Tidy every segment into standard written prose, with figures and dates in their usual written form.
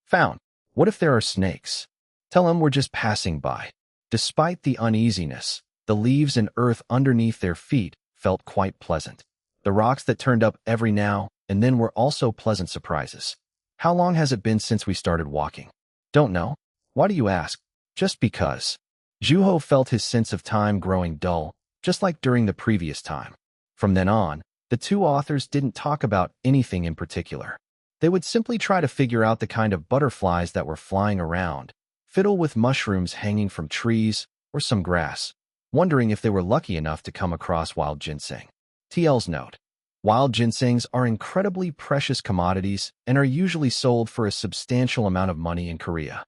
Found. What if there are snakes? Tell him we're just passing by. Despite the uneasiness, the leaves and earth underneath their feet felt quite pleasant. The rocks that turned up every now and then were also pleasant surprises. How long has it been since we started walking? Don't know. Why do you ask? Just because. Juho felt his sense of time growing dull, just like during the previous time. From then on, the two authors didn't talk about anything in particular. They would simply try to figure out the kind of butterflies that were flying around, fiddle with mushrooms hanging from trees, or some grass, wondering if they were lucky enough to come across wild ginseng. TL's note. Wild ginsengs are incredibly precious commodities and are usually sold for a substantial amount of money in Korea.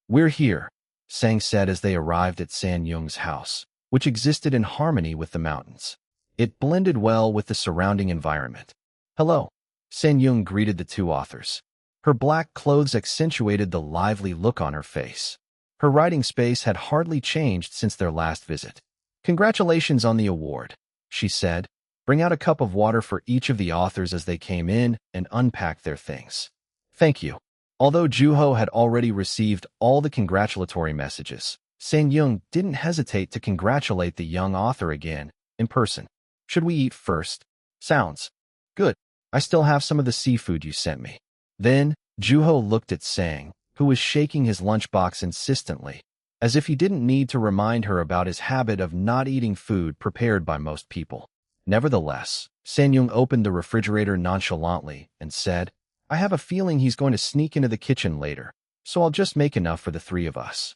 We're here, Sang said as they arrived at San Young's house, which existed in harmony with the mountains. It blended well with the surrounding environment. Hello, San Young greeted the two authors. Her black clothes accentuated the lively look on her face. Her writing space had hardly changed since their last visit. Congratulations on the award, she said. Bring out a cup of water for each of the authors as they came in and unpacked their things. Thank you. Although Juho had already received all the congratulatory messages, San Young didn't hesitate to congratulate the young author again, in person. Should we eat first? Sounds good. I still have some of the seafood you sent me. Then, Juho looked at Sang, who was shaking his lunchbox insistently, as if he didn't need to remind her about his habit of not eating food prepared by most people. Nevertheless, San Young opened the refrigerator nonchalantly and said, I have a feeling he's going to sneak into the kitchen later, so I'll just make enough for the three of us.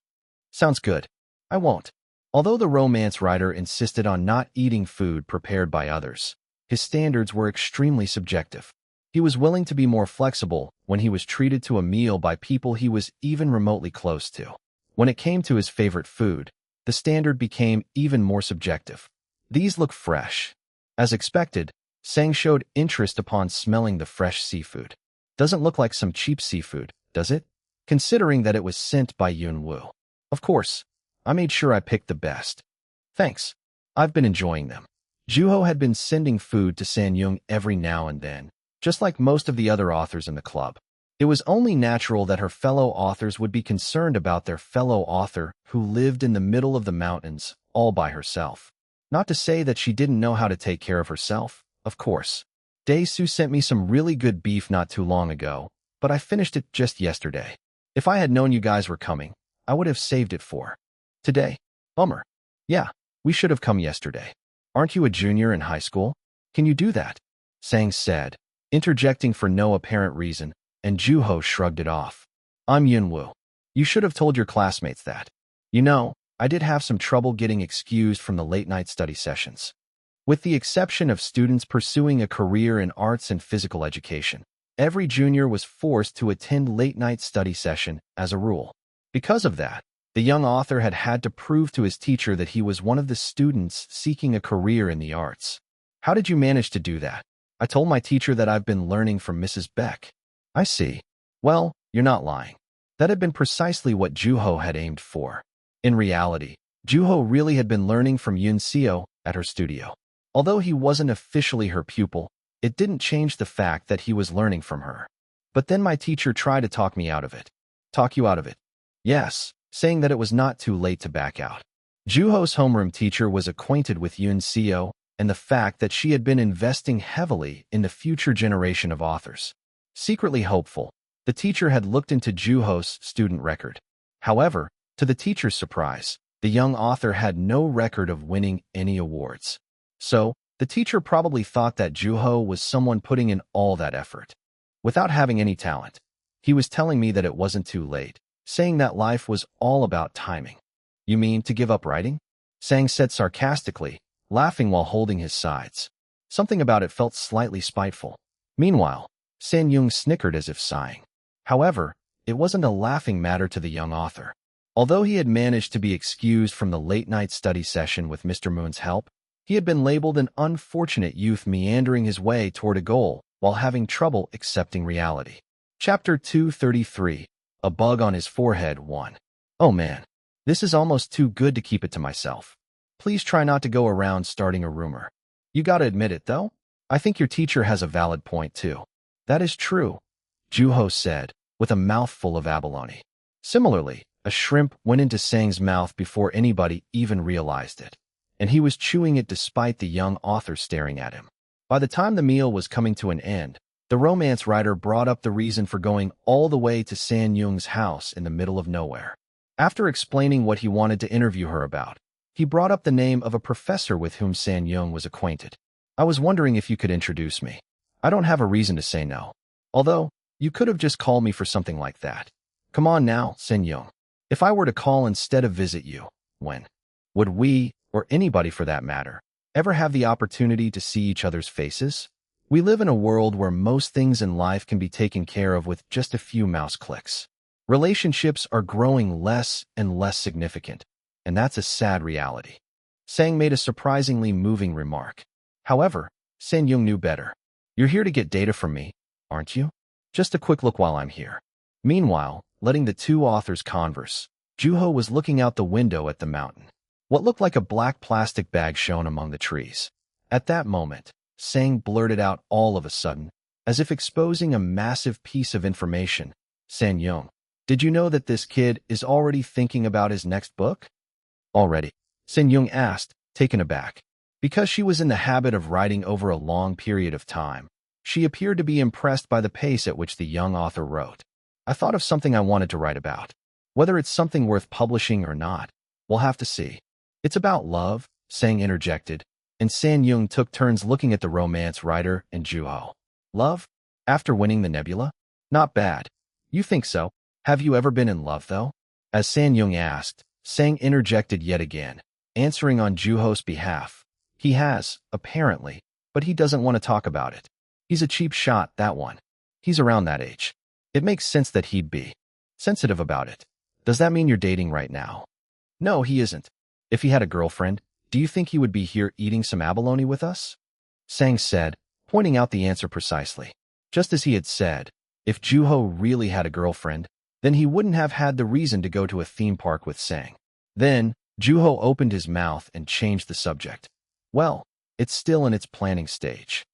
Sounds good. I won't. Although the romance writer insisted on not eating food prepared by others, his standards were extremely subjective. He was willing to be more flexible when he was treated to a meal by people he was even remotely close to. When it came to his favorite food, the standard became even more subjective. These look fresh. As expected, Sang showed interest upon smelling the fresh seafood. Doesn't look like some cheap seafood, does it? Considering that it was sent by Yunwoo. Of course, I made sure I picked the best. Thanks. I've been enjoying them. Juho had been sending food to San Young every now and then, just like most of the other authors in the club. It was only natural that her fellow authors would be concerned about their fellow author who lived in the middle of the mountains, all by herself. Not to say that she didn't know how to take care of herself, of course. Dae-soo sent me some really good beef not too long ago, but I finished it just yesterday. If I had known you guys were coming, I would have saved it for today. Bummer. Yeah, we should have come yesterday. Aren't you a junior in high school? Can you do that? Sang said, interjecting for no apparent reason, and Juho shrugged it off. I'm Yunwoo. You should have told your classmates that. You know, I did have some trouble getting excused from the late-night study sessions. With the exception of students pursuing a career in arts and physical education, every junior was forced to attend late-night study session as a rule. Because of that, the young author had to prove to his teacher that he was one of the students seeking a career in the arts. How did you manage to do that? I told my teacher that I've been learning from Mrs. Beck. I see. Well, you're not lying. That had been precisely what Juho had aimed for. In reality, Juho really had been learning from Yoon Seo at her studio. Although he wasn't officially her pupil, it didn't change the fact that he was learning from her. But then my teacher tried to talk me out of it. Talk you out of it? Yes, saying that it was not too late to back out. Juho's homeroom teacher was acquainted with Yoon Seo and the fact that she had been investing heavily in the future generation of authors. Secretly hopeful, the teacher had looked into Juho's student record. However, to the teacher's surprise, the young author had no record of winning any awards. So, the teacher probably thought that Juho was someone putting in all that effort, without having any talent. He was telling me that it wasn't too late, saying that life was all about timing. You mean to give up writing? Sang said sarcastically, laughing while holding his sides. Something about it felt slightly spiteful. Meanwhile, San Young snickered as if sighing. However, it wasn't a laughing matter to the young author. Although he had managed to be excused from the late-night study session with Mr. Moon's help, he had been labeled an unfortunate youth meandering his way toward a goal while having trouble accepting reality. Chapter 233, A Bug on His Forehead 1. Oh man, this is almost too good to keep it to myself. Please try not to go around starting a rumor. You gotta admit it, though. I think your teacher has a valid point, too. That is true, Juho said, with a mouthful of abalone. Similarly, a shrimp went into Sang's mouth before anybody even realized it, and he was chewing it despite the young author staring at him. By the time the meal was coming to an end, the romance writer brought up the reason for going all the way to San Yung's house in the middle of nowhere. After explaining what he wanted to interview her about, he brought up the name of a professor with whom San Yung was acquainted. I was wondering if you could introduce me. I don't have a reason to say no. Although, you could have just called me for something like that. Come on now, San Yung. If I were to call instead of visit you, when would we, or anybody for that matter, ever have the opportunity to see each other's faces? We live in a world where most things in life can be taken care of with just a few mouse clicks. Relationships are growing less and less significant, and that's a sad reality. Sang made a surprisingly moving remark. However, San Yung knew better. You're here to get data from me, aren't you? Just a quick look while I'm here. Meanwhile, letting the two authors converse, Juho was looking out the window at the mountain. What looked like a black plastic bag shone among the trees. At that moment, Sang blurted out all of a sudden, as if exposing a massive piece of information. San Yung, did you know that this kid is already thinking about his next book? Already? San Yung asked, taken aback. Because she was in the habit of writing over a long period of time, she appeared to be impressed by the pace at which the young author wrote. I thought of something I wanted to write about. Whether it's something worth publishing or not, we'll have to see. It's about love, Sang interjected, and San Yung took turns looking at the romance writer and Juho. Love? After winning the nebula? Not bad. You think so? Have you ever been in love, though? As San Yung asked, Sang interjected yet again, answering on Juho's behalf. He has, apparently, but he doesn't want to talk about it. He's a cheap shot, that one. He's around that age. It makes sense that he'd be sensitive about it. Does that mean you're dating right now? No, he isn't. If he had a girlfriend, do you think he would be here eating some abalone with us? Sang said, pointing out the answer precisely. Just as he had said, if Juho really had a girlfriend, then he wouldn't have had the reason to go to a theme park with Sang. Then, Juho opened his mouth and changed the subject. Well, it's still in its planning stage.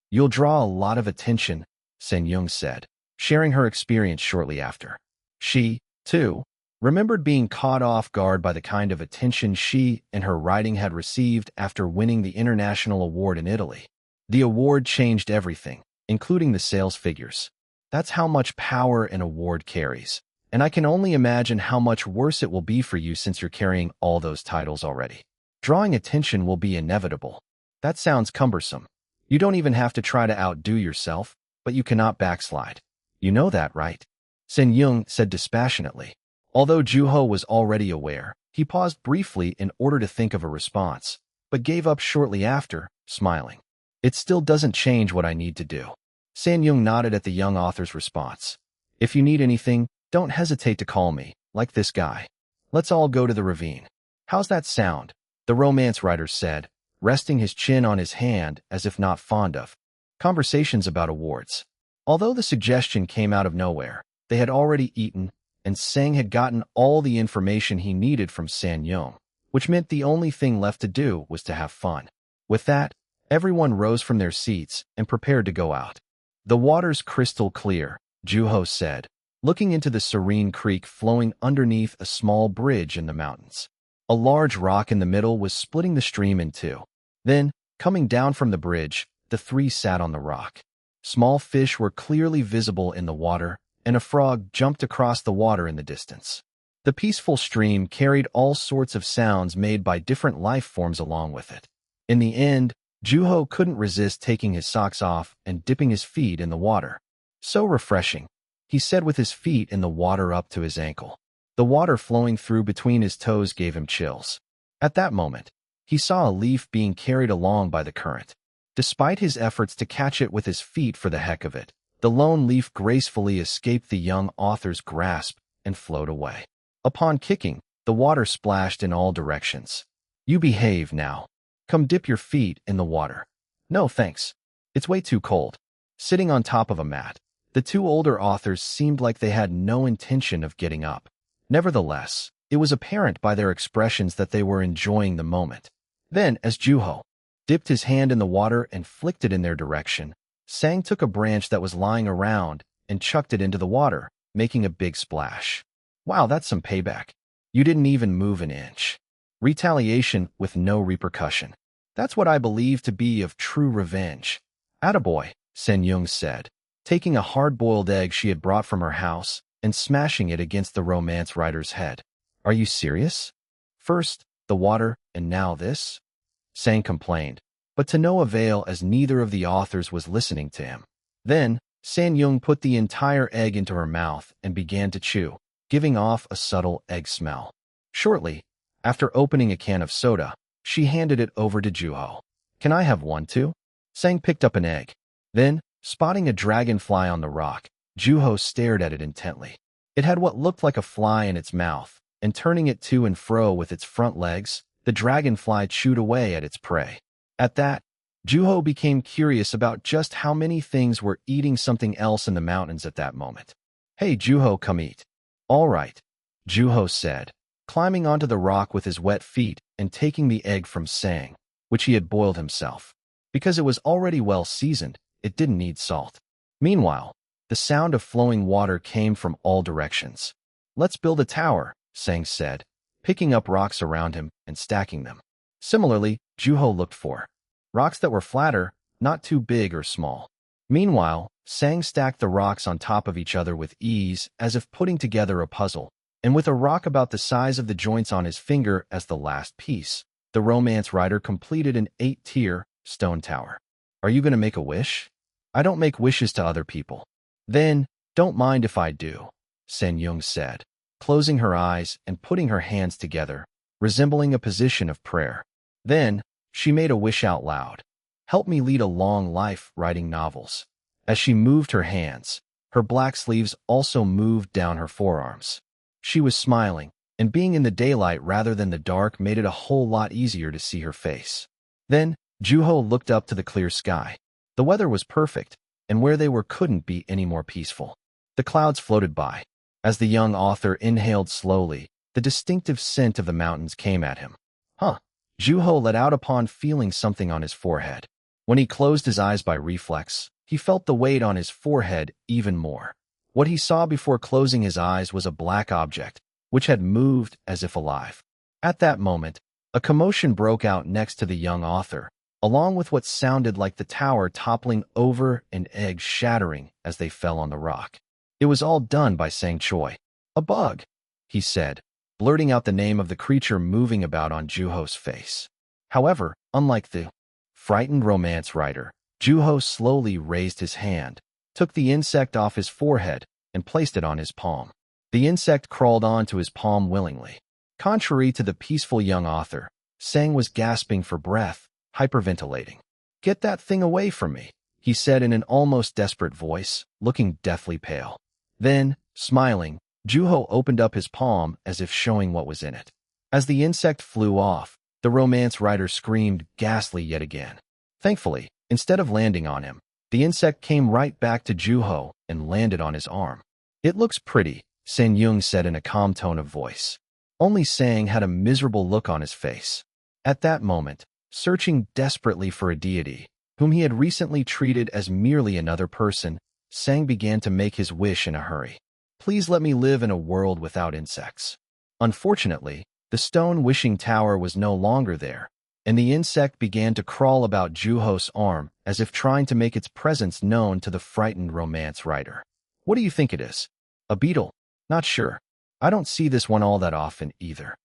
You'll draw a lot of attention, San Yung said, sharing her experience shortly after. She, too, remembered being caught off guard by the kind of attention she and her writing had received after winning the international award in Italy. The award changed everything, including the sales figures. That's how much power an award carries, and I can only imagine how much worse it will be for you since you're carrying all those titles already. Drawing attention will be inevitable. That sounds cumbersome. You don't even have to try to outdo yourself, but you cannot backslide. You know that, right? San Yung said dispassionately. Although Juho was already aware, he paused briefly in order to think of a response, but gave up shortly after, smiling. It still doesn't change what I need to do. San Yung nodded at the young author's response. If you need anything, don't hesitate to call me, like this guy. Let's all go to the ravine. How's that sound? The romance writer said, resting his chin on his hand as if not fond of conversations about awards. Although the suggestion came out of nowhere, they had already eaten, and Sang had gotten all the information he needed from San Yung, which meant the only thing left to do was to have fun. With that, everyone rose from their seats and prepared to go out. The water's crystal clear, Juho said, looking into the serene creek flowing underneath a small bridge in the mountains. A large rock in the middle was splitting the stream in two. Then, coming down from the bridge, the three sat on the rock. Small fish were clearly visible in the water, and a frog jumped across the water in the distance. The peaceful stream carried all sorts of sounds made by different life forms along with it. In the end, Juho couldn't resist taking his socks off and dipping his feet in the water. So refreshing, he said with his feet in the water up to his ankle. The water flowing through between his toes gave him chills. At that moment, he saw a leaf being carried along by the current. Despite his efforts to catch it with his feet for the heck of it, the lone leaf gracefully escaped the young author's grasp and flowed away. Upon kicking, the water splashed in all directions. You behave now. Come dip your feet in the water. No thanks. It's way too cold. Sitting on top of a mat, the two older authors seemed like they had no intention of getting up. Nevertheless, it was apparent by their expressions that they were enjoying the moment. Then, as Juho dipped his hand in the water and flicked it in their direction, Sang took a branch that was lying around and chucked it into the water, making a big splash. Wow, that's some payback. You didn't even move an inch. Retaliation with no repercussion. That's what I believe to be of true revenge. Attaboy, Sen Yung said, taking a hard-boiled egg she had brought from her house and smashing it against the romance writer's head. Are you serious? First, the water, and now this? Sang complained, but to no avail as neither of the authors was listening to him. Then, San Yung put the entire egg into her mouth and began to chew, giving off a subtle egg smell. Shortly, after opening a can of soda, she handed it over to Juho. Can I have one too? Sang picked up an egg. Then, spotting a dragonfly on the rock, Juho stared at it intently. It had what looked like a fly in its mouth, and turning it to and fro with its front legs, the dragonfly chewed away at its prey. At that, Juho became curious about just how many things were eating something else in the mountains at that moment. Hey Juho, come eat. All right, Juho said, climbing onto the rock with his wet feet and taking the egg from Sang, which he had boiled himself. Because it was already well seasoned, it didn't need salt. Meanwhile, the sound of flowing water came from all directions. Let's build a tower, Sang said, picking up rocks around him and stacking them. Similarly, Juho looked for rocks that were flatter, not too big or small. Meanwhile, Sang stacked the rocks on top of each other with ease, as if putting together a puzzle, and with a rock about the size of the joints on his finger as the last piece, the romance writer completed an 8-tier stone tower. Are you going to make a wish? I don't make wishes to other people. Then, don't mind if I do, Sen Yung said, closing her eyes and putting her hands together, resembling a position of prayer. Then, she made a wish out loud. Help me lead a long life writing novels. As she moved her hands, her black sleeves also moved down her forearms. She was smiling, and being in the daylight rather than the dark made it a whole lot easier to see her face. Then, Juho looked up to the clear sky. The weather was perfect, and where they were couldn't be any more peaceful. The clouds floated by. As the young author inhaled slowly, the distinctive scent of the mountains came at him. Huh. Juho let out upon feeling something on his forehead. When he closed his eyes by reflex, he felt the weight on his forehead even more. What he saw before closing his eyes was a black object, which had moved as if alive. At that moment, a commotion broke out next to the young author, along with what sounded like the tower toppling over and eggs shattering as they fell on the rock. It was all done by Sang Choi. A bug, he said, blurting out the name of the creature moving about on Juho's face. However, unlike the frightened romance writer, Juho slowly raised his hand, took the insect off his forehead, and placed it on his palm. The insect crawled onto his palm willingly. Contrary to the peaceful young author, Sang was gasping for breath, hyperventilating. Get that thing away from me, he said in an almost desperate voice, looking deathly pale. Then, smiling, Juho opened up his palm as if showing what was in it. As the insect flew off, the romance writer screamed ghastly yet again. Thankfully, instead of landing on him, the insect came right back to Juho and landed on his arm. It looks pretty, Sen Yung said in a calm tone of voice. Only Sang had a miserable look on his face. At that moment, searching desperately for a deity, whom he had recently treated as merely another person, Sang began to make his wish in a hurry. Please let me live in a world without insects. Unfortunately, the stone wishing tower was no longer there, and the insect began to crawl about Juho's arm as if trying to make its presence known to the frightened romance writer. What do you think it is? A beetle? Not sure. I don't see this one all that often either.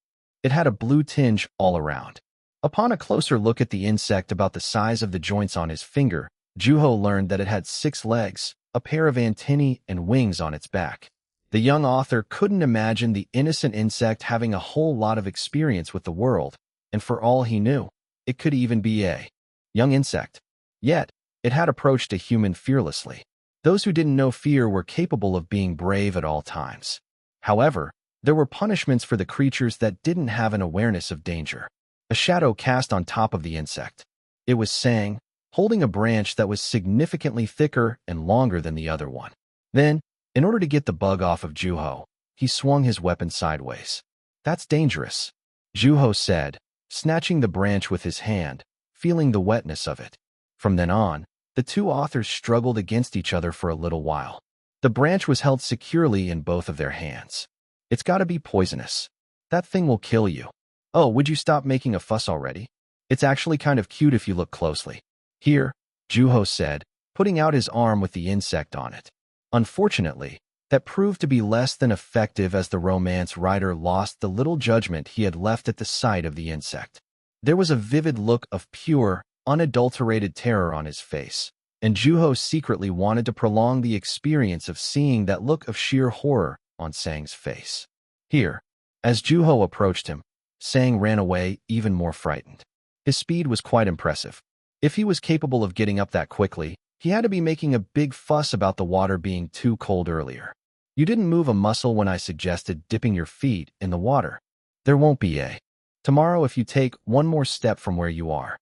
It had a blue tinge all around. Upon a closer look at the insect about the size of the joints on his finger, Juho learned that it had 6 legs, a pair of antennae, and wings on its back. The young author couldn't imagine the innocent insect having a whole lot of experience with the world, and for all he knew, it could even be a young insect. Yet, it had approached a human fearlessly. Those who didn't know fear were capable of being brave at all times. However, there were punishments for the creatures that didn't have an awareness of danger. A shadow cast on top of the insect. It was Sang, holding a branch that was significantly thicker and longer than the other one. Then, in order to get the bug off of Juho, he swung his weapon sideways. That's dangerous, Juho said, snatching the branch with his hand, feeling the wetness of it. From then on, the two authors struggled against each other for a little while. The branch was held securely in both of their hands. It's gotta be poisonous. That thing will kill you. Oh, would you stop making a fuss already? It's actually kind of cute if you look closely. Here, Juho said, putting out his arm with the insect on it. Unfortunately, that proved to be less than effective as the romance writer lost the little judgment he had left at the sight of the insect. There was a vivid look of pure, unadulterated terror on his face, and Juho secretly wanted to prolong the experience of seeing that look of sheer horror on Sang's face. Here, as Juho approached him, Sang ran away even more frightened. His speed was quite impressive. If he was capable of getting up that quickly, he had to be making a big fuss about the water being too cold earlier. You didn't move a muscle when I suggested dipping your feet in the water. There won't be a tomorrow if you take one more step from where you are.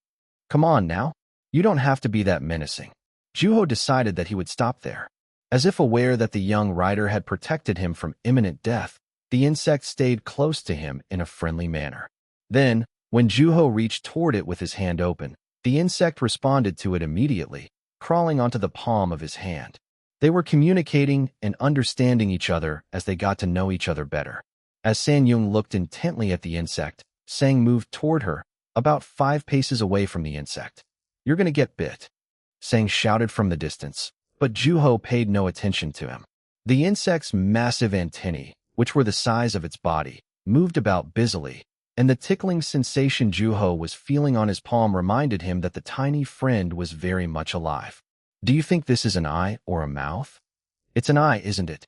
Come on now. You don't have to be that menacing. Juho decided that he would stop there. As if aware that the young rider had protected him from imminent death, the insect stayed close to him in a friendly manner. Then, when Juho reached toward it with his hand open, the insect responded to it immediately, crawling onto the palm of his hand. They were communicating and understanding each other as they got to know each other better. As Sanyung looked intently at the insect, Sang moved toward her, about 5 paces away from the insect. You're gonna get bit, Sang shouted from the distance, but Juho paid no attention to him. The insect's massive antennae, which were the size of its body, moved about busily, and the tickling sensation Juho was feeling on his palm reminded him that the tiny friend was very much alive. Do you think this is an eye or a mouth? It's an eye, isn't it?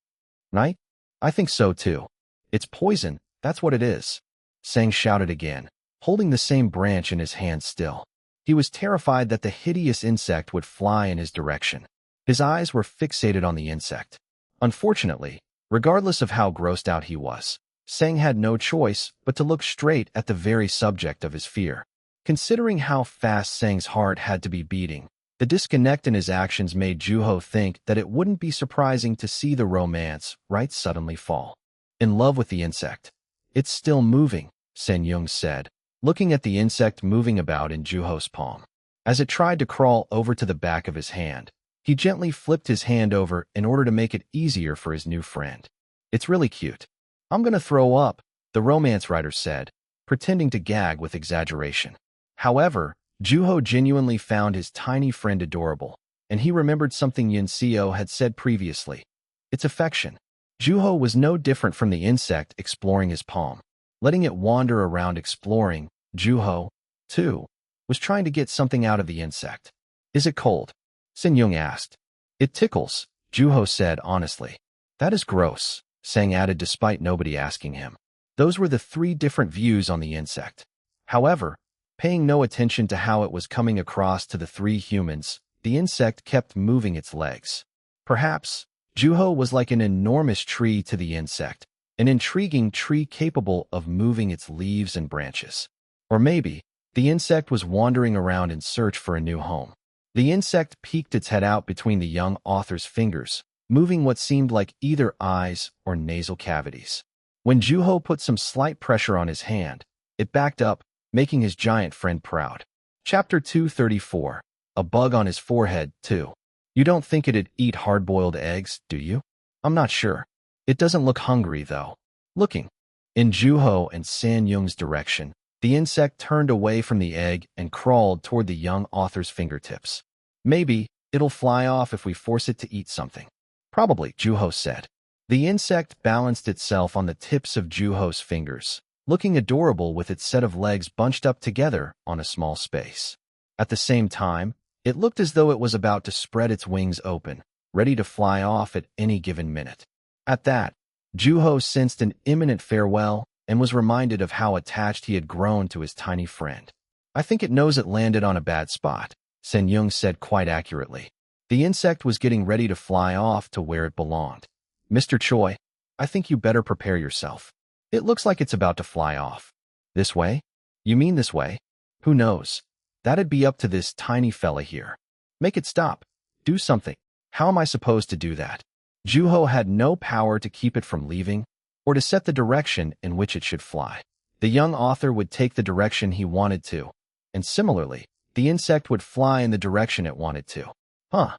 Right? I think so too. It's poison, that's what it is. Sang shouted again, holding the same branch in his hand still. He was terrified that the hideous insect would fly in his direction. His eyes were fixated on the insect. Unfortunately, regardless of how grossed out he was, Sang had no choice but to look straight at the very subject of his fear. Considering how fast Sang's heart had to be beating, the disconnect in his actions made Juho think that it wouldn't be surprising to see the romance right suddenly fall. In love with the insect. It's still moving, Sanyung said, looking at the insect moving about in Juho's palm. As it tried to crawl over to the back of his hand, he gently flipped his hand over in order to make it easier for his new friend. It's really cute. I'm gonna throw up, the romance writer said, pretending to gag with exaggeration. However, Juho genuinely found his tiny friend adorable, and he remembered something Yunseo had said previously. It's affection. Juho was no different from the insect exploring his palm. Letting it wander around exploring, Juho, too, was trying to get something out of the insect. Is it cold? Sanyung asked. It tickles, Juho said honestly. That is gross, Sang added despite nobody asking him. Those were the 3 different views on the insect. However, paying no attention to how it was coming across to the 3 humans, the insect kept moving its legs. Perhaps, Juho was like an enormous tree to the insect, an intriguing tree capable of moving its leaves and branches. Or maybe, the insect was wandering around in search for a new home. The insect peeked its head out between the young author's fingers, moving what seemed like either eyes or nasal cavities. When Juho put some slight pressure on his hand, it backed up, making his giant friend proud. Chapter 234. A bug on his forehead, too. You don't think it'd eat hard-boiled eggs, do you? I'm not sure. It doesn't look hungry, though. Looking in Juho and Sanyung's direction, the insect turned away from the egg and crawled toward the young author's fingertips. Maybe it'll fly off if we force it to eat something. Probably, Juho said. The insect balanced itself on the tips of Juho's fingers, looking adorable with its set of legs bunched up together on a small space. At the same time, it looked as though it was about to spread its wings open, ready to fly off at any given minute. At that, Juho sensed an imminent farewell and was reminded of how attached he had grown to his tiny friend. I think it knows it landed on a bad spot, Sanyung said quite accurately. The insect was getting ready to fly off to where it belonged. Mr. Choi, I think you better prepare yourself. It looks like it's about to fly off. This way? You mean this way? Who knows? That'd be up to this tiny fella here. Make it stop. Do something. How am I supposed to do that? Juho had no power to keep it from leaving, or to set the direction in which it should fly. The young author would take the direction he wanted to, and similarly, the insect would fly in the direction it wanted to. Huh.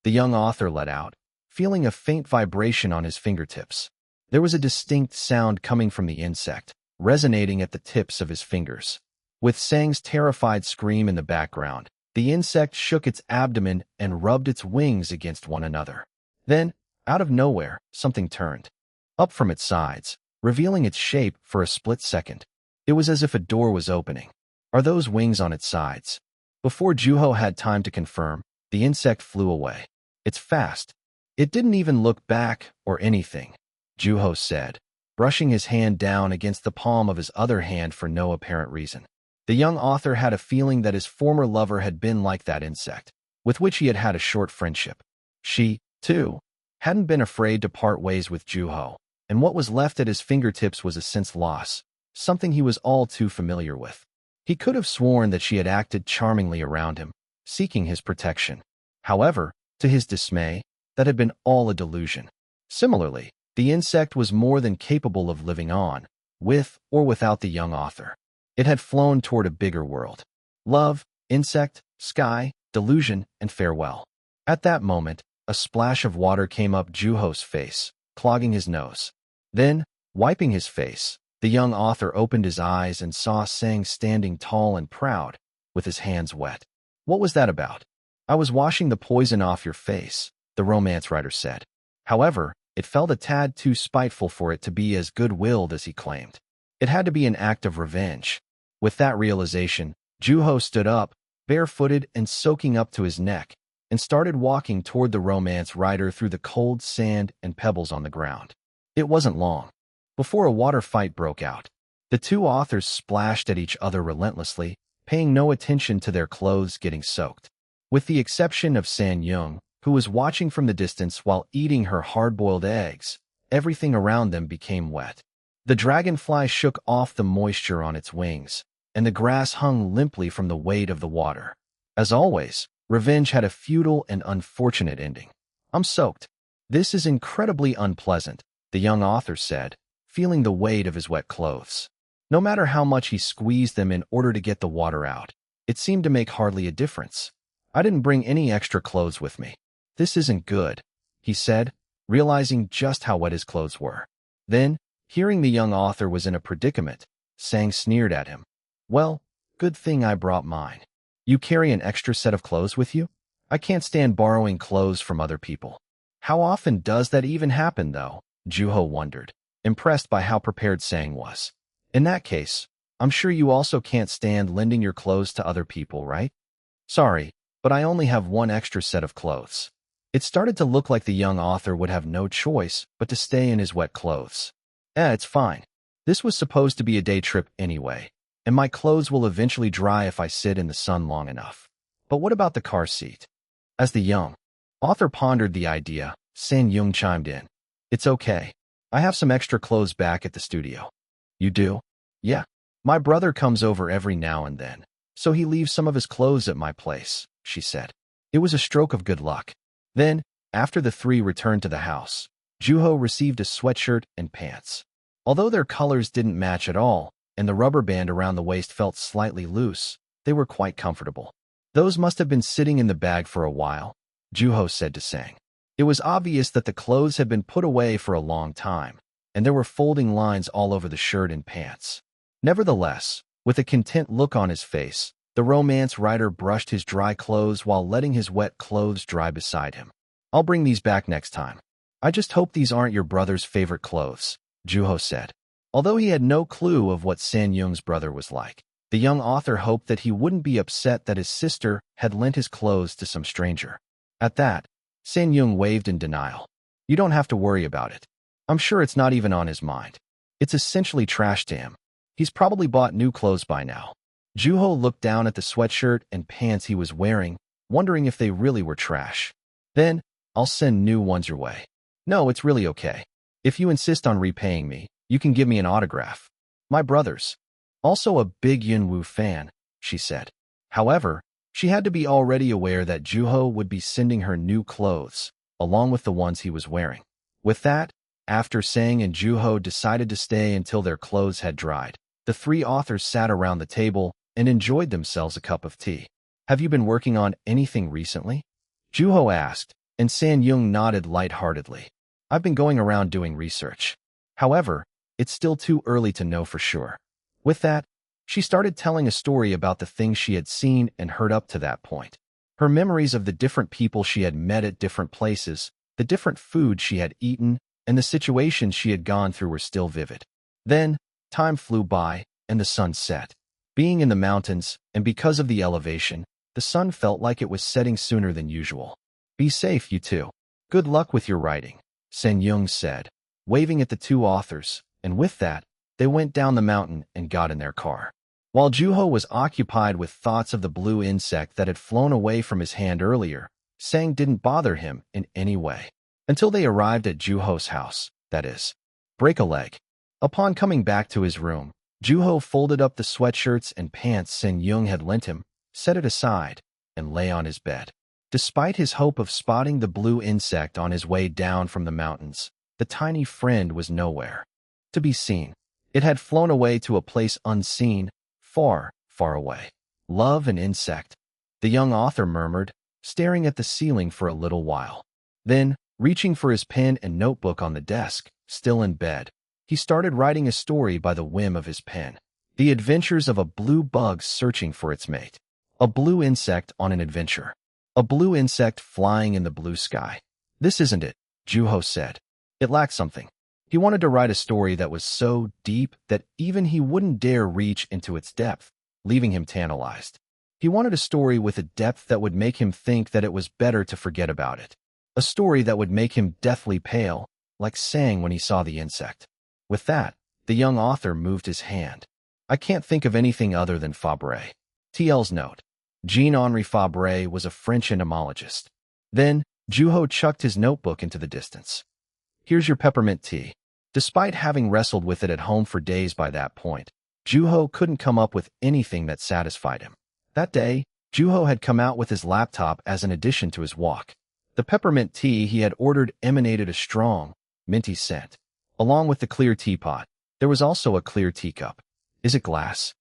The young author let out, feeling a faint vibration on his fingertips. There was a distinct sound coming from the insect, resonating at the tips of his fingers. With Sang's terrified scream in the background, the insect shook its abdomen and rubbed its wings against one another. Then, out of nowhere, something turned up from its sides, revealing its shape for a split second. It was as if a door was opening. Are those wings on its sides? Before Juho had time to confirm, the insect flew away. It's fast. It didn't even look back or anything, Juho said, brushing his hand down against the palm of his other hand for no apparent reason. The young author had a feeling that his former lover had been like that insect, with which he had had a short friendship. She, too, hadn't been afraid to part ways with Juho, and what was left at his fingertips was a sense loss, something he was all too familiar with. He could have sworn that she had acted charmingly around him, seeking his protection. However, to his dismay, that had been all a delusion. Similarly, the insect was more than capable of living on, with or without the young author. It had flown toward a bigger world. Love, insect, sky, delusion, and farewell. At that moment, a splash of water came up Juho's face, clogging his nose. Then, wiping his face, the young author opened his eyes and saw Sang standing tall and proud, with his hands wet. What was that about? I was washing the poison off your face, the romance writer said. However, it felt a tad too spiteful for it to be as good-willed as he claimed. It had to be an act of revenge. With that realization, Juho stood up, barefooted and soaking up to his neck, and started walking toward the romance writer through the cold sand and pebbles on the ground. It wasn't long before a water fight broke out. The two authors splashed at each other relentlessly, paying no attention to their clothes getting soaked. With the exception of San Yung, who was watching from the distance while eating her hard-boiled eggs, everything around them became wet. The dragonfly shook off the moisture on its wings, and the grass hung limply from the weight of the water. As always, revenge had a futile and unfortunate ending. I'm soaked. This is incredibly unpleasant, the young author said, feeling the weight of his wet clothes. No matter how much he squeezed them in order to get the water out, it seemed to make hardly a difference. I didn't bring any extra clothes with me. This isn't good, he said, realizing just how wet his clothes were. Then, hearing the young author was in a predicament, Sang sneered at him. Well, good thing I brought mine. You carry an extra set of clothes with you? I can't stand borrowing clothes from other people. How often does that even happen, though? Juho wondered, impressed by how prepared Sang was. In that case, I'm sure you also can't stand lending your clothes to other people, right? Sorry, but I only have one extra set of clothes. It started to look like the young author would have no choice but to stay in his wet clothes. It's fine. This was supposed to be a day trip anyway, and my clothes will eventually dry if I sit in the sun long enough. But what about the car seat? As the young author pondered the idea, San Yung chimed in. It's okay. I have some extra clothes back at the studio. You do? Yeah. My brother comes over every now and then, so he leaves some of his clothes at my place, she said. It was a stroke of good luck. Then, after the three returned to the house, Juho received a sweatshirt and pants. Although their colors didn't match at all, and the rubber band around the waist felt slightly loose, they were quite comfortable. Those must have been sitting in the bag for a while, Juho said to Sang. It was obvious that the clothes had been put away for a long time, and there were folding lines all over the shirt and pants. Nevertheless, with a content look on his face, the romance writer brushed his dry clothes while letting his wet clothes dry beside him. I'll bring these back next time. I just hope these aren't your brother's favorite clothes, Juho said. Although he had no clue of what San Yung's brother was like, the young author hoped that he wouldn't be upset that his sister had lent his clothes to some stranger. At that, San Yung waved in denial. You don't have to worry about it. I'm sure it's not even on his mind. It's essentially trash to him. He's probably bought new clothes by now. Juho looked down at the sweatshirt and pants he was wearing, wondering if they really were trash. Then, I'll send new ones your way. No, it's really okay. If you insist on repaying me, you can give me an autograph. My brother's also a big Yunwoo fan, she said. However, she had to be already aware that Juho would be sending her new clothes, along with the ones he was wearing. With that, after Sang and Juho decided to stay until their clothes had dried, the three authors sat around the table and enjoyed themselves a cup of tea. Have you been working on anything recently? Juho asked, and San-Yung nodded lightheartedly. I've been going around doing research. However, it's still too early to know for sure. With that, she started telling a story about the things she had seen and heard up to that point. Her memories of the different people she had met at different places, the different foods she had eaten, and the situations she had gone through were still vivid. Then, time flew by, and the sun set. Being in the mountains, and because of the elevation, the sun felt like it was setting sooner than usual. Be safe, you two. Good luck with your writing, San-Yung said, waving at the two authors, and with that, they went down the mountain and got in their car. While Juho was occupied with thoughts of the blue insect that had flown away from his hand earlier, Sang didn't bother him in any way. Until they arrived at Juho's house, that is, break a leg. Upon coming back to his room, Juho folded up the sweatshirts and pants San-Yung had lent him, set it aside, and lay on his bed. Despite his hope of spotting the blue insect on his way down from the mountains, the tiny friend was nowhere to be seen. It had flown away to a place unseen, far, far away. Love an insect, the young author murmured, staring at the ceiling for a little while. Then, reaching for his pen and notebook on the desk, still in bed, he started writing a story by the whim of his pen. The adventures of a blue bug searching for its mate. A blue insect on an adventure. A blue insect flying in the blue sky. This isn't it, Juho said. It lacked something. He wanted to write a story that was so deep that even he wouldn't dare reach into its depth, leaving him tantalized. He wanted a story with a depth that would make him think that it was better to forget about it. A story that would make him deathly pale, like Sang when he saw the insect. With that, the young author moved his hand. I can't think of anything other than Fabre. TL's note. Jean-Henri Fabre was a French entomologist. Then, Juho chucked his notebook into the distance. Here's your peppermint tea. Despite having wrestled with it at home for days by that point, Juho couldn't come up with anything that satisfied him. That day, Juho had come out with his laptop as an addition to his walk. The peppermint tea he had ordered emanated a strong, minty scent. Along with the clear teapot, there was also a clear teacup. Is it glass?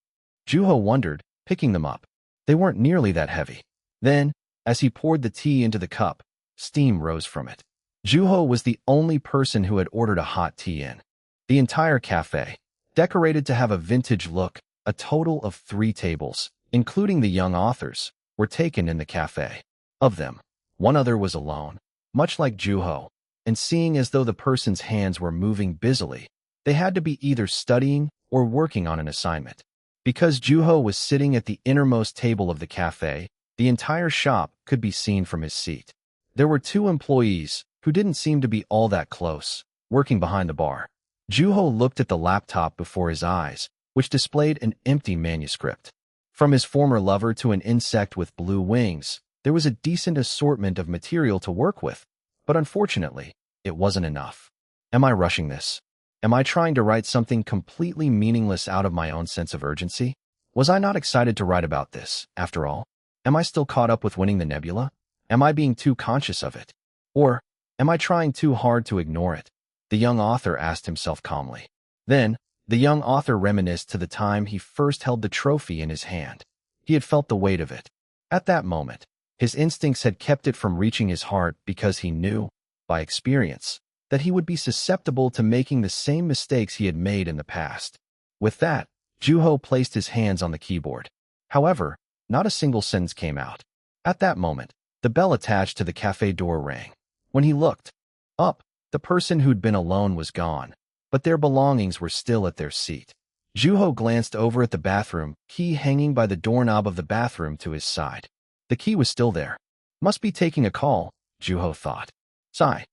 Juho wondered, picking them up. They weren't nearly that heavy. Then, as he poured the tea into the cup, steam rose from it. Juho was the only person who had ordered a hot tea in. The entire cafe, decorated to have a vintage look, a total of 3 tables, including the young authors, were taken in the cafe. Of them, one other was alone, much like Juho, and seeing as though the person's hands were moving busily, they had to be either studying or working on an assignment. Because Juho was sitting at the innermost table of the cafe, the entire shop could be seen from his seat. There were 2 employees, who didn't seem to be all that close, working behind the bar. Juho looked at the laptop before his eyes, which displayed an empty manuscript. From his former lover to an insect with blue wings, there was a decent assortment of material to work with, but unfortunately, it wasn't enough. Am I rushing this? Am I trying to write something completely meaningless out of my own sense of urgency? Was I not excited to write about this, after all? Am I still caught up with winning the nebula? Am I being too conscious of it? Or, am I trying too hard to ignore it? The young author asked himself calmly. Then, the young author reminisced to the time he first held the trophy in his hand. He had felt the weight of it. At that moment, his instincts had kept it from reaching his heart because he knew, by experience, that he would be susceptible to making the same mistakes he had made in the past. With that, Juho placed his hands on the keyboard. However, not a single sentence came out. At that moment, the bell attached to the cafe door rang. When he looked up, the person who'd been alone was gone, but their belongings were still at their seat. Juho glanced over at the bathroom, key hanging by the doorknob of the bathroom to his side. The key was still there. Must be taking a call, Juho thought. Sigh.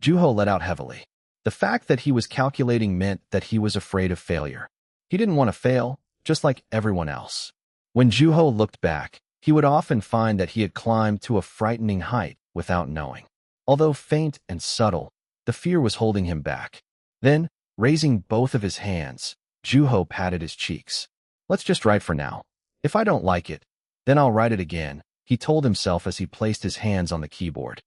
Juho let out heavily. The fact that he was calculating meant that he was afraid of failure. He didn't want to fail, just like everyone else. When Juho looked back, he would often find that he had climbed to a frightening height without knowing. Although faint and subtle, the fear was holding him back. Then, raising both of his hands, Juho patted his cheeks. Let's just write for now. If I don't like it, then I'll write it again, he told himself as he placed his hands on the keyboard.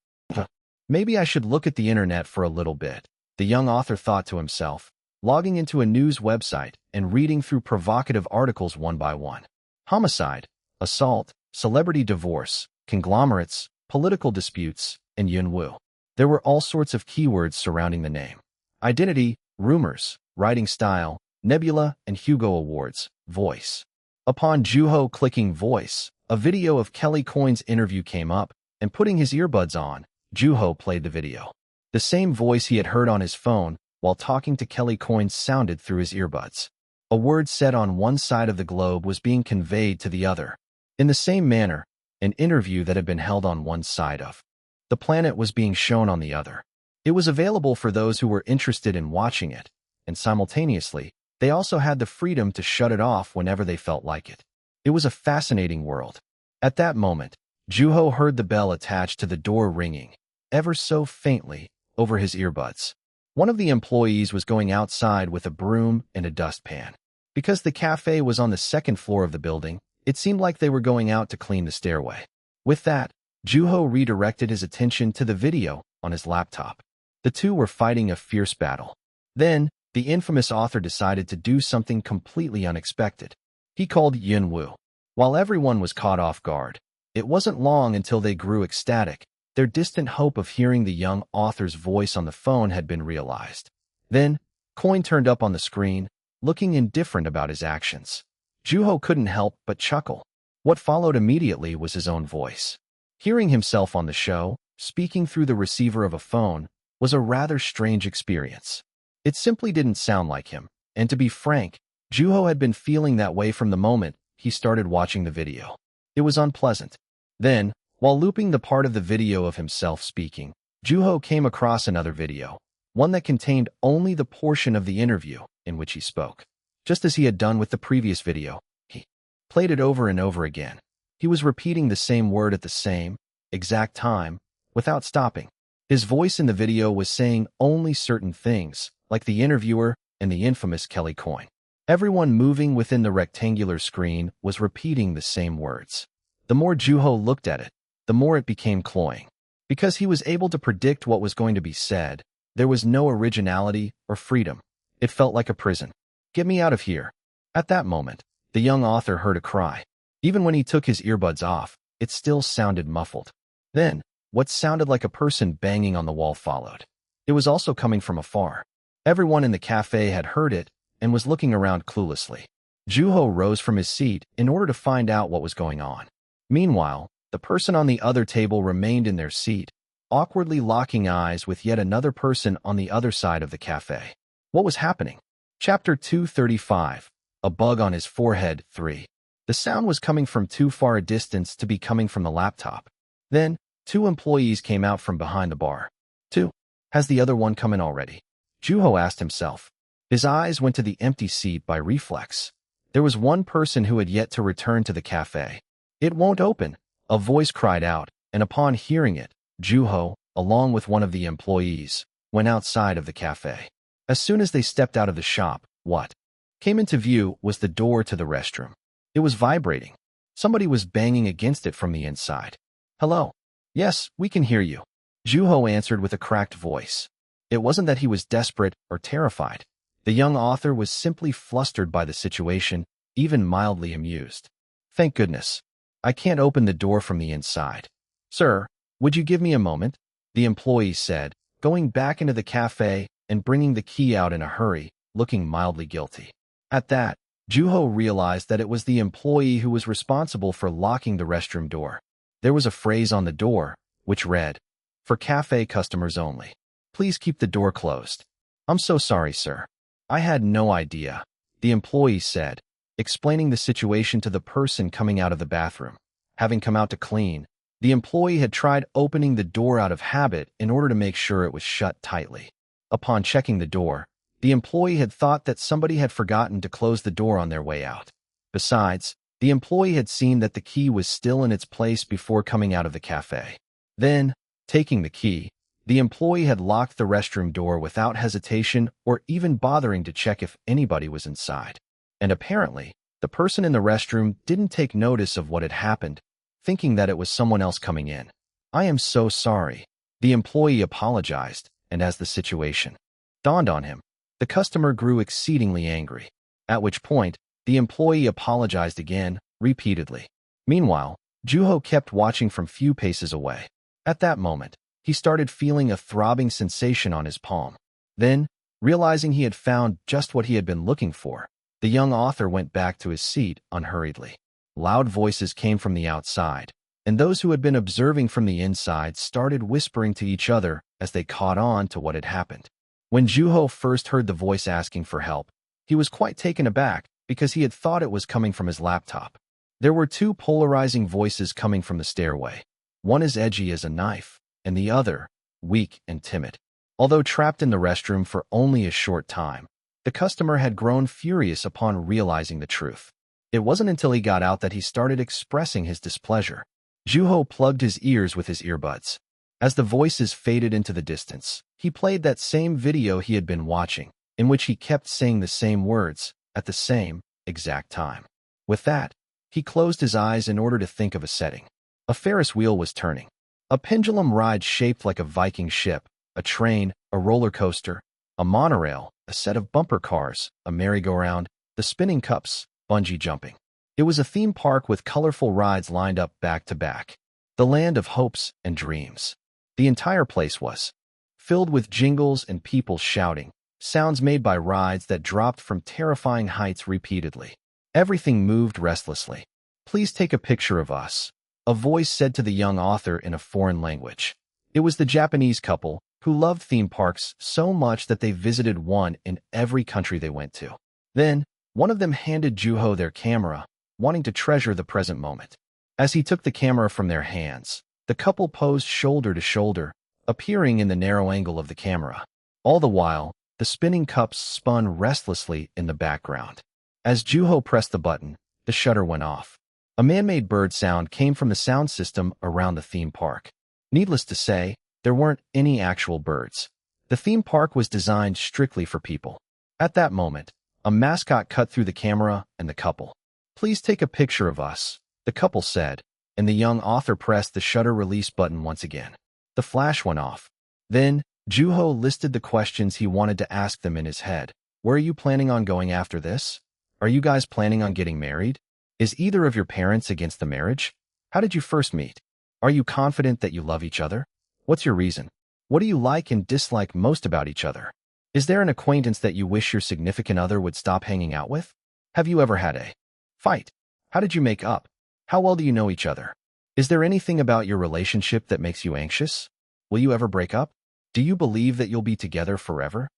Maybe I should look at the internet for a little bit, the young author thought to himself, logging into a news website and reading through provocative articles one by one. Homicide, assault, celebrity divorce, conglomerates, political disputes, and Yunwu. There were all sorts of keywords surrounding the name. Identity, rumors, writing style, Nebula and Hugo Awards, voice. Upon Juho clicking voice, a video of Kelly Coyne's interview came up, and putting his earbuds on, Juho played the video. The same voice he had heard on his phone while talking to Kelly Coyne sounded through his earbuds. A word said on one side of the globe was being conveyed to the other. In the same manner, an interview that had been held on one side of the planet was being shown on the other. It was available for those who were interested in watching it, and simultaneously, they also had the freedom to shut it off whenever they felt like it. It was a fascinating world. At that moment, Juho heard the bell attached to the door ringing, ever so faintly, over his earbuds. One of the employees was going outside with a broom and a dustpan. Because the cafe was on the second floor of the building, it seemed like they were going out to clean the stairway. With that, Juho redirected his attention to the video on his laptop. The two were fighting a fierce battle. Then, the infamous author decided to do something completely unexpected. He called Yunwu. While everyone was caught off guard, it wasn't long until they grew ecstatic. Their distant hope of hearing the young author's voice on the phone had been realized. Then, Coyne turned up on the screen, looking indifferent about his actions. Juho couldn't help but chuckle. What followed immediately was his own voice. Hearing himself on the show, speaking through the receiver of a phone, was a rather strange experience. It simply didn't sound like him, and to be frank, Juho had been feeling that way from the moment he started watching the video. It was unpleasant. Then, while looping the part of the video of himself speaking, Juho came across another video, one that contained only the portion of the interview in which he spoke. Just as he had done with the previous video, he played it over and over again. He was repeating the same word at the same, exact time, without stopping. His voice in the video was saying only certain things, like the interviewer and the infamous Kelly Coyne. Everyone moving within the rectangular screen was repeating the same words. The more Juho looked at it, the more it became cloying. Because he was able to predict what was going to be said, there was no originality or freedom. It felt like a prison. "Get me out of here." At that moment, the young author heard a cry. Even when he took his earbuds off, it still sounded muffled. Then, what sounded like a person banging on the wall followed. It was also coming from afar. Everyone in the cafe had heard it and was looking around cluelessly. Juho rose from his seat in order to find out what was going on. Meanwhile, the person on the other table remained in their seat, awkwardly locking eyes with yet another person on the other side of the cafe. What was happening? Chapter 235. A Bug on His Forehead 3. The sound was coming from too far a distance to be coming from the laptop. Then, two employees came out from behind the bar. "Two. Has the other one come in already?" Juho asked himself. His eyes went to the empty seat by reflex. There was one person who had yet to return to the cafe. "It won't open," a voice cried out, and upon hearing it, Juho, along with one of the employees, went outside of the cafe. As soon as they stepped out of the shop, what came into view was the door to the restroom. It was vibrating. Somebody was banging against it from the inside. "Hello." "Yes, we can hear you," Juho answered with a cracked voice. It wasn't that he was desperate or terrified. The young author was simply flustered by the situation, even mildly amused. "Thank goodness. I can't open the door from the inside." "Sir, would you give me a moment?" the employee said, going back into the cafe and bringing the key out in a hurry, looking mildly guilty. At that, Juho realized that it was the employee who was responsible for locking the restroom door. There was a phrase on the door, which read, "For cafe customers only. Please keep the door closed." "I'm so sorry, sir. I had no idea," the employee said, explaining the situation to the person coming out of the bathroom. Having come out to clean, the employee had tried opening the door out of habit in order to make sure it was shut tightly. Upon checking the door, the employee had thought that somebody had forgotten to close the door on their way out. Besides, the employee had seen that the key was still in its place before coming out of the cafe. Then, taking the key, the employee had locked the restroom door without hesitation or even bothering to check if anybody was inside. And apparently, the person in the restroom didn't take notice of what had happened, thinking that it was someone else coming in. "I am so sorry," the employee apologized, and as the situation dawned on him, the customer grew exceedingly angry, at which point, the employee apologized again, repeatedly. Meanwhile, Juho kept watching from few paces away. At that moment, he started feeling a throbbing sensation on his palm. Then, realizing he had found just what he had been looking for, the young author went back to his seat unhurriedly. Loud voices came from the outside, and those who had been observing from the inside started whispering to each other as they caught on to what had happened. When Juho first heard the voice asking for help, he was quite taken aback because he had thought it was coming from his laptop. There were two polarizing voices coming from the stairway. One as edgy as a knife, and the other, weak and timid. Although trapped in the restroom for only a short time, the customer had grown furious upon realizing the truth. It wasn't until he got out that he started expressing his displeasure. Juho plugged his ears with his earbuds. As the voices faded into the distance, he played that same video he had been watching, in which he kept saying the same words at the same exact time. With that, he closed his eyes in order to think of a setting. A Ferris wheel was turning. A pendulum ride shaped like a Viking ship, a train, a roller coaster, a monorail, a set of bumper cars, a merry-go-round, the spinning cups, bungee jumping. It was a theme park with colorful rides lined up back to back. The land of hopes and dreams. The entire place was filled with jingles and people shouting, sounds made by rides that dropped from terrifying heights repeatedly. Everything moved restlessly. "Please take a picture of us," a voice said to the young author in a foreign language. It was the Japanese couple who loved theme parks so much that they visited one in every country they went to. Then, one of them handed Juho their camera, wanting to treasure the present moment. As he took the camera from their hands, the couple posed shoulder to shoulder, appearing in the narrow angle of the camera. All the while, the spinning cups spun restlessly in the background. As Juho pressed the button, the shutter went off. A man-made bird sound came from the sound system around the theme park. Needless to say, there weren't any actual birds. The theme park was designed strictly for people. At that moment, a mascot cut through the camera and the couple. "Please take a picture of us," the couple said, and the young author pressed the shutter release button once again. The flash went off. Then, Juho listed the questions he wanted to ask them in his head. "Where are you planning on going after this? Are you guys planning on getting married? Is either of your parents against the marriage? How did you first meet? Are you confident that you love each other? What's your reason? What do you like and dislike most about each other? Is there an acquaintance that you wish your significant other would stop hanging out with? Have you ever had a fight? How did you make up? How well do you know each other? Is there anything about your relationship that makes you anxious? Will you ever break up? Do you believe that you'll be together forever?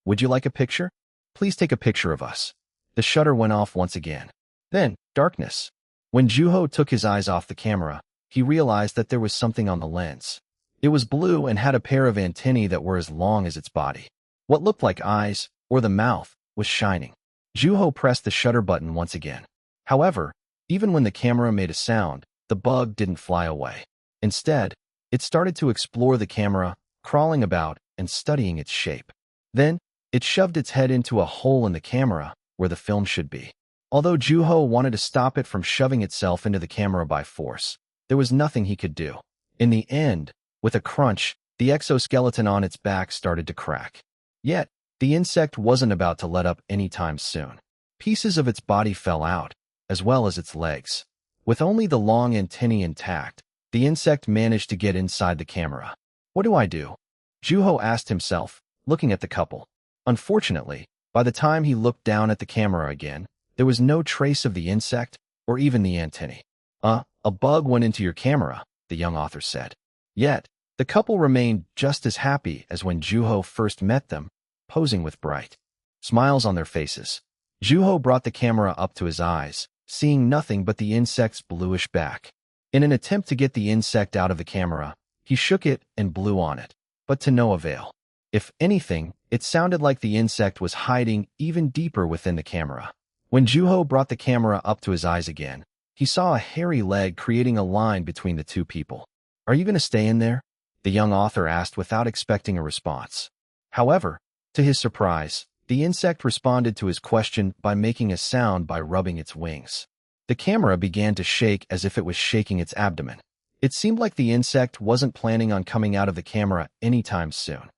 Would you like a picture? Please take a picture of us." The shutter went off once again. Then, darkness. When Juho took his eyes off the camera, he realized that there was something on the lens. It was blue and had a pair of antennae that were as long as its body. What looked like eyes, or the mouth, was shining. Juho pressed the shutter button once again. However, even when the camera made a sound, the bug didn't fly away. Instead, it started to explore the camera, crawling about and studying its shape. Then, it shoved its head into a hole in the camera where the film should be. Although Juho wanted to stop it from shoving itself into the camera by force, there was nothing he could do. In the end, with a crunch, the exoskeleton on its back started to crack. Yet, the insect wasn't about to let up anytime soon. Pieces of its body fell out, as well as its legs. With only the long antennae intact, the insect managed to get inside the camera. "What do I do?" Juho asked himself, looking at the couple. Unfortunately, by the time he looked down at the camera again, there was no trace of the insect or even the antennae. A bug went into your camera," the young author said. Yet, the couple remained just as happy as when Juho first met them, posing with bright smiles on their faces. Juho brought the camera up to his eyes, seeing nothing but the insect's bluish back. In an attempt to get the insect out of the camera, he shook it and blew on it, but to no avail. If anything, it sounded like the insect was hiding even deeper within the camera. When Juho brought the camera up to his eyes again, he saw a hairy leg creating a line between the two people. "Are you going to stay in there?" the young author asked without expecting a response. However, to his surprise, the insect responded to his question by making a sound by rubbing its wings. The camera began to shake as if it was shaking its abdomen. It seemed like the insect wasn't planning on coming out of the camera anytime soon.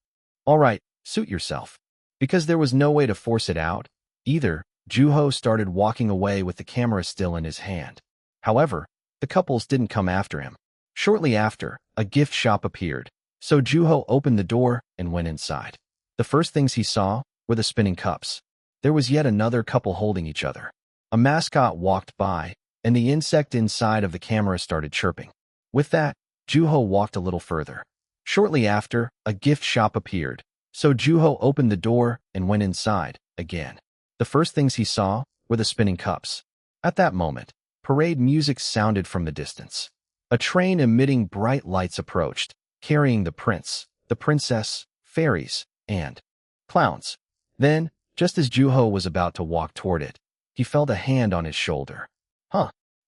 "All right, suit yourself." Because there was no way to force it out, either, Juho started walking away with the camera still in his hand. However, the couples didn't come after him. Shortly after, a gift shop appeared. So Juho opened the door and went inside. The first things he saw were the spinning cups. There was yet another couple holding each other. A mascot walked by, and the insect inside of the camera started chirping. With that, Juho walked a little further. Shortly after, a gift shop appeared. So Juho opened the door and went inside again. The first things he saw were the spinning cups. At that moment, parade music sounded from the distance. A train emitting bright lights approached, carrying the prince, the princess, fairies, and clowns. Then, just as Juho was about to walk toward it, he felt a hand on his shoulder.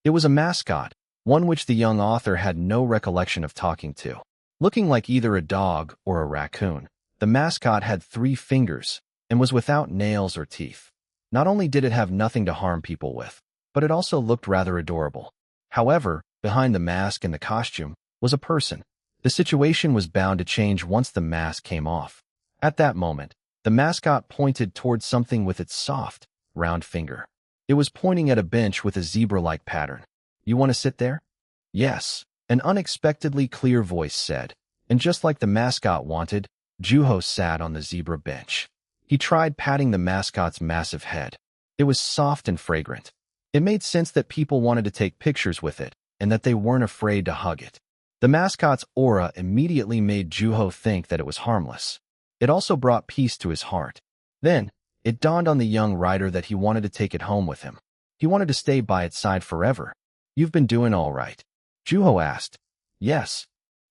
It was a mascot, one which the young author had no recollection of talking to. Looking like either a dog or a raccoon, the mascot had 3 fingers and was without nails or teeth. Not only did it have nothing to harm people with, but it also looked rather adorable. However, behind the mask and the costume was a person. The situation was bound to change once the mask came off. At that moment, the mascot pointed towards something with its soft, round finger. It was pointing at a bench with a zebra-like pattern. "You want to sit there?" "Yes," an unexpectedly clear voice said, and just like the mascot wanted, Juho sat on the zebra bench. He tried patting the mascot's massive head. It was soft and fragrant. It made sense that people wanted to take pictures with it, and that they weren't afraid to hug it. The mascot's aura immediately made Juho think that it was harmless. It also brought peace to his heart. Then, it dawned on the young writer that he wanted to take it home with him. He wanted to stay by its side forever. "You've been doing all right?" Juho asked. "Yes."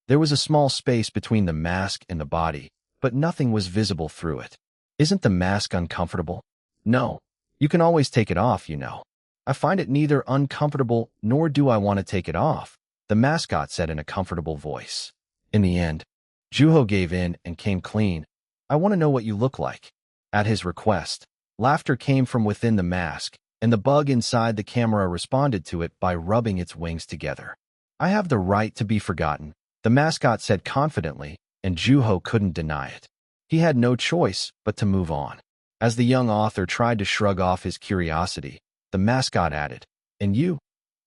There was a small space between the mask and the body, but nothing was visible through it. "Isn't the mask uncomfortable?" "No. You can always take it off, you know." "I find it neither uncomfortable nor do I want to take it off," the mascot said in a comfortable voice. In the end, Juho gave in and came clean. "I want to know what you look like." At his request, laughter came from within the mask, and the bug inside the camera responded to it by rubbing its wings together. "I have the right to be forgotten," the mascot said confidently, and Juho couldn't deny it. He had no choice but to move on. As the young author tried to shrug off his curiosity, the mascot added, "And you,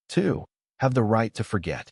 too, have the right to forget."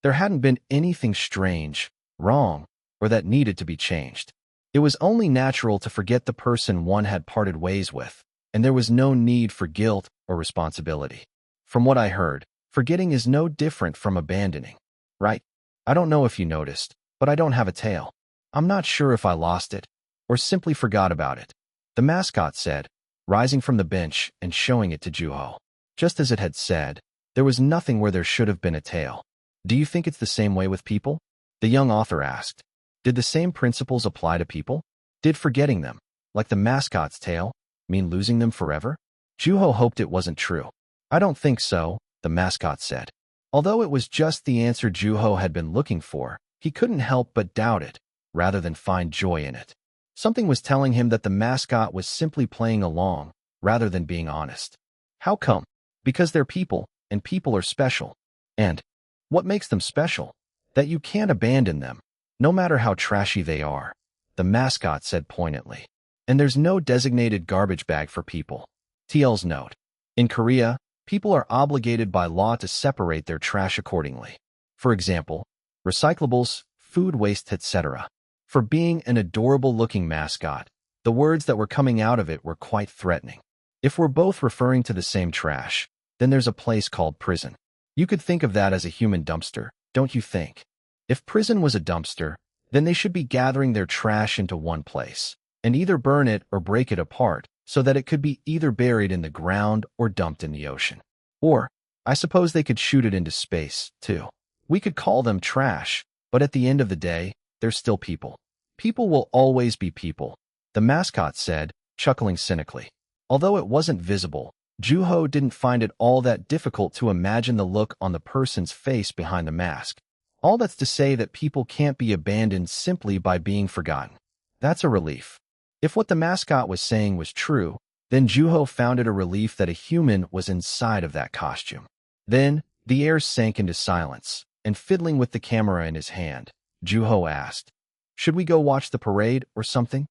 There hadn't been anything strange, wrong, or that needed to be changed. It was only natural to forget the person one had parted ways with, and there was no need for guilt or responsibility. From what I heard, forgetting is no different from abandoning, right? I don't know if you noticed, but I don't have a tail. I'm not sure if I lost it, or simply forgot about it, the mascot said, rising from the bench and showing it to Juho. Just as it had said, there was nothing where there should have been a tail. "Do you think it's the same way with people?" the young author asked. Did the same principles apply to people? Did forgetting them, like the mascot's tail, mean losing them forever? Juho hoped it wasn't true. "I don't think so," the mascot said. Although it was just the answer Juho had been looking for, he couldn't help but doubt it, rather than find joy in it. Something was telling him that the mascot was simply playing along, rather than being honest. How come? Because they're people, and people are special. And what makes them special? That you can't abandon them, no matter how trashy they are, the mascot said poignantly. And there's no designated garbage bag for people. TL's note. In Korea, people are obligated by law to separate their trash accordingly. For example, recyclables, food waste, etc. For being an adorable-looking mascot, the words that were coming out of it were quite threatening. If we're both referring to the same trash, then there's a place called prison. You could think of that as a human dumpster, don't you think? If prison was a dumpster, then they should be gathering their trash into one place, and either burn it or break it apart, so that it could be either buried in the ground or dumped in the ocean. Or, I suppose they could shoot it into space, too. We could call them trash, but at the end of the day, they're still people. People will always be people, the mascot said, chuckling cynically. Although it wasn't visible, Juho didn't find it all that difficult to imagine the look on the person's face behind the mask. All that's to say that people can't be abandoned simply by being forgotten. That's a relief. If what the mascot was saying was true, then Juho found it a relief that a human was inside of that costume. Then, the air sank into silence, and fiddling with the camera in his hand, Juho asked, "Should we go watch the parade or something?"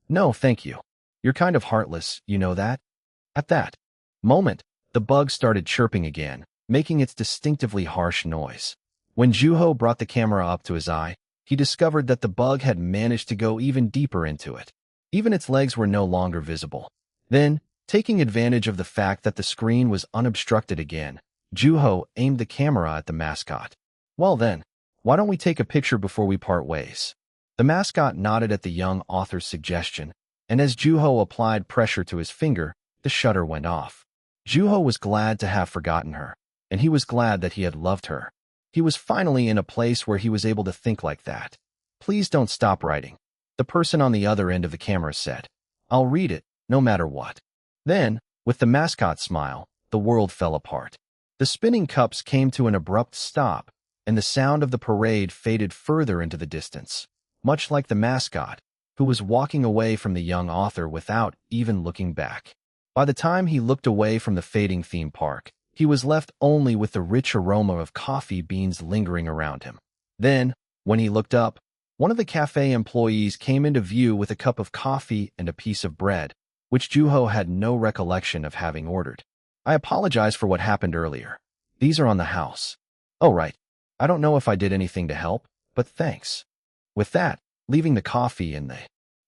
"No, thank you. You're kind of heartless, you know that?" At that moment, the bug started chirping again, making its distinctively harsh noise. When Juho brought the camera up to his eye, he discovered that the bug had managed to go even deeper into it. Even its legs were no longer visible. Then, taking advantage of the fact that the screen was unobstructed again, Juho aimed the camera at the mascot. "Well then, why don't we take a picture before we part ways?" The mascot nodded at the young author's suggestion, and as Juho applied pressure to his finger, the shutter went off. Juho was glad to have forgotten her, and he was glad that he had loved her. He was finally in a place where he was able to think like that. "Please don't stop writing," the person on the other end of the camera said. "I'll read it, no matter what." Then, with the mascot's smile, the world fell apart. The spinning cups came to an abrupt stop, and the sound of the parade faded further into the distance, much like the mascot, who was walking away from the young author without even looking back. By the time he looked away from the fading theme park, he was left only with the rich aroma of coffee beans lingering around him. Then, when he looked up, one of the cafe employees came into view with a cup of coffee and a piece of bread, which Juho had no recollection of having ordered. "I apologize for what happened earlier. These are on the house." "Oh, right. I don't know if I did anything to help, but thanks." With that, leaving the coffee and the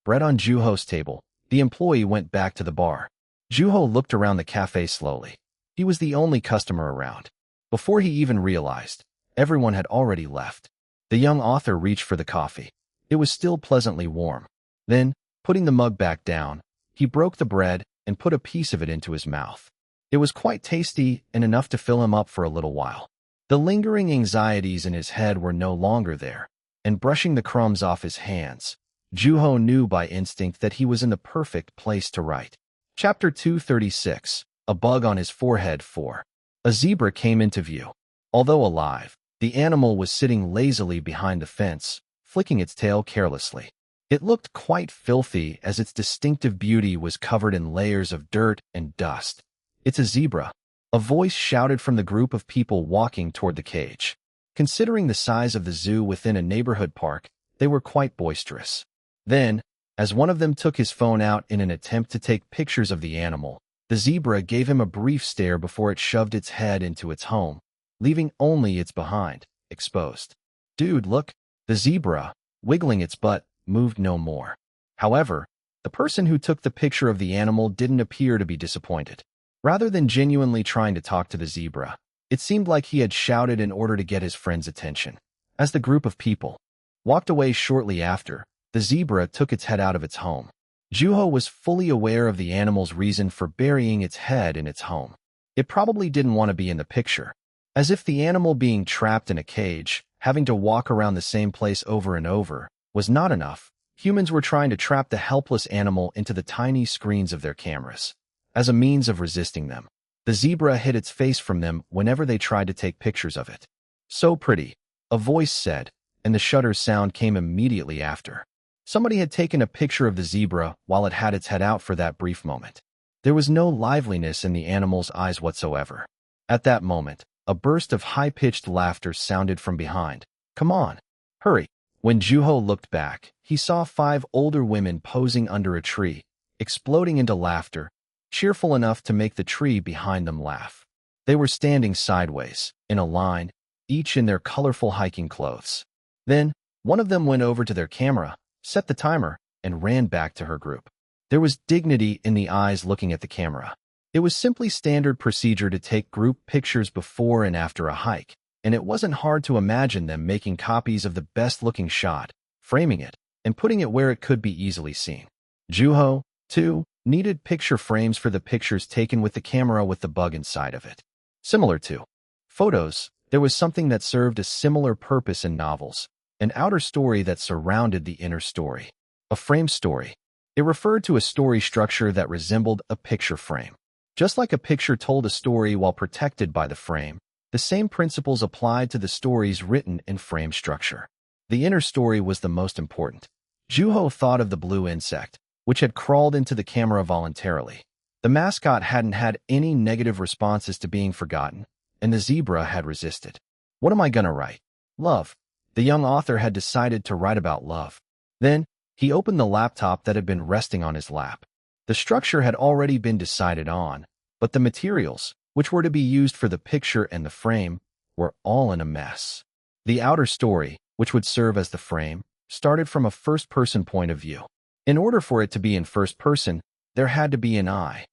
bread on Juho's table, the employee went back to the bar. Juho looked around the cafe slowly. He was the only customer around. Before he even realized, everyone had already left. The young author reached for the coffee. It was still pleasantly warm. Then, putting the mug back down, he broke the bread and put a piece of it into his mouth. It was quite tasty and enough to fill him up for a little while. The lingering anxieties in his head were no longer there, and brushing the crumbs off his hands, Juho knew by instinct that he was in the perfect place to write. Chapter 236. A Bug on His Forehead 4. A zebra came into view. Although alive, the animal was sitting lazily behind the fence, flicking its tail carelessly. It looked quite filthy as its distinctive beauty was covered in layers of dirt and dust. "It's a zebra," a voice shouted from the group of people walking toward the cage. Considering the size of the zoo within a neighborhood park, they were quite boisterous. Then, as one of them took his phone out in an attempt to take pictures of the animal, the zebra gave him a brief stare before it shoved its head into its home, leaving only its behind exposed. "Dude, look," the zebra, wiggling its butt, moved no more. However, the person who took the picture of the animal didn't appear to be disappointed. Rather than genuinely trying to talk to the zebra, it seemed like he had shouted in order to get his friend's attention. As the group of people walked away shortly after, the zebra took its head out of its home. Juho was fully aware of the animal's reason for burying its head in its home. It probably didn't want to be in the picture. As if the animal being trapped in a cage, having to walk around the same place over and over, was not enough, humans were trying to trap the helpless animal into the tiny screens of their cameras. As a means of resisting them, the zebra hid its face from them whenever they tried to take pictures of it. "So pretty," a voice said, and the shutter sound came immediately after. Somebody had taken a picture of the zebra while it had its head out for that brief moment. There was no liveliness in the animal's eyes whatsoever. At that moment, a burst of high-pitched laughter sounded from behind. "Come on, hurry." When Juho looked back, he saw 5 older women posing under a tree, exploding into laughter, cheerful enough to make the tree behind them laugh. They were standing sideways, in a line, each in their colorful hiking clothes. Then, one of them went over to their camera, set the timer, and ran back to her group. There was dignity in the eyes looking at the camera. It was simply standard procedure to take group pictures before and after a hike, and it wasn't hard to imagine them making copies of the best-looking shot, framing it, and putting it where it could be easily seen. Juho, too, needed picture frames for the pictures taken with the camera with the bug inside of it. Similar to photos, there was something that served a similar purpose in novels, an outer story that surrounded the inner story. A frame story. It referred to a story structure that resembled a picture frame. Just like a picture told a story while protected by the frame, the same principles applied to the stories written in frame structure. The inner story was the most important. Juho thought of the blue insect, which had crawled into the camera voluntarily. The mascot hadn't had any negative responses to being forgotten, and the zebra had resisted. What am I gonna write? Love. The young author had decided to write about love. Then, he opened the laptop that had been resting on his lap. The structure had already been decided on, but the materials, which were to be used for the picture and the frame, were all in a mess. The outer story, which would serve as the frame, started from a first-person point of view. In order for it to be in first person, there had to be an I.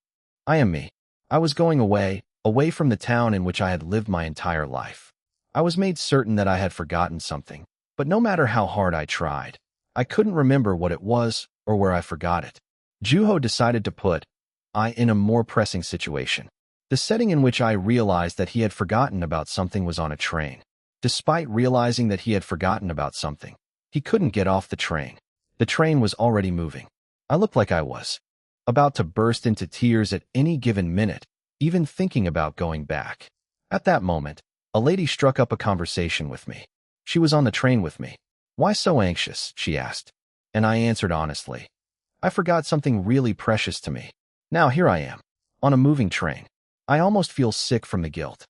I am me. I was going away from the town in which I had lived my entire life. I was made certain that I had forgotten something, but no matter how hard I tried, I couldn't remember what it was or where I forgot it. Juho decided to put I in a more pressing situation. The setting in which I realized that he had forgotten about something was on a train. Despite realizing that he had forgotten about something, he couldn't get off the train. The train was already moving. I looked like I was about to burst into tears at any given minute, even thinking about going back. At that moment, a lady struck up a conversation with me. She was on the train with me. "Why so anxious?" she asked. And I answered honestly. "I forgot something really precious to me. Now here I am, on a moving train. I almost feel sick from the guilt."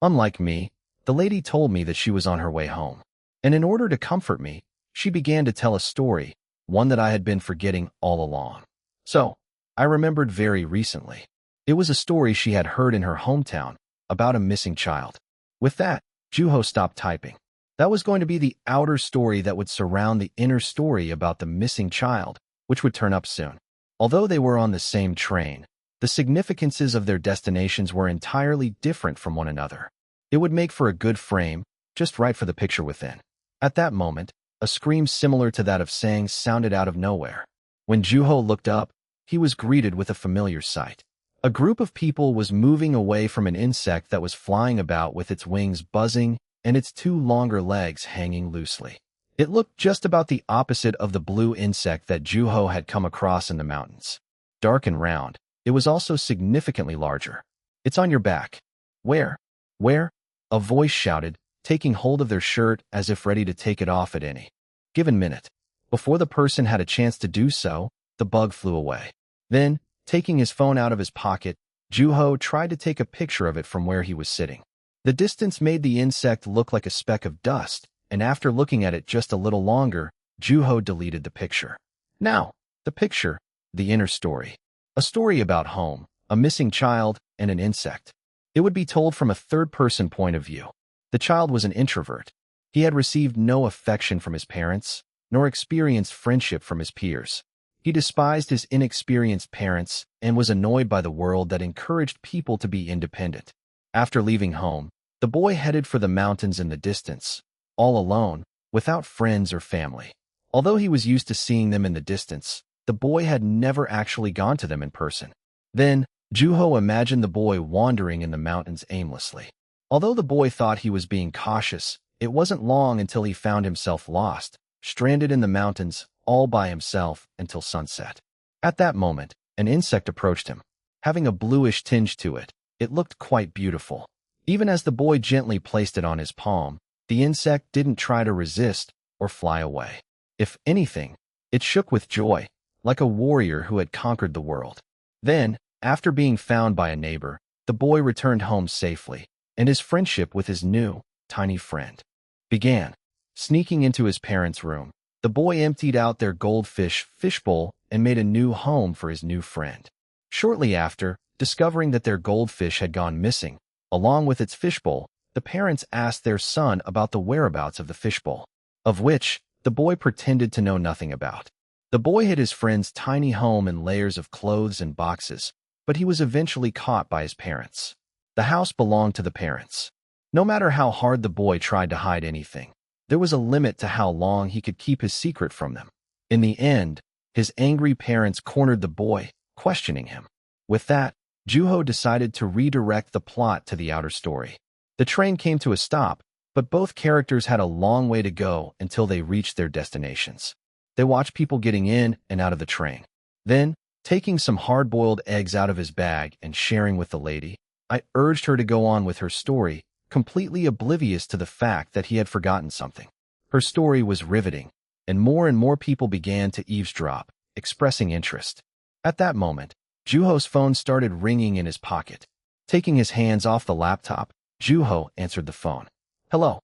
Unlike me, the lady told me that she was on her way home. And in order to comfort me, she began to tell a story, one that I had been forgetting all along. So, I remembered very recently. It was a story she had heard in her hometown about a missing child. With that, Juho stopped typing. That was going to be the outer story that would surround the inner story about the missing child, which would turn up soon. Although they were on the same train, the significances of their destinations were entirely different from one another. It would make for a good frame, just right for the picture within. At that moment, a scream similar to that of Sang sounded out of nowhere. When Juho looked up, he was greeted with a familiar sight. A group of people was moving away from an insect that was flying about with its wings buzzing and its two longer legs hanging loosely. It looked just about the opposite of the blue insect that Juho had come across in the mountains. Dark and round, it was also significantly larger. "It's on your back." "Where? Where?" a voice shouted, taking hold of their shirt as if ready to take it off at any given minute. Before the person had a chance to do so, the bug flew away. Then, taking his phone out of his pocket, Juho tried to take a picture of it from where he was sitting. The distance made the insect look like a speck of dust, and after looking at it just a little longer, Juho deleted the picture. Now, the picture, the inner story. A story about home, a missing child, and an insect. It would be told from a third-person point of view. The child was an introvert. He had received no affection from his parents, nor experienced friendship from his peers. He despised his inexperienced parents and was annoyed by the world that encouraged people to be independent. After leaving home, the boy headed for the mountains in the distance, all alone, without friends or family. Although he was used to seeing them in the distance, the boy had never actually gone to them in person. Then, Juho imagined the boy wandering in the mountains aimlessly. Although the boy thought he was being cautious, it wasn't long until he found himself lost, stranded in the mountains, all by himself until sunset. At that moment, an insect approached him. Having a bluish tinge to it, it looked quite beautiful. Even as the boy gently placed it on his palm, the insect didn't try to resist or fly away. If anything, it shook with joy, like a warrior who had conquered the world. Then, after being found by a neighbor, the boy returned home safely, and his friendship with his new, tiny friend began. Sneaking into his parents' room, the boy emptied out their goldfish fishbowl and made a new home for his new friend. Shortly after, discovering that their goldfish had gone missing, along with its fishbowl, the parents asked their son about the whereabouts of the fishbowl, of which the boy pretended to know nothing about. The boy hid his friend's tiny home in layers of clothes and boxes, but he was eventually caught by his parents. The house belonged to the parents. No matter how hard the boy tried to hide anything, there was a limit to how long he could keep his secret from them. In the end, his angry parents cornered the boy, questioning him. With that, Juho decided to redirect the plot to the outer story. The train came to a stop, but both characters had a long way to go until they reached their destinations. They watched people getting in and out of the train. Then, taking some hard-boiled eggs out of his bag and sharing with the lady, I urged her to go on with her story, completely oblivious to the fact that he had forgotten something. Her story was riveting, and more people began to eavesdrop, expressing interest. At that moment, Juho's phone started ringing in his pocket. Taking his hands off the laptop, Juho answered the phone. "Hello.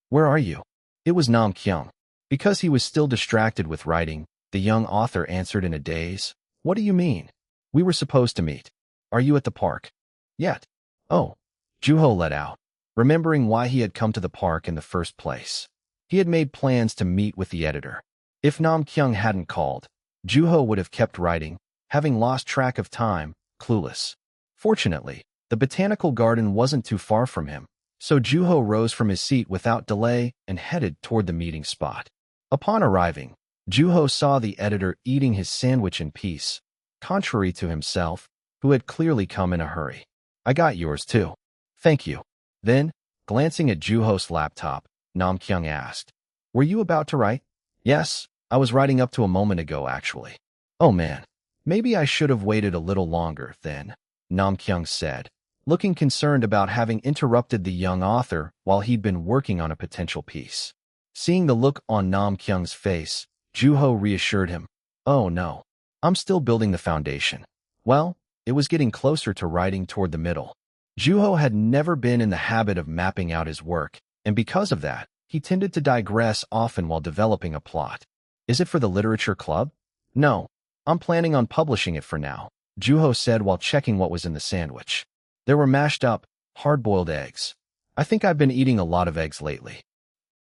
Where are you?" It was Nam Kyung. Because he was still distracted with writing, the young author answered in a daze. "What do you mean? We were supposed to meet. Are you at the park?" "Yet." "Oh." Juho let out, remembering why he had come to the park in the first place. He had made plans to meet with the editor. If Nam Kyung hadn't called, Juho would have kept writing, having lost track of time, clueless. Fortunately, the botanical garden wasn't too far from him, so Juho rose from his seat without delay and headed toward the meeting spot. Upon arriving, Juho saw the editor eating his sandwich in peace, contrary to himself, who had clearly come in a hurry. I got yours too. Thank you. Then, glancing at Juho's laptop, Nam Kyung asked, Were you about to write? Yes, I was writing up to a moment ago actually. Oh man, maybe I should have waited a little longer then, Nam Kyung said, looking concerned about having interrupted the young author while he'd been working on a potential piece. Seeing the look on Nam Kyung's face, Juho reassured him, Oh no, I'm still building the foundation. Well, it was getting closer to writing toward the middle. Juho had never been in the habit of mapping out his work, and because of that, he tended to digress often while developing a plot. Is it for the literature club? No, I'm planning on publishing it for now, Juho said while checking what was in the sandwich. There were mashed up, hard-boiled eggs. I think I've been eating a lot of eggs lately.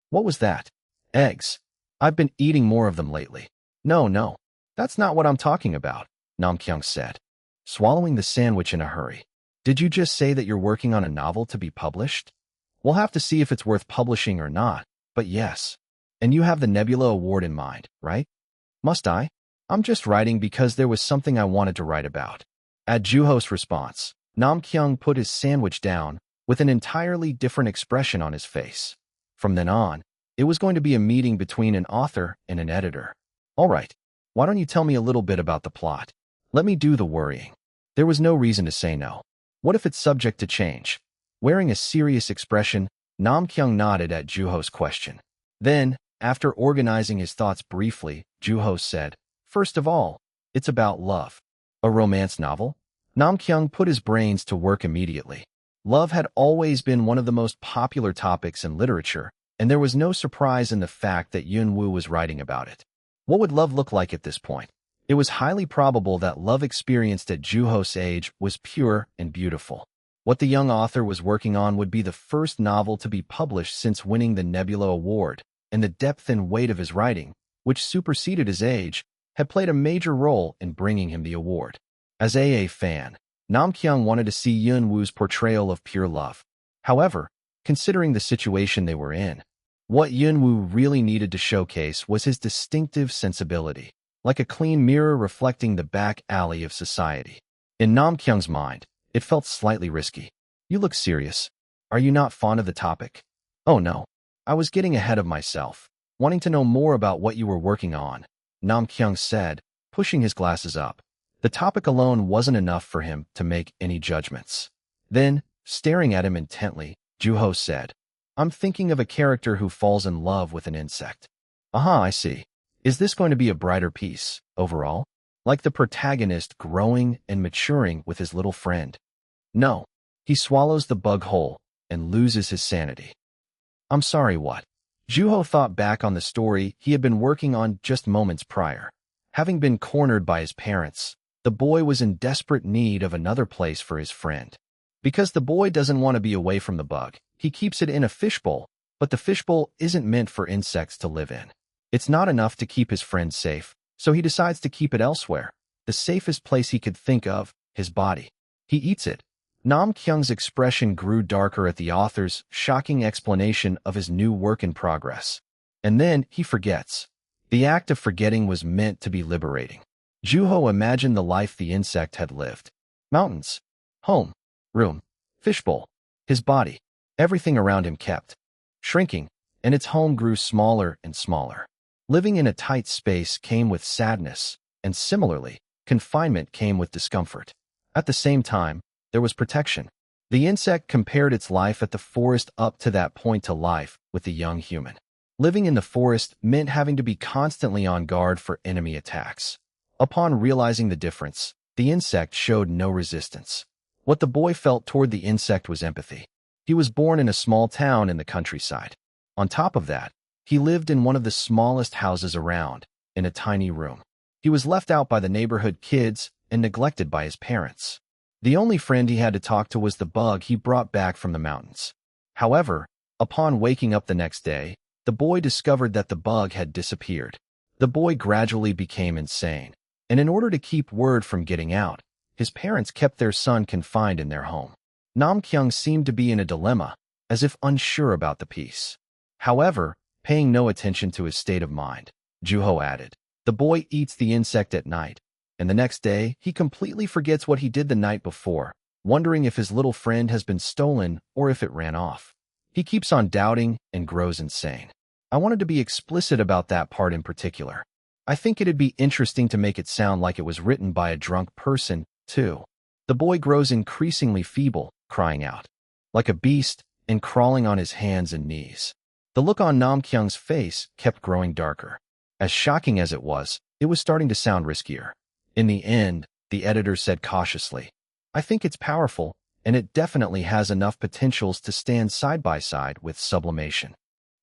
What was that? Eggs. I've been eating more of them lately. No, that's not what I'm talking about, Nam Kyung said, swallowing the sandwich in a hurry. Did you just say that you're working on a novel to be published? We'll have to see if it's worth publishing or not, but yes. And you have the Nebula Award in mind, right? Must I? I'm just writing because there was something I wanted to write about. At Juho's response, Nam Kyung put his sandwich down with an entirely different expression on his face. From then on, it was going to be a meeting between an author and an editor. All right, why don't you tell me a little bit about the plot? Let me do the worrying. There was no reason to say no. What if it's subject to change? Wearing a serious expression, Nam Kyung nodded at Juho's question. Then, after organizing his thoughts briefly, Juho said, First of all, it's about love. A romance novel? Nam Kyung put his brains to work immediately. Love had always been one of the most popular topics in literature, and there was no surprise in the fact that Yun-woo was writing about it. What would love look like at this point? It was highly probable that love experienced at Juho's age was pure and beautiful. What the young author was working on would be the first novel to be published since winning the Nebula Award, and the depth and weight of his writing, which superseded his age, had played a major role in bringing him the award. As a fan, Nam Kyung wanted to see Yun-woo's portrayal of pure love. However, considering the situation they were in, what Yun-woo really needed to showcase was his distinctive sensibility, like a clean mirror reflecting the back alley of society. In Nam Kyung's mind, it felt slightly risky. You look serious. Are you not fond of the topic? Oh no, I was getting ahead of myself, wanting to know more about what you were working on, Nam Kyung said, pushing his glasses up. The topic alone wasn't enough for him to make any judgments. Then, staring at him intently, Juho said, I'm thinking of a character who falls in love with an insect. Aha, I see. Is this going to be a brighter piece, overall? Like the protagonist growing and maturing with his little friend? No. He swallows the bug whole and loses his sanity. I'm sorry, what? Juho thought back on the story he had been working on just moments prior. Having been cornered by his parents, the boy was in desperate need of another place for his friend. Because the boy doesn't want to be away from the bug, he keeps it in a fishbowl, but the fishbowl isn't meant for insects to live in. It's not enough to keep his friend safe, so he decides to keep it elsewhere, the safest place he could think of, his body. He eats it. Nam Kyung's expression grew darker at the author's shocking explanation of his new work in progress. And then he forgets. The act of forgetting was meant to be liberating. Juho imagined the life the insect had lived. Mountains, home, room, fishbowl, his body, everything around him kept shrinking, and its home grew smaller and smaller. Living in a tight space came with sadness, and similarly, confinement came with discomfort. At the same time, there was protection. The insect compared its life at the forest up to that point to life with the young human. Living in the forest meant having to be constantly on guard for enemy attacks. Upon realizing the difference, the insect showed no resistance. What the boy felt toward the insect was empathy. He was born in a small town in the countryside. On top of that, he lived in one of the smallest houses around, in a tiny room. He was left out by the neighborhood kids and neglected by his parents. The only friend he had to talk to was the bug he brought back from the mountains. However, upon waking up the next day, the boy discovered that the bug had disappeared. The boy gradually became insane, and in order to keep word from getting out, his parents kept their son confined in their home. Nam Kyung seemed to be in a dilemma, as if unsure about the piece. However, paying no attention to his state of mind, Juho added, "The boy eats the insect at night, and the next day he completely forgets what he did the night before, wondering if his little friend has been stolen or if it ran off. He keeps on doubting and grows insane." I wanted to be explicit about that part in particular. I think it'd be interesting to make it sound like it was written by a drunk person, too. The boy grows increasingly feeble, crying out like a beast and crawling on his hands and knees. The look on Nam Kyung's face kept growing darker. As shocking as it was starting to sound riskier. In the end, the editor said cautiously, "I think it's powerful, and it definitely has enough potentials to stand side by side with sublimation.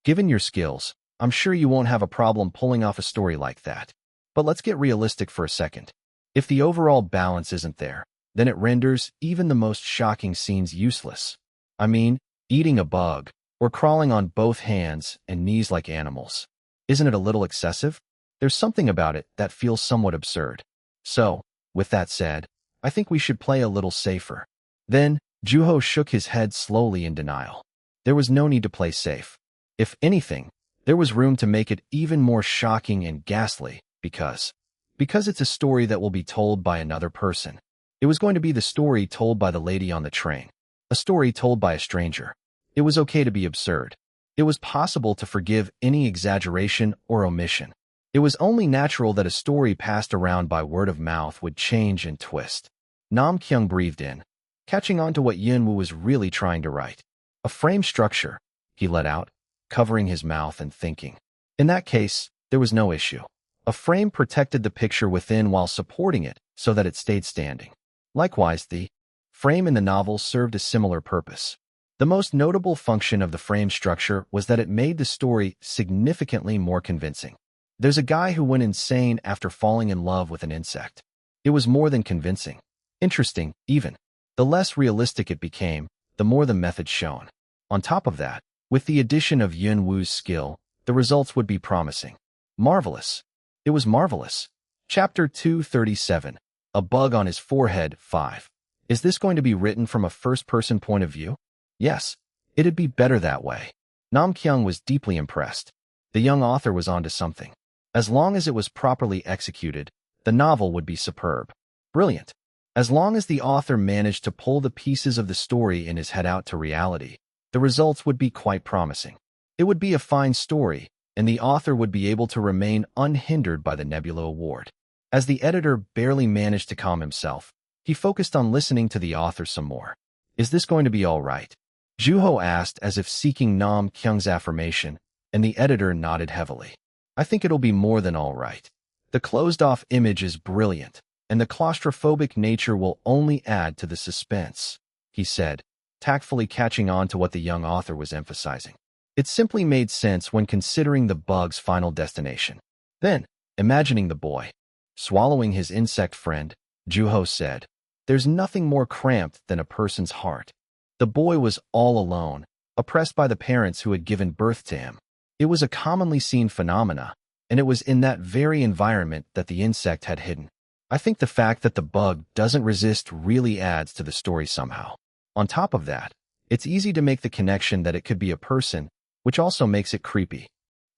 Given your skills, I'm sure you won't have a problem pulling off a story like that. But let's get realistic for a second. If the overall balance isn't there, then it renders even the most shocking scenes useless. I mean, eating a bug, or crawling on both hands and knees like animals. Isn't it a little excessive? There's something about it that feels somewhat absurd. So, with that said, I think we should play a little safer." Then, Juho shook his head slowly in denial. There was no need to play safe. If anything, there was room to make it even more shocking and ghastly, because it's a story that will be told by another person. It was going to be the story told by the lady on the train, a story told by a stranger. It was okay to be absurd. It was possible to forgive any exaggeration or omission. It was only natural that a story passed around by word of mouth would change and twist. Nam Kyung breathed in, catching on to what Yunwoo was really trying to write. "A frame structure," he let out, covering his mouth and thinking. In that case, there was no issue. A frame protected the picture within while supporting it so that it stayed standing. Likewise, the frame in the novel served a similar purpose. The most notable function of the frame structure was that it made the story significantly more convincing. There's a guy who went insane after falling in love with an insect. It was more than convincing. Interesting, even. The less realistic it became, the more the method shone. On top of that, with the addition of Yunwoo's skill, the results would be promising. Marvelous. It was marvelous. Chapter 237. A Bug on His Forehead 5. Is this going to be written from a first-person point of view? Yes, it'd be better that way. Nam Kyung was deeply impressed. The young author was onto something. As long as it was properly executed, the novel would be superb. Brilliant. As long as the author managed to pull the pieces of the story in his head out to reality, the results would be quite promising. It would be a fine story, and the author would be able to remain unhindered by the Nebula Award. As the editor barely managed to calm himself, he focused on listening to the author some more. "Is this going to be all right?" Juho asked as if seeking Nam Kyung's affirmation, and the editor nodded heavily. "I think it'll be more than all right. The closed-off image is brilliant, and the claustrophobic nature will only add to the suspense," he said, tactfully catching on to what the young author was emphasizing. It simply made sense when considering the bug's final destination. Then, imagining the boy swallowing his insect friend, Juho said, "There's nothing more cramped than a person's heart." The boy was all alone, oppressed by the parents who had given birth to him. It was a commonly seen phenomena, and it was in that very environment that the insect had hidden. I think the fact that the bug doesn't resist really adds to the story somehow. On top of that, it's easy to make the connection that it could be a person, which also makes it creepy.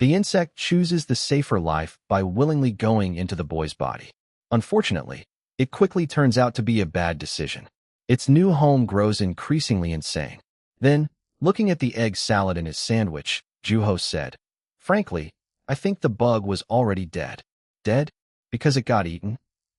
The insect chooses the safer life by willingly going into the boy's body. Unfortunately, it quickly turns out to be a bad decision. Its new home grows increasingly insane. Then, looking at the egg salad in his sandwich, Juho said, "Frankly, I think the bug was already dead." Dead? Because it got eaten?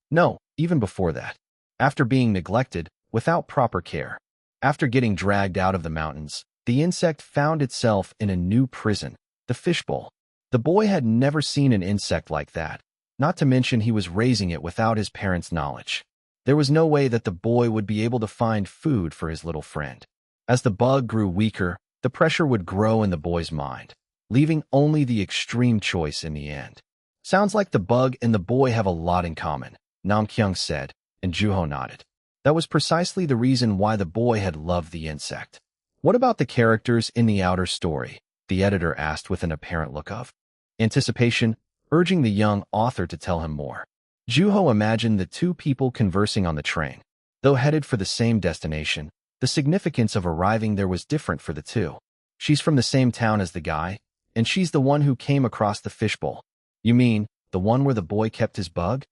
No, even before that. After being neglected, without proper care. After getting dragged out of the mountains, the insect found itself in a new prison, the fishbowl. The boy had never seen an insect like that, not to mention he was raising it without his parents' knowledge. There was no way that the boy would be able to find food for his little friend. As the bug grew weaker, the pressure would grow in the boy's mind, leaving only the extreme choice in the end. "Sounds like the bug and the boy have a lot in common," Nam Kyung said, and Juho nodded. That was precisely the reason why the boy had loved the insect. What about the characters in the outer story? the editor asked with an apparent look of anticipation, urging the young author to tell him more. Juho imagined the two people conversing on the train. Though headed for the same destination, the significance of arriving there was different for the two. She's from the same town as the guy, and she's the one who came across the fishbowl. You mean, the one where the boy kept his bug?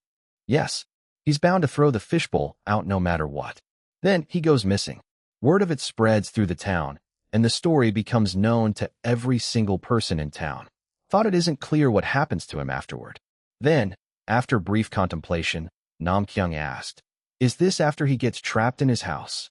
Yes. He's bound to throw the fishbowl out no matter what. Then he goes missing. Word of it spreads through the town, and the story becomes known to every single person in town. Thought it isn't clear what happens to him afterward. Then, after brief contemplation, Nam Kyung asked, "Is this after he gets trapped in his house?"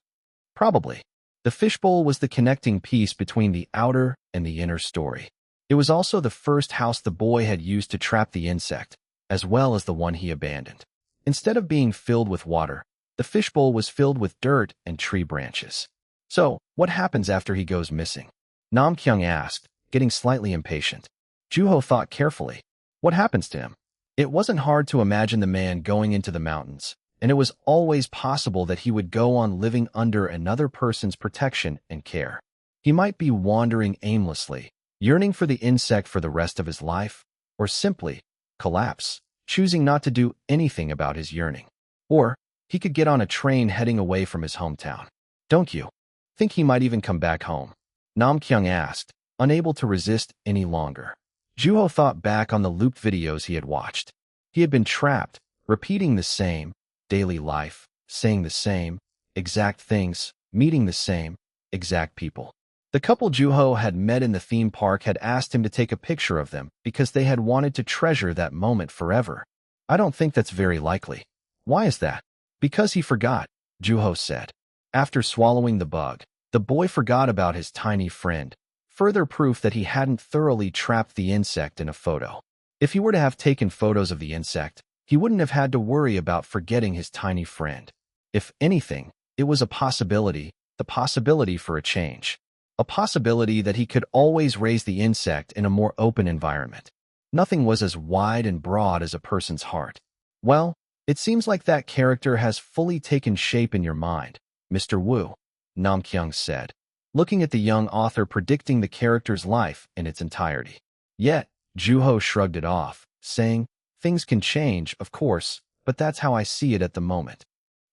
Probably. The fishbowl was the connecting piece between the outer and the inner story. It was also the first house the boy had used to trap the insect, as well as the one he abandoned. Instead of being filled with water, the fishbowl was filled with dirt and tree branches. So, what happens after he goes missing? Nam Kyung asked, getting slightly impatient. Juho thought carefully. What happens to him? It wasn't hard to imagine the man going into the mountains, and it was always possible that he would go on living under another person's protection and care. He might be wandering aimlessly, yearning for the insect for the rest of his life, or simply collapse, choosing not to do anything about his yearning. Or he could get on a train heading away from his hometown. Don't you think he might even come back home? Nam Kyung asked, unable to resist any longer. Juho thought back on the looped videos he had watched. He had been trapped, repeating the same daily life, saying the same exact things, meeting the same exact people. The couple Juho had met in the theme park had asked him to take a picture of them because they had wanted to treasure that moment forever. I don't think that's very likely. Why is that? Because he forgot, Juho said. After swallowing the bug, the boy forgot about his tiny friend, further proof that he hadn't thoroughly trapped the insect in a photo. If he were to have taken photos of the insect, he wouldn't have had to worry about forgetting his tiny friend. If anything, it was a possibility, the possibility for a change. A possibility that he could always raise the insect in a more open environment. Nothing was as wide and broad as a person's heart. Well, it seems like that character has fully taken shape in your mind, Mr. Wu, Nam Kyung said, looking at the young author predicting the character's life in its entirety. Yet, Juho shrugged it off, saying, "Things can change, of course, but that's how I see it at the moment."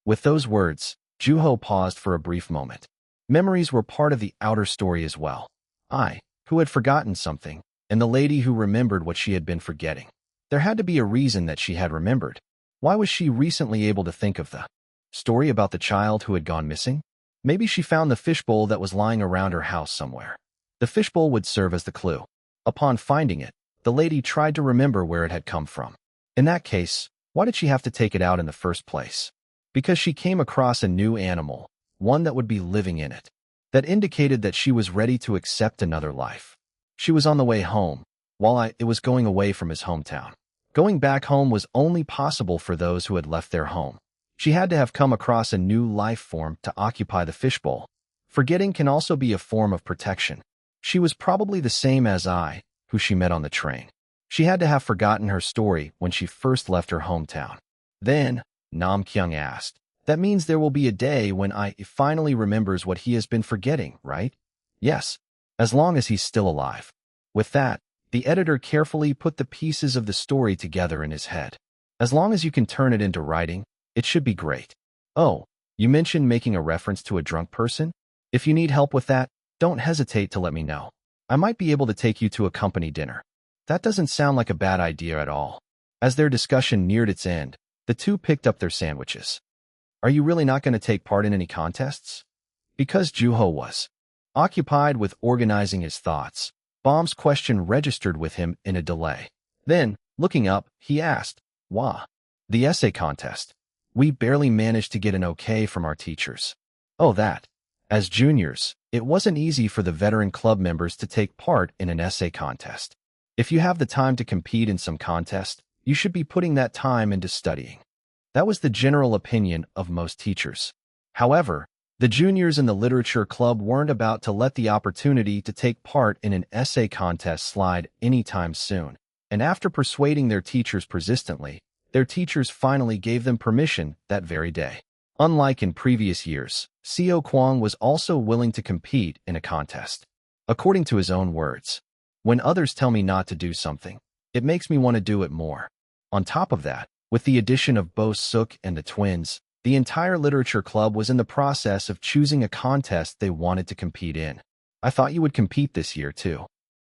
With those words, Juho paused for a brief moment. Memories were part of the outer story as well. I, who had forgotten something, and the lady who remembered what she had been forgetting. There had to be a reason that she had remembered. Why was she recently able to think of the story about the child who had gone missing? Maybe she found the fishbowl that was lying around her house somewhere. The fishbowl would serve as the clue. Upon finding it, the lady tried to remember where it had come from. In that case, why did she have to take it out in the first place? Because she came across a new animal, one that would be living in it. That indicated that she was ready to accept another life. She was on the way home, while it was going away from his hometown. Going back home was only possible for those who had left their home. She had to have come across a new life form to occupy the fishbowl. Forgetting can also be a form of protection. She was probably the same as I, who she met on the train. She had to have forgotten her story when she first left her hometown. Then, Nam Kyung asked, "That means there will be a day when I finally remembers what he has been forgetting, right?" "Yes, as long as he's still alive." With that, the editor carefully put the pieces of the story together in his head. As long as you can turn it into writing, it should be great. Oh, you mentioned making a reference to a drunk person? If you need help with that, don't hesitate to let me know. I might be able to take you to a company dinner. That doesn't sound like a bad idea at all. As their discussion neared its end, the two picked up their sandwiches. Are you really not going to take part in any contests? Because Juho was occupied with organizing his thoughts, Bomb's question registered with him in a delay. Then, looking up, he asked, "Wah, the essay contest. We barely managed to get an okay from our teachers." "Oh, that." As juniors, it wasn't easy for the veteran club members to take part in an essay contest. If you have the time to compete in some contest, you should be putting that time into studying. That was the general opinion of most teachers. However, the juniors in the literature club weren't about to let the opportunity to take part in an essay contest slide anytime soon, and after persuading their teachers persistently, their teachers finally gave them permission that very day. Unlike in previous years, Seo Kwang was also willing to compete in a contest. According to his own words, When others tell me not to do something, it makes me want to do it more. On top of that, with the addition of Bo Suk and the twins, the entire literature club was in the process of choosing a contest they wanted to compete in. I thought you would compete this year, too.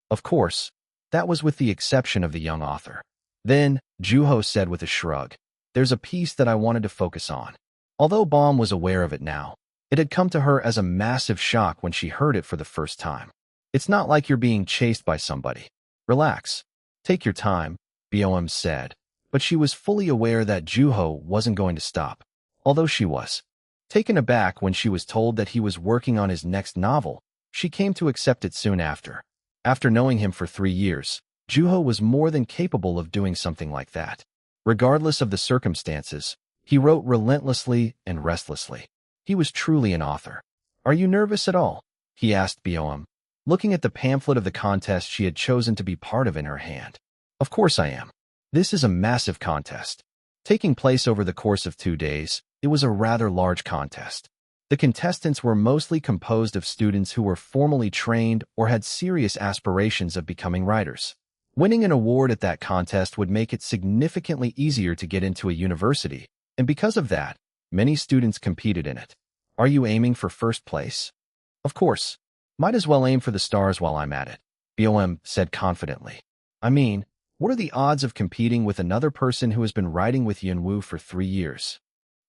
Of course, that was with the exception of the young author. Then, Juho said with a shrug, there's a piece that I wanted to focus on. Although Baum was aware of it now, it had come to her as a massive shock when she heard it for the first time. It's not like you're being chased by somebody. Relax. Take your time, Boum said, but she was fully aware that Juho wasn't going to stop. Although she was taken aback when she was told that he was working on his next novel, she came to accept it soon after. After knowing him for 3 years, Juho was more than capable of doing something like that. Regardless of the circumstances, he wrote relentlessly and restlessly. He was truly an author. Are you nervous at all? He asked Boum, looking at the pamphlet of the contest she had chosen to be part of in her hand. Of course I am. This is a massive contest. Taking place over the course of 2 days, it was a rather large contest. The contestants were mostly composed of students who were formally trained or had serious aspirations of becoming writers. Winning an award at that contest would make it significantly easier to get into a university, and because of that, many students competed in it. Are you aiming for first place? Of course. Might as well aim for the stars while I'm at it, Boum said confidently. I mean, what are the odds of competing with another person who has been writing with Yunwoo for 3 years?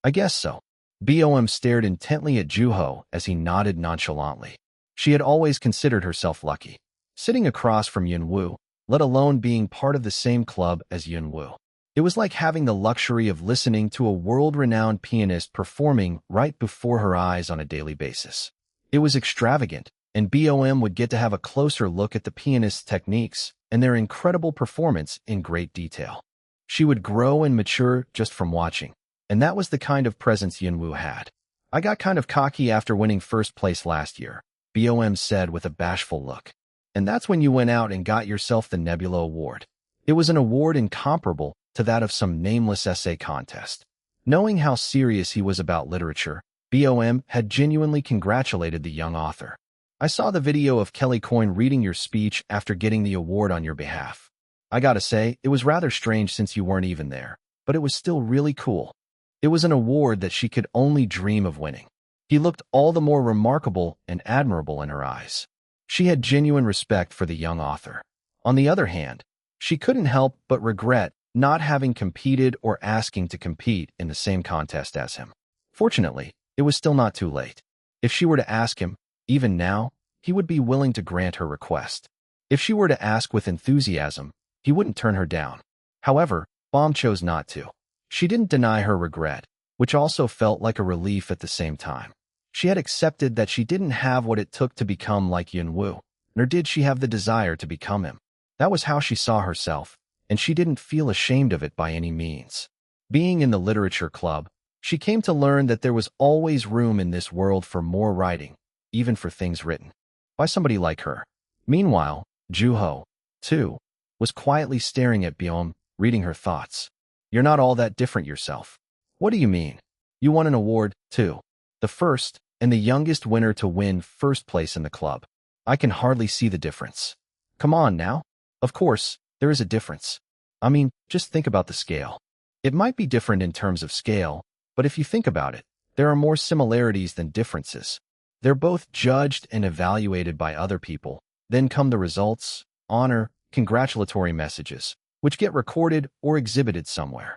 I guess so. Boum stared intently at Juho as he nodded nonchalantly. She had always considered herself lucky, sitting across from Yunwoo, let alone being part of the same club as Yunwoo. It was like having the luxury of listening to a world-renowned pianist performing right before her eyes on a daily basis. It was extravagant, and Boum would get to have a closer look at the pianist's techniques and their incredible performance in great detail. She would grow and mature just from watching, and that was the kind of presence Yunwoo had. I got kind of cocky after winning first place last year, Boum said with a bashful look. And that's when you went out and got yourself the Nebula Award. It was an award incomparable to that of some nameless essay contest. Knowing how serious he was about literature, Boum had genuinely congratulated the young author. I saw the video of Kelly Coyne reading your speech after getting the award on your behalf. I gotta say, it was rather strange since you weren't even there, but it was still really cool. It was an award that she could only dream of winning. He looked all the more remarkable and admirable in her eyes. She had genuine respect for the young author. On the other hand, she couldn't help but regret not having competed or asking to compete in the same contest as him. Fortunately, it was still not too late. If she were to ask him, even now, he would be willing to grant her request. If she were to ask with enthusiasm, he wouldn't turn her down. However, Baum chose not to. She didn't deny her regret, which also felt like a relief at the same time. She had accepted that she didn't have what it took to become like Yunwoo, nor did she have the desire to become him. That was how she saw herself, and she didn't feel ashamed of it by any means. Being in the literature club, she came to learn that there was always room in this world for more writing, even for things written by somebody like her. Meanwhile, Juho, too, was quietly staring at Boum, reading her thoughts. You're not all that different yourself. What do you mean? You won an award, too. The first and the youngest winner to win first place in the club. I can hardly see the difference. Come on now. Of course, there is a difference. I mean, just think about the scale. It might be different in terms of scale, but if you think about it, there are more similarities than differences. They're both judged and evaluated by other people. Then come the results, honor, congratulatory messages, which get recorded or exhibited somewhere.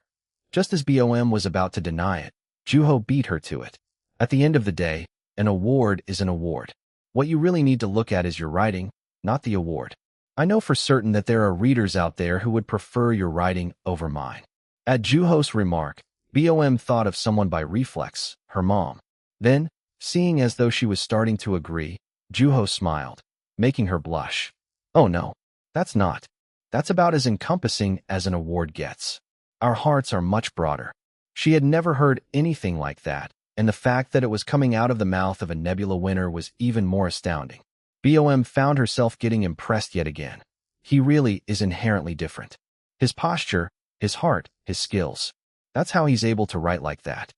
Just as Boum was about to deny it, Juho beat her to it. At the end of the day, an award is an award. What you really need to look at is your writing, not the award. I know for certain that there are readers out there who would prefer your writing over mine. At Juho's remark, Boum thought of someone by reflex, her mom. Then, seeing as though she was starting to agree, Juho smiled, making her blush. Oh no, that's not. That's about as encompassing as an award gets. Our hearts are much broader. She had never heard anything like that, and the fact that it was coming out of the mouth of a Nebula winner was even more astounding. Boum found herself getting impressed yet again. He really is inherently different. His posture, his heart, his skills. That's how he's able to write like that.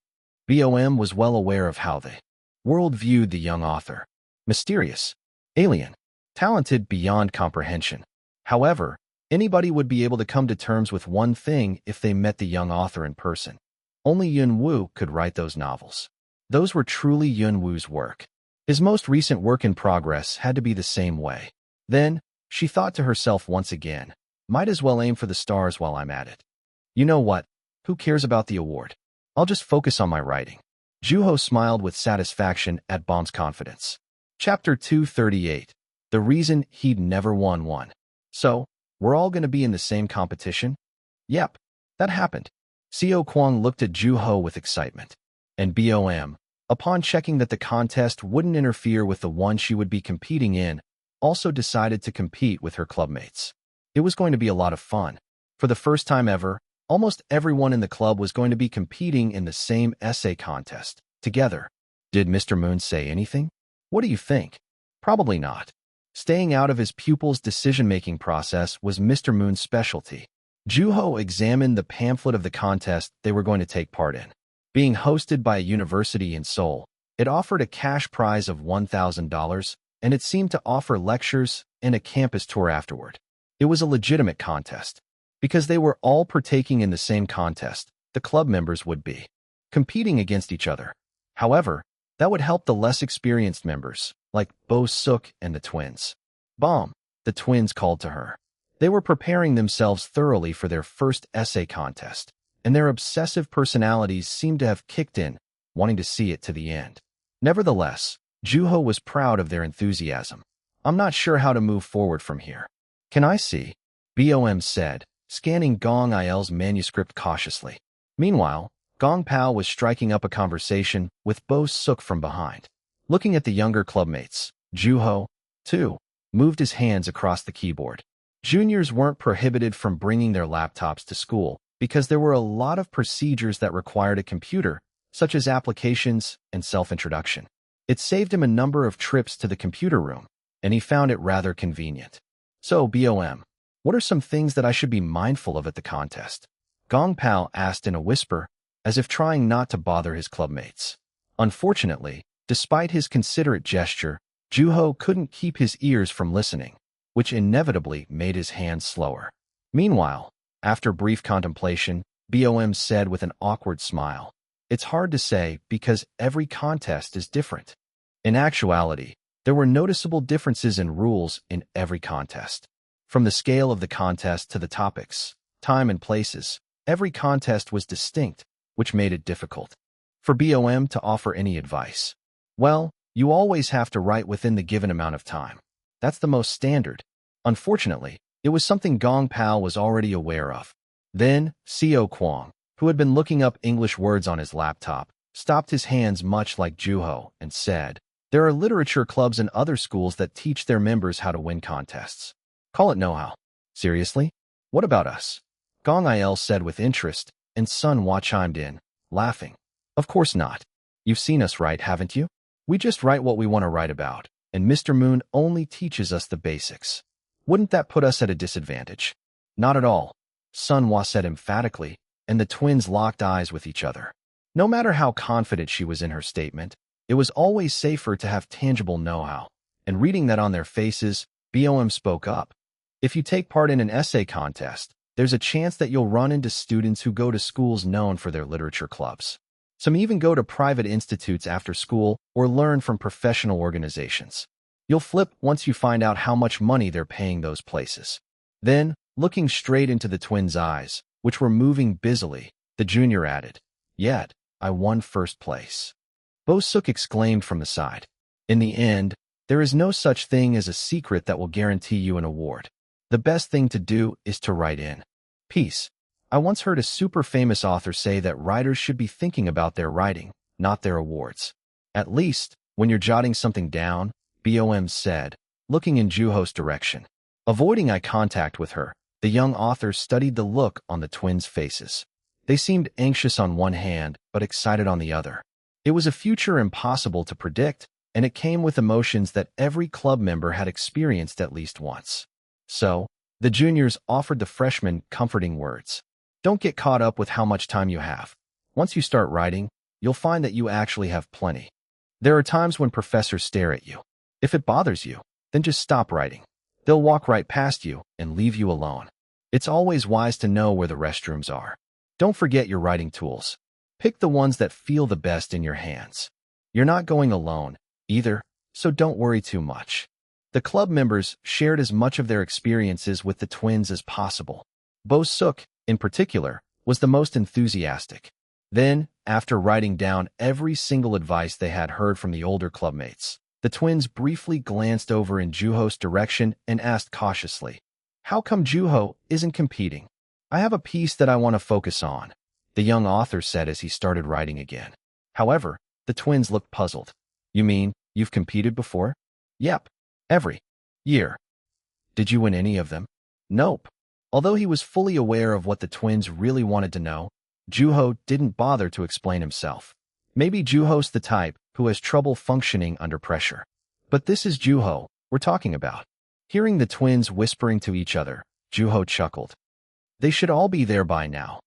Boum was well aware of how the world viewed the young author. Mysterious, alien, talented beyond comprehension. However, anybody would be able to come to terms with one thing if they met the young author in person. Only Yun Wu could write those novels. Those were truly Yun Wu's work. His most recent work in progress had to be the same way. Then, she thought to herself once again, might as well aim for the stars while I'm at it. You know what? Who cares about the award? I'll just focus on my writing. Juho smiled with satisfaction at Bomb's confidence. Chapter 238. The reason he'd never won one. So, we're all going to be in the same competition? Yep, that happened. Seo Kwang looked at Juho with excitement. And BOM, upon checking that the contest wouldn't interfere with the one she would be competing in, also decided to compete with her clubmates. It was going to be a lot of fun. For the first time ever, almost everyone in the club was going to be competing in the same essay contest, together. Did Mr. Moon say anything? What do you think? Probably not. Staying out of his pupils' decision-making process was Mr. Moon's specialty. Juho examined the pamphlet of the contest they were going to take part in. Being hosted by a university in Seoul, it offered a cash prize of $1,000, and it seemed to offer lectures and a campus tour afterward. It was a legitimate contest. Because they were all partaking in the same contest, the club members would be competing against each other. However, that would help the less experienced members, like Bo Suk and the twins. Bomb, the twins called to her. They were preparing themselves thoroughly for their first essay contest, and their obsessive personalities seemed to have kicked in, wanting to see it to the end. Nevertheless, Juho was proud of their enthusiasm. I'm not sure how to move forward from here. Can I see? BOM said, scanning Gong Il's manuscript cautiously. Meanwhile, Gong Pao was striking up a conversation with Bo Suk from behind. Looking at the younger clubmates, Juho, too, moved his hands across the keyboard. Juniors weren't prohibited from bringing their laptops to school because there were a lot of procedures that required a computer, such as applications and self-introduction. It saved him a number of trips to the computer room, and he found it rather convenient. So, BOM, what are some things that I should be mindful of at the contest? Gong Pao asked in a whisper, as if trying not to bother his clubmates. Unfortunately, despite his considerate gesture, Juho couldn't keep his ears from listening, which inevitably made his hands slower. Meanwhile, after brief contemplation, BOM said with an awkward smile, it's hard to say because every contest is different. In actuality, there were noticeable differences in rules in every contest. From the scale of the contest to the topics, time and places, every contest was distinct, which made it difficult for BOM to offer any advice. Well, you always have to write within the given amount of time. That's the most standard. Unfortunately, it was something Gong Pao was already aware of. Then, Seo Kwang, who had been looking up English words on his laptop, stopped his hands much like Juho and said, there are literature clubs in other schools that teach their members how to win contests. Call it know-how. Seriously? What about us? Gong Il said with interest, and Sun Hua chimed in, laughing. Of course not. You've seen us write, haven't you? We just write what we want to write about, and Mr. Moon only teaches us the basics. Wouldn't that put us at a disadvantage? Not at all, Sun Hua said emphatically, and the twins locked eyes with each other. No matter how confident she was in her statement, it was always safer to have tangible know-how, and reading that on their faces, BOM spoke up. If you take part in an essay contest, there's a chance that you'll run into students who go to schools known for their literature clubs. Some even go to private institutes after school or learn from professional organizations. You'll flip once you find out how much money they're paying those places. Then, looking straight into the twins' eyes, which were moving busily, the junior added, yet, I won first place. Bo Suk exclaimed from the side. In the end, there is no such thing as a secret that will guarantee you an award. The best thing to do is to write in peace. I once heard a super famous author say that writers should be thinking about their writing, not their awards. At least, when you're jotting something down, BOM said, looking in Juho's direction. Avoiding eye contact with her, the young author studied the look on the twins' faces. They seemed anxious on one hand, but excited on the other. It was a future impossible to predict, and it came with emotions that every club member had experienced at least once. So, the juniors offered the freshmen comforting words. Don't get caught up with how much time you have. Once you start writing, you'll find that you actually have plenty. There are times when professors stare at you. If it bothers you, then just stop writing. They'll walk right past you and leave you alone. It's always wise to know where the restrooms are. Don't forget your writing tools. Pick the ones that feel the best in your hands. You're not going alone, either, so don't worry too much. The club members shared as much of their experiences with the twins as possible. Bo Suk, in particular, was the most enthusiastic. Then, after writing down every single advice they had heard from the older clubmates, the twins briefly glanced over in Juho's direction and asked cautiously, "How come Juho isn't competing? I have a piece that I want to focus on," the young author said as he started writing again. However, the twins looked puzzled. "You mean you've competed before?" "Yep. Every year." "Did you win any of them?" "Nope." Although he was fully aware of what the twins really wanted to know, Juho didn't bother to explain himself. Maybe Juho's the type who has trouble functioning under pressure. But this is Juho we're talking about. Hearing the twins whispering to each other, Juho chuckled. "They should all be there by now,"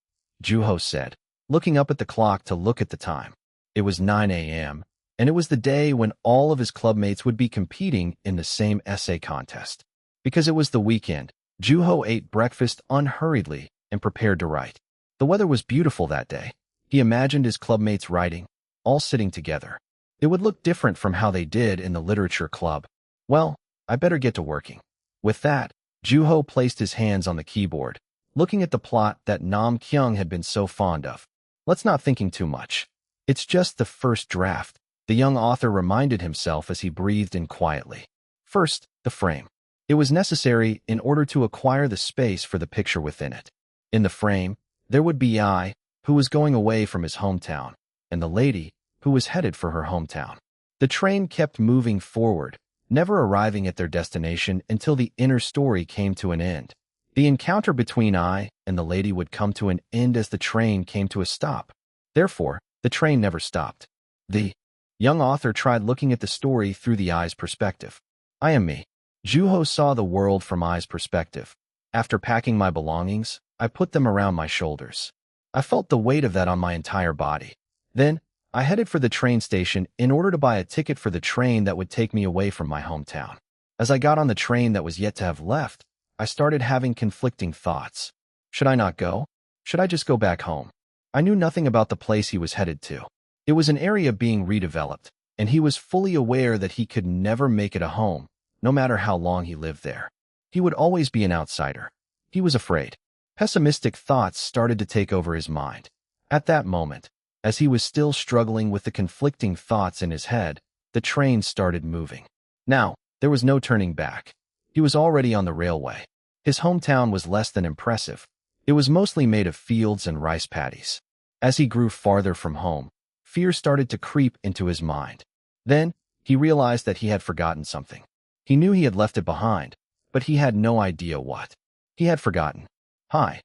Juho said, looking up at the clock to look at the time. It was 9 a.m., and it was the day when all of his clubmates would be competing in the same essay contest. Because it was the weekend, Juho ate breakfast unhurriedly and prepared to write. The weather was beautiful that day. He imagined his clubmates writing, all sitting together. It would look different from how they did in the literature club. Well, I better get to working. With that, Juho placed his hands on the keyboard, looking at the plot that Nam Kyung had been so fond of. "Let's not thinking too much. It's just the first draft," the young author reminded himself as he breathed in quietly. First, the frame. It was necessary in order to acquire the space for the picture within it. In the frame, there would be I, who was going away from his hometown, and the lady, who was headed for her hometown. The train kept moving forward, never arriving at their destination until the inner story came to an end. The encounter between I and the lady would come to an end as the train came to a stop. Therefore, the train never stopped. The young author tried looking at the story through the I's perspective. I am me. Juho saw the world from I's perspective. After packing my belongings, I put them around my shoulders. I felt the weight of that on my entire body. Then, I headed for the train station in order to buy a ticket for the train that would take me away from my hometown. As I got on the train that was yet to have left, I started having conflicting thoughts. Should I not go? Should I just go back home? I knew nothing about the place he was headed to. It was an area being redeveloped, and he was fully aware that he could never make it a home, no matter how long he lived there. He would always be an outsider. He was afraid. Pessimistic thoughts started to take over his mind. At that moment, as he was still struggling with the conflicting thoughts in his head, the train started moving. Now, there was no turning back. He was already on the railway. His hometown was less than impressive. It was mostly made of fields and rice paddies. As he grew farther from home, fear started to creep into his mind. Then, he realized that he had forgotten something. He knew he had left it behind, but he had no idea what. He had forgotten. "Hi."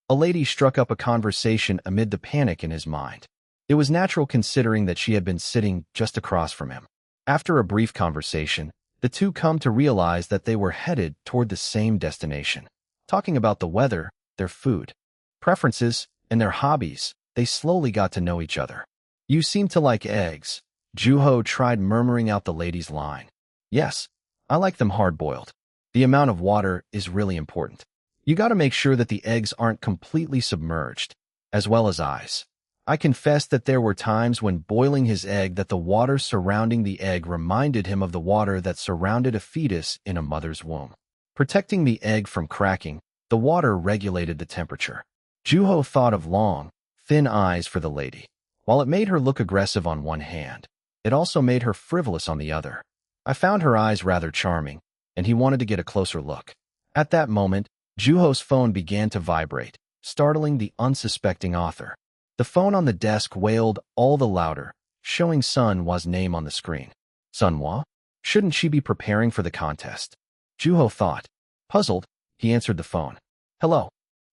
A lady struck up a conversation amid the panic in his mind. It was natural considering that she had been sitting just across from him. After a brief conversation, the two come to realize that they were headed toward the same destination. Talking about the weather, their food, preferences, and their hobbies, they slowly got to know each other. "You seem to like eggs." Juho tried murmuring out the lady's line. "Yes, I like them hard-boiled. The amount of water is really important. You gotta make sure that the eggs aren't completely submerged, as well as eyes." I confessed that there were times when boiling his egg that the water surrounding the egg reminded him of the water that surrounded a fetus in a mother's womb. Protecting the egg from cracking, the water regulated the temperature. Juho thought of long, thin eyes for the lady. While it made her look aggressive on one hand, it also made her frivolous on the other. I found her eyes rather charming, and he wanted to get a closer look. At that moment, Juho's phone began to vibrate, startling the unsuspecting author. The phone on the desk wailed all the louder, showing Sun Hwa's name on the screen. Sun Hwa? Shouldn't she be preparing for the contest? Juho thought. Puzzled, he answered the phone. "Hello."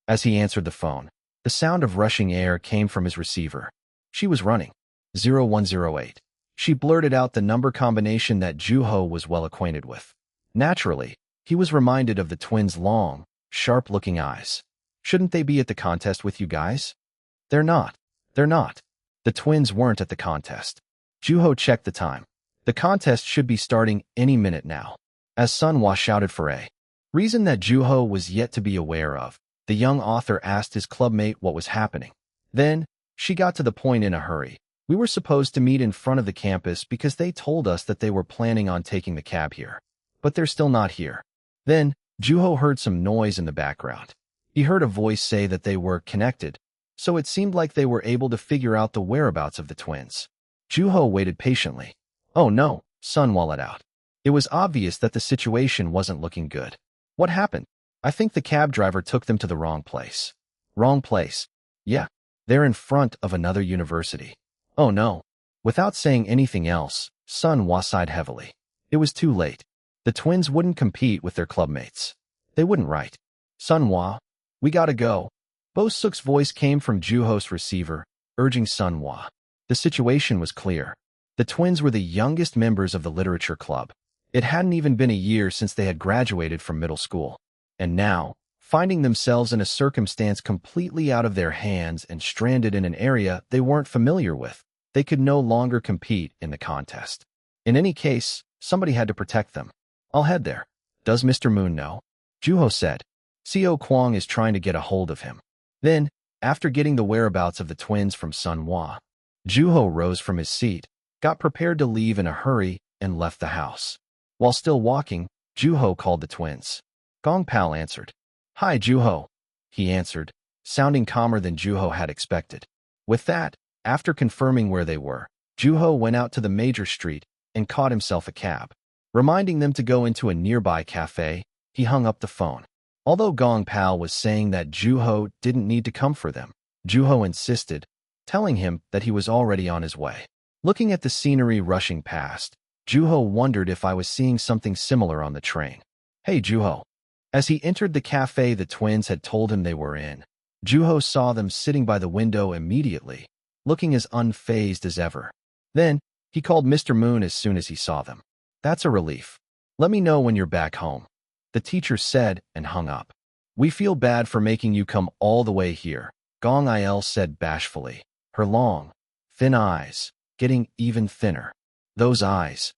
As he answered the phone, the sound of rushing air came from his receiver. She was running. 0108. She blurted out the number combination that Juho was well acquainted with. Naturally, he was reminded of the twins' long, sharp-looking eyes. "Shouldn't they be at the contest with you guys?" They're not. The twins weren't at the contest. Juho checked the time. The contest should be starting any minute now. As Sun Hwa shouted for A. reason that Juho was yet to be aware of. The young author asked his clubmate what was happening. Then, she got to the point in a hurry. We were supposed to meet in front of the campus because they told us that they were planning on taking the cab here. But they're still not here. Then, Juho heard some noise in the background. He heard a voice say that they were connected, so it seemed like they were able to figure out the whereabouts of the twins. Juho waited patiently. Oh no, Sunwa let out. It was obvious that the situation wasn't looking good. What happened? I think the cab driver took them to the wrong place. Wrong place? Yeah, they're in front of another university. Oh no. Without saying anything else, Sunwa sighed heavily. It was too late. The twins wouldn't compete with their clubmates. They wouldn't, right? Sunwa, we gotta go. Bo Suk's voice came from Juho's receiver, urging Sunwa. The situation was clear. The twins were the youngest members of the literature club. It hadn't even been a year since they had graduated from middle school. And now, finding themselves in a circumstance completely out of their hands and stranded in an area they weren't familiar with, they could no longer compete in the contest. In any case, somebody had to protect them. I'll head there. Does Mr. Moon know? Juho said. Seo Kwang is trying to get a hold of him. Then, after getting the whereabouts of the twins from Sunwa, Juho rose from his seat, got prepared to leave in a hurry, and left the house. While still walking, Juho called the twins. Gong Pal answered. Hi, Juho, he answered, sounding calmer than Juho had expected. With that, after confirming where they were, Juho went out to the major street and caught himself a cab. Reminding them to go into a nearby cafe, he hung up the phone. Although Gong Pal was saying that Juho didn't need to come for them, Juho insisted, telling him that he was already on his way. Looking at the scenery rushing past, Juho wondered if I was seeing something similar on the train. Hey, Juho. As he entered the cafe the twins had told him they were in, Juho saw them sitting by the window immediately, looking as unfazed as ever. Then, he called Mr. Moon as soon as he saw them. That's a relief. Let me know when you're back home, the teacher said and hung up. We feel bad for making you come all the way here, Gong Il said bashfully, her long, thin eyes getting even thinner. Those eyes.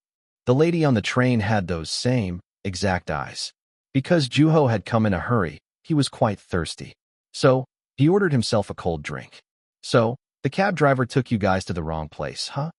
The lady on the train had those same, exact eyes. Because Juho had come in a hurry, he was quite thirsty. So, he ordered himself a cold drink. So, the cab driver took you guys to the wrong place, huh?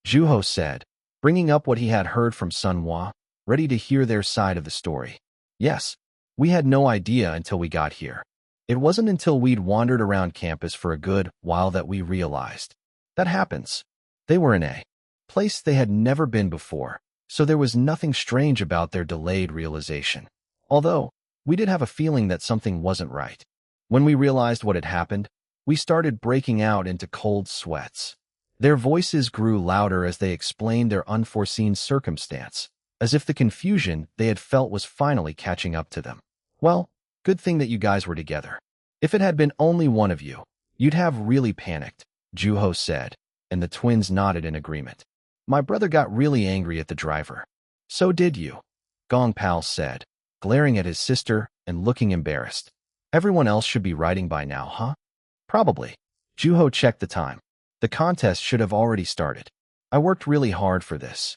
Juho said, bringing up what he had heard from Sunwa, ready to hear their side of the story. Yes, we had no idea until we got here. It wasn't until we'd wandered around campus for a good while that we realized. That happens. They were in a place they had never been before, so there was nothing strange about their delayed realization. Although, we did have a feeling that something wasn't right. When we realized what had happened, we started breaking out into cold sweats. Their voices grew louder as they explained their unforeseen circumstance, as if the confusion they had felt was finally catching up to them. Well, good thing that you guys were together. If it had been only one of you, you'd have really panicked, Juho said, and the twins nodded in agreement. My brother got really angry at the driver. So did you, Gong Pal said, glaring at his sister and looking embarrassed. Everyone else should be writing by now, huh? Probably. Juho checked the time. The contest should have already started. I worked really hard for this.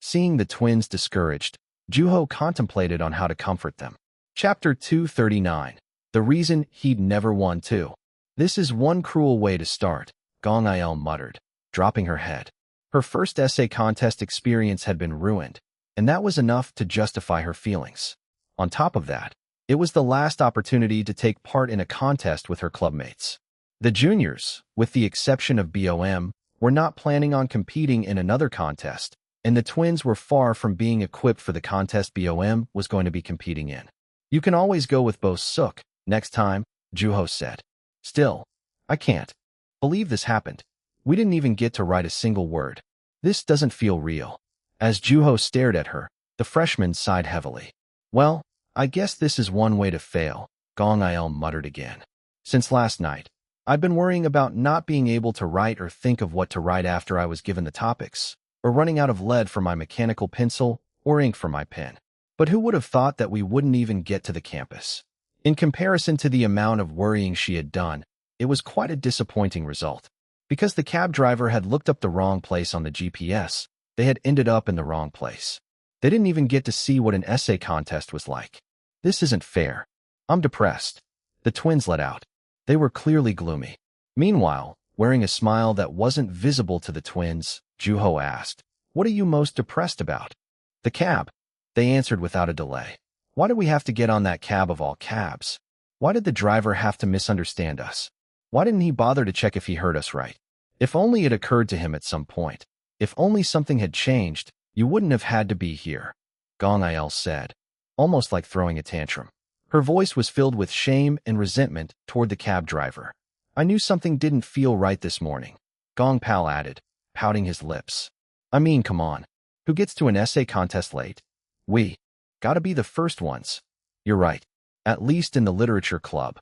Seeing the twins discouraged, Juho contemplated on how to comfort them. Chapter 239. The reason he'd never won too. This is one cruel way to start, Gong Il muttered, dropping her head. Her first essay contest experience had been ruined, and that was enough to justify her feelings. On top of that, it was the last opportunity to take part in a contest with her clubmates. The juniors, with the exception of BOM, were not planning on competing in another contest, and the twins were far from being equipped for the contest BOM was going to be competing in. You can always go with Bo Suk next time, Juho said. Still, I can't believe this happened. We didn't even get to write a single word. This doesn't feel real. As Juho stared at her, the freshman sighed heavily. Well, I guess this is one way to fail, Gong Il muttered again. Since last night, I've been worrying about not being able to write or think of what to write after I was given the topics, or running out of lead for my mechanical pencil or ink for my pen. But who would have thought that we wouldn't even get to the campus? In comparison to the amount of worrying she had done, it was quite a disappointing result. Because the cab driver had looked up the wrong place on the GPS, they had ended up in the wrong place. They didn't even get to see what an essay contest was like. This isn't fair. I'm depressed. The twins let out. They were clearly gloomy. Meanwhile, wearing a smile that wasn't visible to the twins, Juho asked, "What are you most depressed about?" "The cab," they answered without a delay. "Why did we have to get on that cab of all cabs? Why did the driver have to misunderstand us? Why didn't he bother to check if he heard us right? If only it occurred to him at some point. If only something had changed, you wouldn't have had to be here," Gong-il said, almost like throwing a tantrum. Her voice was filled with shame and resentment toward the cab driver. "I knew something didn't feel right this morning," Gong Pal added, pouting his lips. "I mean, come on. Who gets to an essay contest late? We. Gotta be the first ones." "You're right. At least in the literature club."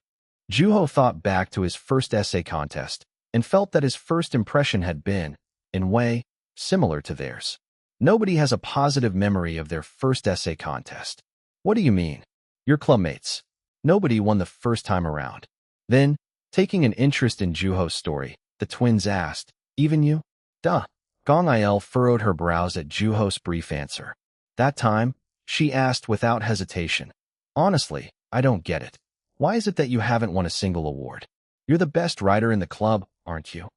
Juho thought back to his first essay contest and felt that his first impression had been, in a way, similar to theirs. Nobody has a positive memory of their first essay contest. "What do you mean? Your clubmates. Nobody won the first time around." Then, taking an interest in Juho's story, the twins asked, "Even you?" "Duh." Gong-il furrowed her brows at Juho's brief answer. That time, she asked without hesitation, "Honestly, I don't get it. Why is it that you haven't won a single award? You're the best writer in the club, aren't you?"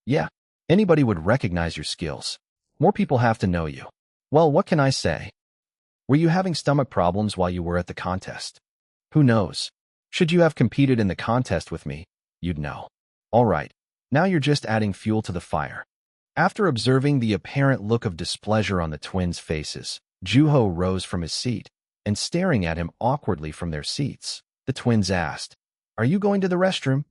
"Yeah. Anybody would recognize your skills. More people have to know you." "Well, what can I say? Were you having stomach problems while you were at the contest?" "Who knows? Should you have competed in the contest with me, you'd know." "All right. Now you're just adding fuel to the fire." After observing the apparent look of displeasure on the twins' faces, Juho rose from his seat, and staring at him awkwardly from their seats, the twins asked, "Are you going to the restroom?"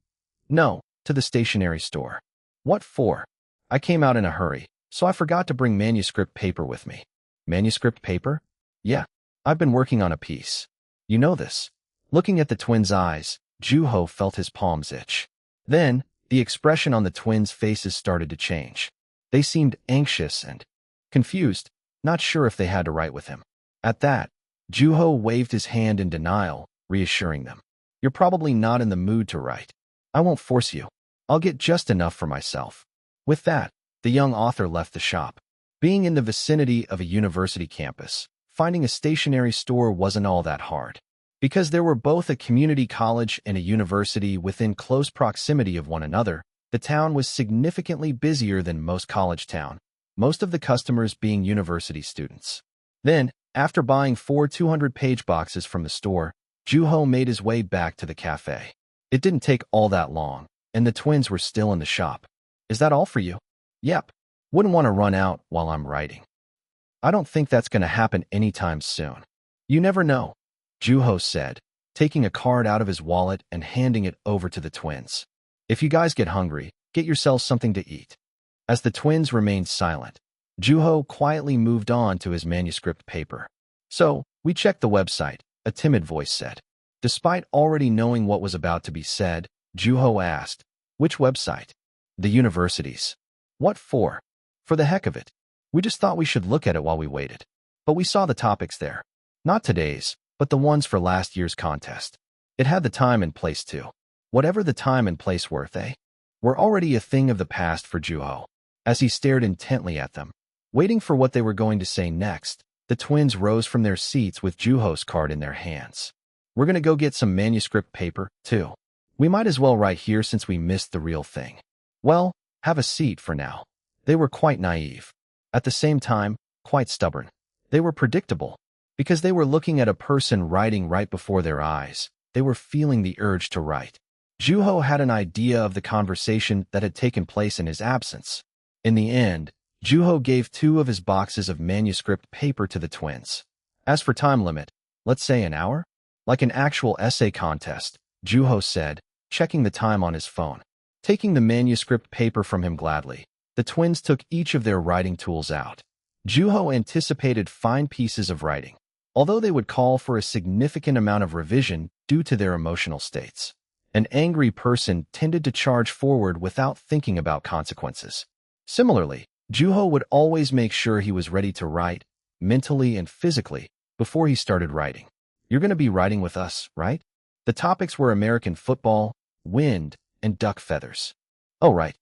"No, to the stationery store." "What for?" "I came out in a hurry, so I forgot to bring manuscript paper with me." "Manuscript paper?" "Yeah, I've been working on a piece." "You know this." Looking at the twins' eyes, Juho felt his palms itch. Then, the expression on the twins' faces started to change. They seemed anxious and confused, not sure if they had to write with him. At that, Juho waved his hand in denial, reassuring them. "You're probably not in the mood to write. I won't force you. I'll get just enough for myself." With that, the young author left the shop. Being in the vicinity of a university campus, finding a stationery store wasn't all that hard. Because there were both a community college and a university within close proximity of one another, the town was significantly busier than most college town, most of the customers being university students. Then, after buying 4 200-page boxes from the store, Juho made his way back to the cafe. It didn't take all that long, and the twins were still in the shop. "Is that all for you?" "Yep. Wouldn't want to run out while I'm writing." "I don't think that's going to happen anytime soon." "You never know," Juho said, taking a card out of his wallet and handing it over to the twins. "If you guys get hungry, get yourselves something to eat." As the twins remained silent, Juho quietly moved on to his manuscript paper. "So, we checked the website," a timid voice said. Despite already knowing what was about to be said, Juho asked, "Which website?" "The university's." "What for?" "For the heck of it. We just thought we should look at it while we waited. But we saw the topics there. Not today's, but the ones for last year's contest. It had the time and place too. Whatever the time and place were, they were already a thing of the past for Juho." As he stared intently at them, waiting for what they were going to say next, the twins rose from their seats with Juho's card in their hands. "We're going to go get some manuscript paper, too. We might as well write here since we missed the real thing." "Well, have a seat for now." They were quite naive. At the same time, quite stubborn. They were predictable. Because they were looking at a person writing right before their eyes, they were feeling the urge to write. Juho had an idea of the conversation that had taken place in his absence. In the end, Juho gave 2 of his boxes of manuscript paper to the twins. "As for time limit, let's say an hour?" "Like an actual essay contest," Juho said, checking the time on his phone. Taking the manuscript paper from him gladly, the twins took each of their writing tools out. Juho anticipated fine pieces of writing, although they would call for a significant amount of revision due to their emotional states. An angry person tended to charge forward without thinking about consequences. Similarly, Juho would always make sure he was ready to write, mentally and physically, before he started writing. "You're going to be writing with us, right?" The topics were American football, wind, and duck feathers. "Oh, right.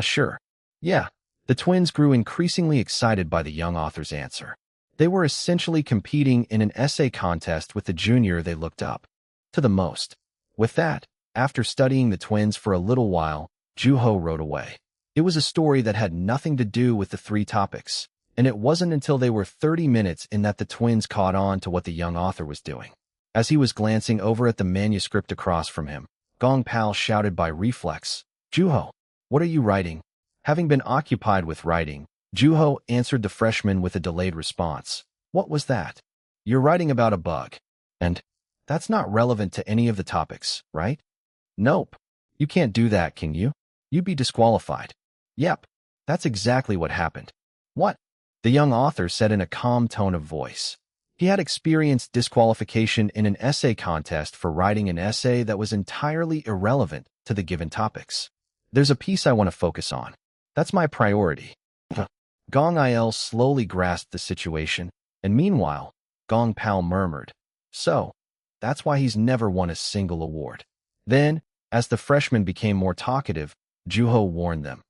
Sure. Yeah." The twins grew increasingly excited by the young author's answer. They were essentially competing in an essay contest with the junior they looked up to the most. With that, after studying the twins for a little while, Juho wrote away. It was a story that had nothing to do with the three topics, and it wasn't until they were 30 minutes in that the twins caught on to what the young author was doing. As he was glancing over at the manuscript across from him, Gong Pal shouted by reflex, "Juho, what are you writing?" Having been occupied with writing, Juho answered the freshman with a delayed response. "What was that?" "You're writing about a bug. And that's not relevant to any of the topics, right?" "Nope. You can't do that, can you? You'd be disqualified." "Yep. That's exactly what happened." "What?" the young author said in a calm tone of voice. He had experienced disqualification in an essay contest for writing an essay that was entirely irrelevant to the given topics. "There's a piece I want to focus on. That's my priority." Gong Il slowly grasped the situation, and meanwhile, Gong Pal murmured, "So, that's why he's never won a single award." Then, as the freshmen became more talkative, Juho warned them,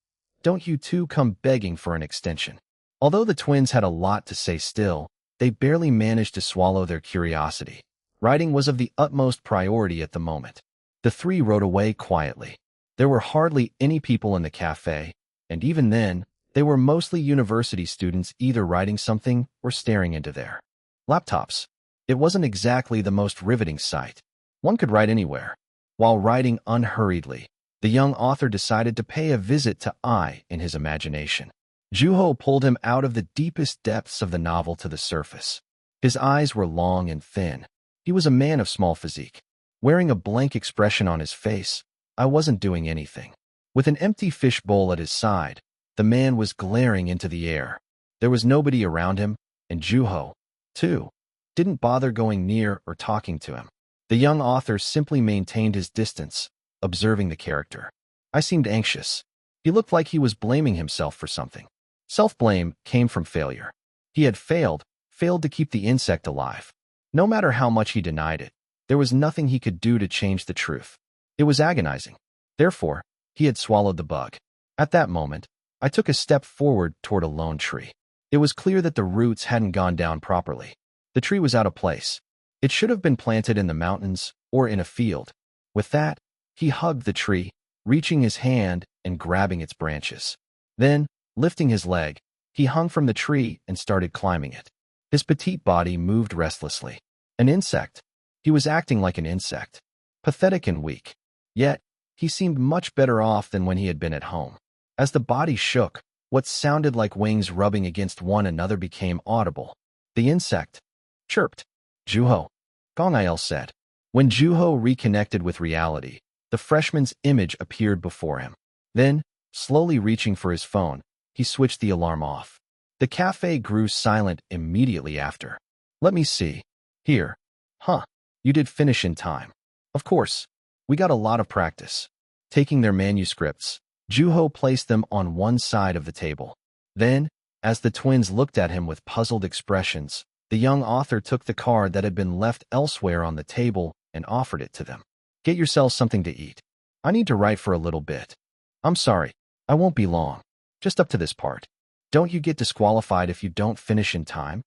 "Don't you two come begging for an extension." Although the twins had a lot to say still, they barely managed to swallow their curiosity. Writing was of the utmost priority at the moment. The three wrote away quietly. There were hardly any people in the cafe, and even then, they were mostly university students either writing something or staring into their laptops. It wasn't exactly the most riveting sight. One could write anywhere. While writing unhurriedly, the young author decided to pay a visit to I in his imagination. Juho pulled him out of the deepest depths of the novel to the surface. His eyes were long and thin. He was a man of small physique. Wearing a blank expression on his face, I wasn't doing anything. With an empty fish bowl at his side, the man was glaring into the air. There was nobody around him, and Juho, too, didn't bother going near or talking to him. The young author simply maintained his distance, observing the character. I seemed anxious. He looked like he was blaming himself for something. Self-blame came from failure. He had failed to keep the insect alive. No matter how much he denied it, there was nothing he could do to change the truth. It was agonizing. Therefore, he had swallowed the bug. At that moment, I took a step forward toward a lone tree. It was clear that the roots hadn't gone down properly. The tree was out of place. It should have been planted in the mountains or in a field. With that, he hugged the tree, reaching his hand and grabbing its branches. Then, lifting his leg, he hung from the tree and started climbing it. His petite body moved restlessly. An insect. He was acting like an insect. Pathetic and weak. Yet, he seemed much better off than when he had been at home. As the body shook, what sounded like wings rubbing against one another became audible. The insect chirped. "Juho," Gong Il said. When Juho reconnected with reality, the freshman's image appeared before him. Then, slowly reaching for his phone, he switched the alarm off. The cafe grew silent immediately after. "Let me see. Here. Huh. You did finish in time. Of course. We got a lot of practice." Taking their manuscripts, Juho placed them on one side of the table. Then, as the twins looked at him with puzzled expressions, the young author took the card that had been left elsewhere on the table and offered it to them. "Get yourselves something to eat. I need to write for a little bit. I'm sorry, I won't be long. Just up to this part. Don't you get disqualified if you don't finish in time?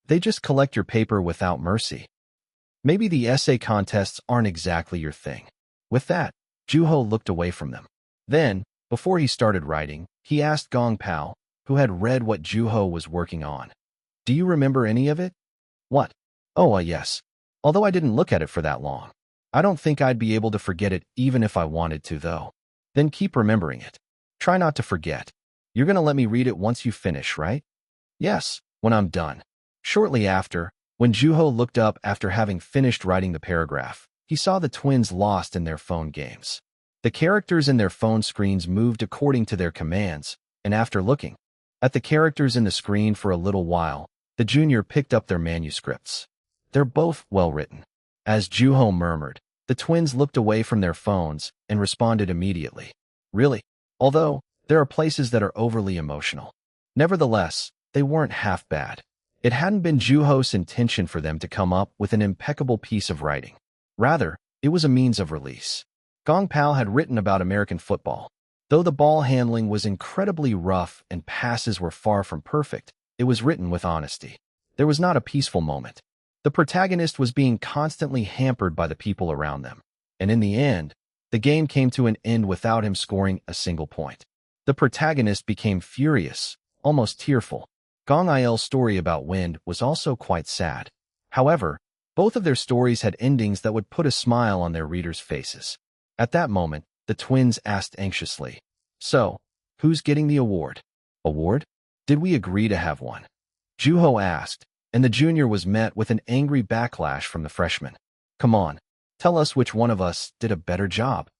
They just collect your paper without mercy. Maybe the essay contests aren't exactly your thing." With that, Juho looked away from them. Then, before he started writing, he asked Gong Pal, who had read what Juho was working on, "Do you remember any of it?" "What? Oh, yes. Although I didn't look at it for that long. I don't think I'd be able to forget it even if I wanted to, though." "Then keep remembering it. Try not to forget. You're going to let me read it once you finish, right?" "Yes, when I'm done." Shortly after, when Juho looked up after having finished writing the paragraph, he saw the twins lost in their phone games. The characters in their phone screens moved according to their commands, and after looking at the characters in the screen for a little while, the junior picked up their manuscripts. "They're both well written." As Juho murmured, the twins looked away from their phones and responded immediately. "Really? Although, there are places that are overly emotional." Nevertheless, they weren't half bad. It hadn't been Juho's intention for them to come up with an impeccable piece of writing. Rather, it was a means of release. Gong Pal had written about American football. Though the ball handling was incredibly rough and passes were far from perfect, it was written with honesty. There was not a peaceful moment. The protagonist was being constantly hampered by the people around them. And in the end, the game came to an end without him scoring a single point. The protagonist became furious, almost tearful. Gong Il's story about wind was also quite sad. However, both of their stories had endings that would put a smile on their readers' faces. At that moment, the twins asked anxiously, "So, who's getting the award?" "Award? Did we agree to have one?" Juho asked, and the junior was met with an angry backlash from the freshman. "Come on, tell us which one of us did a better job."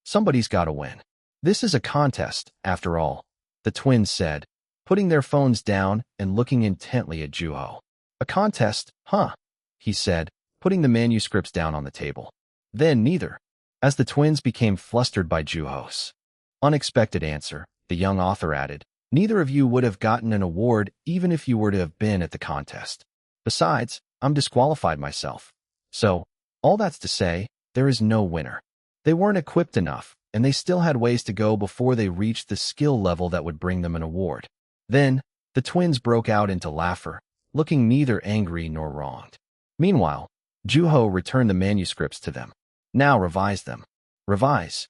Somebody's gotta win. This is a contest, after all," the twins said, putting their phones down and looking intently at Juho. "A contest, huh?" he said, putting the manuscripts down on the table. "Then neither." As the twins became flustered by Juho's unexpected answer, the young author added, "Neither of you would have gotten an award even if you were to have been at the contest. Besides, I'm disqualified myself. So, all that's to say, there is no winner." They weren't equipped enough, and they still had ways to go before they reached the skill level that would bring them an award. Then, the twins broke out into laughter, looking neither angry nor wronged. Meanwhile, Juho returned the manuscripts to them. "Now revise them." "Revise?"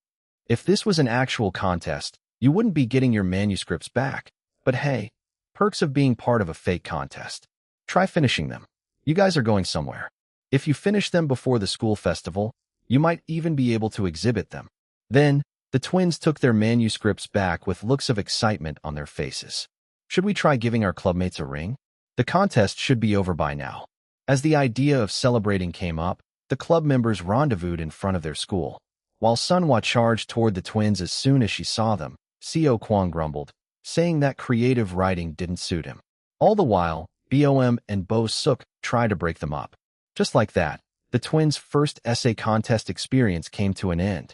If this was an actual contest, you wouldn't be getting your manuscripts back. But hey, perks of being part of a fake contest. Try finishing them. You guys are going somewhere. If you finish them before the school festival, you might even be able to exhibit them. Then, the twins took their manuscripts back with looks of excitement on their faces. "Should we try giving our clubmates a ring? The contest should be over by now." As the idea of celebrating came up, the club members rendezvoused in front of their school. While Sunhwa charged toward the twins as soon as she saw them, Seo Kwon grumbled, saying that creative writing didn't suit him. All the while, Bom and Bo Suk tried to break them up. Just like that, the twins' first essay contest experience came to an end.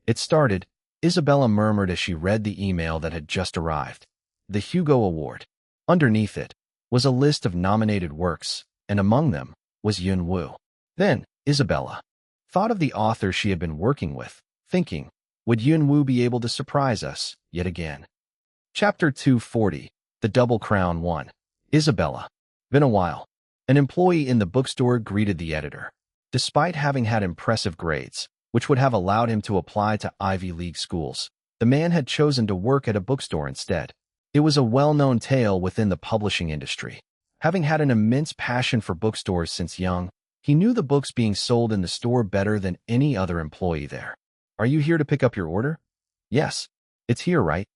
It started, Isabella murmured as she read the email that had just arrived. The Hugo Award. Underneath it was a list of nominated works, and among them was Yun Woo. Then, Isabella thought of the author she had been working with, thinking, would Yun Woo be able to surprise us yet again? Chapter 240, The Double Crown 1. Isabella. Been a while. An employee in the bookstore greeted the editor. Despite having had impressive grades, which would have allowed him to apply to Ivy League schools, the man had chosen to work at a bookstore instead. It was a well-known tale within the publishing industry. Having had an immense passion for bookstores since young, he knew the books being sold in the store better than any other employee there. "Are you here to pick up your order?" "Yes. It's here, right?"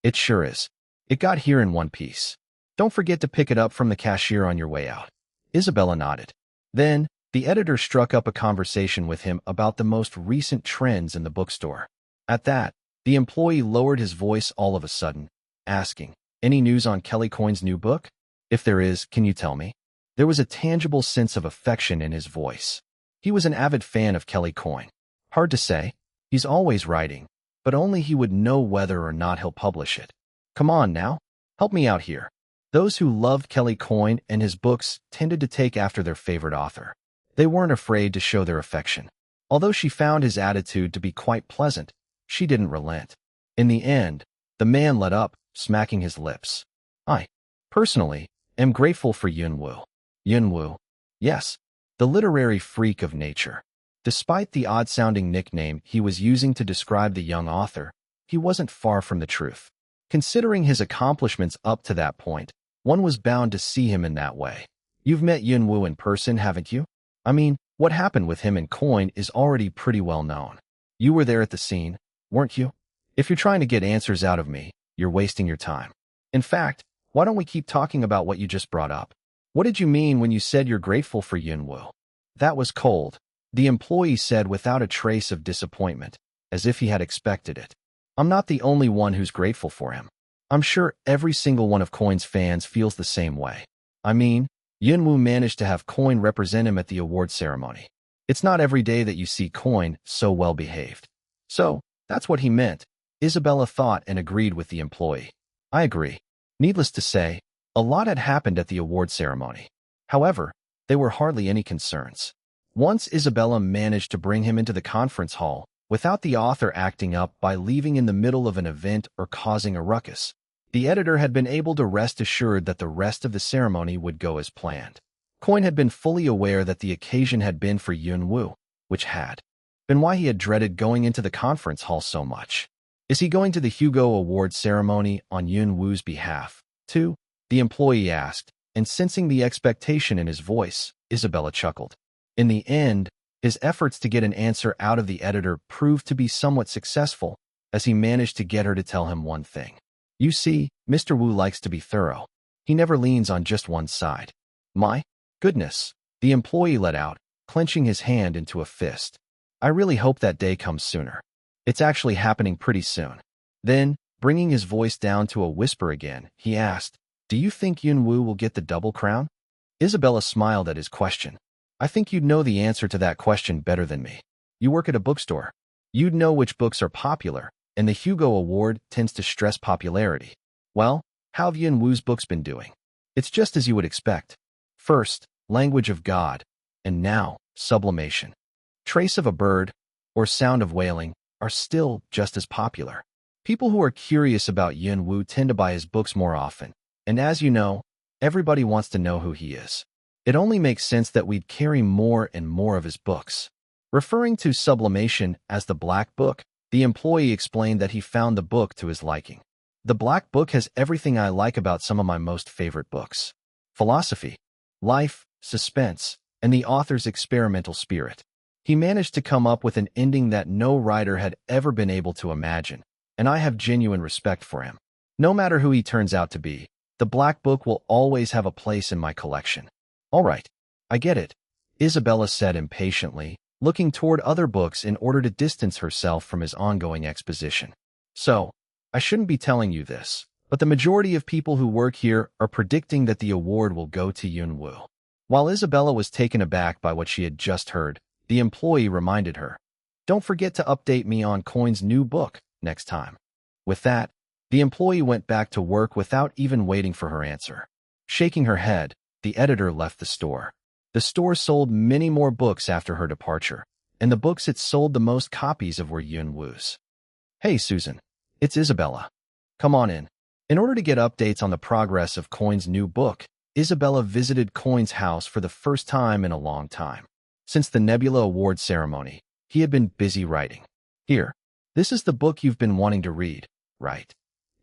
"It sure is. It got here in one piece. Don't forget to pick it up from the cashier on your way out." Isabella nodded. Then, the editor struck up a conversation with him about the most recent trends in the bookstore. At that, the employee lowered his voice all of a sudden, asking, "Any news on Kelly Coyne's new book? If there is, can you tell me?" There was a tangible sense of affection in his voice. He was an avid fan of Kelly Coyne. Hard to say. He's always writing, but only he would know whether or not he'll publish it. "Come on now. Help me out here." Those who loved Kelly Coyne and his books tended to take after their favorite author. They weren't afraid to show their affection. Although she found his attitude to be quite pleasant, she didn't relent. In the end, the man let up, smacking his lips. "I, personally, am grateful for Yun Woo." Yun Woo. Yes, the literary freak of nature. Despite the odd-sounding nickname he was using to describe the young author, he wasn't far from the truth. Considering his accomplishments up to that point, one was bound to see him in that way. You've met Yun Woo in person, haven't you? I mean, what happened with him and Coyne is already pretty well known. You were there at the scene, weren't you? If you're trying to get answers out of me, you're wasting your time. In fact, why don't we keep talking about what you just brought up? What did you mean when you said you're grateful for Yun Woo? That was cold, the employee said without a trace of disappointment, as if he had expected it. I'm not the only one who's grateful for him. I'm sure every single one of Coyne's fans feels the same way. I mean, Yun Woo managed to have Coyne represent him at the award ceremony. It's not every day that you see Coyne so well behaved. So, that's what he meant, Isabella thought and agreed with the employee. I agree. Needless to say, a lot had happened at the award ceremony. However, there were hardly any concerns. Once Isabella managed to bring him into the conference hall, without the author acting up by leaving in the middle of an event or causing a ruckus. The editor had been able to rest assured that the rest of the ceremony would go as planned. Coin had been fully aware that the occasion had been for Yunwu, which had been why he had dreaded going into the conference hall so much. Is he going to the Hugo Award ceremony on Yunwu's behalf, too? The employee asked, and sensing the expectation in his voice, Isabella chuckled. In the end, his efforts to get an answer out of the editor proved to be somewhat successful, as he managed to get her to tell him one thing. You see, Mr. Wu likes to be thorough. He never leans on just one side. My goodness, the employee let out, clenching his hand into a fist. I really hope that day comes sooner. It's actually happening pretty soon. Then, bringing his voice down to a whisper again, he asked, Do you think Yunwu will get the double crown? Isabella smiled at his question. I think you'd know the answer to that question better than me. You work at a bookstore. You'd know which books are popular, and the Hugo Award tends to stress popularity. Well, how have Yunwu's books been doing? It's just as you would expect. First, Language of God, and now, Sublimation. Trace of a Bird, or Sound of Wailing, are still just as popular. People who are curious about Yunwu tend to buy his books more often, and as you know, everybody wants to know who he is. It only makes sense that we'd carry more and more of his books. Referring to Sublimation as the Black Book, the employee explained that he found the book to his liking. The Black Book has everything I like about some of my most favorite books. Philosophy, life, suspense, and the author's experimental spirit. He managed to come up with an ending that no writer had ever been able to imagine, and I have genuine respect for him. No matter who he turns out to be, the Black Book will always have a place in my collection. All right, I get it, Isabella said impatiently, looking toward other books in order to distance herself from his ongoing exposition. So, I shouldn't be telling you this, but the majority of people who work here are predicting that the award will go to Yunwu. While Isabella was taken aback by what she had just heard, the employee reminded her, Don't forget to update me on Coin's new book next time. With that, the employee went back to work without even waiting for her answer. Shaking her head, the editor left the store. The store sold many more books after her departure, and the books it sold the most copies of were Yunwu's. Hey, Susan. It's Isabella. Come on in. In order to get updates on the progress of Coin's new book, Isabella visited Coin's house for the first time in a long time. Since the Nebula Award ceremony, he had been busy writing. Here, this is the book you've been wanting to read, right?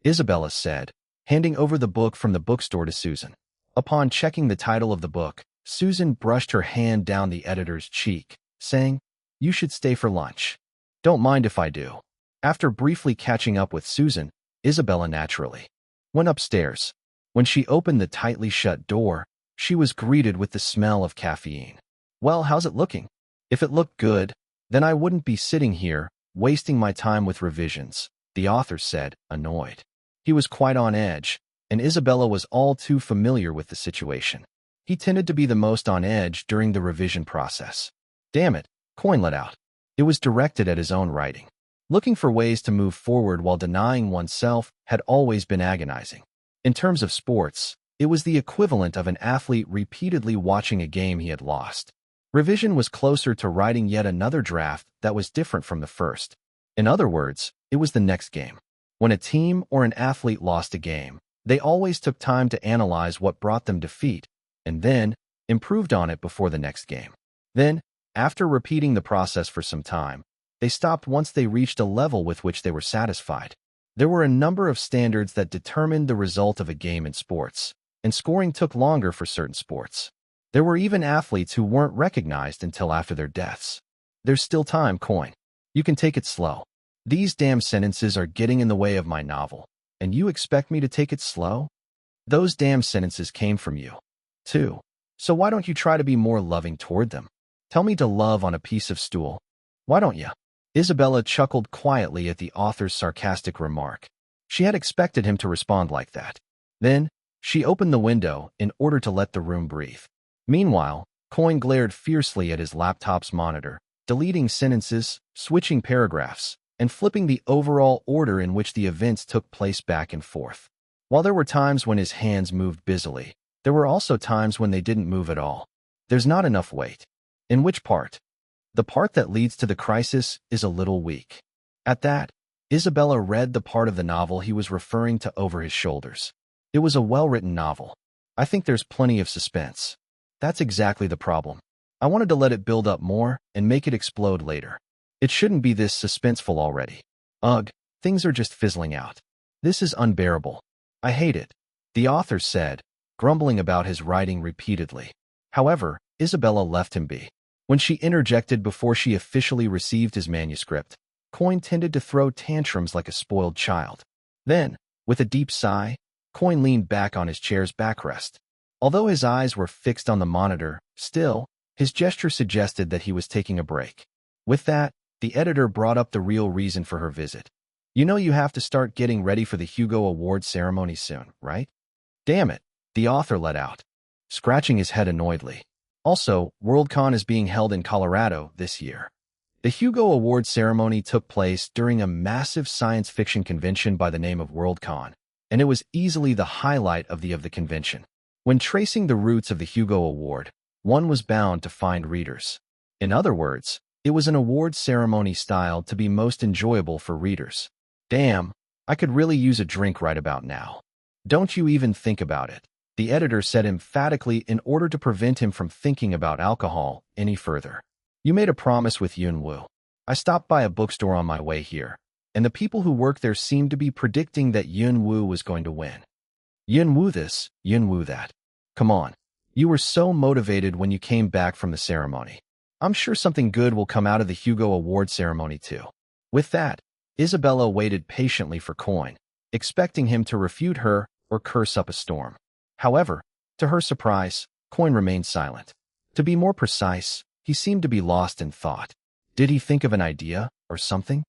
Isabella said, handing over the book from the bookstore to Susan. Upon checking the title of the book, Susan brushed her hand down the editor's cheek, saying, You should stay for lunch. Don't mind if I do. After briefly catching up with Susan, Isabella naturally went upstairs. When she opened the tightly shut door, she was greeted with the smell of caffeine. Well, how's it looking? If it looked good, then I wouldn't be sitting here, wasting my time with revisions, the author said, annoyed. He was quite on edge, and Isabella was all too familiar with the situation. He tended to be the most on edge during the revision process. Damn it, Coin let out. It was directed at his own writing. Looking for ways to move forward while denying oneself had always been agonizing. In terms of sports, it was the equivalent of an athlete repeatedly watching a game he had lost. Revision was closer to writing yet another draft that was different from the first. In other words, it was the next game. When a team or an athlete lost a game, they always took time to analyze what brought them defeat, and then improved on it before the next game. Then, after repeating the process for some time, they stopped once they reached a level with which they were satisfied. There were a number of standards that determined the result of a game in sports, and scoring took longer for certain sports. There were even athletes who weren't recognized until after their deaths. There's still time, Coin. You can take it slow. These damn sentences are getting in the way of my novel, and you expect me to take it slow? Those damn sentences came from you, too. So why don't you try to be more loving toward them? Tell me to love on a piece of stool. Why don't you? Isabella chuckled quietly at the author's sarcastic remark. She had expected him to respond like that. Then, she opened the window in order to let the room breathe. Meanwhile, Coin glared fiercely at his laptop's monitor, deleting sentences, switching paragraphs, and flipping the overall order in which the events took place back and forth. While there were times when his hands moved busily, there were also times when they didn't move at all. There's not enough weight. In which part? The part that leads to the crisis is a little weak. At that, Isabella read the part of the novel he was referring to over his shoulders. It was a well-written novel. I think there's plenty of suspense. That's exactly the problem. I wanted to let it build up more and make it explode later. It shouldn't be this suspenseful already. Ugh, things are just fizzling out. This is unbearable. I hate it, the author said, grumbling about his writing repeatedly. However, Isabella left him be. When she interjected before she officially received his manuscript, Coin tended to throw tantrums like a spoiled child. Then, with a deep sigh, Coin leaned back on his chair's backrest. Although his eyes were fixed on the monitor, still, his gesture suggested that he was taking a break. With that, the editor brought up the real reason for her visit. You know you have to start getting ready for the Hugo Award ceremony soon, right? Damn it, the author let out, scratching his head annoyedly. Also, Worldcon is being held in Colorado this year. The Hugo Award ceremony took place during a massive science fiction convention by the name of Worldcon, and it was easily the highlight of the convention. When tracing the roots of the Hugo Award, one was bound to find readers. In other words, it was an award ceremony styled to be most enjoyable for readers. Damn, I could really use a drink right about now. Don't you even think about it, the editor said emphatically in order to prevent him from thinking about alcohol any further. You made a promise with Yunwoo. I stopped by a bookstore on my way here, and the people who work there seemed to be predicting that Yunwoo was going to win. Yunwoo this, Yunwoo that. Come on. You were so motivated when you came back from the ceremony. I'm sure something good will come out of the Hugo Award ceremony too. With that, Isabella waited patiently for Coin, expecting him to refute her or curse up a storm. However, to her surprise, Coin remained silent. To be more precise, he seemed to be lost in thought. Did he think of an idea or something?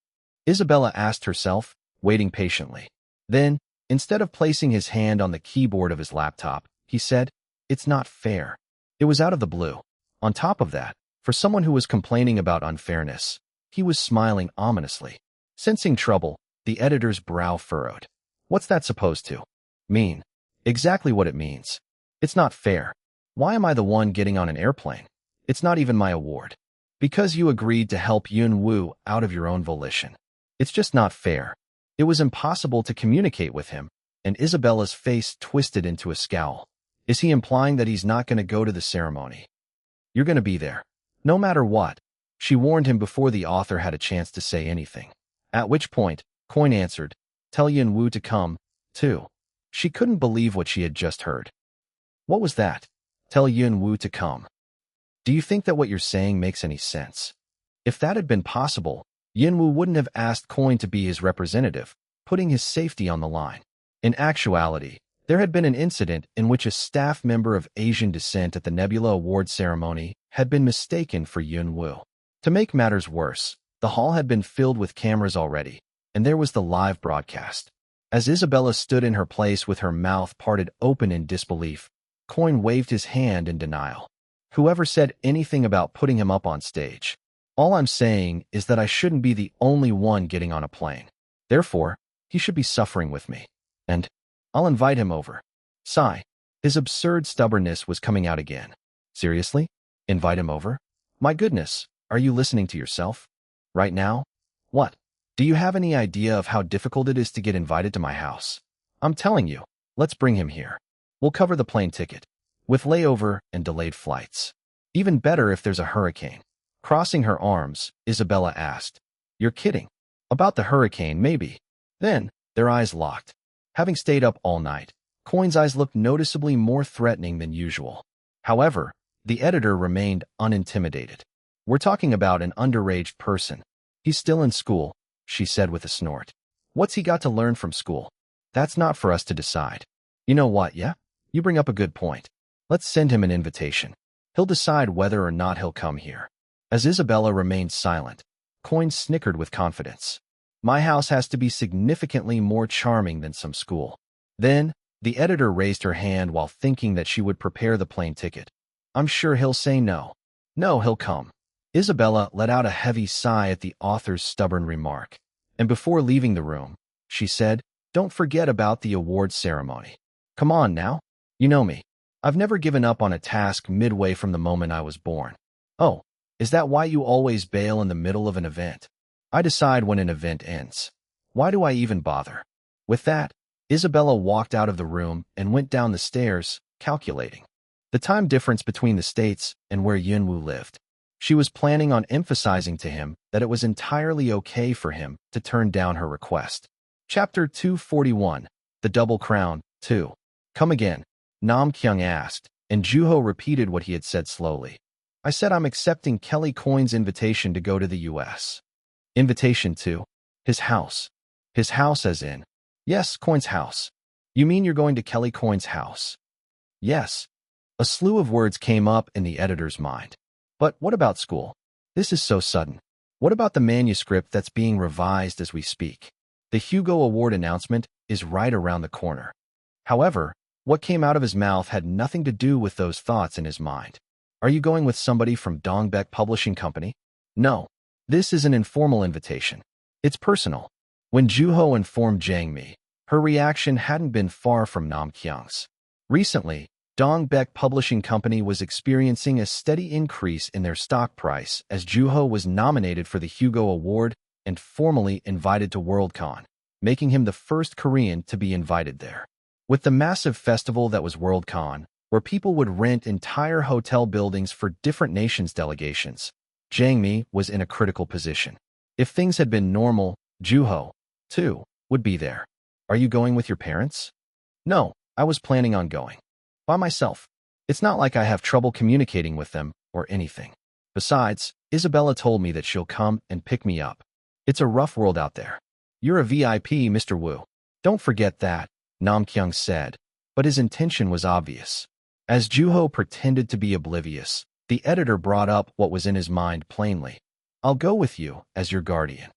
Isabella asked herself, waiting patiently. Then, instead of placing his hand on the keyboard of his laptop, he said, "It's not fair." It was out of the blue. On top of that, for someone who was complaining about unfairness, he was smiling ominously. Sensing trouble, the editor's brow furrowed. What's that supposed to mean? Exactly what it means. It's not fair. Why am I the one getting on an airplane? It's not even my award. Because you agreed to help Yunwoo out of your own volition. It's just not fair. It was impossible to communicate with him, and Isabella's face twisted into a scowl. Is he implying that he's not going to go to the ceremony? You're going to be there. No matter what, she warned him before the author had a chance to say anything. At which point, Coin answered, "Tell Yunwoo to come, too." She couldn't believe what she had just heard. What was that? Tell Yunwoo to come. Do you think that what you're saying makes any sense? If that had been possible, Yunwoo wouldn't have asked Coin to be his representative, putting his safety on the line. In actuality, there had been an incident in which a staff member of Asian descent at the Nebula Award ceremony had been mistaken for Yunwoo. To make matters worse, the hall had been filled with cameras already, and there was the live broadcast. As Isabella stood in her place with her mouth parted open in disbelief, Coin waved his hand in denial. Whoever said anything about putting him up on stage? All I'm saying is that I shouldn't be the only one getting on a plane. Therefore, he should be suffering with me. And I'll invite him over. Sigh. His absurd stubbornness was coming out again. Seriously? Invite him over? My goodness, are you listening to yourself? Right now? What? Do you have any idea of how difficult it is to get invited to my house? I'm telling you, let's bring him here. We'll cover the plane ticket, with layover and delayed flights. Even better if there's a hurricane. Crossing her arms, Isabella asked, "You're kidding. About the hurricane, maybe." Then, their eyes locked. Having stayed up all night, Coin's eyes looked noticeably more threatening than usual. However, the editor remained unintimidated. We're talking about an underage person. He's still in school, she said with a snort. What's he got to learn from school? That's not for us to decide. You know what, yeah? You bring up a good point. Let's send him an invitation. He'll decide whether or not he'll come here. As Isabella remained silent, Coin snickered with confidence. My house has to be significantly more charming than some school. Then, the editor raised her hand while thinking that she would prepare the plane ticket. I'm sure he'll say no. No, he'll come. Isabella let out a heavy sigh at the author's stubborn remark. And before leaving the room, she said, "Don't forget about the award ceremony. Come on now. You know me. I've never given up on a task midway from the moment I was born." Oh, is that why you always bail in the middle of an event? I decide when an event ends. Why do I even bother? With that, Isabella walked out of the room and went down the stairs, calculating the time difference between the states and where Yunwu lived. She was planning on emphasizing to him that it was entirely okay for him to turn down her request. Chapter 241, The Double Crown, 2. Come again, Nam Kyung asked, and Juho repeated what he had said slowly. I said I'm accepting Kelly Coyne's invitation to go to the U.S. Invitation to? His house. His house as in? Yes, Coyne's house. You mean you're going to Kelly Coyne's house? Yes. A slew of words came up in the editor's mind. But what about school? This is so sudden. What about the manuscript that's being revised as we speak? The Hugo Award announcement is right around the corner. However, what came out of his mouth had nothing to do with those thoughts in his mind. Are you going with somebody from Dongbek Publishing Company? No. This is an informal invitation. It's personal. When Juho informed Jang Mi, her reaction hadn't been far from Nam Kyung's. Recently, Dongbek Publishing Company was experiencing a steady increase in their stock price as Juho was nominated for the Hugo Award and formally invited to Worldcon, making him the first Korean to be invited there. With the massive festival that was Worldcon, where people would rent entire hotel buildings for different nations' delegations, Jang Mi was in a critical position. If things had been normal, Juho, too, would be there. Are you going with your parents? No, I was planning on going. By myself. It's not like I have trouble communicating with them or anything. Besides, Isabella told me that she'll come and pick me up. It's a rough world out there. You're a VIP, Mr. Wu. Don't forget that, Nam Kyung said, but his intention was obvious. As Juho pretended to be oblivious, the editor brought up what was in his mind plainly. I'll go with you as your guardian.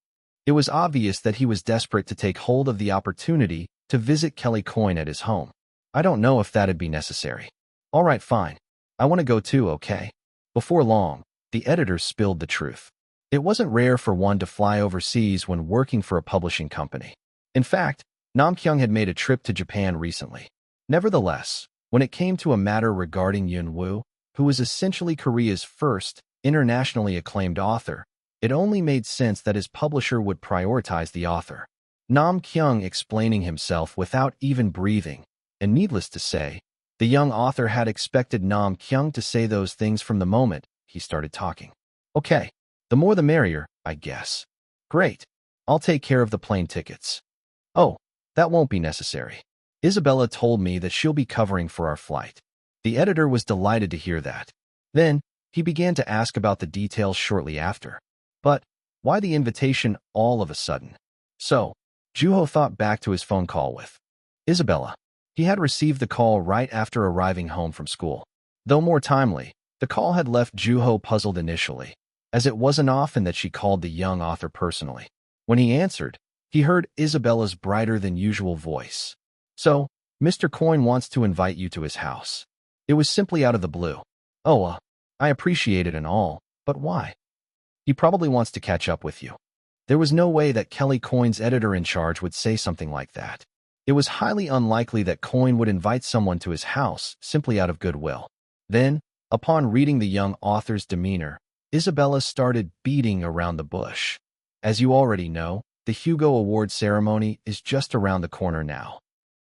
It was obvious that he was desperate to take hold of the opportunity to visit Kelly Coyne at his home. I don't know if that'd be necessary. All right, fine. I want to go too, okay? Before long, the editor spilled the truth. It wasn't rare for one to fly overseas when working for a publishing company. In fact, Nam Kyung had made a trip to Japan recently. Nevertheless, when it came to a matter regarding Yunwu, who was essentially Korea's first internationally acclaimed author, it only made sense that his publisher would prioritize the author. Nam Kyung explaining himself without even breathing, and needless to say, the young author had expected Nam Kyung to say those things from the moment he started talking. Okay, the more the merrier, I guess. Great. I'll take care of the plane tickets. Oh, that won't be necessary. Isabella told me that she'll be covering for our flight. The editor was delighted to hear that. Then, he began to ask about the details shortly after. But, why the invitation all of a sudden? So, Juho thought back to his phone call with Isabella. He had received the call right after arriving home from school. Though more timely, the call had left Juho puzzled initially, as it wasn't often that she called the young author personally. When he answered, he heard Isabella's brighter-than-usual voice. So, Mr. Coyne wants to invite you to his house. It was simply out of the blue. Oh, I appreciate it and all, but why? He probably wants to catch up with you. There was no way that Kelly Coyne's editor-in-charge would say something like that. It was highly unlikely that Coyne would invite someone to his house simply out of goodwill. Then, upon reading the young author's demeanor, Isabella started beating around the bush. As you already know, the Hugo Award ceremony is just around the corner now.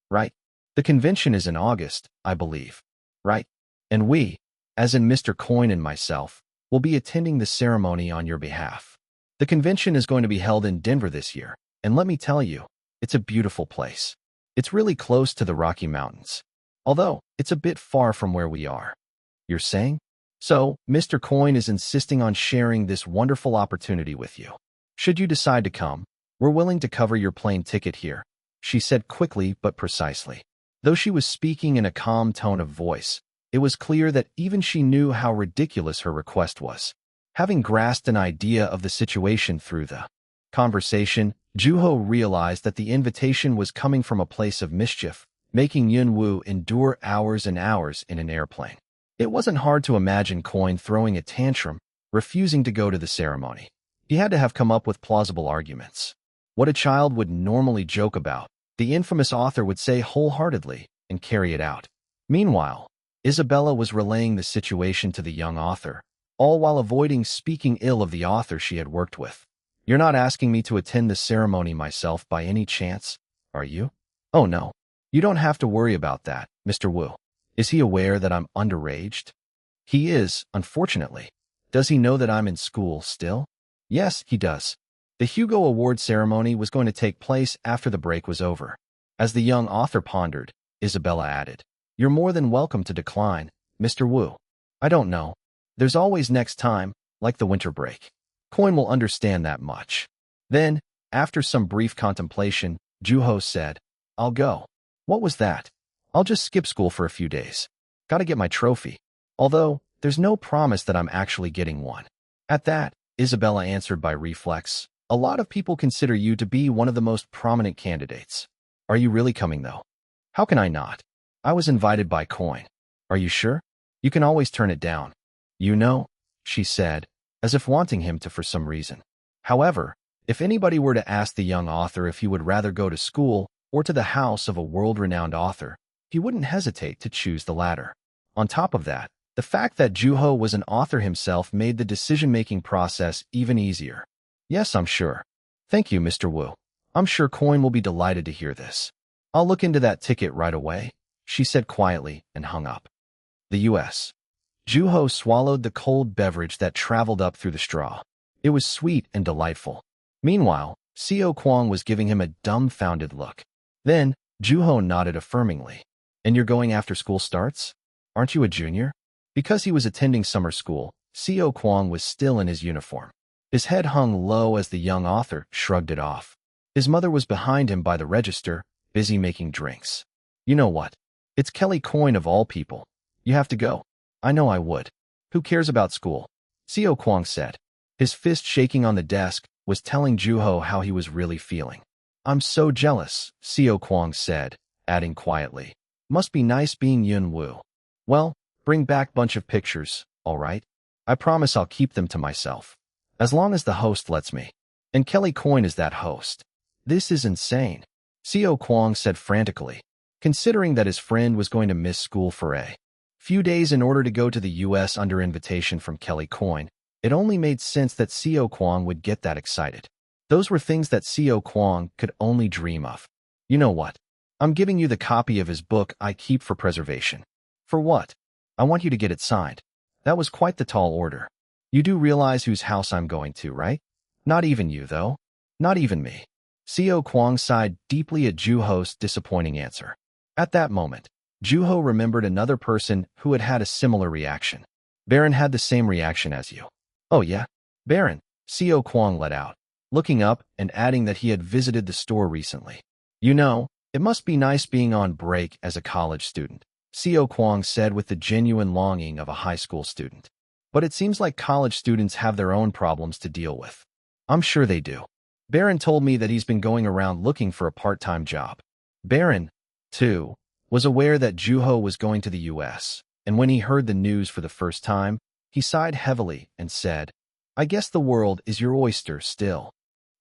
Right? The convention is in August, I believe. Right? And we, as in Mr. Coyne and myself, will be attending the ceremony on your behalf. The convention is going to be held in Denver this year, and let me tell you, it's a beautiful place. It's really close to the Rocky Mountains, although it's a bit far from where we are. You're saying? So, Mr. Coyne is insisting on sharing this wonderful opportunity with you. Should you decide to come, we're willing to cover your plane ticket here, she said quickly but precisely. Though she was speaking in a calm tone of voice, it was clear that even she knew how ridiculous her request was. Having grasped an idea of the situation through the conversation, Juho realized that the invitation was coming from a place of mischief, making Yunwu endure hours and hours in an airplane. It wasn't hard to imagine Coyne throwing a tantrum, refusing to go to the ceremony. He had to have come up with plausible arguments. What a child would normally joke about, the infamous author would say wholeheartedly and carry it out. Meanwhile, Isabella was relaying the situation to the young author, all while avoiding speaking ill of the author she had worked with. You're not asking me to attend the ceremony myself by any chance, are you? Oh no. You don't have to worry about that, Mr. Wu. Is he aware that I'm underaged? He is, unfortunately. Does he know that I'm in school still? Yes, he does. The Hugo Award ceremony was going to take place after the break was over. As the young author pondered, Isabella added, You're more than welcome to decline, Mr. Wu. I don't know. There's always next time, like the winter break. Coin will understand that much. Then, after some brief contemplation, Juho said, I'll go. What was that? I'll just skip school for a few days. Gotta get my trophy. Although, there's no promise that I'm actually getting one. At that, Isabella answered by reflex, A lot of people consider you to be one of the most prominent candidates. Are you really coming, though? How can I not? I was invited by Coin. Are you sure? You can always turn it down. You know, she said, as if wanting him to for some reason. However, if anybody were to ask the young author if he would rather go to school or to the house of a world-renowned author, he wouldn't hesitate to choose the latter. On top of that, the fact that Juho was an author himself made the decision-making process even easier. Yes, I'm sure. Thank you, Mr. Wu. I'm sure Coin will be delighted to hear this. I'll look into that ticket right away, she said quietly and hung up. The U.S. Juho swallowed the cold beverage that traveled up through the straw. It was sweet and delightful. Meanwhile, Seo Kwang was giving him a dumbfounded look. Then, Juho nodded affirmingly. And you're going after school starts? Aren't you a junior? Because he was attending summer school, Seo Kwang was still in his uniform. His head hung low as the young author shrugged it off. His mother was behind him by the register, busy making drinks. You know what? It's Kelly Coin of all people. You have to go. I know I would. Who cares about school? Seo Kwang said. His fist shaking on the desk was telling Juho how he was really feeling. I'm so jealous, Seo Kwang said, adding quietly. Must be nice being Yun Wu. Well, bring back bunch of pictures, all right? I promise I'll keep them to myself. As long as the host lets me. And Kelly Coin is that host. This is insane, Seo Kwang said frantically, considering that his friend was going to miss school for a few days in order to go to the U.S. under invitation from Kelly Coin. It only made sense that Seo Kwang would get that excited. Those were things that Seo Kwang could only dream of. You know what? I'm giving you the copy of his book I keep for preservation. For what? I want you to get it signed. That was quite the tall order. You do realize whose house I'm going to, right? Not even you, though. Not even me. Seo Kwang sighed deeply at Juho's disappointing answer. At that moment, Juho remembered another person who had had a similar reaction. Baron had the same reaction as you. Oh yeah? Baron, Seo Kwang let out, looking up and adding that he had visited the store recently. You know, it must be nice being on break as a college student, Seo Kwang said with the genuine longing of a high school student. But it seems like college students have their own problems to deal with. I'm sure they do. Baron told me that he's been going around looking for a part-time job. Baron, too, was aware that Juho was going to the U.S., and when he heard the news for the first time, he sighed heavily and said, I guess the world is your oyster still.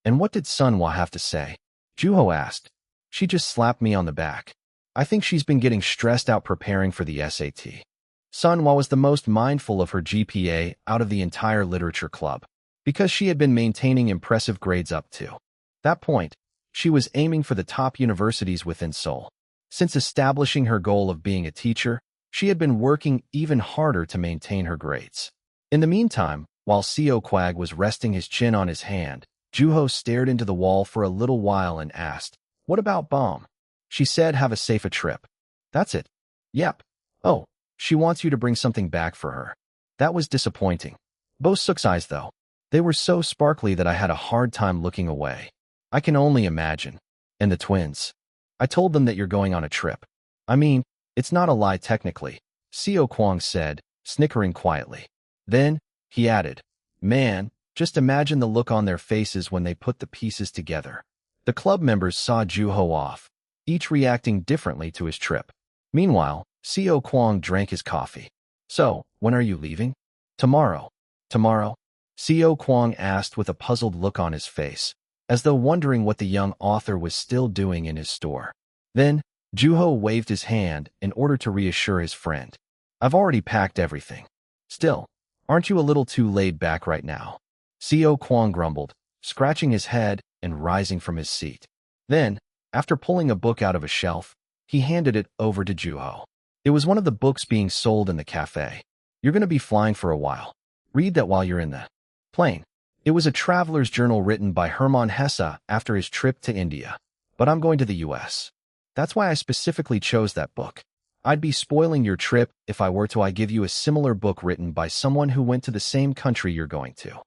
And what did Sunhwa have to say? Juho asked. She just slapped me on the back. I think she's been getting stressed out preparing for the SAT. Sunhwa was the most mindful of her GPA out of the entire literature club, because she had been maintaining impressive grades up to that point. She was aiming for the top universities within Seoul. Since establishing her goal of being a teacher, she had been working even harder to maintain her grades. In the meantime, while Seo Kwang was resting his chin on his hand, Juho stared into the wall for a little while and asked, What about Bomb? She said have a safe trip. That's it. Yep. Oh, she wants you to bring something back for her. That was disappointing. Bo Suk's eyes, though. They were so sparkly that I had a hard time looking away. I can only imagine. And the twins. I told them that you're going on a trip. I mean, it's not a lie technically, Seo Kwang said, snickering quietly. Then, he added, Man, just imagine the look on their faces when they put the pieces together. The club members saw Juho off, each reacting differently to his trip. Meanwhile, Seo Kwang drank his coffee. So, when are you leaving? Tomorrow. Tomorrow? Seo Kwang asked with a puzzled look on his face, as though wondering what the young author was still doing in his store. Then, Juho waved his hand in order to reassure his friend. I've already packed everything. Still, aren't you a little too laid back right now? Seo Kwang grumbled, scratching his head and rising from his seat. Then, after pulling a book out of a shelf, he handed it over to Juho. It was one of the books being sold in the cafe. You're going to be flying for a while. Read that while you're in the plane. It was a traveler's journal written by Hermann Hesse after his trip to India. But I'm going to the US. That's why I specifically chose that book. I'd be spoiling your trip if I were to give you a similar book written by someone who went to the same country you're going to.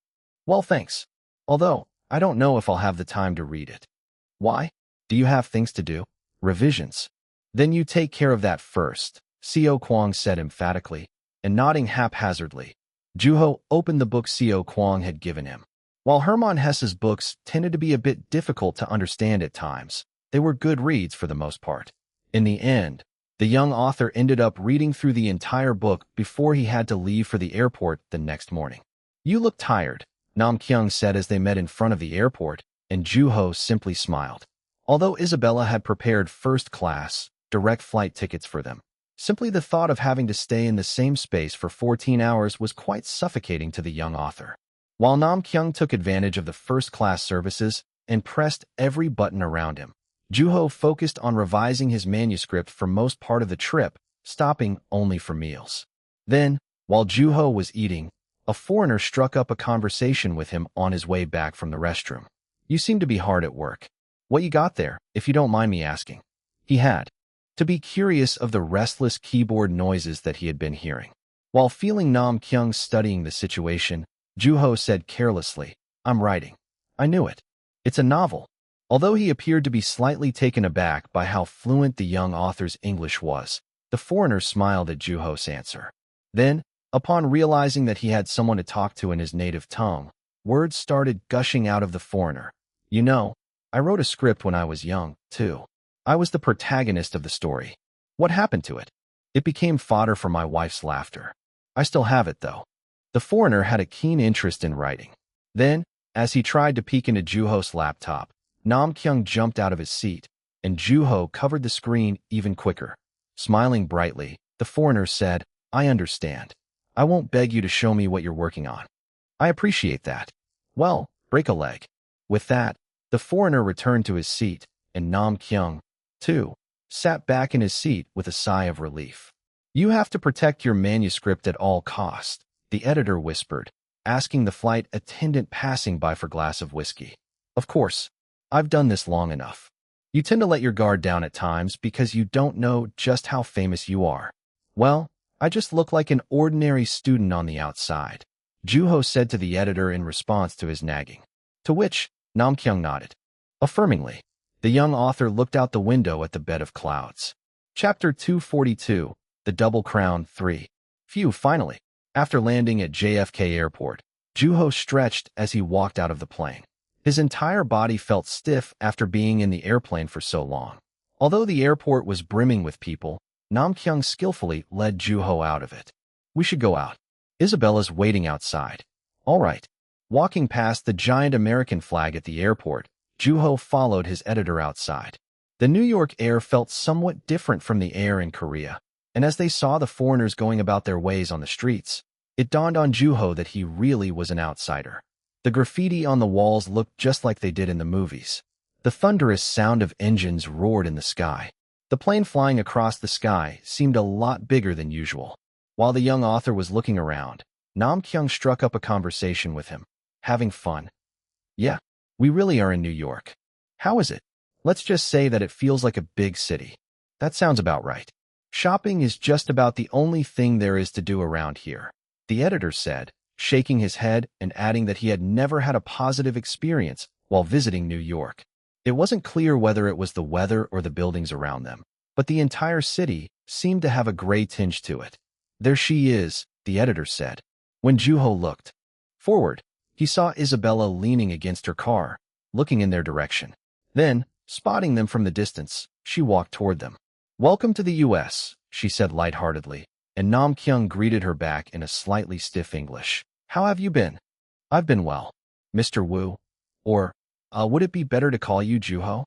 Well, thanks. Although, I don't know if I'll have the time to read it. Why? Do you have things to do? Revisions. Then you take care of that first, Seo Kwang said emphatically, and nodding haphazardly. Juho opened the book Seo Kwang had given him. While Hermann Hesse's books tended to be a bit difficult to understand at times, they were good reads for the most part. In the end, the young author ended up reading through the entire book before he had to leave for the airport the next morning. You look tired, Nam Kyung said as they met in front of the airport, and Juho simply smiled. Although Isabella had prepared first-class, direct flight tickets for them, simply the thought of having to stay in the same space for 14 hours was quite suffocating to the young author. While Nam Kyung took advantage of the first-class services and pressed every button around him, Juho focused on revising his manuscript for most part of the trip, stopping only for meals. Then, while Juho was eating, a foreigner struck up a conversation with him on his way back from the restroom. You seem to be hard at work. What you got there, if you don't mind me asking? He had to be curious of the restless keyboard noises that he had been hearing. While feeling Nam Kyung studying the situation, Juho said carelessly, I'm writing. I knew it. It's a novel. Although he appeared to be slightly taken aback by how fluent the young author's English was, the foreigner smiled at Juho's answer. Then, upon realizing that he had someone to talk to in his native tongue, words started gushing out of the foreigner. You know, I wrote a script when I was young, too. I was the protagonist of the story. What happened to it? It became fodder for my wife's laughter. I still have it, though. The foreigner had a keen interest in writing. Then, as he tried to peek into Juho's laptop, Nam Kyung jumped out of his seat, and Juho covered the screen even quicker. Smiling brightly, the foreigner said, I understand. I won't beg you to show me what you're working on. I appreciate that. Well, break a leg. With that, the foreigner returned to his seat, and Nam Kyung, too, sat back in his seat with a sigh of relief. You have to protect your manuscript at all costs, the editor whispered, asking the flight attendant passing by for a glass of whiskey. Of course, I've done this long enough. You tend to let your guard down at times because you don't know just how famous you are. Well, I just look like an ordinary student on the outside, Juho said to the editor in response to his nagging. To which, Nam Kyung nodded. Affirmingly, the young author looked out the window at the bed of clouds. Chapter 242, The Double Crown 3. Phew, finally. After landing at JFK Airport, Juho stretched as he walked out of the plane. His entire body felt stiff after being in the airplane for so long. Although the airport was brimming with people, Nam Kyung skillfully led Juho out of it. We should go out. Isabella's waiting outside. All right. Walking past the giant American flag at the airport, Juho followed his editor outside. The New York air felt somewhat different from the air in Korea, and as they saw the foreigners going about their ways on the streets, it dawned on Juho that he really was an outsider. The graffiti on the walls looked just like they did in the movies. The thunderous sound of engines roared in the sky. The plane flying across the sky seemed a lot bigger than usual. While the young author was looking around, Nam Kyung struck up a conversation with him. Having fun? Yeah, we really are in New York. How is it? Let's just say that it feels like a big city. That sounds about right. Shopping is just about the only thing there is to do around here, the editor said, shaking his head and adding that he had never had a positive experience while visiting New York. It wasn't clear whether it was the weather or the buildings around them, but the entire city seemed to have a gray tinge to it. There she is, the editor said. When Juho looked forward, he saw Isabella leaning against her car, looking in their direction. Then, spotting them from the distance, she walked toward them. Welcome to the U.S., she said lightheartedly, and Nam Kyung greeted her back in a slightly stiff English. How have you been? I've been well, Mr. Wu. Or, would it be better to call you Juho?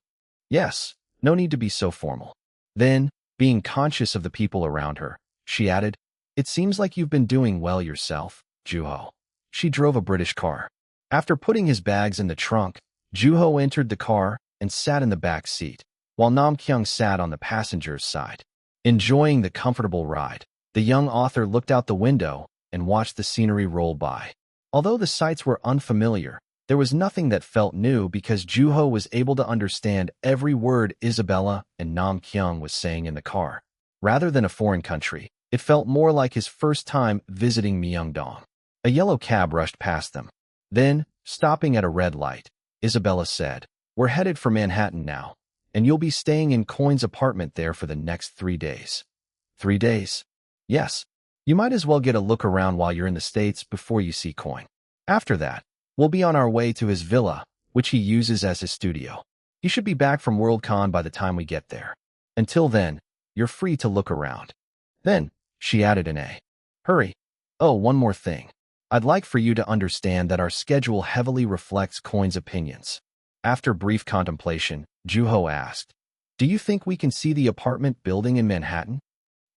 Yes, no need to be so formal. Then, being conscious of the people around her, she added, It seems like you've been doing well yourself, Juho. She drove a British car. After putting his bags in the trunk, Juho entered the car and sat in the back seat, while Nam Kyung sat on the passenger's side. Enjoying the comfortable ride, the young author looked out the window and watched the scenery roll by. Although the sights were unfamiliar, there was nothing that felt new because Juho was able to understand every word Isabella and Nam Kyung was saying in the car. Rather than a foreign country, it felt more like his first time visiting Myeongdong. A yellow cab rushed past them. Then, stopping at a red light, Isabella said, "We're headed for Manhattan now, and you'll be staying in Coin's apartment there for the next 3 days." 3 days? Yes. You might as well get a look around while you're in the States before you see Coin. After that, we'll be on our way to his villa, which he uses as his studio. He should be back from Worldcon by the time we get there. Until then, you're free to look around. Then, she added in a hurry, "Oh, one more thing. I'd like for you to understand that our schedule heavily reflects Coin's opinions." After brief contemplation, Juho asked, "Do you think we can see the apartment building in Manhattan?"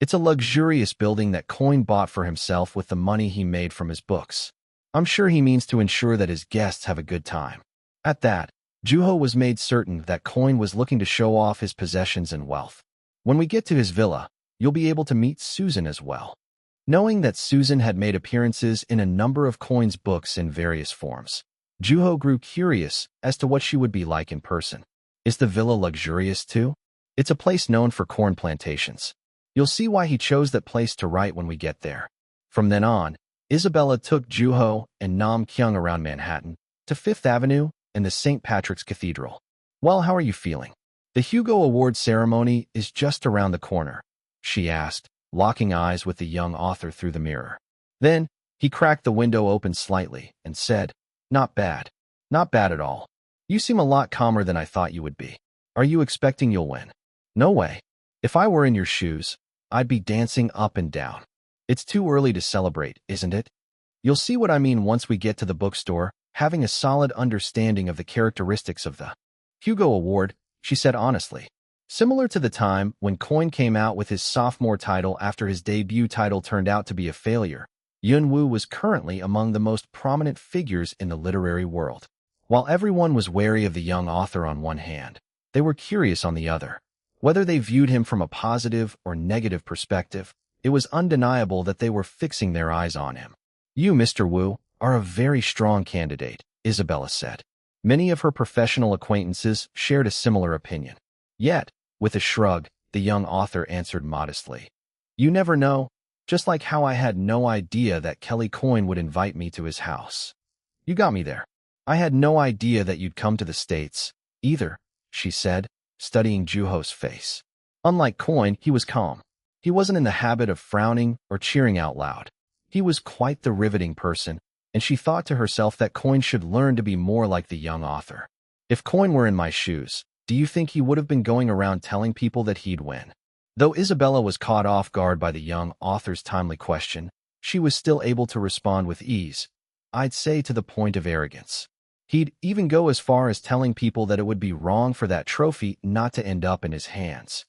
It's a luxurious building that Coin bought for himself with the money he made from his books. I'm sure he means to ensure that his guests have a good time. At that, Juho was made certain that Coin was looking to show off his possessions and wealth. When we get to his villa, you'll be able to meet Susan as well. Knowing that Susan had made appearances in a number of Coin's books in various forms, Juho grew curious as to what she would be like in person. Is the villa luxurious too? It's a place known for corn plantations. You'll see why he chose that place to write when we get there. From then on, Isabella took Juho and Nam Kyung around Manhattan, to Fifth Avenue and the St. Patrick's Cathedral. "Well, how are you feeling? The Hugo Award ceremony is just around the corner," she asked, locking eyes with the young author through the mirror. Then, he cracked the window open slightly and said, "Not bad. Not bad at all. You seem a lot calmer than I thought you would be. Are you expecting you'll win?" "No way. If I were in your shoes, I'd be dancing up and down. It's too early to celebrate, isn't it? You'll see what I mean once we get to the bookstore, having a solid understanding of the characteristics of the Hugo Award," she said honestly. Similar to the time when Coin came out with his sophomore title after his debut title turned out to be a failure, Yun-woo was currently among the most prominent figures in the literary world. While everyone was wary of the young author on one hand, they were curious on the other. Whether they viewed him from a positive or negative perspective, it was undeniable that they were fixing their eyes on him. "You, Mr. Wu, are a very strong candidate," Isabella said. Many of her professional acquaintances shared a similar opinion. Yet, with a shrug, the young author answered modestly, "You never know, just like how I had no idea that Kelly Coin would invite me to his house. You got me there. I had no idea that you'd come to the States, either," she said, studying Juho's face. Unlike Coin, he was calm. He wasn't in the habit of frowning or cheering out loud. He was quite the riveting person, and she thought to herself that Coin should learn to be more like the young author. "If Coin were in my shoes, do you think he would have been going around telling people that he'd win?" Though Isabella was caught off guard by the young author's timely question, she was still able to respond with ease, I'd say to the point of arrogance. He'd even go as far as telling people that it would be wrong for that trophy not to end up in his hands.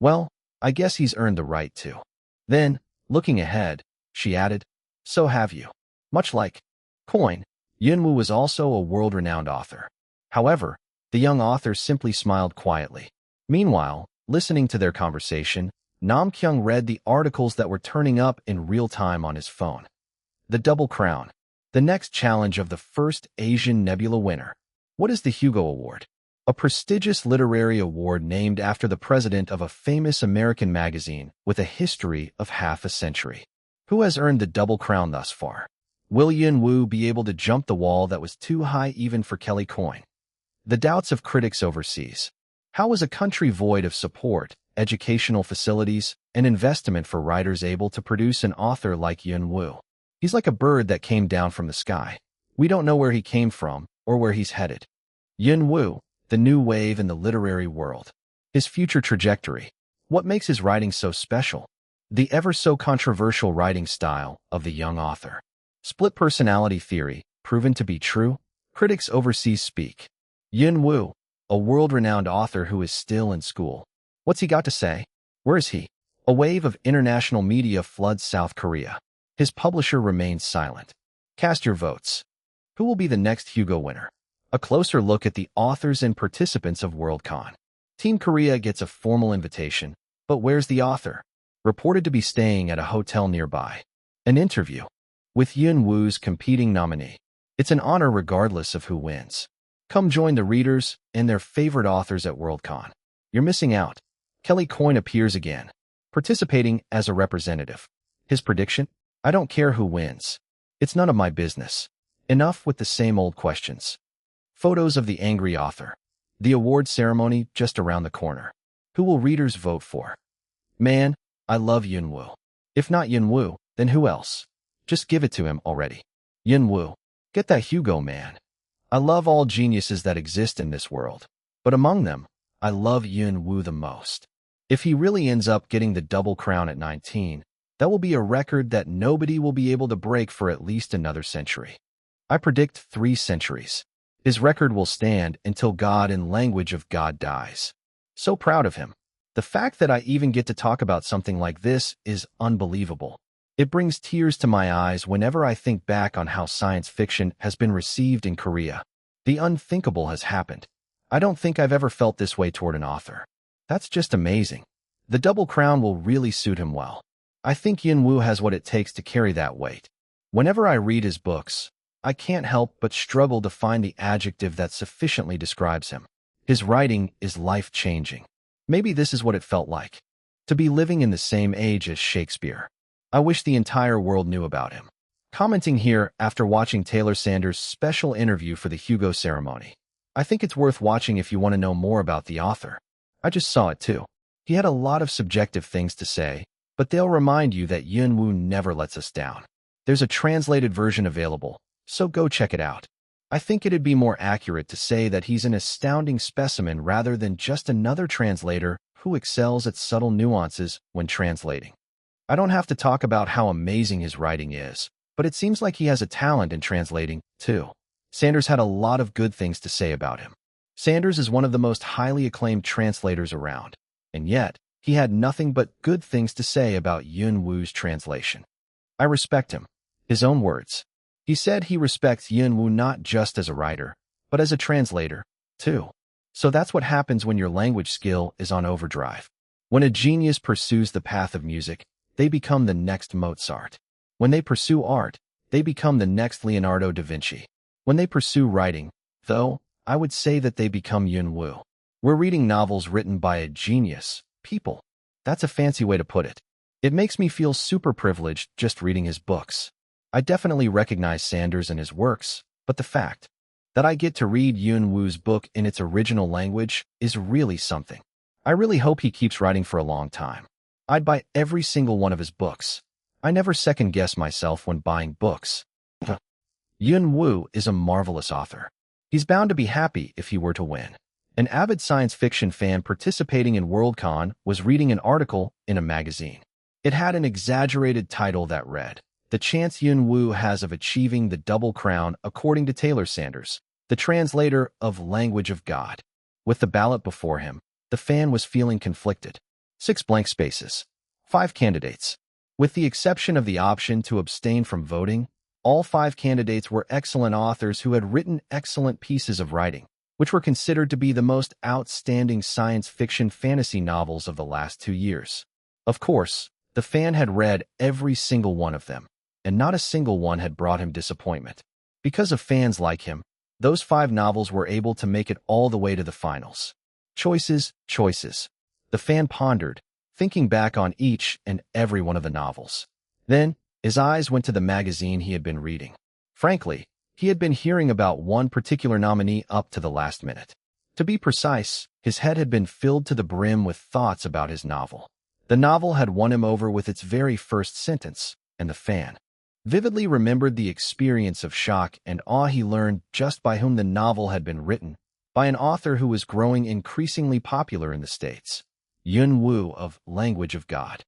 "Well, I guess he's earned the right to." Then, looking ahead, she added, "So have you." Much like Coin, Yunwoo was also a world-renowned author. However, the young author simply smiled quietly. Meanwhile, listening to their conversation, Nam Kyung read the articles that were turning up in real time on his phone. The Double Crown. The next challenge of the first Asian Nebula winner. What is the Hugo Award? A prestigious literary award named after the president of a famous American magazine with a history of half a century. Who has earned the Double Crown thus far? Will Yun-woo be able to jump the wall that was too high even for Kelly Coin? The doubts of critics overseas. How is a country void of support, educational facilities, and investment for writers able to produce an author like Yun-woo? He's like a bird that came down from the sky. We don't know where he came from or where he's headed. Yun-woo, the new wave in the literary world. His future trajectory. What makes his writing so special? The ever-so-controversial writing style of the young author. Split personality theory, proven to be true. Critics overseas speak. Yun-woo, a world-renowned author who is still in school. What's he got to say? Where is he? A wave of international media floods South Korea. His publisher remains silent. Cast your votes. Who will be the next Hugo winner? A closer look at the authors and participants of Worldcon. Team Korea gets a formal invitation, but where's the author? Reported to be staying at a hotel nearby. An interview with Yun Woo's competing nominee. It's an honor regardless of who wins. Come join the readers and their favorite authors at Worldcon. You're missing out. Kelly Coyne appears again, participating as a representative. His prediction? I don't care who wins. It's none of my business. Enough with the same old questions. Photos of the angry author. The award ceremony just around the corner. Who will readers vote for? Man, I love Yun Woo. If not Yun Woo, then who else? Just give it to him already. Yun Woo. Get that Hugo, man. I love all geniuses that exist in this world. But among them, I love Yun Woo the most. If he really ends up getting the double crown at 19, that will be a record that nobody will be able to break for at least another century. I predict 3 centuries. His record will stand until God in Language of God dies. So proud of him. The fact that I even get to talk about something like this is unbelievable. It brings tears to my eyes whenever I think back on how science fiction has been received in Korea. The unthinkable has happened. I don't think I've ever felt this way toward an author. That's just amazing. The double crown will really suit him well. I think Yun Woo has what it takes to carry that weight. Whenever I read his books, I can't help but struggle to find the adjective that sufficiently describes him. His writing is life-changing. Maybe this is what it felt like. To be living in the same age as Shakespeare. I wish the entire world knew about him. Commenting here after watching Taylor Sanders' special interview for the Hugo ceremony. I think it's worth watching if you want to know more about the author. I just saw it too. He had a lot of subjective things to say, but they'll remind you that Yun Woo never lets us down. There's a translated version available, so go check it out. I think it'd be more accurate to say that he's an astounding specimen rather than just another translator who excels at subtle nuances when translating. I don't have to talk about how amazing his writing is, but it seems like he has a talent in translating, too. Sanders had a lot of good things to say about him. Sanders is one of the most highly acclaimed translators around, and yet, he had nothing but good things to say about Yun Woo's translation. I respect him. His own words. He said he respects Yun Woo not just as a writer, but as a translator, too. So that's what happens when your language skill is on overdrive. When a genius pursues the path of music, they become the next Mozart. When they pursue art, they become the next Leonardo da Vinci. When they pursue writing, though, I would say that they become Yun Woo. We're reading novels written by a genius, people. That's a fancy way to put it. It makes me feel super privileged just reading his books. I definitely recognize Sanders and his works, but the fact that I get to read Yun Woo's book in its original language is really something. I really hope he keeps writing for a long time. I'd buy every single one of his books. I never second-guess myself when buying books. Yun Woo is a marvelous author. He's bound to be happy if he were to win. An avid science fiction fan participating in Worldcon was reading an article in a magazine. It had an exaggerated title that read, "The Chance Yun Woo Has of Achieving the Double Crown According to Taylor Sanders, the translator of Language of God." With the ballot before him, the fan was feeling conflicted. 6 blank spaces. 5 candidates. With the exception of the option to abstain from voting, all 5 candidates were excellent authors who had written excellent pieces of writing, which were considered to be the most outstanding science fiction fantasy novels of the last 2 years. Of course, the fan had read every single one of them, and not a single one had brought him disappointment. Because of fans like him, those 5 novels were able to make it all the way to the finals. Choices, choices. The fan pondered, thinking back on each and every one of the novels. Then, his eyes went to the magazine he had been reading. Frankly, he had been hearing about one particular nominee up to the last minute. To be precise, his head had been filled to the brim with thoughts about his novel. The novel had won him over with its very first sentence, and the fan vividly remembered the experience of shock and awe he learned just by whom the novel had been written, by an author who was growing increasingly popular in the States. Yun Woo of Language of God.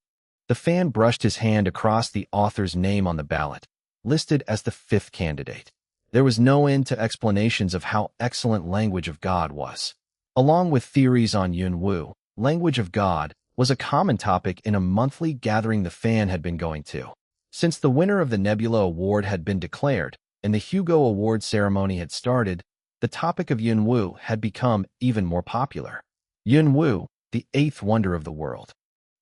The fan brushed his hand across the author's name on the ballot, listed as the 5th candidate. There was no end to explanations of how excellent Language of God was. Along with theories on Yun Woo, Language of God was a common topic in a monthly gathering the fan had been going to. Since the winner of the Nebula Award had been declared, and the Hugo Award ceremony had started, the topic of Yunwu had become even more popular. Yunwu, the eighth wonder of the world.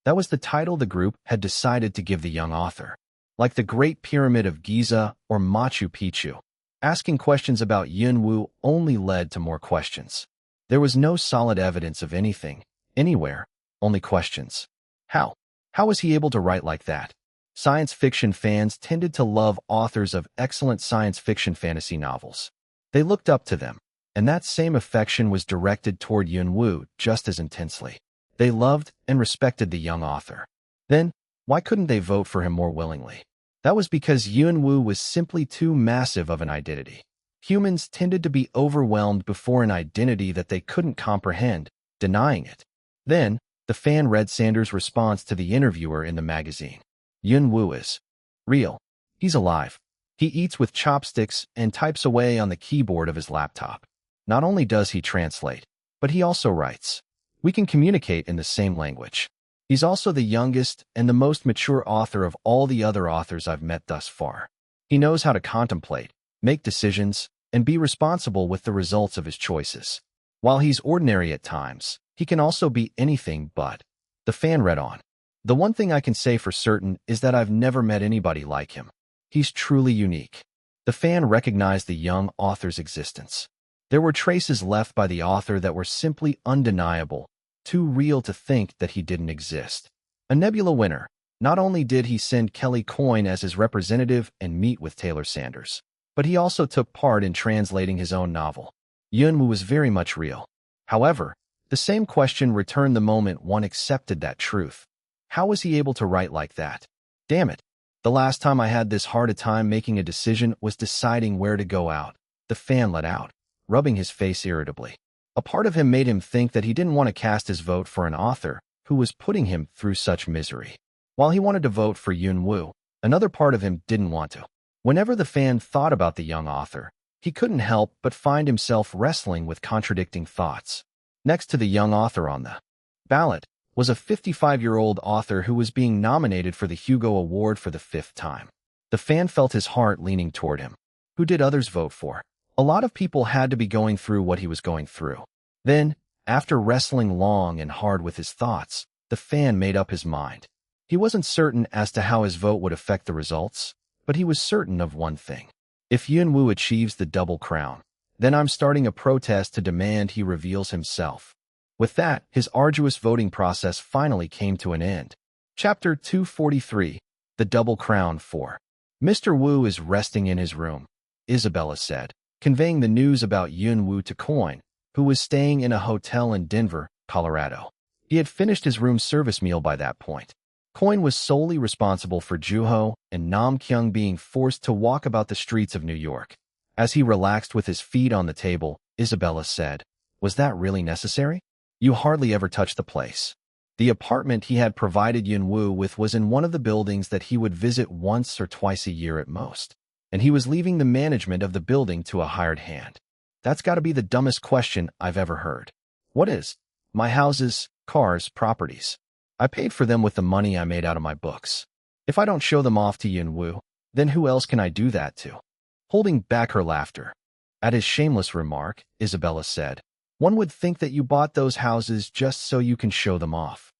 That was the title the group had decided to give the young author. Like the Great Pyramid of Giza or Machu Picchu, asking questions about Yunwu only led to more questions. There was no solid evidence of anything, anywhere, only questions. How? How was he able to write like that? Science fiction fans tended to love authors of excellent science fiction fantasy novels. They looked up to them, and that same affection was directed toward Yunwu just as intensely. They loved and respected the young author. Then, why couldn't they vote for him more willingly? That was because Yunwu was simply too massive of an identity. Humans tended to be overwhelmed before an identity that they couldn't comprehend, denying it. Then, the fan read Sanders' response to the interviewer in the magazine. Yunwu is real. He's alive. He eats with chopsticks and types away on the keyboard of his laptop. Not only does he translate, but he also writes. We can communicate in the same language. He's also the youngest and the most mature author of all the other authors I've met thus far. He knows how to contemplate, make decisions, and be responsible with the results of his choices. While he's ordinary at times, he can also be anything but. The fan read on. The one thing I can say for certain is that I've never met anybody like him. He's truly unique. The fan recognized the young author's existence. There were traces left by the author that were simply undeniable, too real to think that he didn't exist. A Nebula winner, not only did he send Kelly Coyne as his representative and meet with Taylor Sanders, but he also took part in translating his own novel. Yunwu was very much real. However, the same question returned the moment one accepted that truth. How was he able to write like that? Damn it. The last time I had this hard a time making a decision was deciding where to go out. The fan let out, rubbing his face irritably. A part of him made him think that he didn't want to cast his vote for an author who was putting him through such misery. While he wanted to vote for Yunwu, another part of him didn't want to. Whenever the fan thought about the young author, he couldn't help but find himself wrestling with contradicting thoughts. Next to the young author on the ballot was a 55-year-old author who was being nominated for the Hugo Award for the 5th time. The fan felt his heart leaning toward him. Who did others vote for? A lot of people had to be going through what he was going through. Then, after wrestling long and hard with his thoughts, the fan made up his mind. He wasn't certain as to how his vote would affect the results, but he was certain of one thing. If Yunwu achieves the double crown, then I'm starting a protest to demand he reveals himself. With that, his arduous voting process finally came to an end. Chapter 243, The Double Crown 4. Mr. Wu is resting in his room, Isabella said, conveying the news about Yunwu to Coyne, who was staying in a hotel in Denver, Colorado. He had finished his room service meal by that point. Coyne was solely responsible for Juho and Nam Kyung being forced to walk about the streets of New York. As he relaxed with his feet on the table, Isabella said, "Was that really necessary? You hardly ever touch the place." The apartment he had provided Yunwu with was in one of the buildings that he would visit once or twice a year at most, and he was leaving the management of the building to a hired hand. That's got to be the dumbest question I've ever heard. What is? My houses, cars, properties. I paid for them with the money I made out of my books. If I don't show them off to Yunwu, then who else can I do that to? Holding back her laughter. At his shameless remark, Isabella said, "One would think that you bought those houses just so you can show them off."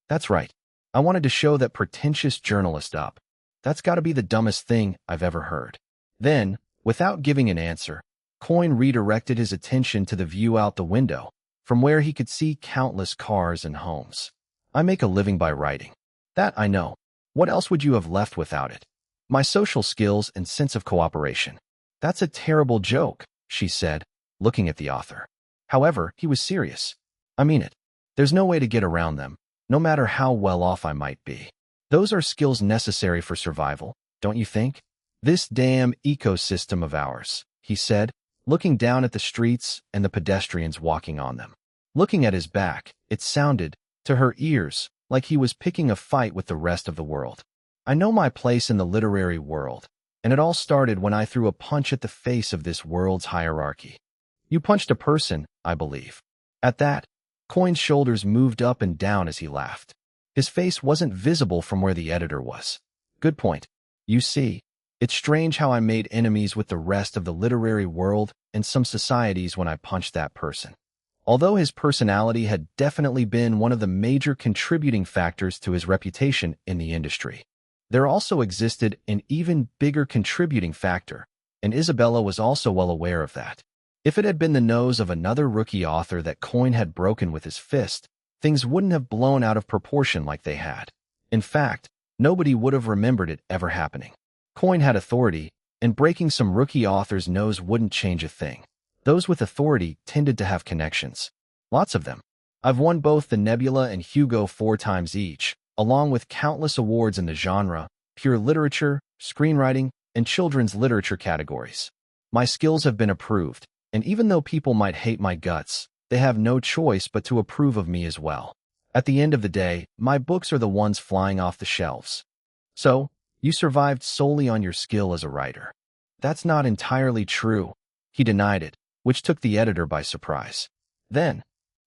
That's right. I wanted to show that pretentious journalist up. That's got to be the dumbest thing I've ever heard. Then, without giving an answer, Coyne redirected his attention to the view out the window, from where he could see countless cars and homes. I make a living by writing. That I know. What else would you have left without it? My social skills and sense of cooperation. That's a terrible joke, she said, looking at the author. However, he was serious. I mean it. There's no way to get around them, no matter how well off I might be. Those are skills necessary for survival, don't you think? This damn ecosystem of ours, he said, looking down at the streets and the pedestrians walking on them. Looking at his back, it sounded, to her ears, like he was picking a fight with the rest of the world. I know my place in the literary world, and it all started when I threw a punch at the face of this world's hierarchy. You punched a person, I believe. At that, Coyne's shoulders moved up and down as he laughed. His face wasn't visible from where the editor was. Good point. You see, It's strange how I made enemies with the rest of the literary world and some societies when I punched that person. Although his personality had definitely been one of the major contributing factors to his reputation in the industry, there also existed an even bigger contributing factor, and Isabella was also well aware of that. If it had been the nose of another rookie author that Coin had broken with his fist, things wouldn't have blown out of proportion like they had. In fact, nobody would have remembered it ever happening. Coin had authority, and breaking some rookie author's nose wouldn't change a thing. Those with authority tended to have connections. Lots of them. I've won both the Nebula and Hugo 4 times each, along with countless awards in the genre, pure literature, screenwriting, and children's literature categories. My skills have been approved, and even though people might hate my guts, they have no choice but to approve of me as well. At the end of the day, my books are the ones flying off the shelves. So, you survived solely on your skill as a writer. That's not entirely true. He denied it, which took the editor by surprise. Then,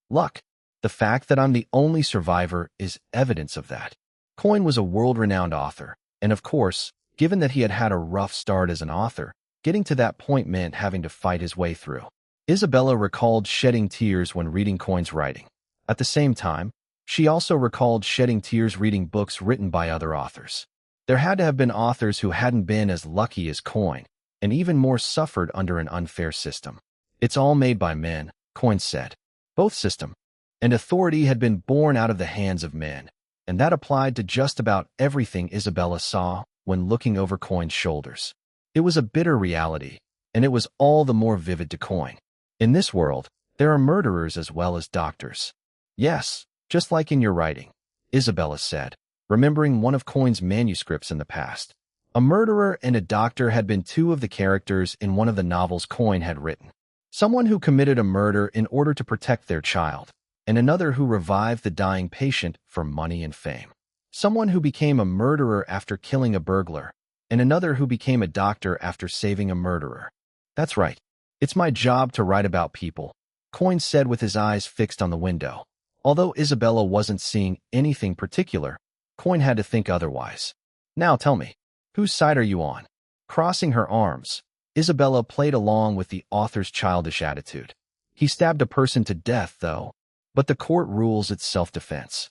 luck. The fact that I'm the only survivor is evidence of that. Coin was a world-renowned author, and of course, given that he had had a rough start as an author, getting to that point meant having to fight his way through. Isabella recalled shedding tears when reading Coin's writing. At the same time, she also recalled shedding tears reading books written by other authors. There had to have been authors who hadn't been as lucky as Coin, and even more suffered under an unfair system. It's all made by men, Coin said. Both system and authority had been born out of the hands of men, and that applied to just about everything Isabella saw when looking over Coin's shoulders. It was a bitter reality, and it was all the more vivid to Coin. In this world, there are murderers as well as doctors. Yes, just like in your writing, Isabella said, remembering one of Coin's manuscripts in the past. A murderer and a doctor had been two of the characters in one of the novels Coin had written. Someone who committed a murder in order to protect their child, and another who revived the dying patient for money and fame. Someone who became a murderer after killing a burglar, and another who became a doctor after saving a murderer. That's right. It's my job to write about people, Coin said with his eyes fixed on the window. Although Isabella wasn't seeing anything particular, Coin had to think otherwise. Now tell me, whose side are you on? Crossing her arms, Isabella played along with the author's childish attitude. He stabbed a person to death, though, but the court rules it's self-defense.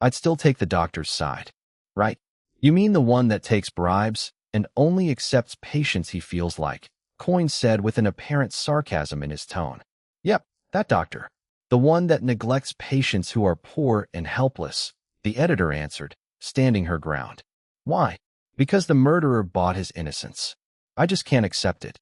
I'd still take the doctor's side. Right? You mean the one that takes bribes and only accepts patients he feels like, Coin said with an apparent sarcasm in his tone. Yep, that doctor. The one that neglects patients who are poor and helpless, the editor answered, standing her ground. Why? Because the murderer bought his innocence. I just can't accept it.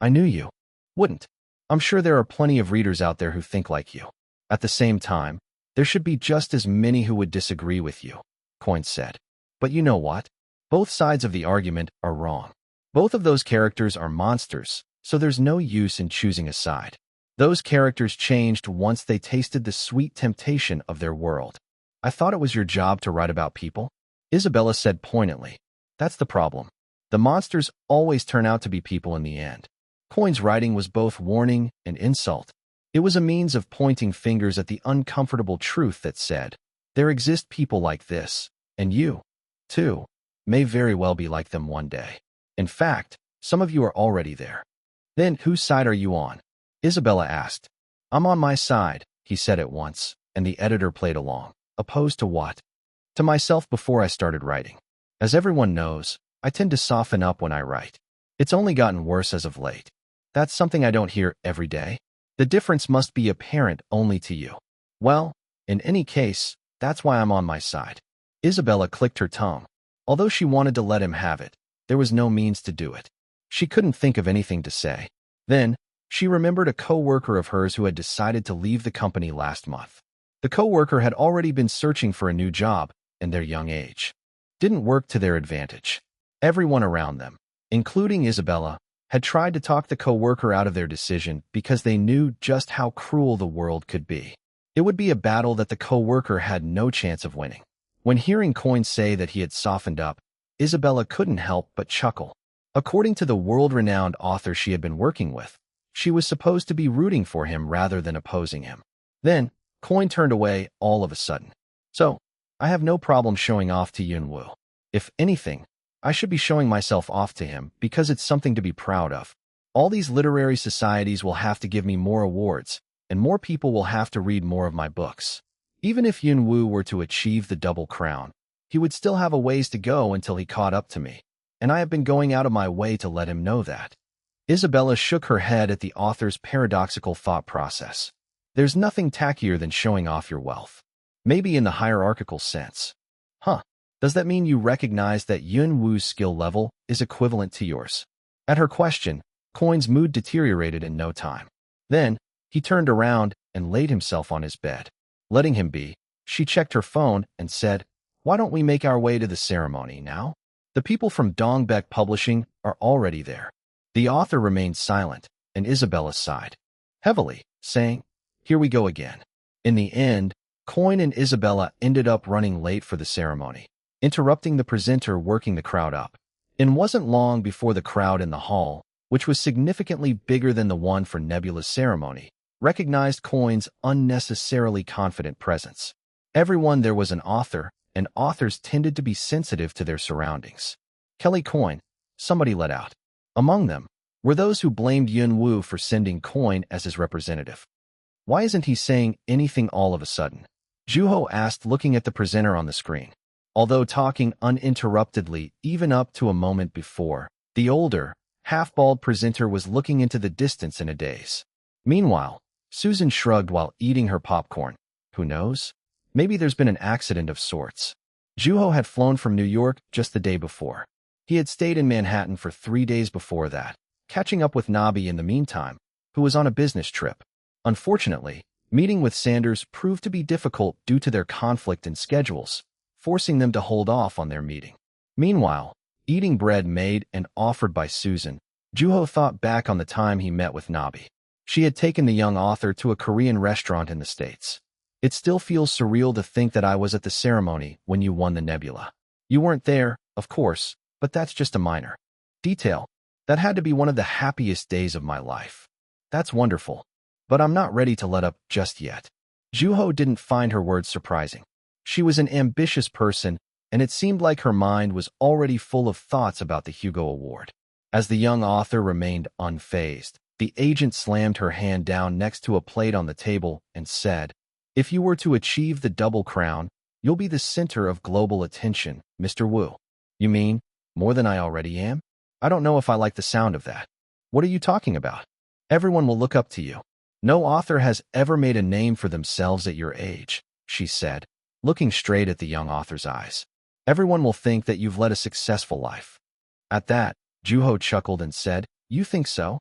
I knew you wouldn't. I'm sure there are plenty of readers out there who think like you. At the same time, there should be just as many who would disagree with you, Coin said. But you know what? Both sides of the argument are wrong. Both of those characters are monsters, so there's no use in choosing a side. Those characters changed once they tasted the sweet temptation of their world. I thought it was your job to write about people, Isabella said poignantly. That's the problem. The monsters always turn out to be people in the end. Coin's writing was both warning and insult. It was a means of pointing fingers at the uncomfortable truth that said, there exist people like this, and you, too, may very well be like them one day. In fact, some of you are already there. Then, whose side are you on? Isabella asked. I'm on my side, he said at once, and the editor played along. Opposed to what? To myself before I started writing. As everyone knows, I tend to soften up when I write. It's only gotten worse as of late. That's something I don't hear every day. The difference must be apparent only to you. Well, in any case, that's why I'm on my side. Isabella clicked her tongue. Although she wanted to let him have it, there was no means to do it. She couldn't think of anything to say. Then, she remembered a co-worker of hers who had decided to leave the company last month. The co-worker had already been searching for a new job, and their young age didn't work to their advantage. Everyone around them, including Isabella, had tried to talk the co-worker out of their decision because they knew just how cruel the world could be. It would be a battle that the co-worker had no chance of winning. When hearing Coin say that he had softened up, Isabella couldn't help but chuckle. According to the world-renowned author she had been working with, she was supposed to be rooting for him rather than opposing him. Then, Coin turned away all of a sudden. So, I have no problem showing off to Yunwoo. If anything, I should be showing myself off to him because it's something to be proud of. All these literary societies will have to give me more awards, and more people will have to read more of my books. Even if Yun-woo were to achieve the double crown, he would still have a ways to go until he caught up to me, and I have been going out of my way to let him know that. Isabella shook her head at the author's paradoxical thought process. There's nothing tackier than showing off your wealth. Maybe in the hierarchical sense. Huh. Does that mean you recognize that Yun-woo's skill level is equivalent to yours? At her question, Coin's mood deteriorated in no time. Then, he turned around and laid himself on his bed. Letting him be, she checked her phone and said, "Why don't we make our way to the ceremony now? The people from Dongbaek Publishing are already there." The author remained silent, and Isabella sighed heavily, saying, "Here we go again." In the end, Coin and Isabella ended up running late for the ceremony, interrupting the presenter working the crowd up. It wasn't long before the crowd in the hall, which was significantly bigger than the one for Nebula's ceremony, recognized Coin's unnecessarily confident presence. Everyone there was an author, and authors tended to be sensitive to their surroundings. Kelly Coin, somebody let out. Among them were those who blamed Yun-woo for sending Coin as his representative. Why isn't he saying anything all of a sudden? Juho asked, looking at the presenter on the screen. Although talking uninterruptedly even up to a moment before, the older, half-bald presenter was looking into the distance in a daze. Meanwhile, Susan shrugged while eating her popcorn. Who knows? Maybe there's been an accident of sorts. Juho had flown from New York just the day before. He had stayed in Manhattan for 3 days before that, catching up with Nabi in the meantime, who was on a business trip. Unfortunately, meeting with Sanders proved to be difficult due to their conflict in schedules, forcing them to hold off on their meeting. Meanwhile, eating bread made and offered by Susan, Juho thought back on the time he met with Nabi. She had taken the young author to a Korean restaurant in the States. "It still feels surreal to think that I was at the ceremony when you won the Nebula. You weren't there, of course, but that's just a minor detail. That had to be one of the happiest days of my life. That's wonderful. But I'm not ready to let up just yet." Juho didn't find her words surprising. She was an ambitious person, and it seemed like her mind was already full of thoughts about the Hugo Award. As the young author remained unfazed, the agent slammed her hand down next to a plate on the table and said, "If you were to achieve the double crown, you'll be the center of global attention, Mr. Wu." "You mean, more than I already am? I don't know if I like the sound of that." "What are you talking about? Everyone will look up to you. No author has ever made a name for themselves at your age," she said, looking straight at the young author's eyes. "Everyone will think that you've led a successful life." At that, Juho chuckled and said, "You think so?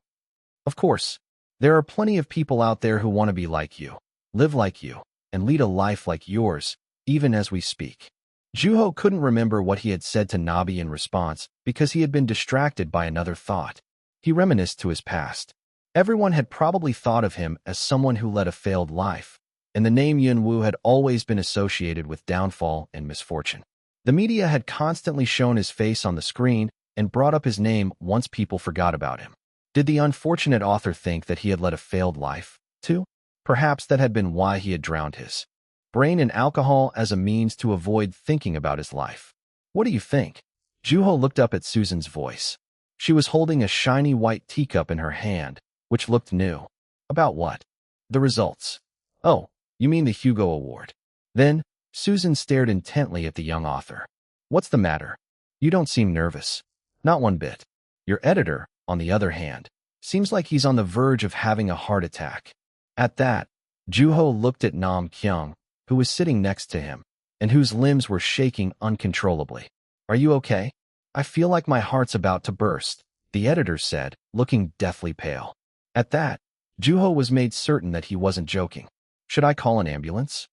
Of course. There are plenty of people out there who want to be like you, live like you, and lead a life like yours, even as we speak." Juho couldn't remember what he had said to Nabi in response because he had been distracted by another thought. He reminisced to his past. Everyone had probably thought of him as someone who led a failed life, and the name Yun-woo had always been associated with downfall and misfortune. The media had constantly shown his face on the screen and brought up his name once people forgot about him. Did the unfortunate author think that he had led a failed life, too? Perhaps that had been why he had drowned his brain in alcohol as a means to avoid thinking about his life. "What do you think?" Juho looked up at Susan's voice. She was holding a shiny white teacup in her hand, which looked new. "About what?" "The results." "Oh, you mean the Hugo Award." Then, Susan stared intently at the young author. "What's the matter? You don't seem nervous." "Not one bit. Your editor, on the other hand, seems like he's on the verge of having a heart attack." At that, Juho looked at Nam Kyung, who was sitting next to him, and whose limbs were shaking uncontrollably. "Are you okay?" "I feel like my heart's about to burst," the editor said, looking deathly pale. At that, Juho was made certain that he wasn't joking. "Should I call an ambulance?"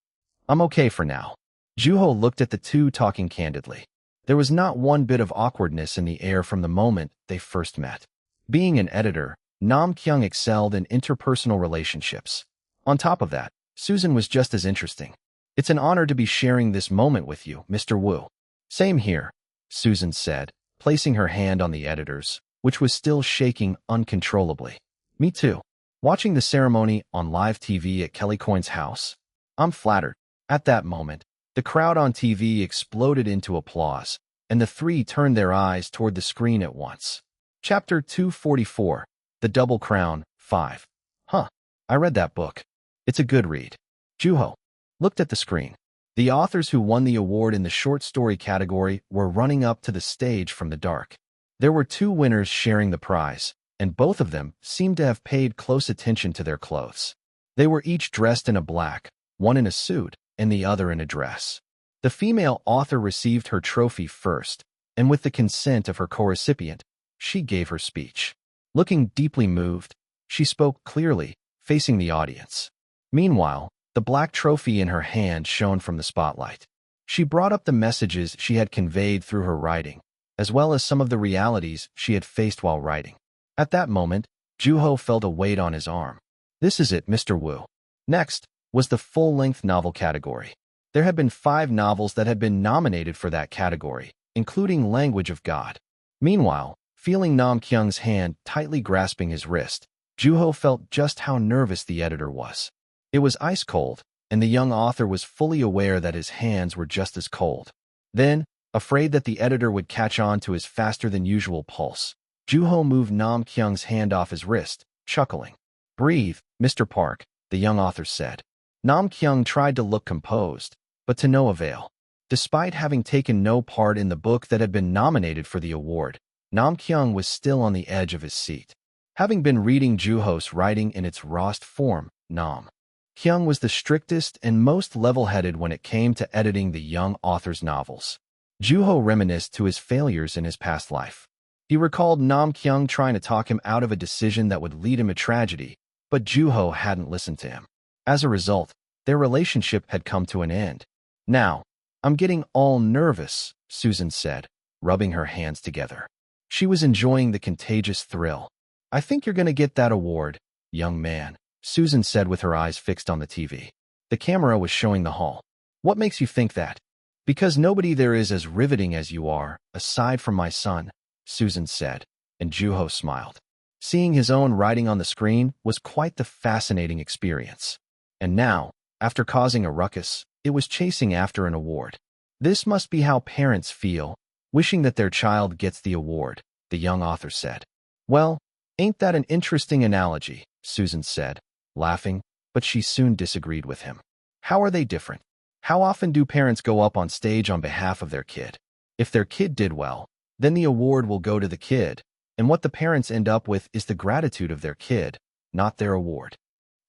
"I'm okay for now." Juho looked at the two talking candidly. There was not one bit of awkwardness in the air from the moment they first met. Being an editor, Nam Kyung excelled in interpersonal relationships. On top of that, Susan was just as interesting. "It's an honor to be sharing this moment with you, Mr. Wu." "Same here," Susan said, placing her hand on the editor's, which was still shaking uncontrollably. "Me too. Watching the ceremony on live TV at Kelly Coin's house. I'm flattered." At that moment, the crowd on TV exploded into applause, and the three turned their eyes toward the screen at once. Chapter 244, The Double Crown, 5. Huh, I read that book. It's a good read. Juho looked at the screen. The authors who won the award in the short story category were running up to the stage from the dark. There were two winners sharing the prize, and both of them seemed to have paid close attention to their clothes. They were each dressed in a black, one in a suit, and the other in a dress. The female author received her trophy first, and with the consent of her co-recipient, she gave her speech. Looking deeply moved, she spoke clearly, facing the audience. Meanwhile, the black trophy in her hand shone from the spotlight. She brought up the messages she had conveyed through her writing, as well as some of the realities she had faced while writing. At that moment, Juho felt a weight on his arm. This is it, Mr. Wu. Next was the full-length novel category. There had been 5 novels that had been nominated for that category, including Language of God. Meanwhile, feeling Nam Kyung's hand tightly grasping his wrist, Juho felt just how nervous the editor was. It was ice cold, and the young author was fully aware that his hands were just as cold. Then, afraid that the editor would catch on to his faster-than-usual pulse, Juho moved Nam Kyung's hand off his wrist, chuckling. "Breathe, Mr. Park," the young author said. Nam Kyung tried to look composed, but to no avail. Despite having taken no part in the book that had been nominated for the award, Nam Kyung was still on the edge of his seat. Having been reading Juho's writing in its rawest form, Nam Kyung was the strictest and most level-headed when it came to editing the young author's novels. Juho reminisced to his failures in his past life. He recalled Nam Kyung trying to talk him out of a decision that would lead him to tragedy, but Juho hadn't listened to him. As a result, their relationship had come to an end. "Now, I'm getting all nervous," Susan said, rubbing her hands together. She was enjoying the contagious thrill. "I think you're going to get that award, young man," Susan said with her eyes fixed on the TV. The camera was showing the hall. "What makes you think that?" "Because nobody there is as riveting as you are, aside from my son," Susan said, and Juho smiled. Seeing his own writing on the screen was quite the fascinating experience. And now, after causing a ruckus, it was chasing after an award. "This must be how parents feel, wishing that their child gets the award," the young author said. "Well, ain't that an interesting analogy?" Susan said, laughing, but she soon disagreed with him. "How are they different? How often do parents go up on stage on behalf of their kid? If their kid did well, then the award will go to the kid, and what the parents end up with is the gratitude of their kid, not their award."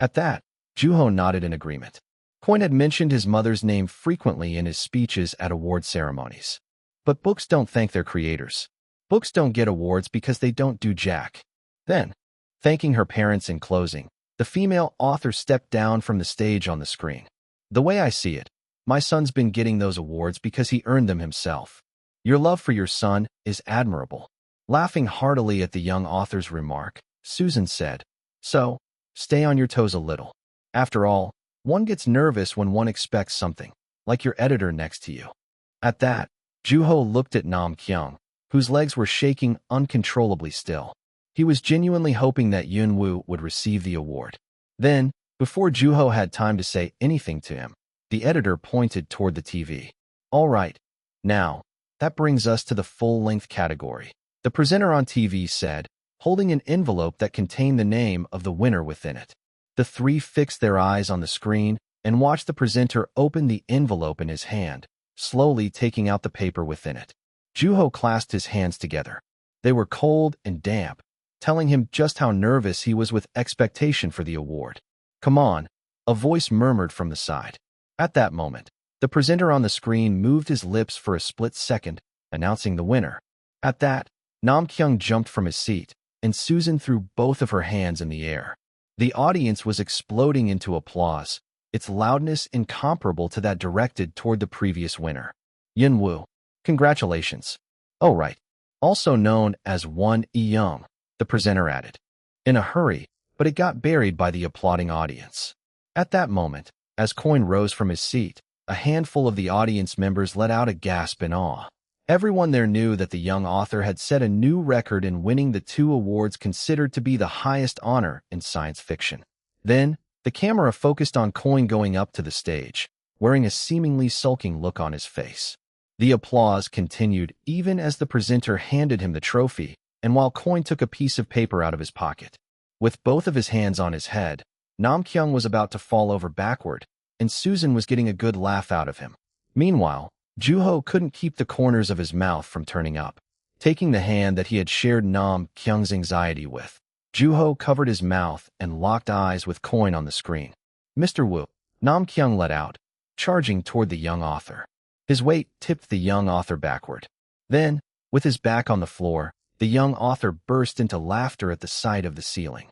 At that, Juho nodded in agreement. Coin had mentioned his mother's name frequently in his speeches at award ceremonies. But books don't thank their creators. Books don't get awards because they don't do jack. Then, thanking her parents in closing, the female author stepped down from the stage on the screen. "The way I see it, my son's been getting those awards because he earned them himself. Your love for your son is admirable." Laughing heartily at the young author's remark, Susan said, "So, stay on your toes a little. After all, one gets nervous when one expects something, like your editor next to you." At that, Juho looked at Nam Kyung, whose legs were shaking uncontrollably still. He was genuinely hoping that Yunwoo would receive the award. Then, before Juho had time to say anything to him, the editor pointed toward the TV. "All right, now, that brings us to the full-length category," the presenter on TV said, holding an envelope that contained the name of the winner within it. The three fixed their eyes on the screen and watched the presenter open the envelope in his hand, slowly taking out the paper within it. Juho clasped his hands together. They were cold and damp, telling him just how nervous he was with expectation for the award. "Come on," a voice murmured from the side. At that moment, the presenter on the screen moved his lips for a split second, announcing the winner. At that, Nam Kyung jumped from his seat, and Susan threw both of her hands in the air. The audience was exploding into applause, its loudness incomparable to that directed toward the previous winner. "Yunwoo, congratulations." "Oh right. Also known as Won E-young," the presenter added. In a hurry, but it got buried by the applauding audience. At that moment, as Coin rose from his seat, a handful of the audience members let out a gasp in awe. Everyone there knew that the young author had set a new record in winning the 2 awards considered to be the highest honor in science fiction. Then, the camera focused on Coin going up to the stage, wearing a seemingly sulking look on his face. The applause continued even as the presenter handed him the trophy, and while Coin took a piece of paper out of his pocket. With both of his hands on his head, Nam Kyung was about to fall over backward, and Susan was getting a good laugh out of him. Meanwhile, Juho couldn't keep the corners of his mouth from turning up. Taking the hand that he had shared Nam Kyung's anxiety with, Juho covered his mouth and locked eyes with Coin on the screen. "Mr. Wu," Nam Kyung let out, charging toward the young author. His weight tipped the young author backward. Then, with his back on the floor, the young author burst into laughter at the sight of the ceiling.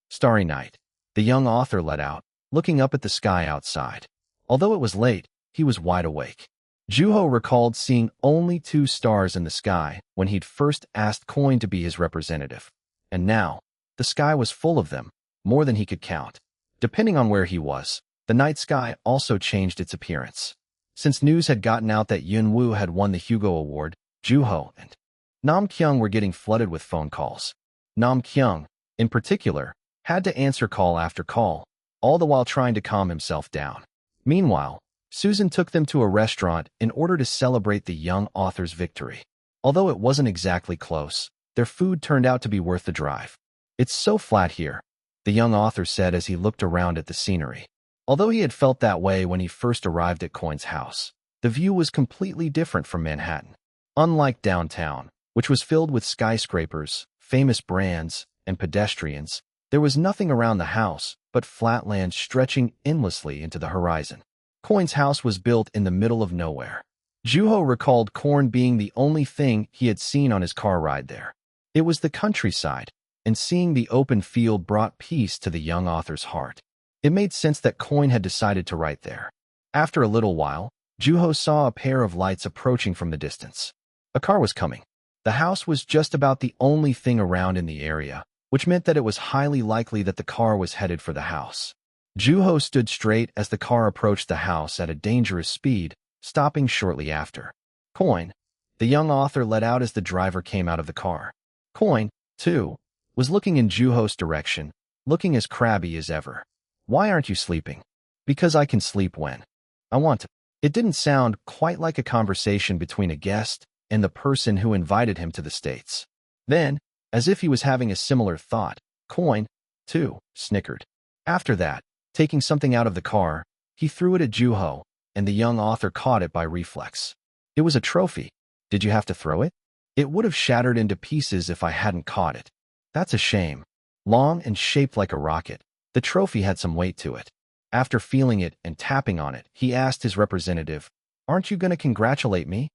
"Starry night," the young author let out, looking up at the sky outside. Although it was late, he was wide awake. Juho recalled seeing only 2 stars in the sky when he'd first asked Coin to be his representative. And now, the sky was full of them, more than he could count. Depending on where he was, the night sky also changed its appearance. Since news had gotten out that Yun Woo had won the Hugo Award, Juho and Nam Kyung were getting flooded with phone calls. Nam Kyung, in particular, had to answer call after call, all the while trying to calm himself down. Meanwhile, Susan took them to a restaurant in order to celebrate the young author's victory. Although it wasn't exactly close, their food turned out to be worth the drive. "It's so flat here," the young author said as he looked around at the scenery. Although he had felt that way when he first arrived at Coin's house, the view was completely different from Manhattan. Unlike downtown, which was filled with skyscrapers, famous brands, and pedestrians, there was nothing around the house but flat land stretching endlessly into the horizon. Coin's house was built in the middle of nowhere. Juho recalled corn being the only thing he had seen on his car ride there. It was the countryside, and seeing the open field brought peace to the young author's heart. It made sense that Coin had decided to write there. After a little while, Juho saw a pair of lights approaching from the distance. A car was coming. The house was just about the only thing around in the area, which meant that it was highly likely that the car was headed for the house. Juho stood straight as the car approached the house at a dangerous speed, stopping shortly after. "Coin," the young author let out as the driver came out of the car. Coin, too, was looking in Juho's direction, looking as crabby as ever. "Why aren't you sleeping?" "Because I can sleep when I want to." It didn't sound quite like a conversation between a guest and the person who invited him to the States. Then, as if he was having a similar thought, Coin, too, snickered. After that, taking something out of the car, he threw it at Juho, and the young author caught it by reflex. "It was a trophy. Did you have to throw it?" "It would have shattered into pieces if I hadn't caught it." "That's a shame." Long and shaped like a rocket, the trophy had some weight to it. After feeling it and tapping on it, he asked his representative, "Aren't you going to congratulate me?"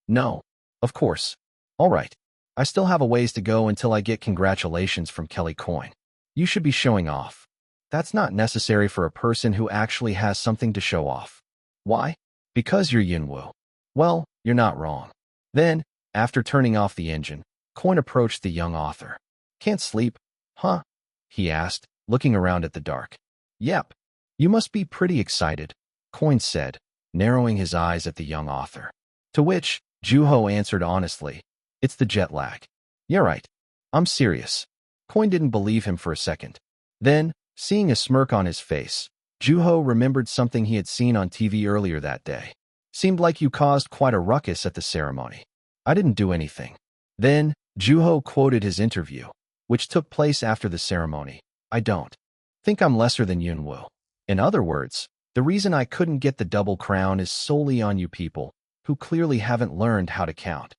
"No, of course." "All right. I still have a ways to go until I get congratulations from Kelly Coin. You should be showing off." "That's not necessary for a person who actually has something to show off." "Why?" "Because you're Yunwoo." "Well, you're not wrong." Then, after turning off the engine, Coin approached the young author. "Can't sleep, huh?" he asked, looking around at the dark. "Yep. You must be pretty excited," Coin said, narrowing his eyes at the young author. To which, Juho answered honestly, "It's the jet lag." "You're right. I'm serious." Coin didn't believe him for a second. Then, seeing a smirk on his face, Juho remembered something he had seen on TV earlier that day. "Seemed like you caused quite a ruckus at the ceremony." "I didn't do anything." Then, Juho quoted his interview, which took place after the ceremony. "I don't think I'm lesser than Yunwoo. In other words, the reason I couldn't get the double crown is solely on you people, who clearly haven't learned how to count."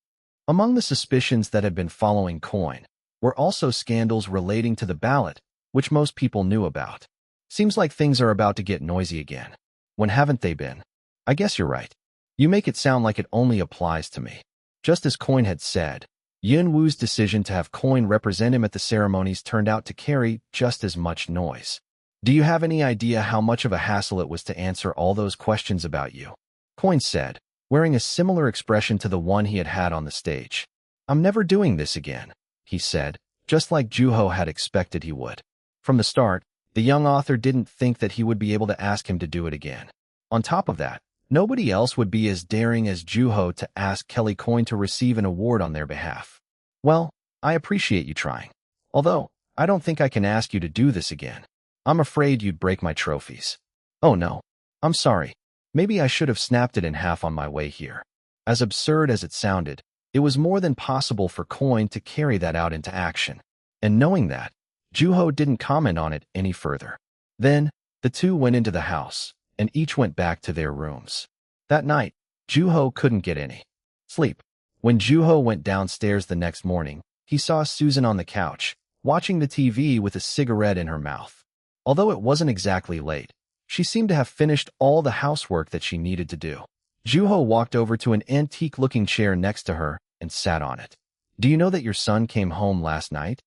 Among the suspicions that had been following Coin were also scandals relating to the ballot, which most people knew about. "Seems like things are about to get noisy again. When haven't they been?" "I guess you're right. You make it sound like it only applies to me." Just as Coin had said, Yun Woo's decision to have Coin represent him at the ceremonies turned out to carry just as much noise. "Do you have any idea how much of a hassle it was to answer all those questions about you?" Coin said, wearing a similar expression to the one he had had on the stage. "I'm never doing this again," he said, just like Juho had expected he would. From the start, the young author didn't think that he would be able to ask him to do it again. On top of that, nobody else would be as daring as Juho to ask Kelly Coin to receive an award on their behalf. "Well, I appreciate you trying. Although, I don't think I can ask you to do this again. I'm afraid you'd break my trophies." "Oh no. I'm sorry. Maybe I should have snapped it in half on my way here." As absurd as it sounded, it was more than possible for Coin to carry that out into action. And knowing that, Juho didn't comment on it any further. Then, the two went into the house, and each went back to their rooms. That night, Juho couldn't get any sleep. When Juho went downstairs the next morning, he saw Susan on the couch, watching the TV with a cigarette in her mouth. Although it wasn't exactly late, she seemed to have finished all the housework that she needed to do. Juho walked over to an antique-looking chair next to her and sat on it. "Do you know that your son came home last night?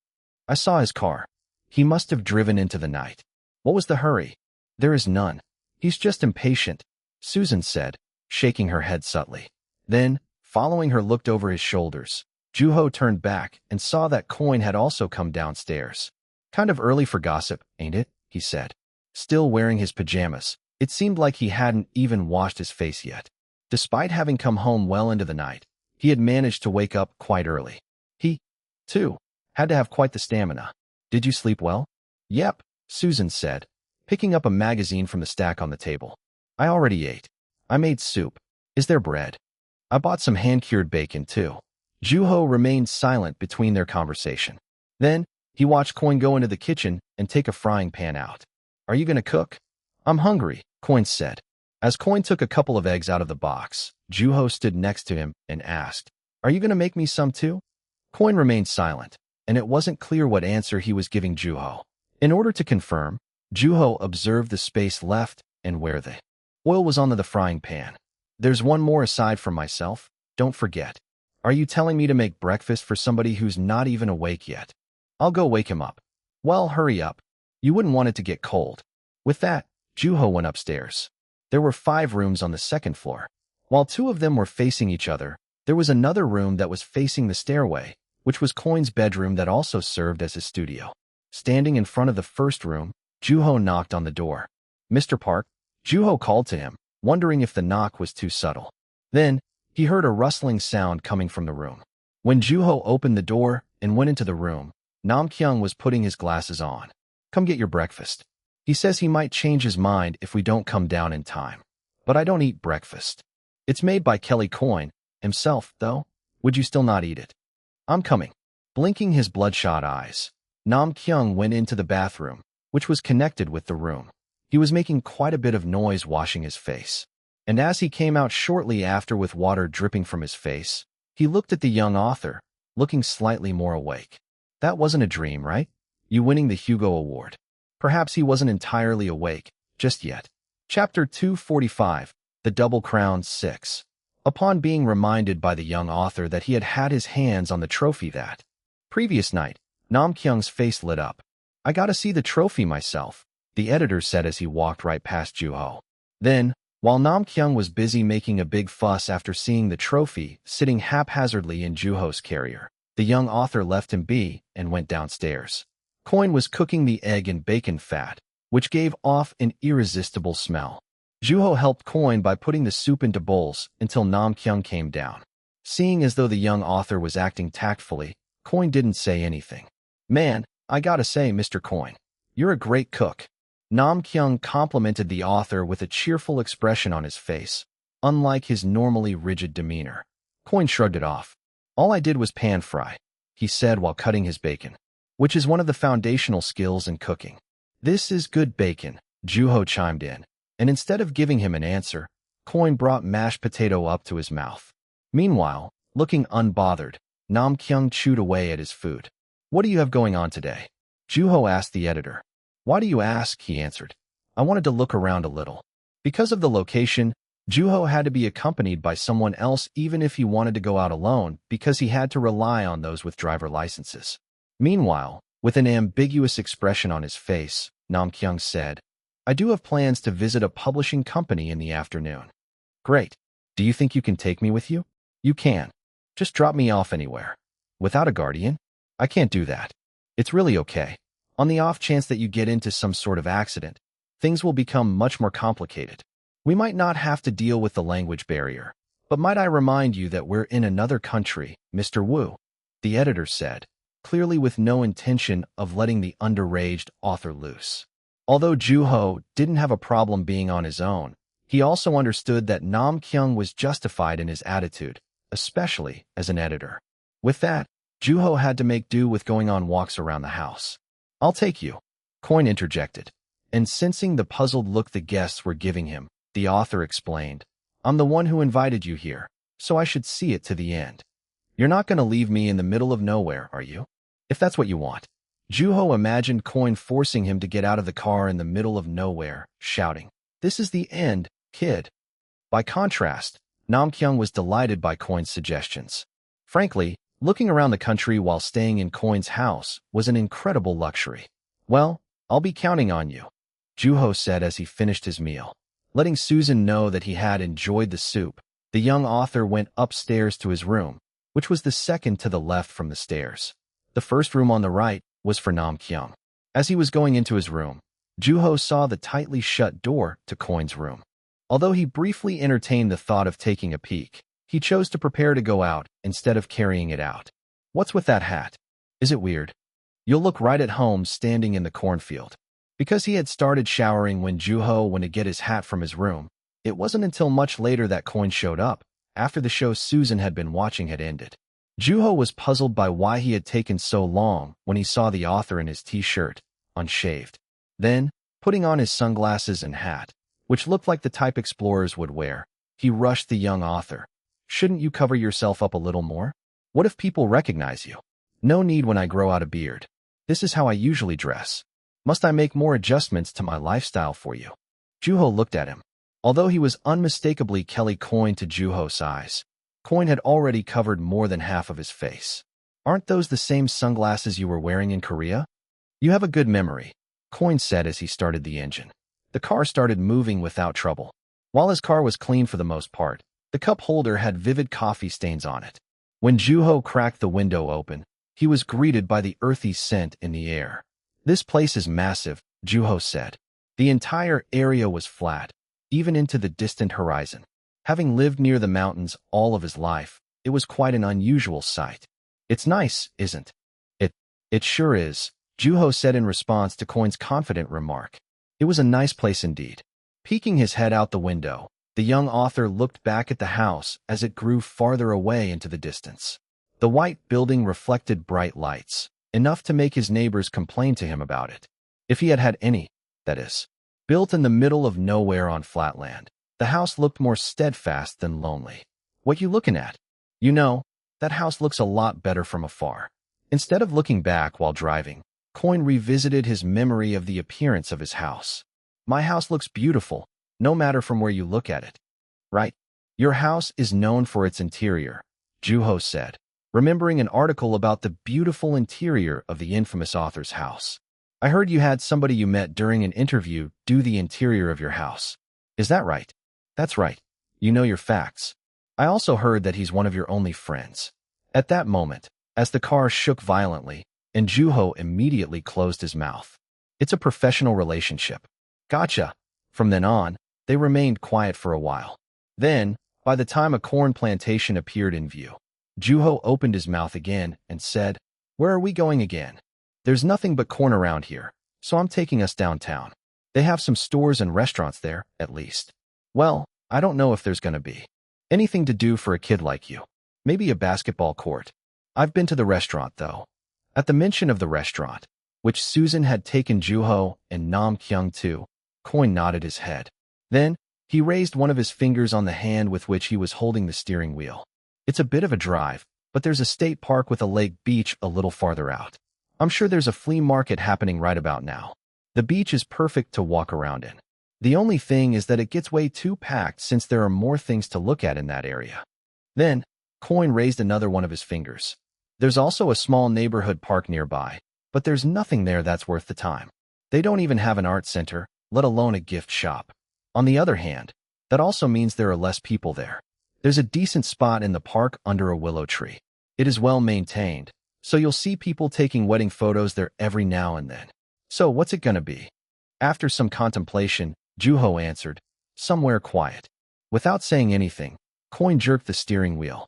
I saw his car. He must have driven into the night. What was the hurry?" "There is none. He's just impatient," Susan said, shaking her head subtly. Then, following her looked over his shoulders. Juho turned back and saw that Coin had also come downstairs. "Kind of early for gossip, ain't it?" he said. Still wearing his pajamas, it seemed like he hadn't even washed his face yet. Despite having come home well into the night, he had managed to wake up quite early. He, too, had to have quite the stamina. "Did you sleep well?" "Yep," Susan said, picking up a magazine from the stack on the table. "I already ate. I made soup. Is there bread? I bought some hand-cured bacon, too." Juho remained silent between their conversation. Then, he watched Coin go into the kitchen and take a frying pan out. "Are you going to cook?" "I'm hungry," Coin said. As Coin took a couple of eggs out of the box, Juho stood next to him and asked, "Are you going to make me some too?" Coin remained silent, and it wasn't clear what answer he was giving Juho. In order to confirm, Juho observed the space left and where the oil was on the frying pan. "There's one more aside from myself, don't forget. Are you telling me to make breakfast for somebody who's not even awake yet? I'll go wake him up." "Well, hurry up. You wouldn't want it to get cold." With that, Juho went upstairs. There were 5 rooms on the second floor. While 2 of them were facing each other, there was another room that was facing the stairway, which was Coin's bedroom that also served as his studio. Standing in front of the first room, Juho knocked on the door. "Mr. Park?" Juho called to him, wondering if the knock was too subtle. Then, he heard a rustling sound coming from the room. When Juho opened the door and went into the room, Nam-kyung was putting his glasses on. "Come get your breakfast. He says he might change his mind if we don't come down in time. But I don't eat breakfast. It's made by Kelly Coin himself, though. Would you still not eat it?" "I'm coming." Blinking his bloodshot eyes, Nam-kyung went into the bathroom, which was connected with the room. He was making quite a bit of noise washing his face. And as he came out shortly after with water dripping from his face, he looked at the young author, looking slightly more awake. "That wasn't a dream, right? You winning the Hugo Award." Perhaps he wasn't entirely awake just yet. Chapter 245, The Double Crown 6. Upon being reminded by the young author that he had had his hands on the trophy that previous night, Nam-kyung's face lit up. "I gotta see the trophy myself," the editor said as he walked right past Juho. Then, while Nam-kyung was busy making a big fuss after seeing the trophy sitting haphazardly in Juho's carrier, the young author left him be and went downstairs. Coin was cooking the egg and bacon fat, which gave off an irresistible smell. Juho helped Coin by putting the soup into bowls until Nam-kyung came down. Seeing as though the young author was acting tactfully, Coin didn't say anything. "Man, I gotta say, Mr. Coin, you're a great cook." Nam-kyung complimented the author with a cheerful expression on his face, unlike his normally rigid demeanor. Coin shrugged it off. "All I did was pan fry," he said while cutting his bacon, which is one of the foundational skills in cooking. "This is good bacon," Juho chimed in, and instead of giving him an answer, Coin brought mashed potato up to his mouth. Meanwhile, looking unbothered, Nam-kyung chewed away at his food. "What do you have going on today?" Juho asked the editor. "Why do you ask?" he answered. "I wanted to look around a little." Because of the location, Juho had to be accompanied by someone else even if he wanted to go out alone because he had to rely on those with driver licenses. Meanwhile, with an ambiguous expression on his face, Nam-kyung said, "I do have plans to visit a publishing company in the afternoon." "Great. Do you think you can take me with you?" "You can. Just drop me off anywhere." "Without a guardian?" "I can't do that." "It's really okay. On the off chance that you get into some sort of accident, things will become much more complicated. We might not have to deal with the language barrier, but might I remind you that we're in another country, Mr. Wu," the editor said, clearly with no intention of letting the underaged author loose. Although Juho didn't have a problem being on his own, He also understood that Nam Kyung was justified in his attitude, especially as an editor. With that, Juho had to make do with going on walks around the house. "I'll take you," Coin interjected, and sensing the puzzled look the guests were giving him, the author explained, "I'm the one who invited you here, so I should see it to the end. You're not going to leave me in the middle of nowhere, are you? If that's what you want." Juho imagined Coin forcing him to get out of the car in the middle of nowhere, shouting, "This is the end, kid." By contrast, Nam Kyung was delighted by Coin's suggestions. Frankly, looking around the country while staying in Coin's house was an incredible luxury. "Well, I'll be counting on you," Juho said as he finished his meal. Letting Susan know that he had enjoyed the soup, the young author went upstairs to his room, which was the second to the left from the stairs. The first room on the right was for Nam Kyung. As he was going into his room, Juho saw the tightly shut door to Coin's room. Although he briefly entertained the thought of taking a peek, he chose to prepare to go out instead of carrying it out. "What's with that hat? Is it weird? You'll look right at home standing in the cornfield." Because he had started showering when Juho went to get his hat from his room, it wasn't until much later that Coin showed up, after the show Susan had been watching had ended. Juho was puzzled by why he had taken so long when he saw the author in his t-shirt, unshaved. Then, putting on his sunglasses and hat, which looked like the type explorers would wear, he rushed the young author. "Shouldn't you cover yourself up a little more? What if people recognize you?" "No need when I grow out a beard. This is how I usually dress. Must I make more adjustments to my lifestyle for you?" Juho looked at him. Although he was unmistakably Kelly Coin to Juho's eyes, Coin had already covered more than half of his face. "Aren't those the same sunglasses you were wearing in Korea?" "You have a good memory," Coin said as he started the engine. The car started moving without trouble. While his car was clean for the most part, the cup holder had vivid coffee stains on it. When Juho cracked the window open, he was greeted by the earthy scent in the air. "This place is massive," Juho said. The entire area was flat, even into the distant horizon. Having lived near the mountains all of his life, it was quite an unusual sight. "It's nice, isn't it?" "It sure is," Juho said in response to Coin's confident remark. It was a nice place indeed. Peeking his head out the window, the young author looked back at the house as it grew farther away into the distance. The white building reflected bright lights, enough to make his neighbors complain to him about it. If he had had any, that is. Built in the middle of nowhere on flat land, the house looked more steadfast than lonely. "What you looking at? You know, that house looks a lot better from afar." Instead of looking back while driving, Coin revisited his memory of the appearance of his house. "My house looks beautiful, no matter from where you look at it. Right? Your house is known for its interior," Juho said, remembering an article about the beautiful interior of the infamous author's house. "I heard you had somebody you met during an interview do the interior of your house. Is that right?" "That's right. You know your facts. I also heard that he's one of your only friends." At that moment, as the car shook violently, and Juho immediately closed his mouth. "It's a professional relationship." "Gotcha." From then on, they remained quiet for a while. Then, by the time a corn plantation appeared in view, Juho opened his mouth again and said, "Where are we going again?" "There's nothing but corn around here, so I'm taking us downtown. They have some stores and restaurants there, at least." "Well, I don't know if there's going to be anything to do for a kid like you. Maybe a basketball court. I've been to the restaurant, though." At the mention of the restaurant, which Susan had taken Juho and Nam Kyung to, Coin nodded his head. Then, he raised one of his fingers on the hand with which he was holding the steering wheel. "It's a bit of a drive, but there's a state park with a lake beach a little farther out. I'm sure there's a flea market happening right about now. The beach is perfect to walk around in. The only thing is that it gets way too packed since there are more things to look at in that area." Then, Coin raised another one of his fingers. "There's also a small neighborhood park nearby, but there's nothing there that's worth the time. They don't even have an art center, let alone a gift shop. On the other hand, that also means there are less people there. There's a decent spot in the park under a willow tree. It is well maintained, so you'll see people taking wedding photos there every now and then. So what's it gonna be?" After some contemplation, Juho answered, "Somewhere quiet." Without saying anything, Coin jerked the steering wheel.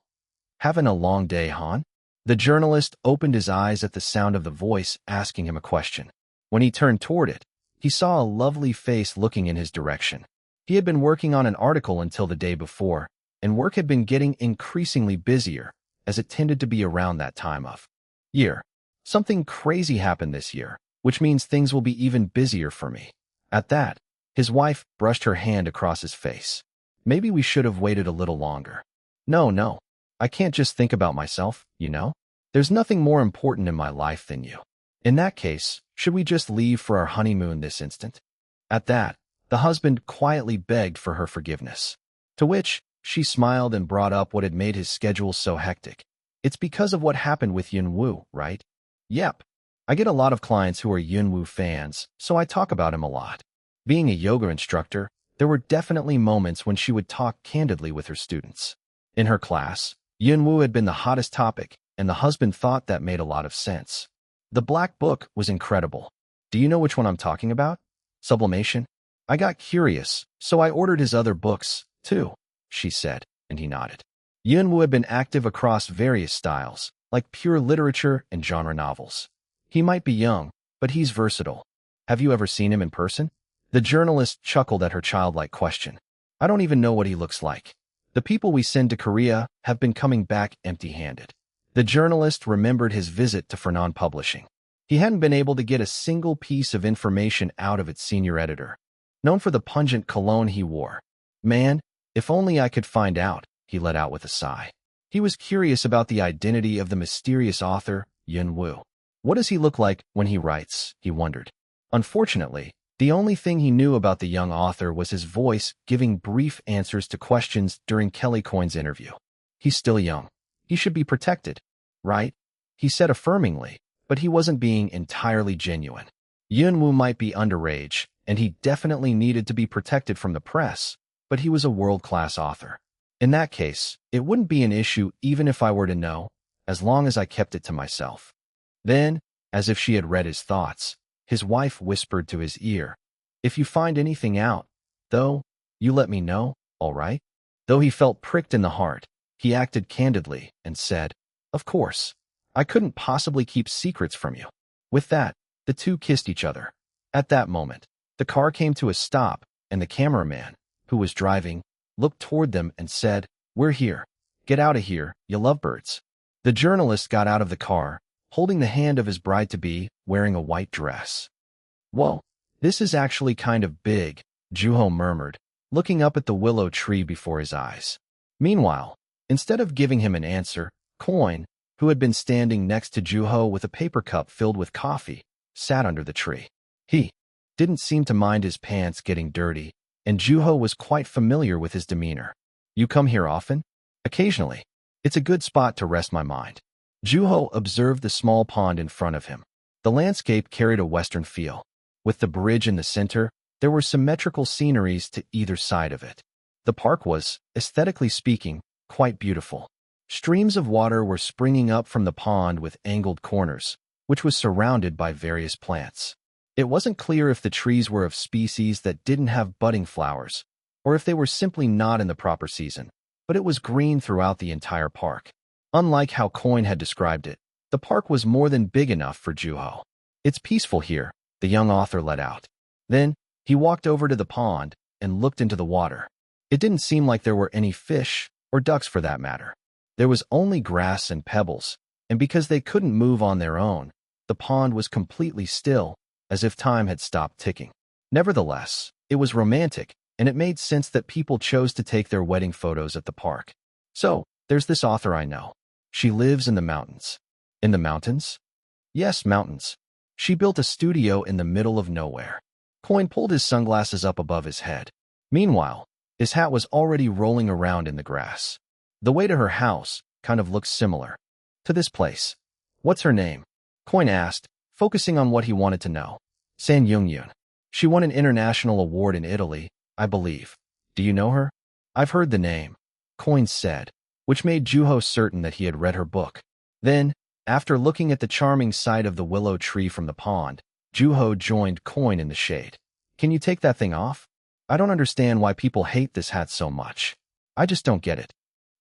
"Having a long day, hon?" The journalist opened his eyes at the sound of the voice asking him a question. When he turned toward it, he saw a lovely face looking in his direction. He had been working on an article until the day before, and work had been getting increasingly busier, as it tended to be around that time of year. Something crazy happened this year, which means things will be even busier for me. At that, his wife brushed her hand across his face. Maybe we should have waited a little longer. No. I can't just think about myself, you know? There's nothing more important in my life than you. In that case, should we just leave for our honeymoon this instant? At that, the husband quietly begged for her forgiveness. To which, she smiled and brought up what had made his schedule so hectic. It's because of what happened with Yunwoo, right? Yep. I get a lot of clients who are Yunwoo fans, so I talk about him a lot. Being a yoga instructor, there were definitely moments when she would talk candidly with her students. In her class, Yunwoo had been the hottest topic, and the husband thought that made a lot of sense. The Black Book was incredible. Do you know which one I'm talking about? Sublimation? I got curious, so I ordered his other books, too, she said, and he nodded. Yunwoo had been active across various styles, like pure literature and genre novels. He might be young, but he's versatile. Have you ever seen him in person? The journalist chuckled at her childlike question. I don't even know what he looks like. The people we send to Korea have been coming back empty-handed. The journalist remembered his visit to Fernan Publishing. He hadn't been able to get a single piece of information out of its senior editor, known for the pungent cologne he wore. Man, if only I could find out, he let out with a sigh. He was curious about the identity of the mysterious author, Yunwoo. What does he look like when he writes, he wondered. Unfortunately, the only thing he knew about the young author was his voice giving brief answers to questions during Kelly Coyne's interview. He's still young. He should be protected, right? He said affirmingly, but he wasn't being entirely genuine. Yunwoo might be underage, and he definitely needed to be protected from the press, but he was a world-class author. In that case, it wouldn't be an issue even if I were to know, as long as I kept it to myself. Then, as if she had read his thoughts, his wife whispered to his ear, if you find anything out, though, you let me know, all right? Though he felt pricked in the heart, he acted candidly and said, of course. I couldn't possibly keep secrets from you. With that, the two kissed each other. At that moment, the car came to a stop, and the cameraman, who was driving, looked toward them and said, we're here. Get out of here, you lovebirds. The journalist got out of the car, holding the hand of his bride-to-be, wearing a white dress. Whoa, this is actually kind of big, Juho murmured, looking up at the willow tree before his eyes. Meanwhile, instead of giving him an answer, Coyne, who had been standing next to Juho with a paper cup filled with coffee, sat under the tree. He didn't seem to mind his pants getting dirty, and Juho was quite familiar with his demeanor. You come here often? Occasionally. It's a good spot to rest my mind. Juho observed the small pond in front of him. The landscape carried a western feel. With the bridge in the center, there were symmetrical sceneries to either side of it. The park was, aesthetically speaking, quite beautiful. Streams of water were springing up from the pond with angled corners, which was surrounded by various plants. It wasn't clear if the trees were of species that didn't have budding flowers, or if they were simply not in the proper season, but it was green throughout the entire park. Unlike how Coyne had described it, the park was more than big enough for Juho. It's peaceful here, the young author let out. Then, he walked over to the pond and looked into the water. It didn't seem like there were any fish, or ducks for that matter. There was only grass and pebbles, and because they couldn't move on their own, the pond was completely still, as if time had stopped ticking. Nevertheless, it was romantic, and it made sense that people chose to take their wedding photos at the park. So, there's this author I know. She lives in the mountains. In the mountains? Yes, mountains. She built a studio in the middle of nowhere. Coyne pulled his sunglasses up above his head. Meanwhile, his hat was already rolling around in the grass. The way to her house kind of looks similar to this place. What's her name? Coyne asked, focusing on what he wanted to know. San Young-yoon. She won an international award in Italy, I believe. Do you know her? I've heard the name, Coyne said, which made Juho certain that he had read her book. Then, after looking at the charming sight of the willow tree from the pond, Juho joined Coyne in the shade. Can you take that thing off? I don't understand why people hate this hat so much. I just don't get it.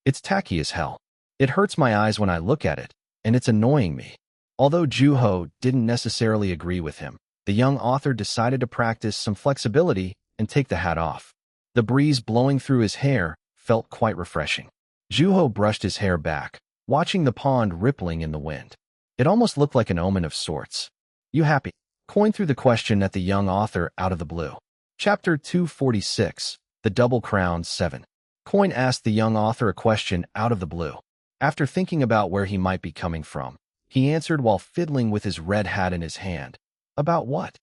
It's tacky as hell. It hurts my eyes when I look at it, and it's annoying me. Although Juho didn't necessarily agree with him, the young author decided to practice some flexibility and take the hat off. The breeze blowing through his hair felt quite refreshing. Juho brushed his hair back, watching the pond rippling in the wind. It almost looked like an omen of sorts. You happy? Coin threw the question at the young author out of the blue. Chapter 246, The Double Crown 7. Coin asked the young author a question out of the blue. After thinking about where he might be coming from, he answered while fiddling with his red hat in his hand. About what?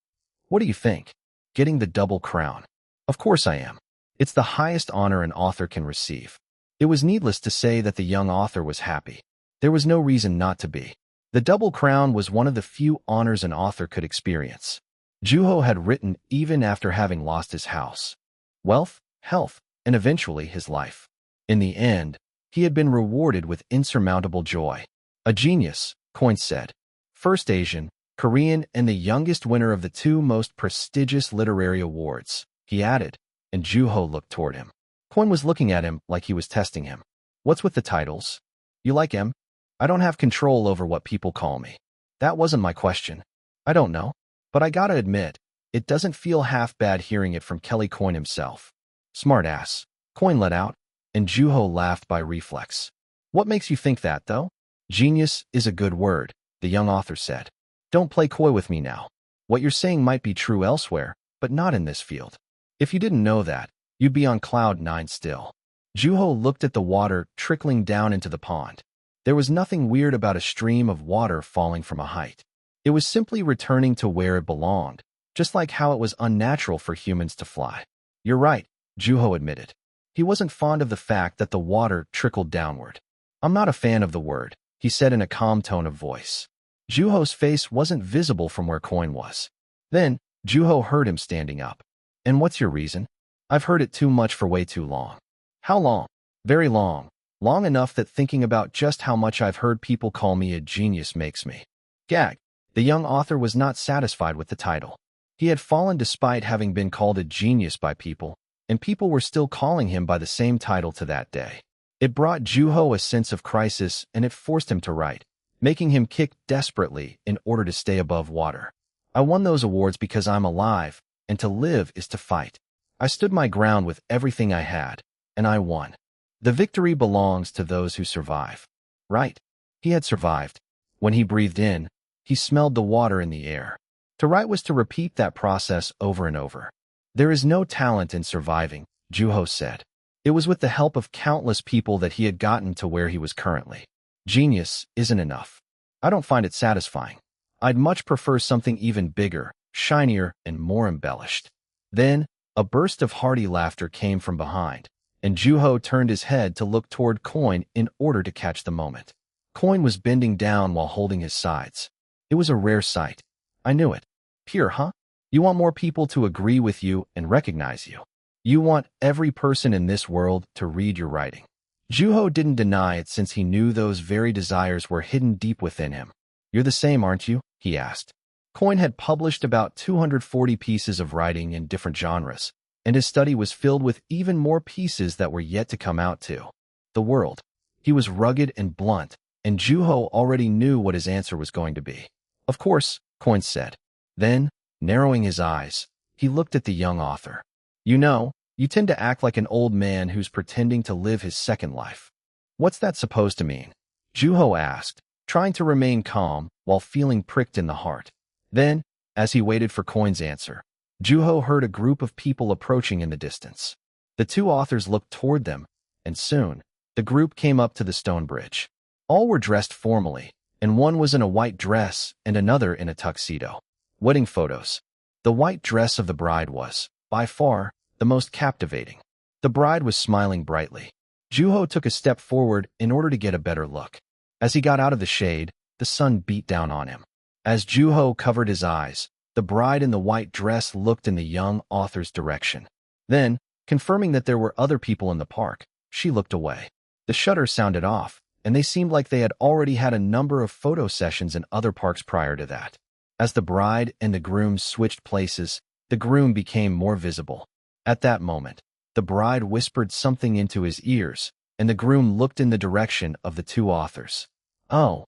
What do you think? Getting the double crown. Of course I am. It's the highest honor an author can receive. It was needless to say that the young author was happy. There was no reason not to be. The double crown was one of the few honors an author could experience. Juho had written even after having lost his house, wealth, health, and eventually his life. In the end, he had been rewarded with insurmountable joy. A genius, Coin said. First Asian, Korean, and the youngest winner of the two most prestigious literary awards, he added, and Juho looked toward him. Coin was looking at him like he was testing him. What's with the titles? You like him? I don't have control over what people call me. That wasn't my question. I don't know. But I gotta admit, it doesn't feel half bad hearing it from Kelly Coin himself. Smart ass, Coin let out, and Juho laughed by reflex. What makes you think that, though? Genius is a good word, the young author said. Don't play coy with me now. What you're saying might be true elsewhere, but not in this field. If you didn't know that, you'd be on cloud 9 still. Juho looked at the water trickling down into the pond. There was nothing weird about a stream of water falling from a height. It was simply returning to where it belonged, just like how it was unnatural for humans to fly. You're right, Juho admitted. He wasn't fond of the fact that the water trickled downward. I'm not a fan of the word, he said in a calm tone of voice. Juho's face wasn't visible from where Coin was. Then, Juho heard him standing up. And what's your reason? I've heard it too much for way too long. How long? Very long. Long enough that thinking about just how much I've heard people call me a genius makes me gag. The young author was not satisfied with the title. He had fallen despite having been called a genius by people, and people were still calling him by the same title to that day. It brought Juho a sense of crisis, and it forced him to write, making him kick desperately in order to stay above water. I won those awards because I'm alive, and to live is to fight. I stood my ground with everything I had, and I won. The victory belongs to those who survive. Right. He had survived. When he breathed in, he smelled the water in the air. To write was to repeat that process over and over. There is no talent in surviving, Juho said. It was with the help of countless people that he had gotten to where he was currently. Genius isn't enough. I don't find it satisfying. I'd much prefer something even bigger, shinier, and more embellished. Then, a burst of hearty laughter came from behind, and Juho turned his head to look toward Coin in order to catch the moment. Coin was bending down while holding his sides. It was a rare sight. I knew it. Pure, huh? You want more people to agree with you and recognize you. You want every person in this world to read your writing. Juho didn't deny it since he knew those very desires were hidden deep within him. You're the same, aren't you? He asked. Coin had published about 240 pieces of writing in different genres, and his study was filled with even more pieces that were yet to come out too. The world. He was rugged and blunt, and Juho already knew what his answer was going to be. Of course, Coin said. Then, narrowing his eyes, he looked at the young author. You know, you tend to act like an old man who's pretending to live his second life. What's that supposed to mean? Juho asked, trying to remain calm while feeling pricked in the heart. Then, as he waited for Coin's answer, Juho heard a group of people approaching in the distance. The two authors looked toward them, and soon, the group came up to the stone bridge. All were dressed formally, and one was in a white dress and another in a tuxedo. Wedding photos. The white dress of the bride was, by far, the most captivating. The bride was smiling brightly. Juho took a step forward in order to get a better look. As he got out of the shade, the sun beat down on him. As Juho covered his eyes, the bride in the white dress looked in the young author's direction. Then, confirming that there were other people in the park, she looked away. The shutter sounded off, and they seemed like they had already had a number of photo sessions in other parks prior to that. As the bride and the groom switched places, the groom became more visible. At that moment, the bride whispered something into his ears, and the groom looked in the direction of the two authors. Oh.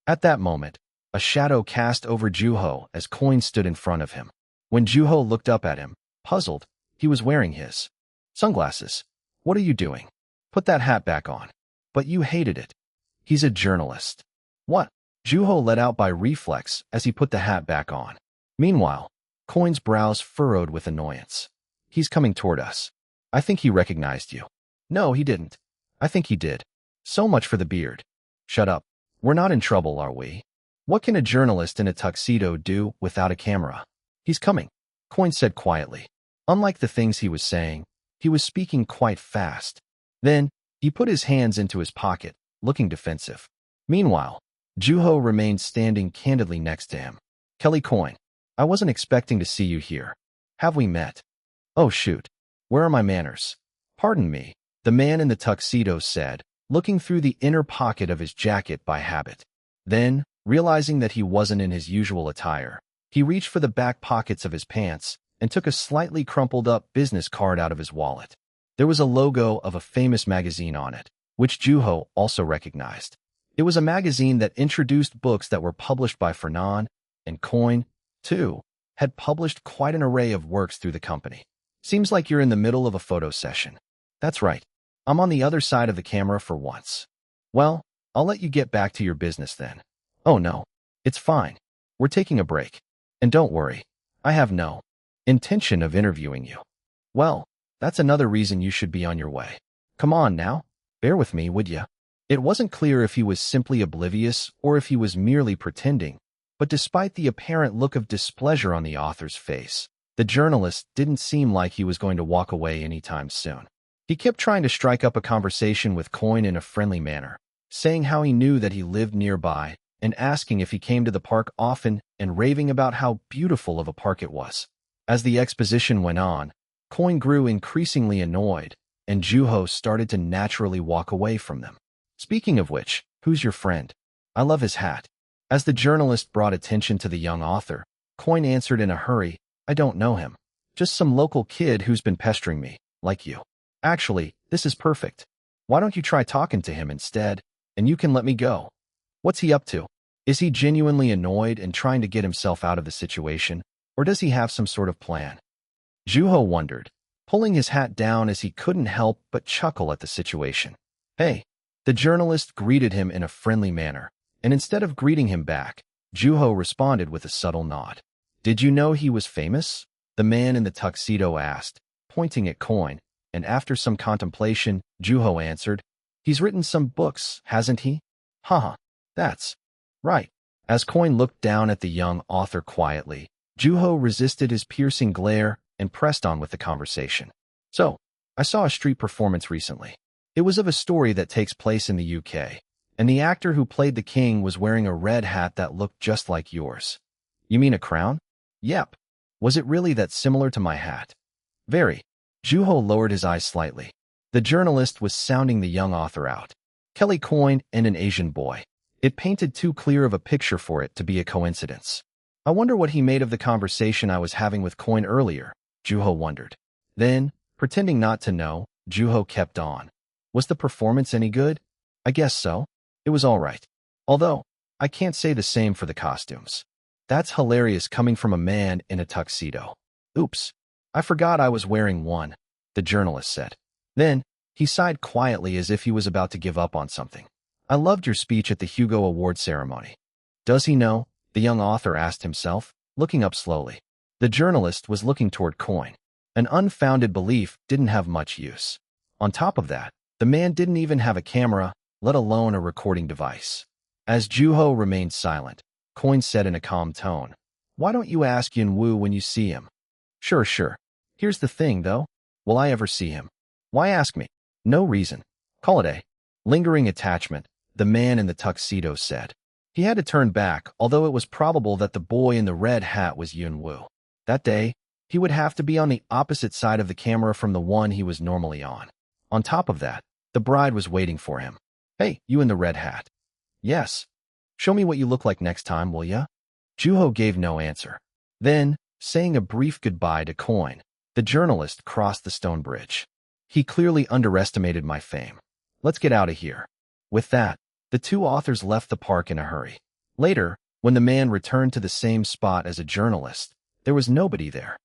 At that moment, a shadow cast over Juho as Coin stood in front of him. When Juho looked up at him, puzzled, he was wearing his Sunglasses. What are you doing? Put that hat back on. But you hated it. He's a journalist. What? Juho let out by reflex as he put the hat back on. Meanwhile, Coin's brows furrowed with annoyance. He's coming toward us. I think he recognized you. No, he didn't. I think he did. So much for the beard. Shut up. We're not in trouble, are we? What can a journalist in a tuxedo do without a camera? He's coming, Coin said quietly. Unlike the things he was saying, he was speaking quite fast. Then, he put his hands into his pocket, looking defensive. Meanwhile, Juho remained standing candidly next to him. Kelly Coin, I wasn't expecting to see you here. Have we met? Oh shoot. Where are my manners? Pardon me, the man in the tuxedo said, looking through the inner pocket of his jacket by habit. Then, realizing that he wasn't in his usual attire, he reached for the back pockets of his pants and took a slightly crumpled-up business card out of his wallet. There was a logo of a famous magazine on it, which Juho also recognized. It was a magazine that introduced books that were published by Fernan, and Coin, too, had published quite an array of works through the company. Seems like you're in the middle of a photo session. That's right. I'm on the other side of the camera for once. Well, I'll let you get back to your business then. Oh no, it's fine. We're taking a break. And don't worry, I have no intention of interviewing you. Well, that's another reason you should be on your way. Come on now, bear with me, would ya? It wasn't clear if he was simply oblivious or if he was merely pretending, but despite the apparent look of displeasure on the author's face, the journalist didn't seem like he was going to walk away anytime soon. He kept trying to strike up a conversation with Coin in a friendly manner, saying how he knew that he lived nearby and asking if he came to the park often and raving about how beautiful of a park it was. As the exposition went on, Coin grew increasingly annoyed, and Juho started to naturally walk away from them. Speaking of which, who's your friend? I love his hat. As the journalist brought attention to the young author, Coin answered in a hurry, I don't know him. Just some local kid who's been pestering me, like you. Actually, this is perfect. Why don't you try talking to him instead, and you can let me go? What's he up to? Is he genuinely annoyed and trying to get himself out of the situation, or does he have some sort of plan? Juho wondered, pulling his hat down as he couldn't help but chuckle at the situation. Hey. The journalist greeted him in a friendly manner, and instead of greeting him back, Juho responded with a subtle nod. Did you know he was famous? The man in the tuxedo asked, pointing at Coin, and after some contemplation, Juho answered, He's written some books, hasn't he? Haha, that's right. As Coin looked down at the young author quietly, Juho resisted his piercing glare and pressed on with the conversation. So, I saw a street performance recently. It was of a story that takes place in the UK, and the actor who played the king was wearing a red hat that looked just like yours. You mean a crown? Yep. Was it really that similar to my hat? Very. Juho lowered his eyes slightly. The journalist was sounding the young author out. Kelly Coin and an Asian boy. It painted too clear of a picture for it to be a coincidence. I wonder what he made of the conversation I was having with Coin earlier, Juho wondered. Then, pretending not to know, Juho kept on. Was the performance any good? I guess so. It was all right. Although, I can't say the same for the costumes. That's hilarious coming from a man in a tuxedo. Oops. I forgot I was wearing one, the journalist said. Then, he sighed quietly as if he was about to give up on something. I loved your speech at the Hugo Award ceremony. Does he know? The young author asked himself, looking up slowly. The journalist was looking toward Coin. An unfounded belief didn't have much use. On top of that, the man didn't even have a camera, let alone a recording device. As Juho remained silent, Coin said in a calm tone, Why don't you ask Yunwoo when you see him? Sure. Here's the thing, though. Will I ever see him? Why ask me? No reason. Call it a lingering attachment, the man in the tuxedo said. He had to turn back, although it was probable that the boy in the red hat was Yunwoo. That day, he would have to be on the opposite side of the camera from the one he was normally on. On top of that, the bride was waiting for him. Hey, you in the red hat. Yes. Show me what you look like next time, will ya? Juho gave no answer. Then, saying a brief goodbye to Coin, the journalist crossed the stone bridge. He clearly underestimated my fame. Let's get out of here. With that, the two authors left the park in a hurry. Later, when the man returned to the same spot as a journalist, there was nobody there.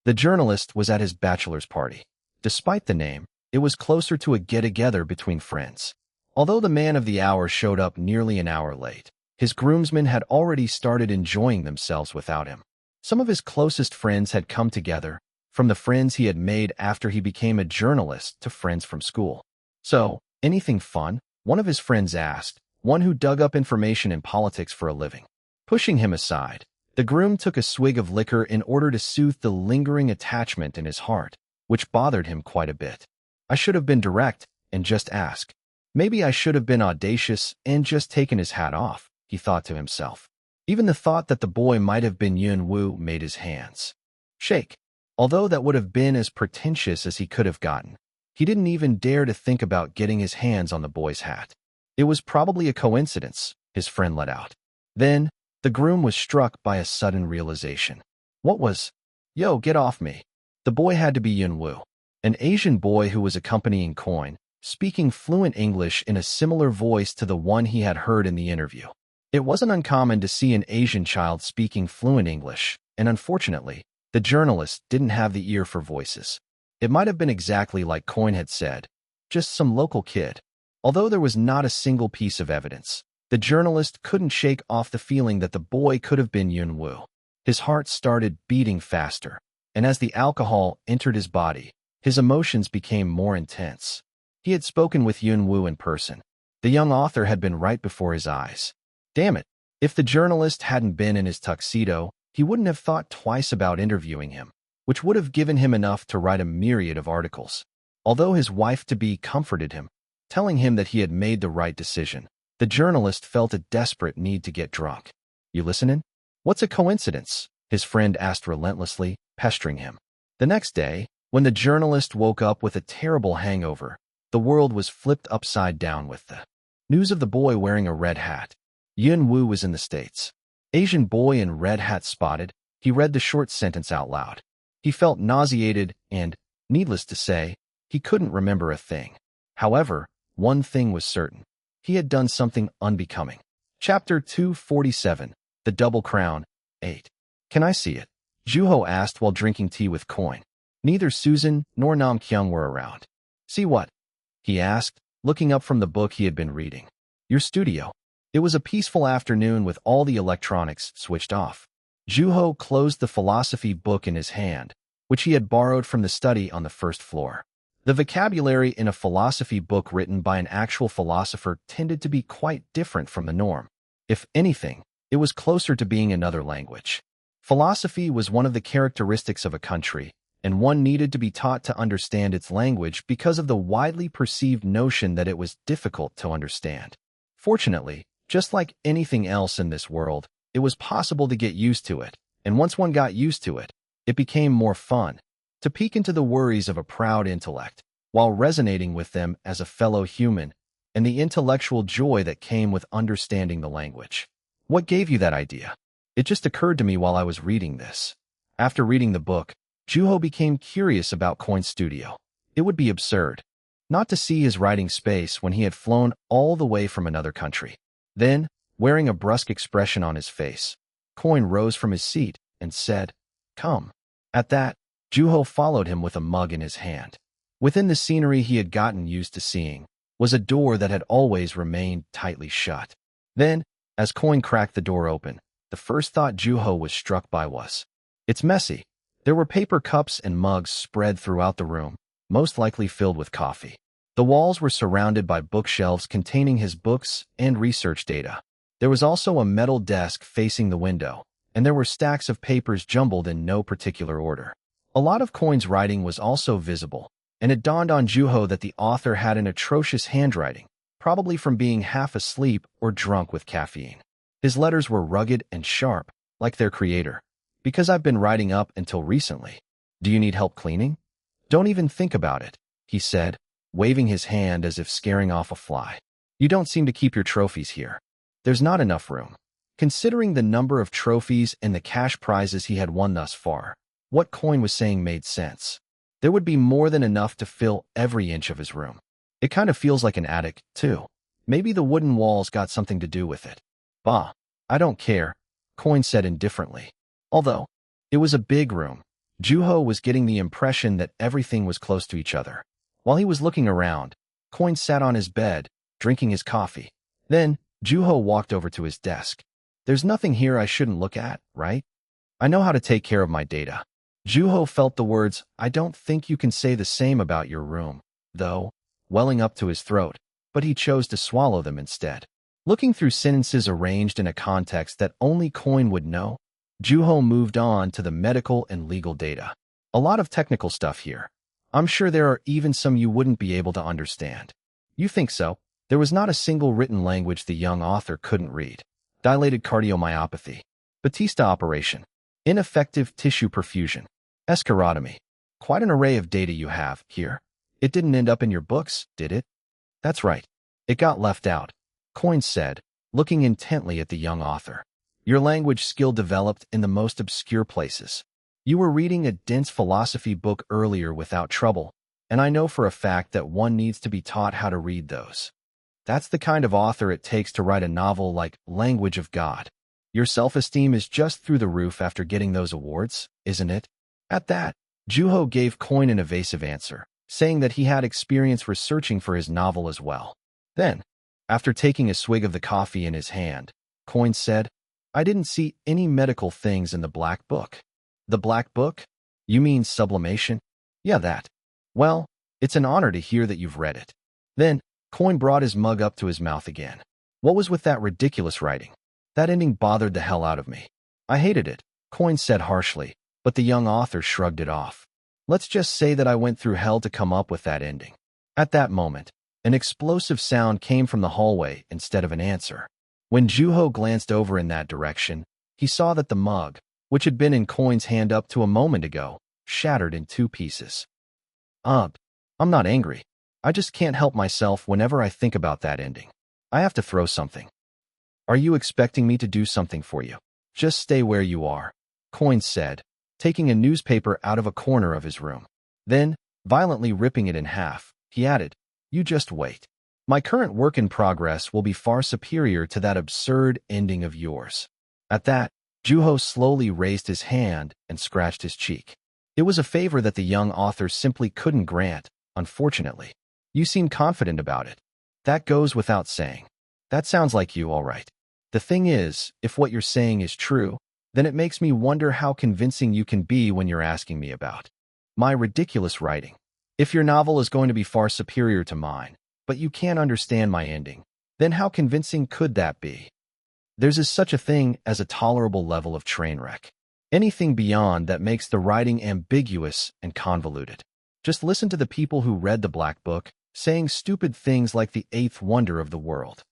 The journalist was at his bachelor's party. Despite the name, it was closer to a get-together between friends. Although the man of the hour showed up nearly an hour late, his groomsmen had already started enjoying themselves without him. Some of his closest friends had come together, from the friends he had made after he became a journalist to friends from school. "So, anything fun?" one of his friends asked, one who dug up information in politics for a living. Pushing him aside, the groom took a swig of liquor in order to soothe the lingering attachment in his heart, which bothered him quite a bit. "I should have been direct and just asked. Maybe I should have been audacious and just taken his hat off," he thought to himself. Even the thought that the boy might have been Yun Wu made his hands shake. Although that would have been as pretentious as he could have gotten, he didn't even dare to think about getting his hands on the boy's hat. "It was probably a coincidence," his friend let out. Then, the groom was struck by a sudden realization. What was? "Yo, get off me." The boy had to be Yun Wu, an Asian boy who was accompanying Coin, speaking fluent English in a similar voice to the one he had heard in the interview. It wasn't uncommon to see an Asian child speaking fluent English, and unfortunately, the journalist didn't have the ear for voices. It might have been exactly like Coin had said, just some local kid. Although there was not a single piece of evidence, the journalist couldn't shake off the feeling that the boy could have been Yun Wu. His heart started beating faster, and as the alcohol entered his body, his emotions became more intense. He had spoken with Yun Wu in person. The young author had been right before his eyes. Damn it, if the journalist hadn't been in his tuxedo, he wouldn't have thought twice about interviewing him, which would have given him enough to write a myriad of articles. Although his wife-to-be comforted him, telling him that he had made the right decision, the journalist felt a desperate need to get drunk. "You listenin'? What's a coincidence?" his friend asked relentlessly, pestering him. The next day, when the journalist woke up with a terrible hangover, the world was flipped upside down with the news of the boy wearing a red hat. Yun Wu was in the States. Asian boy in red hat spotted. He read the short sentence out loud. He felt nauseated and, needless to say, he couldn't remember a thing. However, one thing was certain. He had done something unbecoming. Chapter 247, The Double Crown, 8. "Can I see it?" Juho asked while drinking tea with Coin. Neither Susan nor Nam Kyung were around. "See what?" he asked, looking up from the book he had been reading. "Your studio." It was a peaceful afternoon with all the electronics switched off. Juho closed the philosophy book in his hand, which he had borrowed from the study on the first floor. The vocabulary in a philosophy book written by an actual philosopher tended to be quite different from the norm. If anything, it was closer to being another language. Philosophy was one of the characteristics of a country, and one needed to be taught to understand its language because of the widely perceived notion that it was difficult to understand. Fortunately, just like anything else in this world, it was possible to get used to it, and once one got used to it, it became more fun to peek into the worries of a proud intellect, while resonating with them as a fellow human, and the intellectual joy that came with understanding the language. What gave you that idea? It just occurred to me while I was reading this. After reading the book, Juho became curious about Coin's studio. It would be absurd not to see his writing space when he had flown all the way from another country. Then, wearing a brusque expression on his face, Coin rose from his seat and said, "Come." At that, Juho followed him with a mug in his hand. Within the scenery he had gotten used to seeing was a door that had always remained tightly shut. Then, as Coin cracked the door open, the first thought Juho was struck by was, "It's messy." There were paper cups and mugs spread throughout the room, most likely filled with coffee. The walls were surrounded by bookshelves containing his books and research data. There was also a metal desk facing the window, and there were stacks of papers jumbled in no particular order. A lot of Coin's writing was also visible, and it dawned on Juho that the author had an atrocious handwriting, probably from being half asleep or drunk with caffeine. His letters were rugged and sharp, like their creator. "Because I've been writing up until recently. Do you need help cleaning?" "Don't even think about it," he said, waving his hand as if scaring off a fly. "You don't seem to keep your trophies here. There's not enough room." Considering the number of trophies and the cash prizes he had won thus far, what Coin was saying made sense. There would be more than enough to fill every inch of his room. It kind of feels like an attic, too. Maybe the wooden walls got something to do with it. "Bah, I don't care," Coin said indifferently. Although, it was a big room, Juho was getting the impression that everything was close to each other. While he was looking around, Coin sat on his bed, drinking his coffee. Then, Juho walked over to his desk. There's nothing here I shouldn't look at, right? I know how to take care of my data. Juho felt the words, I don't think you can say the same about your room, though, welling up to his throat, but he chose to swallow them instead. Looking through sentences arranged in a context that only Coin would know, Juho moved on to the medical and legal data. A lot of technical stuff here. I'm sure there are even some you wouldn't be able to understand. You think so? There was not a single written language the young author couldn't read. Dilated cardiomyopathy. Batista operation. Ineffective tissue perfusion. Escharotomy. Quite an array of data you have here. It didn't end up in your books, did it? That's right. It got left out, Coin said, looking intently at the young author. Your language skill developed in the most obscure places. You were reading a dense philosophy book earlier without trouble, and I know for a fact that one needs to be taught how to read those. That's the kind of author it takes to write a novel like Language of God. Your self-esteem is just through the roof after getting those awards, isn't it? At that, Juho gave Coin an evasive answer, saying that he had experience researching for his novel as well. Then, after taking a swig of the coffee in his hand, Coin said, I didn't see any medical things in the Black Book. The Black Book? You mean sublimation? Yeah, that. Well, it's an honor to hear that you've read it. Then, Coin brought his mug up to his mouth again. What was with that ridiculous writing? That ending bothered the hell out of me. I hated it, Coin said harshly, but the young author shrugged it off. Let's just say that I went through hell to come up with that ending. At that moment, an explosive sound came from the hallway instead of an answer. When Juho glanced over in that direction, he saw that the mug, which had been in Coin's hand up to a moment ago, shattered in 2 pieces. I'm not angry. I just can't help myself whenever I think about that ending. I have to throw something. Are you expecting me to do something for you? Just stay where you are, Coin said, taking a newspaper out of a corner of his room. Then, violently ripping it in half, he added, You just wait. My current work in progress will be far superior to that absurd ending of yours. At that, Juho slowly raised his hand and scratched his cheek. It was a favor that the young author simply couldn't grant, unfortunately. You seem confident about it. That goes without saying. That sounds like you, all right. The thing is, if what you're saying is true, then it makes me wonder how convincing you can be when you're asking me about my ridiculous writing. If your novel is going to be far superior to mine, but you can't understand my ending, then how convincing could that be? There's such a thing as a tolerable level of train wreck. Anything beyond that makes the writing ambiguous and convoluted. Just listen to the people who read the Black Book, saying stupid things like the 8th wonder of the world.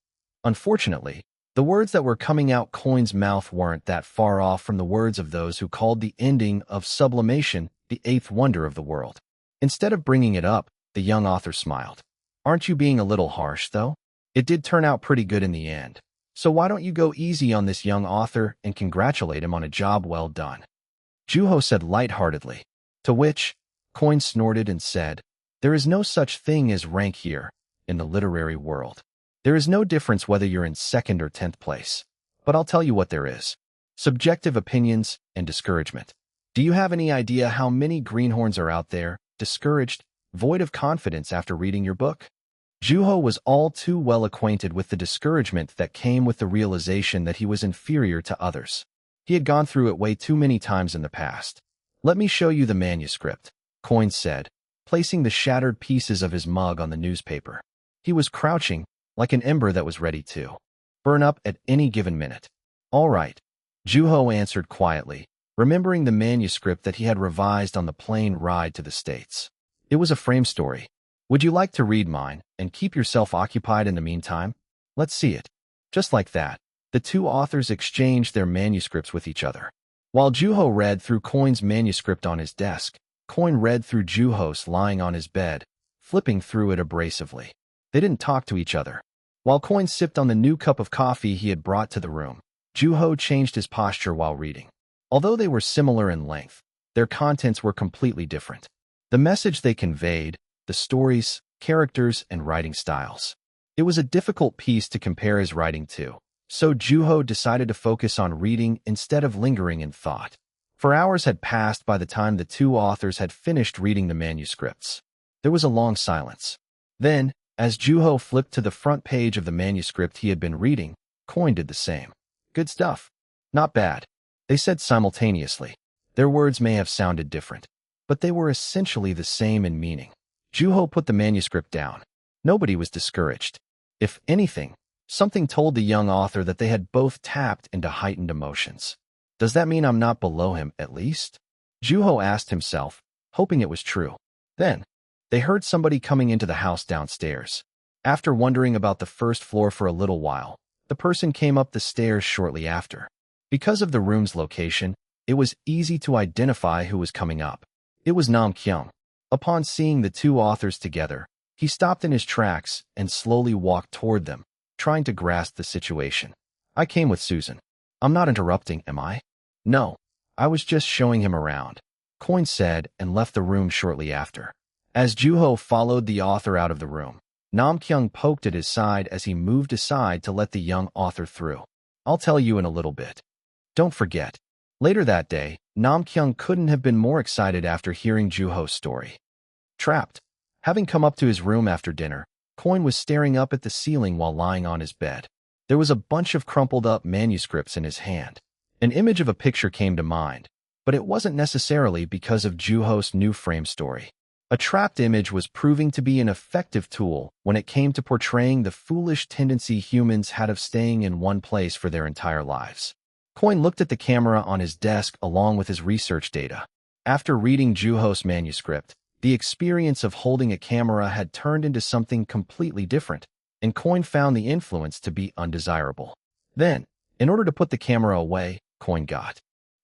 Unfortunately, the words that were coming out Coin's mouth weren't that far off from the words of those who called the ending of sublimation the 8th wonder of the world. Instead of bringing it up, the young author smiled. Aren't you being a little harsh, though? It did turn out pretty good in the end. So why don't you go easy on this young author and congratulate him on a job well done? Juho said lightheartedly, to which Coin snorted and said, There is no such thing as rank here, in the literary world. There is no difference whether you're in 2nd or 10th place. But I'll tell you what there is. Subjective opinions and discouragement. Do you have any idea how many greenhorns are out there, discouraged, void of confidence after reading your book? Juho was all too well acquainted with the discouragement that came with the realization that he was inferior to others. He had gone through it way too many times in the past. Let me show you the manuscript, Coin said, placing the shattered pieces of his mug on the newspaper. He was crouching, like an ember that was ready to burn up at any given minute. All right, Juho answered quietly, remembering the manuscript that he had revised on the plane ride to the States. It was a frame story. Would you like to read mine and keep yourself occupied in the meantime? Let's see it. Just like that, the 2 authors exchanged their manuscripts with each other. While Juho read through Coin's manuscript on his desk, Coin read through Juho's lying on his bed, flipping through it abrasively. They didn't talk to each other. While Coin sipped on the new cup of coffee he had brought to the room, Juho changed his posture while reading. Although they were similar in length, their contents were completely different. The message they conveyed, the stories, characters, and writing styles. It was a difficult piece to compare his writing to, so Juho decided to focus on reading instead of lingering in thought. For hours had passed by the time the two authors had finished reading the manuscripts. There was a long silence. Then, as Juho flipped to the front page of the manuscript he had been reading, Coin did the same. Good stuff. Not bad. They said simultaneously. Their words may have sounded different, but they were essentially the same in meaning. Juho put the manuscript down. Nobody was discouraged. If anything, something told the young author that they had both tapped into heightened emotions. Does that mean I'm not below him, at least? Juho asked himself, hoping it was true. Then, they heard somebody coming into the house downstairs. After wondering about the first floor for a little while, the person came up the stairs shortly after. Because of the room's location, it was easy to identify who was coming up. It was Nam Kyung. Upon seeing the two authors together, he stopped in his tracks and slowly walked toward them, trying to grasp the situation. I came with Susan. I'm not interrupting, am I? No, I was just showing him around, Coin said and left the room shortly after. As Juho followed the author out of the room, Nam Kyung poked at his side as he moved aside to let the young author through. I'll tell you in a little bit. Don't forget. Later that day, Nam Kyung couldn't have been more excited after hearing Juho's story. Trapped. Having come up to his room after dinner, Coin was staring up at the ceiling while lying on his bed. There was a bunch of crumpled-up manuscripts in his hand. An image of a picture came to mind, but it wasn't necessarily because of Juho's new frame story. A trapped image was proving to be an effective tool when it came to portraying the foolish tendency humans had of staying in one place for their entire lives. Coin looked at the camera on his desk along with his research data. After reading Juho's manuscript, the experience of holding a camera had turned into something completely different, and Coin found the influence to be undesirable. Then, in order to put the camera away, Coin got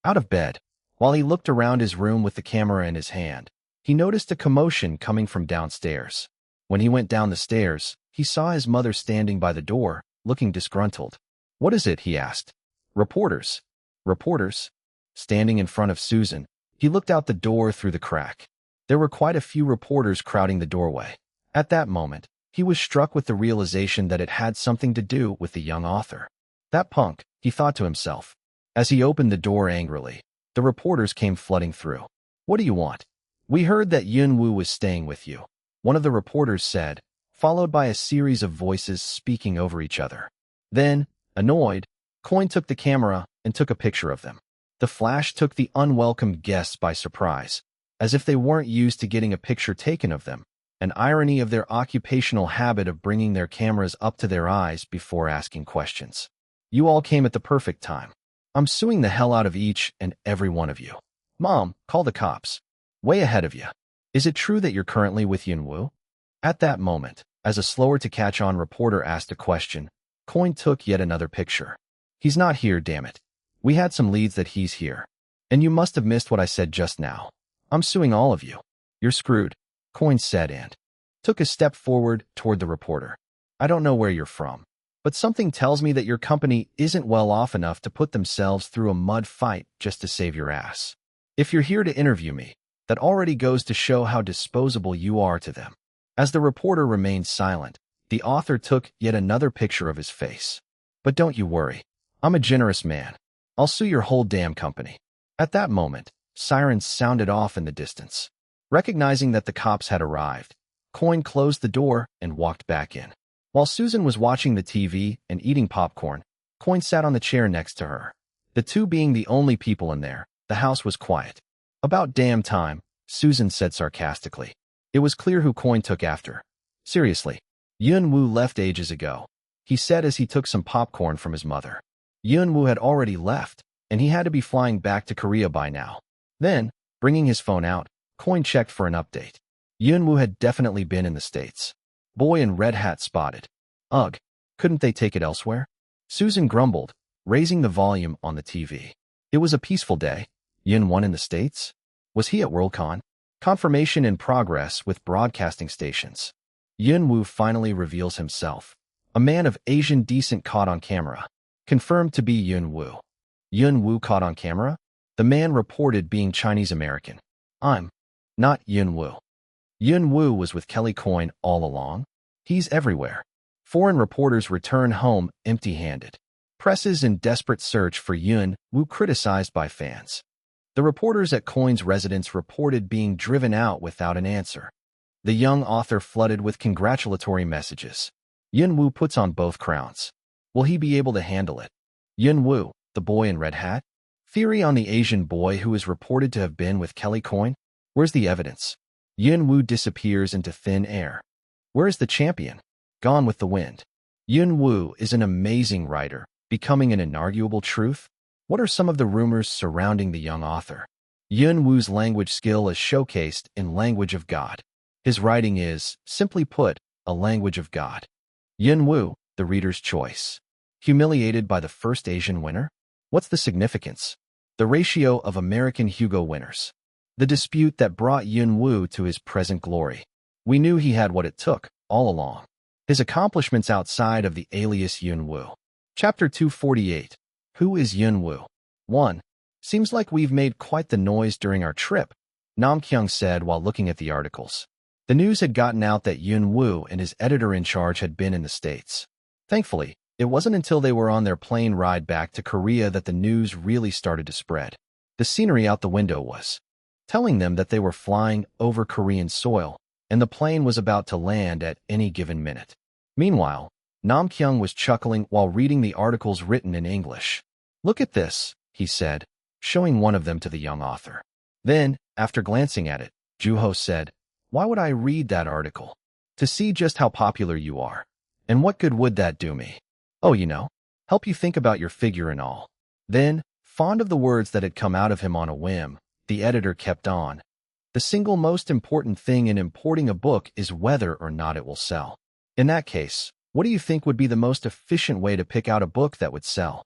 out of bed. While he looked around his room with the camera in his hand, he noticed a commotion coming from downstairs. When he went down the stairs, he saw his mother standing by the door, looking disgruntled. What is it? He asked. Reporters. Reporters? Standing in front of Susan, he looked out the door through the crack. There were quite a few reporters crowding the doorway. At that moment, he was struck with the realization that it had something to do with the young author. That punk, he thought to himself. As he opened the door angrily, the reporters came flooding through. What do you want? We heard that Yun Woo was staying with you, one of the reporters said, followed by a series of voices speaking over each other. Then, annoyed, Coin took the camera and took a picture of them. The flash took the unwelcome guests by surprise, as if they weren't used to getting a picture taken of them, an irony of their occupational habit of bringing their cameras up to their eyes before asking questions. You all came at the perfect time. I'm suing the hell out of each and every one of you. Mom, call the cops. Way ahead of you. Is it true that you're currently with Yun Woo? At that moment, as a slower-to-catch-on reporter asked a question, Coin took yet another picture. He's not here, damn it. We had some leads that he's here. And you must have missed what I said just now. I'm suing all of you. You're screwed, Coin said and took a step forward toward the reporter. I don't know where you're from, but something tells me that your company isn't well off enough to put themselves through a mud fight just to save your ass. If you're here to interview me, that already goes to show how disposable you are to them. As the reporter remained silent, the author took yet another picture of his face. But don't you worry. I'm a generous man. I'll sue your whole damn company. At that moment, sirens sounded off in the distance. Recognizing that the cops had arrived, Coin closed the door and walked back in. While Susan was watching the TV and eating popcorn, Coin sat on the chair next to her. The two being the only people in there, the house was quiet. About damn time, Susan said sarcastically. It was clear who Coin took after. Seriously, Yun Woo left ages ago, he said as he took some popcorn from his mother. Yun Woo had already left, and he had to be flying back to Korea by now. Then, bringing his phone out, Coin checked for an update. Yun Woo had definitely been in the States. Boy in red hat spotted. Ugh, couldn't they take it elsewhere? Susan grumbled, raising the volume on the TV. It was a peaceful day. Yun Woo in the States? Was he at Worldcon? Confirmation in progress with broadcasting stations. Yun Woo finally reveals himself. A man of Asian descent caught on camera. Confirmed to be Yun Woo. Yun Woo caught on camera? The man reported being Chinese American. I'm not Yun Woo. Yun Woo was with Kelly Coin all along. He's everywhere. Foreign reporters return home empty-handed. Press is in desperate search for Yun Woo, criticized by fans. The reporters at Coin's residence reported being driven out without an answer. The young author flooded with congratulatory messages. Yun Wu puts on both crowns. Will he be able to handle it? Yun Wu, the boy in red hat? Theory on the Asian boy who is reported to have been with Kelly Coin? Where's the evidence? Yun Wu disappears into thin air. Where is the champion? Gone with the wind. Yun Wu is an amazing writer, becoming an inarguable truth. What are some of the rumors surrounding the young author? Yun Wu's language skill is showcased in Language of God. His writing is, simply put, a language of God. Yun Wu, the reader's choice. Humiliated by the first Asian winner? What's the significance? The ratio of American Hugo winners. The dispute that brought Yun Wu to his present glory. We knew he had what it took, all along. His accomplishments outside of the alias Yun Wu. Chapter 248. Who is Yun Wu? 1. Seems like we've made quite the noise during our trip, Nam Kyung said while looking at the articles. The news had gotten out that Yun Wu and his editor-in-charge had been in the States. Thankfully, it wasn't until they were on their plane ride back to Korea that the news really started to spread. The scenery out the window was telling them that they were flying over Korean soil, and the plane was about to land at any given minute. Meanwhile, Nam Kyung was chuckling while reading the articles written in English. Look at this, he said, showing one of them to the young author. Then, after glancing at it, Juho said, why would I read that article? To see just how popular you are. And what good would that do me? Oh, help you think about your figure and all. Then, fond of the words that had come out of him on a whim, the editor kept on. The single most important thing in importing a book is whether or not it will sell. In that case, what do you think would be the most efficient way to pick out a book that would sell?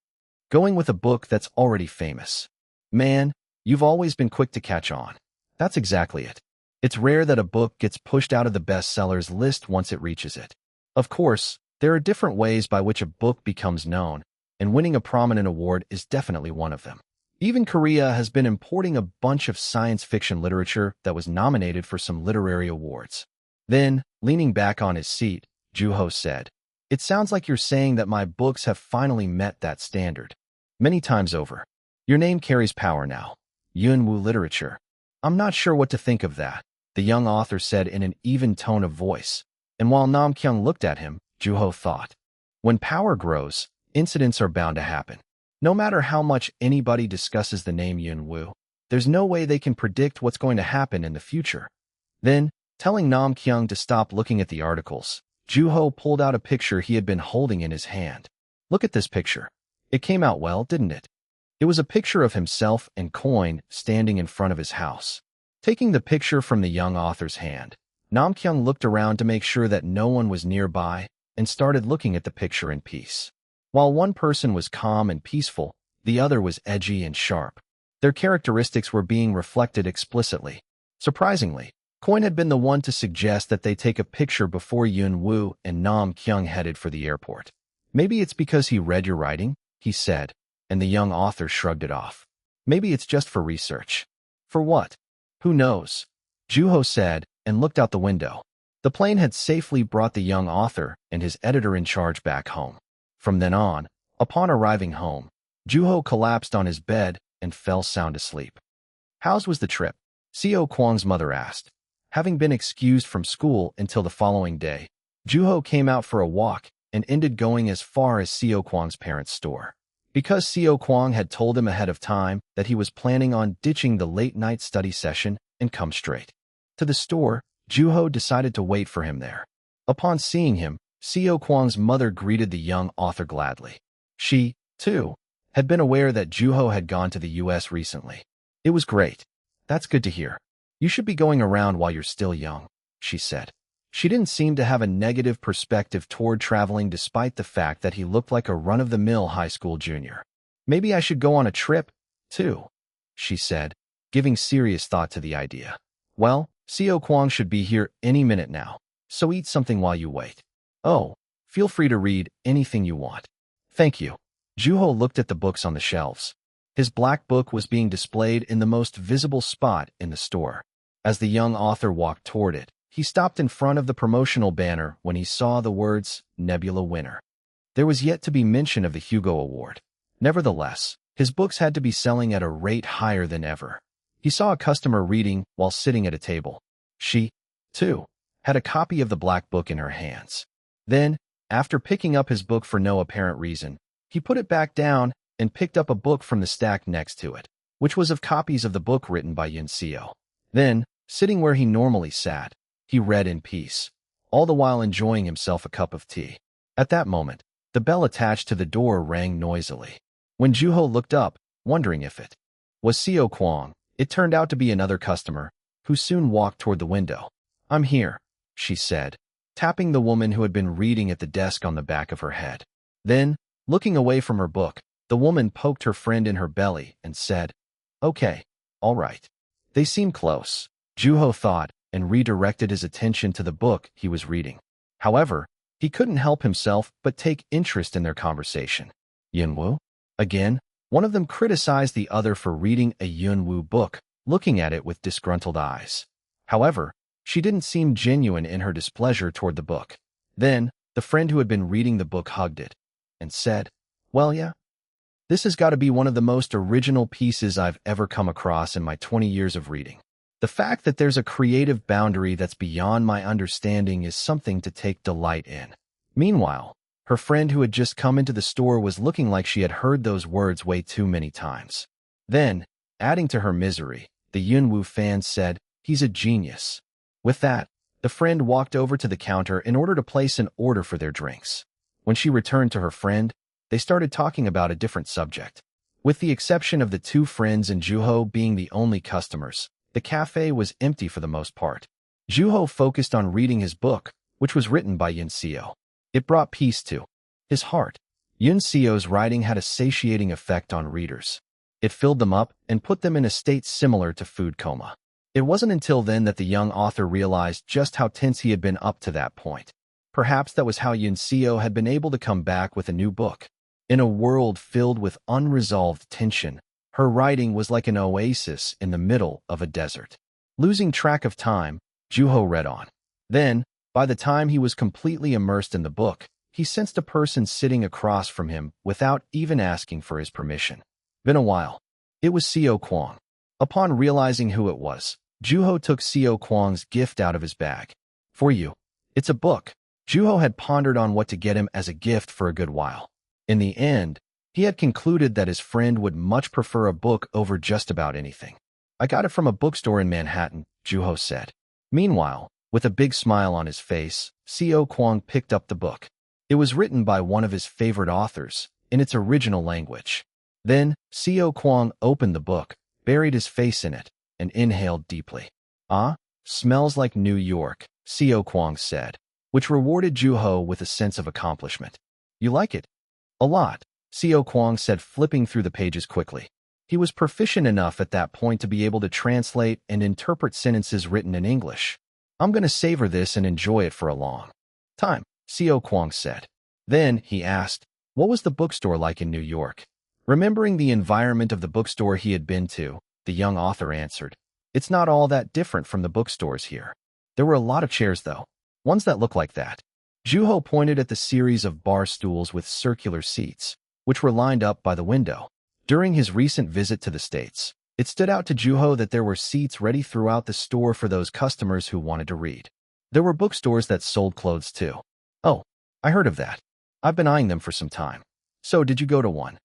Going with a book that's already famous. Man, you've always been quick to catch on. That's exactly it. It's rare that a book gets pushed out of the bestsellers list once it reaches it. Of course, there are different ways by which a book becomes known, and winning a prominent award is definitely one of them. Even Korea has been importing a bunch of science fiction literature that was nominated for some literary awards. Then, leaning back on his seat, Juho said, it sounds like you're saying that my books have finally met that standard. Many times over. Your name carries power now. Yun Wu literature. I'm not sure what to think of that, the young author said in an even tone of voice. And while Nam Kyung looked at him, Juho thought, when power grows, incidents are bound to happen. No matter how much anybody discusses the name Yun Wu, there's no way they can predict what's going to happen in the future. Then, telling Nam Kyung to stop looking at the articles, Juho pulled out a picture he had been holding in his hand. Look at this picture. It came out well, didn't it? It was a picture of himself and Coin standing in front of his house. Taking the picture from the young author's hand, Nam Kyung looked around to make sure that no one was nearby and started looking at the picture in peace. While one person was calm and peaceful, the other was edgy and sharp. Their characteristics were being reflected explicitly. Surprisingly, Coin had been the one to suggest that they take a picture before Yun Wu and Nam Kyung headed for the airport. Maybe it's because he read your writing, he said, and the young author shrugged it off. Maybe it's just for research. For what? Who knows? Juho said, and looked out the window. The plane had safely brought the young author and his editor-in-charge back home. From then on, upon arriving home, Juho collapsed on his bed and fell sound asleep. How's was the trip? Seo Kwang's mother asked. Having been excused from school until the following day, Juho came out for a walk and ended going as far as Seo Kwang's parents' store. Because Seo Kwang had told him ahead of time that he was planning on ditching the late-night study session and come straight to the store, Juho decided to wait for him there. Upon seeing him, Seo Kwang's mother greeted the young author gladly. She, too, had been aware that Juho had gone to the U.S. recently. It was great. That's good to hear. You should be going around while you're still young, she said. She didn't seem to have a negative perspective toward traveling despite the fact that he looked like a run-of-the-mill high school junior. Maybe I should go on a trip, too, she said, giving serious thought to the idea. Well, Seo Kwang should be here any minute now, so eat something while you wait. Oh, feel free to read anything you want. Thank you. Juho looked at the books on the shelves. His black book was being displayed in the most visible spot in the store. As the young author walked toward it, he stopped in front of the promotional banner when he saw the words, Nebula Winner. There was yet to be mention of the Hugo Award. Nevertheless, His books had to be selling at a rate higher than ever. He saw a customer reading while sitting at a table. She, too, had a copy of the black book in her hands. Then, after picking up his book for no apparent reason, he put it back down and picked up a book from the stack next to it, which was of copies of the book written by Yuncio. Then, sitting where he normally sat, he read in peace, all the while enjoying himself a cup of tea. At that moment, the bell attached to the door rang noisily. When Juho looked up, wondering if it was Seo Kwong, it turned out to be another customer, who soon walked toward the window. "I'm here," she said, tapping the woman who had been reading at the desk on the back of her head. Then, looking away from her book, the woman poked her friend in her belly and said, "Okay, all right." They seem close, Juho thought, and redirected his attention to the book he was reading. However, he couldn't help himself but take interest in their conversation. Yunwoo? Again, one of them criticized the other for reading a Yunwoo book, looking at it with disgruntled eyes. However, she didn't seem genuine in her displeasure toward the book. Then, the friend who had been reading the book hugged it and said, "Well, yeah. This has got to be one of the most original pieces I've ever come across in my 20 years of reading. The fact that there's a creative boundary that's beyond my understanding is something to take delight in." Meanwhile, her friend who had just come into the store was looking like she had heard those words way too many times. Then, adding to her misery, the Yunwoo fan said, "He's a genius." With that, the friend walked over to the counter in order to place an order for their drinks. When she returned to her friend, they started talking about a different subject. With the exception of the two friends and Juho being the only customers, the cafe was empty for the most part. Juho focused on reading his book, which was written by Yunseo. It brought peace to his heart. Yunseo's writing had a satiating effect on readers. It filled them up and put them in a state similar to food coma. It wasn't until then that the young author realized just how tense he had been up to that point. Perhaps that was how Yunseo had been able to come back with a new book. In a world filled with unresolved tension, her writing was like an oasis in the middle of a desert. Losing track of time, Juho read on. Then, by the time he was completely immersed in the book, he sensed a person sitting across from him without even asking for his permission. Been a while. It was Seo Kwong. Upon realizing who it was, Juho took Seo Kwong's gift out of his bag. "For you. It's a book." Juho had pondered on what to get him as a gift for a good while. In the end, he had concluded that his friend would much prefer a book over just about anything. "I got it from a bookstore in Manhattan," Juho said. Meanwhile, with a big smile on his face, Seo Kwong picked up the book. It was written by one of his favorite authors, in its original language. Then, Seo Kwong opened the book, buried his face in it, and inhaled deeply. "Ah, smells like New York," Seo Kwong said, which rewarded Juho with a sense of accomplishment. "You like it?" "A lot," Seo Kwong said, flipping through the pages quickly. He was proficient enough at that point to be able to translate and interpret sentences written in English. "I'm going to savor this and enjoy it for a long time," Seo Kwong said. Then, he asked, what was the bookstore like in New York? Remembering the environment of the bookstore he had been to, the young author answered, "It's not all that different from the bookstores here. There were a lot of chairs, though. Ones that look like that." Juho pointed at the series of bar stools with circular seats, which were lined up by the window. During his recent visit to the States, it stood out to Juho that there were seats ready throughout the store for those customers who wanted to read. There were bookstores that sold clothes too. "Oh, I heard of that. I've been eyeing them for some time. So did you go to one?"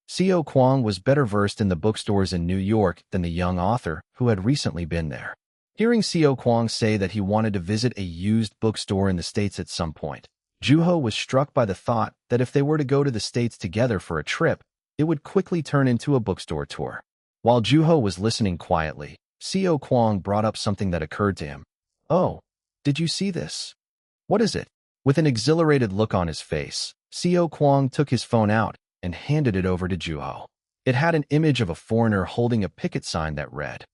Seo Kwong was better versed in the bookstores in New York than the young author who had recently been there. Hearing Seo Kwong say that he wanted to visit a used bookstore in the States at some point, Juho was struck by the thought that if they were to go to the States together for a trip, it would quickly turn into a bookstore tour. While Juho was listening quietly, Seo Kwong brought up something that occurred to him. "Oh, did you see this?" "What is it?" With an exhilarated look on his face, Seo Kwong took his phone out and handed it over to Juho. It had an image of a foreigner holding a picket sign that read,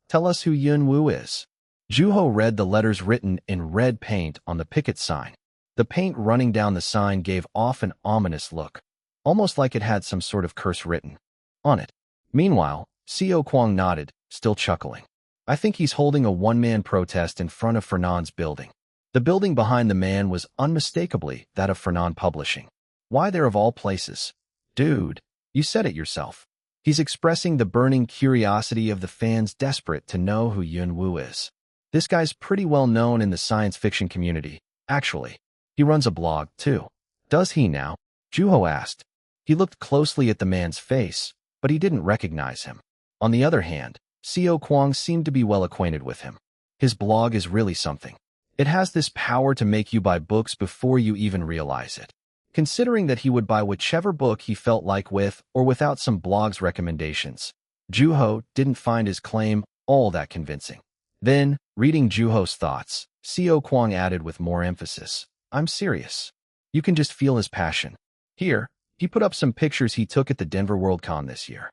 "Tell us who Yun Woo is." Juho read the letters written in red paint on the picket sign. The paint running down the sign gave off an ominous look, almost like it had some sort of curse written on it. Meanwhile, Seo Kwong nodded, still chuckling. "I think he's holding a one-man protest in front of Fernand's building." The building behind the man was unmistakably that of Fernand Publishing. "Why there of all places?" "Dude, you said it yourself. He's expressing the burning curiosity of the fans desperate to know who Yun Wu is. This guy's pretty well known in the science fiction community, actually. He runs a blog, too. Does he now? Juho asked. He looked closely at the man's face, but he didn't recognize him. On the other hand, Xiao Kuang seemed to be well acquainted with him. His blog is really something. It has this power to make you buy books before you even realize it. Considering that he would buy whichever book he felt like with or without some blog's recommendations, Juho didn't find his claim all that convincing. Then, reading Juho's thoughts, Xiao Kuang added with more emphasis, I'm serious. You can just feel his passion. Here, he put up some pictures he took at the Denver Worldcon this year.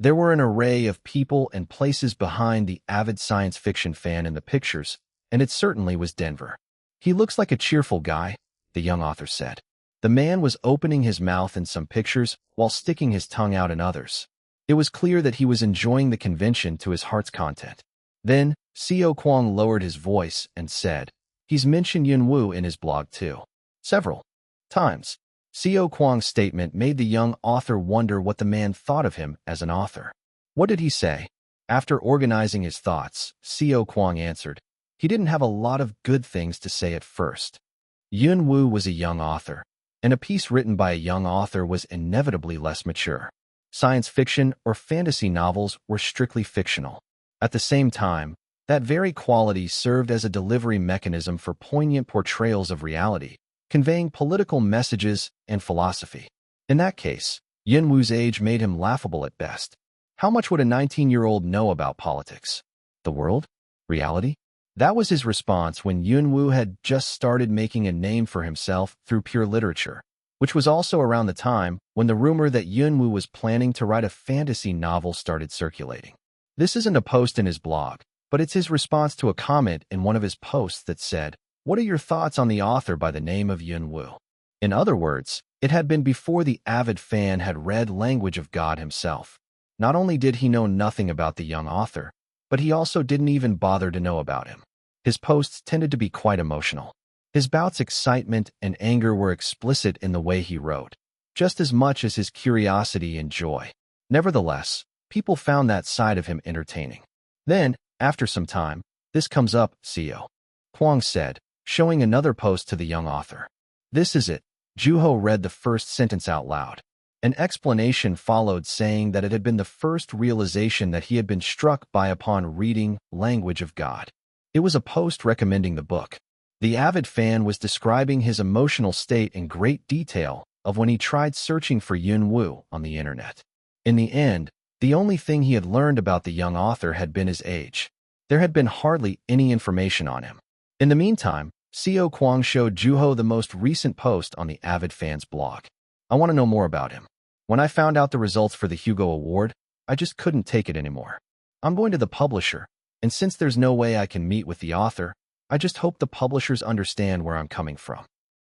There were an array of people and places behind the avid science fiction fan in the pictures, and it certainly was Denver. He looks like a cheerful guy, the young author said. The man was opening his mouth in some pictures while sticking his tongue out in others. It was clear that he was enjoying the convention to his heart's content. Then, Xiao Kuang lowered his voice and said, he's mentioned Yun Wu in his blog too. Several times. Xiao Kuang's statement made the young author wonder what the man thought of him as an author. What did he say? After organizing his thoughts, Xiao Kuang answered, he didn't have a lot of good things to say at first. Yun Wu was a young author, and a piece written by a young author was inevitably less mature. Science fiction or fantasy novels were strictly fictional. At the same time, that very quality served as a delivery mechanism for poignant portrayals of reality, conveying political messages and philosophy. In that case, Yun Wu's age made him laughable at best. How much would a 19-year-old know about politics? The world? Reality? That was his response when Yun Wu had just started making a name for himself through pure literature, which was also around the time when the rumor that Yun Wu was planning to write a fantasy novel started circulating. This isn't a post in his blog, but it's his response to a comment in one of his posts that said, what are your thoughts on the author by the name of Yun Wu? In other words, it had been before the avid fan had read Language of God himself. Not only did he know nothing about the young author, but he also didn't even bother to know about him. His posts tended to be quite emotional. His bouts of excitement and anger were explicit in the way he wrote, just as much as his curiosity and joy. Nevertheless, people found that side of him entertaining. Then, after some time, this comes up, Xiao Kuang said, showing another post to the young author. This is it. Juho read the first sentence out loud. An explanation followed saying that it had been the first realization that he had been struck by upon reading Language of God. It was a post recommending the book. The avid fan was describing his emotional state in great detail of when he tried searching for Yun Wu on the internet. In the end, the only thing he had learned about the young author had been his age. There had been hardly any information on him. In the meantime, Xiao Kuang showed Juho the most recent post on the avid fan's blog. I want to know more about him. When I found out the results for the Hugo Award, I just couldn't take it anymore. I'm going to the publisher, and since there's no way I can meet with the author, I just hope the publishers understand where I'm coming from.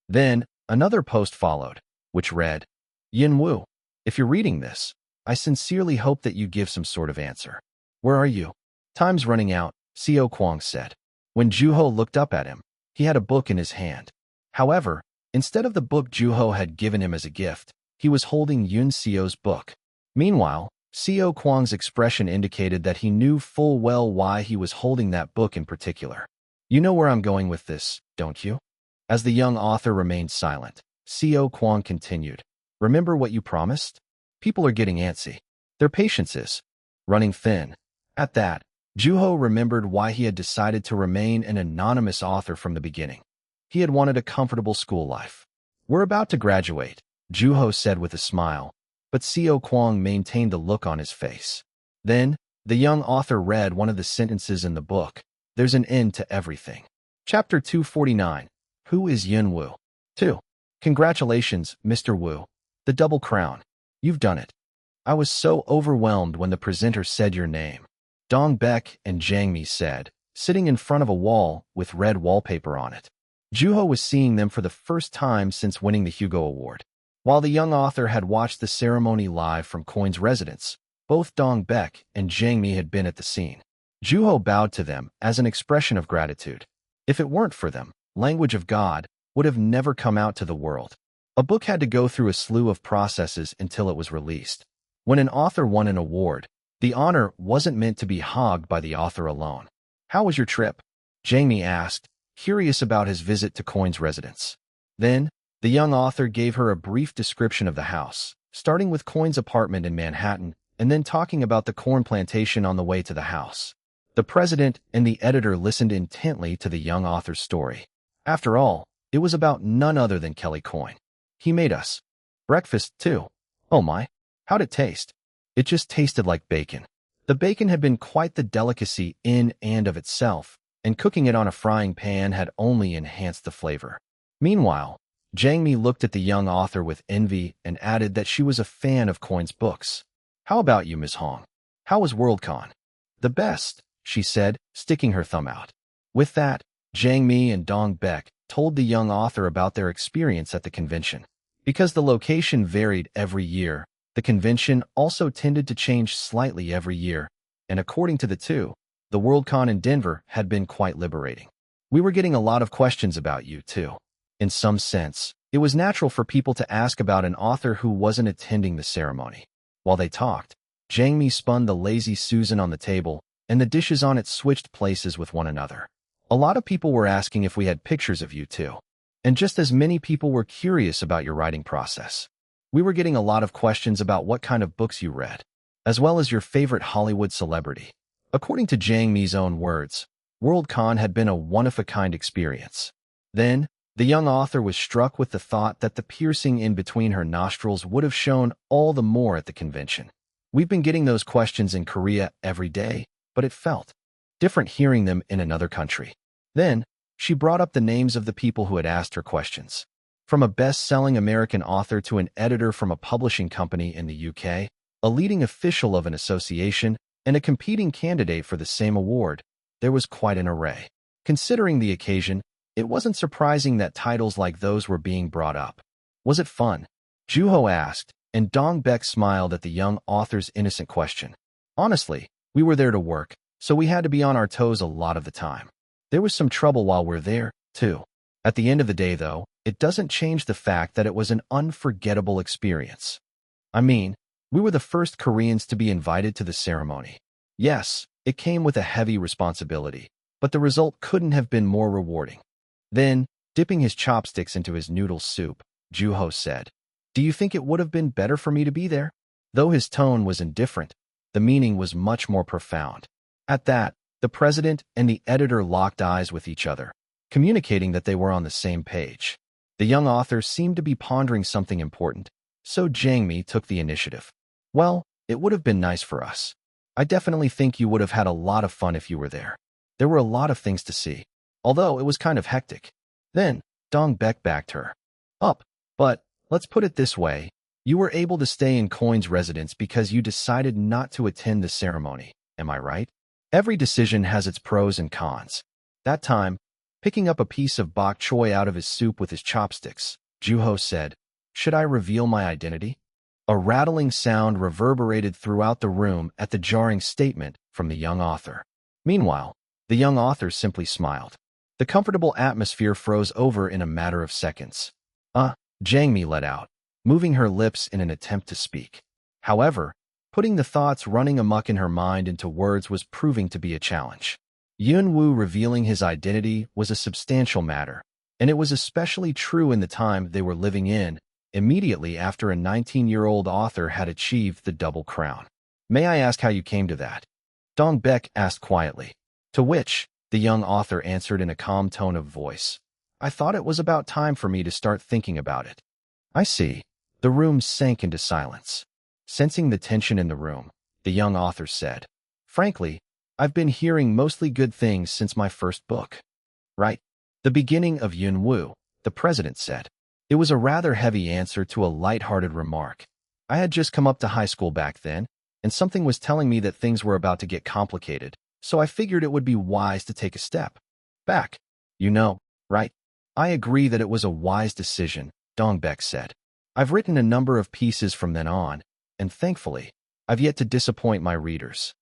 Then, another post followed, which read, Yun Wu, if you're reading this, I sincerely hope that you give some sort of answer. Where are you? Time's running out, Xiao Kuang said. When Juho looked up at him, he had a book in his hand. However, instead of the book Juho had given him as a gift, he was holding Yun Xiao's book. Meanwhile, Xiao Kuang's expression indicated that he knew full well why he was holding that book in particular. You know where I'm going with this, don't you? As the young author remained silent, Xiao Kuang continued. Remember what you promised? People are getting antsy. Their patience is running thin. At that, Juho remembered why he had decided to remain an anonymous author from the beginning. He had wanted a comfortable school life. We're about to graduate, Juho said with a smile, but Xiao Kuang maintained the look on his face. Then, the young author read one of the sentences in the book. There's an end to everything. Chapter 249. Who is Yun Wu? 2. Congratulations, Mr. Wu. The double crown. You've done it. I was so overwhelmed when the presenter said your name. Dong Beck and Zhang Mi said, sitting in front of a wall with red wallpaper on it. Juho was seeing them for the first time since winning the Hugo Award. While the young author had watched the ceremony live from Coin's residence, both Dong Beck and Zhang Mi had been at the scene. Juho bowed to them as an expression of gratitude. If it weren't for them, Language of God would have never come out to the world. A book had to go through a slew of processes until it was released. When an author won an award, the honor wasn't meant to be hogged by the author alone. How was your trip? Jamie asked, curious about his visit to Coin's residence. Then, the young author gave her a brief description of the house, starting with Coin's apartment in Manhattan and then talking about the corn plantation on the way to the house. The president and the editor listened intently to the young author's story. After all, it was about none other than Kelly Coin. He made us breakfast, too. Oh my, how'd it taste? It just tasted like bacon. The bacon had been quite the delicacy in and of itself, and cooking it on a frying pan had only enhanced the flavor. Meanwhile, Jang Mi looked at the young author with envy and added that she was a fan of Coin's books. How about you, Ms. Hong? How was Worldcon? The best, she said, sticking her thumb out. With that, Jang Mi and Dong Beck told the young author about their experience at the convention. Because the location varied every year, the convention also tended to change slightly every year, and according to the two, the Worldcon in Denver had been quite liberating. We were getting a lot of questions about you, too. In some sense, it was natural for people to ask about an author who wasn't attending the ceremony. While they talked, Jang Mi spun the Lazy Susan on the table, and the dishes on it switched places with one another. A lot of people were asking if we had pictures of you, too. And just as many people were curious about your writing process. We were getting a lot of questions about what kind of books you read, as well as your favorite Hollywood celebrity. According to Jang Mi's own words, Worldcon had been a one-of-a-kind experience. Then, the young author was struck with the thought that the piercing in between her nostrils would have shown all the more at the convention. We've been getting those questions in Korea every day, but it felt different hearing them in another country. Then, she brought up the names of the people who had asked her questions. From a best-selling American author to an editor from a publishing company in the UK, a leading official of an association, and a competing candidate for the same award, there was quite an array. Considering the occasion, it wasn't surprising that titles like those were being brought up. Was it fun? Juho asked, and Dong Beck smiled at the young author's innocent question. Honestly, we were there to work, so we had to be on our toes a lot of the time. There was some trouble while we're there, too. At the end of the day, though, it doesn't change the fact that it was an unforgettable experience. I mean, we were the first Koreans to be invited to the ceremony. Yes, it came with a heavy responsibility, but the result couldn't have been more rewarding. Then, dipping his chopsticks into his noodle soup, Juho said, "Do you think it would have been better for me to be there?" Though his tone was indifferent, the meaning was much more profound. At that, the president and the editor locked eyes with each other, communicating that they were on the same page. The young author seemed to be pondering something important, so Jang Mi took the initiative. Well, it would have been nice for us. I definitely think you would have had a lot of fun if you were there. There were a lot of things to see, although it was kind of hectic. Then, Dong Beck backed her up. But, let's put it this way, you were able to stay in Coin's residence because you decided not to attend the ceremony, am I right? Every decision has its pros and cons. That time, picking up a piece of bok choy out of his soup with his chopsticks, Juho said, "Should I reveal my identity?" A rattling sound reverberated throughout the room at the jarring statement from the young author. Meanwhile, the young author simply smiled. The comfortable atmosphere froze over in a matter of seconds. Jang Mi let out, moving her lips in an attempt to speak. However, putting the thoughts running amok in her mind into words was proving to be a challenge. Yun-woo revealing his identity was a substantial matter, and it was especially true in the time they were living in, immediately after a 19-year-old author had achieved the double crown. "May I ask how you came to that?" Dong Beck asked quietly. To which, the young author answered in a calm tone of voice, "I thought it was about time for me to start thinking about it." "I see." The room sank into silence. Sensing the tension in the room, the young author said, "Frankly, I've been hearing mostly good things since my first book." "Right." The beginning of Yun-woo, the president said. It was a rather heavy answer to a light-hearted remark. I had just come up to high school back then, and something was telling me that things were about to get complicated, so I figured it would be wise to take a step back. You know, right? I agree that it was a wise decision, Dong Beck said. I've written a number of pieces from then on, and thankfully, I've yet to disappoint my readers.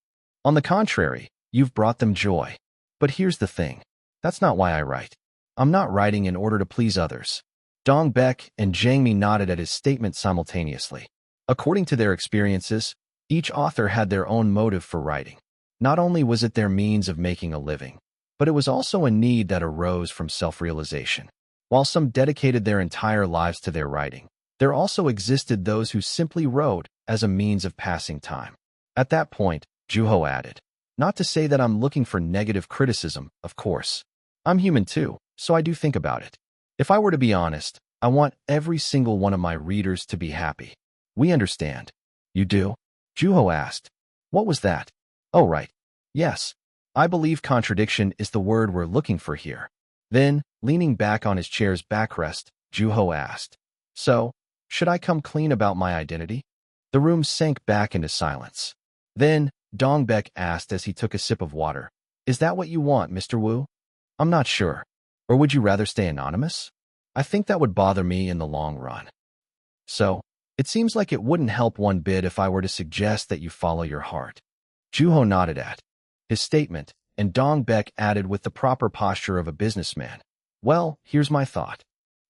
On the contrary, you've brought them joy. But here's the thing. That's not why I write. I'm not writing in order to please others. Dong Beck and Jang Mi nodded at his statement simultaneously. According to their experiences, each author had their own motive for writing. Not only was it their means of making a living, but it was also a need that arose from self-realization. While some dedicated their entire lives to their writing, there also existed those who simply wrote as a means of passing time. At that point, Juho added, "Not to say that I'm looking for negative criticism, of course. I'm human too, so I do think about it. If I were to be honest, I want every single one of my readers to be happy." "We understand." "You do?" Juho asked. "What was that?" "Oh, right. Yes. I believe contradiction is the word we're looking for here." Then, leaning back on his chair's backrest, Juho asked, "So, should I come clean about my identity?" The room sank back into silence. Then, Dongbek asked as he took a sip of water, "Is that what you want, Mr. Wu?" "I'm not sure. Or would you rather stay anonymous?" "I think that would bother me in the long run." "So, it seems like it wouldn't help one bit if I were to suggest that you follow your heart." Juho nodded at his statement, and Dongbek added with the proper posture of a businessman, "Well, here's my thought."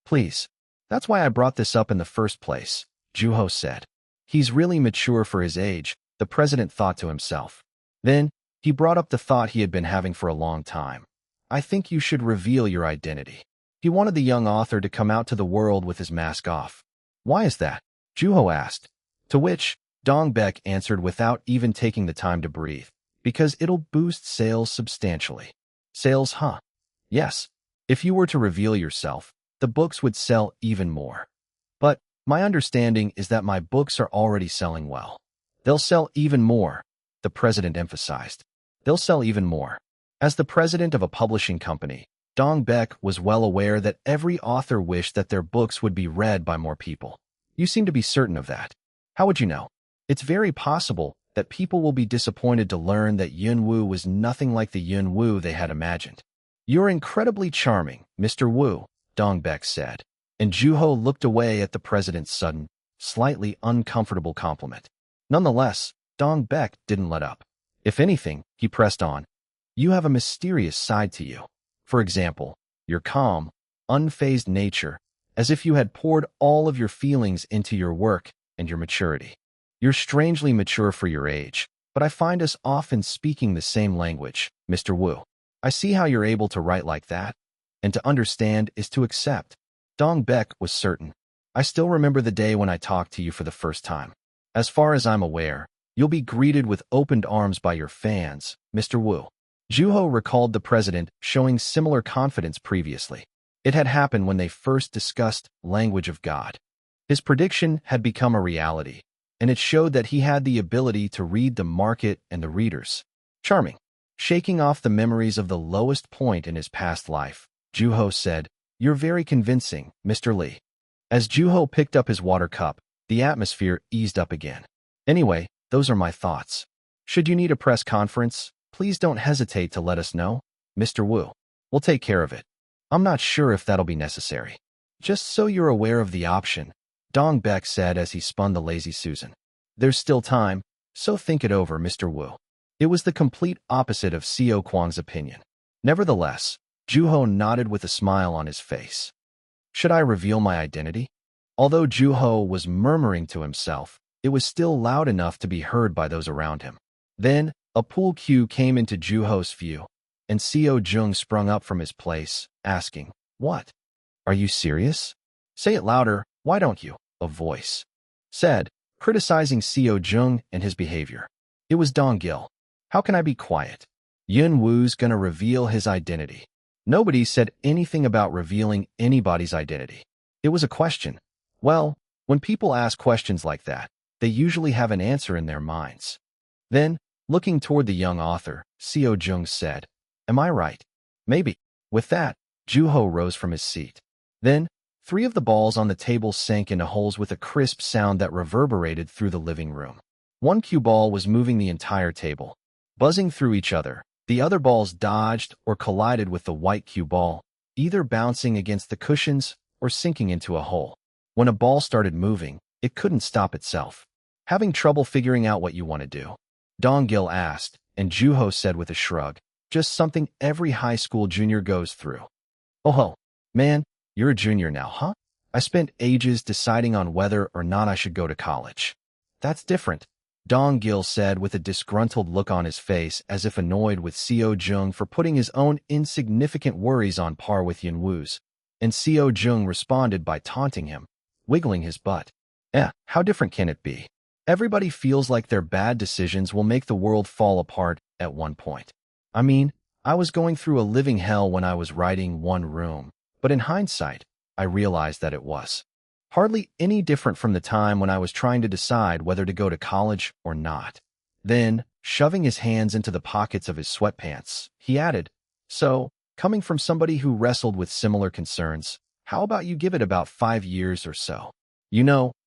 "Please. That's why I brought this up in the first place," Juho said. "He's really mature for his age," the president thought to himself. Then, he brought up the thought he had been having for a long time. "I think you should reveal your identity." He wanted the young author to come out to the world with his mask off. "Why is that?" Juho asked. To which, Dongbek answered without even taking the time to breathe, "Because it'll boost sales substantially." "Sales, huh?" "Yes. If you were to reveal yourself, the books would sell even more." "But my understanding is that my books are already selling well." "They'll sell even more," the president emphasized. "They'll sell even more." As the president of a publishing company, Dongbek was well aware that every author wished that their books would be read by more people. "You seem to be certain of that." "How would you know?" "It's very possible that people will be disappointed to learn that Yun Wu was nothing like the Yun Wu they had imagined." "You're incredibly charming, Mr. Wu," Dongbek said, and Juho looked away at the president's sudden, slightly uncomfortable compliment. Nonetheless, Dongbek didn't let up. If anything, he pressed on, "You have a mysterious side to you. For example, your calm, unfazed nature, as if you had poured all of your feelings into your work and your maturity. You're strangely mature for your age, but I find us often speaking the same language, Mr. Wu. I see how you're able to write like that, and to understand is to accept." Dongbek was certain. "I still remember the day when I talked to you for the first time. As far as I'm aware, you'll be greeted with opened arms by your fans, Mr. Wu." Juho recalled the president showing similar confidence previously. It had happened when they first discussed Language of God. His prediction had become a reality, and it showed that he had the ability to read the market and the readers. "Charming." Shaking off the memories of the lowest point in his past life, Juho said, "You're very convincing, Mr. Lee." As Juho picked up his water cup, the atmosphere eased up again. "Anyway, those are my thoughts. Should you need a press conference, please don't hesitate to let us know, Mr. Wu. We'll take care of it." "I'm not sure if that'll be necessary." "Just so you're aware of the option," Dongbek said as he spun the Lazy Susan. "There's still time, so think it over, Mr. Wu." It was the complete opposite of Seo Kwang's opinion. Nevertheless, Juho nodded with a smile on his face. "Should I reveal my identity?" Although Juho was murmuring to himself, it was still loud enough to be heard by those around him. Then, a pool cue came into Juho's view, and Seo Jung sprung up from his place, asking, "What? Are you serious?" "Say it louder, why don't you?" a voice said, criticizing Seo Jung and his behavior. It was Dong Gil. "How can I be quiet? Yun Wu's gonna reveal his identity." Nobody said anything about revealing anybody's identity. It was a question. Well, when people ask questions like that, they usually have an answer in their minds. Then, looking toward the young author, Seo Jung said, "Am I right?" "Maybe." With that, Juho rose from his seat. Then, 3 of the balls on the table sank into holes with a crisp sound that reverberated through the living room. 1 cue ball was moving the entire table. Buzzing through each other, the other balls dodged or collided with the white cue ball, either bouncing against the cushions or sinking into a hole. When a ball started moving, it couldn't stop itself. "Having trouble figuring out what you want to do?" Dong Gil asked, and Juho said with a shrug, "Just something every high school junior goes through." "Oh, man, you're a junior now, huh? I spent ages deciding on whether or not I should go to college." That's different, Dong Gil said with a disgruntled look on his face, as if annoyed with Seo Jung for putting his own insignificant worries on par with Yunwu's. And Seo Jung responded by taunting him, wiggling his butt. How different can it be? Everybody feels like their bad decisions will make the world fall apart at one point. I mean, I was going through a living hell when I was writing One Room, but in hindsight, I realized that it was hardly any different from the time when I was trying to decide whether to go to college or not. Then, shoving his hands into the pockets of his sweatpants, he added, "So, coming from somebody who wrestled with similar concerns, how about you give it about 5 years or so?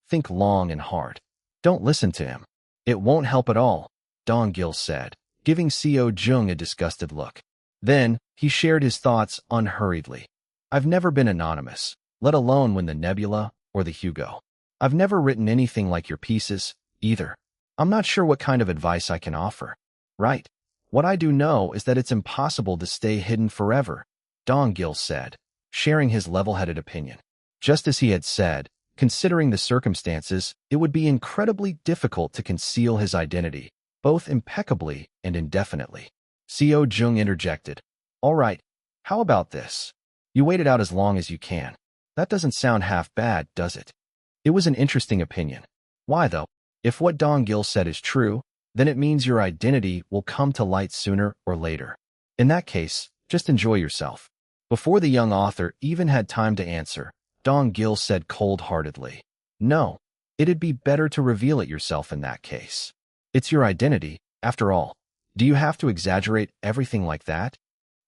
Think long and hard. Don't listen to him. It won't help at all," Dong Gil said, giving Seo Jung a disgusted look. Then, he shared his thoughts unhurriedly. "I've never been anonymous, let alone win the Nebula or the Hugo. I've never written anything like your pieces, either. I'm not sure what kind of advice I can offer. Right? What I do know is that it's impossible to stay hidden forever," Dong Gil said, sharing his level-headed opinion. Just as he had said, considering the circumstances, it would be incredibly difficult to conceal his identity, both impeccably and indefinitely. Seo Jung interjected, "All right, how about this? You wait it out as long as you can. That doesn't sound half bad, does it?" It was an interesting opinion. Why, though? If what Dong Gil said is true, then it means your identity will come to light sooner or later. In that case, just enjoy yourself. Before the young author even had time to answer, Dong Gil said cold-heartedly, "No, it'd be better to reveal it yourself in that case. It's your identity, after all. Do you have to exaggerate everything like that?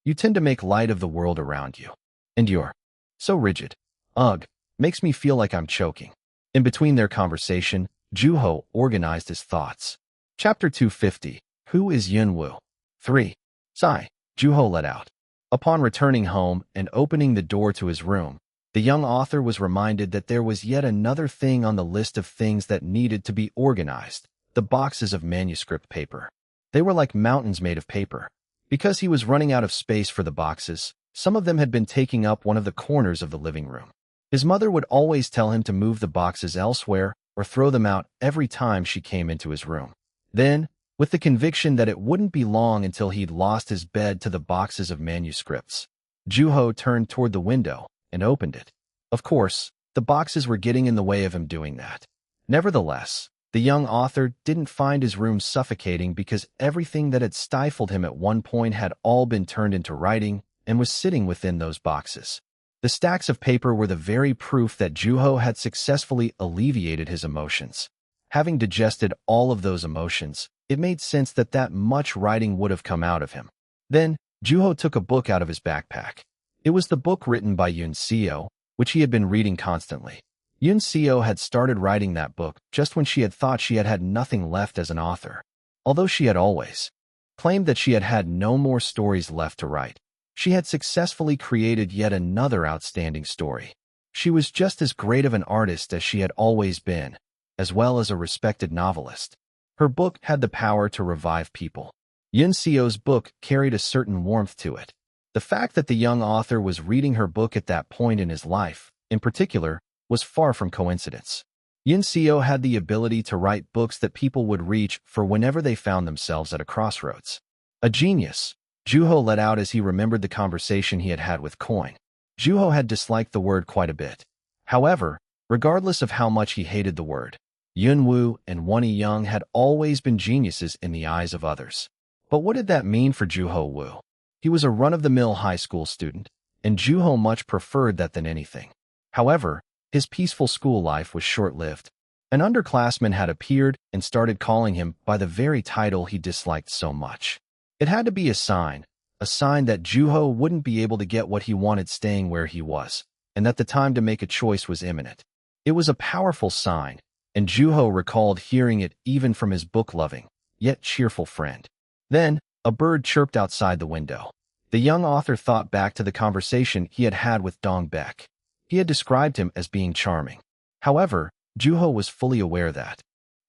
You tend to make light of the world around you. And you're so rigid. Ugh, makes me feel like I'm choking." In between their conversation, Juho organized his thoughts. Chapter 250, Who is Yunwu? 3. Sigh, Juho let out. Upon returning home and opening the door to his room, the young author was reminded that there was yet another thing on the list of things that needed to be organized: the boxes of manuscript paper. They were like mountains made of paper. Because he was running out of space for the boxes, some of them had been taking up one of the corners of the living room. His mother would always tell him to move the boxes elsewhere or throw them out every time she came into his room. Then, with the conviction that it wouldn't be long until he'd lost his bed to the boxes of manuscripts, Juho turned toward the window and opened it. Of course, the boxes were getting in the way of him doing that. Nevertheless, the young author didn't find his room suffocating because everything that had stifled him at one point had all been turned into writing and was sitting within those boxes. The stacks of paper were the very proof that Juho had successfully alleviated his emotions. Having digested all of those emotions, it made sense that that much writing would have come out of him. Then, Juho took a book out of his backpack. It was the book written by Yoon Seo, which he had been reading constantly. Yoon Seo had started writing that book just when she had thought she had had nothing left as an author. Although she had always claimed that she had had no more stories left to write, she had successfully created yet another outstanding story. She was just as great of an artist as she had always been, as well as a respected novelist. Her book had the power to revive people. Yoon Seo's book carried a certain warmth to it. The fact that the young author was reading her book at that point in his life, in particular, was far from coincidence. Yoon Seo had the ability to write books that people would reach for whenever they found themselves at a crossroads. A genius, Juho let out as he remembered the conversation he had had with Coin. Juho had disliked the word quite a bit. However, regardless of how much he hated the word, Yunwu and Wonnie Young had always been geniuses in the eyes of others. But what did that mean for Juho Woo? He was a run-of-the-mill high school student, and Juho much preferred that than anything. However, his peaceful school life was short-lived. An underclassman had appeared and started calling him by the very title he disliked so much. It had to be a sign that Juho wouldn't be able to get what he wanted staying where he was, and that the time to make a choice was imminent. It was a powerful sign, and Juho recalled hearing it even from his book-loving, yet cheerful friend. Then, a bird chirped outside the window. The young author thought back to the conversation he had had with Dong Baek. He had described him as being charming. However, Juho was fully aware that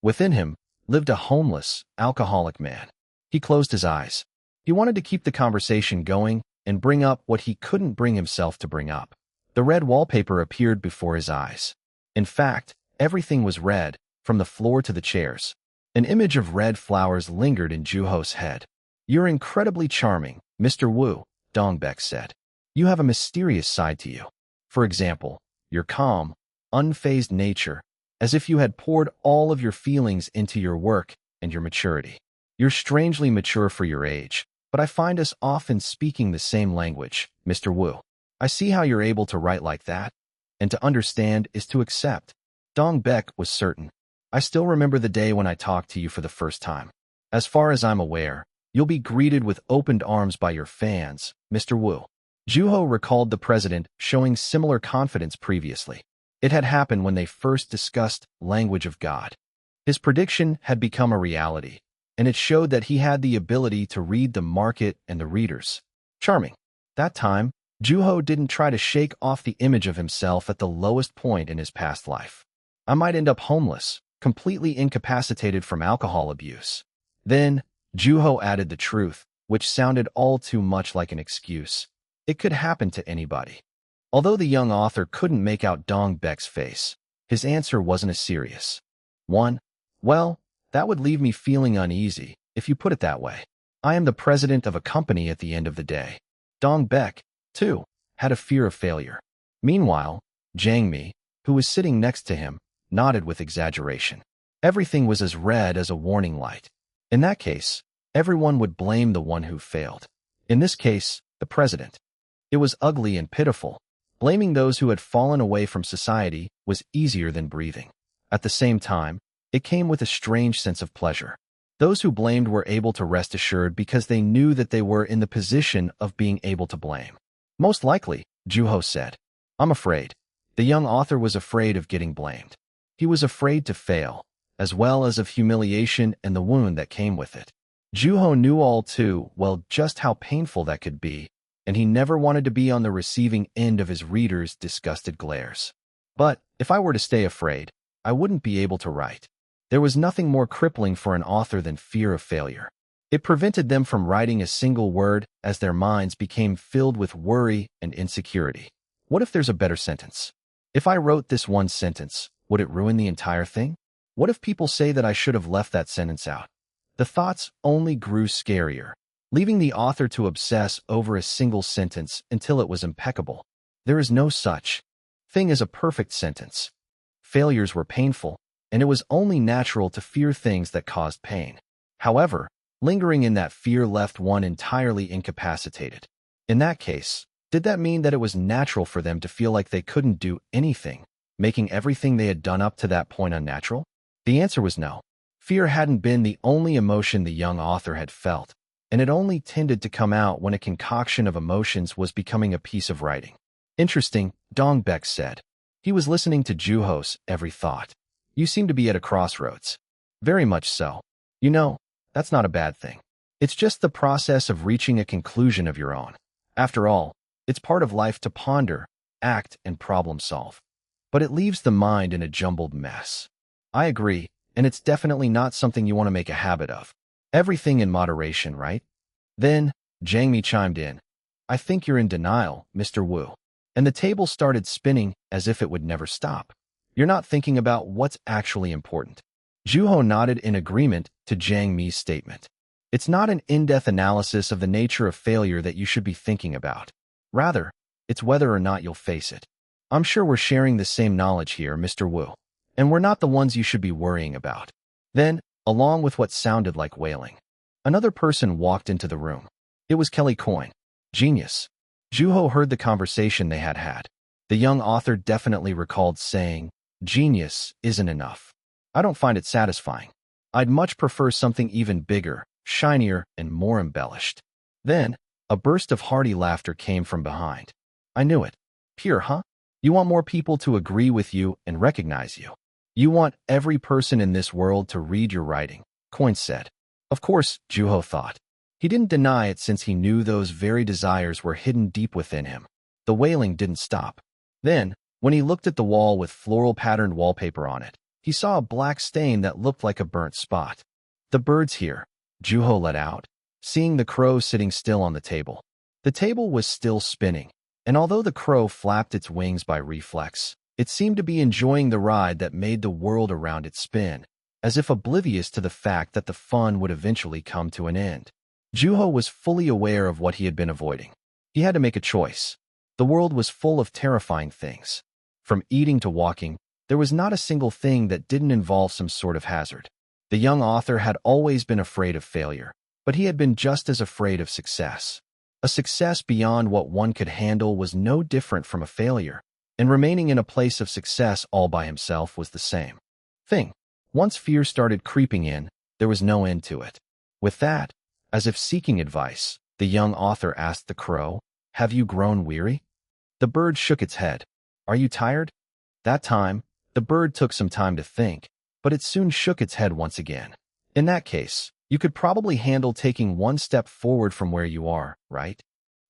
within him lived a homeless, alcoholic man. He closed his eyes. He wanted to keep the conversation going and bring up what he couldn't bring himself to bring up. The red wallpaper appeared before his eyes. In fact, everything was red, from the floor to the chairs. An image of red flowers lingered in Juho's head. "You're incredibly charming, Mr. Wu," Dongbek said. "You have a mysterious side to you. For example, your calm, unfazed nature, as if you had poured all of your feelings into your work and your maturity. You're strangely mature for your age, but I find us often speaking the same language, Mr. Wu. I see how you're able to write like that, and to understand is to accept." Dongbek was certain. "I still remember the day when I talked to you for the first time. As far as I'm aware, you'll be greeted with opened arms by your fans, Mr. Wu." Juho recalled the president showing similar confidence previously. It had happened when they first discussed Language of God. His prediction had become a reality, and it showed that he had the ability to read the market and the readers. Charming. That time, Juho didn't try to shake off the image of himself at the lowest point in his past life. "I might end up homeless, completely incapacitated from alcohol abuse." Then, Juho added the truth, which sounded all too much like an excuse. It could happen to anybody. Although the young author couldn't make out Dongbek's face, his answer wasn't as serious. "One, well, that would leave me feeling uneasy, if you put it that way. I am the president of a company at the end of the day." Dongbek, too, had a fear of failure. Meanwhile, Jiang Mi, who was sitting next to him, nodded with exaggeration. Everything was as red as a warning light. In that case, everyone would blame the one who failed. In this case, the president. It was ugly and pitiful. Blaming those who had fallen away from society was easier than breathing. At the same time, it came with a strange sense of pleasure. Those who blamed were able to rest assured because they knew that they were in the position of being able to blame. "Most likely," Juho said. "I'm afraid." The young author was afraid of getting blamed. He was afraid to fail, as well as of humiliation and the wound that came with it. Juho knew all too well just how painful that could be, and he never wanted to be on the receiving end of his readers' disgusted glares. "But if I were to stay afraid, I wouldn't be able to write." There was nothing more crippling for an author than fear of failure. It prevented them from writing a single word as their minds became filled with worry and insecurity. What if there's a better sentence? If I wrote this one sentence, would it ruin the entire thing? What if people say that I should have left that sentence out? The thoughts only grew scarier, leaving the author to obsess over a single sentence until it was impeccable. There is no such thing as a perfect sentence. Failures were painful, and it was only natural to fear things that caused pain. However, lingering in that fear left one entirely incapacitated. In that case, did that mean that it was natural for them to feel like they couldn't do anything, making everything they had done up to that point unnatural? The answer was no. Fear hadn't been the only emotion the young author had felt, and it only tended to come out when a concoction of emotions was becoming a piece of writing. "Interesting," Dongbek said. He was listening to Juho's every thought. "You seem to be at a crossroads." "Very much so. You know, that's not a bad thing. It's just the process of reaching a conclusion of your own. After all, it's part of life to ponder, act, and problem solve. But it leaves the mind in a jumbled mess." "I agree, and it's definitely not something you want to make a habit of. Everything in moderation, right?" Then, Jiang Mi chimed in. "I think you're in denial, Mr. Wu." And the table started spinning as if it would never stop. "You're not thinking about what's actually important." Juho nodded in agreement to Jiang Mi's statement. "It's not an in-depth analysis of the nature of failure that you should be thinking about. Rather, it's whether or not you'll face it. I'm sure we're sharing the same knowledge here, Mr. Wu, and we're not the ones you should be worrying about." Then, along with what sounded like wailing, another person walked into the room. It was Kelly Coyne. "Genius." Juho heard the conversation they had had. The young author definitely recalled saying, "Genius isn't enough. I don't find it satisfying. I'd much prefer something even bigger, shinier, and more embellished." Then, a burst of hearty laughter came from behind. "I knew it. Pure, huh? You want more people to agree with you and recognize you. You want every person in this world to read your writing," Coyne said. Of course, Juho thought. He didn't deny it since he knew those very desires were hidden deep within him. The wailing didn't stop. Then, when he looked at the wall with floral-patterned wallpaper on it, he saw a black stain that looked like a burnt spot. "The bird's here," Juho let out, seeing the crow sitting still on the table. The table was still spinning, and although the crow flapped its wings by reflex, It seemed to be enjoying the ride that made the world around it spin, as if oblivious to the fact that the fun would eventually come to an end. Juho was fully aware of what he had been avoiding. He had to make a choice. The world was full of terrifying things. From eating to walking, there was not a single thing that didn't involve some sort of hazard. The young author had always been afraid of failure, but he had been just as afraid of success. A success beyond what one could handle was no different from a failure, and remaining in a place of success all by himself was the same thing. Once fear started creeping in, there was no end to it. With that, as if seeking advice, the young author asked the crow, "Have you grown weary?" The bird shook its head. "Are you tired?" That time, the bird took some time to think, but it soon shook its head once again. "In that case, you could probably handle taking one step forward from where you are, right?"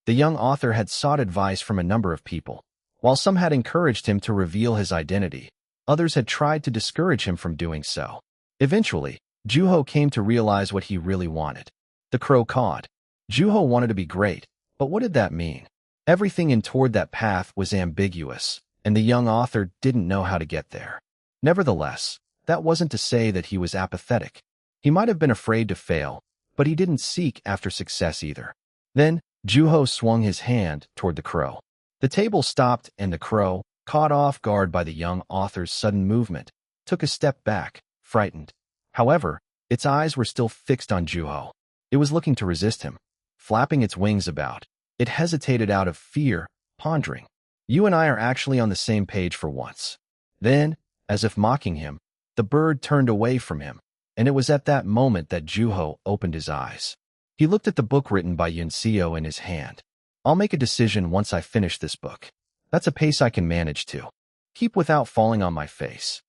The young author had sought advice from a number of people. While some had encouraged him to reveal his identity, others had tried to discourage him from doing so. Eventually, Juho came to realize what he really wanted. The crow cawed. Juho wanted to be great, but what did that mean? Everything in toward that path was ambiguous, and the young author didn't know how to get there. Nevertheless, that wasn't to say that he was apathetic. He might have been afraid to fail, but he didn't seek after success either. Then, Juho swung his hand toward the crow. The table stopped, and the crow, caught off guard by the young author's sudden movement, took a step back, frightened. However, its eyes were still fixed on Juho. It was looking to resist him, flapping its wings about. It hesitated out of fear, pondering. "You and I are actually on the same page for once." Then, as if mocking him, the bird turned away from him, and it was at that moment that Juho opened his eyes. He looked at the book written by Yunseo in his hand. "I'll make a decision once I finish this book. That's a pace I can manage to keep without falling on my face."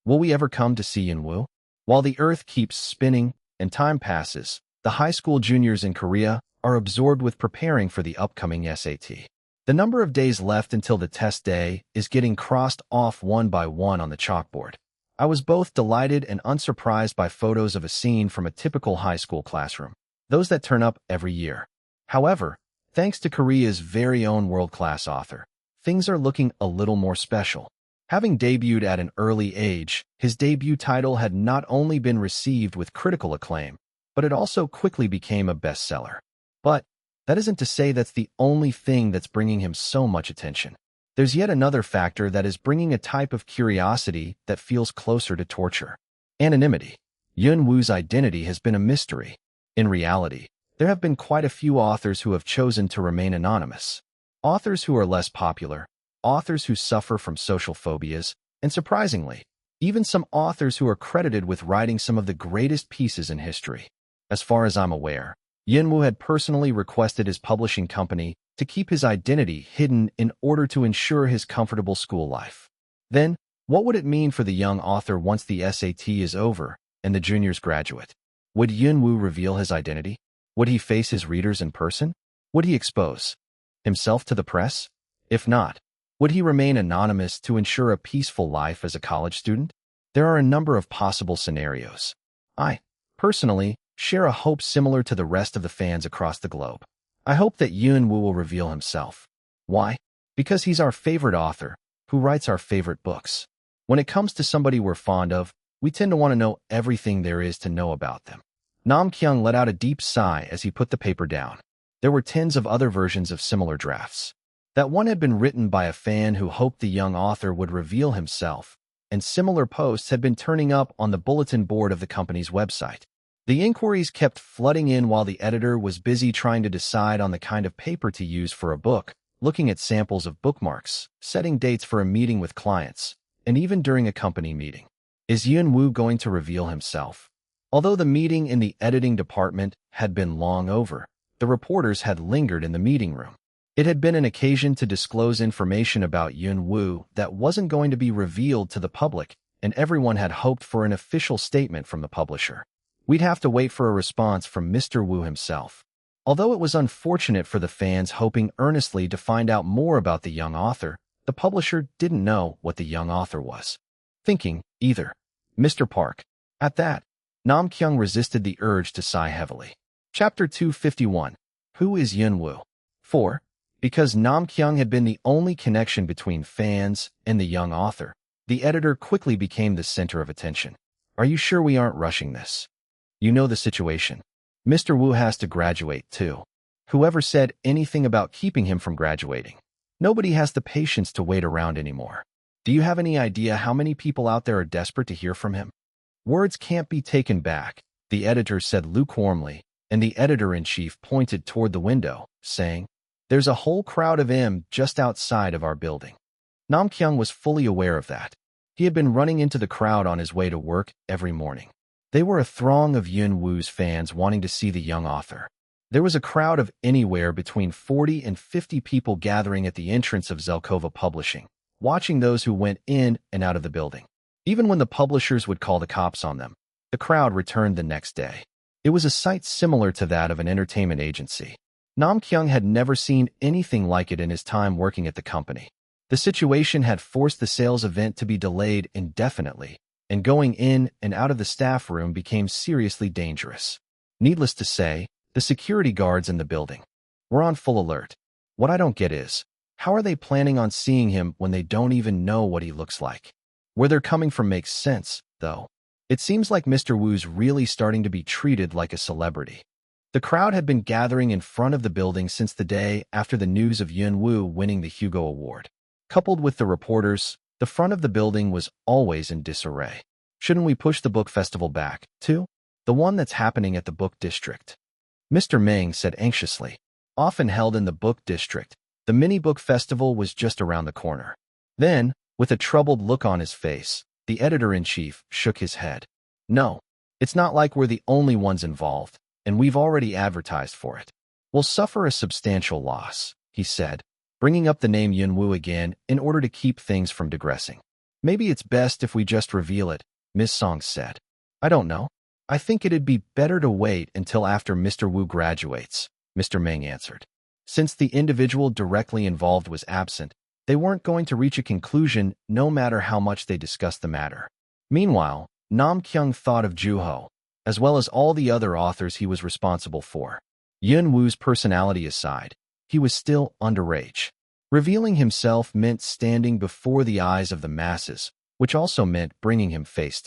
Will we ever come to see Yunwoo? While the earth keeps spinning and time passes, the high school juniors in Korea are absorbed with preparing for the upcoming SAT. The number of days left until the test day is getting crossed off one by one on the chalkboard. I was both delighted and unsurprised by photos of a scene from a typical high school classroom, those that turn up every year. However, thanks to Korea's very own world-class author, things are looking a little more special. Having debuted at an early age, his debut title had not only been received with critical acclaim, but it also quickly became a bestseller. But that isn't to say that's the only thing that's bringing him so much attention. There's yet another factor that is bringing a type of curiosity that feels closer to torture. Anonymity. Yunwoo's identity has been a mystery. In reality, there have been quite a few authors who have chosen to remain anonymous. Authors who are less popular, authors who suffer from social phobias, and surprisingly, even some authors who are credited with writing some of the greatest pieces in history. As far as I'm aware, Yunwoo had personally requested his publishing company to keep his identity hidden in order to ensure his comfortable school life. Then, what would it mean for the young author once the SAT is over and the juniors graduate? Would Yunwoo reveal his identity? Would he face his readers in person? Would he expose himself to the press? If not, would he remain anonymous to ensure a peaceful life as a college student? There are a number of possible scenarios. I, personally, share a hope similar to the rest of the fans across the globe. I hope that Yunwoo will reveal himself. Why? Because he's our favorite author, who writes our favorite books. When it comes to somebody we're fond of, we tend to want to know everything there is to know about them. Nam Kyung let out a deep sigh as he put the paper down. There were tens of other versions of similar drafts. That one had been written by a fan who hoped the young author would reveal himself, and similar posts had been turning up on the bulletin board of the company's website. The inquiries kept flooding in while the editor was busy trying to decide on the kind of paper to use for a book, looking at samples of bookmarks, setting dates for a meeting with clients, and even during a company meeting. Is Yunwoo going to reveal himself? Although the meeting in the editing department had been long over, the reporters had lingered in the meeting room. It had been an occasion to disclose information about Yunwoo that wasn't going to be revealed to the public, and everyone had hoped for an official statement from the publisher. We'd have to wait for a response from Mr. Woo himself. Although it was unfortunate for the fans hoping earnestly to find out more about the young author, the publisher didn't know what the young author was thinking either. Mr. Park. At that, Nam Kyung resisted the urge to sigh heavily. Chapter 251. Who is Yunwoo? 4. Because Nam Kyung had been the only connection between fans and the young author, the editor quickly became the center of attention. Are you sure we aren't rushing this? You know the situation. Mr. Wu has to graduate, too. Whoever said anything about keeping him from graduating? Nobody has the patience to wait around anymore. Do you have any idea how many people out there are desperate to hear from him? Words can't be taken back, the editor said lukewarmly, and the editor-in-chief pointed toward the window, saying, "There's a whole crowd of them just outside of our building." Nam Kyung was fully aware of that. He had been running into the crowd on his way to work every morning. They were a throng of Yun Wu's fans wanting to see the young author. There was a crowd of anywhere between 40 and 50 people gathering at the entrance of Zelkova Publishing, watching those who went in and out of the building. Even when the publishers would call the cops on them, the crowd returned the next day. It was a sight similar to that of an entertainment agency. Nam Kyung had never seen anything like it in his time working at the company. The situation had forced the sales event to be delayed indefinitely, and going in and out of the staff room became seriously dangerous. Needless to say, the security guards in the building were on full alert. What I don't get is, how are they planning on seeing him when they don't even know what he looks like? Where they're coming from makes sense, though. It seems like Mr. Wu's really starting to be treated like a celebrity. The crowd had been gathering in front of the building since the day after the news of Yun Wu winning the Hugo Award. Coupled with the reporters, the front of the building was always in disarray. Shouldn't we push the book festival back, too? The one that's happening at the book district. Mr. Meng said anxiously. Often held in the book district, the mini-book festival was just around the corner. Then, with a troubled look on his face, the editor-in-chief shook his head. No, it's not like we're the only ones involved, and we've already advertised for it. We'll suffer a substantial loss, he said, bringing up the name Yun Wu again in order to keep things from digressing. Maybe it's best if we just reveal it, Ms. Song said. I don't know. I think it'd be better to wait until after Mr. Wu graduates, Mr. Meng answered. Since the individual directly involved was absent, they weren't going to reach a conclusion no matter how much they discussed the matter. Meanwhile, Nam Kyung thought of Juho, as well as all the other authors he was responsible for. Yun Wu's personality aside, he was still underage. Revealing himself meant standing before the eyes of the masses, which also meant bringing him face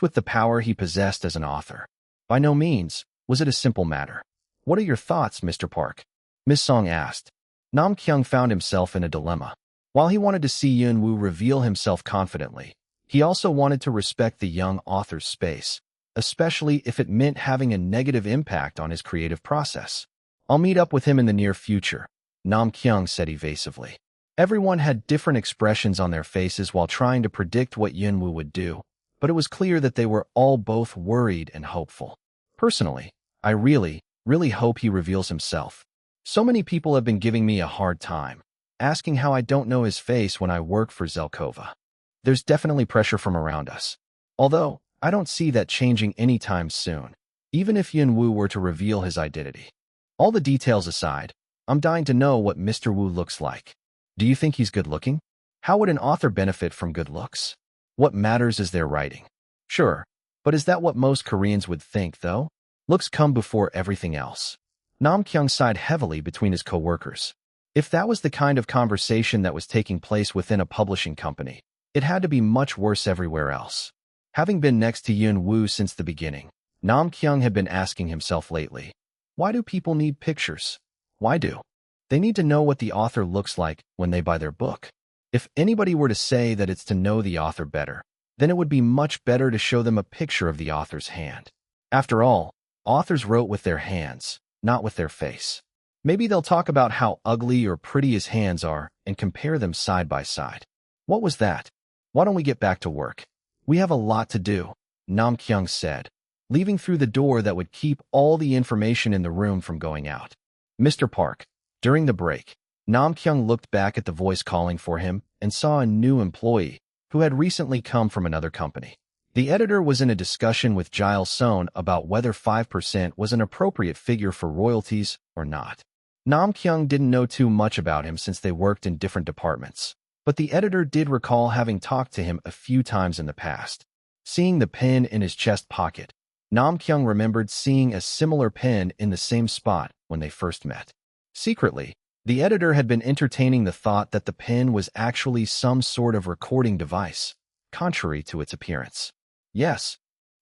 with the power he possessed as an author. By no means was it a simple matter. What are your thoughts, Mr. Park? Ms. Song asked. Nam Kyung found himself in a dilemma. While he wanted to see Yun Wu reveal himself confidently, he also wanted to respect the young author's space, especially if it meant having a negative impact on his creative process. I'll meet up with him in the near future, Nam Kyung said evasively. Everyone had different expressions on their faces while trying to predict what Yun Wu would do, but it was clear that they were all both worried and hopeful. Personally, I really hope he reveals himself. So many people have been giving me a hard time, asking how I don't know his face when I work for Zelkova. There's definitely pressure from around us. Although, I don't see that changing anytime soon, even if Yun Wu were to reveal his identity. All the details aside, I'm dying to know what Mr. Wu looks like. Do you think he's good-looking? How would an author benefit from good looks? What matters is their writing. Sure, but is that what most Koreans would think, though? Looks come before everything else. Nam Kyung sighed heavily between his co-workers. If that was the kind of conversation that was taking place within a publishing company, it had to be much worse everywhere else. Having been next to Yun Wu since the beginning, Nam Kyung had been asking himself lately, why do people need pictures? Why do they need to know what the author looks like when they buy their book? If anybody were to say that it's to know the author better, then it would be much better to show them a picture of the author's hand. After all, authors wrote with their hands, not with their face. Maybe they'll talk about how ugly or pretty his hands are and compare them side by side. What was that? Why don't we get back to work? We have a lot to do, Nam Kyung said, leaving through the door that would keep all the information in the room from going out. Mr. Park. During the break, Nam Kyung looked back at the voice calling for him and saw a new employee who had recently come from another company. The editor was in a discussion with Giles Sohn about whether 5% was an appropriate figure for royalties or not. Nam Kyung didn't know too much about him since they worked in different departments, but the editor did recall having talked to him a few times in the past. Seeing the pen in his chest pocket, Nam Kyung remembered seeing a similar pen in the same spot when they first met. Secretly, The editor had been entertaining the thought that the pen was actually some sort of recording device, contrary to its appearance. Yes,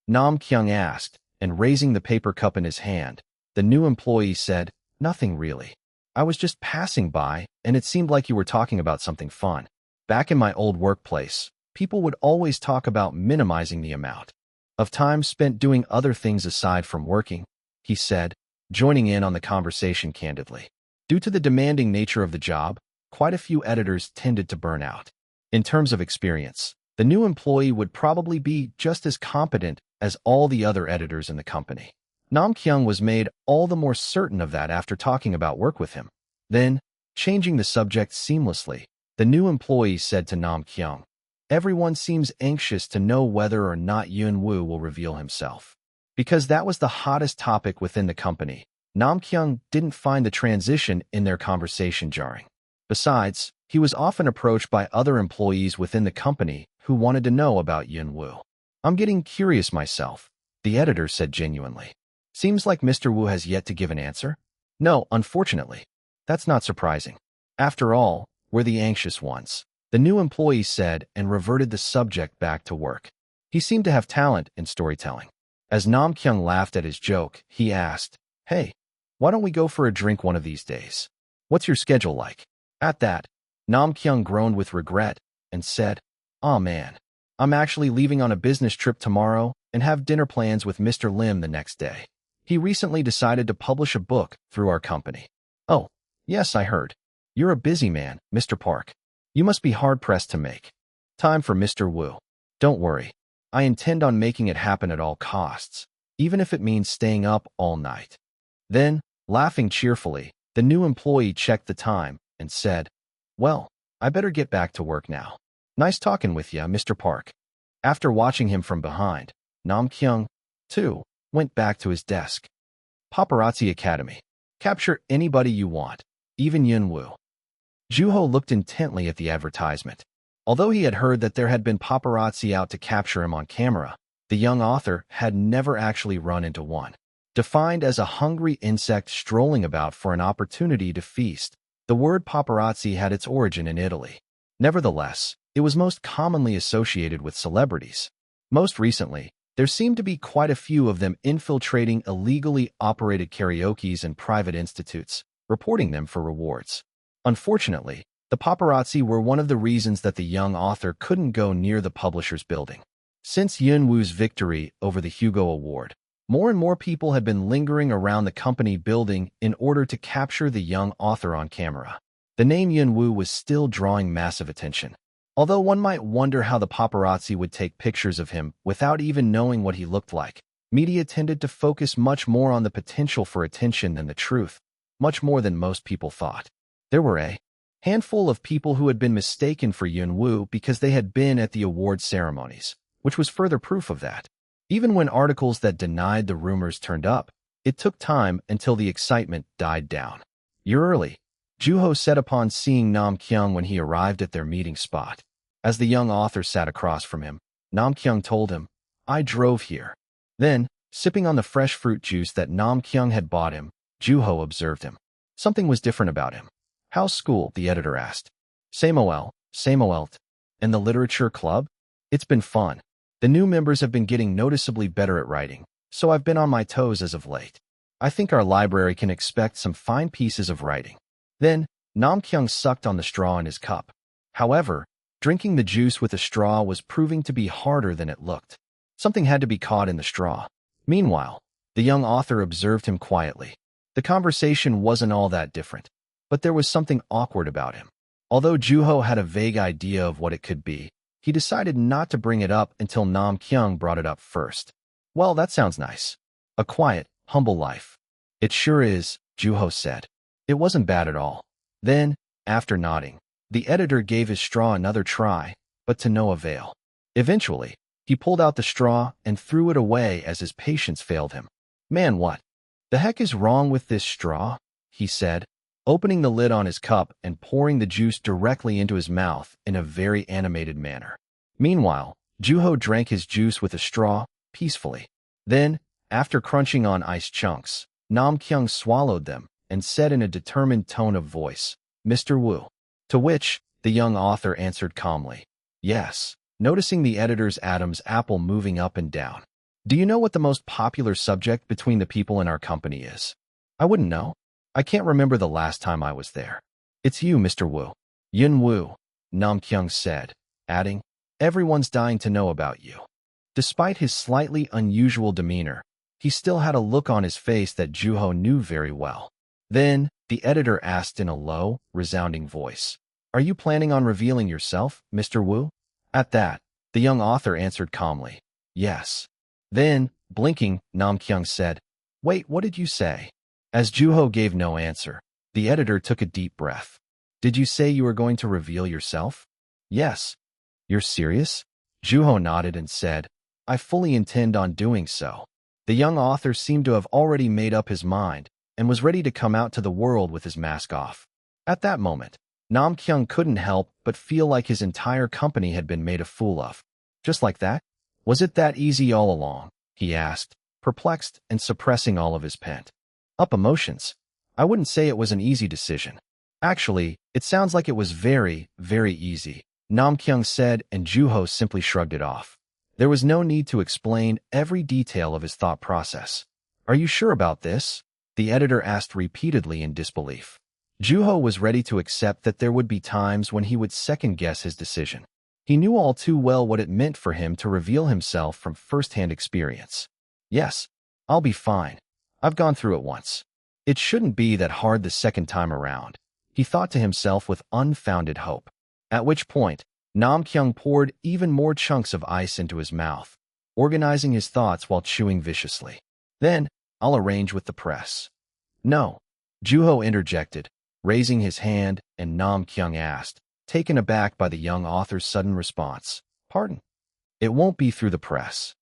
Nam Kyung asked, and raising the paper cup in his hand, the new employee said, "Nothing really. I was just passing by, and it seemed like you were talking about something fun. Back in my old workplace, people would always talk about minimizing the amount of time spent doing other things aside from working," he said, joining in on the conversation candidly. Due to the demanding nature of the job, quite a few editors tended to burn out. In terms of experience, the new employee would probably be just as competent as all the other editors in the company. Nam Kyung was made all the more certain of that after talking about work with him. Then, changing the subject seamlessly, the new employee said to Nam Kyung, "Everyone seems anxious to know whether or not Yun Woo will reveal himself." Because that was the hottest topic within the company, Nam Kyung didn't find the transition in their conversation jarring. Besides, he was often approached by other employees within the company who wanted to know about Yun Woo. "I'm getting curious myself," the editor said genuinely. "Seems like Mr. Woo has yet to give an answer?" "No, unfortunately. That's not surprising. After all, we're the anxious ones," the new employee said and reverted the subject back to work. He seemed to have talent in storytelling. As Nam Kyung laughed at his joke, he asked, "Hey, why don't we go for a drink one of these days? What's your schedule like?" At that, Nam Kyung groaned with regret and said, "Aw man, I'm actually leaving on a business trip tomorrow and have dinner plans with Mr. Lim the next day. He recently decided to publish a book through our company." "Oh, yes, I heard. You're a busy man, Mr. Park. You must be hard-pressed to make time for Mr. Woo." "Don't worry. I intend on making it happen at all costs, even if it means staying up all night." Then, laughing cheerfully, the new employee checked the time and said, "Well, I better get back to work now. Nice talking with ya, Mr. Park." After watching him from behind, Nam Kyung, too, went back to his desk. Paparazzi Academy. Capture anybody you want, even Yun Woo. Juho looked intently at the advertisement. Although he had heard that there had been paparazzi out to capture him on camera, the young author had never actually run into one. Defined as a hungry insect strolling about for an opportunity to feast, the word paparazzi had its origin in Italy. Nevertheless, it was most commonly associated with celebrities. Most recently, there seemed to be quite a few of them infiltrating illegally operated karaokes and private institutes, reporting them for rewards. Unfortunately, the paparazzi were one of the reasons that the young author couldn't go near the publisher's building. Since Yun Woo's victory over the Hugo Award, more and more people had been lingering around the company building in order to capture the young author on camera. The name Yun Woo was still drawing massive attention. Although one might wonder how the paparazzi would take pictures of him without even knowing what he looked like, media tended to focus much more on the potential for attention than the truth, much more than most people thought. There were a handful of people who had been mistaken for Yun Woo because they had been at the award ceremonies, which was further proof of that. Even when articles that denied the rumors turned up, it took time until the excitement died down. "You're early," Juho said upon seeing Nam Kyung when he arrived at their meeting spot. As the young author sat across from him, Nam Kyung told him, "I drove here." Then, sipping on the fresh fruit juice that Nam Kyung had bought him, Juho observed him. Something was different about him. "How's school?" the editor asked. Same ol'. And the literature club? It's been fun. The new members have been getting noticeably better at writing, so I've been on my toes as of late. I think our library can expect some fine pieces of writing." Then, Nam Kyung sucked on the straw in his cup. However, drinking the juice with a straw was proving to be harder than it looked. Something had to be caught in the straw. Meanwhile, the young author observed him quietly. The conversation wasn't all that different, but there was something awkward about him. Although Juho had a vague idea of what it could be, he decided not to bring it up until Nam Kyung brought it up first. "Well, that sounds nice. A quiet, humble life." "It sure is," Juho said. "It wasn't bad at all." Then, after nodding, the editor gave his straw another try, but to no avail. Eventually, he pulled out the straw and threw it away as his patience failed him. "Man, what the heck is wrong with this straw?" he said, opening the lid on his cup and pouring the juice directly into his mouth in a very animated manner. Meanwhile, Juho drank his juice with a straw, peacefully. Then, after crunching on ice chunks, Nam Kyung swallowed them and said in a determined tone of voice, "Mr. Wu." To which, the young author answered calmly, "Yes," noticing the editor's Adam's apple moving up and down. "Do you know what the most popular subject between the people in our company is?" "I wouldn't know. I can't remember the last time I was there." "It's you, Mr. Wu." "Yun Wu," Nam Kyung said, adding, "Everyone's dying to know about you." Despite his slightly unusual demeanor, he still had a look on his face that Juho knew very well. Then, the editor asked in a low, resounding voice, "Are you planning on revealing yourself, Mr. Wu?" At that, the young author answered calmly, "Yes." Then, blinking, Nam Kyung said, "Wait, what did you say?" As Juho gave no answer, the editor took a deep breath. "Did you say you were going to reveal yourself?" "Yes." "You're serious?" Juho nodded and said, "I fully intend on doing so." The young author seemed to have already made up his mind and was ready to come out to the world with his mask off. At that moment, Nam Kyung couldn't help but feel like his entire company had been made a fool of. Just like that? Was it that easy all along? He asked, perplexed and suppressing all of his pent-up emotions. "I wouldn't say it was an easy decision. Actually, it sounds like it was very, very easy," Nam Kyung said, and Juho simply shrugged it off. There was no need to explain every detail of his thought process. "Are you sure about this?" the editor asked repeatedly in disbelief. Juho was ready to accept that there would be times when he would second-guess his decision. He knew all too well what it meant for him to reveal himself from first-hand experience. "Yes, I'll be fine. I've gone through it once. It shouldn't be that hard the second time around," he thought to himself with unfounded hope. At which point, Nam Kyung poured even more chunks of ice into his mouth, organizing his thoughts while chewing viciously. "Then, I'll arrange with the press." "No," Juho interjected, raising his hand, and Nam Kyung asked, taken aback by the young author's sudden response, "Pardon?" "It won't be through the press."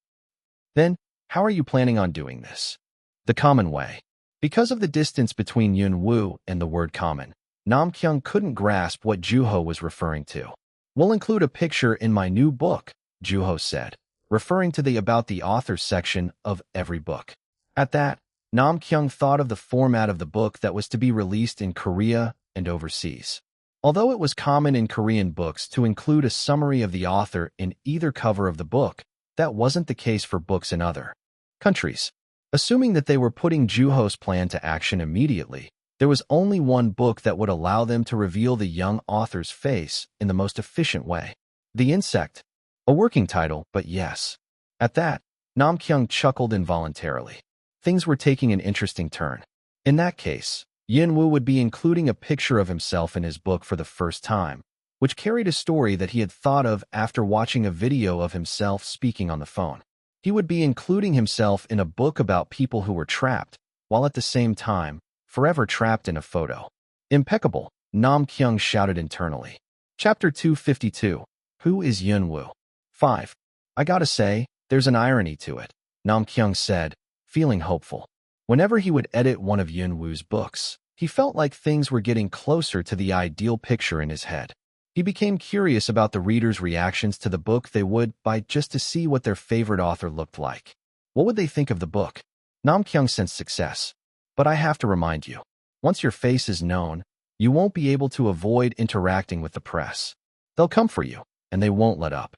"Then, how are you planning on doing this?" "The common way." Because of the distance between Yun Wu and the word common, Nam Kyung couldn't grasp what Juho was referring to. "We'll include a picture in my new book," Juho said, referring to the About the Author section of every book. At that, Nam Kyung thought of the format of the book that was to be released in Korea and overseas. Although it was common in Korean books to include a summary of the author in either cover of the book, that wasn't the case for books in other countries. Assuming that they were putting Juho's plan to action immediately, there was only one book that would allow them to reveal the young author's face in the most efficient way. The Insect. A working title, but yes. At that, Nam Kyung chuckled involuntarily. Things were taking an interesting turn. In that case, Yin Woo would be including a picture of himself in his book for the first time, which carried a story that he had thought of after watching a video of himself speaking on the phone. He would be including himself in a book about people who were trapped, while at the same time, forever trapped in a photo. "Impeccable," Nam Kyung shouted internally. Chapter 252. Who is Yun Woo? 5. "I gotta say, there's an irony to it," Nam Kyung said, feeling hopeful. Whenever he would edit one of Yun Woo's books, he felt like things were getting closer to the ideal picture in his head. He became curious about the readers' reactions to the book they would buy just to see what their favorite author looked like. What would they think of the book? Nam Kyung sensed success. But I have to remind you, once your face is known, you won't be able to avoid interacting with the press. They'll come for you, and they won't let up.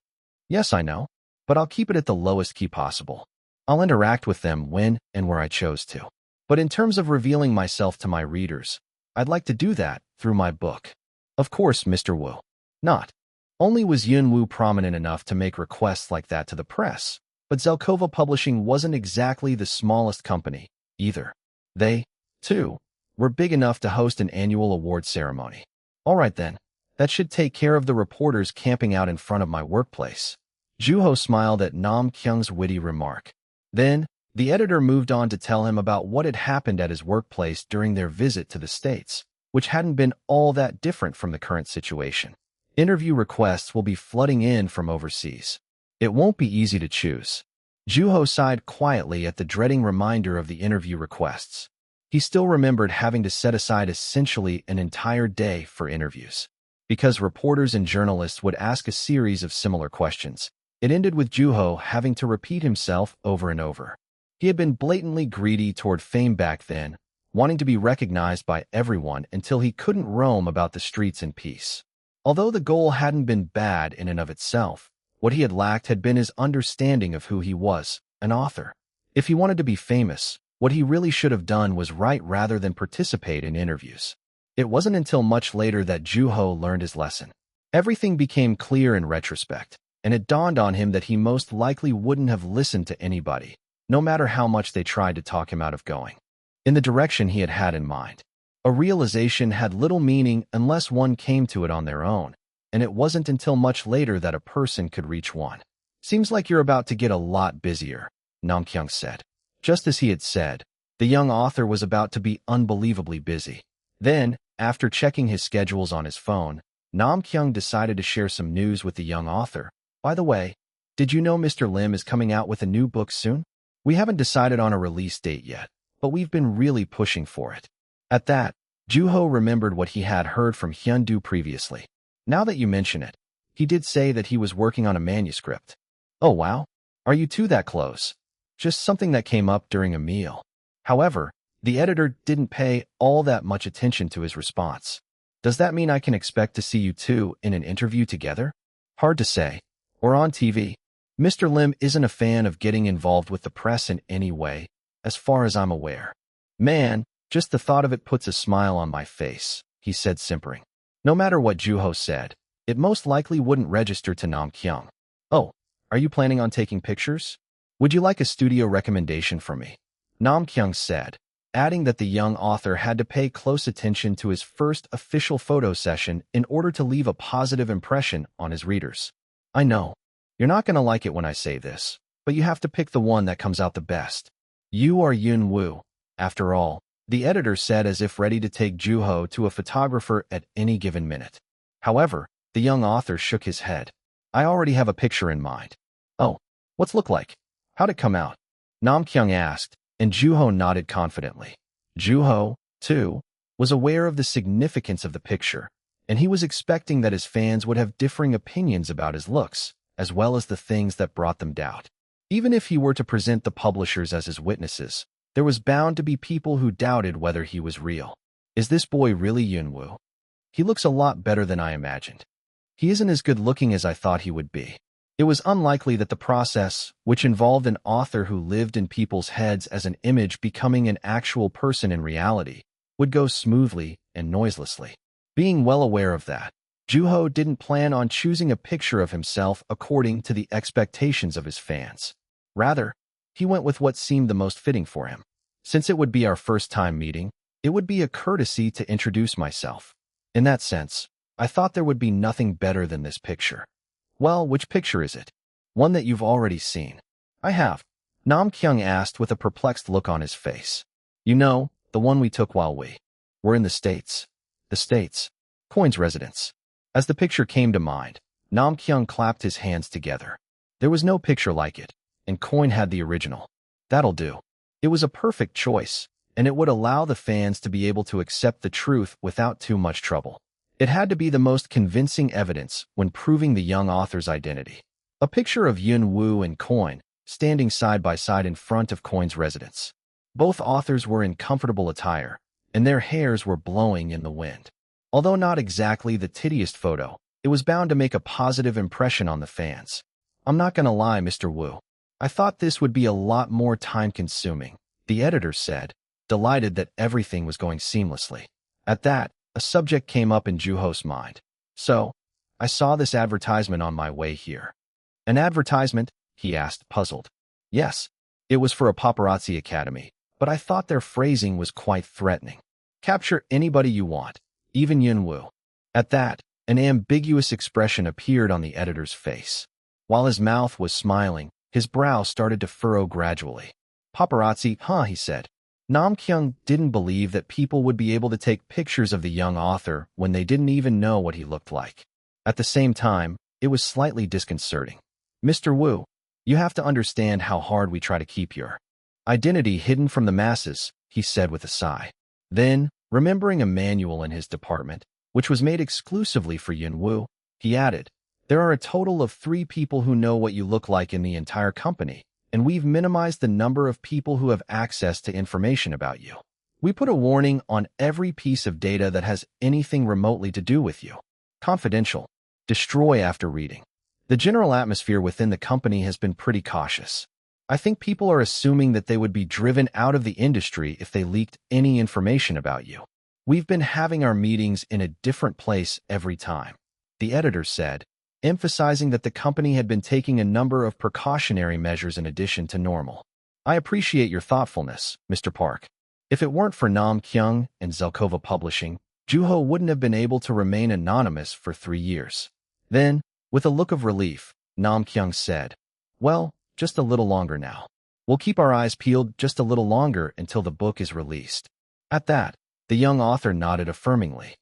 Yes, I know, but I'll keep it at the lowest key possible. I'll interact with them when and where I chose to. But in terms of revealing myself to my readers, I'd like to do that through my book. Of course, Mr. Wu. Not only was Yun Woo prominent enough to make requests like that to the press, but Zelkova Publishing wasn't exactly the smallest company, either. They, too, were big enough to host an annual award ceremony. All right then, that should take care of the reporters camping out in front of my workplace. Juho smiled at Nam Kyung's witty remark. Then, the editor moved on to tell him about what had happened at his workplace during their visit to the States, which hadn't been all that different from the current situation. Interview requests will be flooding in from overseas. It won't be easy to choose. Juho sighed quietly at the dreading reminder of the interview requests. He still remembered having to set aside essentially an entire day for interviews. Because reporters and journalists would ask a series of similar questions, it ended with Juho having to repeat himself over and over. He had been blatantly greedy toward fame back then, wanting to be recognized by everyone until he couldn't roam about the streets in peace. Although the goal hadn't been bad in and of itself, what he had lacked had been his understanding of who he was, an author. If he wanted to be famous, what he really should have done was write rather than participate in interviews. It wasn't until much later that Juho learned his lesson. Everything became clear in retrospect, and it dawned on him that he most likely wouldn't have listened to anybody, no matter how much they tried to talk him out of going in the direction he had in mind. A realization had little meaning unless one came to it on their own, and it wasn't until much later that a person could reach one. "Seems like you're about to get a lot busier," Namkyung said. Just as he had said, the young author was about to be unbelievably busy. Then, after checking his schedules on his phone, Namkyung decided to share some news with the young author. "By the way, did you know Mr. Lim is coming out with a new book soon? We haven't decided on a release date yet, but we've been really pushing for it." At that, Juho remembered what he had heard from Hyun-do previously. "Now that you mention it, he did say that he was working on a manuscript." "Oh wow, are you two that close?" "Just something that came up during a meal." However, the editor didn't pay all that much attention to his response. "Does that mean I can expect to see you two in an interview together?" "Hard to say. Or on TV. Mr. Lim isn't a fan of getting involved with the press in any way, as far as I'm aware." "Man, just the thought of it puts a smile on my face," he said, simpering. No matter what Juho said, it most likely wouldn't register to Namkyung. "Oh, are you planning on taking pictures? Would you like a studio recommendation from me?" Namkyung said, adding that the young author had to pay close attention to his first official photo session in order to leave a positive impression on his readers. "I know, you're not going to like it when I say this, but you have to pick the one that comes out the best. You are Yun-woo, after all," the editor said, as if ready to take Juho to a photographer at any given minute. However, the young author shook his head. "I already have a picture in mind." "Oh, what's it look like? How'd it come out?" Namkyung asked, and Juho nodded confidently. Juho, too, was aware of the significance of the picture, and he was expecting that his fans would have differing opinions about his looks, as well as the things that brought them doubt. Even if he were to present the publishers as his witnesses, there was bound to be people who doubted whether he was real. "Is this boy really Yun-woo? He looks a lot better than I imagined. He isn't as good-looking as I thought he would be." It was unlikely that the process, which involved an author who lived in people's heads as an image becoming an actual person in reality, would go smoothly and noiselessly. Being well aware of that, Juho didn't plan on choosing a picture of himself according to the expectations of his fans. Rather, he went with what seemed the most fitting for him. "Since it would be our first time meeting, it would be a courtesy to introduce myself. In that sense, I thought there would be nothing better than this picture." "Well, which picture is it?" "One that you've already seen." "I have," Namkyung asked with a perplexed look on his face. "You know, the one we took while we were in the States." "The States?" "Coin's residence." As the picture came to mind, Namkyung clapped his hands together. There was no picture like it, and Coin had the original. "That'll do." It was a perfect choice, and it would allow the fans to be able to accept the truth without too much trouble. It had to be the most convincing evidence when proving the young author's identity. A picture of Yun-woo and Coin, standing side by side in front of Coin's residence. Both authors were in comfortable attire, and their hairs were blowing in the wind. Although not exactly the tittiest photo, it was bound to make a positive impression on the fans. "I'm not gonna lie, Mr. Woo. I thought this would be a lot more time-consuming," the editor said, delighted that everything was going seamlessly. At that, a subject came up in Juho's mind. "So, I saw this advertisement on my way here." "An advertisement?" he asked, puzzled. "Yes, it was for a paparazzi academy, but I thought their phrasing was quite threatening. Capture anybody you want, even Yun-woo." At that, an ambiguous expression appeared on the editor's face. While his mouth was smiling, his brow started to furrow gradually. "Paparazzi, huh?" he said. Namkyung didn't believe that people would be able to take pictures of the young author when they didn't even know what he looked like. At the same time, it was slightly disconcerting. "Mr. Woo, you have to understand how hard we try to keep your identity hidden from the masses," he said with a sigh. Then, remembering a manual in his department, which was made exclusively for Yun-woo, he added, "There are a total of 3 people who know what you look like in the entire company, and we've minimized the number of people who have access to information about you. We put a warning on every piece of data that has anything remotely to do with you. Confidential. Destroy after reading. The general atmosphere within the company has been pretty cautious. I think people are assuming that they would be driven out of the industry if they leaked any information about you. We've been having our meetings in a different place every time, the editor said, emphasizing that the company had been taking a number of precautionary measures in addition to normal. I appreciate your thoughtfulness, Mr. Park. If it weren't for Nam Kyung and Zelkova Publishing, Juho wouldn't have been able to remain anonymous for 3 years. Then, with a look of relief, Nam Kyung said, well, just a little longer now. We'll keep our eyes peeled just a little longer until the book is released. At that, the young author nodded affirmingly.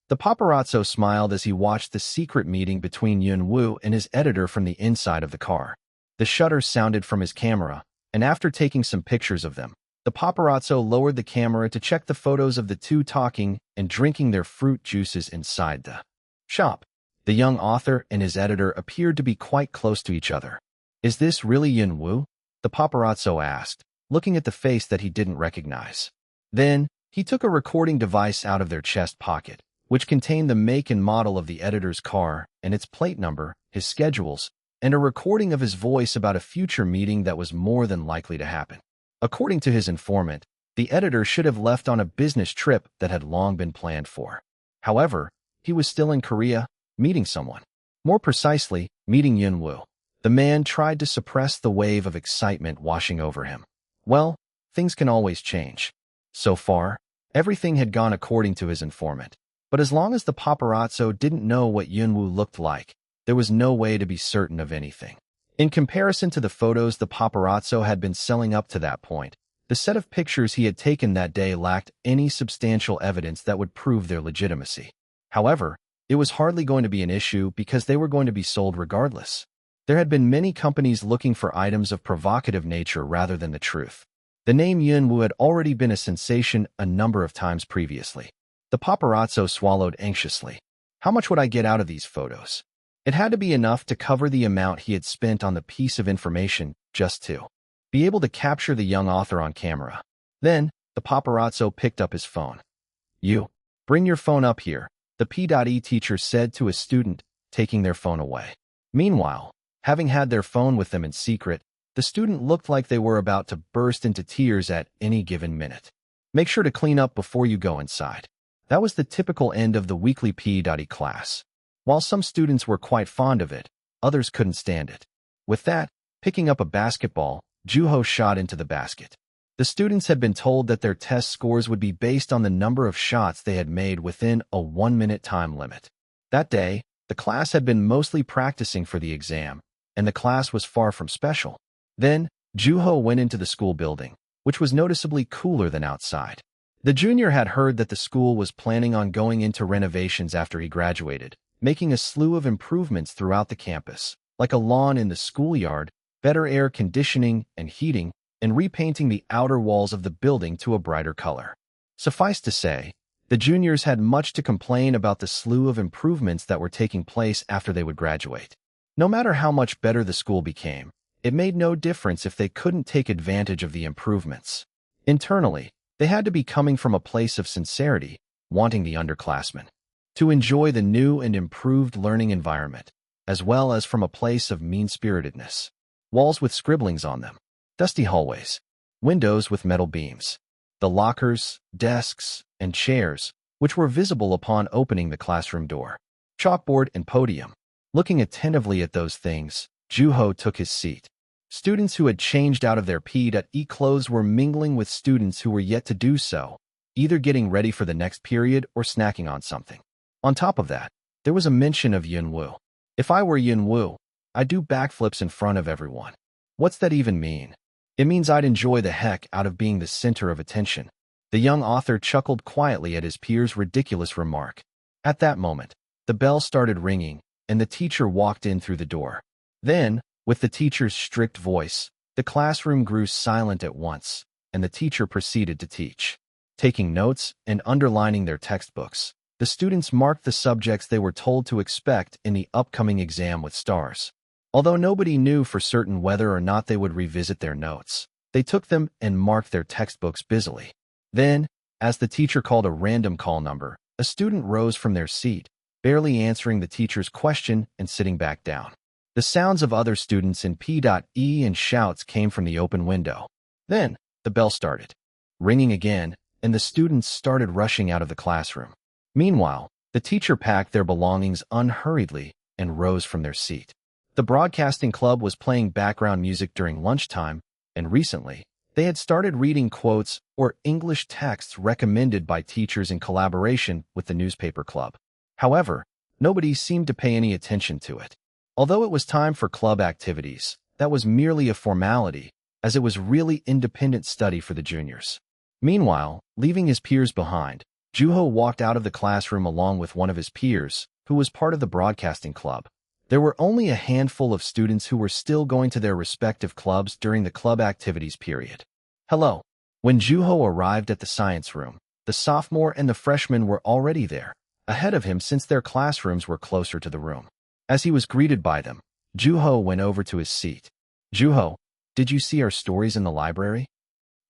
The paparazzo smiled as he watched the secret meeting between Yun Woo and his editor from the inside of the car. The shutter sounded from his camera, and after taking some pictures of them, the paparazzo lowered the camera to check the photos of the two talking and drinking their fruit juices inside the shop. The young author and his editor appeared to be quite close to each other. Is this really Yun Woo? The paparazzo asked, looking at the face that he didn't recognize. Then, he took a recording device out of their chest pocket, which contained the make and model of the editor's car and its plate number, his schedules, and a recording of his voice about a future meeting that was more than likely to happen. According to his informant, the editor should have left on a business trip that had long been planned for. However, he was still in Korea, meeting someone. More precisely, meeting Yun Woo. The man tried to suppress the wave of excitement washing over him. Well, things can always change. So far, everything had gone according to his informant. But as long as the paparazzo didn't know what Yun Woo looked like, there was no way to be certain of anything. In comparison to the photos the paparazzo had been selling up to that point, the set of pictures he had taken that day lacked any substantial evidence that would prove their legitimacy. However, it was hardly going to be an issue because they were going to be sold regardless. There had been many companies looking for items of provocative nature rather than the truth. The name Yun Woo had already been a sensation a number of times previously. The paparazzo swallowed anxiously. How much would I get out of these photos? It had to be enough to cover the amount he had spent on the piece of information just to be able to capture the young author on camera. Then, the paparazzo picked up his phone. You, bring your phone up here, the P.E teacher said to a student, taking their phone away. Meanwhile, having had their phone with them in secret, the student looked like they were about to burst into tears at any given minute. Make sure to clean up before you go inside. That was the typical end of the weekly P.E class. While some students were quite fond of it, others couldn't stand it. With that, picking up a basketball, Juho shot into the basket. The students had been told that their test scores would be based on the number of shots they had made within a 1-minute time limit. That day, the class had been mostly practicing for the exam, and the class was far from special. Then, Juho went into the school building, which was noticeably cooler than outside. The junior had heard that the school was planning on going into renovations after he graduated, making a slew of improvements throughout the campus, like a lawn in the schoolyard, better air conditioning and heating, and repainting the outer walls of the building to a brighter color. Suffice to say, the juniors had much to complain about the slew of improvements that were taking place after they would graduate. No matter how much better the school became, it made no difference if they couldn't take advantage of the improvements. Internally, they had to be coming from a place of sincerity, wanting the underclassmen to enjoy the new and improved learning environment, as well as from a place of mean-spiritedness. Walls with scribblings on them, dusty hallways, windows with metal beams, the lockers, desks, and chairs, which were visible upon opening the classroom door, chalkboard and podium. Looking attentively at those things, Juho took his seat. Students who had changed out of their P.E clothes were mingling with students who were yet to do so, either getting ready for the next period or snacking on something. On top of that, there was a mention of Yun Woo. If I were Yun Woo, I'd do backflips in front of everyone. What's that even mean? It means I'd enjoy the heck out of being the center of attention. The young author chuckled quietly at his peer's ridiculous remark. At that moment, the bell started ringing, and the teacher walked in through the door. Then, with the teacher's strict voice, the classroom grew silent at once, and the teacher proceeded to teach. Taking notes and underlining their textbooks, the students marked the subjects they were told to expect in the upcoming exam with stars. Although nobody knew for certain whether or not they would revisit their notes, they took them and marked their textbooks busily. Then, As the teacher called a random call number, a student rose from their seat, barely answering the teacher's question and sitting back down. The sounds of other students in P.E. and shouts came from the open window. Then, the bell started ringing again, and the students started rushing out of the classroom. Meanwhile, the teacher packed their belongings unhurriedly and rose from their seat. The broadcasting club was playing background music during lunchtime, and recently, they had started reading quotes or English texts recommended by teachers in collaboration with the newspaper club. However, nobody seemed to pay any attention to it. Although it was time for club activities, that was merely a formality, as it was really independent study for the juniors. Meanwhile, leaving his peers behind, Juho walked out of the classroom along with one of his peers, who was part of the broadcasting club. There were only a handful of students who were still going to their respective clubs during the club activities period. Hello. When Juho arrived at the science room, the sophomore and the freshman were already there, ahead of him since their classrooms were closer to the room. As he was greeted by them, Juho went over to his seat. Juho, did you see our stories in the library?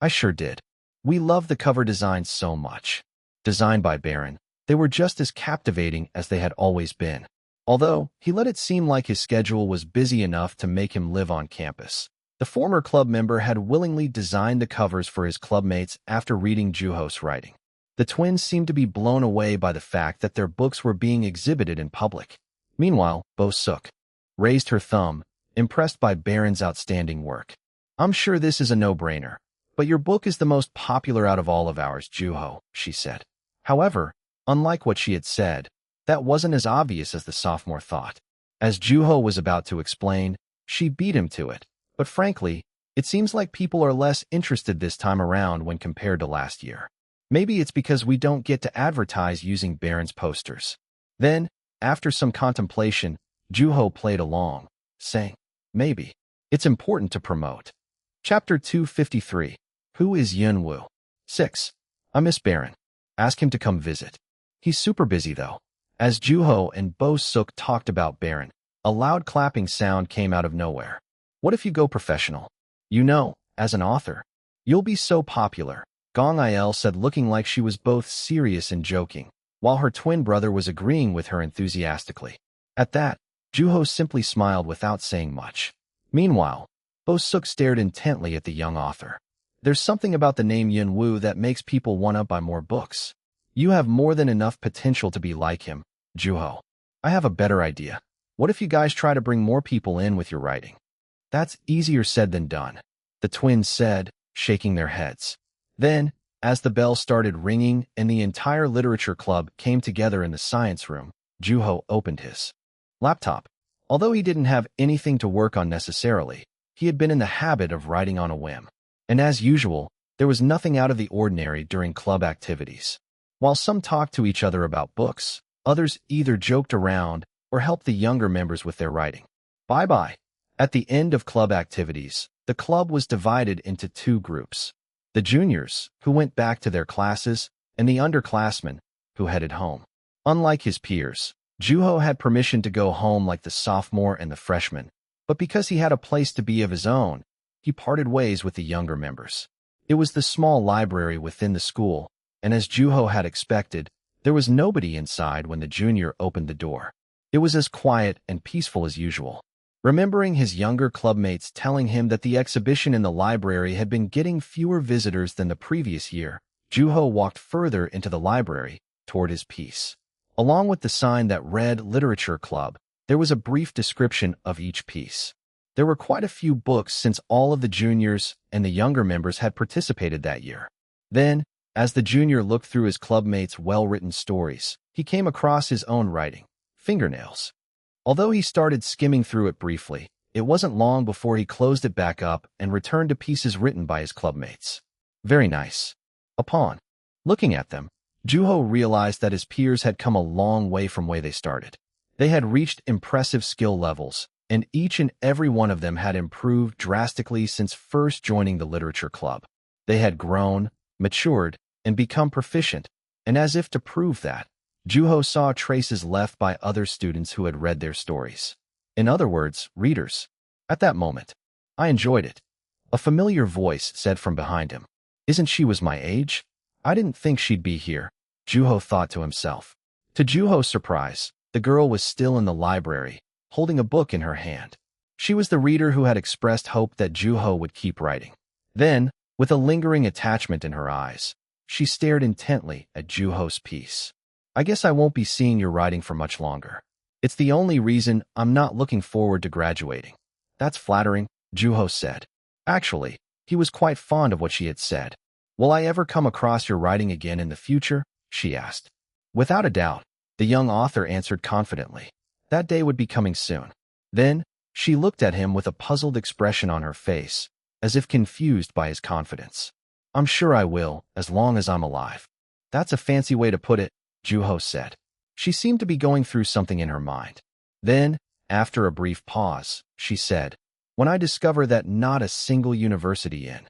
I sure did. We love the cover designs so much. Designed by Baron, they were just as captivating as they had always been. Although, he let it seem like his schedule was busy enough to make him live on campus. The former club member had willingly designed the covers for his clubmates after reading Juho's writing. The twins seemed to be blown away by the fact that their books were being exhibited in public. Meanwhile, Bo-suk raised her thumb, impressed by Baron's outstanding work. I'm sure this is a no-brainer, but your book is the most popular out of all of ours, Juho, she said. However, unlike what she had said, that wasn't as obvious as the sophomore thought. As Juho was about to explain, she beat him to it. But frankly, it seems like people are less interested this time around when compared to last year. Maybe it's because we don't get to advertise using Baron's posters. Then, after some contemplation, Juho played along, saying, maybe. It's important to promote. Chapter 253. Who is Yunwoo? 6. I miss Baron. Ask him to come visit. He's super busy though. As Juho and Bo-suk talked about Baron, a loud clapping sound came out of nowhere. What if you go professional? You know, as an author, you'll be so popular, Gong Il said, looking like she was both serious and joking, while her twin brother was agreeing with her enthusiastically. At that, Juho simply smiled without saying much. Meanwhile, Bo-suk stared intently at the young author. There's something about the name Yunwoo that makes people want to buy more books. You have more than enough potential to be like him, Juho. I have a better idea. What if you guys try to bring more people in with your writing? That's easier said than done, the twins said, shaking their heads. Then, as the bell started ringing and the entire literature club came together in the science room, Juho opened his laptop. Although he didn't have anything to work on necessarily, he had been in the habit of writing on a whim. And as usual, there was nothing out of the ordinary during club activities. While some talked to each other about books, others either joked around or helped the younger members with their writing. Bye-bye. At the end of club activities, the club was divided into two groups. The juniors, who went back to their classes, and the underclassmen, who headed home. Unlike his peers, Juho had permission to go home like the sophomore and the freshman, but because he had a place to be of his own, he parted ways with the younger members. It was the small library within the school, and as Juho had expected, there was nobody inside when the junior opened the door. It was as quiet and peaceful as usual. Remembering his younger clubmates telling him that the exhibition in the library had been getting fewer visitors than the previous year, Juho walked further into the library, toward his piece. Along with the sign that read Literature Club, there was a brief description of each piece. There were quite a few books since all of the juniors and the younger members had participated that year. Then, as the junior looked through his clubmates' well-written stories, he came across his own writing, Fingernails. Although he started skimming through it briefly, it wasn't long before he closed it back up and returned to pieces written by his clubmates. Very nice. Upon looking at them, Juho realized that his peers had come a long way from where they started. They had reached impressive skill levels, and each and every one of them had improved drastically since first joining the literature club. They had grown, matured, and become proficient, and as if to prove that, Juho saw traces left by other students who had read their stories. In other words, readers. At that moment, I enjoyed it. A familiar voice said from behind him, "Isn't she was my age?" I didn't think she'd be here, Juho thought to himself. To Juho's surprise, the girl was still in the library, holding a book in her hand. She was the reader who had expressed hope that Juho would keep writing. Then, with a lingering attachment in her eyes, she stared intently at Juho's piece. I guess I won't be seeing your writing for much longer. It's the only reason I'm not looking forward to graduating. That's flattering, Juho said. Actually, he was quite fond of what she had said. Will I ever come across your writing again in the future? She asked. Without a doubt, the young author answered confidently. That day would be coming soon. Then, she looked at him with a puzzled expression on her face, as if confused by his confidence. I'm sure I will, as long as I'm alive. That's a fancy way to put it, Juho said. She seemed to be going through something in her mind. Then, after a brief pause, she said, when I discover that not a single university in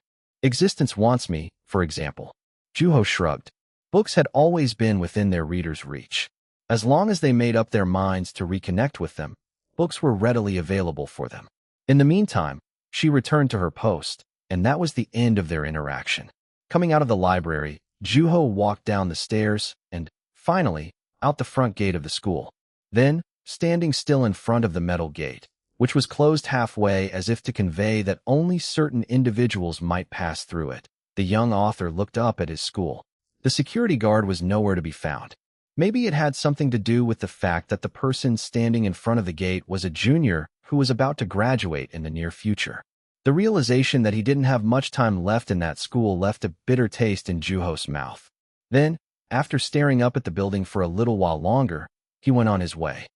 existence wants me, for example. Juho shrugged. Books had always been within their readers' reach. As long as they made up their minds to reconnect with them, books were readily available for them. In the meantime, she returned to her post, and that was the end of their interaction. Coming out of the library, Juho walked down the stairs and, finally, out the front gate of the school. Then, standing still in front of the metal gate, which was closed halfway as if to convey that only certain individuals might pass through it, the young author looked up at his school. The security guard was nowhere to be found. Maybe it had something to do with the fact that the person standing in front of the gate was a junior who was about to graduate in the near future. The realization that he didn't have much time left in that school left a bitter taste in Juho's mouth. Then, after staring up at the building for a little while longer, he went on his way.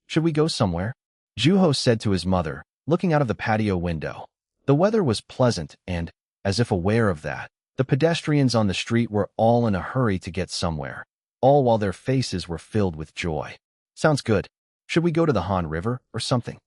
Should we go somewhere? Juho said to his mother, looking out of the patio window. The weather was pleasant and, as if aware of that, the pedestrians on the street were all in a hurry to get somewhere, all while their faces were filled with joy. Sounds good. Should we go to the Han River or something?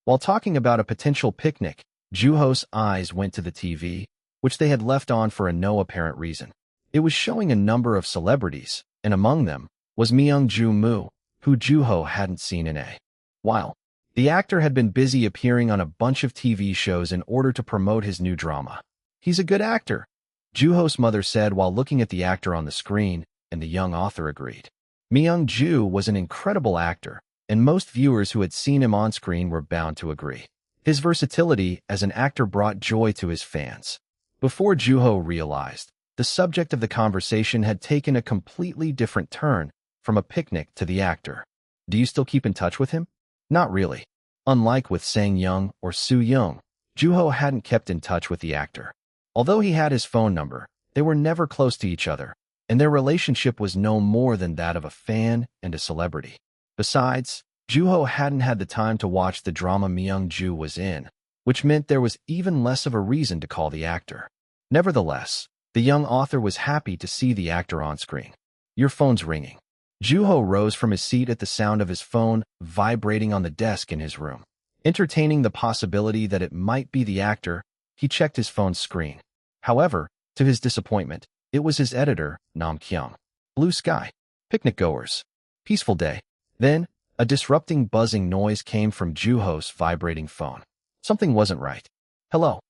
While talking about a potential picnic, Juho's eyes went to the TV, which they had left on for no apparent reason. It was showing a number of celebrities, and among them was Myung-Joo Moo, who Juho hadn't seen in a while. The actor had been busy appearing on a bunch of TV shows in order to promote his new drama. He's a good actor, Juho's mother said while looking at the actor on the screen, and the young author agreed. Myung-Joo was an incredible actor, and most viewers who had seen him on screen were bound to agree. His versatility as an actor brought joy to his fans. Before Juho realized, the subject of the conversation had taken a completely different turn, from a picnic to the actor. Do you still keep in touch with him? Not really. Unlike with Sang-young or Soo-young, Juho hadn't kept in touch with the actor. Although he had his phone number, they were never close to each other, and their relationship was no more than that of a fan and a celebrity. Besides, Juho hadn't had the time to watch the drama Myung-Joo was in, which meant there was even less of a reason to call the actor. Nevertheless, the young author was happy to see the actor on screen. Your phone's ringing. Juho rose from his seat at the sound of his phone vibrating on the desk in his room. Entertaining the possibility that it might be the actor, he checked his phone's screen. However, to his disappointment, it was his editor, Nam Kyung. Blue sky. Picnic goers. Peaceful day. Then, a disrupting buzzing noise came from Juho's vibrating phone. Something wasn't right. Hello.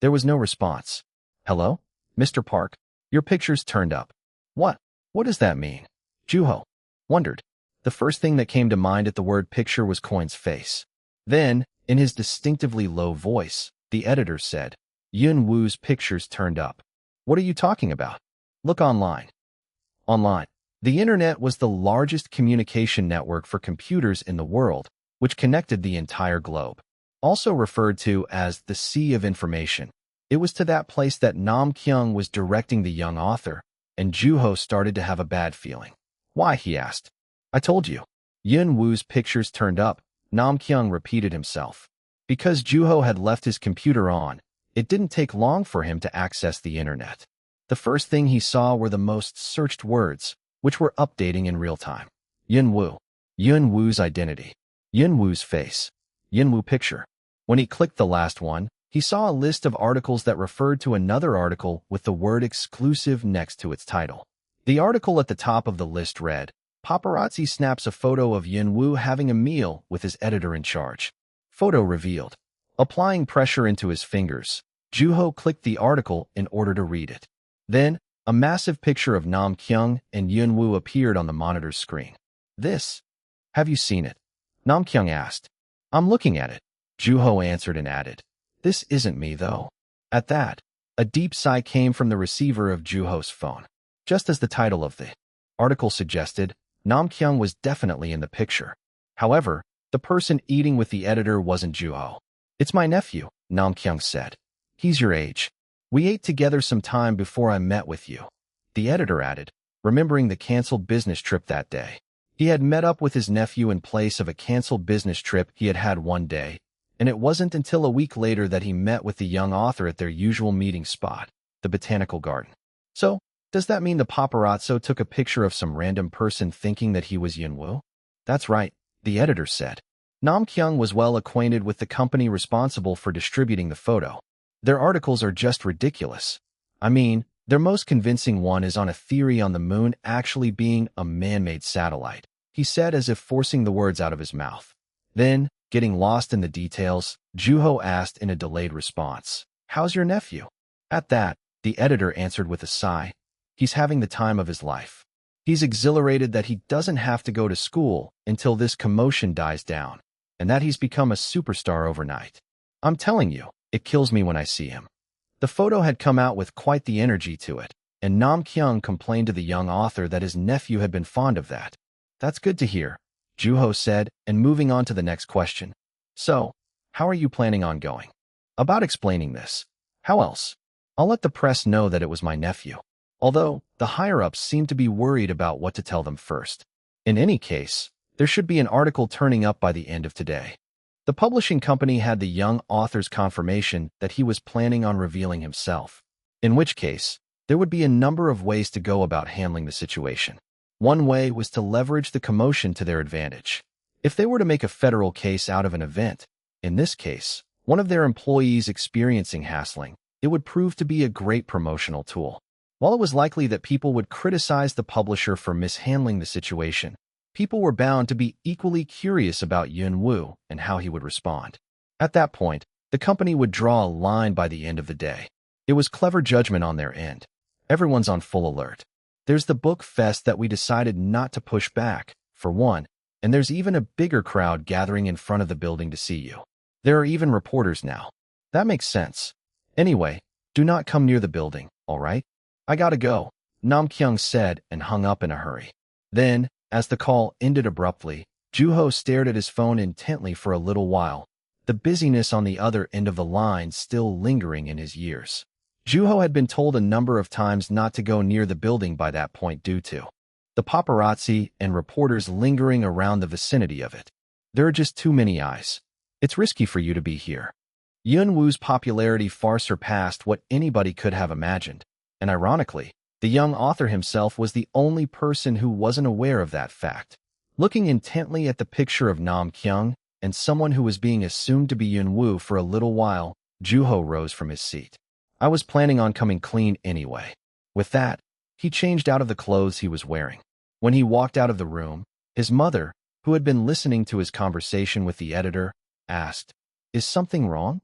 There was no response. Hello? Mr. Park, your picture's turned up. What? What does that mean? Juho wondered. The first thing that came to mind at the word picture was Coin's face. Then, in his distinctively low voice, the editor said, Yun Woo's picture's turned up. What are you talking about? Look online. Online. The internet was the largest communication network for computers in the world, which connected the entire globe. Also referred to as the Sea of Information. It was to that place that Nam Kyung was directing the young author, and Juho started to have a bad feeling. Why, he asked. I told you. Yun Woo's pictures turned up, Nam Kyung repeated himself. Because Juho had left his computer on, it didn't take long for him to access the internet. The first thing he saw were the most searched words, which were updating in real time. Yun Woo. Yun Woo's identity. Yun Woo's face. Yun Woo picture. When he clicked the last one, he saw a list of articles that referred to another article with the word exclusive next to its title. The article at the top of the list read, Paparazzi snaps a photo of Yun Woo having a meal with his editor in charge. Photo revealed. Applying pressure into his fingers, Juho clicked the article in order to read it. Then, A massive picture of Nam Kyung and Yunwoo appeared on the monitor's screen. This? Have you seen it? Nam Kyung asked. I'm looking at it, Juho answered and added. This isn't me, though. At that, a deep sigh came from the receiver of Juho's phone. Just as the title of the article suggested, Nam Kyung was definitely in the picture. However, the person eating with the editor wasn't Juho. It's my nephew, Nam Kyung said. He's your age. We ate together some time before I met with you. The editor added, remembering the canceled business trip that day. He had met up with his nephew in place of a canceled business trip he had had one day, and it wasn't until a week later that he met with the young author at their usual meeting spot, the botanical garden. So, does that mean the paparazzo took a picture of some random person thinking that he was Yunwoo? That's right, the editor said. Nam Kyung was well acquainted with the company responsible for distributing the photo. Their articles are just ridiculous. I mean, their most convincing one is on a theory on the moon actually being a man-made satellite, he said as if forcing the words out of his mouth. Then, getting lost in the details, Juho asked in a delayed response, How's your nephew? At that, the editor answered with a sigh. He's having the time of his life. He's exhilarated that he doesn't have to go to school until this commotion dies down, and that he's become a superstar overnight. I'm telling you, it kills me when I see him. The photo had come out with quite the energy to it, and Nam Kyung complained to the young author that his nephew had been fond of that. That's good to hear, Juho said, and moving on to the next question. So, how are you planning on going about explaining this? How else? I'll let the press know that it was my nephew. Although, the higher-ups seem to be worried about what to tell them first. In any case, there should be an article turning up by the end of today. The publishing company had the young author's confirmation that he was planning on revealing himself, in which case, there would be a number of ways to go about handling the situation. One way was to leverage the commotion to their advantage. If they were to make a federal case out of an event, in this case, one of their employees experiencing hassling, it would prove to be a great promotional tool. While it was likely that people would criticize the publisher for mishandling the situation, people were bound to be equally curious about Yunwoo and how he would respond. At that point, the company would draw a line by the end of the day. It was clever judgment on their end. Everyone's on full alert. There's the book fest that we decided not to push back, for one, and there's even a bigger crowd gathering in front of the building to see you. There are even reporters now. That makes sense. Anyway, do not come near the building, all right? I gotta go, Nam Kyung said and hung up in a hurry. Then, as the call ended abruptly, Juho stared at his phone intently for a little while, the busyness on the other end of the line still lingering in his ears. Juho had been told a number of times not to go near the building by that point due to the paparazzi and reporters lingering around the vicinity of it. There are just too many eyes. It's risky for you to be here. Yunwoo's popularity far surpassed what anybody could have imagined. And ironically, the young author himself was the only person who wasn't aware of that fact. Looking intently at the picture of Nam Kyung and someone who was being assumed to be Yunwoo for a little while, Juho rose from his seat. I was planning on coming clean anyway. With that, he changed out of the clothes he was wearing. When he walked out of the room, his mother, who had been listening to his conversation with the editor, asked, Is something wrong?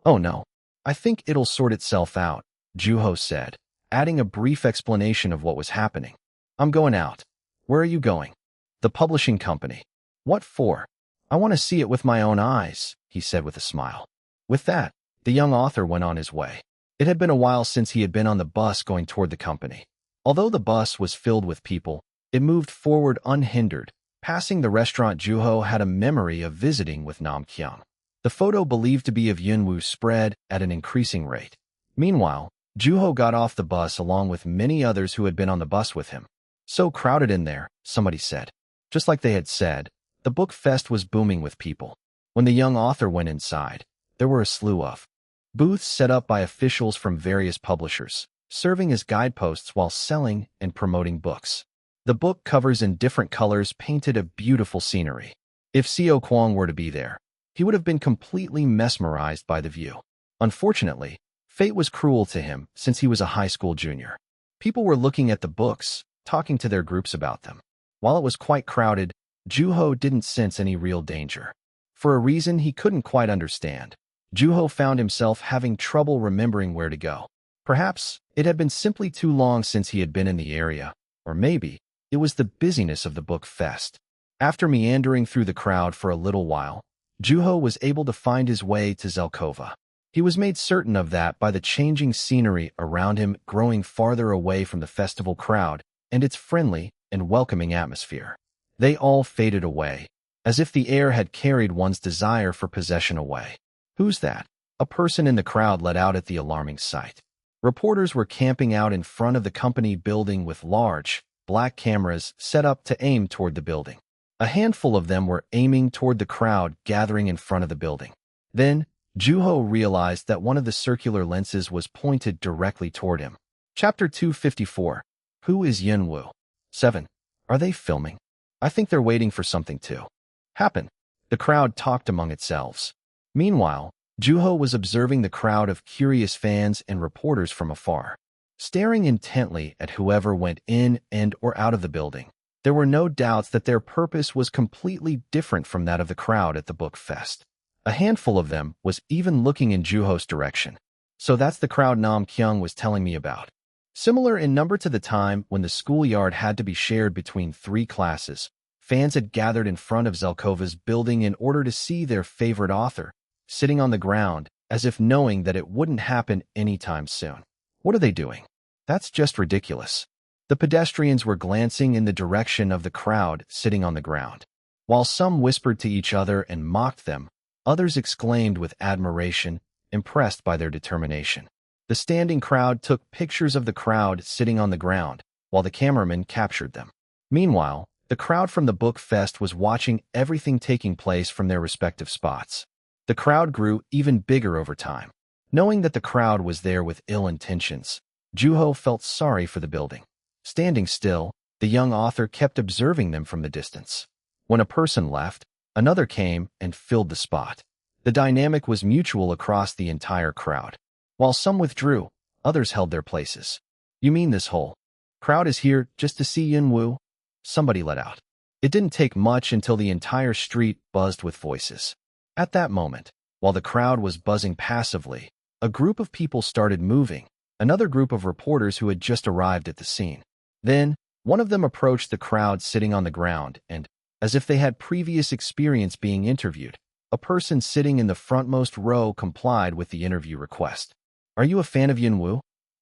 Oh no, I think it'll sort itself out, Juho said, adding a brief explanation of what was happening. I'm going out. Where are you going? The publishing company. What for? I want to see it with my own eyes, he said with a smile. With that, the young author went on his way. It had been a while since he had been on the bus going toward the company. Although the bus was filled with people, it moved forward unhindered. Passing the restaurant, Juho had a memory of visiting with Nam Kyung. The photo believed to be of Yunwoo spread at an increasing rate. Meanwhile, Juho got off the bus along with many others who had been on the bus with him. So crowded in there, somebody said. Just like they had said, the book fest was booming with people. When the young author went inside, there were a slew of booths set up by officials from various publishers, serving as guideposts while selling and promoting books. The book covers in different colors painted a beautiful scenery. If Seo Kwong were to be there, he would have been completely mesmerized by the view. Unfortunately, fate was cruel to him since he was a high school junior. People were looking at the books, talking to their groups about them. While it was quite crowded, Juho didn't sense any real danger. For a reason he couldn't quite understand, Juho found himself having trouble remembering where to go. Perhaps it had been simply too long since he had been in the area, or maybe it was the busyness of the book fest. After meandering through the crowd for a little while, Juho was able to find his way to Zelkova. He was made certain of that by the changing scenery around him growing farther away from the festival crowd and its friendly and welcoming atmosphere. They all faded away, as if the air had carried one's desire for possession away. "Who's that?" a person in the crowd let out at the alarming sight. Reporters were camping out in front of the company building with large, black cameras set up to aim toward the building. A handful of them were aiming toward the crowd gathering in front of the building. Then, Juho realized that one of the circular lenses was pointed directly toward him. Chapter 254. Who is Yunwoo? 7. Are they filming? I think they're waiting for something to happen. The crowd talked among itself. Meanwhile, Juho was observing the crowd of curious fans and reporters from afar, staring intently at whoever went in and or out of the building. There were no doubts that their purpose was completely different from that of the crowd at the book fest. A handful of them was even looking in Juho's direction. So that's the crowd Nam Kyung was telling me about. Similar in number to the time when the schoolyard had to be shared between 3 classes, fans had gathered in front of Zelkova's building in order to see their favorite author, sitting on the ground, as if knowing that it wouldn't happen anytime soon. What are they doing? That's just ridiculous. The pedestrians were glancing in the direction of the crowd sitting on the ground. While some whispered to each other and mocked them, others exclaimed with admiration, impressed by their determination. The standing crowd took pictures of the crowd sitting on the ground, while the cameraman captured them. Meanwhile, the crowd from the book fest was watching everything taking place from their respective spots. The crowd grew even bigger over time. Knowing that the crowd was there with ill intentions, Juho felt sorry for the building. Standing still, the young author kept observing them from the distance. When a person left, another came and filled the spot. The dynamic was mutual across the entire crowd. While some withdrew, others held their places. "You mean this whole crowd is here just to see Yunwoo?" somebody let out. It didn't take much until the entire street buzzed with voices. At that moment, while the crowd was buzzing passively, a group of people started moving, another group of reporters who had just arrived at the scene. Then, one of them approached the crowd sitting on the ground and, as if they had previous experience being interviewed, a person sitting in the frontmost row complied with the interview request. "Are you a fan of Yunwoo?"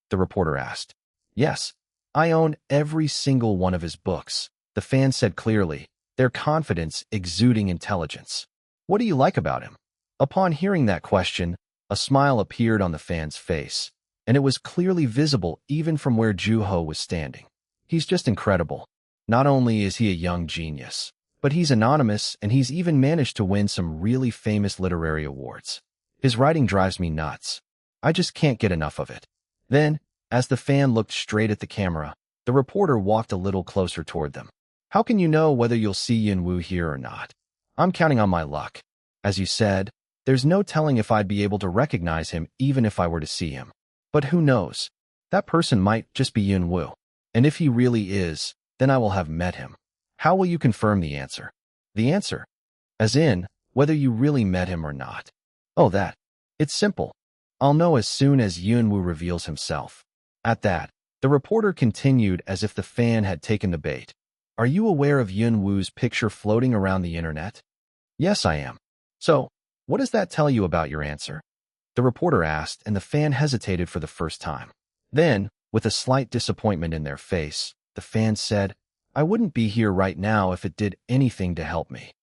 the reporter asked. "Yes, I own every single one of his books," the fan said clearly, their confidence exuding intelligence. "What do you like about him?" Upon hearing that question, a smile appeared on the fan's face, and it was clearly visible even from where Juho was standing. "He's just incredible. Not only is he a young genius, but he's anonymous and he's even managed to win some really famous literary awards. His writing drives me nuts. I just can't get enough of it." Then, as the fan looked straight at the camera, the reporter walked a little closer toward them. "How can you know whether you'll see Yunwoo here or not? I'm counting on my luck. As you said, there's no telling if I'd be able to recognize him even if I were to see him. But who knows? That person might just be Yunwoo. And if he really is, then I will have met him. How will you confirm the answer?" "The answer? As in, whether you really met him or not?" "Oh, that. It's simple. I'll know as soon as Yunwoo reveals himself." At that, the reporter continued as if the fan had taken the bait. "Are you aware of Yunwoo's picture floating around the internet?" "Yes, I am." "So, what does that tell you about your answer?" the reporter asked, and the fan hesitated for the first time. Then, with a slight disappointment in their face, the fan said, "I wouldn't be here right now if it did anything to help me."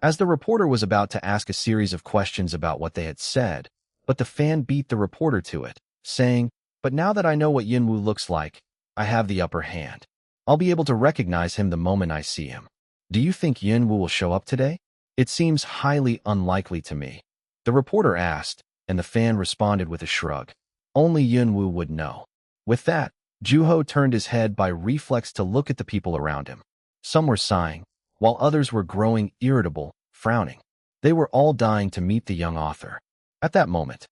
As the reporter was about to ask a series of questions about what they had said, but the fan beat the reporter to it, saying, "But now that I know what Yunwoo looks like, I have the upper hand. I'll be able to recognize him the moment I see him. Do you think Yunwoo will show up today?" "It seems highly unlikely to me," the reporter asked, and the fan responded with a shrug. "Only Yunwoo would know." With that, Juho turned his head by reflex to look at the people around him. Some were sighing, while others were growing irritable, frowning. They were all dying to meet the young author. At that moment,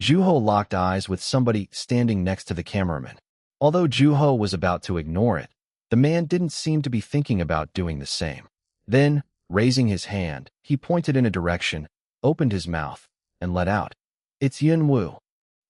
Juho locked eyes with somebody standing next to the cameraman. Although Juho was about to ignore it, the man didn't seem to be thinking about doing the same. Then, raising his hand, he pointed in a direction, opened his mouth, and let out, "It's Yunwoo."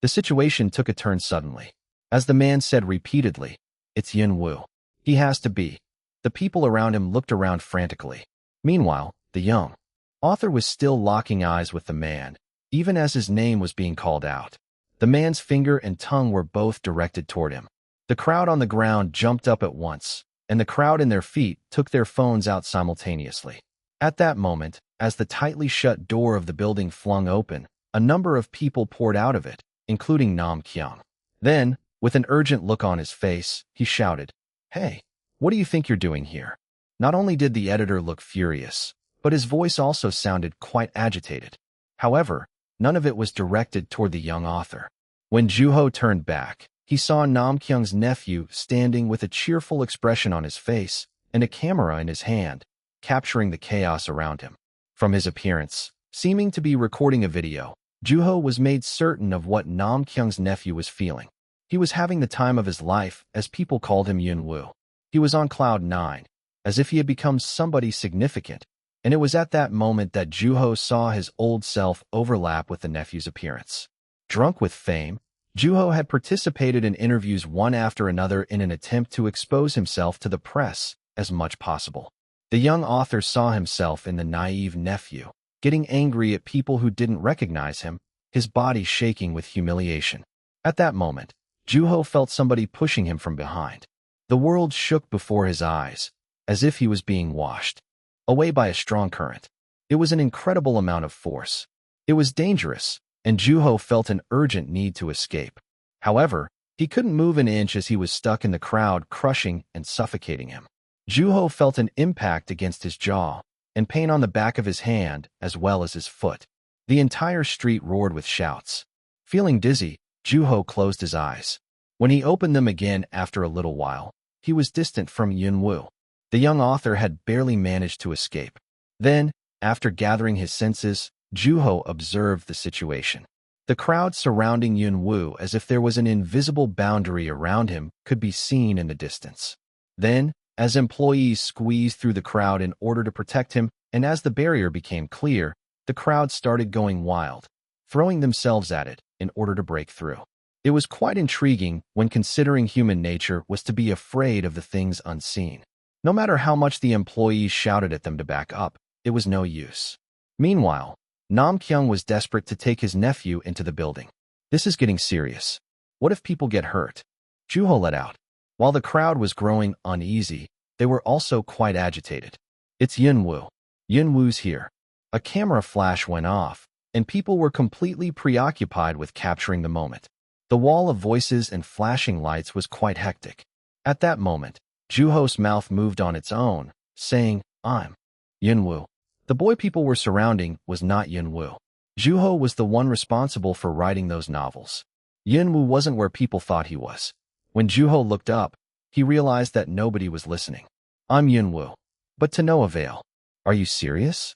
The situation took a turn suddenly. As the man said repeatedly, "It's Yin Wu. He has to be." The people around him looked around frantically. Meanwhile, the young author was still locking eyes with the man, even as his name was being called out. The man's finger and tongue were both directed toward him. The crowd on the ground jumped up at once, and the crowd in their feet took their phones out simultaneously. At that moment, as the tightly shut door of the building flung open, a number of people poured out of it, including Nam Kyung. Then, with an urgent look on his face, he shouted, "Hey, what do you think you're doing here?" Not only did the editor look furious, but his voice also sounded quite agitated. However, none of it was directed toward the young author. When Juho turned back, he saw Nam Kyung's nephew standing with a cheerful expression on his face and a camera in his hand, capturing the chaos around him. From his appearance, seeming to be recording a video, Juho was made certain of what Nam Kyung's nephew was feeling. He was having the time of his life, as people called him Yun Woo. He was on cloud 9, as if he had become somebody significant, and it was at that moment that Juho saw his old self overlap with the nephew's appearance. Drunk with fame, Juho had participated in interviews one after another in an attempt to expose himself to the press as much possible. The young author saw himself in the naive nephew, getting angry at people who didn't recognize him, his body shaking with humiliation. At that moment, Juho felt somebody pushing him from behind. The world shook before his eyes, as if he was being washed away by a strong current. It was an incredible amount of force. It was dangerous, and Juho felt an urgent need to escape. However, he couldn't move an inch as he was stuck in the crowd, crushing and suffocating him. Juho felt an impact against his jaw and pain on the back of his hand as well as his foot. The entire street roared with shouts. Feeling dizzy, Juho closed his eyes. When he opened them again after a little while, he was distant from Yun Woo. The young author had barely managed to escape. Then, after gathering his senses, Juho observed the situation. The crowd surrounding Yun Woo, as if there was an invisible boundary around him, could be seen in the distance. Then, as employees squeezed through the crowd in order to protect him, and as the barrier became clear, the crowd started going wild, throwing themselves at it in order to break through. It was quite intriguing when considering human nature was to be afraid of the things unseen. No matter how much the employees shouted at them to back up, it was no use. Meanwhile, Nam Kyung was desperate to take his nephew into the building. "This is getting serious. What if people get hurt?" Juho let out. While the crowd was growing uneasy, they were also quite agitated. "It's Yun Woo. Yun Woo's here." A camera flash went off, and people were completely preoccupied with capturing the moment. The wall of voices and flashing lights was quite hectic. At that moment, Juho's mouth moved on its own, saying, "I'm Yun Woo." The boy people were surrounding was not Yun Woo. Juho was the one responsible for writing those novels. Yun Woo wasn't where people thought he was. When Juho looked up, he realized that nobody was listening. "I'm Yun Woo." But to no avail. "Are you serious?"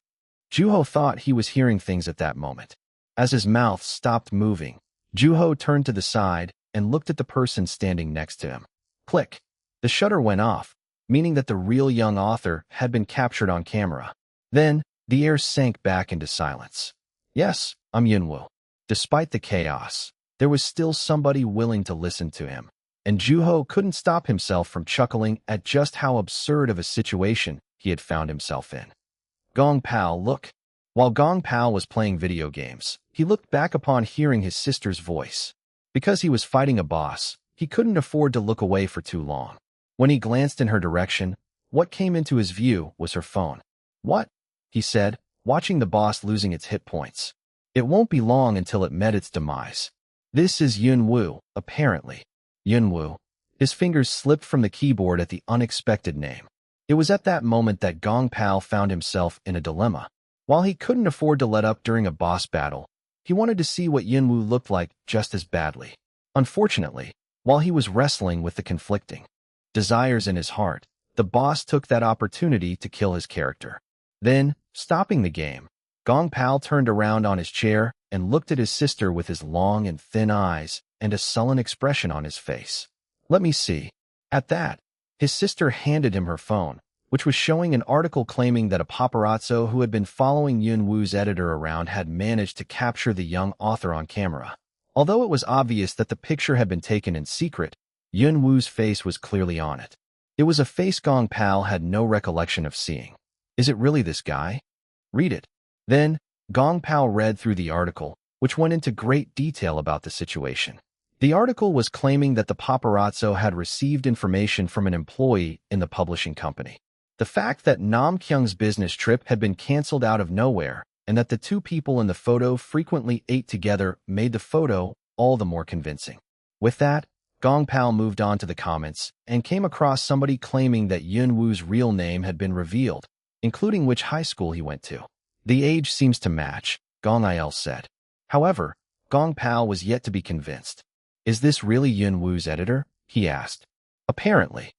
Juho thought he was hearing things at that moment. As his mouth stopped moving, Juho turned to the side and looked at the person standing next to him. Click. The shutter went off, meaning that the real young author had been captured on camera. Then, the air sank back into silence. "Yes, I'm Yun Woo." Despite the chaos, there was still somebody willing to listen to him, and Juho couldn't stop himself from chuckling at just how absurd of a situation he had found himself in. Gong Pao, look. While Gong Pao was playing video games, he looked back upon hearing his sister's voice. Because he was fighting a boss, he couldn't afford to look away for too long. When he glanced in her direction, what came into his view was her phone. "What?" he said, watching the boss losing its hit points. It won't be long until it met its demise. This is Yun Woo, apparently. Yun Woo. His fingers slipped from the keyboard at the unexpected name. It was at that moment that Gong Pao found himself in a dilemma. While he couldn't afford to let up during a boss battle, he wanted to see what Yun Woo looked like just as badly. Unfortunately, while he was wrestling with the conflicting desires in his heart, the boss took that opportunity to kill his character. Then, stopping the game, Gong Pao turned around on his chair and looked at his sister with his long and thin eyes and a sullen expression on his face. "Let me see." At that, his sister handed him her phone, which was showing an article claiming that a paparazzo who had been following Yun Woo's editor around had managed to capture the young author on camera. Although it was obvious that the picture had been taken in secret, Yun Wu's face was clearly on it. It was a face Gong Pao had no recollection of seeing. Is it really this guy? Read it. Then, Gong Pao read through the article, which went into great detail about the situation. The article was claiming that the paparazzo had received information from an employee in the publishing company. The fact that Nam Kyung's business trip had been canceled out of nowhere and that the two people in the photo frequently ate together made the photo all the more convincing. With that, Gong Pao moved on to the comments and came across somebody claiming that Yun Wu's real name had been revealed, including which high school he went to. The age seems to match, Gong Il said. However, Gong Pao was yet to be convinced. Is this really Yun Wu's editor? He asked. Apparently.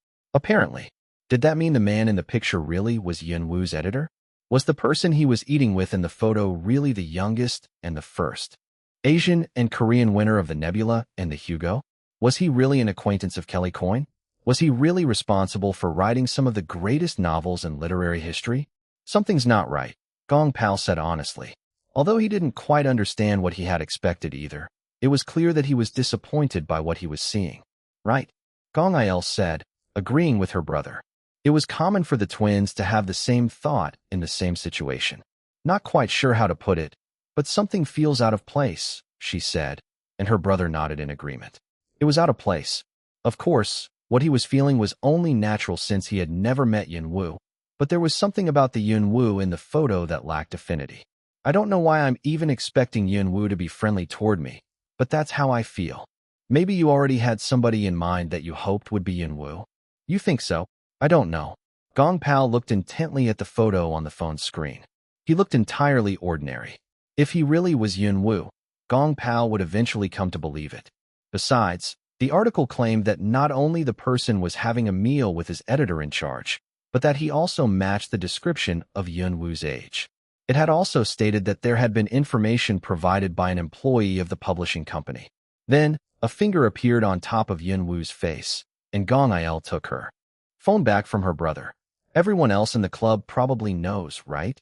Did that mean the man in the picture really was Yun Wu's editor? Was the person he was eating with in the photo really the youngest and the first Asian and Korean winner of the Nebula and the Hugo? Was he really an acquaintance of Kelly Coyne? Was he really responsible for writing some of the greatest novels in literary history? Something's not right, Gong Pao said honestly. Although he didn't quite understand what he had expected either, it was clear that he was disappointed by what he was seeing. Right, Gong Il said, agreeing with her brother. It was common for the twins to have the same thought in the same situation. Not quite sure how to put it, but something feels out of place, she said, and her brother nodded in agreement. It was out of place. Of course, what he was feeling was only natural since he had never met Yun Wu, but there was something about the Yun Wu in the photo that lacked affinity. I don't know why I'm even expecting Yun Wu to be friendly toward me, but that's how I feel. Maybe you already had somebody in mind that you hoped would be Yun Wu? You think so? I don't know. Gong Pao looked intently at the photo on the phone screen. He looked entirely ordinary. If he really was Yun Wu, Gong Pao would eventually come to believe it. Besides, the article claimed that not only the person was having a meal with his editor in charge, but that he also matched the description of Yun Wu's age. It had also stated that there had been information provided by an employee of the publishing company. Then, a finger appeared on top of Yun Wu's face, and Gong Il took her phone back from her brother. Everyone else in the club probably knows, right?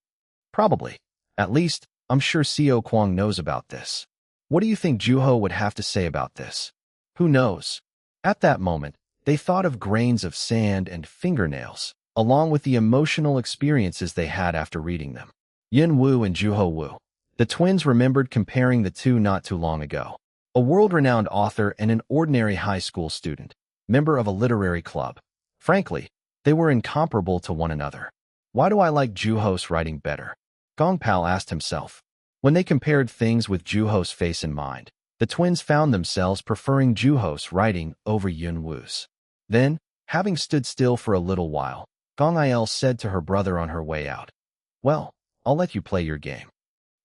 Probably. At least, I'm sure Seo Kwang knows about this. What do you think Juho would have to say about this? Who knows? At that moment, they thought of grains of sand and fingernails, along with the emotional experiences they had after reading them. Yun Wu and Juho Wu. The twins remembered comparing the two not too long ago. A world-renowned author and an ordinary high school student, member of a literary club. Frankly, they were incomparable to one another. Why do I like Juho's writing better? Gong Pao asked himself. When they compared things with Juho's face in mind, the twins found themselves preferring Juho's writing over Yun Wu's. Then, having stood still for a little while, Gong Il said to her brother on her way out, "Well, I'll let you play your game."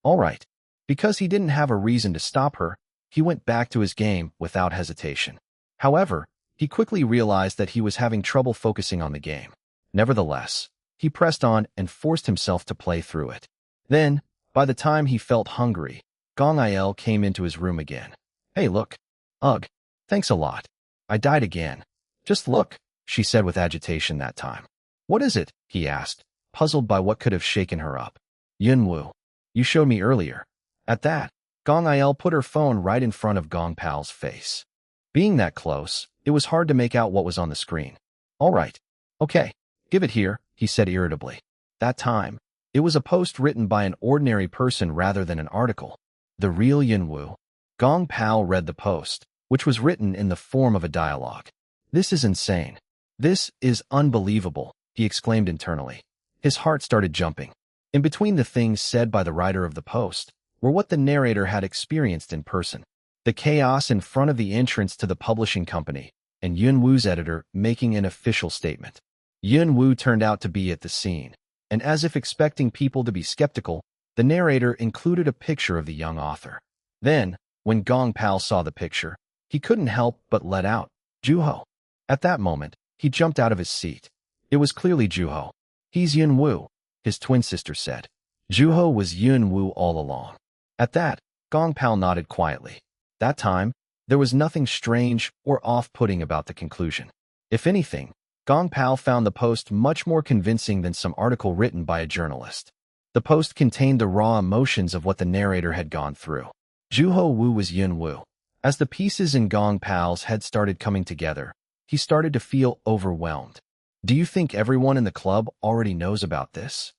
All right. Because he didn't have a reason to stop her, he went back to his game without hesitation. However, he quickly realized that he was having trouble focusing on the game. Nevertheless, he pressed on and forced himself to play through it. Then, by the time he felt hungry, Gong Il came into his room again. "Hey, look. Ugh. Thanks a lot. I died again. Just look," she said with agitation that time. "What is it?" he asked, puzzled by what could have shaken her up. "Yun Wu. You showed me earlier." At that, Gong Il put her phone right in front of Gong Pao's face. Being that close, it was hard to make out what was on the screen. "All right. Okay. Give it here," he said irritably. That time, it was a post written by an ordinary person rather than an article. The real Yun Wu. Gong Pao read the post, which was written in the form of a dialogue. "This is insane. This is unbelievable," he exclaimed internally. His heart started jumping. In between the things said by the writer of the post were what the narrator had experienced in person. The chaos in front of the entrance to the publishing company, and Yun Wu's editor making an official statement. Yun Wu turned out to be at the scene, and as if expecting people to be skeptical, the narrator included a picture of the young author. Then, when Gong Pao saw the picture, he couldn't help but let out, "Juho." At that moment, he jumped out of his seat. It was clearly Juho. "He's Yun Wu," his twin sister said. Juho was Yun Wu all along. At that, Gong Pao nodded quietly. That time, there was nothing strange or off-putting about the conclusion. If anything, Gong Pao found the post much more convincing than some article written by a journalist. The post contained the raw emotions of what the narrator had gone through. Juho Wu was Yun Wu. As the pieces in Gong Pal's head started coming together, he started to feel overwhelmed. Do you think everyone in the club already knows about this?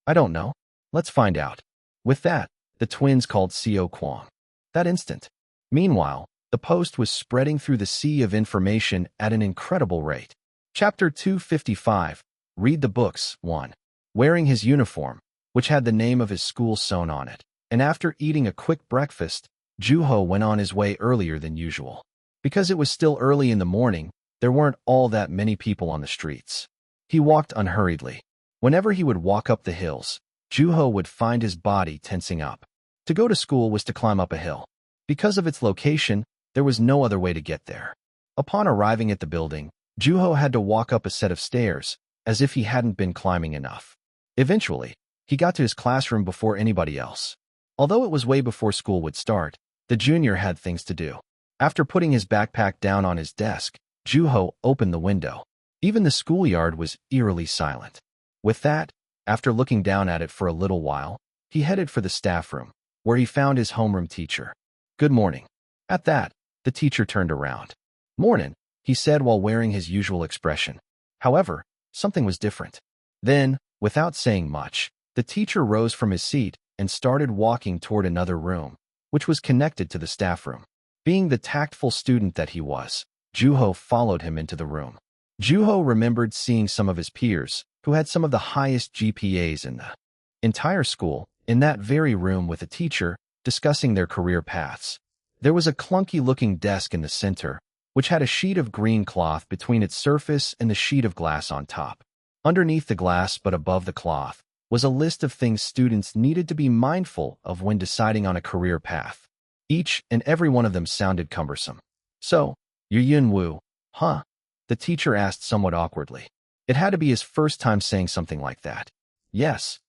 I don't know. Let's find out. With that, the twins called Xiao Kuang. That instant. Meanwhile, the post was spreading through the sea of information at an incredible rate. Chapter 255. Read the books. 1. Wearing his uniform, which had the name of his school sewn on it, and after eating a quick breakfast, Juho went on his way earlier than usual. Because it was still early in the morning, there weren't all that many people on the streets. He walked unhurriedly. Whenever he would walk up the hills, Juho would find his body tensing up. To go to school was to climb up a hill. Because of its location, there was no other way to get there. Upon arriving at the building, Juho had to walk up a set of stairs, as if he hadn't been climbing enough. Eventually, he got to his classroom before anybody else. Although it was way before school would start, the junior had things to do. After putting his backpack down on his desk, Juho opened the window. Even the schoolyard was eerily silent. With that, after looking down at it for a little while, he headed for the staff room, where he found his homeroom teacher. Good morning. At that, the teacher turned around. Mornin', he said while wearing his usual expression. However, something was different. Then, without saying much, the teacher rose from his seat and started walking toward another room, which was connected to the staff room. Being the tactful student that he was, Juho followed him into the room. Juho remembered seeing some of his peers, who had some of the highest GPAs in the entire school, in that very room with a teacher, discussing their career paths. There was a clunky-looking desk in the center, which had a sheet of green cloth between its surface and the sheet of glass on top. Underneath the glass but above the cloth was a list of things students needed to be mindful of when deciding on a career path. Each and every one of them sounded cumbersome. So, you're Yun Wu, huh? The teacher asked somewhat awkwardly. It had to be his first time saying something like that. Yes.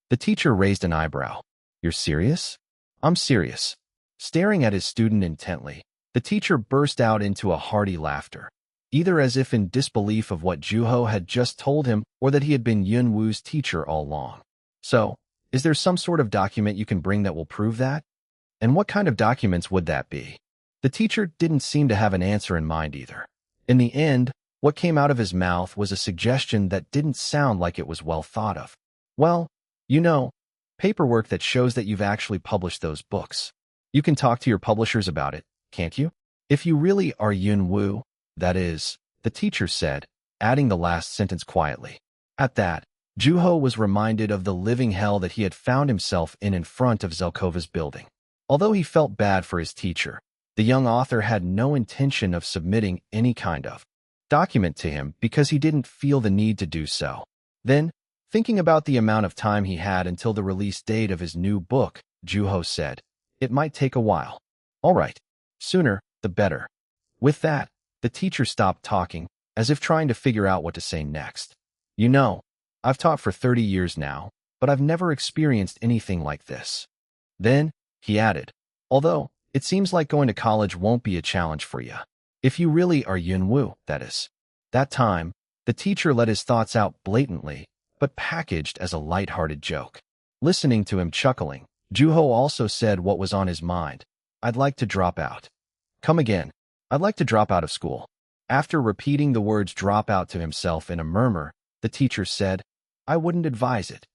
The teacher raised an eyebrow. You're serious? I'm serious. Staring at his student intently, the teacher burst out into a hearty laughter, either as if in disbelief of what Juho had just told him or that he had been Yun Wu's teacher all along. So, is there some sort of document you can bring that will prove that? And what kind of documents would that be? The teacher didn't seem to have an answer in mind either. In the end, what came out of his mouth was a suggestion that didn't sound like it was well thought of. Well, you know, paperwork that shows that you've actually published those books. You can talk to your publishers about it, can't you? If you really are Yun Wu, that is, the teacher said, adding the last sentence quietly. At that, Juho was reminded of the living hell that he had found himself in front of Zelkova's building. Although he felt bad for his teacher, the young author had no intention of submitting any kind of document to him because he didn't feel the need to do so. Then, thinking about the amount of time he had until the release date of his new book, Juho said, it might take a while. All right, sooner, the better. With that, the teacher stopped talking, as if trying to figure out what to say next. You know, I've taught for 30 years now, but I've never experienced anything like this. Then, he added, although, it seems like going to college won't be a challenge for you. If you really are Yun Wu, that is. That time, the teacher let his thoughts out blatantly, but packaged as a light-hearted joke. Listening to him chuckling, Juho also said what was on his mind. I'd like to drop out. Come again. I'd like to drop out of school. After repeating the words drop out to himself in a murmur, the teacher said, I wouldn't advise it.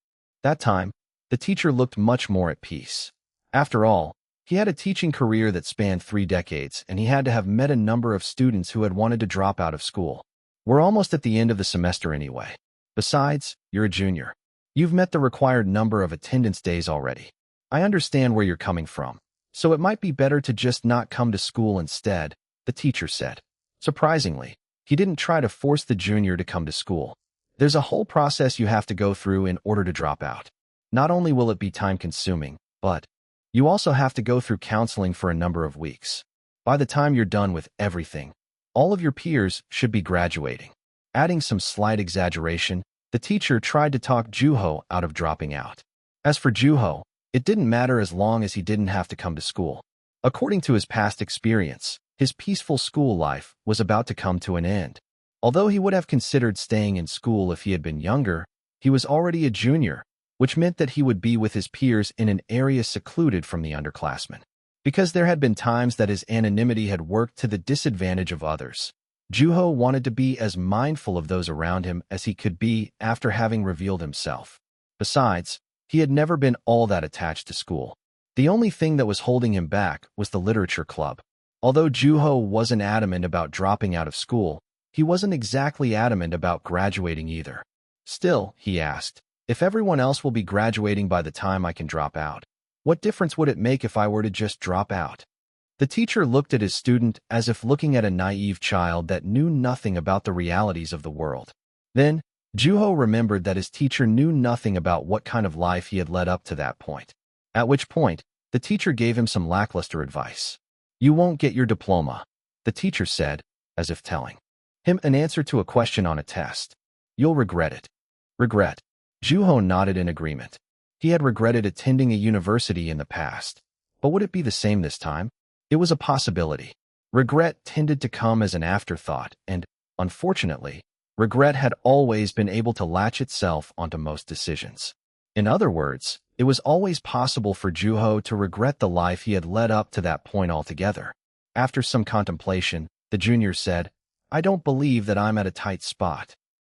That time, the teacher looked much more at peace. After all, he had a teaching career that spanned 3 decades, and he had to have met a number of students who had wanted to drop out of school. We're almost at the end of the semester anyway. Besides, you're a junior. You've met the required number of attendance days already. I understand where you're coming from, so it might be better to just not come to school instead, the teacher said. Surprisingly, he didn't try to force the junior to come to school. There's a whole process you have to go through in order to drop out. Not only will it be time-consuming, but you also have to go through counseling for a number of weeks. By the time you're done with everything, all of your peers should be graduating. Adding some slight exaggeration, the teacher tried to talk Juho out of dropping out. As for Juho, it didn't matter as long as he didn't have to come to school. According to his past experience, his peaceful school life was about to come to an end. Although he would have considered staying in school if he had been younger, he was already a junior, which meant that he would be with his peers in an area secluded from the underclassmen. because there had been times that his anonymity had worked to the disadvantage of others. Juho wanted to be as mindful of those around him as he could be after having revealed himself. Besides, he had never been all that attached to school. The only thing that was holding him back was the literature club. Although Juho wasn't adamant about dropping out of school, he wasn't exactly adamant about graduating either. Still, he asked, if everyone else will be graduating by the time I can drop out, what difference would it make if I were to just drop out? The teacher looked at his student as if looking at a naive child that knew nothing about the realities of the world. Then, Juho remembered that his teacher knew nothing about what kind of life he had led up to that point. At which point, the teacher gave him some lackluster advice. You won't get your diploma, the teacher said, as if telling him an answer to a question on a test. You'll regret it. Regret. Juho nodded in agreement. He had regretted attending a university in the past. But would it be the same this time? It was a possibility. Regret tended to come as an afterthought, and, unfortunately, regret had always been able to latch itself onto most decisions. In other words, it was always possible for Juho to regret the life he had led up to that point altogether. After some contemplation, the junior said, I don't believe that I'm at a tight spot.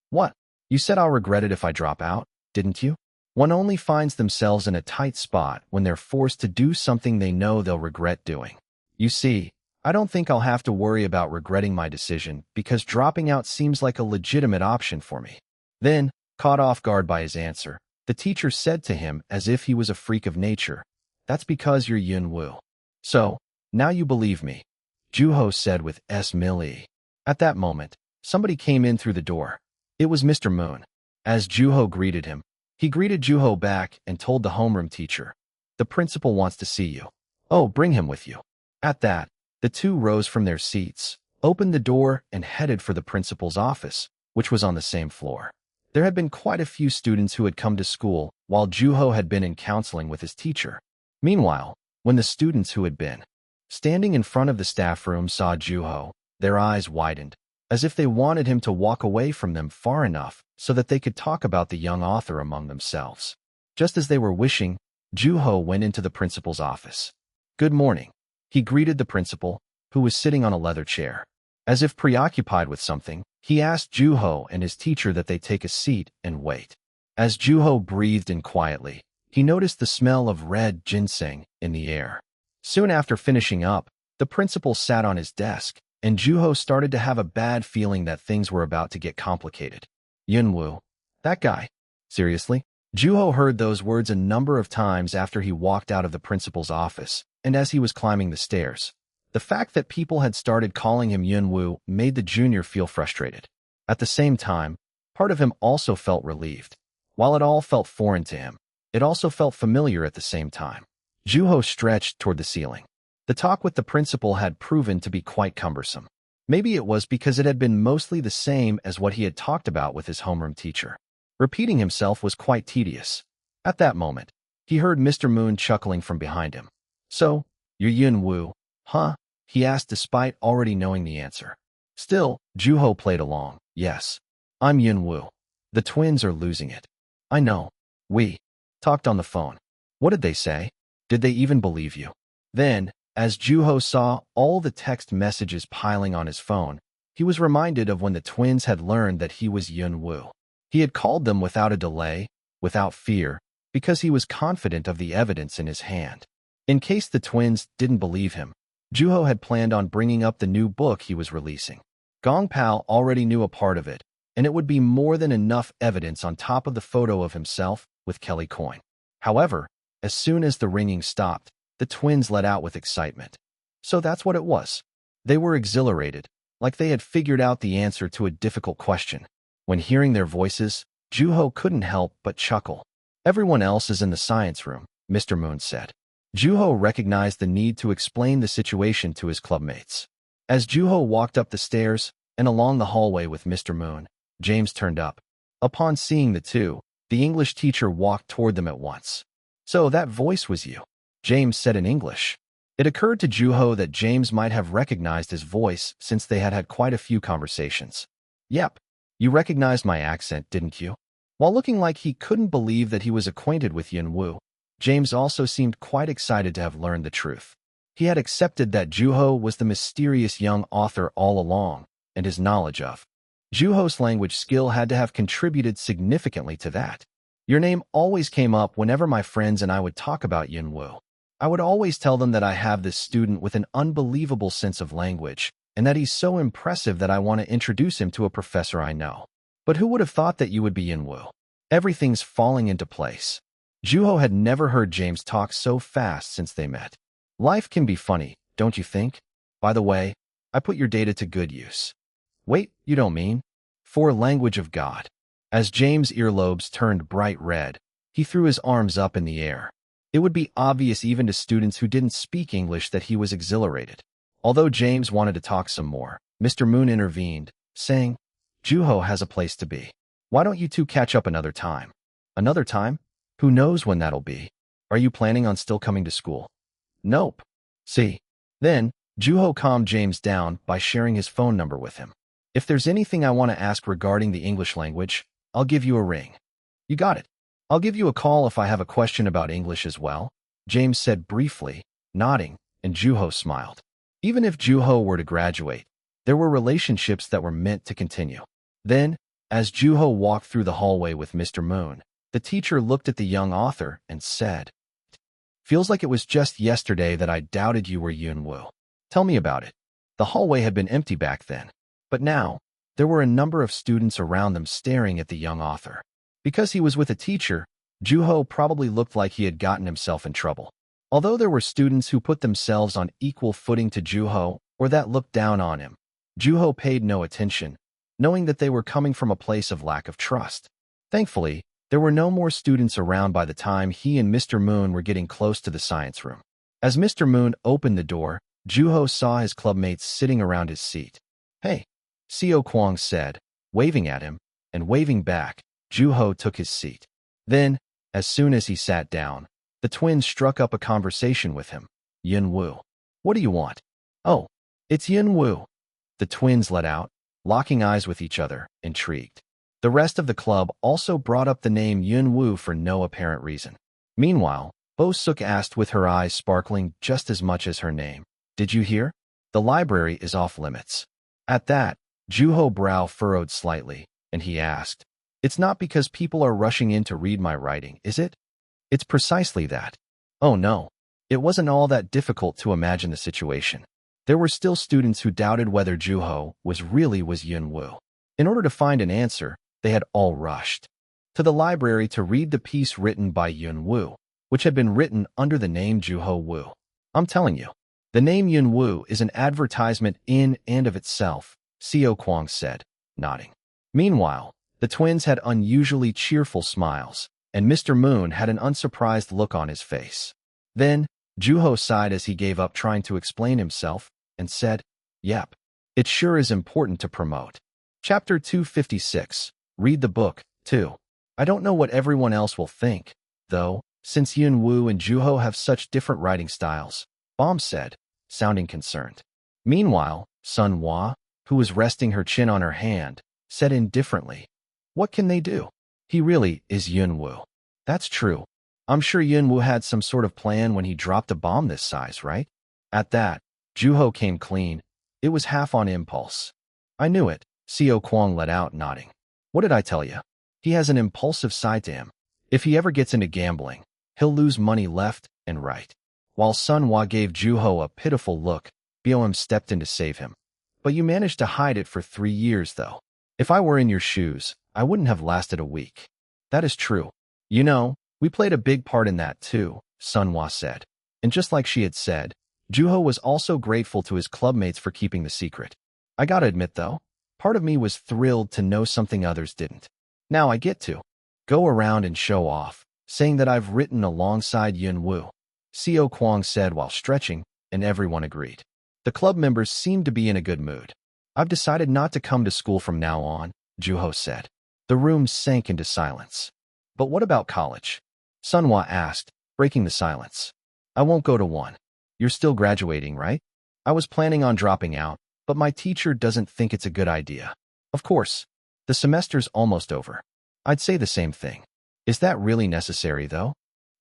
What? You said I'll regret it if I drop out, didn't you? One only finds themselves in a tight spot when they're forced to do something they know they'll regret doing. You see, I don't think I'll have to worry about regretting my decision because dropping out seems like a legitimate option for me. Then, caught off guard by his answer, the teacher said to him as if he was a freak of nature, That's because you're Yun-woo. So, now you believe me, Juho said with S-Millie. At that moment, somebody came in through the door. It was Mr. Moon. As Juho greeted him, he greeted Juho back and told the homeroom teacher, The principal wants to see you. Oh, bring him with you. At that, the two rose from their seats, opened the door, and headed for the principal's office, which was on the same floor. There had been quite a few students who had come to school while Juho had been in counseling with his teacher. Meanwhile, when the students who had been standing in front of the staff room saw Juho, their eyes widened, as if they wanted him to walk away from them far enough so that they could talk about the young author among themselves. Just as they were wishing, Juho went into the principal's office. Good morning. He greeted the principal, who was sitting on a leather chair. As if preoccupied with something, he asked Juho and his teacher that they take a seat and wait. As Juho breathed in quietly, he noticed the smell of red ginseng in the air. Soon after finishing up, the principal sat on his desk, and Juho started to have a bad feeling that things were about to get complicated. Yun-woo. That guy. Seriously? Juho heard those words a number of times after he walked out of the principal's office, and as he was climbing the stairs. The fact that people had started calling him Yun-woo made the junior feel frustrated. At the same time, part of him also felt relieved. While it all felt foreign to him, it also felt familiar at the same time. Juho stretched toward the ceiling. The talk with the principal had proven to be quite cumbersome. Maybe it was because it had been mostly the same as what he had talked about with his homeroom teacher. Repeating himself was quite tedious. At that moment, he heard Mr. Moon chuckling from behind him. So, you're Yun-woo, huh? He asked despite already knowing the answer. Still, Juho played along. Yes, I'm Yun-woo. The twins are losing it. I know. We talked on the phone. What did they say? Did they even believe you? Then, as Juho saw all the text messages piling on his phone, he was reminded of when the twins had learned that he was Yun-woo. He had called them without a delay, without fear, because he was confident of the evidence in his hand. In case the twins didn't believe him, Juho had planned on bringing up the new book he was releasing. Gong Pao already knew a part of it, and it would be more than enough evidence on top of the photo of himself with Kelly Coin. However, as soon as the ringing stopped, the twins let out with excitement. So that's what it was. They were exhilarated, like they had figured out the answer to a difficult question. When hearing their voices, Juho couldn't help but chuckle. Everyone else is in the science room, Mr. Moon said. Juho recognized the need to explain the situation to his clubmates. As Juho walked up the stairs and along the hallway with Mr. Moon, James turned up. Upon seeing the two, the English teacher walked toward them at once. So that voice was you, James said in English. It occurred to Juho that James might have recognized his voice since they had had quite a few conversations. Yep, you recognized my accent, didn't you? While looking like he couldn't believe that he was acquainted with Yun-woo, James also seemed quite excited to have learned the truth. He had accepted that Juho was the mysterious young author all along, and his knowledge of Juho's language skill had to have contributed significantly to that. Your name always came up whenever my friends and I would talk about Yunwu. I would always tell them that I have this student with an unbelievable sense of language, and that he's so impressive that I want to introduce him to a professor I know. But who would have thought that you would be Yunwu? Everything's falling into place. Juho had never heard James talk so fast since they met. Life can be funny, don't you think? By the way, I put your data to good use. Wait, you don't mean? For language of God. As James' earlobes turned bright red, he threw his arms up in the air. It would be obvious even to students who didn't speak English that he was exhilarated. Although James wanted to talk some more, Mr. Moon intervened, saying, Juho has a place to be. Why don't you two catch up another time? Another time? Who knows when that'll be? Are you planning on still coming to school? Nope. See. Then, Juho calmed James down by sharing his phone number with him. If there's anything I want to ask regarding the English language, I'll give you a ring. You got it. I'll give you a call if I have a question about English as well, James said briefly, nodding, and Juho smiled. Even if Juho were to graduate, there were relationships that were meant to continue. Then, as Juho walked through the hallway with Mr. Moon, the teacher looked at the young author and said, Feels like it was just yesterday that I doubted you were Yunwu. Tell me about it. The hallway had been empty back then, but now, there were a number of students around them staring at the young author. Because he was with a teacher, Juho probably looked like he had gotten himself in trouble. Although there were students who put themselves on equal footing to Juho or that looked down on him, Juho paid no attention, knowing that they were coming from a place of lack of trust. Thankfully, there were no more students around by the time he and Mr. Moon were getting close to the science room. As Mr. Moon opened the door, Juho saw his clubmates sitting around his seat. Hey, Seo Kwong said, waving at him, and waving back, Juho took his seat. Then, as soon as he sat down, the twins struck up a conversation with him. Yunwu. What do you want? Oh, it's Yunwu. The twins let out, locking eyes with each other, intrigued. The rest of the club also brought up the name Yunwu for no apparent reason. Meanwhile, Bo Suk asked with her eyes sparkling just as much as her name. Did you hear? The library is off limits. At that, Juho's brow furrowed slightly, and he asked, It's not because people are rushing in to read my writing, is it? It's precisely that. Oh no. It wasn't all that difficult to imagine the situation. There were still students who doubted whether Juho was Yunwu. In order to find an answer, they had all rushed to the library to read the piece written by Yunwu, which had been written under the name Juho Wu. I'm telling you, the name Yunwu is an advertisement in and of itself, Seo Kwong said, nodding. Meanwhile, the twins had unusually cheerful smiles, and Mr. Moon had an unsurprised look on his face. Then, Juho sighed as he gave up trying to explain himself, and said, Yep, it sure is important to promote. Chapter 256. Read the book, too. I don't know what everyone else will think, though, since Yunwu and Juho have such different writing styles, Bomb said, sounding concerned. Meanwhile, Sun Hua, who was resting her chin on her hand, said indifferently, What can they do? He really is Yunwu. That's true. I'm sure Yunwu had some sort of plan when he dropped a bomb this size, right? At that, Juho came clean. It was half on impulse. I knew it, Seo Kwong let out, nodding. What did I tell you? He has an impulsive side to him. If he ever gets into gambling, he'll lose money left and right. While Sun Hua gave Juho a pitiful look, Boem stepped in to save him. But you managed to hide it for 3 years, though. If I were in your shoes, I wouldn't have lasted a week. That is true. You know, we played a big part in that too, Sun Hua said. And just like she had said, Juho was also grateful to his clubmates for keeping the secret. I gotta admit though, part of me was thrilled to know something others didn't. Now I get to go around and show off, saying that I've written alongside Yunwu, Seo Kwong said while stretching, and everyone agreed. The club members seemed to be in a good mood. I've decided not to come to school from now on, Juho said. The room sank into silence. But what about college? Sun Hua asked, breaking the silence. I won't go to one. You're still graduating, right? I was planning on dropping out, but my teacher doesn't think it's a good idea. Of course, the semester's almost over. I'd say the same thing. Is that really necessary, though?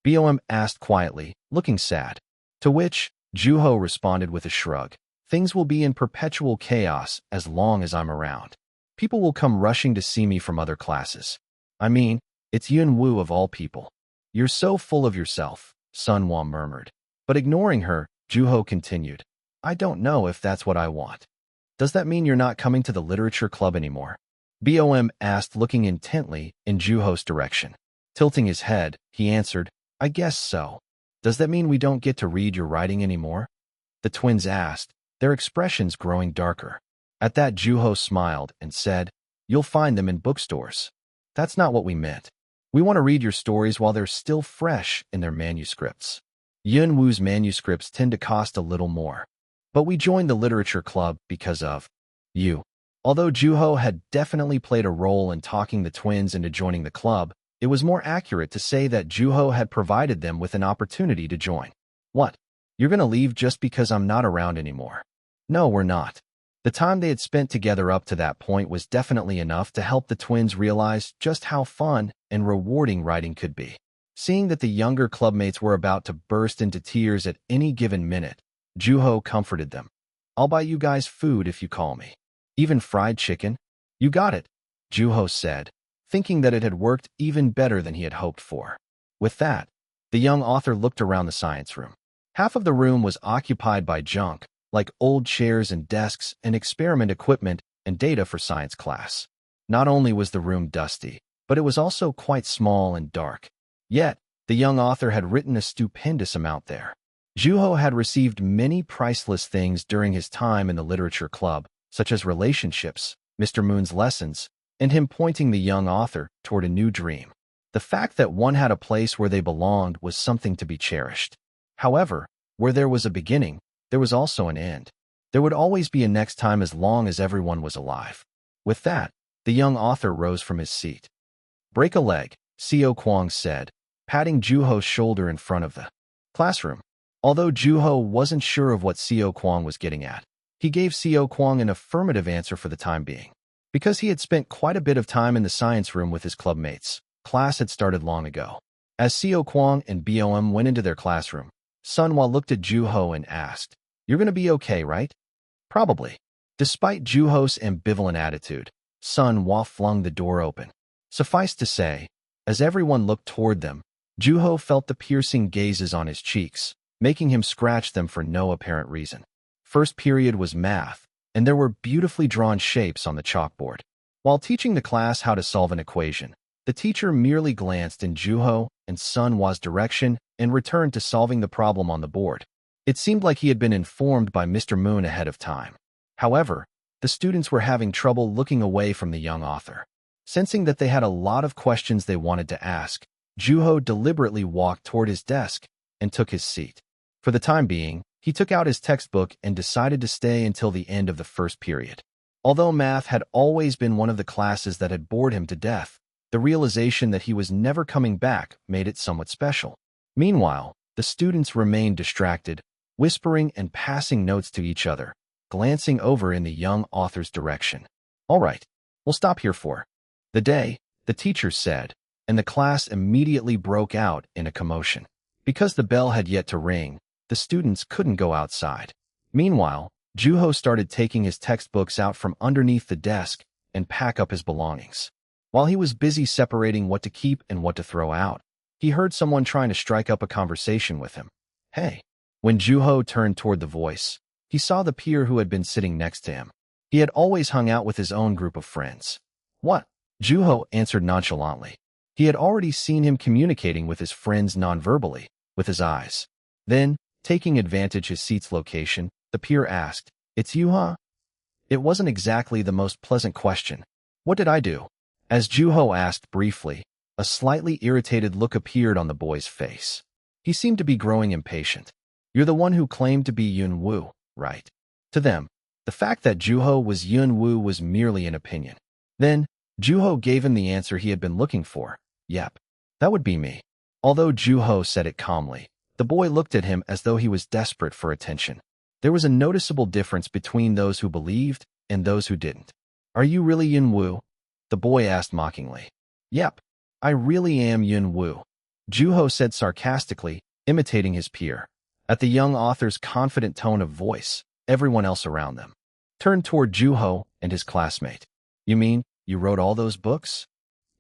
Boem asked quietly, looking sad. To which, Juho responded with a shrug. Things will be in perpetual chaos as long as I'm around. People will come rushing to see me from other classes. I mean, it's Yunwoo of all people. You're so full of yourself, Sunhwa murmured. But ignoring her, Juho continued. I don't know if that's what I want. Does that mean you're not coming to the literature club anymore? Bom asked, looking intently in Juho's direction. Tilting his head, he answered, I guess so. Does that mean we don't get to read your writing anymore? The twins asked, their expressions growing darker. At that, Juho smiled and said, You'll find them in bookstores. That's not what we meant. We want to read your stories while they're still fresh in their manuscripts. Yunwoo's manuscripts tend to cost a little more. But we joined the literature club because of you. Although Juho had definitely played a role in talking the twins into joining the club, it was more accurate to say that Juho had provided them with an opportunity to join. What? You're going to leave just because I'm not around anymore? No, we're not. The time they had spent together up to that point was definitely enough to help the twins realize just how fun and rewarding writing could be. Seeing that the younger clubmates were about to burst into tears at any given minute, Juho comforted them. I'll buy you guys food if you call me. Even fried chicken? You got it, Juho said, thinking that it had worked even better than he had hoped for. With that, the young author looked around the science room. Half of the room was occupied by junk, like old chairs and desks and experiment equipment and data for science class. Not only was the room dusty, but it was also quite small and dark. Yet, the young author had written a stupendous amount there. Juho had received many priceless things during his time in the literature club, such as relationships, Mr. Moon's lessons, and him pointing the young author toward a new dream. The fact that one had a place where they belonged was something to be cherished. However, where there was a beginning, there was also an end. There would always be a next time as long as everyone was alive. With that, the young author rose from his seat. Break a leg, Seo Kwang said, patting Juho's shoulder in front of the classroom. Although Juho wasn't sure of what Seo Kwang was getting at, he gave Seo Kwang an affirmative answer for the time being. Because he had spent quite a bit of time in the science room with his clubmates, class had started long ago. As Seo Kwang and Bom went into their classroom, Sunhwa looked at Juho and asked, You're going to be okay, right? Probably. Despite Juho's ambivalent attitude, Sunhwa flung the door open. Suffice to say, as everyone looked toward them, Juho felt the piercing gazes on his cheeks, making him scratch them for no apparent reason. First period was math, and there were beautifully drawn shapes on the chalkboard. While teaching the class how to solve an equation, the teacher merely glanced in Juho and Sunhwa's direction and returned to solving the problem on the board. It seemed like he had been informed by Mr. Moon ahead of time. However, the students were having trouble looking away from the young author. Sensing that they had a lot of questions they wanted to ask, Juho deliberately walked toward his desk and took his seat. For the time being, he took out his textbook and decided to stay until the end of the first period. Although math had always been one of the classes that had bored him to death, the realization that he was never coming back made it somewhat special. Meanwhile, the students remained distracted, whispering and passing notes to each other, glancing over in the young author's direction. All right, we'll stop here for the day, the teacher said, and the class immediately broke out in a commotion. Because the bell had yet to ring, the students couldn't go outside. Meanwhile, Juho started taking his textbooks out from underneath the desk and pack up his belongings. While he was busy separating what to keep and what to throw out, he heard someone trying to strike up a conversation with him. Hey. When Juho turned toward the voice, he saw the peer who had been sitting next to him. He had always hung out with his own group of friends. What? Juho answered nonchalantly. He had already seen him communicating with his friends nonverbally, with his eyes. Then, taking advantage of his seat's location, the peer asked, It's you, huh? It wasn't exactly the most pleasant question. What did I do? As Juho asked briefly, a slightly irritated look appeared on the boy's face. He seemed to be growing impatient. You're the one who claimed to be Yunwoo, right? To them, the fact that Juho was Yunwoo was merely an opinion. Then, Juho gave him the answer he had been looking for. Yep, that would be me. Although Juho said it calmly, the boy looked at him as though he was desperate for attention. There was a noticeable difference between those who believed and those who didn't. Are you really Yunwoo? The boy asked mockingly. Yep, I really am Yunwoo, Juho said sarcastically, imitating his peer. At the young author's confident tone of voice, everyone else around them turned toward Juho and his classmate. You mean, you wrote all those books?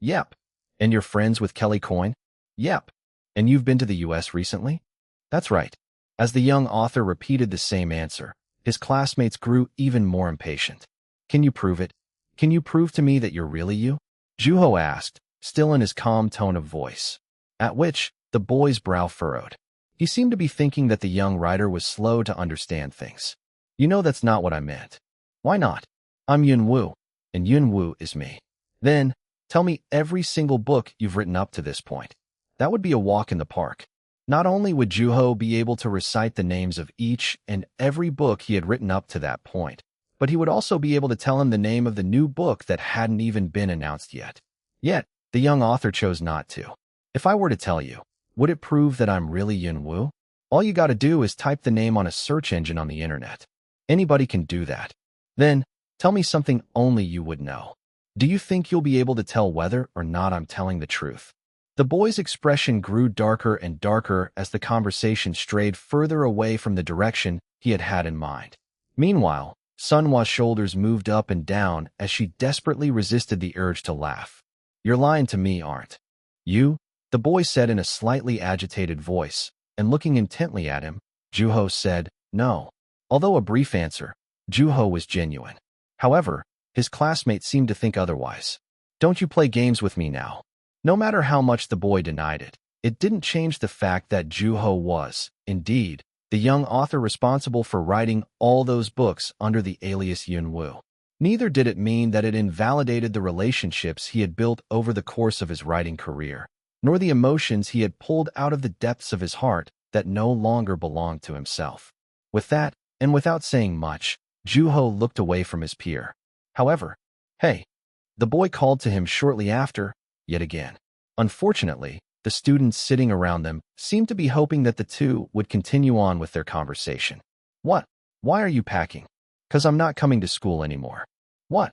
Yep. And you're friends with Kelly Coyne? Yep. And you've been to the US recently? That's right. As the young author repeated the same answer, his classmates grew even more impatient. Can you prove it? Can you prove to me that you're really you? Juho asked, still in his calm tone of voice. At which, the boy's brow furrowed. He seemed to be thinking that the young writer was slow to understand things. You know that's not what I meant. Why not? I'm Yunwoo, and Yunwoo is me. Then, tell me every single book you've written up to this point. That would be a walk in the park. Not only would Juho be able to recite the names of each and every book he had written up to that point, but he would also be able to tell him the name of the new book that hadn't even been announced yet. Yet, the young author chose not to. If I were to tell you, would it prove that I'm really Yunwoo? All you gotta do is type the name on a search engine on the internet. Anybody can do that. Then, tell me something only you would know. Do you think you'll be able to tell whether or not I'm telling the truth? The boy's expression grew darker and darker as the conversation strayed further away from the direction he had had in mind. Meanwhile, Sunhwa's shoulders moved up and down as she desperately resisted the urge to laugh. You're lying to me, aren't you? The boy said in a slightly agitated voice, and looking intently at him, Juho said, no. Although a brief answer, Juho was genuine. However, his classmates seemed to think otherwise. Don't you play games with me now? No matter how much the boy denied it, it didn't change the fact that Juho was, indeed, the young author responsible for writing all those books under the alias Yunwoo. Neither did it mean that it invalidated the relationships he had built over the course of his writing career, nor the emotions he had pulled out of the depths of his heart that no longer belonged to himself. With that, and without saying much, Juho looked away from his peer. However, hey, the boy called to him shortly after, yet again. Unfortunately, the students sitting around them seemed to be hoping that the two would continue on with their conversation. What? Why are you packing? 'Cause I'm not coming to school anymore. What?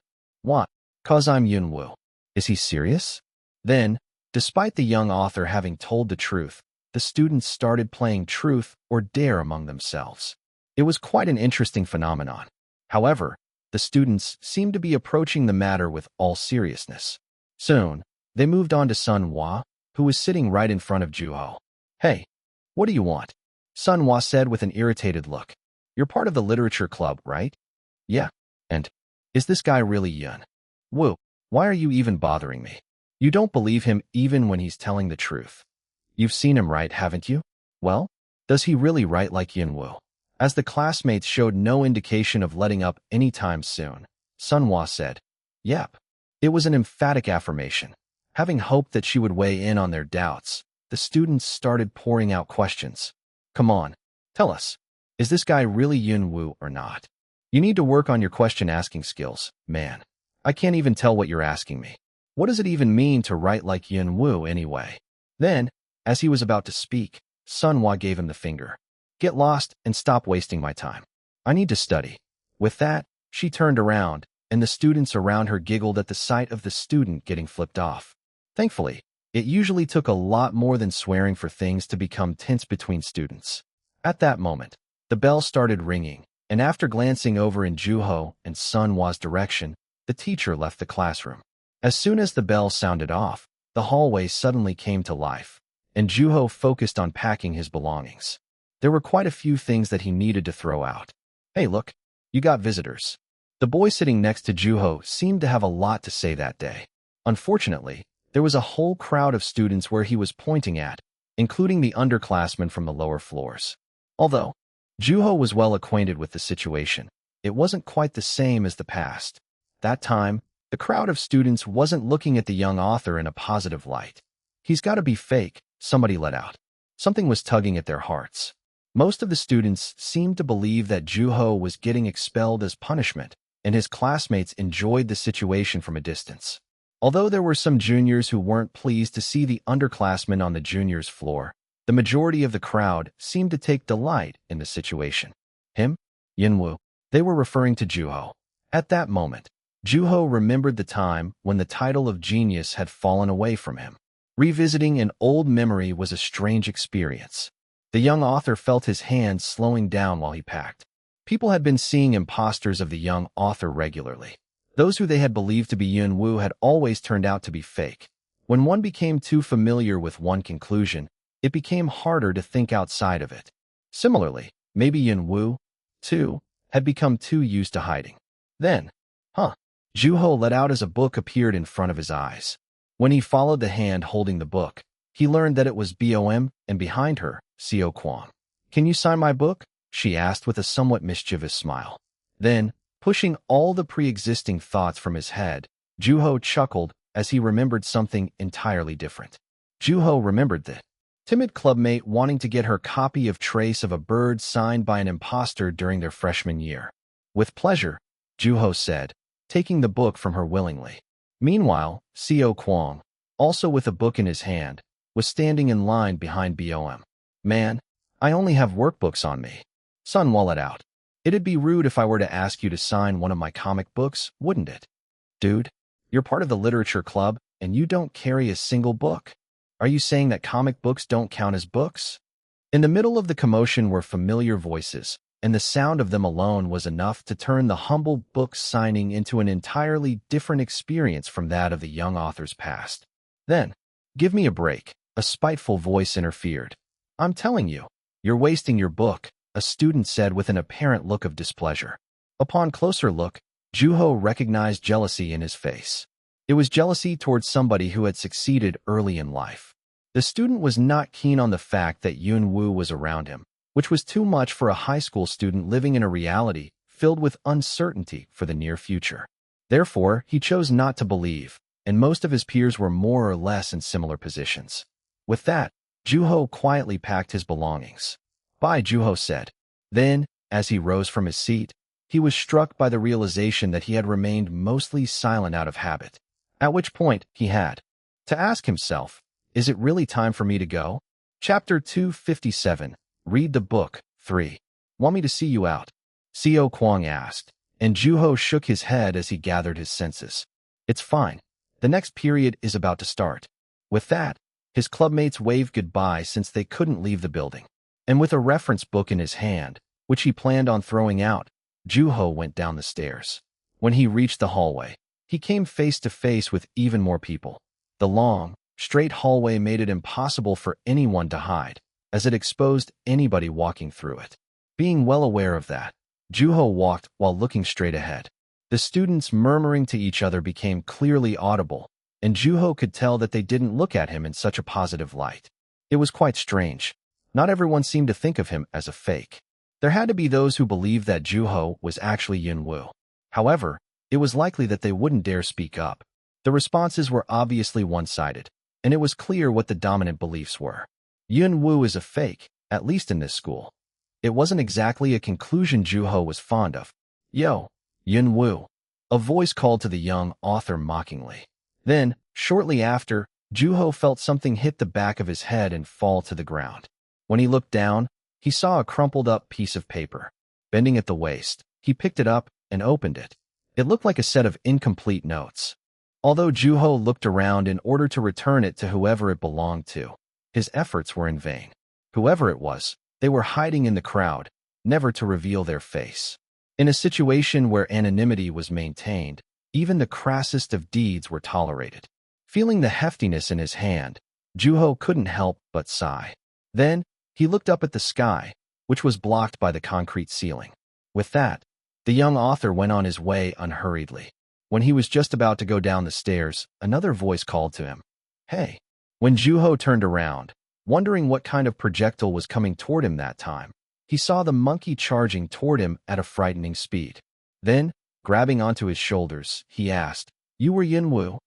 'Cause I'm Yunwoo. Is he serious? Then, despite the young author having told the truth, the students started playing truth or dare among themselves. It was quite an interesting phenomenon. However, the students seemed to be approaching the matter with all seriousness. Soon, they moved on to Sunhwa, who was sitting right in front of Juho. Hey, what do you want? Sunhwa said with an irritated look. You're part of the literature club, right? Yeah. And is this guy really Yun? Woo, why are you even bothering me? You don't believe him even when he's telling the truth. You've seen him write, haven't you? Well, does he really write like Yunwoo? As the classmates showed no indication of letting up anytime soon, Sunhwa said, Yep. It was an emphatic affirmation. Having hoped that she would weigh in on their doubts, the students started pouring out questions. Come on, tell us. Is this guy really Yunwoo or not? You need to work on your question-asking skills, man. I can't even tell what you're asking me. What does it even mean to write like Yunwoo anyway? Then, as he was about to speak, Sunhwa gave him the finger. Get lost and stop wasting my time. I need to study. With that, she turned around, and the students around her giggled at the sight of the student getting flipped off. Thankfully, it usually took a lot more than swearing for things to become tense between students. At that moment, the bell started ringing, and after glancing over in Juho and Sunhwa's direction, the teacher left the classroom. As soon as the bell sounded off, the hallway suddenly came to life, and Juho focused on packing his belongings. There were quite a few things that he needed to throw out. Hey, look, you got visitors. The boy sitting next to Juho seemed to have a lot to say that day. Unfortunately, there was a whole crowd of students where he was pointing at, including the underclassmen from the lower floors. Although Juho was well acquainted with the situation, it wasn't quite the same as the past. That time, the crowd of students wasn't looking at the young author in a positive light. He's got to be fake, somebody let out. Something was tugging at their hearts. Most of the students seemed to believe that Juho was getting expelled as punishment, and his classmates enjoyed the situation from a distance. Although there were some juniors who weren't pleased to see the underclassmen on the juniors' floor, the majority of the crowd seemed to take delight in the situation. Him? Yunwoo. They were referring to Juho. At that moment, Juho remembered the time when the title of genius had fallen away from him. Revisiting an old memory was a strange experience. The young author felt his hands slowing down while he packed. People had been seeing imposters of the young author regularly. Those who they had believed to be Yun Wu had always turned out to be fake. When one became too familiar with one conclusion, it became harder to think outside of it. Similarly, maybe Yun Wu, too, had become too used to hiding. Then, Juho let out as a book appeared in front of his eyes. When he followed the hand holding the book, he learned that it was Bom, and behind her, Seo Kwang. "Can you sign my book?" she asked with a somewhat mischievous smile. Then, pushing all the pre-existing thoughts from his head, Juho chuckled as he remembered something entirely different. Juho remembered the timid clubmate wanting to get her copy of Trace of a Bird signed by an imposter during their freshman year. "With pleasure," Juho said, taking the book from her willingly. Meanwhile, Seo Kwang, also with a book in his hand, was standing in line behind Bom. "Man, I only have workbooks on me." Sun wallet out. "It'd be rude if I were to ask you to sign one of my comic books, wouldn't it? Dude, you're part of the literature club, and you don't carry a single book. Are you saying that comic books don't count as books?" In the middle of the commotion were familiar voices, and the sound of them alone was enough to turn the humble book signing into an entirely different experience from that of the young author's past. Then, "Give me a break," a spiteful voice interfered. "I'm telling you, you're wasting your book," a student said with an apparent look of displeasure. Upon closer look, Juho recognized jealousy in his face. It was jealousy towards somebody who had succeeded early in life. The student was not keen on the fact that Yun Wu was around him, which was too much for a high school student living in a reality filled with uncertainty for the near future. Therefore, he chose not to believe, and most of his peers were more or less in similar positions. With that, Juho quietly packed his belongings. "Bye," Juho said. Then, as he rose from his seat, he was struck by the realization that he had remained mostly silent out of habit. At which point, he had to ask himself, is it really time for me to go? Chapter 257. Read the book. 3. "Want me to see you out?" Seo Kwang asked, and Juho shook his head as he gathered his senses. "It's fine. The next period is about to start." With that, his clubmates waved goodbye since they couldn't leave the building. And with a reference book in his hand, which he planned on throwing out, Juho went down the stairs. When he reached the hallway, he came face to face with even more people. The long, straight hallway made it impossible for anyone to hide, as it exposed anybody walking through it. Being well aware of that, Juho walked while looking straight ahead. The students murmuring to each other became clearly audible, and Juho could tell that they didn't look at him in such a positive light. It was quite strange. Not everyone seemed to think of him as a fake. There had to be those who believed that Juho was actually Yun Wu. However, it was likely that they wouldn't dare speak up. The responses were obviously one-sided, and it was clear what the dominant beliefs were. Yun Wu is a fake, at least in this school. It wasn't exactly a conclusion Juho was fond of. "Yo, Yun Wu," a voice called to the young author mockingly. Then, shortly after, Juho felt something hit the back of his head and fall to the ground. When he looked down, he saw a crumpled-up piece of paper. Bending at the waist, he picked it up and opened it. It looked like a set of incomplete notes. Although Juho looked around in order to return it to whoever it belonged to, his efforts were in vain. Whoever it was, they were hiding in the crowd, never to reveal their face. In a situation where anonymity was maintained, even the crassest of deeds were tolerated. Feeling the heftiness in his hand, Juho couldn't help but sigh. Then, he looked up at the sky, which was blocked by the concrete ceiling. With that, the young author went on his way unhurriedly. When he was just about to go down the stairs, another voice called to him. "Hey." When Juho turned around, wondering what kind of projectile was coming toward him that time, he saw the monkey charging toward him at a frightening speed. Then, grabbing onto his shoulders, he asked, "You were Yun Wu?"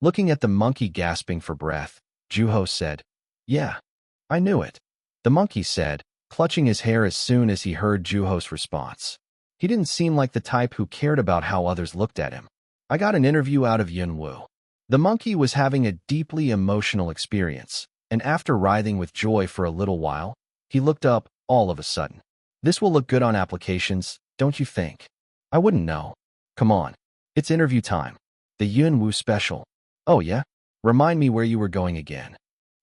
Looking at the monkey gasping for breath, Juho said, "Yeah, I knew it." The monkey said, clutching his hair as soon as he heard Juho's response. He didn't seem like the type who cared about how others looked at him. "I got an interview out of Yun Wu." The monkey was having a deeply emotional experience, and after writhing with joy for a little while, he looked up all of a sudden. "This will look good on applications, don't you think?" "I wouldn't know. Come on. It's interview time. The Yun Wu special." "Oh yeah? Remind me where you were going again."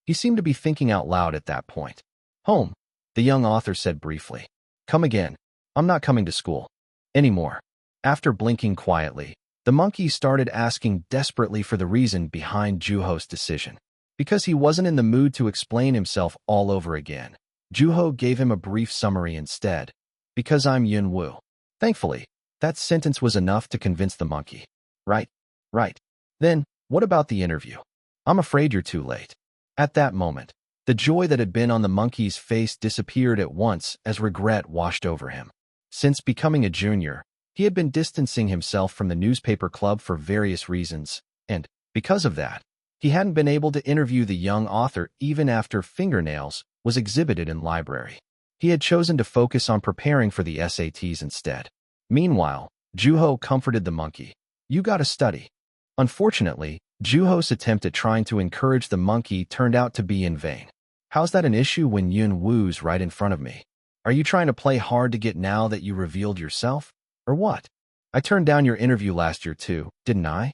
He seemed to be thinking out loud at that point. "Home." the young author said briefly. Come again. I'm not coming to school anymore. After blinking quietly, the monkey started asking desperately for the reason behind Juho's decision. Because he wasn't in the mood to explain himself all over again, Juho gave him a brief summary instead. Because I'm Yun-woo. Thankfully, that sentence was enough to convince the monkey. Right. Then, what about the interview? I'm afraid you're too late. At that moment, the joy that had been on the monkey's face disappeared at once as regret washed over him. Since becoming a junior, he had been distancing himself from the newspaper club for various reasons, and, because of that, he hadn't been able to interview the young author even after Fingernails was exhibited in library. He had chosen to focus on preparing for the SATs instead. Meanwhile, Juho comforted the monkey. You gotta study. Unfortunately, Juho's attempt at trying to encourage the monkey turned out to be in vain. How's that an issue when Yun-woo's right in front of me? Are you trying to play hard to get now that you revealed yourself? Or what? I turned down your interview last year too, didn't I?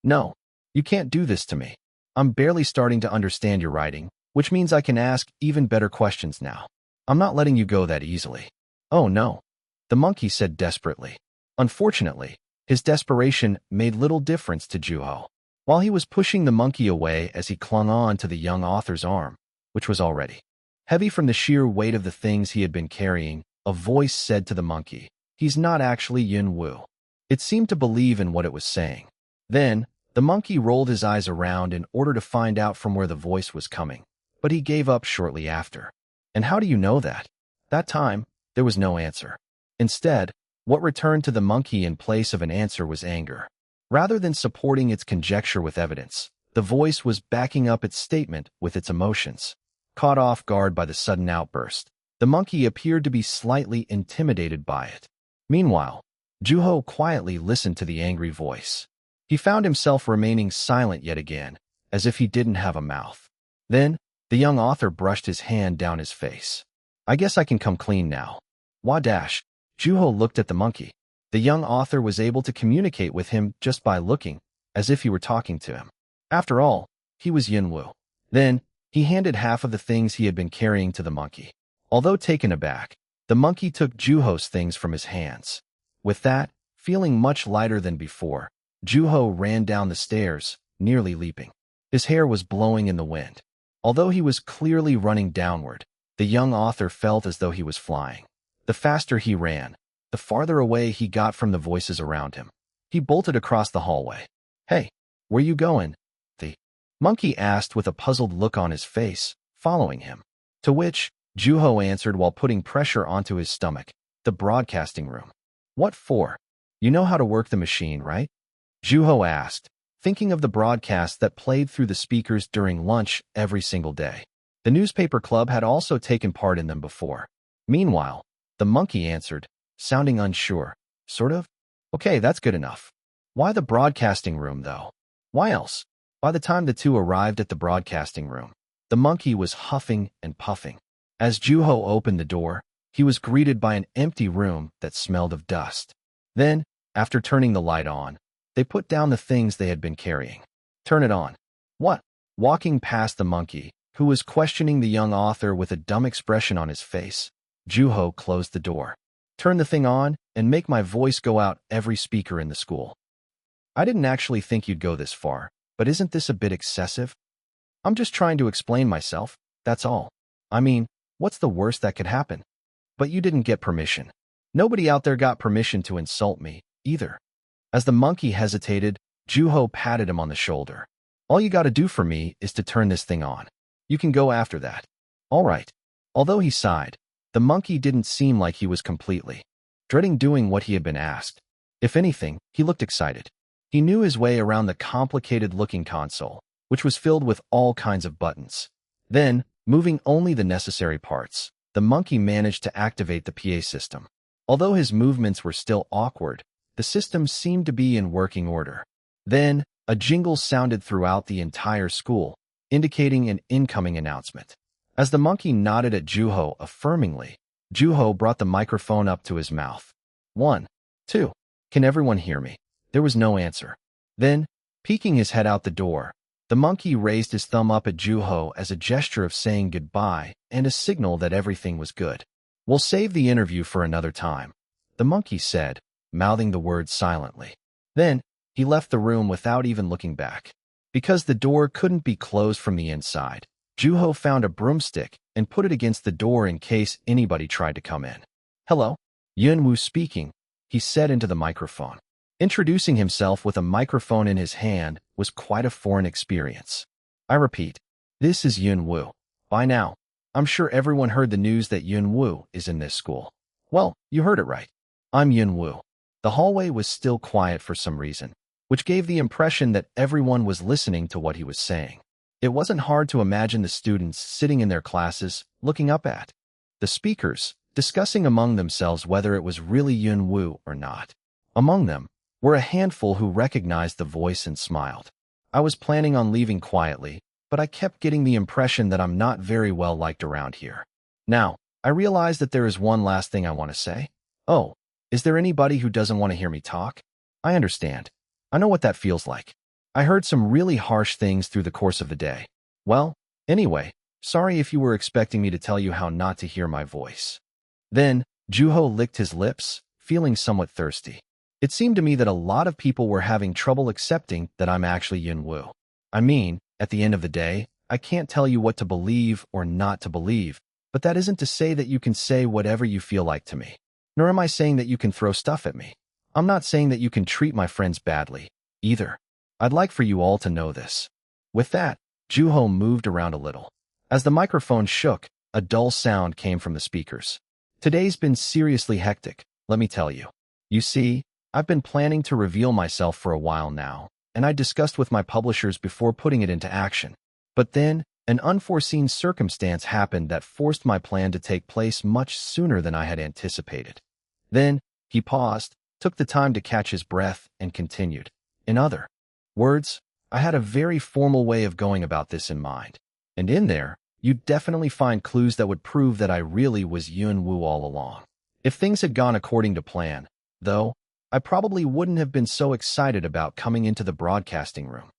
No. You can't do this to me. I'm barely starting to understand your writing, which means I can ask even better questions now. I'm not letting you go that easily. Oh no, the monkey said desperately. Unfortunately, his desperation made little difference to Juho. While he was pushing the monkey away as he clung on to the young author's arm, which was already heavy from the sheer weight of the things he had been carrying, a voice said to the monkey, he's not actually Yun-woo. It seemed to believe in what it was saying. Then, the monkey rolled his eyes around in order to find out from where the voice was coming, but he gave up shortly after. And how do you know that? That time, there was no answer. Instead, what returned to the monkey in place of an answer was anger. Rather than supporting its conjecture with evidence, the voice was backing up its statement with its emotions. Caught off guard by the sudden outburst, the monkey appeared to be slightly intimidated by it. Meanwhile, Juho quietly listened to the angry voice. He found himself remaining silent yet again, as if he didn't have a mouth. Then, the young author brushed his hand down his face. I guess I can come clean now. Wadash. Juho looked at the monkey. The young author was able to communicate with him just by looking, as if he were talking to him. After all, he was Yun-woo. Then, he handed half of the things he had been carrying to the monkey. Although taken aback, the monkey took Juho's things from his hands. With that, feeling much lighter than before, Juho ran down the stairs, nearly leaping. His hair was blowing in the wind. Although he was clearly running downward, the young author felt as though he was flying. The faster he ran, the farther away he got from the voices around him. He bolted across the hallway. Hey, where you going? The monkey asked with a puzzled look on his face, following him. To which, Juho answered while putting pressure onto his stomach. The broadcasting room. What for? You know how to work the machine, right? Juho asked, thinking of the broadcast that played through the speakers during lunch every single day. The newspaper club had also taken part in them before. Meanwhile, the monkey answered, sounding unsure. Sort of? Okay, that's good enough. Why the broadcasting room, though? Why else? By the time the two arrived at the broadcasting room, the monkey was huffing and puffing. As Juho opened the door, he was greeted by an empty room that smelled of dust. Then, after turning the light on, they put down the things they had been carrying. Turn it on. What? Walking past the monkey, who was questioning the young author with a dumb expression on his face, Juho closed the door. Turn the thing on and make my voice go out every speaker in the school. I didn't actually think you'd go this far, but isn't this a bit excessive? I'm just trying to explain myself, that's all. I mean, what's the worst that could happen? But you didn't get permission. Nobody out there got permission to insult me, either. As the monkey hesitated, Juho patted him on the shoulder. All you gotta do for me is to turn this thing on. You can go after that. All right. Although he sighed, the monkey didn't seem like he was completely dreading doing what he had been asked. If anything, he looked excited. He knew his way around the complicated-looking console, which was filled with all kinds of buttons. Then, moving only the necessary parts, the monkey managed to activate the PA system. Although his movements were still awkward, the system seemed to be in working order. Then, a jingle sounded throughout the entire school, indicating an incoming announcement. As the monkey nodded at Juho affirmingly, Juho brought the microphone up to his mouth. 1, 2. Can everyone hear me? There was no answer. Then, peeking his head out the door, The monkey raised his thumb up at Juho as a gesture of saying goodbye and a signal that everything was good. We'll save the interview for another time, the monkey said, mouthing the words silently. Then, he left the room without even looking back. Because the door couldn't be closed from the inside, Juho found a broomstick and put it against the door in case anybody tried to come in. Hello, Yunwoo speaking, he said into the microphone. Introducing himself with a microphone in his hand was quite a foreign experience. I repeat, this is Yunwoo. By now, I'm sure everyone heard the news that Yunwoo is in this school. Well, you heard it right. I'm Yunwoo. The hallway was still quiet for some reason, which gave the impression that everyone was listening to what he was saying. It wasn't hard to imagine the students sitting in their classes, looking up at the speakers, discussing among themselves whether it was really Yunwoo or not. Among them were a handful who recognized the voice and smiled. I was planning on leaving quietly, but I kept getting the impression that I'm not very well liked around here. Now, I realize that there is one last thing I want to say. Oh, is there anybody who doesn't want to hear me talk? I understand. I know what that feels like. I heard some really harsh things through the course of the day. Well, anyway, sorry if you were expecting me to tell you how not to hear my voice. Then, Juho licked his lips, feeling somewhat thirsty. It seemed to me that a lot of people were having trouble accepting that I'm actually Yunwoo. I mean, at the end of the day, I can't tell you what to believe or not to believe, but that isn't to say that you can say whatever you feel like to me. Nor am I saying that you can throw stuff at me. I'm not saying that you can treat my friends badly, either. I'd like for you all to know this. With that, Juho moved around a little. As the microphone shook, a dull sound came from the speakers. Today's been seriously hectic, let me tell you. You see, I've been planning to reveal myself for a while now, and I discussed with my publishers before putting it into action. But then, an unforeseen circumstance happened that forced my plan to take place much sooner than I had anticipated. Then, he paused, took the time to catch his breath, and continued. In other words, I had a very formal way of going about this in mind. And in there, you'd definitely find clues that would prove that I really was Yunwoo all along. If things had gone according to plan, though, I probably wouldn't have been so excited about coming into the broadcasting room.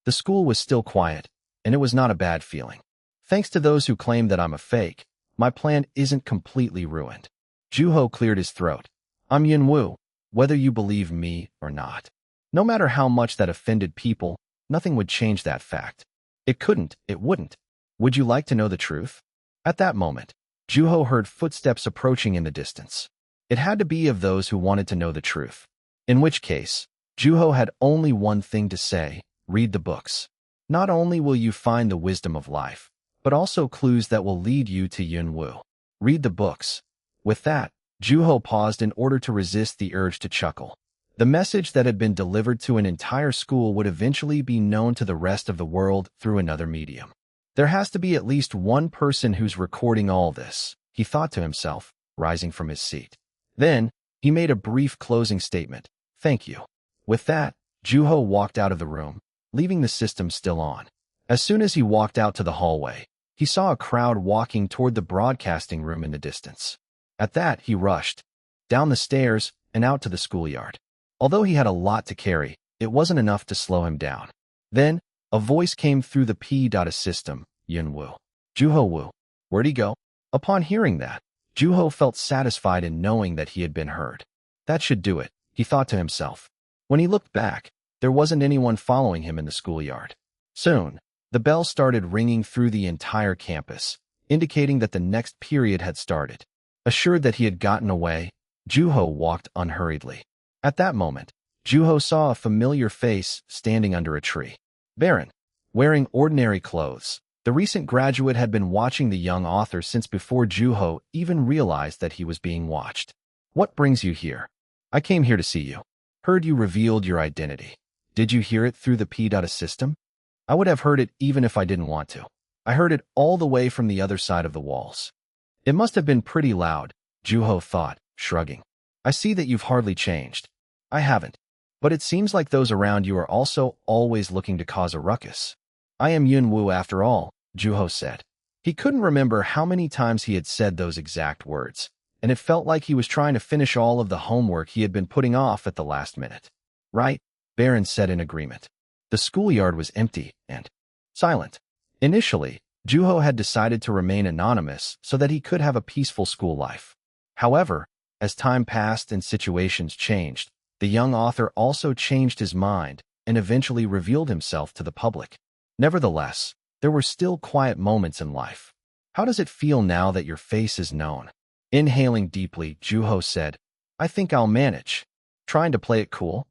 The school was still quiet, and it was not a bad feeling. Thanks to those who claim that I'm a fake, my plan isn't completely ruined. Juho cleared his throat. I'm Yunwoo, whether you believe me or not. No matter how much that offended people, nothing would change that fact. It couldn't, it wouldn't. Would you like to know the truth? At that moment, Juho heard footsteps approaching in the distance. It had to be of those who wanted to know the truth. In which case, Juho had only one thing to say: read the books. Not only will you find the wisdom of life, but also clues that will lead you to Yunwoo. Read the books. With that, Juho paused in order to resist the urge to chuckle. The message that had been delivered to an entire school would eventually be known to the rest of the world through another medium. There has to be at least one person who's recording all this, he thought to himself, rising from his seat. Then, he made a brief closing statement. Thank you. With that, Juho walked out of the room, leaving the system still on. As soon as he walked out to the hallway, he saw a crowd walking toward the broadcasting room in the distance. At that, he rushed down the stairs and out to the schoolyard. Although he had a lot to carry, it wasn't enough to slow him down. Then, a voice came through the P.A system. Yunwoo. Juho-woo. Where'd he go? Upon hearing that, Juho felt satisfied in knowing that he had been heard. That should do it, he thought to himself. When he looked back, there wasn't anyone following him in the schoolyard. Soon, the bell started ringing through the entire campus, indicating that the next period had started. Assured that he had gotten away, Juho walked unhurriedly. At that moment, Juho saw a familiar face standing under a tree. Baron, wearing ordinary clothes, the recent graduate had been watching the young author since before Juho even realized that he was being watched. What brings you here? I came here to see you. Heard you revealed your identity. Did you hear it through the P.A system? I would have heard it even if I didn't want to. I heard it all the way from the other side of the walls. It must have been pretty loud, Juho thought, shrugging. I see that you've hardly changed. I haven't. But it seems like those around you are also always looking to cause a ruckus. I am Yunwoo after all, Juho said. He couldn't remember how many times he had said those exact words, and it felt like he was trying to finish all of the homework he had been putting off at the last minute. Right, Baron said in agreement. The schoolyard was empty, and silent. Initially, Juho had decided to remain anonymous so that he could have a peaceful school life. However, as time passed and situations changed, the young author also changed his mind and eventually revealed himself to the public. Nevertheless, there were still quiet moments in life. How does it feel now that your face is known? Inhaling deeply, Juho said, I think I'll manage. Trying to play it cool?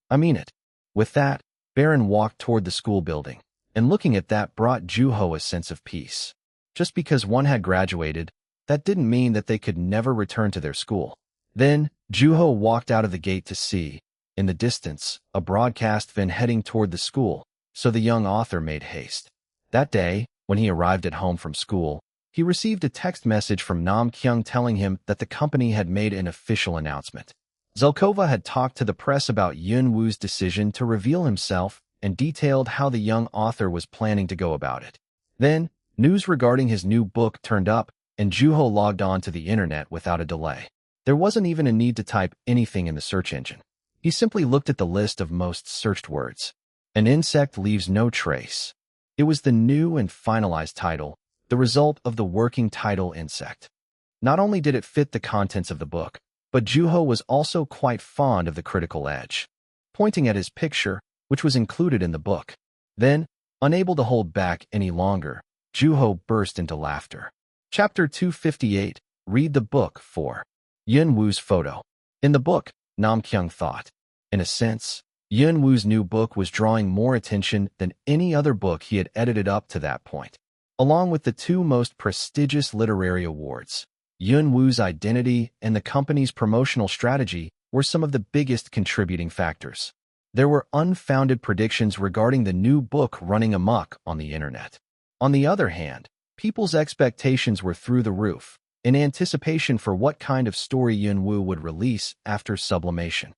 I mean it. With that, Baron walked toward the school building, and looking at that brought Juho a sense of peace. Just because one had graduated, that didn't mean that they could never return to their school. Then, Juho walked out of the gate to see, in the distance, a broadcast van heading toward the school, so the young author made haste. That day, when he arrived at home from school, he received a text message from Nam Kyung telling him that the company had made an official announcement. Zelkova had talked to the press about Yun Woo's decision to reveal himself and detailed how the young author was planning to go about it. Then, news regarding his new book turned up, and Juho logged on to the internet without a delay. There wasn't even a need to type anything in the search engine. He simply looked at the list of most searched words. An insect leaves no trace. It was the new and finalized title, the result of the working title insect. Not only did it fit the contents of the book, but Juho was also quite fond of the critical edge. Pointing at his picture, which was included in the book. Then, unable to hold back any longer, Juho burst into laughter. Chapter 258, Read the Book 4. Yun Woo's photo. In the book, Nam Kyung thought, in a sense, Yun Woo's new book was drawing more attention than any other book he had edited up to that point. Along with the two most prestigious literary awards, Yun Woo's identity and the company's promotional strategy were some of the biggest contributing factors. There were unfounded predictions regarding the new book running amok on the internet. On the other hand, people's expectations were through the roof, in anticipation for what kind of story Yun Woo would release after sublimation.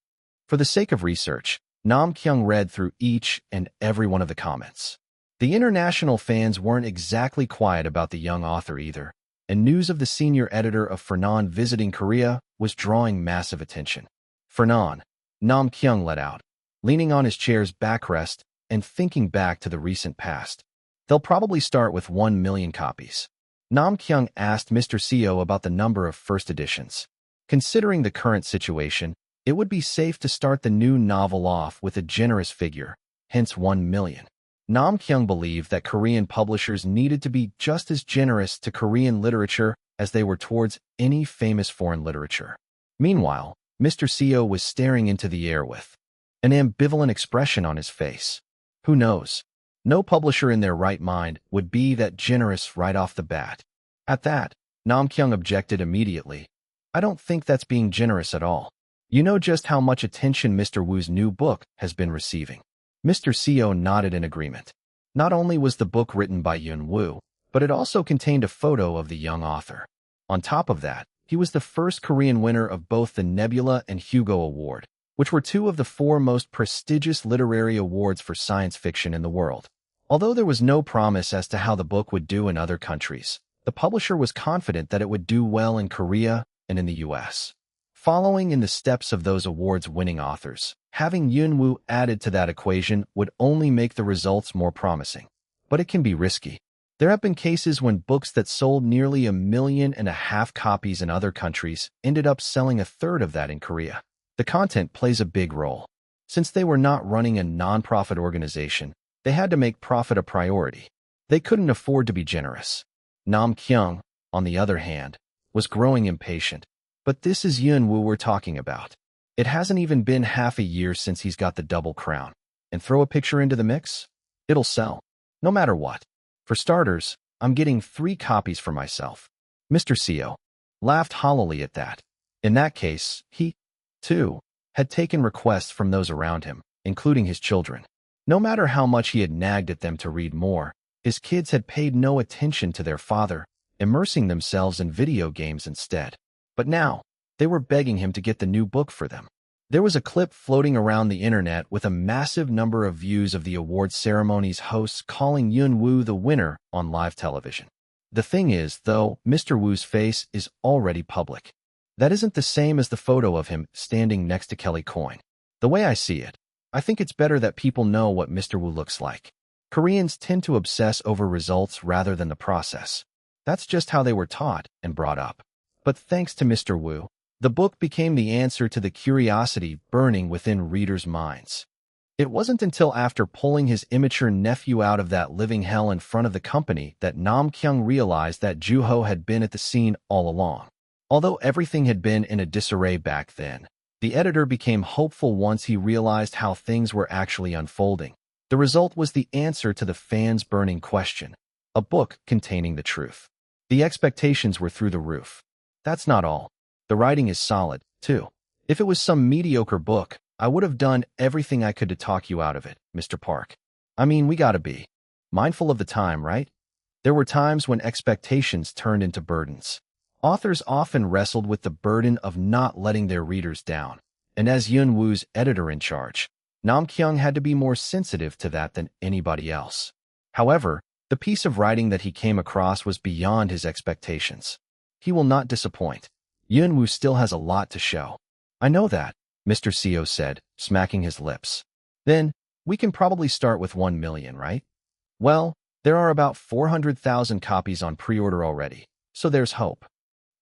For the sake of research, Nam Kyung read through each and every one of the comments. The international fans weren't exactly quiet about the young author either, and news of the senior editor of Fernan visiting Korea was drawing massive attention. Fernan, Nam Kyung let out, leaning on his chair's backrest and thinking back to the recent past. They'll probably start with 1 million copies. Nam Kyung asked Mr. Seo about the number of first editions. Considering the current situation, it would be safe to start the new novel off with a generous figure, hence 1 million. Nam Kyung believed that Korean publishers needed to be just as generous to Korean literature as they were towards any famous foreign literature. Meanwhile, Mr. Seo was staring into the air with an ambivalent expression on his face. Who knows? No publisher in their right mind would be that generous right off the bat. At that, Nam Kyung objected immediately. I don't think that's being generous at all. You know just how much attention Mr. Woo's new book has been receiving. Mr. Seo nodded in agreement. Not only was the book written by Yun Woo, but it also contained a photo of the young author. On top of that, he was the first Korean winner of both the Nebula and Hugo Award, which were two of the 4 most prestigious literary awards for science fiction in the world. Although there was no promise as to how the book would do in other countries, the publisher was confident that it would do well in Korea and in the US. Following in the steps of those awards-winning authors, having Yun Woo added to that equation would only make the results more promising. But it can be risky. There have been cases when books that sold nearly 1.5 million copies in other countries ended up selling a third of that in Korea. The content plays a big role. Since they were not running a non-profit organization, they had to make profit a priority. They couldn't afford to be generous. Nam Kyung, on the other hand, was growing impatient. But this is Yun Woo we're talking about. It hasn't even been half a year since he's got the double crown. And throw a picture into the mix? It'll sell. No matter what. For starters, I'm getting 3 copies for myself. Mr. Seo laughed hollowly at that. In that case, he, too, had taken requests from those around him, including his children. No matter how much he had nagged at them to read more, his kids had paid no attention to their father, immersing themselves in video games instead. But now, they were begging him to get the new book for them. There was a clip floating around the internet with a massive number of views of the award ceremony's hosts calling Yun Woo the winner on live television. The thing is, though, Mr. Woo's face is already public. That isn't the same as the photo of him standing next to Kelly Coyne. The way I see it, I think it's better that people know what Mr. Woo looks like. Koreans tend to obsess over results rather than the process. That's just how they were taught and brought up. But thanks to Mr. Wu, the book became the answer to the curiosity burning within readers' minds. It wasn't until after pulling his immature nephew out of that living hell in front of the company that Nam Kyung realized that Juho had been at the scene all along. Although everything had been in a disarray back then, the editor became hopeful once he realized how things were actually unfolding. The result was the answer to the fans' burning question, a book containing the truth. The expectations were through the roof. That's not all. The writing is solid, too. If it was some mediocre book, I would have done everything I could to talk you out of it, Mr. Park. I mean, we gotta be mindful of the time, right? There were times when expectations turned into burdens. Authors often wrestled with the burden of not letting their readers down, and as Yun Woo's editor-in-charge, Nam Kyung had to be more sensitive to that than anybody else. However, the piece of writing that he came across was beyond his expectations. He will not disappoint. Yun Woo still has a lot to show. I know that, Mr. Seo said, smacking his lips. Then, we can probably start with 1 million, right? Well, there are about 400,000 copies on pre-order already, so there's hope.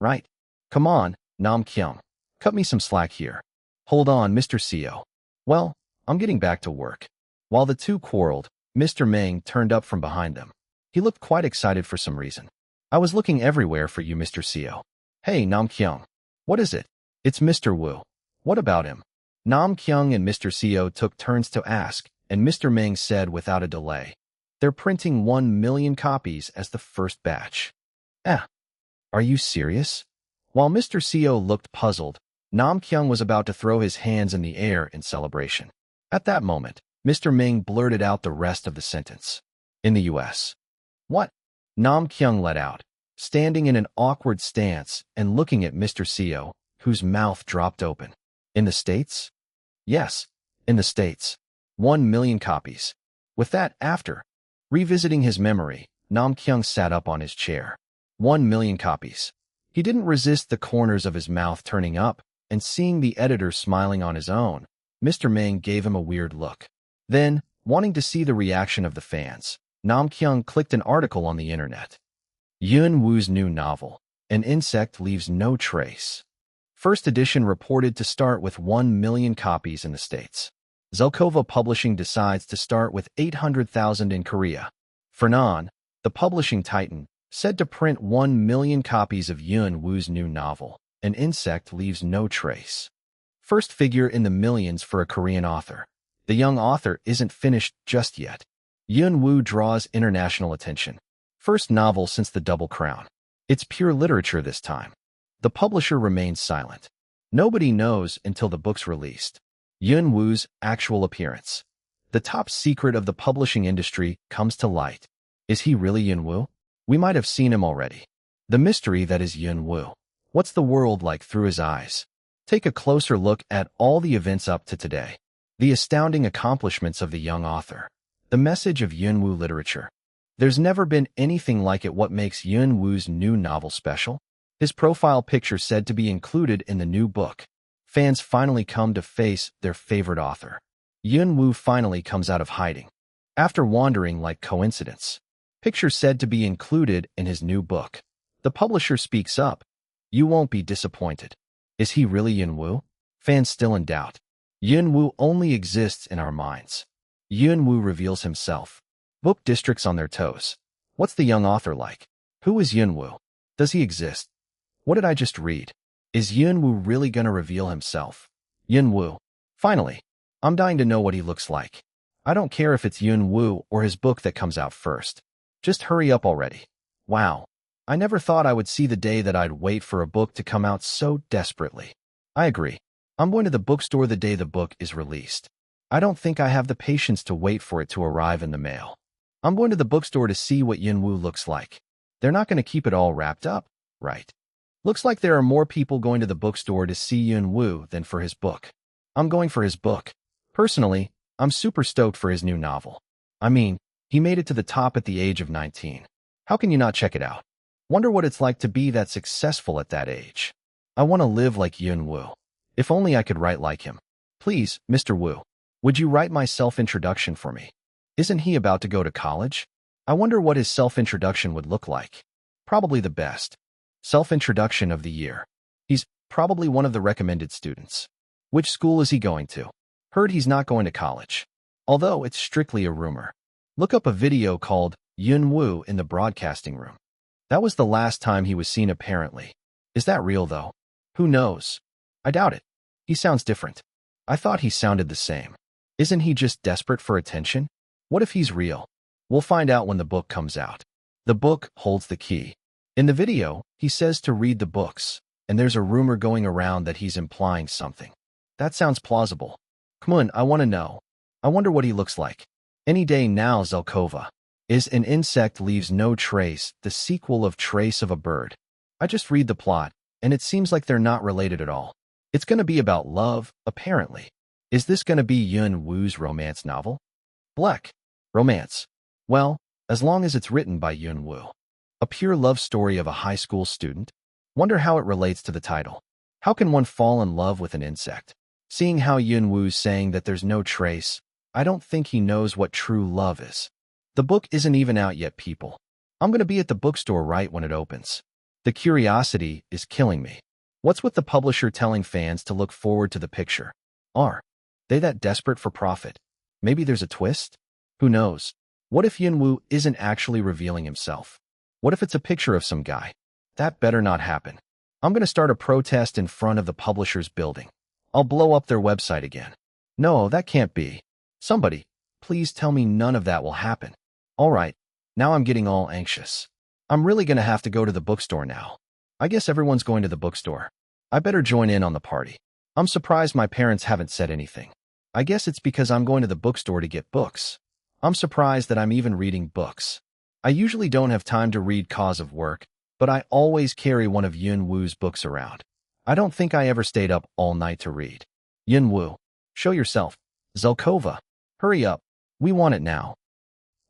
Right? Come on, Nam Kyung. Cut me some slack here. Hold on, Mr. Seo. Well, I'm getting back to work. While the two quarreled, Mr. Meng turned up from behind them. He looked quite excited for some reason. I was looking everywhere for you, Mr. Seo. Hey, Nam Kyung. What is it? It's Mr. Wu. What about him? Nam Kyung and Mr. Seo took turns to ask, and Mr. Meng said without a delay, they're printing 1 million copies as the first batch. Are you serious? While Mr. Seo looked puzzled, Nam Kyung was about to throw his hands in the air in celebration. At that moment, Mr. Meng blurted out the rest of the sentence. In the U.S. What? Nam Kyung let out, standing in an awkward stance and looking at Mr. Seo, whose mouth dropped open. In the States? Yes, in the States. 1 million copies. With that after, revisiting his memory, Nam Kyung sat up on his chair. 1 million copies. He didn't resist the corners of his mouth turning up, and seeing the editor smiling on his own, Mr. Meng gave him a weird look. Then, wanting to see the reaction of the fans, Nam Kyung clicked an article on the internet. Yun Woo's new novel, An Insect Leaves No Trace. First edition reported to start with 1 million copies in the States. Zelkova Publishing decides to start with 800,000 in Korea. Fernan, the publishing titan, said to print 1 million copies of Yun Woo's new novel, An Insect Leaves No Trace. First figure in the millions for a Korean author. The young author isn't finished just yet. Yun Woo draws international attention. First novel since The Double Crown. It's pure literature this time. The publisher remains silent. Nobody knows until the book's released. Yun Woo's actual appearance. The top secret of the publishing industry comes to light. Is he really Yun Woo? We might have seen him already. The mystery that is Yun Woo. What's the world like through his eyes? Take a closer look at all the events up to today. The astounding accomplishments of the young author. The message of Yun Woo literature. There's never been anything like it. What makes Yun Woo's new novel special? His profile picture said to be included in the new book. Fans finally come to face their favorite author. Yun Woo finally comes out of hiding. After wandering like coincidence. Picture said to be included in his new book. The publisher speaks up. You won't be disappointed. Is he really Yun Woo? Fans still in doubt. Yun Woo only exists in our minds. Yun Woo reveals himself. Book districts on their toes. What's the young author like? Who is Yun Woo? Does he exist? What did I just read? Is Yun Woo really gonna reveal himself? Yun Woo. Finally, I'm dying to know what he looks like. I don't care if it's Yun Woo or his book that comes out first. Just hurry up already. Wow. I never thought I would see the day that I'd wait for a book to come out so desperately. I agree. I'm going to the bookstore the day the book is released. I don't think I have the patience to wait for it to arrive in the mail. I'm going to the bookstore to see what Yun Woo looks like. They're not going to keep it all wrapped up, right? Looks like there are more people going to the bookstore to see Yun Woo than for his book. I'm going for his book. Personally, I'm super stoked for his new novel. I mean, he made it to the top at the age of 19. How can you not check it out? Wonder what it's like to be that successful at that age. I want to live like Yun Woo. If only I could write like him. Please, Mr. Woo, would you write my self-introduction for me? Isn't he about to go to college? I wonder what his self-introduction would look like. Probably the best. Self-introduction of the year. He's probably one of the recommended students. Which school is he going to? Heard he's not going to college. Although it's strictly a rumor. Look up a video called Yun Woo in the broadcasting room. That was the last time he was seen apparently. Is that real though? Who knows? I doubt it. He sounds different. I thought he sounded the same. Isn't he just desperate for attention? What if he's real? We'll find out when the book comes out. The book holds the key. In the video, he says to read the books, and there's a rumor going around that he's implying something. That sounds plausible. Come on, I want to know. I wonder what he looks like. Any day now. Zelkova is an insect leaves no trace, the sequel of Trace of a Bird. I just read the plot, and it seems like they're not related at all. It's going to be about love, apparently. Is this going to be Yun Woo's romance novel? Black. Romance. Well, as long as it's written by Yun Woo. A pure love story of a high school student? Wonder how it relates to the title. How can one fall in love with an insect? Seeing how Yun Woo's saying that there's no trace, I don't think he knows what true love is. The book isn't even out yet, people. I'm going to be at the bookstore right when it opens. The curiosity is killing me. What's with the publisher telling fans to look forward to the picture? Are they that desperate for profit? Maybe there's a twist? Who knows? What if Yun Woo isn't actually revealing himself? What if it's a picture of some guy? That better not happen. I'm going to start a protest in front of the publisher's building. I'll blow up their website again. No, that can't be. Somebody, please tell me none of that will happen. All right, now I'm getting all anxious. I'm really going to have to go to the bookstore now. I guess everyone's going to the bookstore. I better join in on the party. I'm surprised my parents haven't said anything. I guess it's because I'm going to the bookstore to get books. I'm surprised that I'm even reading books. I usually don't have time to read cause of work, but I always carry one of Yun Woo's books around. I don't think I ever stayed up all night to read. Yun Woo, show yourself. Zelkova, hurry up. We want it now.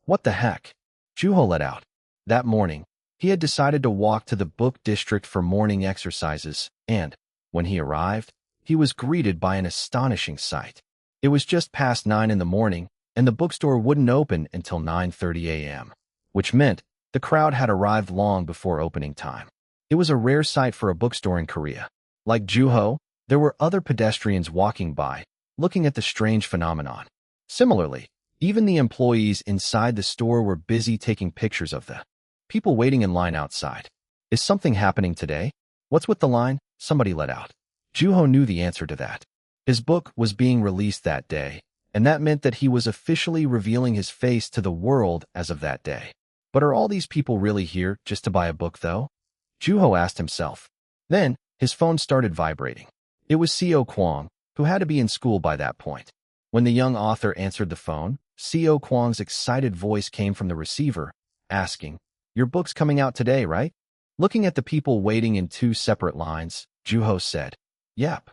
What the heck? Juho let out. That morning, he had decided to walk to the book district for morning exercises, and, when he arrived, he was greeted by an astonishing sight. It was just past 9 in the morning, and the bookstore wouldn't open until 9:30 a.m., which meant the crowd had arrived long before opening time. It was a rare sight for a bookstore in Korea. Like Juho, there were other pedestrians walking by, looking at the strange phenomenon. Similarly, even the employees inside the store were busy taking pictures of the people waiting in line outside. Is something happening today? What's with the line? Somebody let out. Juho knew the answer to that. His book was being released that day, and that meant that he was officially revealing his face to the world as of that day. But are all these people really here just to buy a book, though? Juho asked himself. Then, his phone started vibrating. It was Seo Kwong, who had to be in school by that point. When the young author answered the phone, Seo Kwong's excited voice came from the receiver, asking, "Your book's coming out today, right?" Looking at the people waiting in 2 separate lines, Juho said, "Yep.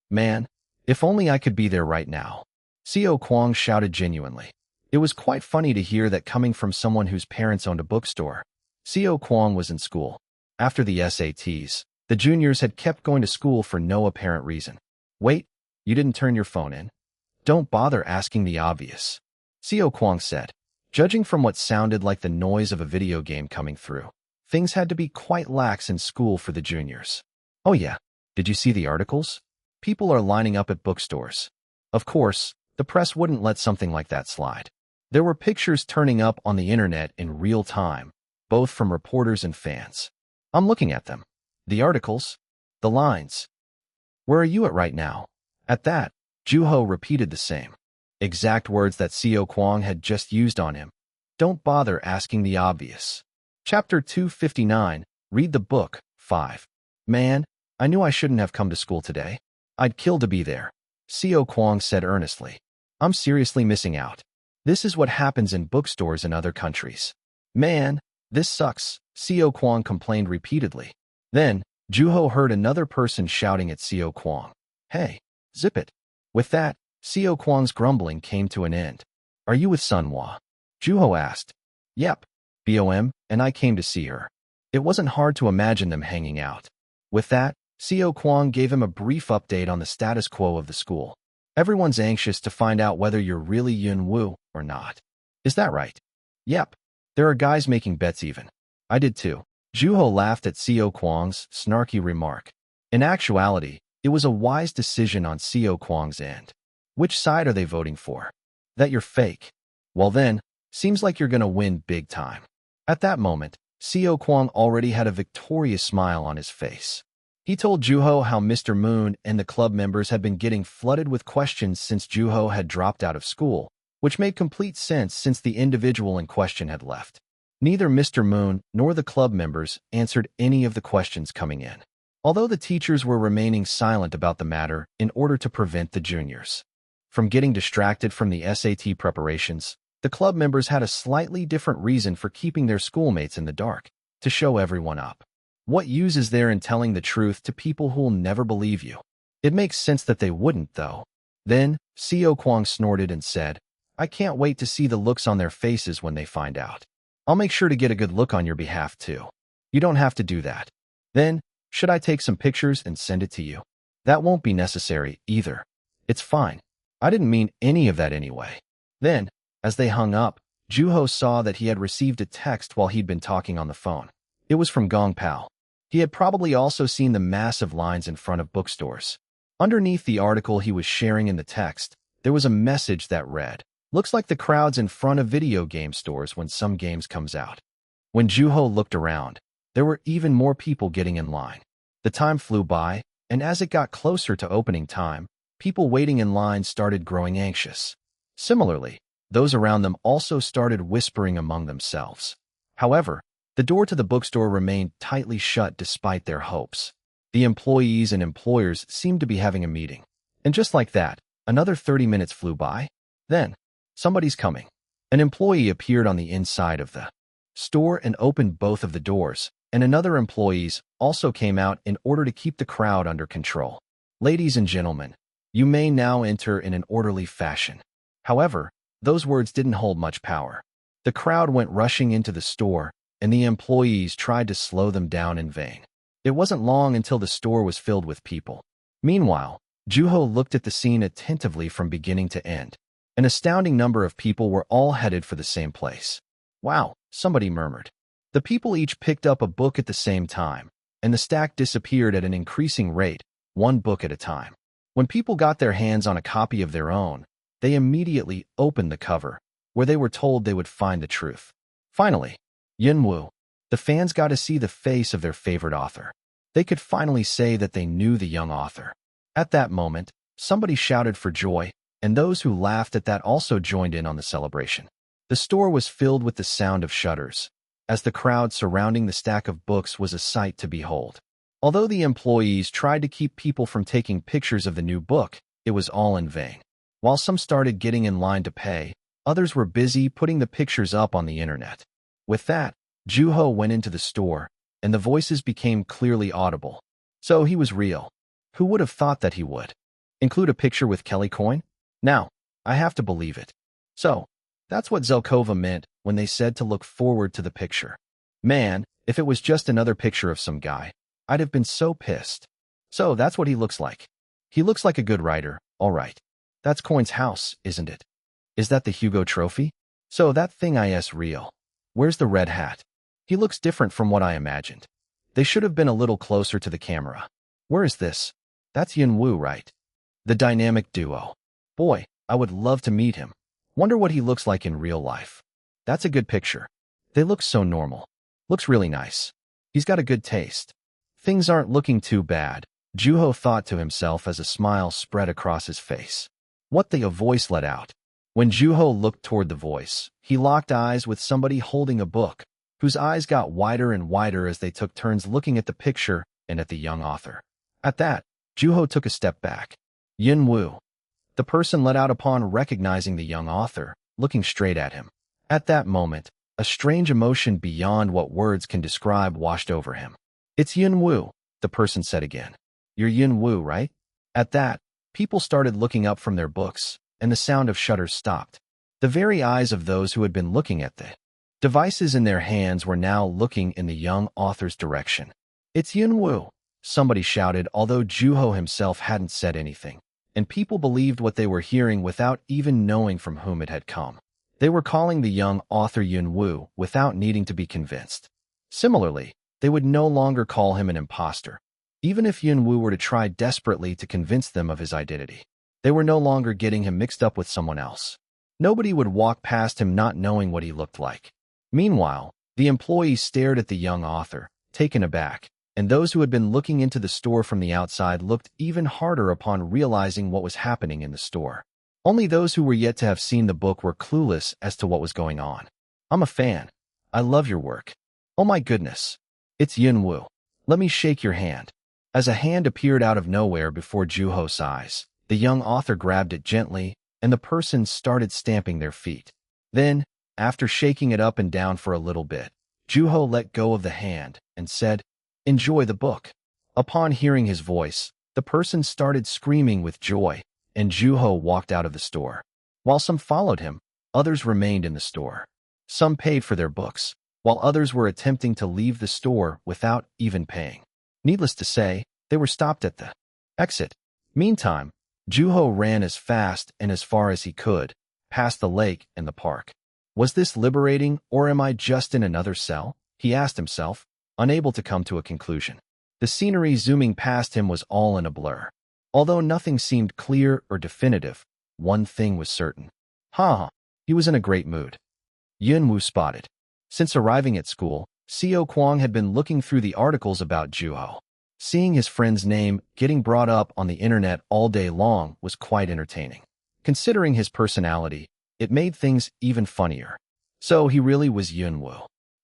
Man, if only I could be there right now." Seo Kwong shouted genuinely. It was quite funny to hear that coming from someone whose parents owned a bookstore. Seo Kwong was in school. After the SATs, the juniors had kept going to school for no apparent reason. Wait, you didn't turn your phone in? Don't bother asking the obvious, Seo Kwong said. Judging from what sounded like the noise of a video game coming through, things had to be quite lax in school for the juniors. Oh yeah, did you see the articles? People are lining up at bookstores. Of course, the press wouldn't let something like that slide. There were pictures turning up on the internet in real time, both from reporters and fans. I'm looking at them. The articles. The lines. Where are you at right now? At that, Juho repeated the same exact words that Seo Kwong had just used on him. Don't bother asking the obvious. Chapter 259, Read the Book, 5. Man, I knew I shouldn't have come to school today. I'd kill to be there, Seo Kwong said earnestly. I'm seriously missing out. This is what happens in bookstores in other countries. Man, this sucks, Seo Kwong complained repeatedly. Then, Juho heard another person shouting at Seo Kwong. Hey, zip it. With that, Seo Kwong's grumbling came to an end. Are you with Sunhwa? Juho asked. Yep, BOM, and I came to see her. It wasn't hard to imagine them hanging out. With that, Seo Kwong gave him a brief update on the status quo of the school. Everyone's anxious to find out whether you're really Yun Woo or not. Is that right? Yep. There are guys making bets even. I did too. Juho laughed at Seo Kwang's snarky remark. In actuality, it was a wise decision on Seo Kwang's end. Which side are they voting for? That you're fake. Well then, seems like you're gonna win big time. At that moment, Seo Kwang already had a victorious smile on his face. He told Juho how Mr. Moon and the club members had been getting flooded with questions since Juho had dropped out of school, which made complete sense since the individual in question had left. Neither Mr. Moon nor the club members answered any of the questions coming in, although the teachers were remaining silent about the matter in order to prevent the juniors from getting distracted from the SAT preparations. The club members had a slightly different reason for keeping their schoolmates in the dark, to show everyone up. What use is there in telling the truth to people who'll never believe you? It makes sense that they wouldn't, though. Then, Seo Kwang snorted and said, I can't wait to see the looks on their faces when they find out. I'll make sure to get a good look on your behalf, too. You don't have to do that. Then, should I take some pictures and send it to you? That won't be necessary, either. It's fine. I didn't mean any of that anyway. Then, as they hung up, Juho saw that he had received a text while he'd been talking on the phone. It was from Gong Pao. He had probably also seen the massive lines in front of bookstores. Underneath the article he was sharing in the text, there was a message that read, looks like the crowds in front of video game stores when some games comes out. When Juho looked around, there were even more people getting in line. The time flew by, and as it got closer to opening time, people waiting in line started growing anxious. Similarly, those around them also started whispering among themselves. However, the door to the bookstore remained tightly shut despite their hopes. The employees and employers seemed to be having a meeting. And just like that, another 30 minutes flew by. Then, somebody's coming. An employee appeared on the inside of the store and opened both of the doors, and another employee also came out in order to keep the crowd under control. Ladies and gentlemen, you may now enter in an orderly fashion. However, those words didn't hold much power. The crowd went rushing into the store, and the employees tried to slow them down in vain. It wasn't long until the store was filled with people. Meanwhile, Juho looked at the scene attentively from beginning to end. An astounding number of people were all headed for the same place. Wow, somebody murmured. The people each picked up a book at the same time, and the stack disappeared at an increasing rate, one book at a time. When people got their hands on a copy of their own, they immediately opened the cover, where they were told they would find the truth. Finally, Yunwoo. The fans got to see the face of their favorite author. They could finally say that they knew the young author. At that moment, somebody shouted for joy, and those who laughed at that also joined in on the celebration. The store was filled with the sound of shutters, as the crowd surrounding the stack of books was a sight to behold. Although the employees tried to keep people from taking pictures of the new book, it was all in vain. While some started getting in line to pay, others were busy putting the pictures up on the internet. With that, Juho went into the store, and the voices became clearly audible. So he was real. Who would have thought that he would? Include a picture with Kelly Coin? Now, I have to believe it. So, that's what Zelkova meant when they said to look forward to the picture. Man, if it was just another picture of some guy, I'd have been so pissed. So that's what he looks like. He looks like a good writer, all right. That's Coin's house, isn't it? Is that the Hugo Trophy? So that thing is real. Where's the red hat? He looks different from what I imagined. They should have been a little closer to the camera. Where is this? That's Yunwoo, right? The dynamic duo. Boy, I would love to meet him. Wonder what he looks like in real life. That's a good picture. They look so normal. Looks really nice. He's got a good taste. Things aren't looking too bad, Juho thought to himself as a smile spread across his face. What the voice let out. When Juho looked toward the voice, he locked eyes with somebody holding a book, whose eyes got wider and wider as they took turns looking at the picture and at the young author. At that, Juho took a step back. Yunwoo. The person let out upon recognizing the young author, looking straight at him. At that moment, a strange emotion beyond what words can describe washed over him. It's Yunwoo, the person said again. You're Yunwoo, right? At that, people started looking up from their books, and the sound of shutters stopped. The very eyes of those who had been looking at the devices in their hands were now looking in the young author's direction. It's Yunwoo, somebody shouted, although Juho himself hadn't said anything, and people believed what they were hearing without even knowing from whom it had come. They were calling the young author Yun Wu without needing to be convinced. Similarly, they would no longer call him an imposter, even if Yun Wu were to try desperately to convince them of his identity. They were no longer getting him mixed up with someone else. Nobody would walk past him not knowing what he looked like. Meanwhile, the employees stared at the young author, taken aback, and those who had been looking into the store from the outside looked even harder upon realizing what was happening in the store. Only those who were yet to have seen the book were clueless as to what was going on. "I'm a fan. I love your work. Oh my goodness. It's Yun Wu. Let me shake your hand." As a hand appeared out of nowhere before Juho's eyes, the young author grabbed it gently, and the person started stamping their feet. Then, after shaking it up and down for a little bit, Juho let go of the hand and said, "Enjoy the book." Upon hearing his voice, the person started screaming with joy, and Juho walked out of the store. While some followed him, others remained in the store. Some paid for their books, while others were attempting to leave the store without even paying. Needless to say, they were stopped at the exit. Meantime, Juho ran as fast and as far as he could, past the lake and the park. Was this liberating, or am I just in another cell? He asked himself, unable to come to a conclusion. The scenery zooming past him was all in a blur. Although nothing seemed clear or definitive, one thing was certain. He was in a great mood. Yun Wu spotted. Since arriving at school, Seo Kwang had been looking through the articles about Juho. Seeing his friend's name getting brought up on the internet all day long was quite entertaining. Considering his personality, it made things even funnier. So he really was Yun Wu.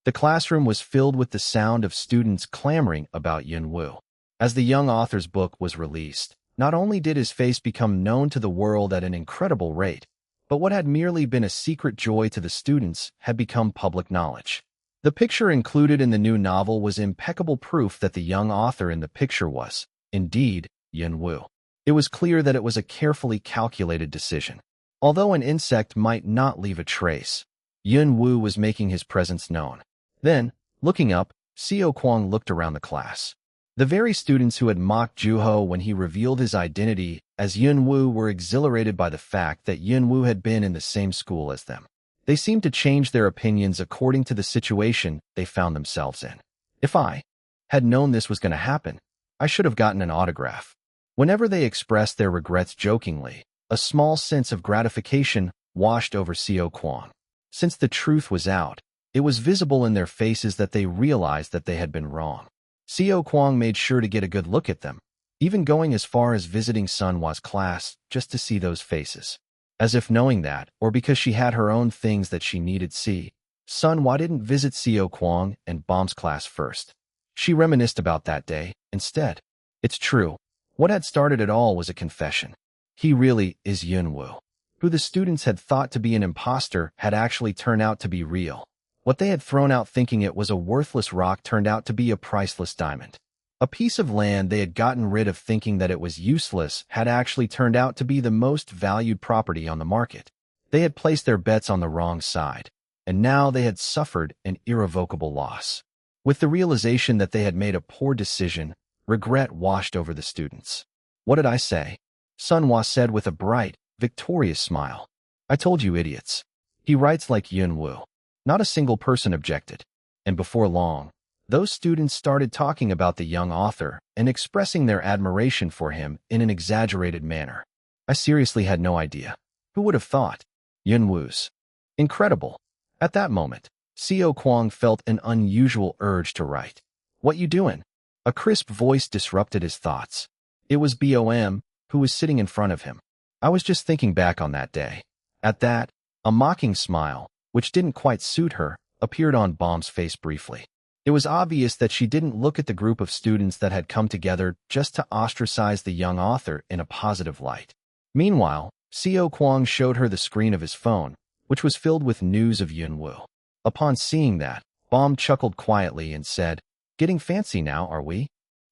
The classroom was filled with the sound of students clamoring about Yun Wu. As the young author's book was released, not only did his face become known to the world at an incredible rate, but what had merely been a secret joy to the students had become public knowledge. The picture included in the new novel was impeccable proof that the young author in the picture was, indeed, Yun Wu. It was clear that it was a carefully calculated decision. Although an insect might not leave a trace, Yun Wu was making his presence known. Then, looking up, Seo Kwang looked around the class. The very students who had mocked Juho when he revealed his identity as Yun Wu were exhilarated by the fact that Yun Wu had been in the same school as them. They seemed to change their opinions according to the situation they found themselves in. If I had known this was going to happen, I should have gotten an autograph. Whenever they expressed their regrets jokingly, a small sense of gratification washed over Seo Kwang. Since the truth was out, it was visible in their faces that they realized that they had been wrong. Seo Kwang made sure to get a good look at them, even going as far as visiting Sun Hwa's class just to see those faces. As if knowing that, or because she had her own things that she needed see, Sun Hwa didn't visit Seo Kwang and Bomb's class first. She reminisced about that day, instead. It's true. What had started it all was a confession. He really is Yun Wu. Who the students had thought to be an imposter had actually turned out to be real. What they had thrown out thinking it was a worthless rock turned out to be a priceless diamond. A piece of land they had gotten rid of thinking that it was useless had actually turned out to be the most valued property on the market. They had placed their bets on the wrong side, and now they had suffered an irrevocable loss. With the realization that they had made a poor decision, regret washed over the students. "What did I say?" Sun Hwa said with a bright, victorious smile. "I told you, idiots. He writes like Yun Wu." Not a single person objected, and before long, those students started talking about the young author and expressing their admiration for him in an exaggerated manner. I seriously had no idea. Who would have thought? Yun Wu's. Incredible. At that moment, Seo Kwang felt an unusual urge to write. "What you doing?" A crisp voice disrupted his thoughts. It was Bom, who was sitting in front of him. "I was just thinking back on that day." At that, a mocking smile, which didn't quite suit her, appeared on Bom's face briefly. It was obvious that she didn't look at the group of students that had come together just to ostracize the young author in a positive light. Meanwhile, Seo Kwang showed her the screen of his phone, which was filled with news of Yun Wu. Upon seeing that, Bom chuckled quietly and said, "Getting fancy now, are we?"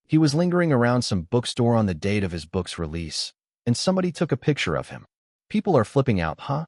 He was lingering around some bookstore on the date of his book's release, and somebody took a picture of him. People are flipping out, huh?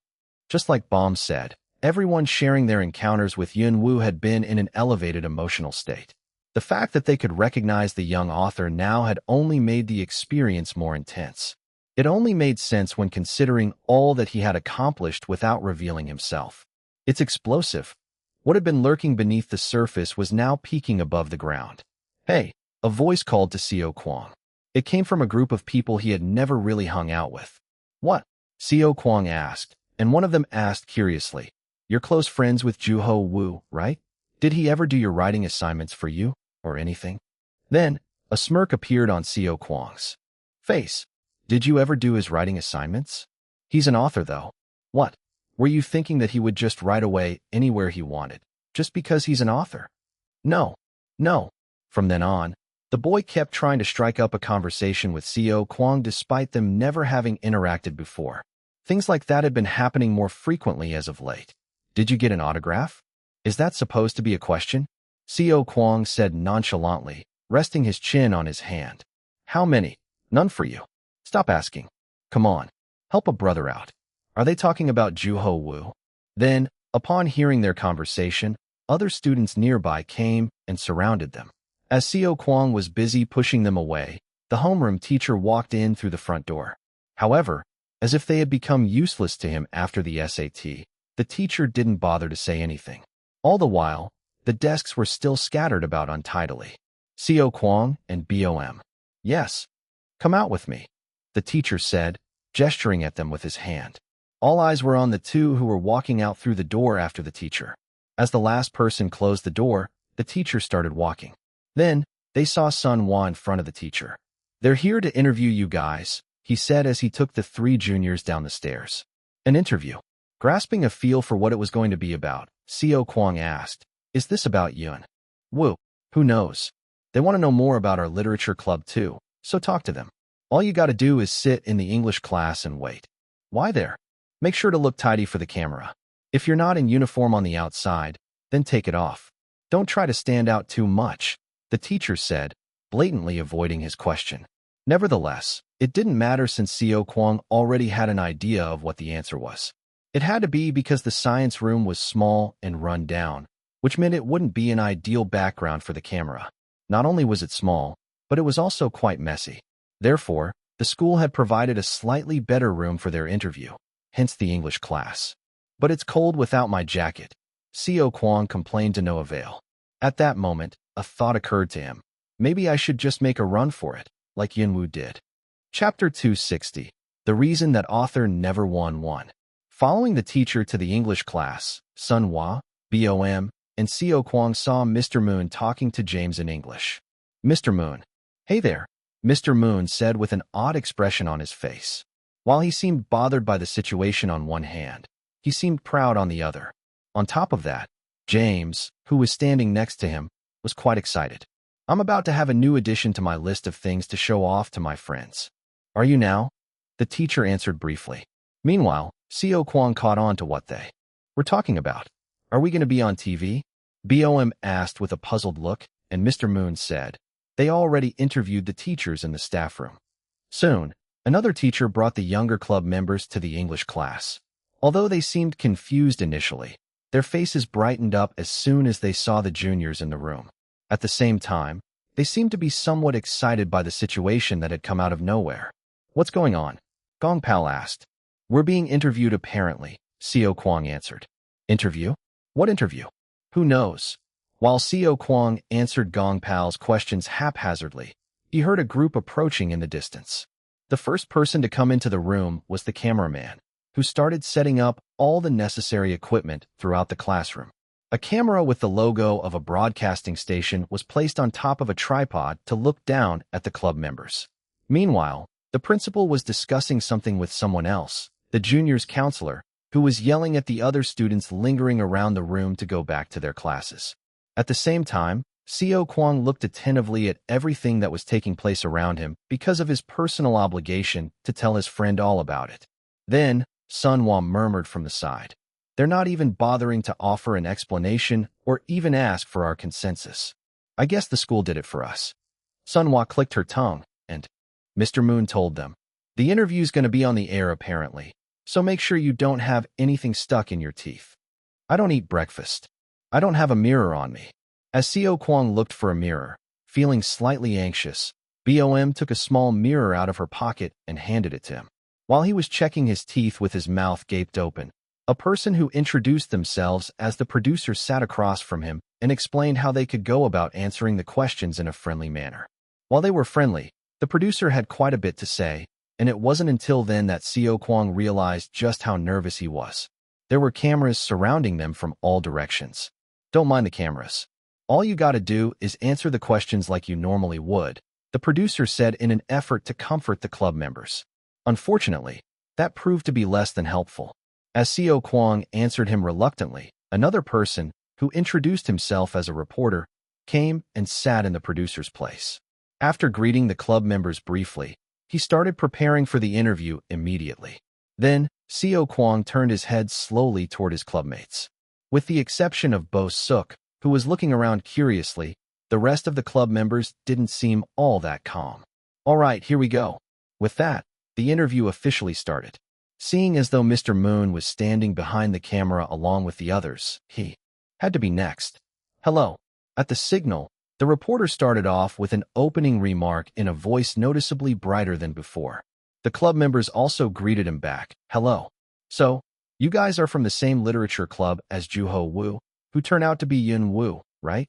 Just like Bom said, everyone sharing their encounters with Yun Wu had been in an elevated emotional state. The fact that they could recognize the young author now had only made the experience more intense. It only made sense when considering all that he had accomplished without revealing himself. It's explosive. What had been lurking beneath the surface was now peeking above the ground. Hey, a voice called to Xiao Kuang. It came from a group of people he had never really hung out with. What? Xiao Kuang asked, and one of them asked curiously. You're close friends with Juho Wu, right? Did he ever do your writing assignments for you, or anything? Then, a smirk appeared on Xiao Kuang's face. Did you ever do his writing assignments? He's an author, though. What? Were you thinking that he would just write away anywhere he wanted, just because he's an author? No. No. From then on, the boy kept trying to strike up a conversation with Xiao Kuang despite them never having interacted before. Things like that had been happening more frequently as of late. Did you get an autograph? Is that supposed to be a question? Xiao Kuang said nonchalantly, resting his chin on his hand. How many? None for you. Stop asking. Come on. Help a brother out. Are they talking about Juho Wu? Then, upon hearing their conversation, other students nearby came and surrounded them. As Xiao Kuang was busy pushing them away, the homeroom teacher walked in through the front door. However, as if they had become useless to him after the SAT, the teacher didn't bother to say anything. All the while, the desks were still scattered about untidily. Xiao Kuang and BOM. Yes. Come out with me, the teacher said, gesturing at them with his hand. All eyes were on the two who were walking out through the door after the teacher. As the last person closed the door, the teacher started walking. Then, they saw Sun Hua in front of the teacher. They're here to interview you guys, he said as he took the three juniors down the stairs. An interview. Grasping a feel for what it was going to be about, Xiao Kuang asked, Is this about Yun Wu? Who knows? They want to know more about our literature club too, so talk to them. All you gotta do is sit in the English class and wait. Why there? Make sure to look tidy for the camera. If you're not in uniform on the outside, then take it off. Don't try to stand out too much, the teacher said, blatantly avoiding his question. Nevertheless, it didn't matter since Xiao Kuang already had an idea of what the answer was. It had to be because the science room was small and run down, which meant it wouldn't be an ideal background for the camera. Not only was it small, but it was also quite messy. Therefore, the school had provided a slightly better room for their interview, hence the English class. But it's cold without my jacket, Xiao Kuang complained to no avail. At that moment, a thought occurred to him. Maybe I should just make a run for it, like Yunwu did. Chapter 260. The Reason That Author Never Won One. Following the teacher to the English class, Sun Hua, BOM, and Xiao Kuang saw Mr. Moon talking to James in English. Mr. Moon. Hey there, Mr. Moon said with an odd expression on his face. While he seemed bothered by the situation on one hand, he seemed proud on the other. On top of that, James, who was standing next to him, was quite excited. I'm about to have a new addition to my list of things to show off to my friends. Are you now? The teacher answered briefly. Meanwhile, Xiao Kuang caught on to what they were talking about. Are we going to be on TV? BOM asked with a puzzled look, and Mr. Moon said, they already interviewed the teachers in the staff room. Soon, another teacher brought the younger club members to the English class. Although they seemed confused initially, their faces brightened up as soon as they saw the juniors in the room. At the same time, they seemed to be somewhat excited by the situation that had come out of nowhere. What's going on? Gong Pal asked. We're being interviewed apparently, Xiao Kuang answered. Interview? What interview? Who knows? While Xiao Kuang answered Gong Pal's questions haphazardly, he heard a group approaching in the distance. The first person to come into the room was the cameraman, who started setting up all the necessary equipment throughout the classroom. A camera with the logo of a broadcasting station was placed on top of a tripod to look down at the club members. Meanwhile, the principal was discussing something with someone else, the junior's counselor, who was yelling at the other students lingering around the room to go back to their classes. At the same time, Xiao Kuang looked attentively at everything that was taking place around him because of his personal obligation to tell his friend all about it. Then, Sun Hua murmured from the side. They're not even bothering to offer an explanation or even ask for our consensus. I guess the school did it for us. Sun Hua clicked her tongue, and Mr. Moon told them, the interview's going to be on the air apparently, so make sure you don't have anything stuck in your teeth. I don't eat breakfast. I don't have a mirror on me. As Xiao Kuang looked for a mirror, feeling slightly anxious, BOM took a small mirror out of her pocket and handed it to him. While he was checking his teeth with his mouth gaped open, A person who introduced themselves as the producer sat across from him and explained how they could go about answering the questions in a friendly manner. While they were friendly, the producer had quite a bit to say, and it wasn't until then that Seo Kwang realized just how nervous he was. There were cameras surrounding them from all directions. Don't mind the cameras. All you gotta do is answer the questions like you normally would, the producer said in an effort to comfort the club members. Unfortunately, that proved to be less than helpful. As Seo Kwang answered him reluctantly, another person, who introduced himself as a reporter, came and sat in the producer's place. After greeting the club members briefly, he started preparing for the interview immediately. Then, Seo Kwang turned his head slowly toward his clubmates. With the exception of Bo Suk, who was looking around curiously, the rest of the club members didn't seem all that calm. All right, here we go. With that, the interview officially started. Seeing as though Mr. Moon was standing behind the camera along with the others, he had to be next. Hello. At the signal, the reporter started off with an opening remark in a voice noticeably brighter than before. The club members also greeted him back. Hello. So, you guys are from the same literature club as Juho Woo, who turned out to be Yun Woo, right?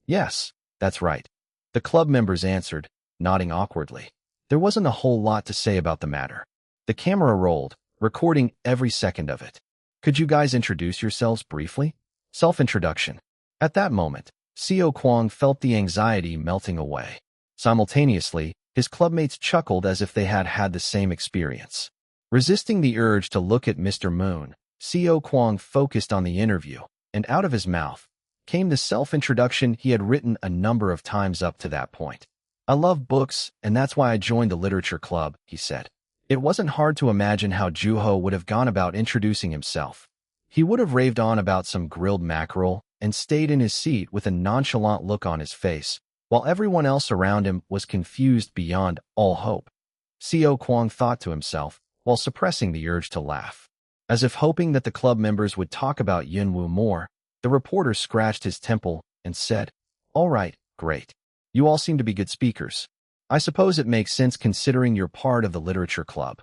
Yes, that's right. The club members answered, nodding awkwardly. There wasn't a whole lot to say about the matter. The camera rolled, recording every second of it. Could you guys introduce yourselves briefly? Self-introduction. At that moment, Seo Kwang felt the anxiety melting away. Simultaneously, his clubmates chuckled as if they had had the same experience. Resisting the urge to look at Mr. Moon, Seo Kwang focused on the interview, and out of his mouth came the self-introduction he had written a number of times up to that point. I love books, and that's why I joined the literature club, he said. It wasn't hard to imagine how Juho would have gone about introducing himself. He would have raved on about some grilled mackerel and stayed in his seat with a nonchalant look on his face, while everyone else around him was confused beyond all hope. Seo Kwang thought to himself, while suppressing the urge to laugh. As if hoping that the club members would talk about Yunwoo more, the reporter scratched his temple and said, All right, great. You all seem to be good speakers. I suppose it makes sense considering you're part of the literature club.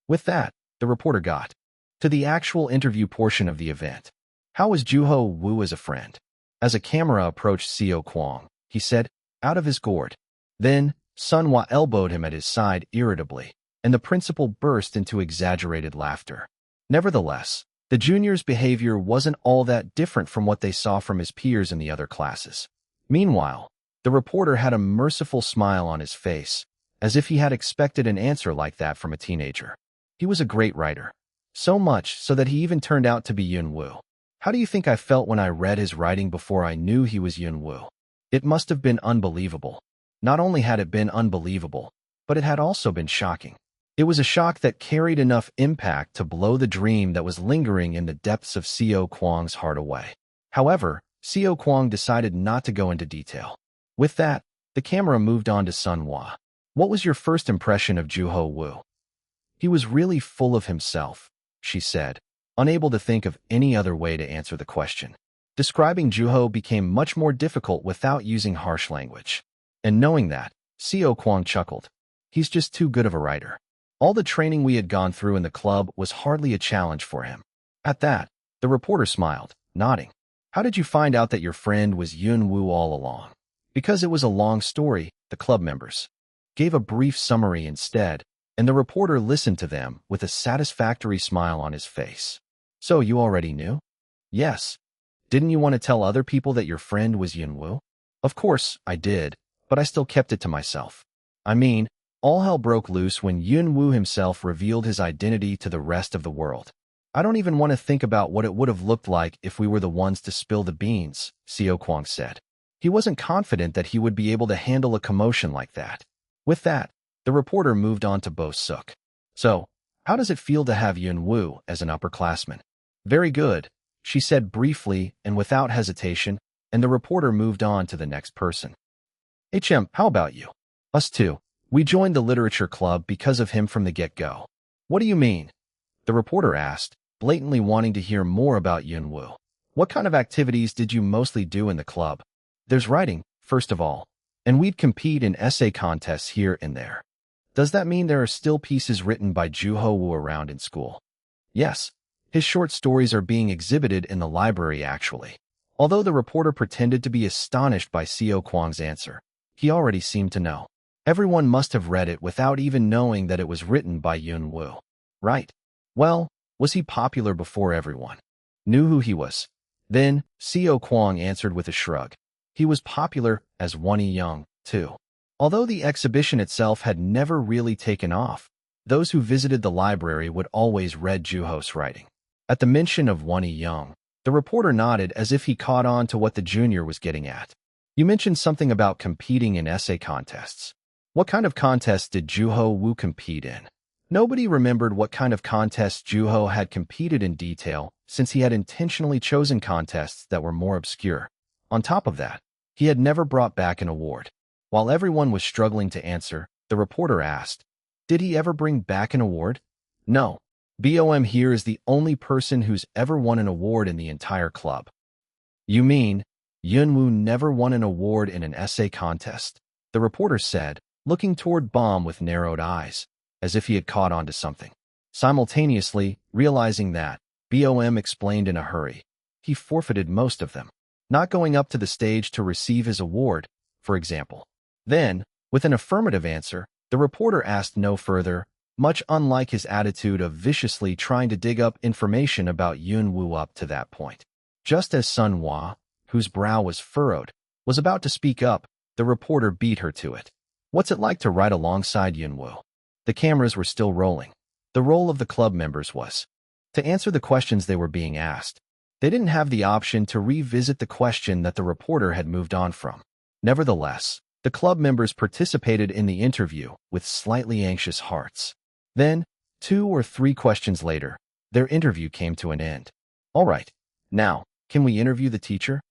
With that, the reporter got to the actual interview portion of the event. How was Juho Woo as a friend? As a camera approached Seo Kwang, he said, out of his gourd. Then, Sunhwa elbowed him at his side irritably, and the principal burst into exaggerated laughter. Nevertheless, the junior's behavior wasn't all that different from what they saw from his peers in the other classes. Meanwhile, the reporter had a merciful smile on his face, as if he had expected an answer like that from a teenager. He was a great writer. So much so that he even turned out to be Yun Woo. How do you think I felt when I read his writing before I knew he was Yun Woo? It must have been unbelievable. Not only had it been unbelievable, but it had also been shocking. It was a shock that carried enough impact to blow the dream that was lingering in the depths of Seo Kwang's heart away. However, Seo Kwang decided not to go into detail. With that, the camera moved on to Sunhwa. What was your first impression of Juho Woo? He was really full of himself, she said, unable to think of any other way to answer the question. Describing Juho became much more difficult without using harsh language. And knowing that, Seo Kwang chuckled. He's just too good of a writer. All the training we had gone through in the club was hardly a challenge for him. At that, the reporter smiled, nodding. How did you find out that your friend was Yun Woo all along? Because it was a long story, the club members gave a brief summary instead, and the reporter listened to them with a satisfactory smile on his face. So you already knew? Yes. Didn't you want to tell other people that your friend was Yun Woo? Of course, I did, but I still kept it to myself. I mean, all hell broke loose when Yun Woo himself revealed his identity to the rest of the world. I don't even want to think about what it would have looked like if we were the ones to spill the beans, Seo Kwang said. He wasn't confident that he would be able to handle a commotion like that. With that, the reporter moved on to Bo Suk. So, how does it feel to have Yun Woo as an upperclassman? Very good, she said briefly and without hesitation, and the reporter moved on to the next person. HM, how about you? Us too. We joined the literature club because of him from the get-go. What do you mean? The reporter asked, blatantly wanting to hear more about Yun Woo. What kind of activities did you mostly do in the club? There's writing, first of all, and we'd compete in essay contests here and there. Does that mean there are still pieces written by Juho Woo around in school? Yes. His short stories are being exhibited in the library actually. Although the reporter pretended to be astonished by Seo Kwang's answer, he already seemed to know. Everyone must have read it without even knowing that it was written by Yun Woo. Right. Well, was he popular before everyone knew who he was? Then, Seo Kwang answered with a shrug. He was popular as Wonhee Young, too. Although the exhibition itself had never really taken off, those who visited the library would always read Juho's writing. At the mention of Wonhee Young, the reporter nodded as if he caught on to what the junior was getting at. You mentioned something about competing in essay contests. What kind of contests did Juho Woo compete in? Nobody remembered what kind of contests Juho had competed in detail, since he had intentionally chosen contests that were more obscure. On top of that, he had never brought back an award. While everyone was struggling to answer, the reporter asked, "Did he ever bring back an award?" "No. BOM here is the only person who's ever won an award in the entire club." "You mean, Yunwoo never won an award in an essay contest?" the reporter said, looking toward Bomb with narrowed eyes, as if he had caught on to something. Simultaneously, realizing that, BOM explained in a hurry. He forfeited most of them, not going up to the stage to receive his award, for example. Then, with an affirmative answer, the reporter asked no further, much unlike his attitude of viciously trying to dig up information about Yunwoo up to that point. Just as Sun Hwa, whose brow was furrowed, was about to speak up, the reporter beat her to it. "What's it like to write alongside Yunwoo?" The cameras were still rolling. The role of the club members was to answer the questions they were being asked. They didn't have the option to revisit the question that the reporter had moved on from. Nevertheless, the club members participated in the interview with slightly anxious hearts. Then, 2 or 3 questions later, their interview came to an end. "All right, now, can we interview the teacher?"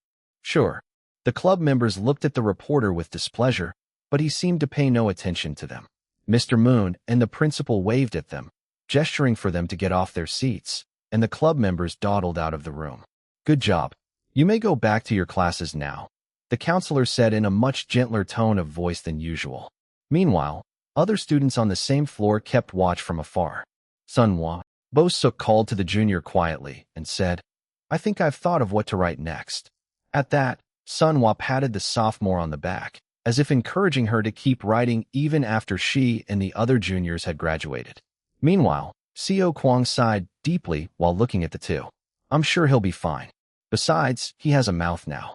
"Sure." The club members looked at the reporter with displeasure, but he seemed to pay no attention to them. Mr. Moon and the principal waved at them, gesturing for them to get off their seats, and the club members dawdled out of the room. "Good job. You may go back to your classes now," the counselor said in a much gentler tone of voice than usual. Meanwhile, other students on the same floor kept watch from afar. "Sun Hwa," Bo Suk called to the junior quietly and said, "I think I've thought of what to write next." At that, Sun Hwa patted the sophomore on the back, as if encouraging her to keep writing even after she and the other juniors had graduated. Meanwhile, Seo Kwang sighed deeply while looking at the two. "I'm sure he'll be fine. Besides, he has a mouth now."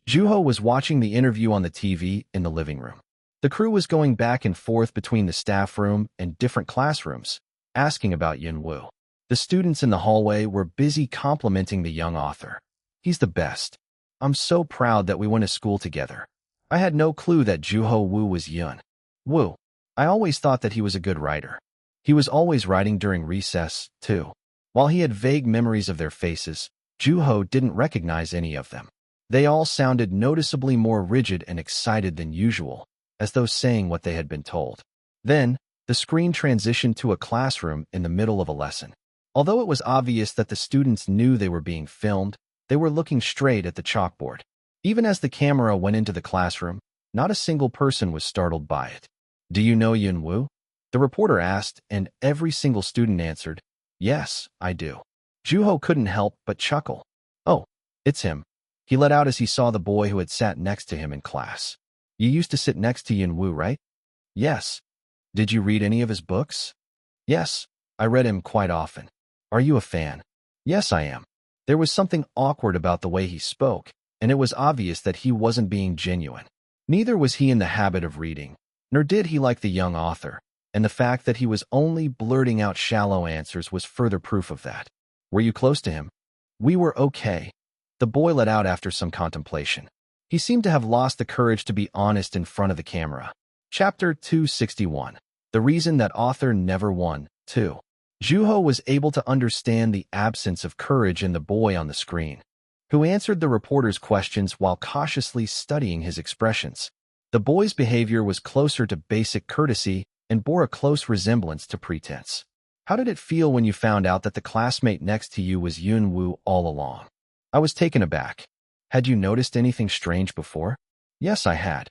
Juho was watching the interview on the TV in the living room. The crew was going back and forth between the staff room and different classrooms, asking about Yunwoo. The students in the hallway were busy complimenting the young author. "He's the best. I'm so proud that we went to school together. I had no clue that Juho Woo was Yun Woo. I always thought that he was a good writer. He was always writing during recess, too." While he had vague memories of their faces, Juho didn't recognize any of them. They all sounded noticeably more rigid and excited than usual, as though saying what they had been told. Then, the screen transitioned to a classroom in the middle of a lesson. Although it was obvious that the students knew they were being filmed, they were looking straight at the chalkboard. Even as the camera went into the classroom, not a single person was startled by it. "Do you know Yunwoo?" the reporter asked, and every single student answered, "Yes, I do." Juho couldn't help but chuckle. "Oh, it's him," he let out as he saw the boy who had sat next to him in class. "You used to sit next to Yunwoo, right?" "Yes." "Did you read any of his books?" "Yes, I read him quite often." "Are you a fan?" "Yes, I am." There was something awkward about the way he spoke, and it was obvious that he wasn't being genuine. Neither was he in the habit of reading, nor did he like the young author, and the fact that he was only blurting out shallow answers was further proof of that. "Were you close to him?" "We were okay," the boy let out after some contemplation. He seemed to have lost the courage to be honest in front of the camera. Chapter 261. The Reason That Author Never Won, 2. Juho was able to understand the absence of courage in the boy on the screen, who answered the reporter's questions while cautiously studying his expressions. The boy's behavior was closer to basic courtesy and bore a close resemblance to pretense. "How did it feel when you found out that the classmate next to you was Yunwoo all along?" "I was taken aback." "Had you noticed anything strange before?" "Yes, I had."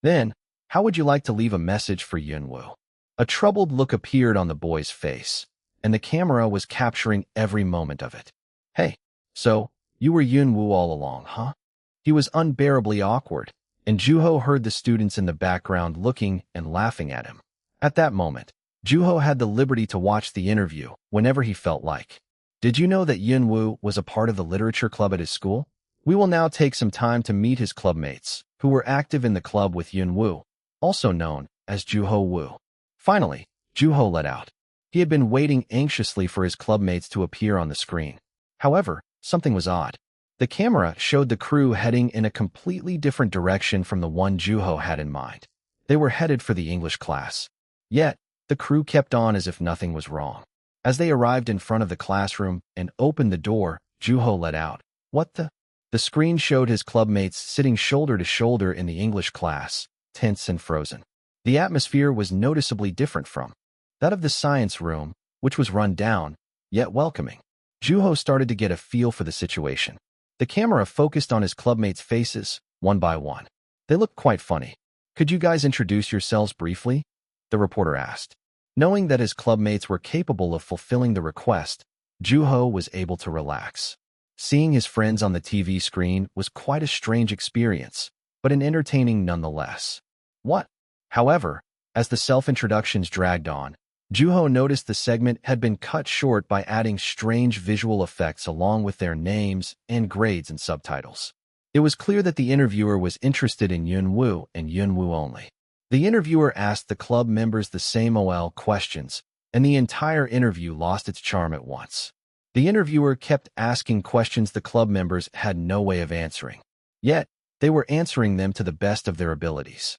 "Then, how would you like to leave a message for Yunwoo?" A troubled look appeared on the boy's face, and the camera was capturing every moment of it. Hey, so, you were Yunwoo all along, huh? He was unbearably awkward, and Juho heard the students in the background looking and laughing at him. At that moment, Juho had the liberty to watch the interview whenever he felt like. Did you know that Yunwoo was a part of the literature club at his school? We will now take some time to meet his clubmates, who were active in the club with Yunwoo, also known as Juho Woo. Finally, Juho let out. He had been waiting anxiously for his clubmates to appear on the screen. However, something was odd. The camera showed the crew heading in a completely different direction from the one Juho had in mind. They were headed for the English class. Yet, the crew kept on as if nothing was wrong. As they arrived in front of the classroom and opened the door, Juho let out, "What the?" The screen showed his clubmates sitting shoulder to shoulder in the English class, tense and frozen. The atmosphere was noticeably different from that of the science room, which was run down, yet welcoming. Juho started to get a feel for the situation. The camera focused on his clubmates' faces, one by one. They looked quite funny. "Could you guys introduce yourselves briefly?" the reporter asked. Knowing that his clubmates were capable of fulfilling the request, Juho was able to relax. Seeing his friends on the TV screen was quite a strange experience, but an entertaining nonetheless. What? However, as the self-introductions dragged on, Juho noticed the segment had been cut short by adding strange visual effects along with their names and grades and subtitles. It was clear that the interviewer was interested in Yunwoo and Yunwoo only. The interviewer asked the club members the same OL questions, and the entire interview lost its charm at once. The interviewer kept asking questions the club members had no way of answering. Yet, they were answering them to the best of their abilities.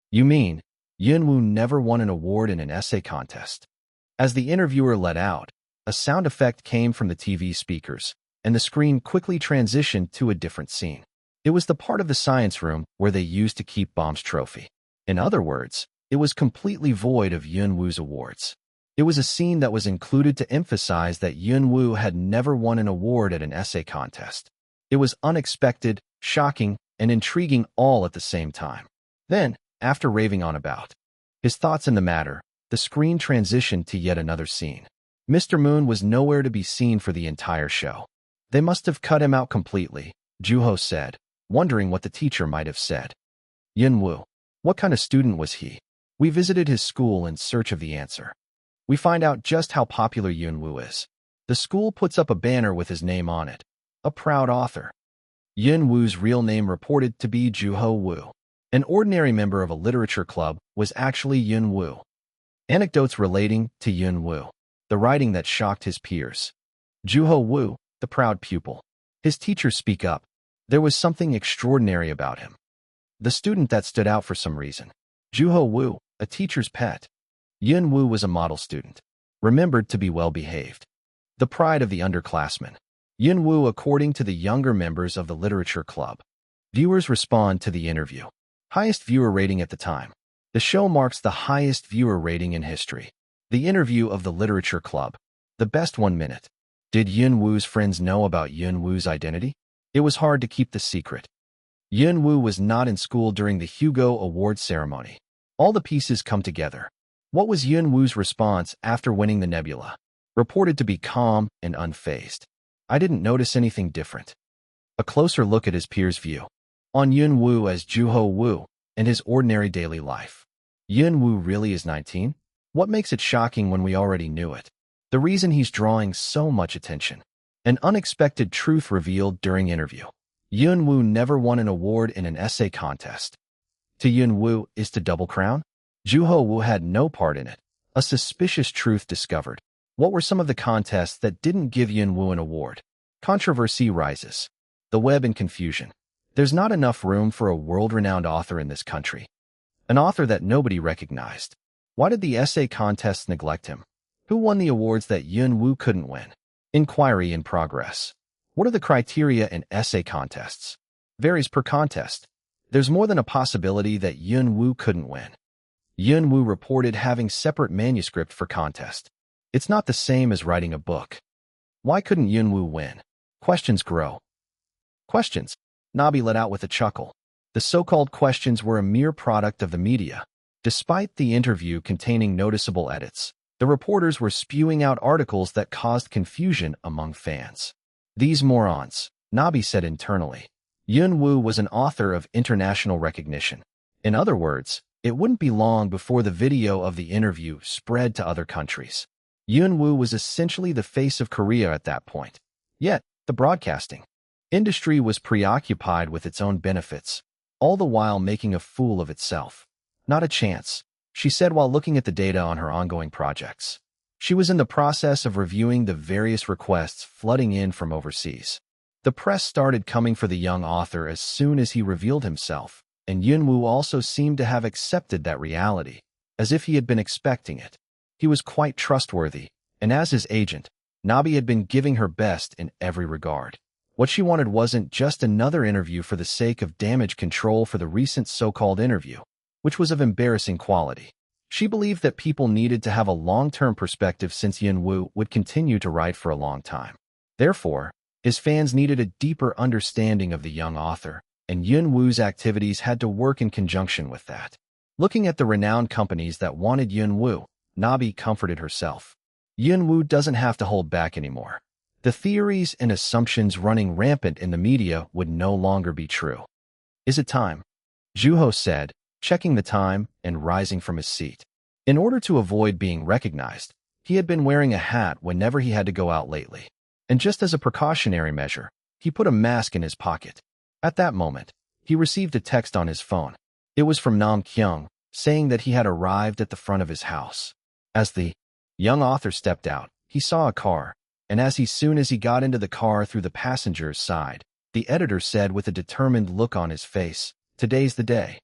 "You mean, Yunwoo never won an award in an essay contest?" As the interviewer let out, a sound effect came from the TV speakers, and the screen quickly transitioned to a different scene. It was the part of the science room where they used to keep Bomb's trophy. In other words, it was completely void of Yunwoo's awards. It was a scene that was included to emphasize that Yunwoo had never won an award at an essay contest. It was unexpected, shocking, and intriguing all at the same time. Then, after raving on about his thoughts in the matter, the screen transitioned to yet another scene. Mr. Moon was nowhere to be seen for the entire show. "They must have cut him out completely," Juho said, wondering what the teacher might have said. "Yunwoo, what kind of student was he?" "We visited his school in search of the answer. We find out just how popular Yunwoo is. The school puts up a banner with his name on it. A proud author." Yunwoo's real name reported to be Juho Woo. An ordinary member of a literature club was actually Yunwoo. Anecdotes relating to Yunwoo. The writing that shocked his peers. Juho Woo, the proud pupil. His teachers speak up. There was something extraordinary about him. The student that stood out for some reason. Juho Woo, a teacher's pet. Yunwoo was a model student, remembered to be well-behaved. The pride of the underclassmen. Yunwoo according to the younger members of the literature club. Viewers respond to the interview. Highest viewer rating at the time. The show marks the highest viewer rating in history. The interview of the literature club. The best 1 minute. Did Yunwoo's friends know about Yunwoo's identity? It was hard to keep the secret. Yunwoo was not in school during the Hugo Award ceremony. All the pieces come together. What was Yunwoo's response after winning the Nebula? Reported to be calm and unfazed. "I didn't notice anything different." A closer look at his peers' view. On Yunwoo as Juho Woo and his ordinary daily life. Yunwoo really is 19? What makes it shocking when we already knew it? The reason he's drawing so much attention. An unexpected truth revealed during interview. Yunwoo never won an award in an essay contest. To Yunwoo is to double crown? Juho Woo had no part in it. A suspicious truth discovered. What were some of the contests that didn't give Yunwoo an award? Controversy rises. The web in confusion. There's not enough room for a world-renowned author in this country. An author that nobody recognized. Why did the essay contests neglect him? Who won the awards that Yunwoo couldn't win? Inquiry in progress. What are the criteria in essay contests? Varies per contest. There's more than a possibility that Yunwoo couldn't win. Yunwoo reported having separate manuscript for contest. It's not the same as writing a book. Why couldn't Yunwoo win? Questions grow. Questions. Nabi let out with a chuckle. The so-called questions were a mere product of the media. Despite the interview containing noticeable edits, The reporters were spewing out articles that caused confusion among fans. These morons, Nabi said internally. Yun Wu was an author of international recognition. In other words, it wouldn't be long before the video of the interview spread to other countries. Yun Wu was essentially the face of Korea at that point. Yet, the broadcasting industry was preoccupied with its own benefits, all the while making a fool of itself. Not a chance, she said while looking at the data on her ongoing projects. She was in the process of reviewing the various requests flooding in from overseas. The press started coming for the young author as soon as he revealed himself, and Yun Wu also seemed to have accepted that reality, as if he had been expecting it. He was quite trustworthy, and as his agent, Nabi had been giving her best in every regard. What she wanted wasn't just another interview for the sake of damage control for the recent so-called interview, which was of embarrassing quality. She believed that people needed to have a long-term perspective since Yun Wu would continue to write for a long time. Therefore, his fans needed a deeper understanding of the young author, and Yun Wu's activities had to work in conjunction with that. Looking at the renowned companies that wanted Yun Wu, Nabi comforted herself. Yun Wu doesn't have to hold back anymore. The theories and assumptions running rampant in the media would no longer be true. Is it time? Juho said, checking the time and rising from his seat. In order to avoid being recognized, he had been wearing a hat whenever he had to go out lately. And just as a precautionary measure, he put a mask in his pocket. At that moment, he received a text on his phone. It was from Nam Kyung, saying that he had arrived at the front of his house. As the young author stepped out, he saw a car, and as soon as he got into the car through the passenger's side, the editor said with a determined look on his face, "Today's the day."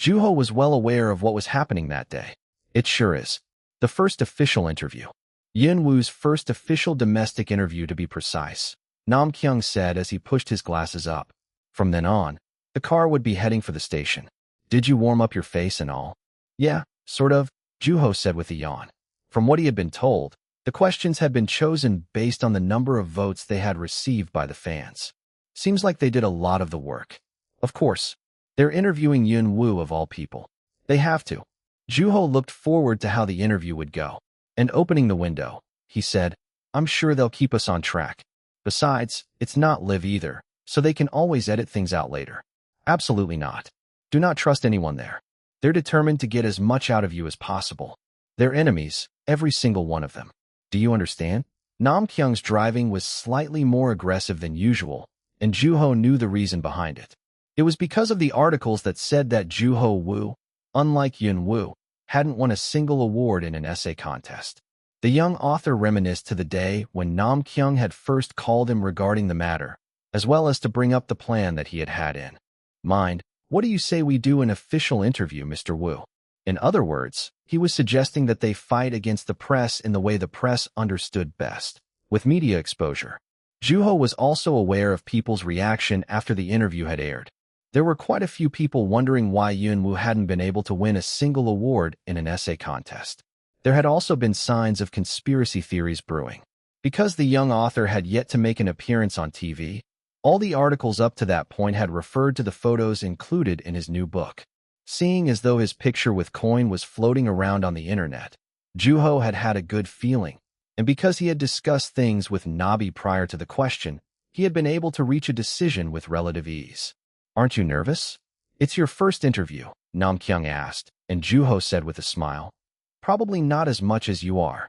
Juho was well aware of what was happening that day. It sure is. The first official interview. Yun Wu's first official domestic interview to be precise, Nam Kyung said as he pushed his glasses up. From then on, the car would be heading for the station. "Did you warm up your face and all?" "Yeah, sort of," Juho said with a yawn. From what he had been told, the questions had been chosen based on the number of votes they had received by the fans. Seems like they did a lot of the work. Of course, they're interviewing Yun Wu of all people. They have to. Juho looked forward to how the interview would go. And opening the window, he said, "I'm sure they'll keep us on track. Besides, it's not live either, so they can always edit things out later." "Absolutely not. Do not trust anyone there. They're determined to get as much out of you as possible. They're enemies, every single one of them. Do you understand?" Nam Kyung's driving was slightly more aggressive than usual, and Juho knew the reason behind it. It was because of the articles that said that Juho Wu, unlike Yun Wu, hadn't won a single award in an essay contest. The young author reminisced to the day when Nam Kyung had first called him regarding the matter, as well as to bring up the plan that he had in mind. "What do you say we do an official interview, Mr. Wu?" In other words, he was suggesting that they fight against the press in the way the press understood best, with media exposure. Juho was also aware of people's reaction after the interview had aired. There were quite a few people wondering why Yun Wu hadn't been able to win a single award in an essay contest. There had also been signs of conspiracy theories brewing. Because the young author had yet to make an appearance on TV, all the articles up to that point had referred to the photos included in his new book. Seeing as though his picture with coin was floating around on the internet, Juho had had a good feeling, and because he had discussed things with Nabi prior to the question, he had been able to reach a decision with relative ease. "Aren't you nervous?" "It's your first interview," Nam Kyung asked, and Juho said with a smile, "Probably not as much as you are."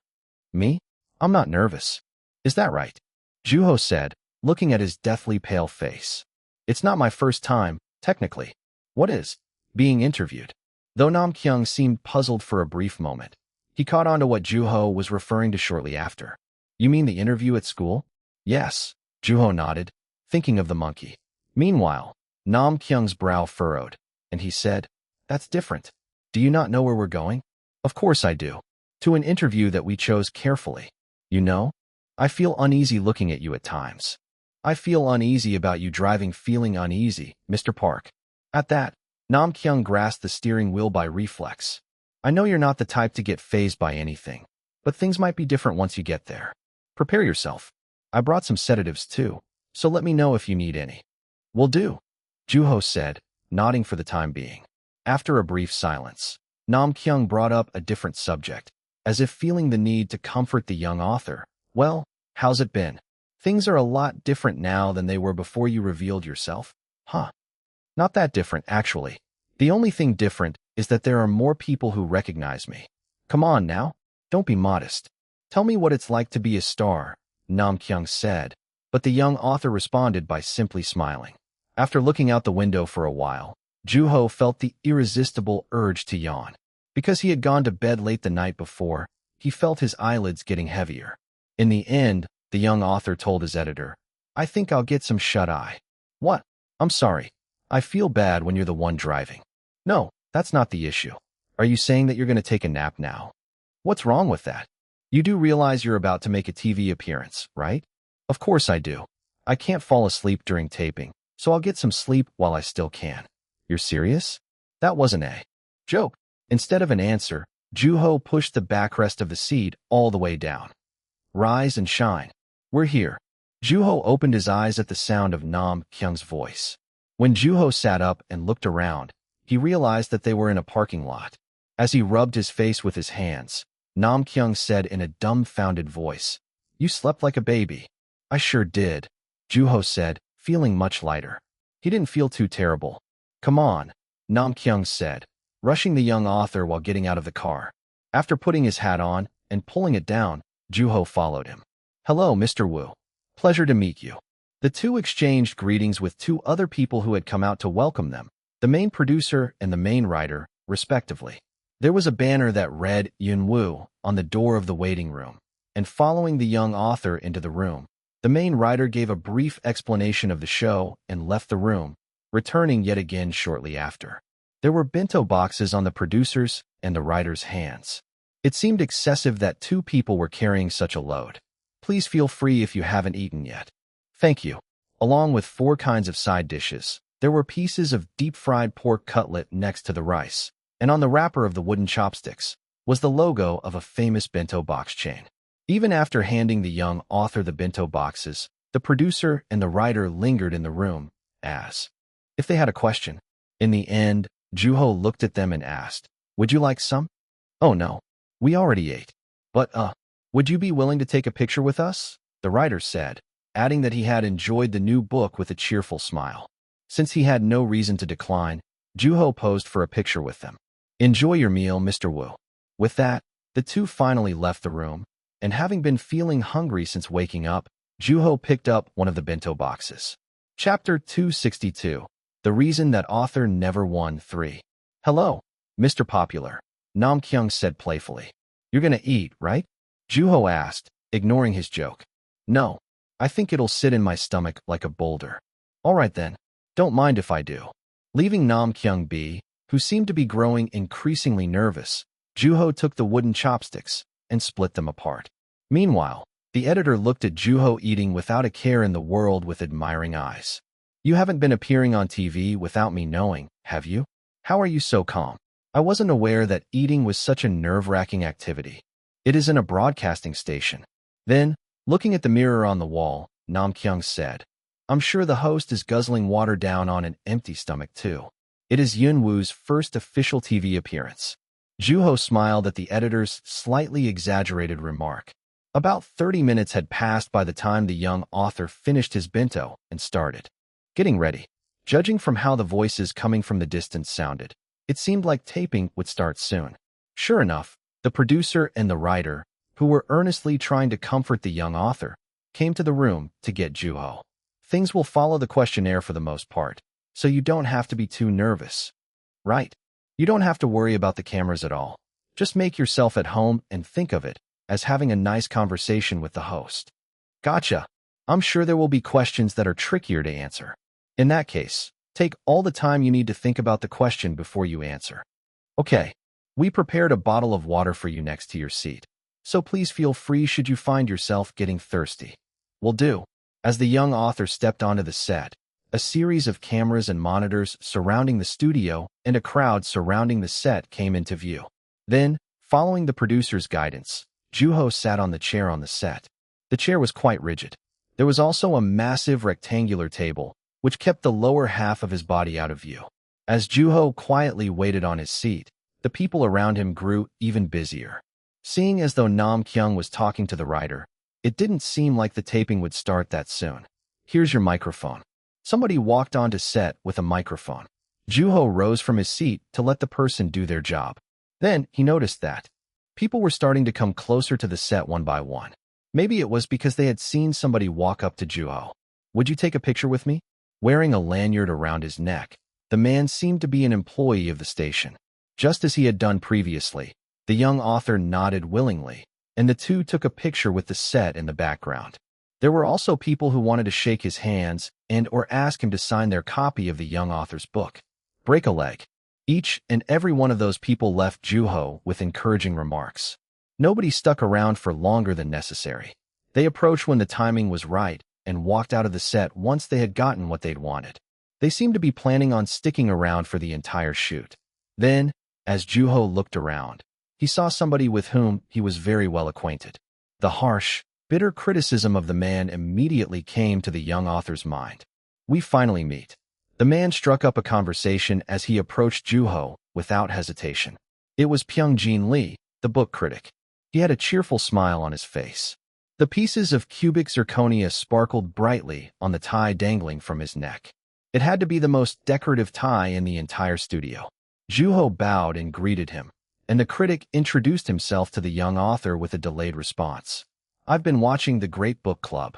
"Me? I'm not nervous." "Is that right?" Juho said, looking at his deathly pale face. "It's not my first time, technically." "What is?" "Being interviewed." Though Nam Kyung seemed puzzled for a brief moment, he caught on to what Juho was referring to shortly after. "You mean the interview at school?" "Yes," Juho nodded, thinking of the monkey. Meanwhile, Nam Kyung's brow furrowed, and he said, "That's different. Do you not know where we're going?" "Of course I do. To an interview that we chose carefully. You know, I feel uneasy looking at you at times. I feel uneasy about you driving, feeling uneasy, Mr. Park." At that, Nam Kyung grasped the steering wheel by reflex. "I know you're not the type to get fazed by anything, but things might be different once you get there. Prepare yourself. I brought some sedatives too, so let me know if you need any." "Will do," Juho said, nodding for the time being. After a brief silence, Nam Kyung brought up a different subject. as if feeling the need to comfort the young author. Well, how's it been? Things are a lot different now than they were before you revealed yourself. Huh. Not that different, actually. The only thing different is that there are more people who recognize me. Come on now. Don't be modest. Tell me what it's like to be a star, Nam Kyung said, but the young author responded by simply smiling. After looking out the window for a while, Juho felt the irresistible urge to yawn. Because he had gone to bed late the night before, he felt his eyelids getting heavier. In the end, the young author told his editor, "I think I'll get some shut-eye." "What? I'm sorry. I feel bad when you're the one driving." "No, that's not the issue. Are you saying that you're going to take a nap now?" "What's wrong with that? You do realize you're about to make a TV appearance, right?" "Of course I do. I can't fall asleep during taping, so I'll get some sleep while I still can." "You're serious?" That wasn't a joke. Instead of an answer, Juho pushed the backrest of the seat all the way down. "Rise and shine. We're here." Juho opened his eyes at the sound of Nam Kyung's voice. When Juho sat up and looked around, he realized that they were in a parking lot. As he rubbed his face with his hands, Nam Kyung said in a dumbfounded voice, "You slept like a baby." "I sure did," Juho said, feeling much lighter. He didn't feel too terrible. "Come on," Nam Kyung said, rushing the young author while getting out of the car. After putting his hat on and pulling it down, Juho followed him. "Hello, Mr. Wu. Pleasure to meet you." The two exchanged greetings with two other people who had come out to welcome them, the main producer and the main writer, respectively. There was a banner that read Yun Wu on the door of the waiting room, and following the young author into the room, the main writer gave a brief explanation of the show and left the room, returning yet again shortly after. There were bento boxes on the producer's and the writer's hands. It seemed excessive that two people were carrying such a load. "Please feel free if you haven't eaten yet." "Thank you." Along with 4 kinds of side dishes, there were pieces of deep-fried pork cutlet next to the rice, and on the wrapper of the wooden chopsticks was the logo of a famous bento box chain. Even after handing the young author the bento boxes, the producer and the writer lingered in the room, as if they had a question. In the end, Juho looked at them and asked, "Would you like some?" "Oh no. We already ate. But, would you be willing to take a picture with us?" the writer said, adding that he had enjoyed the new book with a cheerful smile. Since he had no reason to decline, Juho posed for a picture with them. "Enjoy your meal, Mr. Wu." With that, the two finally left the room, and having been feeling hungry since waking up, Juho picked up one of the bento boxes. Chapter 262. The Reason That Author Never Won 3. "Hello, Mr. Popular," Nam Kyung said playfully. "You're gonna eat, right?" Juho asked, ignoring his joke. "No, I think it'll sit in my stomach like a boulder." "All right then, don't mind if I do." Leaving Nam Kyung be, who seemed to be growing increasingly nervous, Juho took the wooden chopsticks and split them apart. Meanwhile, the editor looked at Juho eating without a care in the world with admiring eyes. "You haven't been appearing on TV without me knowing, have you? How are you so calm?" "I wasn't aware that eating was such a nerve-wracking activity. It is in a broadcasting station." Then, looking at the mirror on the wall, Nam Kyung said, "I'm sure the host is guzzling water down on an empty stomach too." It is Yun Wu's first official TV appearance. Juho smiled at the editor's slightly exaggerated remark. About 30 minutes had passed by the time the young author finished his bento and started getting ready. Judging from how the voices coming from the distance sounded, it seemed like taping would start soon. Sure enough, the producer and the writer, who were earnestly trying to comfort the young author, came to the room to get Juho. "Things will follow the questionnaire for the most part, so you don't have to be too nervous. Right? You don't have to worry about the cameras at all. Just make yourself at home and think of it as having a nice conversation with the host." "Gotcha. I'm sure there will be questions that are trickier to answer. In that case, take all the time you need to think about the question before you answer." "Okay. We prepared a bottle of water for you next to your seat, so please feel free should you find yourself getting thirsty." "Will do." As the young author stepped onto the set, a series of cameras and monitors surrounding the studio and a crowd surrounding the set came into view. Then, following the producer's guidance, Juho sat on the chair on the set. The chair was quite rigid. There was also a massive rectangular table, which kept the lower half of his body out of view. As Juho quietly waited on his seat, the people around him grew even busier. Seeing as though Nam Kyung was talking to the writer, it didn't seem like the taping would start that soon. Here's your microphone. Somebody walked onto set with a microphone. Juho rose from his seat to let the person do their job. Then he noticed that people were starting to come closer to the set one by one. Maybe it was because they had seen somebody walk up to Juho. Would you take a picture with me? Wearing a lanyard around his neck, the man seemed to be an employee of the station. Just as he had done previously, the young author nodded willingly, and the two took a picture with the set in the background. There were also people who wanted to shake his hands and or ask him to sign their copy of the young author's book. Break a leg. Each and every one of those people left Juho with encouraging remarks. Nobody stuck around for longer than necessary. They approached when the timing was right and walked out of the set once they had gotten what they'd wanted. They seemed to be planning on sticking around for the entire shoot. Then, as Juho looked around, he saw somebody with whom he was very well acquainted. The harsh, bitter criticism of the man immediately came to the young author's mind. We finally meet. The man struck up a conversation as he approached Juho without hesitation. It was Pyung-Jin Lee, the book critic. He had a cheerful smile on his face. The pieces of cubic zirconia sparkled brightly on the tie dangling from his neck. It had to be the most decorative tie in the entire studio. Juho bowed and greeted him, and the critic introduced himself to the young author with a delayed response. I've been watching The Great Book Club.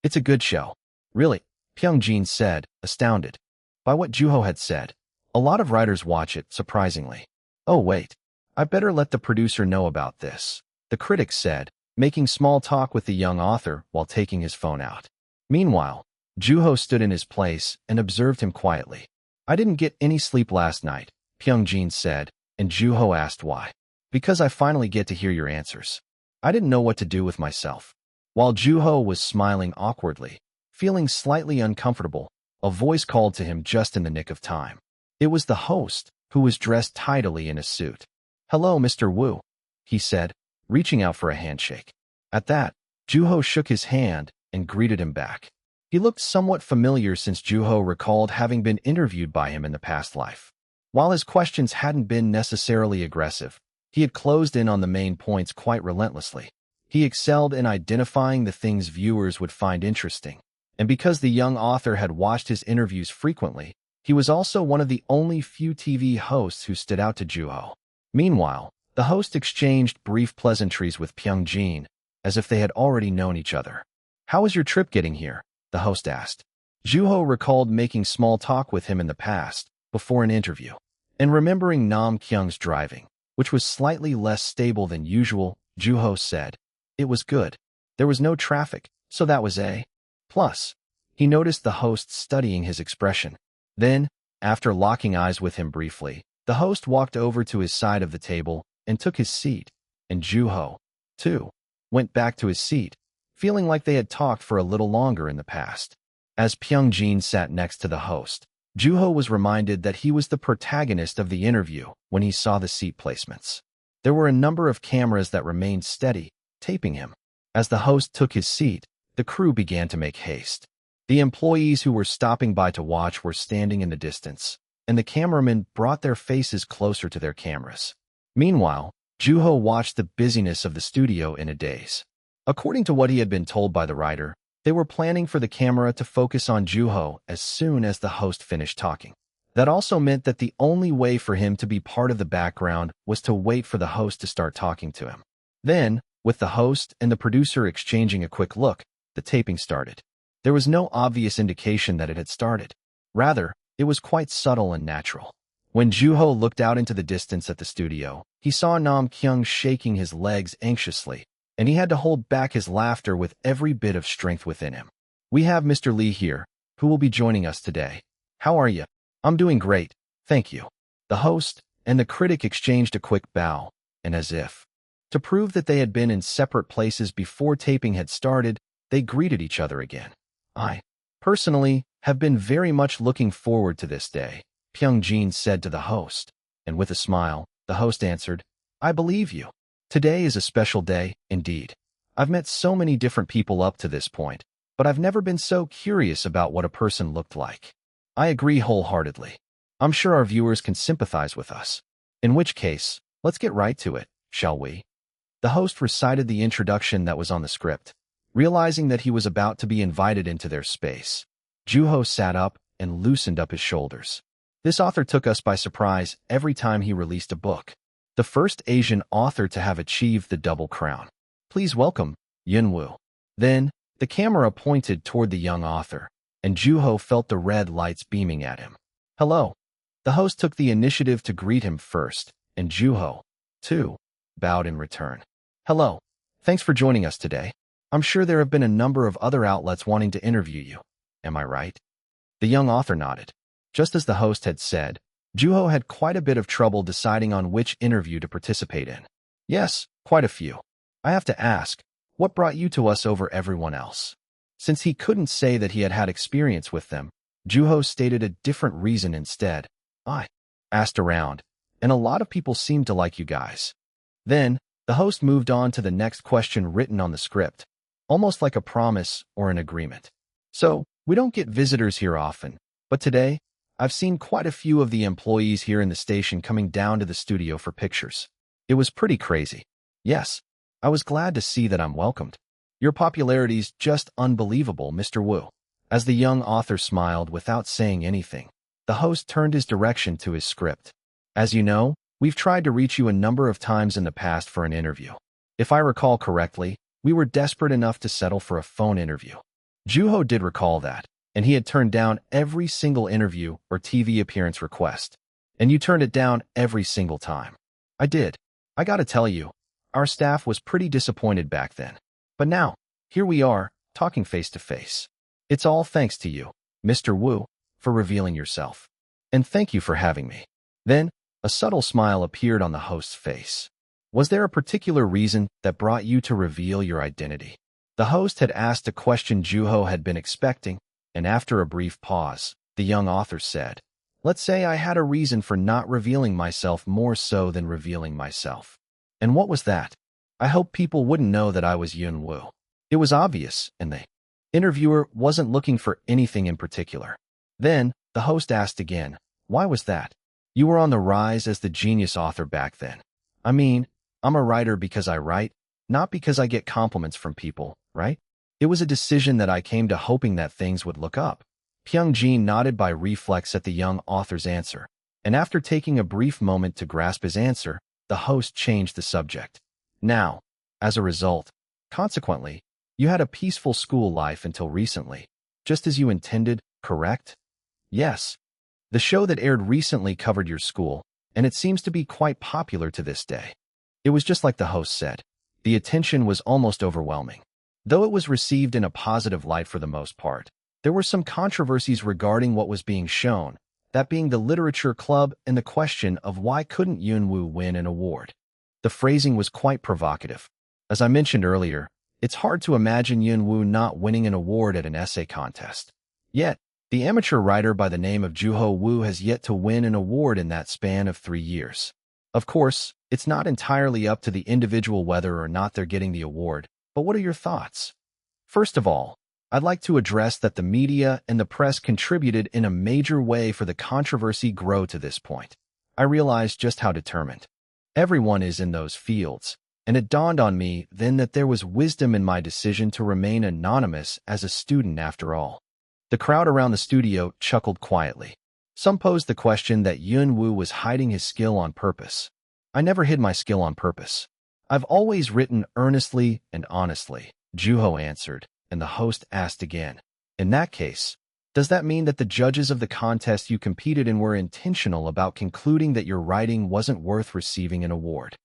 It's a good show. Really, Pyung-Jin said, astounded by what Juho had said. A lot of writers watch it, surprisingly. Oh wait, I better let the producer know about this, the critic said, making small talk with the young author while taking his phone out. Meanwhile, Juho stood in his place and observed him quietly. I didn't get any sleep last night, Pyung-Jin said, and Juho asked why. Because I finally get to hear your answers. I didn't know what to do with myself. While Juho was smiling awkwardly, feeling slightly uncomfortable, a voice called to him just in the nick of time. It was the host, who was dressed tidily in a suit. Hello, Mr. Wu, he said, reaching out for a handshake. At that, Juho shook his hand and greeted him back. He looked somewhat familiar since Juho recalled having been interviewed by him in the past life. While his questions hadn't been necessarily aggressive, he had closed in on the main points quite relentlessly. He excelled in identifying the things viewers would find interesting, and because the young author had watched his interviews frequently, he was also one of the only few TV hosts who stood out to Juho. Meanwhile, the host exchanged brief pleasantries with Pyung-Jin, as if they had already known each other. How was your trip getting here? The host asked. Juho recalled making small talk with him in the past, before an interview, and remembering Nam Kyung's driving, which was slightly less stable than usual, Juho said, it was good. There was no traffic, so that was a plus. He noticed the host studying his expression. Then, after locking eyes with him briefly, the host walked over to his side of the table and took his seat, and Juho, too, went back to his seat, feeling like they had talked for a little longer in the past. As Pyung-Jin sat next to the host, Juho was reminded that he was the protagonist of the interview when he saw the seat placements. There were a number of cameras that remained steady, taping him. As the host took his seat, the crew began to make haste. The employees who were stopping by to watch were standing in the distance, and the cameramen brought their faces closer to their cameras. Meanwhile, Juho watched the busyness of the studio in a daze. According to what he had been told by the writer, they were planning for the camera to focus on Juho as soon as the host finished talking. That also meant that the only way for him to be part of the background was to wait for the host to start talking to him. Then, with the host and the producer exchanging a quick look, the taping started. There was no obvious indication that it had started. Rather, it was quite subtle and natural. When Juho looked out into the distance at the studio, he saw Nam Kyung shaking his legs anxiously, and he had to hold back his laughter with every bit of strength within him. We have Mr. Lee here, who will be joining us today. How are you? I'm doing great, thank you. The host and the critic exchanged a quick bow, and as if to prove that they had been in separate places before taping had started, they greeted each other again. I, personally, have been very much looking forward to this day, Pyung-Jin said to the host, and with a smile, the host answered, I believe you. Today is a special day, indeed. I've met so many different people up to this point, but I've never been so curious about what a person looked like. I agree wholeheartedly. I'm sure our viewers can sympathize with us. In which case, let's get right to it, shall we? The host recited the introduction that was on the script. Realizing that he was about to be invited into their space, Juho sat up and loosened up his shoulders. This author took us by surprise every time he released a book. The first Asian author to have achieved the double crown. Please welcome Yunwoo. Then, the camera pointed toward the young author, and Juho felt the red lights beaming at him. Hello. The host took the initiative to greet him first, and Juho, too, bowed in return. Hello. Thanks for joining us today. I'm sure there have been a number of other outlets wanting to interview you. Am I right? The young author nodded. Just as the host had said, Juho had quite a bit of trouble deciding on which interview to participate in. Yes, quite a few. I have to ask, what brought you to us over everyone else? Since he couldn't say that he had had experience with them, Juho stated a different reason instead. I asked around, and a lot of people seemed to like you guys. Then, the host moved on to the next question written on the script, almost like a promise or an agreement. So, we don't get visitors here often, but today, I've seen quite a few of the employees here in the station coming down to the studio for pictures. It was pretty crazy. Yes, I was glad to see that I'm welcomed. Your popularity's just unbelievable, Mr. Wu. As the young author smiled without saying anything, the host turned his direction to his script. As you know, we've tried to reach you a number of times in the past for an interview. If I recall correctly, we were desperate enough to settle for a phone interview. Juho did recall that, and he had turned down every single interview or TV appearance request. And you turned it down every single time. I did. I gotta tell you, our staff was pretty disappointed back then. But now, here we are, talking face to face. It's all thanks to you, Mr. Wu, for revealing yourself. And thank you for having me. Then, a subtle smile appeared on the host's face. Was there a particular reason that brought you to reveal your identity? The host had asked a question Juho had been expecting, and after a brief pause, the young author said, Let's say I had a reason for not revealing myself more so than revealing myself. And what was that? I hoped people wouldn't know that I was Yunwoo. It was obvious, and the interviewer wasn't looking for anything in particular. Then, the host asked again, Why was that? You were on the rise as the genius author back then. I mean, I'm a writer because I write, not because I get compliments from people, right? It was a decision that I came to hoping that things would look up. Pyung-jin nodded by reflex at the young author's answer, and after taking a brief moment to grasp his answer, the host changed the subject. Now, as a result, consequently, you had a peaceful school life until recently, just as you intended, correct? Yes. The show that aired recently covered your school, and it seems to be quite popular to this day. It was just like the host said. The attention was almost overwhelming. Though it was received in a positive light for the most part, there were some controversies regarding what was being shown, that being the literature club and the question of why couldn't Yunwoo win an award. The phrasing was quite provocative. As I mentioned earlier, it's hard to imagine Yunwoo not winning an award at an essay contest. Yet, the amateur writer by the name of Juho Wu has yet to win an award in that span of 3 years. Of course, it's not entirely up to the individual whether or not they're getting the award, but what are your thoughts? First of all, I'd like to address that the media and the press contributed in a major way for the controversy grow to this point. I realized just how determined everyone is in those fields, and it dawned on me then that there was wisdom in my decision to remain anonymous as a student after all. The crowd around the studio chuckled quietly. Some posed the question that Yunwoo was hiding his skill on purpose. I never hid my skill on purpose. I've always written earnestly and honestly, Juho answered, and the host asked again. In that case, does that mean that the judges of the contest you competed in were intentional about concluding that your writing wasn't worth receiving an award?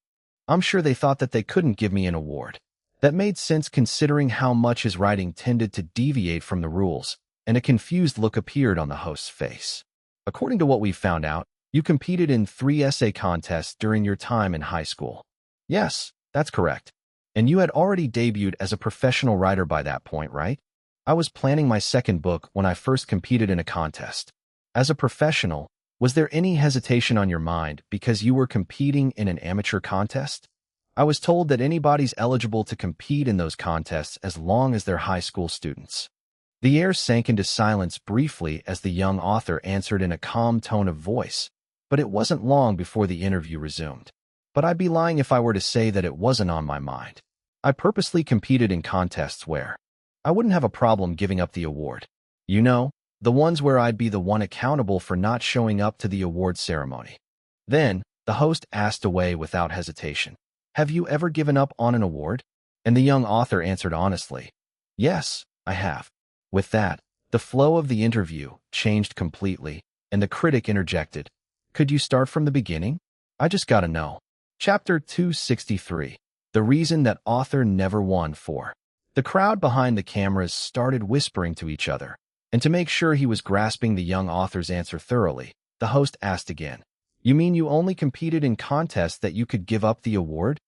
I'm sure they thought that they couldn't give me an award. That made sense considering how much his writing tended to deviate from the rules, and a confused look appeared on the host's face. According to what we found out, you competed in 3 essay contests during your time in high school. Yes, that's correct. And you had already debuted as a professional writer by that point, right? I was planning my second book when I first competed in a contest. As a professional, was there any hesitation on your mind because you were competing in an amateur contest? I was told that anybody's eligible to compete in those contests as long as they're high school students. The air sank into silence briefly as the young author answered in a calm tone of voice, but it wasn't long before the interview resumed. but I'd be lying if I were to say that it wasn't on my mind. I purposely competed in contests where I wouldn't have a problem giving up the award. You know, the ones where I'd be the one accountable for not showing up to the award ceremony. Then, the host asked away without hesitation, "Have you ever given up on an award?" And the young author answered honestly, "Yes, I have." With that, the flow of the interview changed completely, and the critic interjected, "Could you start from the beginning? I just gotta know." Chapter 263. The Reason That Author Never Won For. The crowd behind the cameras started whispering to each other, and to make sure he was grasping the young author's answer thoroughly, the host asked again, "You mean you only competed in contests that you could give up the award?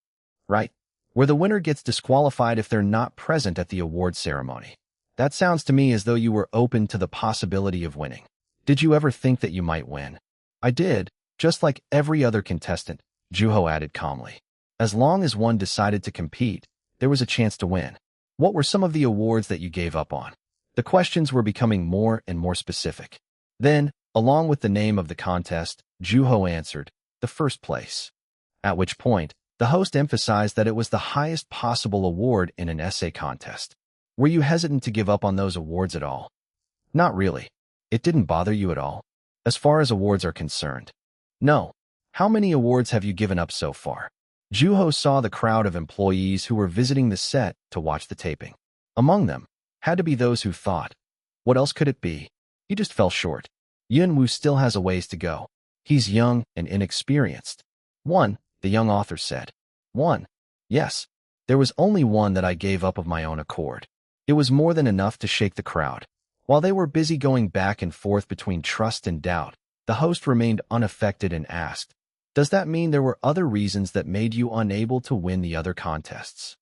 Right? Where the winner gets disqualified if they're not present at the award ceremony. That sounds to me as though you were open to the possibility of winning. Did you ever think that you might win?" "I did, just like every other contestant," Juho added calmly. "As long as one decided to compete, there was a chance to win." "What were some of the awards that you gave up on?" The questions were becoming more and more specific. Then, along with the name of the contest, Juho answered, "The first place." At which point, the host emphasized that it was the highest possible award in an essay contest. "Were you hesitant to give up on those awards at all?" "Not really. It didn't bother you at all, as far as awards are concerned?" "No." "How many awards have you given up so far?" Juho saw the crowd of employees who were visiting the set to watch the taping. Among them, had to be those who thought, "What else could it be? He just fell short. Yunwoo still has a ways to go. He's young and inexperienced." "One," the young author said. "One?" "Yes. There was only one that I gave up of my own accord." It was more than enough to shake the crowd. While they were busy going back and forth between trust and doubt, the host remained unaffected and asked, "Does that mean there were other reasons that made you unable to win the other contests?"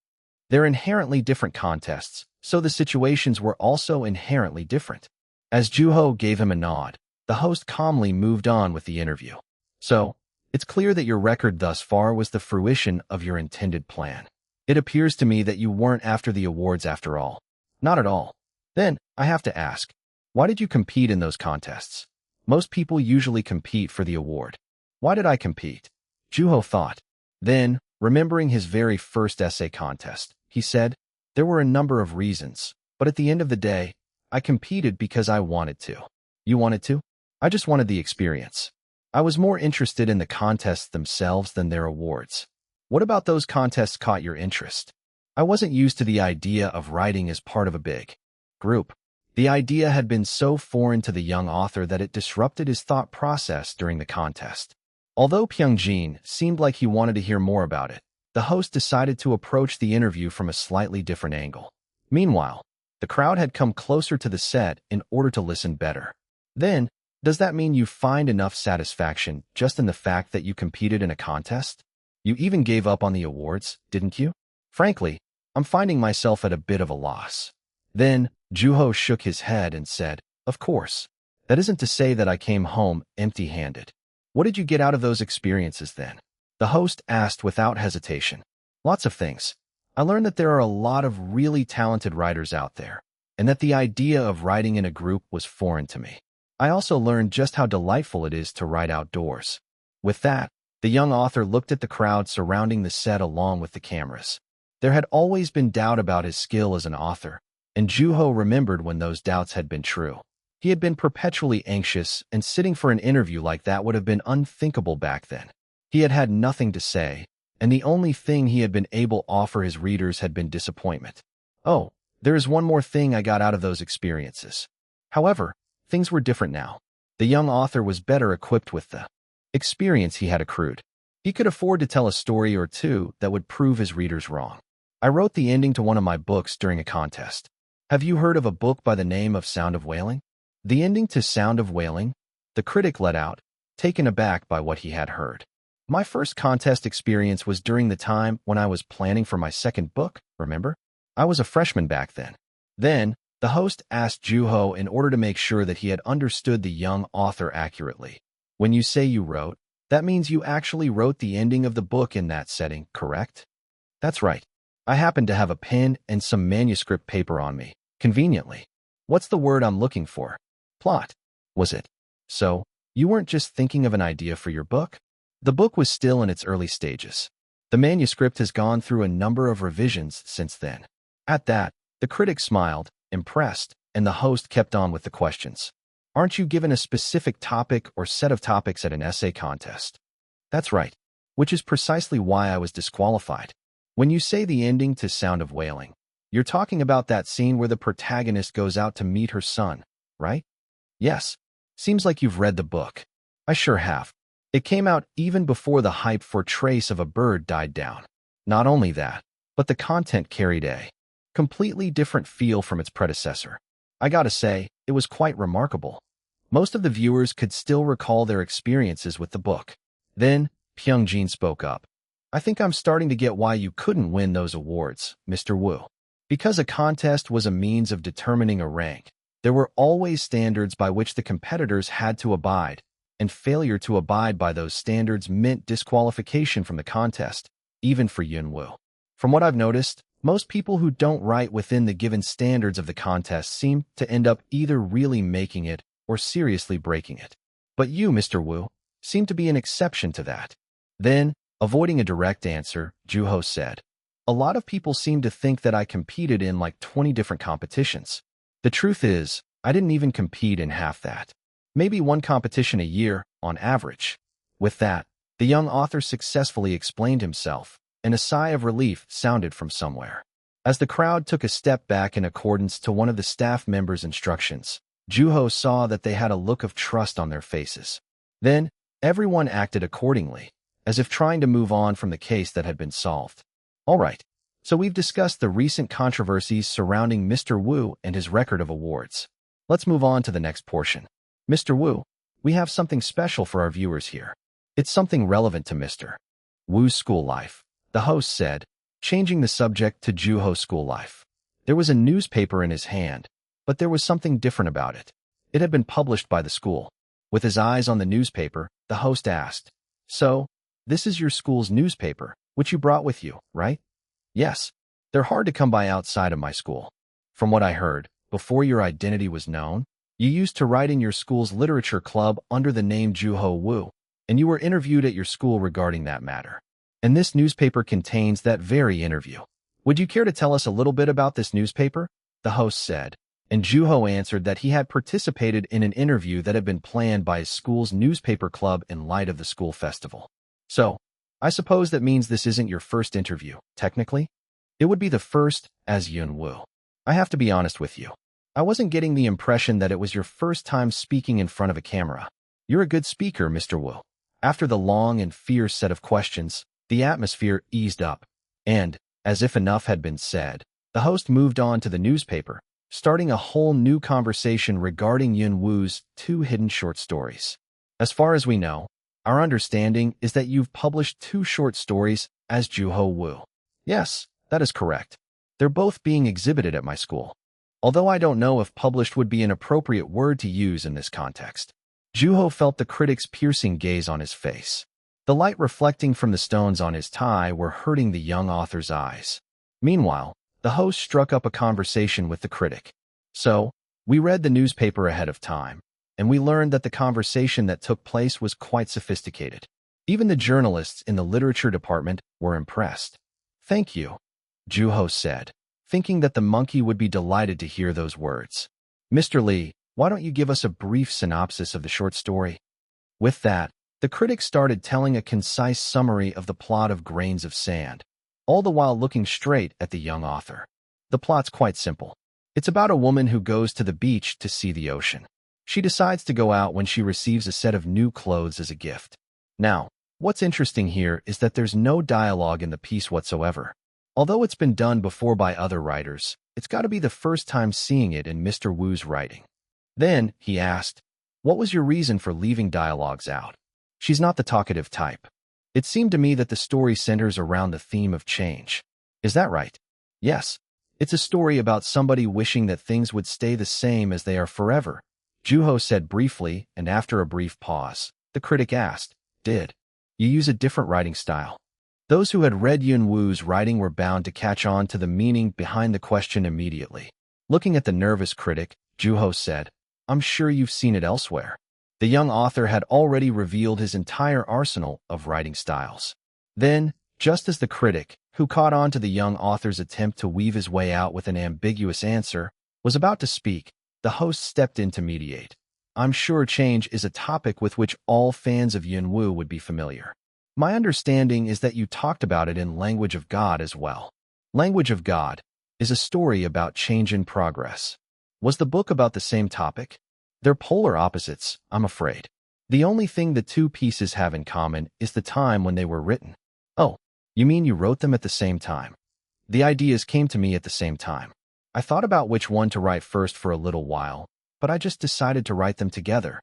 "They're inherently different contests, so the situations were also inherently different." As Juho gave him a nod, the host calmly moved on with the interview. "So, it's clear that your record thus far was the fruition of your intended plan. It appears to me that you weren't after the awards after all." "Not at all." "Then, I have to ask, why did you compete in those contests? Most people usually compete for the award." "Why did I compete?" Juho thought. Then, remembering his very first essay contest, he said, "There were a number of reasons, but at the end of the day, I competed because I wanted to." "You wanted to?" "I just wanted the experience. I was more interested in the contests themselves than their awards." "What about those contests caught your interest?" "I wasn't used to the idea of writing as part of a big group." The idea had been so foreign to the young author that it disrupted his thought process during the contest. Although Pyongjin seemed like he wanted to hear more about it, the host decided to approach the interview from a slightly different angle. Meanwhile, the crowd had come closer to the set in order to listen better. "Then, does that mean you find enough satisfaction just in the fact that you competed in a contest? You even gave up on the awards, didn't you?" "Frankly, I'm finding myself at a bit of a loss." Then, Juho shook his head and said, "Of course. That isn't to say that I came home empty-handed." "What did you get out of those experiences then?" The host asked without hesitation. "Lots of things. I learned that there are a lot of really talented writers out there, and that the idea of writing in a group was foreign to me. I also learned just how delightful it is to write outdoors." With that, the young author looked at the crowd surrounding the set along with the cameras. There had always been doubt about his skill as an author, and Juho remembered when those doubts had been true. He had been perpetually anxious, and sitting for an interview like that would have been unthinkable back then. He had had nothing to say, and the only thing he had been able to offer his readers had been disappointment. "Oh, there is one more thing I got out of those experiences." However, things were different now. The young author was better equipped with the experience he had accrued. He could afford to tell a story or two that would prove his readers wrong. "I wrote the ending to one of my books during a contest. Have you heard of a book by the name of Sound of Wailing?" "The ending to Sound of Wailing?" the critic let out, taken aback by what he had heard. "My first contest experience was during the time when I was planning for my second book, remember? I was a freshman back then." Then, the host asked Juho in order to make sure that he had understood the young author accurately. "When you say you wrote, that means you actually wrote the ending of the book in that setting, correct?" "That's right. I happened to have a pen and some manuscript paper on me, conveniently." "What's the word I'm looking for?" "Plot. Was it?" "So, you weren't just thinking of an idea for your book?" The book was still in its early stages. The manuscript has gone through a number of revisions since then. At that, the critic smiled, impressed, and the host kept on with the questions. Aren't you given a specific topic or set of topics at an essay contest? That's right, which is precisely why I was disqualified. When you say the ending to Sound of Wailing, you're talking about that scene where the protagonist goes out to meet her son, right? Yes. Seems like you've read the book. I sure have. It came out even before the hype for Trace of a Bird died down. Not only that, but the content carried a completely different feel from its predecessor. I gotta say, it was quite remarkable. Most of the viewers could still recall their experiences with the book. Then, Pyongjin spoke up. I think I'm starting to get why you couldn't win those awards, Mr. Wu. Because a contest was a means of determining a rank, there were always standards by which the competitors had to abide, and failure to abide by those standards meant disqualification from the contest, even for Yunwoo. From what I've noticed, most people who don't write within the given standards of the contest seem to end up either really making it or seriously breaking it. But you, Mr. Wu, seem to be an exception to that. Then, avoiding a direct answer, Juho said, a lot of people seem to think that I competed in like 20 different competitions. The truth is, I didn't even compete in half that. Maybe one competition a year, on average. With that, the young author successfully explained himself, and a sigh of relief sounded from somewhere. As the crowd took a step back in accordance to one of the staff members' instructions, Juho saw that they had a look of trust on their faces. Then, everyone acted accordingly, as if trying to move on from the case that had been solved. All right, so we've discussed the recent controversies surrounding Mr. Wu and his record of awards. Let's move on to the next portion. Mr. Wu, we have something special for our viewers here. It's something relevant to Mr. Wu's school life, the host said, changing the subject to Juho's school life. There was a newspaper in his hand, but there was something different about it. It had been published by the school. With his eyes on the newspaper, the host asked, So, this is your school's newspaper, which you brought with you, right? Yes. They're hard to come by outside of my school. From what I heard, before your identity was known, you used to write in your school's literature club under the name Juho Wu, and you were interviewed at your school regarding that matter. And this newspaper contains that very interview. Would you care to tell us a little bit about this newspaper? The host said, and Juho answered that he had participated in an interview that had been planned by his school's newspaper club in light of the school festival. So, I suppose that means this isn't your first interview, technically? It would be the first, as Yunwoo. I have to be honest with you. I wasn't getting the impression that it was your first time speaking in front of a camera. You're a good speaker, Mr. Wu. After the long and fierce set of questions, the atmosphere eased up, and, as if enough had been said, the host moved on to the newspaper, starting a whole new conversation regarding Yunwoo's 2 hidden short stories. As far as we know, our understanding is that you've published 2 short stories as Juho Wu. Yes, that is correct. They're both being exhibited at my school. Although I don't know if published would be an appropriate word to use in this context. Juho felt the critic's piercing gaze on his face. The light reflecting from the stones on his tie were hurting the young author's eyes. Meanwhile, the host struck up a conversation with the critic. So, we read the newspaper ahead of time, and we learned that the conversation that took place was quite sophisticated. Even the journalists in the literature department were impressed. Thank you, Juho said, thinking that the monkey would be delighted to hear those words. Mr. Lee, why don't you give us a brief synopsis of the short story? With that, the critic started telling a concise summary of the plot of Grains of Sand, all the while looking straight at the young author. The plot's quite simple. It's about a woman who goes to the beach to see the ocean. She decides to go out when she receives a set of new clothes as a gift. Now, what's interesting here is that there's no dialogue in the piece whatsoever. Although it's been done before by other writers, it's got to be the first time seeing it in Mr. Wu's writing. Then, he asked, what was your reason for leaving dialogues out? She's not the talkative type. It seemed to me that the story centers around the theme of change. Is that right? Yes. It's a story about somebody wishing that things would stay the same as they are forever, Juho said briefly, and after a brief pause, the critic asked, did you use a different writing style? Those who had read Yunwoo's writing were bound to catch on to the meaning behind the question immediately. Looking at the nervous critic, Juho said, I'm sure you've seen it elsewhere. The young author had already revealed his entire arsenal of writing styles. Then, just as the critic, who caught on to the young author's attempt to weave his way out with an ambiguous answer, was about to speak, the host stepped in to mediate. I'm sure change is a topic with which all fans of Yunwu would be familiar. My understanding is that you talked about it in Language of God as well. Language of God is a story about change in progress. Was the book about the same topic? They're polar opposites, I'm afraid. The only thing the two pieces have in common is the time when they were written. Oh, you mean you wrote them at the same time? The ideas came to me at the same time. I thought about which one to write first for a little while, but I just decided to write them together.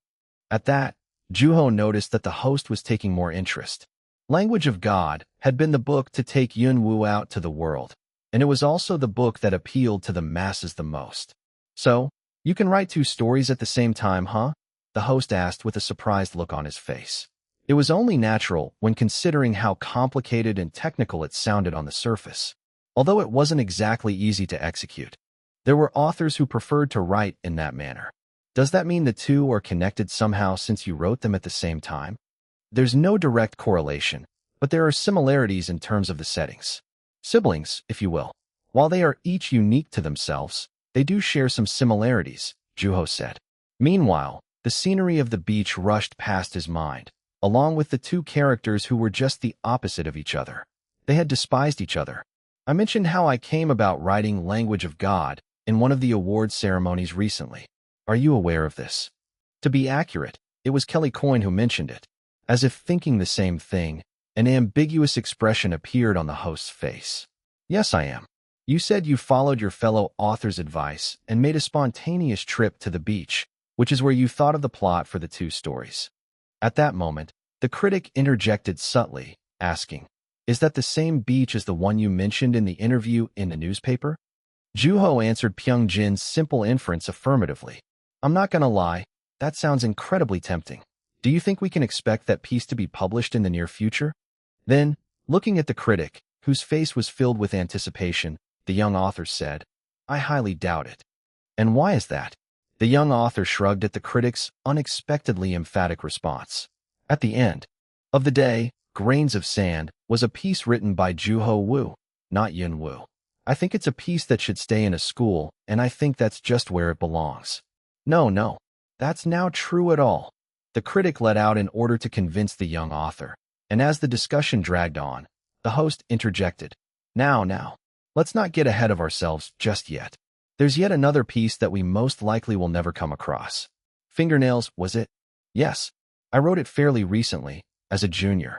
At that, Juho noticed that the host was taking more interest. Language of God had been the book to take Yunwu out to the world, and it was also the book that appealed to the masses the most. So, you can write two stories at the same time, huh? The host asked with a surprised look on his face. It was only natural when considering how complicated and technical it sounded on the surface, although it wasn't exactly easy to execute. There were authors who preferred to write in that manner. Does that mean the two are connected somehow since you wrote them at the same time? There's no direct correlation, but there are similarities in terms of the settings. Siblings, if you will. While they are each unique to themselves, they do share some similarities, Juho said. Meanwhile, the scenery of the beach rushed past his mind, along with the two characters who were just the opposite of each other. They had despised each other. I mentioned how I came about writing Language of God in one of the award ceremonies recently. Are you aware of this? To be accurate, it was Kelly Coyne who mentioned it. As if thinking the same thing, an ambiguous expression appeared on the host's face. Yes, I am. You said you followed your fellow author's advice and made a spontaneous trip to the beach, which is where you thought of the plot for the two stories. At that moment, the critic interjected subtly, asking, "Is that the same beach as the one you mentioned in the interview in the newspaper?" Juho answered Pyung-jin's simple inference affirmatively. I'm not gonna lie, that sounds incredibly tempting. Do you think we can expect that piece to be published in the near future? Then, looking at the critic, whose face was filled with anticipation, the young author said, I highly doubt it. And why is that? The young author shrugged at the critic's unexpectedly emphatic response. At the end of the day, Grains of Sand was a piece written by Juho Woo, not Yun Woo. I think it's a piece that should stay in a school, and I think that's just where it belongs. No, that's now true at all. The critic let out in order to convince the young author, and as the discussion dragged on, the host interjected. Now, let's not get ahead of ourselves just yet. There's yet another piece that we most likely will never come across. Fingernails, was it? Yes, I wrote it fairly recently, as a junior.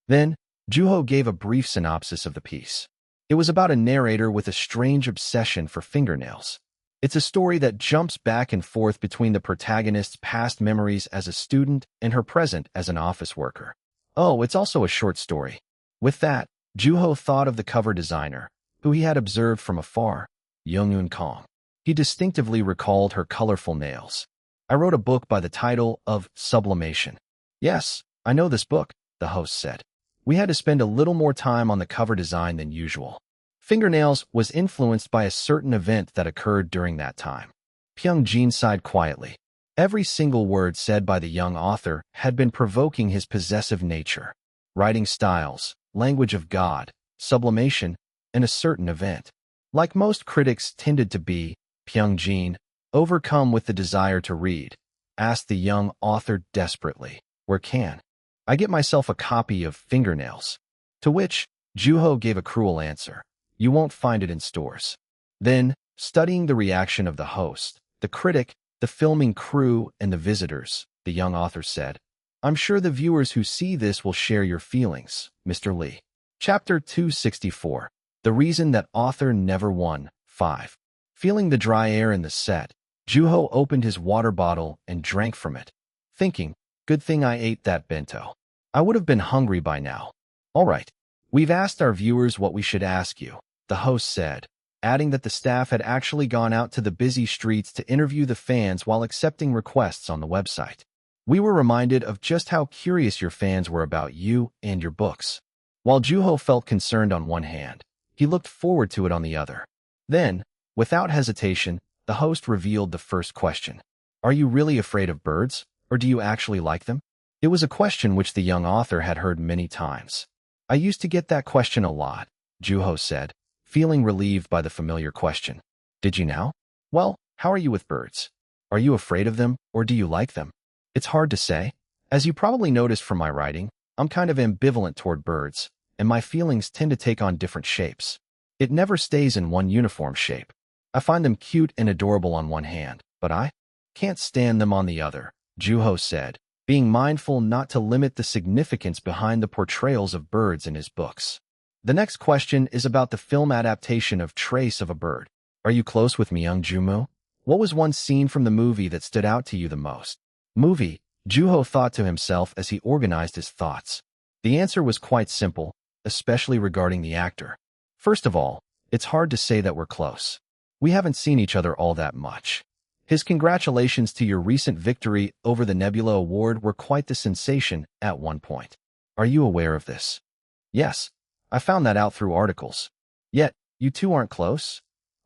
Then, Juho gave a brief synopsis of the piece. It was about a narrator with a strange obsession for fingernails. It's a story that jumps back and forth between the protagonist's past memories as a student and her present as an office worker. Oh, it's also a short story. With that, Juho thought of the cover designer, who he had observed from afar, Young-eun Kong. He distinctively recalled her colorful nails. I wrote a book by the title of Sublimation. Yes, I know this book, the host said. We had to spend a little more time on the cover design than usual. Fingernails was influenced by a certain event that occurred during that time. Pyung-jin sighed quietly. Every single word said by the young author had been provoking his possessive nature. Writing styles, language of God, sublimation, and a certain event. Like most critics tended to be, Pyung-jin, overcome with the desire to read, asked the young author desperately, where can I get myself a copy of Fingernails? To which Juho gave a cruel answer. You won't find it in stores. Then, studying the reaction of the host, the critic, the filming crew, and the visitors, the young author said, I'm sure the viewers who see this will share your feelings, Mr. Lee. Chapter 264. The Reason That Author Never Won. 5. Feeling the dry air in the set, Juho opened his water bottle and drank from it, thinking, good thing I ate that bento. I would have been hungry by now. All right, we've asked our viewers what we should ask you, the host said, adding that the staff had actually gone out to the busy streets to interview the fans while accepting requests on the website. We were reminded of just how curious your fans were about you and your books. While Juho felt concerned on one hand, he looked forward to it on the other. Then, without hesitation, the host revealed the first question. Are you really afraid of birds? or do you actually like them? It was a question which the young author had heard many times. I used to get that question a lot, Juho said, feeling relieved by the familiar question. Did you now? Well, how are you with birds? Are you afraid of them, or do you like them? It's hard to say. As you probably noticed from my writing, I'm kind of ambivalent toward birds, and my feelings tend to take on different shapes. It never stays in one uniform shape. I find them cute and adorable on one hand, but I can't stand them on the other, Juho said, being mindful not to limit the significance behind the portrayals of birds in his books. The next question is about the film adaptation of Trace of a Bird. Are you close with Myung-ju? What was one scene from the movie that stood out to you the most? Movie, Juho thought to himself as he organized his thoughts. The answer was quite simple, especially regarding the actor. First of all, it's hard to say that we're close. We haven't seen each other all that much. His congratulations to your recent victory over the Nebula Award were quite the sensation at one point. Are you aware of this? Yes, I found that out through articles. Yet, you two aren't close?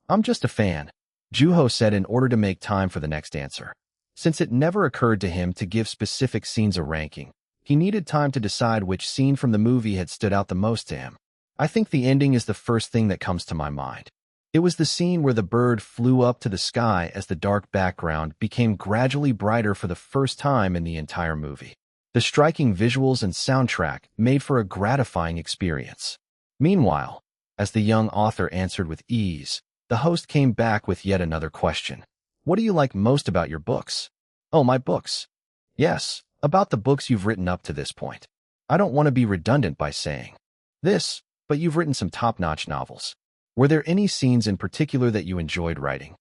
I'm just a fan, Juho said in order to make time for the next answer. Since it never occurred to him to give specific scenes a ranking, he needed time to decide which scene from the movie had stood out the most to him. I think the ending is the first thing that comes to my mind. It was the scene where the bird flew up to the sky as the dark background became gradually brighter for the first time in the entire movie. The striking visuals and soundtrack made for a gratifying experience. Meanwhile, as the young author answered with ease, the host came back with yet another question. What do you like most about your books? Oh, my books. Yes, about the books you've written up to this point. I don't want to be redundant by saying this, but you've written some top-notch novels. Were there any scenes in particular that you enjoyed writing?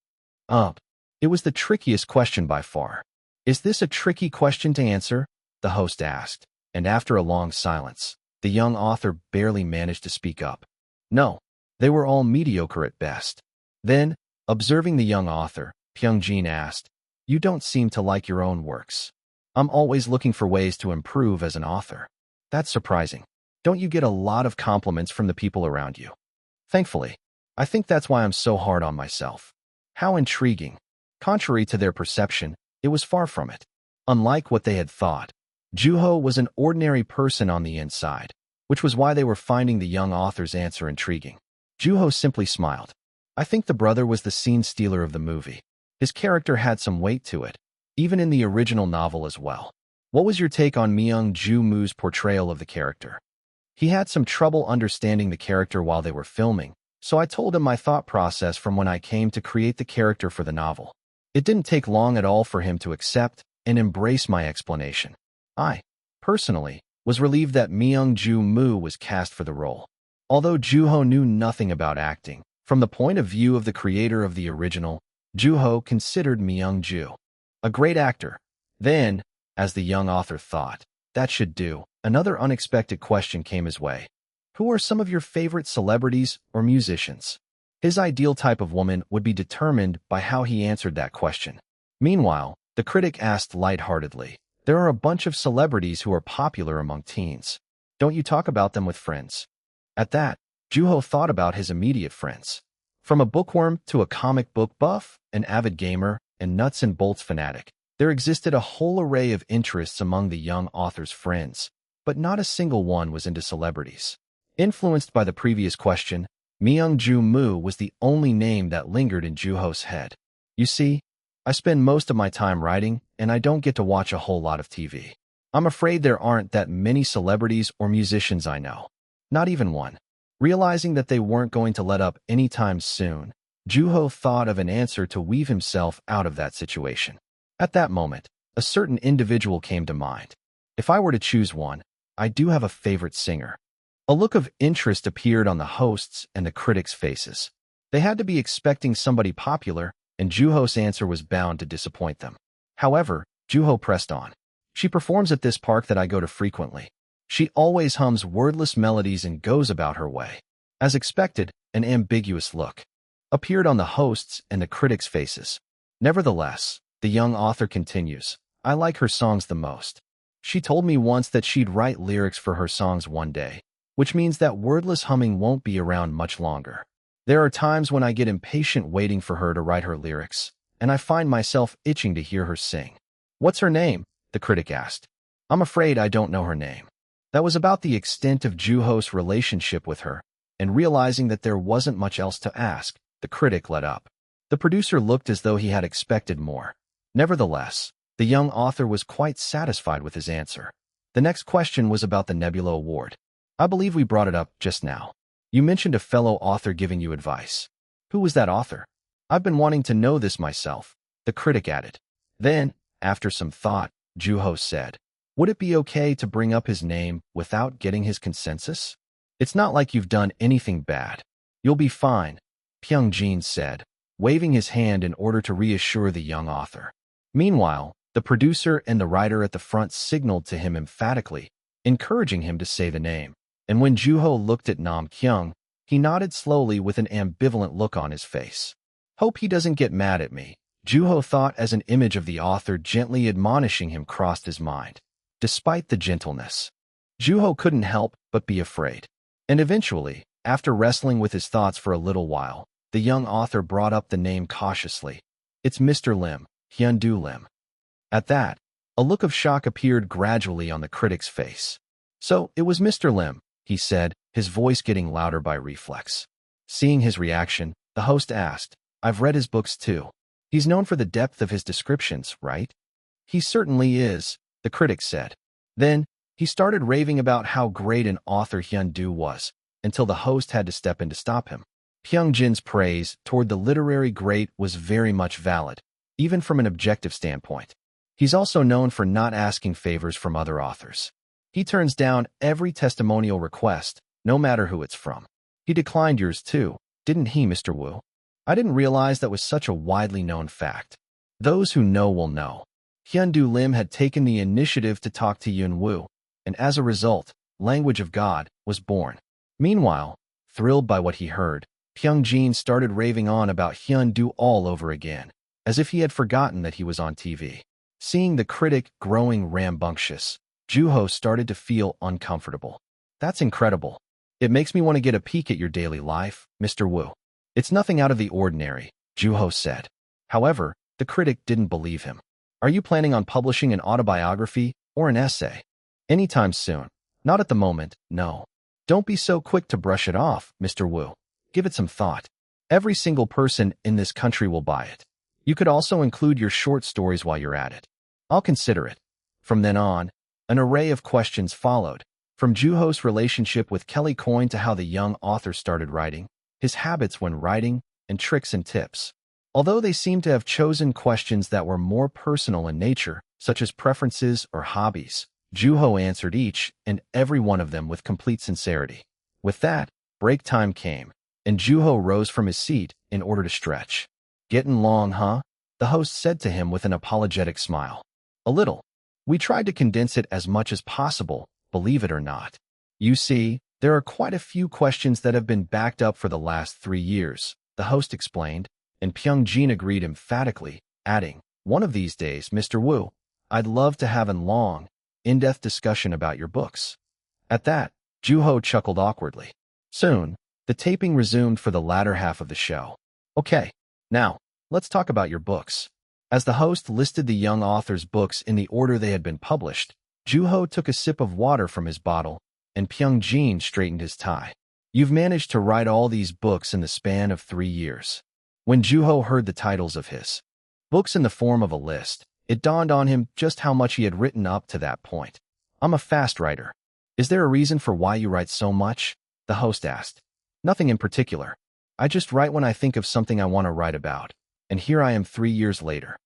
It was the trickiest question by far. Is this a tricky question to answer? The host asked, and after a long silence, the young author barely managed to speak up. No, they were all mediocre at best. Then, observing the young author, Pyungjin asked, You don't seem to like your own works. I'm always looking for ways to improve as an author. That's surprising. Don't you get a lot of compliments from the people around you? Thankfully, I think that's why I'm so hard on myself. How intriguing. Contrary to their perception, it was far from it. Unlike what they had thought, Juho was an ordinary person on the inside, which was why they were finding the young author's answer intriguing. Juho simply smiled. I think the brother was the scene stealer of the movie. His character had some weight to it, even in the original novel as well. What was your take on Myung-ju-moo's portrayal of the character? He had some trouble understanding the character while they were filming, so I told him my thought process from when I came to create the character for the novel. It didn't take long at all for him to accept and embrace my explanation. I, personally, was relieved that Myung-ju-moo was cast for the role. Although Juho knew nothing about acting, from the point of view of the creator of the original, Juho considered Myung-ju a great actor. Then, as the young author thought, that should do, another unexpected question came his way. Who are some of your favorite celebrities or musicians? His ideal type of woman would be determined by how he answered that question. Meanwhile, the critic asked lightheartedly, There are a bunch of celebrities who are popular among teens. Don't you talk about them with friends? At that, Juho thought about his immediate friends. From a bookworm to a comic book buff, an avid gamer, and nuts and bolts fanatic, there existed a whole array of interests among the young author's friends, but not a single one was into celebrities. Influenced by the previous question, Myung-ju-moo was the only name that lingered in Juho's head. You see, I spend most of my time writing, and I don't get to watch a whole lot of TV. I'm afraid there aren't that many celebrities or musicians I know. Not even one. Realizing that they weren't going to let up anytime soon, Juho thought of an answer to weave himself out of that situation. At that moment, a certain individual came to mind. If I were to choose one, I do have a favorite singer. A look of interest appeared on the host's and the critics' faces. They had to be expecting somebody popular, and Juho's answer was bound to disappoint them. However, Juho pressed on. She performs at this park that I go to frequently. She always hums wordless melodies and goes about her way. As expected, an ambiguous look appeared on the host's and the critics' faces. Nevertheless, the young author continues, I like her songs the most. She told me once that she'd write lyrics for her songs one day, which means that wordless humming won't be around much longer. There are times when I get impatient waiting for her to write her lyrics, and I find myself itching to hear her sing. What's her name? the critic asked. I'm afraid I don't know her name. That was about the extent of Juho's relationship with her, and realizing that there wasn't much else to ask, the critic let up. The producer looked as though he had expected more. Nevertheless, the young author was quite satisfied with his answer. The next question was about the Nebula Award. I believe we brought it up just now. You mentioned a fellow author giving you advice. Who was that author? I've been wanting to know this myself, the critic added. Then, after some thought, Juho said, would it be okay to bring up his name without getting his consensus? It's not like you've done anything bad. You'll be fine, Pyung-jin said, waving his hand in order to reassure the young author. Meanwhile, the producer and the writer at the front signaled to him emphatically, encouraging him to say the name. And when Juho looked at Nam Kyung, he nodded slowly with an ambivalent look on his face. Hope he doesn't get mad at me, Juho thought as an image of the author gently admonishing him crossed his mind. Despite the gentleness, Juho couldn't help but be afraid. And eventually, after wrestling with his thoughts for a little while, the young author brought up the name cautiously. It's Mr. Lim, Hyun-do Lim. At that, a look of shock appeared gradually on the critic's face. So, it was Mr. Lim, he said, his voice getting louder by reflex. Seeing his reaction, the host asked, I've read his books too. He's known for the depth of his descriptions, right? He certainly is, the critic said. Then, he started raving about how great an author Hyun-do was, until the host had to step in to stop him. Pyung-jin's praise toward the literary great was very much valid, even from an objective standpoint. He's also known for not asking favors from other authors. He turns down every testimonial request, no matter who it's from. He declined yours too, didn't he, Mr. Wu? I didn't realize that was such a widely known fact. Those who know will know. Hyun-do Lim had taken the initiative to talk to Yun Wu, and as a result, Language of God was born. Meanwhile, thrilled by what he heard, Pyung-jin started raving on about Hyun-do all over again, as if he had forgotten that he was on TV. Seeing the critic growing rambunctious, Juho started to feel uncomfortable. That's incredible. It makes me want to get a peek at your daily life, Mr. Wu. It's nothing out of the ordinary, Juho said. However, the critic didn't believe him. Are you planning on publishing an autobiography or an essay? Anytime soon. Not at the moment, no. Don't be so quick to brush it off, Mr. Wu. Give it some thought. Every single person in this country will buy it. You could also include your short stories while you're at it. I'll consider it. From then on, an array of questions followed, from Juho's relationship with Kelly Coyne to how the young author started writing, his habits when writing, and tricks and tips. Although they seemed to have chosen questions that were more personal in nature, such as preferences or hobbies, Juho answered each and every one of them with complete sincerity. With that, break time came, and Juho rose from his seat in order to stretch. Getting long, huh? The host said to him with an apologetic smile. A little. We tried to condense it as much as possible, believe it or not. You see, there are quite a few questions that have been backed up for the last 3 years, the host explained, and Pyung-jin agreed emphatically, adding, one of these days, Mr. Wu, I'd love to have a long, in-depth discussion about your books. At that, Juho chuckled awkwardly. Soon, the taping resumed for the latter half of the show. Okay, now, let's talk about your books. As the host listed the young author's books in the order they had been published, Juho took a sip of water from his bottle, and Pyung-jin straightened his tie. You've managed to write all these books in the span of 3 years. When Juho heard the titles of his books in the form of a list, it dawned on him just how much he had written up to that point. I'm a fast writer. Is there a reason for why you write so much? The host asked. Nothing in particular. I just write when I think of something I want to write about. And here I am 3 years later.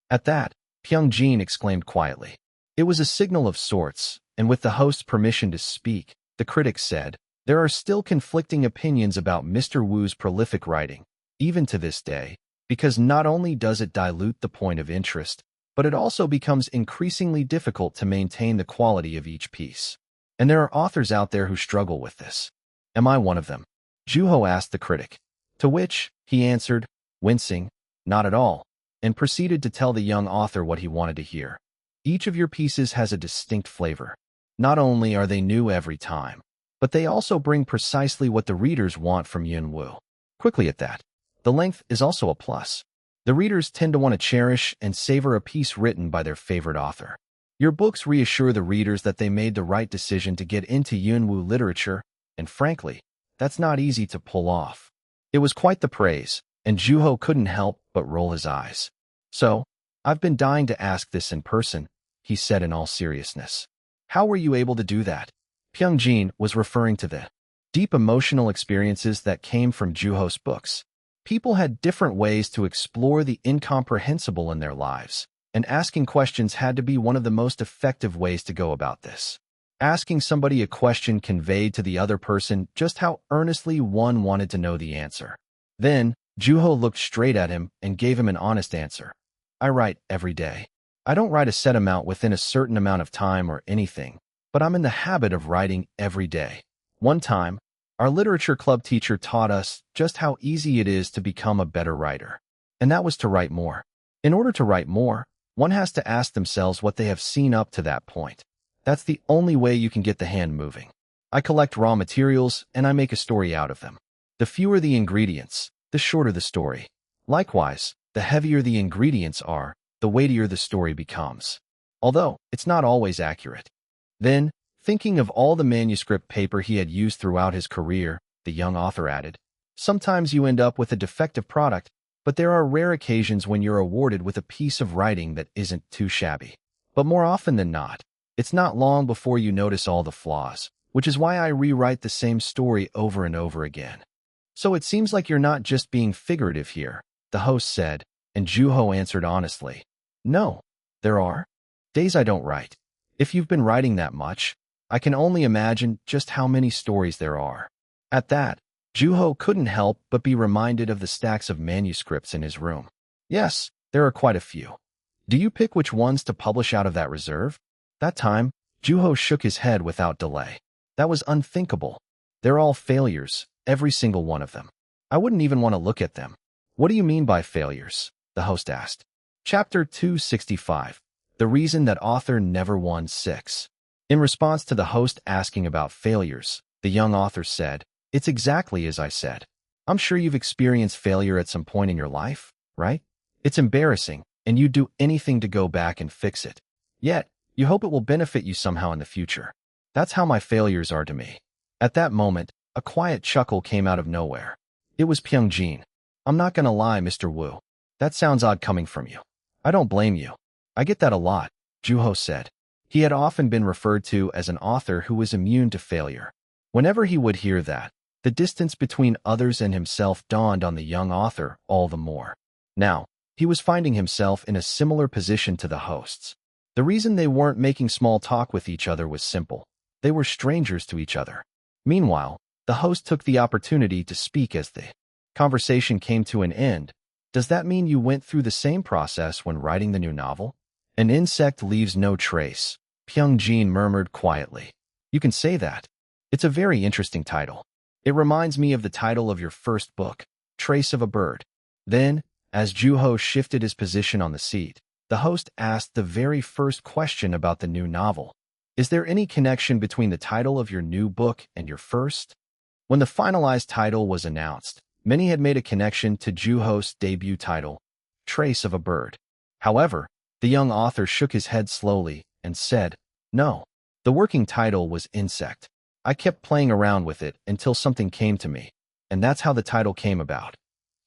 At that, Pyung-jin exclaimed quietly. It was a signal of sorts, and with the host's permission to speak, the critic said, there are still conflicting opinions about Mr. Wu's prolific writing, even to this day, because not only does it dilute the point of interest, but it also becomes increasingly difficult to maintain the quality of each piece. And there are authors out there who struggle with this. Am I one of them? Juho asked the critic. To which, he answered, wincing, not at all, and proceeded to tell the young author what he wanted to hear. Each of your pieces has a distinct flavor. Not only are they new every time, but they also bring precisely what the readers want from Yun Wu. Quickly at that, the length is also a plus. The readers tend to want to cherish and savor a piece written by their favorite author. Your books reassure the readers that they made the right decision to get into Yunwu literature, and frankly, that's not easy to pull off. It was quite the praise, and Juho couldn't help but roll his eyes. So, I've been dying to ask this in person, he said in all seriousness. How were you able to do that? Pyungjin was referring to the deep emotional experiences that came from Juho's books. People had different ways to explore the incomprehensible in their lives, and asking questions had to be one of the most effective ways to go about this. Asking somebody a question conveyed to the other person just how earnestly one wanted to know the answer. Then, Juho looked straight at him and gave him an honest answer. I write every day. I don't write a set amount within a certain amount of time or anything, but I'm in the habit of writing every day. One time, our literature club teacher taught us just how easy it is to become a better writer. And that was to write more. In order to write more, one has to ask themselves what they have seen up to that point. That's the only way you can get the hand moving. I collect raw materials and I make a story out of them. The fewer the ingredients, the shorter the story. Likewise, the heavier the ingredients are, the weightier the story becomes. Although, it's not always accurate. Then, thinking of all the manuscript paper he had used throughout his career, the young author added, sometimes you end up with a defective product, but there are rare occasions when you're awarded with a piece of writing that isn't too shabby. But more often than not, it's not long before you notice all the flaws, which is why I rewrite the same story over and over again. So it seems like you're not just being figurative here, the host said, and Juho answered honestly. No, there are days I don't write. If you've been writing that much, I can only imagine just how many stories there are. At that, Juho couldn't help but be reminded of the stacks of manuscripts in his room. Yes, there are quite a few. Do you pick which ones to publish out of that reserve? That time, Juho shook his head without delay. That was unthinkable. They're all failures, every single one of them. I wouldn't even want to look at them. What do you mean by failures? The host asked. Chapter 265. The Reason That Author Never Won 6. In response to the host asking about failures, the young author said, it's exactly as I said. I'm sure you've experienced failure at some point in your life, right? It's embarrassing, and you'd do anything to go back and fix it. Yet, you hope it will benefit you somehow in the future. That's how my failures are to me. At that moment, a quiet chuckle came out of nowhere. It was Pyungjin. I'm not gonna lie, Mr. Wu. That sounds odd coming from you. I don't blame you. I get that a lot, Juho said. He had often been referred to as an author who was immune to failure. Whenever he would hear that, the distance between others and himself dawned on the young author all the more. Now, he was finding himself in a similar position to the hosts. The reason they weren't making small talk with each other was simple. They were strangers to each other. Meanwhile, the host took the opportunity to speak as the conversation came to an end. Does that mean you went through the same process when writing the new novel? An insect leaves no trace, Pyungjin murmured quietly. You can say that. It's a very interesting title. It reminds me of the title of your first book, Trace of a Bird. Then, as Juho shifted his position on the seat, the host asked the very first question about the new novel. Is there any connection between the title of your new book and your first? When the finalized title was announced, many had made a connection to Juho's debut title, Trace of a Bird. However, the young author shook his head slowly and said, no, the working title was Insect. I kept playing around with it until something came to me, and that's how the title came about.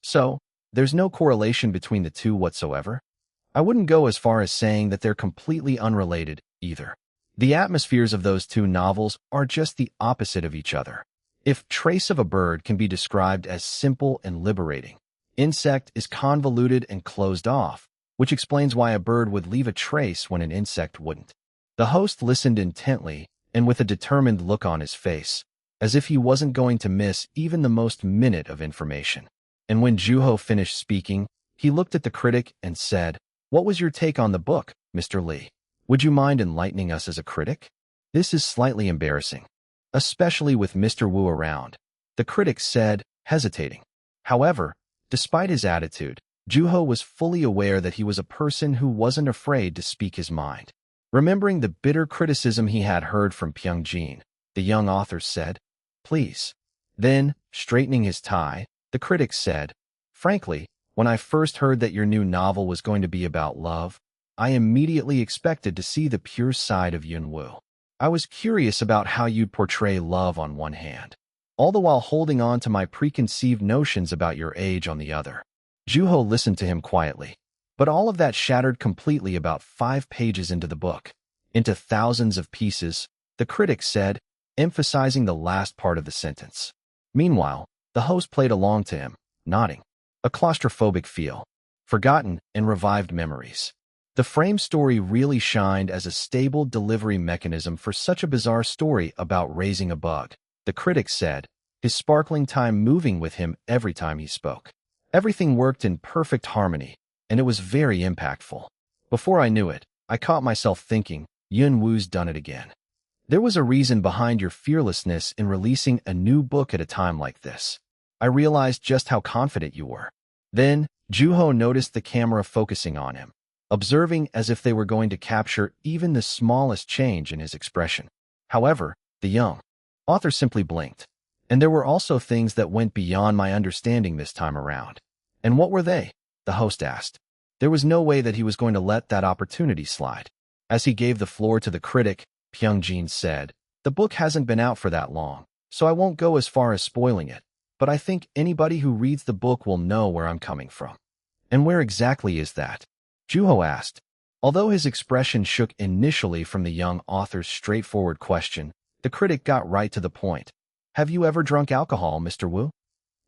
So, there's no correlation between the two whatsoever? I wouldn't go as far as saying that they're completely unrelated, either. The atmospheres of those two novels are just the opposite of each other. If Trace of a Bird can be described as simple and liberating, Insect is convoluted and closed off, which explains why a bird would leave a trace when an insect wouldn't. The host listened intently and with a determined look on his face, as if he wasn't going to miss even the most minute of information. And when Juho finished speaking, he looked at the critic and said, what was your take on the book, Mr. Lee? Would you mind enlightening us as a critic? This is slightly embarrassing, especially with Mr. Wu around, the critic said, hesitating. However, despite his attitude, Juho was fully aware that he was a person who wasn't afraid to speak his mind. Remembering the bitter criticism he had heard from Pyungjin, the young author said, please. Then, straightening his tie, the critic said, frankly, when I first heard that your new novel was going to be about love, I immediately expected to see the pure side of Yunwoo. I was curious about how you'd portray love on one hand, all the while holding on to my preconceived notions about your age on the other. Juho listened to him quietly, but all of that shattered completely about 5 pages into the book, into thousands of pieces, the critic said, emphasizing the last part of the sentence. Meanwhile, the host played along to him, nodding. A claustrophobic feel, forgotten and revived memories. The frame story really shined as a stable delivery mechanism for such a bizarre story about raising a bug, the critic said, his sparkling time moving with him every time he spoke. Everything worked in perfect harmony, and it was very impactful. Before I knew it, I caught myself thinking, Yunwoo's done it again. There was a reason behind your fearlessness in releasing a new book at a time like this. I realized just how confident you were. Then, Juho noticed the camera focusing on him, observing as if they were going to capture even the smallest change in his expression. However, the young author simply blinked. And there were also things that went beyond my understanding this time around. And what were they? The host asked. There was no way that he was going to let that opportunity slide. As he gave the floor to the critic, Pyungjin said, the book hasn't been out for that long, so I won't go as far as spoiling it, but I think anybody who reads the book will know where I'm coming from. And where exactly is that? Juho asked. Although his expression shook initially from the young author's straightforward question, the critic got right to the point. Have you ever drunk alcohol, Mr. Wu?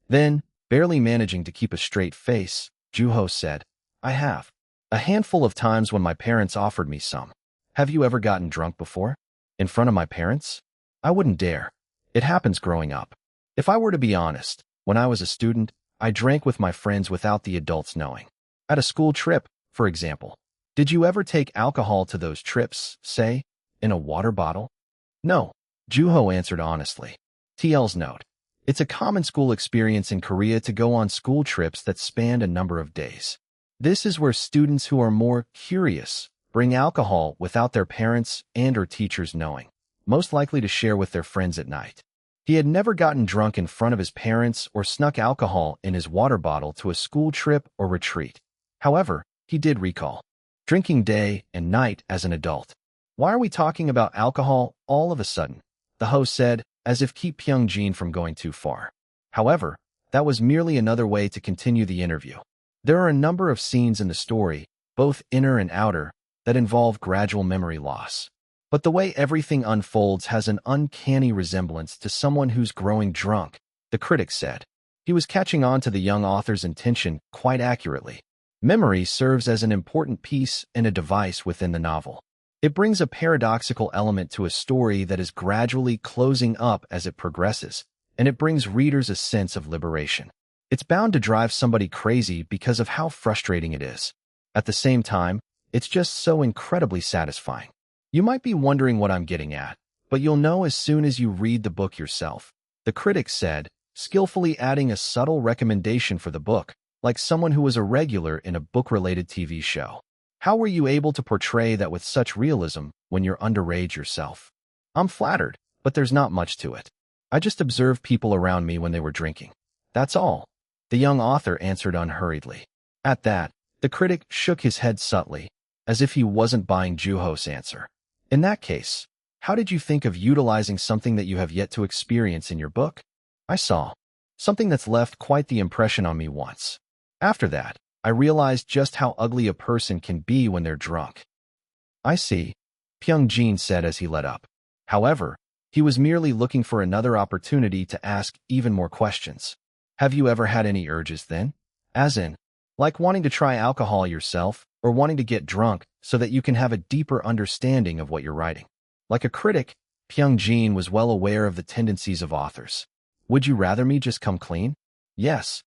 Then, barely managing to keep a straight face, Juho said, I have. A handful of times when my parents offered me some. Have you ever gotten drunk before? In front of my parents? I wouldn't dare. It happens growing up. If I were to be honest, when I was a student, I drank with my friends without the adults knowing. At a school trip, for example. Did you ever take alcohol to those trips, say, in a water bottle? No, Juho answered honestly. TL's note. It's a common school experience in Korea to go on school trips that span a number of days. This is where students who are more curious bring alcohol without their parents and or teachers knowing, most likely to share with their friends at night. He had never gotten drunk in front of his parents or snuck alcohol in his water bottle to a school trip or retreat. However, he did recall drinking day and night as an adult. Why are we talking about alcohol all of a sudden? The host said, as if keep Pyungjin from going too far. However, that was merely another way to continue the interview. There are a number of scenes in the story, both inner and outer, that involve gradual memory loss. But the way everything unfolds has an uncanny resemblance to someone who's growing drunk, the critic said. He was catching on to the young author's intention quite accurately. Memory serves as an important piece and a device within the novel. It brings a paradoxical element to a story that is gradually closing up as it progresses, and it brings readers a sense of liberation. It's bound to drive somebody crazy because of how frustrating it is. At the same time, it's just so incredibly satisfying. You might be wondering what I'm getting at, but you'll know as soon as you read the book yourself, the critic said, skillfully adding a subtle recommendation for the book, like someone who was a regular in a book-related TV show. How were you able to portray that with such realism when you're underage yourself? I'm flattered, but there's not much to it. I just observed people around me when they were drinking. That's all. The young author answered unhurriedly. At that, the critic shook his head subtly, as if he wasn't buying Juho's answer. In that case, how did you think of utilizing something that you have yet to experience in your book? I saw something that's left quite the impression on me once. After that, I realized just how ugly a person can be when they're drunk. I see, Pyungjin said as he let up. However, he was merely looking for another opportunity to ask even more questions. Have you ever had any urges then? As in, like wanting to try alcohol yourself or wanting to get drunk so that you can have a deeper understanding of what you're writing. Like a critic, Pyungjin was well aware of the tendencies of authors. Would you rather me just come clean? Yes.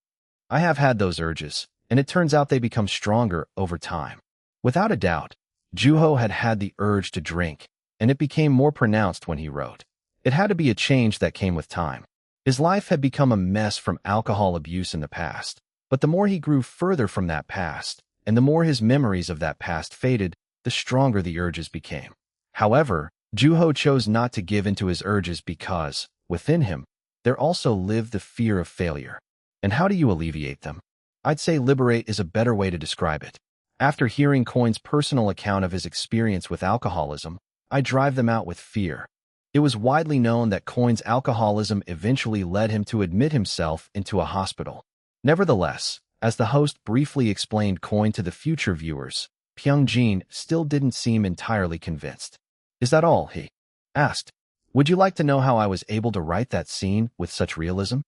I have had those urges, and it turns out they become stronger over time. Without a doubt, Juho had had the urge to drink, and it became more pronounced when he wrote. It had to be a change that came with time. His life had become a mess from alcohol abuse in the past, but the more he grew further from that past, and the more his memories of that past faded, the stronger the urges became. However, Juho chose not to give into his urges because, within him, there also lived the fear of failure. And how do you alleviate them? I'd say liberate is a better way to describe it. After hearing Coin's personal account of his experience with alcoholism, I drive them out with fear. It was widely known that Coin's alcoholism eventually led him to admit himself into a hospital. Nevertheless, as the host briefly explained Coin to the future viewers, Pyung-jin still didn't seem entirely convinced. "Is that all?" he asked. "Would you like to know how I was able to write that scene with such realism?"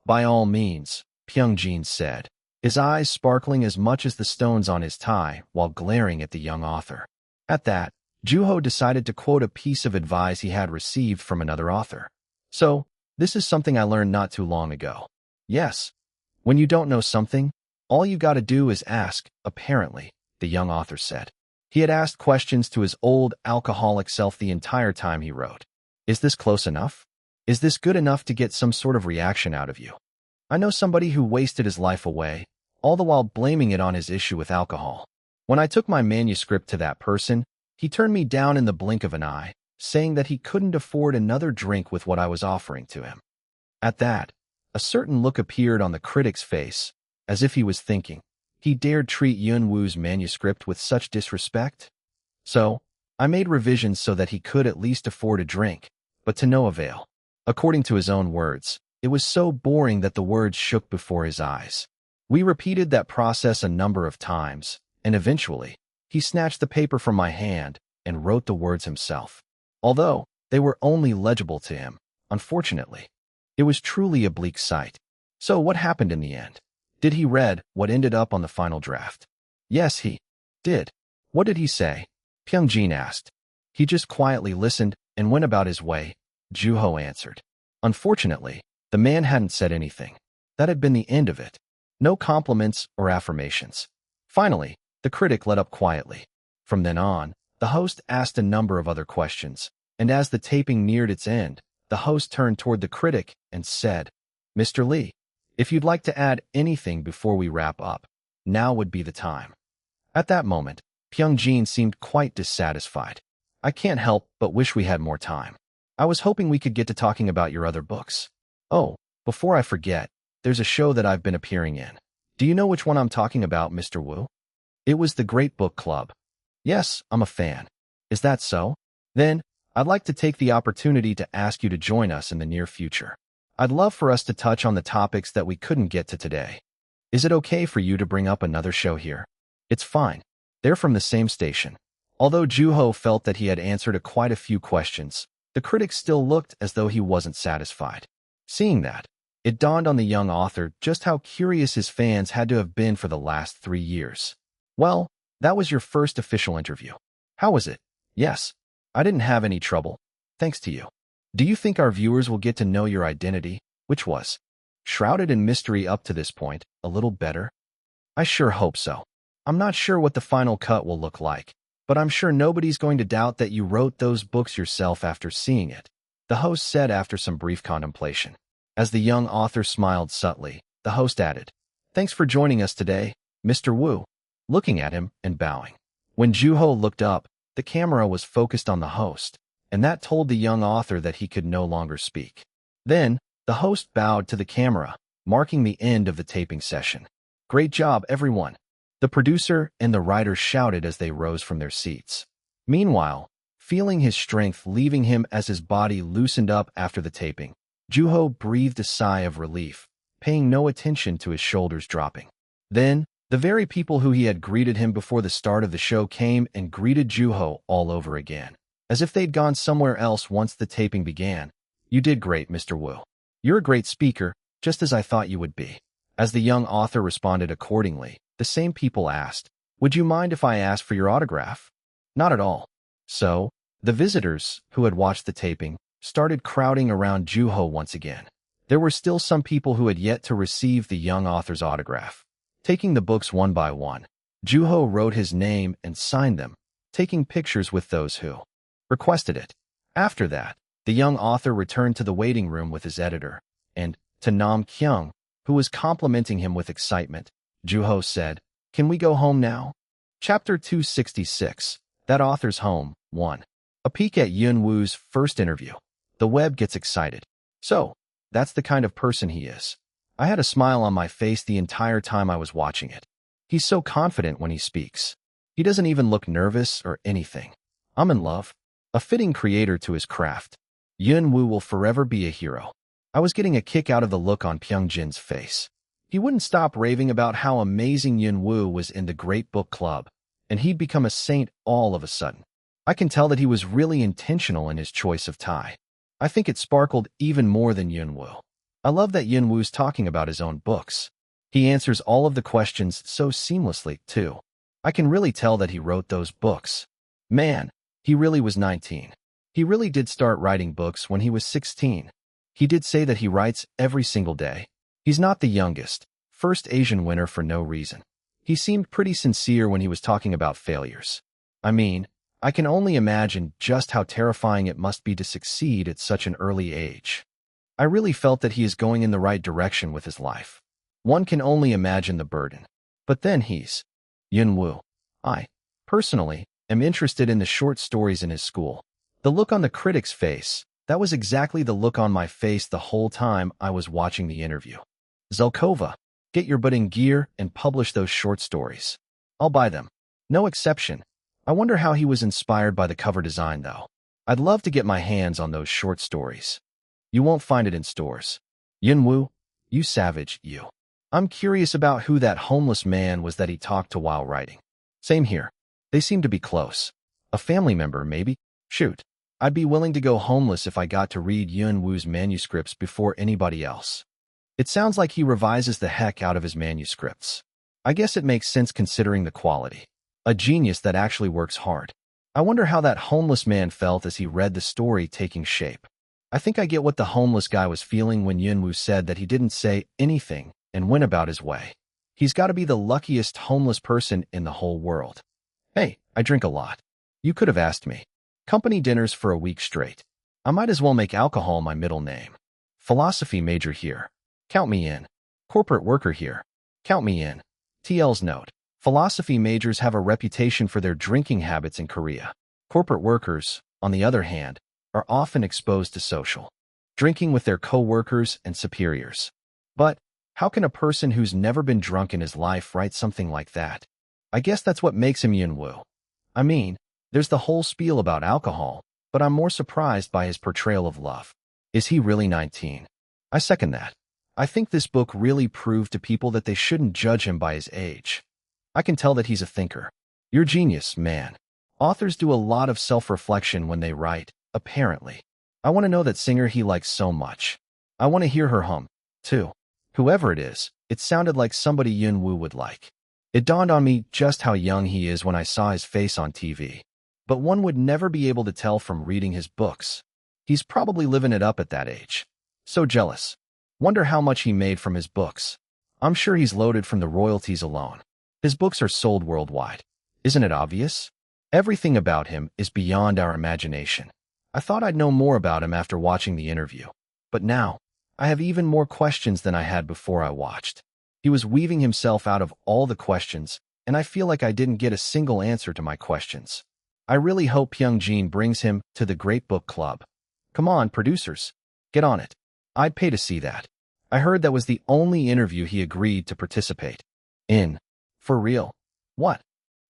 "By all means," Pyung-jin said, his eyes sparkling as much as the stones on his tie while glaring at the young author. At that, Juho decided to quote a piece of advice he had received from another author. "So, this is something I learned not too long ago. Yes. When you don't know something, all you gotta do is ask," apparently, the young author said. He had asked questions to his old, alcoholic self the entire time he wrote. "Is this close enough? Is this good enough to get some sort of reaction out of you? I know somebody who wasted his life away, all the while blaming it on his issue with alcohol. When I took my manuscript to that person, he turned me down in the blink of an eye, saying that he couldn't afford another drink with what I was offering to him." At that, a certain look appeared on the critic's face, as if he was thinking, he dared treat Yun-woo's manuscript with such disrespect? So, I made revisions so that he could at least afford a drink, but to no avail. According to his own words, it was so boring that the words shook before his eyes. We repeated that process a number of times, and eventually, he snatched the paper from my hand and wrote the words himself. Although they were only legible to him, unfortunately, it was truly a bleak sight. So what happened in the end? Did he read what ended up on the final draft? Yes, he did. What did he say? Pyung-jin asked. He just quietly listened and went about his way, Juho answered. Unfortunately, the man hadn't said anything. That had been the end of it. No compliments or affirmations. Finally, the critic let up quietly. From then on, the host asked a number of other questions, and as the taping neared its end, the host turned toward the critic and said, "Mr. Lee, if you'd like to add anything before we wrap up, now would be the time." At that moment, Pyung-jin seemed quite dissatisfied. "I can't help but wish we had more time. I was hoping we could get to talking about your other books. Oh, before I forget, there's a show that I've been appearing in. Do you know which one I'm talking about, Mr. Wu?" "It was the Great Book Club." "Yes, I'm a fan." "Is that so? Then, I'd like to take the opportunity to ask you to join us in the near future. I'd love for us to touch on the topics that we couldn't get to today. Is it okay for you to bring up another show here?" "It's fine. They're from the same station." Although Juho felt that he had answered quite a few questions, the critic still looked as though he wasn't satisfied. Seeing that, it dawned on the young author just how curious his fans had to have been for the last 3 years. "Well, that was your first official interview. How was it?" "Yes, I didn't have any trouble, thanks to you. Do you think our viewers will get to know your identity, which was shrouded in mystery up to this point, a little better?" "I sure hope so. I'm not sure what the final cut will look like, but I'm sure nobody's going to doubt that you wrote those books yourself after seeing it," the host said after some brief contemplation. As the young author smiled subtly, the host added, "Thanks for joining us today, Mr. Wu," looking at him and bowing. When Juho looked up, the camera was focused on the host, and that told the young author that he could no longer speak. Then, the host bowed to the camera, marking the end of the taping session. "Great job, everyone," the producer and the writer shouted as they rose from their seats. Meanwhile, feeling his strength leaving him as his body loosened up after the taping, Juho breathed a sigh of relief, paying no attention to his shoulders dropping. Then, the very people who he had greeted him before the start of the show came and greeted Juho all over again, as if they'd gone somewhere else once the taping began. "You did great, Mr. Wu. You're a great speaker, just as I thought you would be." As the young author responded accordingly, the same people asked, "Would you mind if I asked for your autograph?" "Not at all." So, the visitors, who had watched the taping, started crowding around Juho once again. There were still some people who had yet to receive the young author's autograph. Taking the books one by one, Juho wrote his name and signed them, taking pictures with those who requested it. After that, the young author returned to the waiting room with his editor, and, to Nam Kyung, who was complimenting him with excitement, Juho said, "Can we go home now?" Chapter 266, That Author's Home, 1. A peek at Yun-woo's first interview. The web gets excited. So, that's the kind of person he is. I had a smile on my face the entire time I was watching it. He's so confident when he speaks. He doesn't even look nervous or anything. I'm in love. A fitting creator to his craft. Yun-woo will forever be a hero. I was getting a kick out of the look on Pyung-jin's face. He wouldn't stop raving about how amazing Yun-woo was in the Great Book Club, and he'd become a saint all of a sudden. I can tell that he was really intentional in his choice of tie. I think it sparkled even more than Yun-woo. I love that Yun-woo's talking about his own books. He answers all of the questions so seamlessly, too. I can really tell that he wrote those books. Man, he really was 19. He really did start writing books when he was 16. He did say that he writes every single day. He's not the youngest, first Asian winner for no reason. He seemed pretty sincere when he was talking about failures. I mean, I can only imagine just how terrifying it must be to succeed at such an early age. I really felt that he is going in the right direction with his life. One can only imagine the burden. But then he's Yun-woo. I, personally, am interested in the short stories in his school. The look on the critic's face, that was exactly the look on my face the whole time I was watching the interview. Zelkova, get your butt in gear and publish those short stories. I'll buy them. No exception. I wonder how he was inspired by the cover design, though. I'd love to get my hands on those short stories. You won't find it in stores. Yun-woo, you savage, you. I'm curious about who that homeless man was that he talked to while writing. Same here. They seem to be close. A family member, maybe? Shoot. I'd be willing to go homeless if I got to read Yun-woo's manuscripts before anybody else. It sounds like he revises the heck out of his manuscripts. I guess it makes sense considering the quality. A genius that actually works hard. I wonder how that homeless man felt as he read the story taking shape. I think I get what the homeless guy was feeling when Yun-woo said that he didn't say anything and went about his way. He's got to be the luckiest homeless person in the whole world. Hey, I drink a lot. You could have asked me. Company dinners for a week straight. I might as well make alcohol my middle name. Philosophy major here. Count me in. Corporate worker here. Count me in. TL's note. Philosophy majors have a reputation for their drinking habits in Korea. Corporate workers, on the other hand, are often exposed to social drinking with their co-workers and superiors. But how can a person who's never been drunk in his life write something like that? I guess that's what makes him Yun-woo. I mean, there's the whole spiel about alcohol, but I'm more surprised by his portrayal of love. Is he really 19? I second that. I think this book really proved to people that they shouldn't judge him by his age. I can tell that he's a thinker. You're genius, man. Authors do a lot of self-reflection when they write, apparently. I want to know that singer he likes so much. I want to hear her hum, too. Whoever it is, it sounded like somebody Yun-woo would like. It dawned on me just how young he is when I saw his face on TV. But one would never be able to tell from reading his books. He's probably living it up at that age. So jealous. Wonder how much he made from his books. I'm sure he's loaded from the royalties alone. His books are sold worldwide. Isn't it obvious? Everything about him is beyond our imagination. I thought I'd know more about him after watching the interview. But now, I have even more questions than I had before I watched. He was weaving himself out of all the questions, and I feel like I didn't get a single answer to my questions. I really hope Pyung-jin brings him to the Great Book Club. Come on, producers. Get on it. I'd pay to see that. I heard that was the only interview he agreed to participate in. For real? What?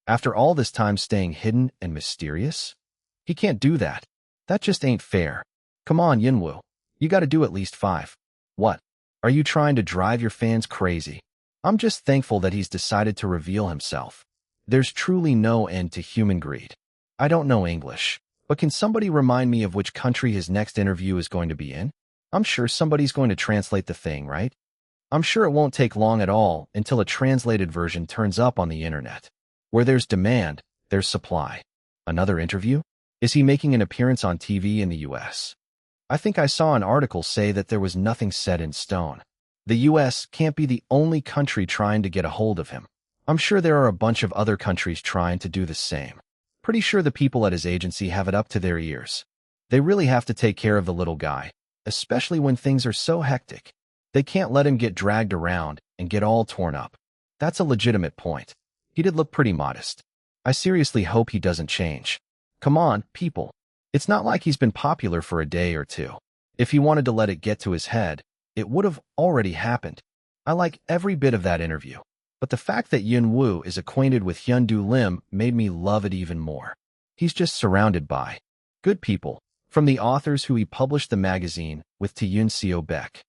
After all this time staying hidden and mysterious? He can't do that. That just ain't fair. Come on, Yun-woo. You gotta do at least 5. What? Are you trying to drive your fans crazy? I'm just thankful that he's decided to reveal himself. There's truly no end to human greed. I don't know English, but can somebody remind me of which country his next interview is going to be in? I'm sure somebody's going to translate the thing, right? I'm sure it won't take long at all until a translated version turns up on the internet. Where there's demand, there's supply. Another interview? Is he making an appearance on TV in the US? I think I saw an article say that there was nothing set in stone. The US can't be the only country trying to get a hold of him. I'm sure there are a bunch of other countries trying to do the same. Pretty sure the people at his agency have it up to their ears. They really have to take care of the little guy, especially when things are so hectic. They can't let him get dragged around and get all torn up. That's a legitimate point. He did look pretty modest. I seriously hope he doesn't change. Come on, people. It's not like he's been popular for a day or two. If he wanted to let it get to his head, it would have already happened. I like every bit of that interview. But the fact that Yun Woo is acquainted with Hyun Do Lim made me love it even more. He's just surrounded by good people, from the authors who he published the magazine with to Yoon Seo Baek.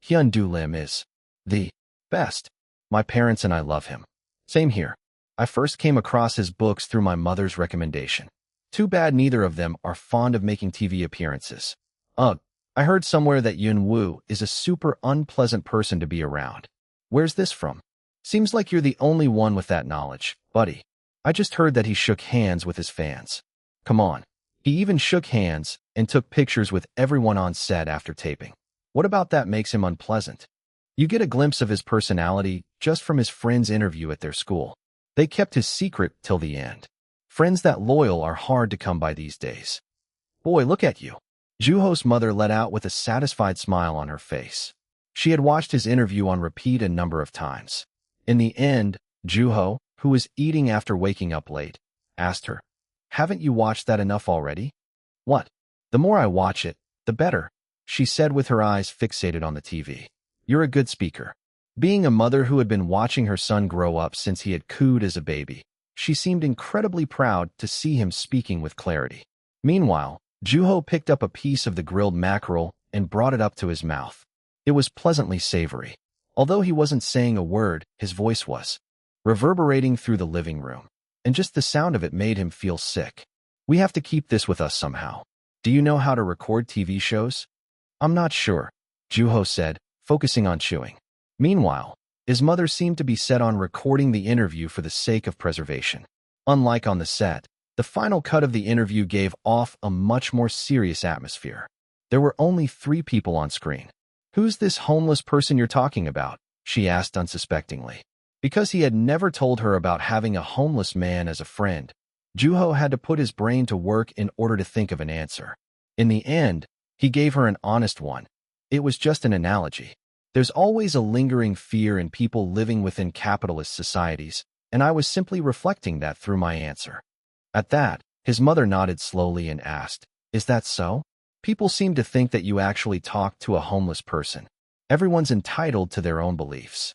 Hyun Do Lim is the best. My parents and I love him. Same here. I first came across his books through my mother's recommendation. Too bad neither of them are fond of making TV appearances. Ugh, I heard somewhere that Yun Woo is a super unpleasant person to be around. Where's this from? Seems like you're the only one with that knowledge, buddy. I just heard that he shook hands with his fans. Come on. He even shook hands and took pictures with everyone on set after taping. What about that makes him unpleasant? You get a glimpse of his personality just from his friend's interview at their school. They kept his secret till the end. Friends that loyal are hard to come by these days. Boy, look at you. Juho's mother let out with a satisfied smile on her face. She had watched his interview on repeat a number of times. In the end, Juho, who was eating after waking up late, asked her, "Haven't you watched that enough already?" "What? The more I watch it, the better," she said with her eyes fixated on the TV. "You're a good speaker." Being a mother who had been watching her son grow up since he had cooed as a baby, she seemed incredibly proud to see him speaking with clarity. Meanwhile, Juho picked up a piece of the grilled mackerel and brought it up to his mouth. It was pleasantly savory. Although he wasn't saying a word, his voice was reverberating through the living room, and just the sound of it made him feel sick. "We have to keep this with us somehow. Do you know how to record TV shows?" "I'm not sure," Juho said, focusing on chewing. Meanwhile, his mother seemed to be set on recording the interview for the sake of preservation. Unlike on the set, the final cut of the interview gave off a much more serious atmosphere. There were only 3 people on screen. "Who's this homeless person you're talking about?" she asked unsuspectingly. Because he had never told her about having a homeless man as a friend, Juho had to put his brain to work in order to think of an answer. In the end, he gave her an honest one. It was just an analogy. There's always a lingering fear in people living within capitalist societies, and I was simply reflecting that through my answer. At that, his mother nodded slowly and asked, "Is that so? People seem to think that you actually talked to a homeless person. Everyone's entitled to their own beliefs.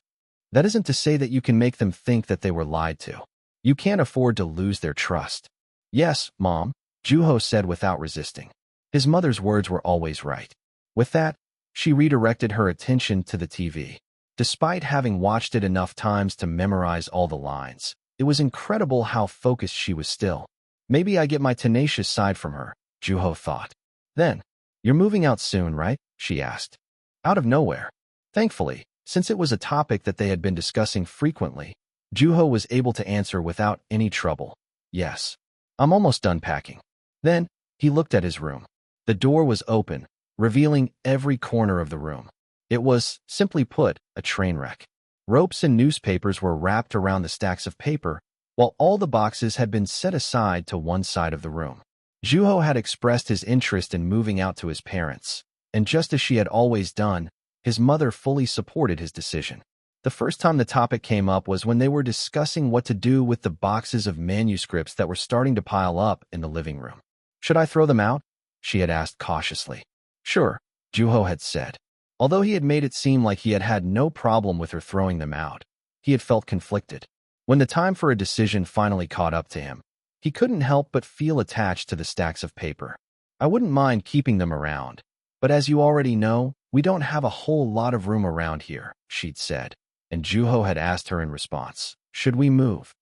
That isn't to say that you can make them think that they were lied to. You can't afford to lose their trust." "Yes, Mom," Juho said without resisting. His mother's words were always right. With that, she redirected her attention to the TV. Despite having watched it enough times to memorize all the lines, it was incredible how focused she was still. Maybe I get my tenacious side from her, Juho thought. Then, "You're moving out soon, right?" she asked. Out of nowhere. Thankfully, since it was a topic that they had been discussing frequently, Juho was able to answer without any trouble. "Yes. I'm almost done packing." Then, he looked at his room. The door was open, revealing every corner of the room. It was, simply put, a train wreck. Ropes and newspapers were wrapped around the stacks of paper, while all the boxes had been set aside to one side of the room. Juho had expressed his interest in moving out to his parents, and just as she had always done, his mother fully supported his decision. The first time the topic came up was when they were discussing what to do with the boxes of manuscripts that were starting to pile up in the living room. "Should I throw them out?" she had asked cautiously. "Sure," Juho had said. Although he had made it seem like he had had no problem with her throwing them out, he had felt conflicted. When the time for a decision finally caught up to him, he couldn't help but feel attached to the stacks of paper. "I wouldn't mind keeping them around, but as you already know, we don't have a whole lot of room around here," she'd said, and Juho had asked her in response, "Should we move?"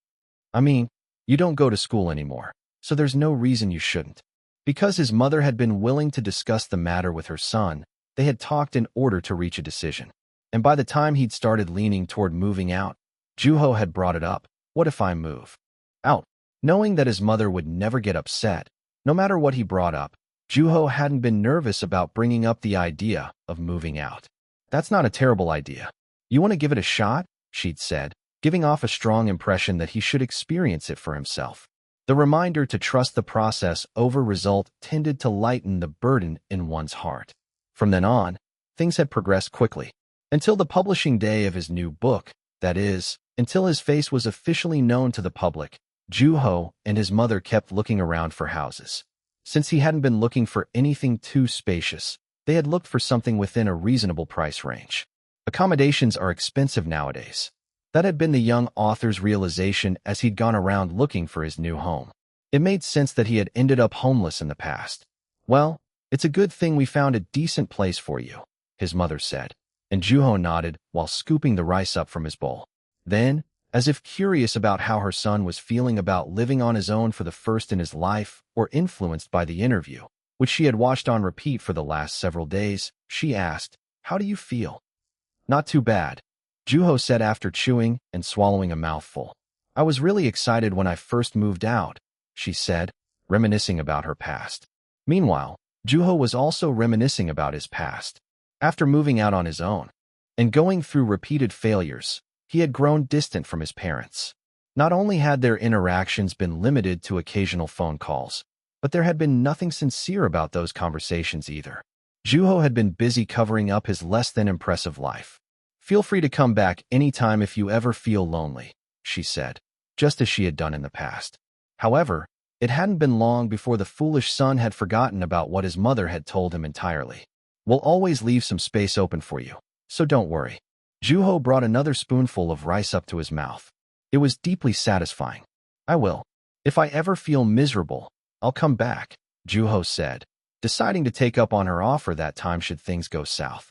"I mean, you don't go to school anymore, so there's no reason you shouldn't." Because his mother had been willing to discuss the matter with her son, they had talked in order to reach a decision. And by the time he'd started leaning toward moving out, Juho had brought it up. "What if I move out?" Knowing that his mother would never get upset, no matter what he brought up, Juho hadn't been nervous about bringing up the idea of moving out. "That's not a terrible idea. You want to give it a shot?" she'd said, giving off a strong impression that he should experience it for himself. The reminder to trust the process over result tended to lighten the burden in one's heart. From then on, things had progressed quickly. Until the publishing day of his new book, that is, until his face was officially known to the public, Juho and his mother kept looking around for houses. Since he hadn't been looking for anything too spacious, they had looked for something within a reasonable price range. Accommodations are expensive nowadays. That had been the young author's realization as he'd gone around looking for his new home. It made sense that he had ended up homeless in the past. Well, it's a good thing we found a decent place for you, his mother said, and Juho nodded while scooping the rice up from his bowl. Then, as if curious about how her son was feeling about living on his own for the first in his life or influenced by the interview, which she had watched on repeat for the last several days, she asked, "How do you feel?" "Not too bad," Juho said after chewing and swallowing a mouthful. "I was really excited when I first moved out," she said, reminiscing about her past. Meanwhile, Juho was also reminiscing about his past. After moving out on his own and going through repeated failures, he had grown distant from his parents. Not only had their interactions been limited to occasional phone calls, but there had been nothing sincere about those conversations either. Juho had been busy covering up his less than impressive life. "Feel free to come back anytime if you ever feel lonely," she said, just as she had done in the past. However, it hadn't been long before the foolish son had forgotten about what his mother had told him entirely. "We'll always leave some space open for you, so don't worry." Juho brought another spoonful of rice up to his mouth. It was deeply satisfying. "I will. If I ever feel miserable, I'll come back," Juho said, deciding to take up on her offer that time should things go south.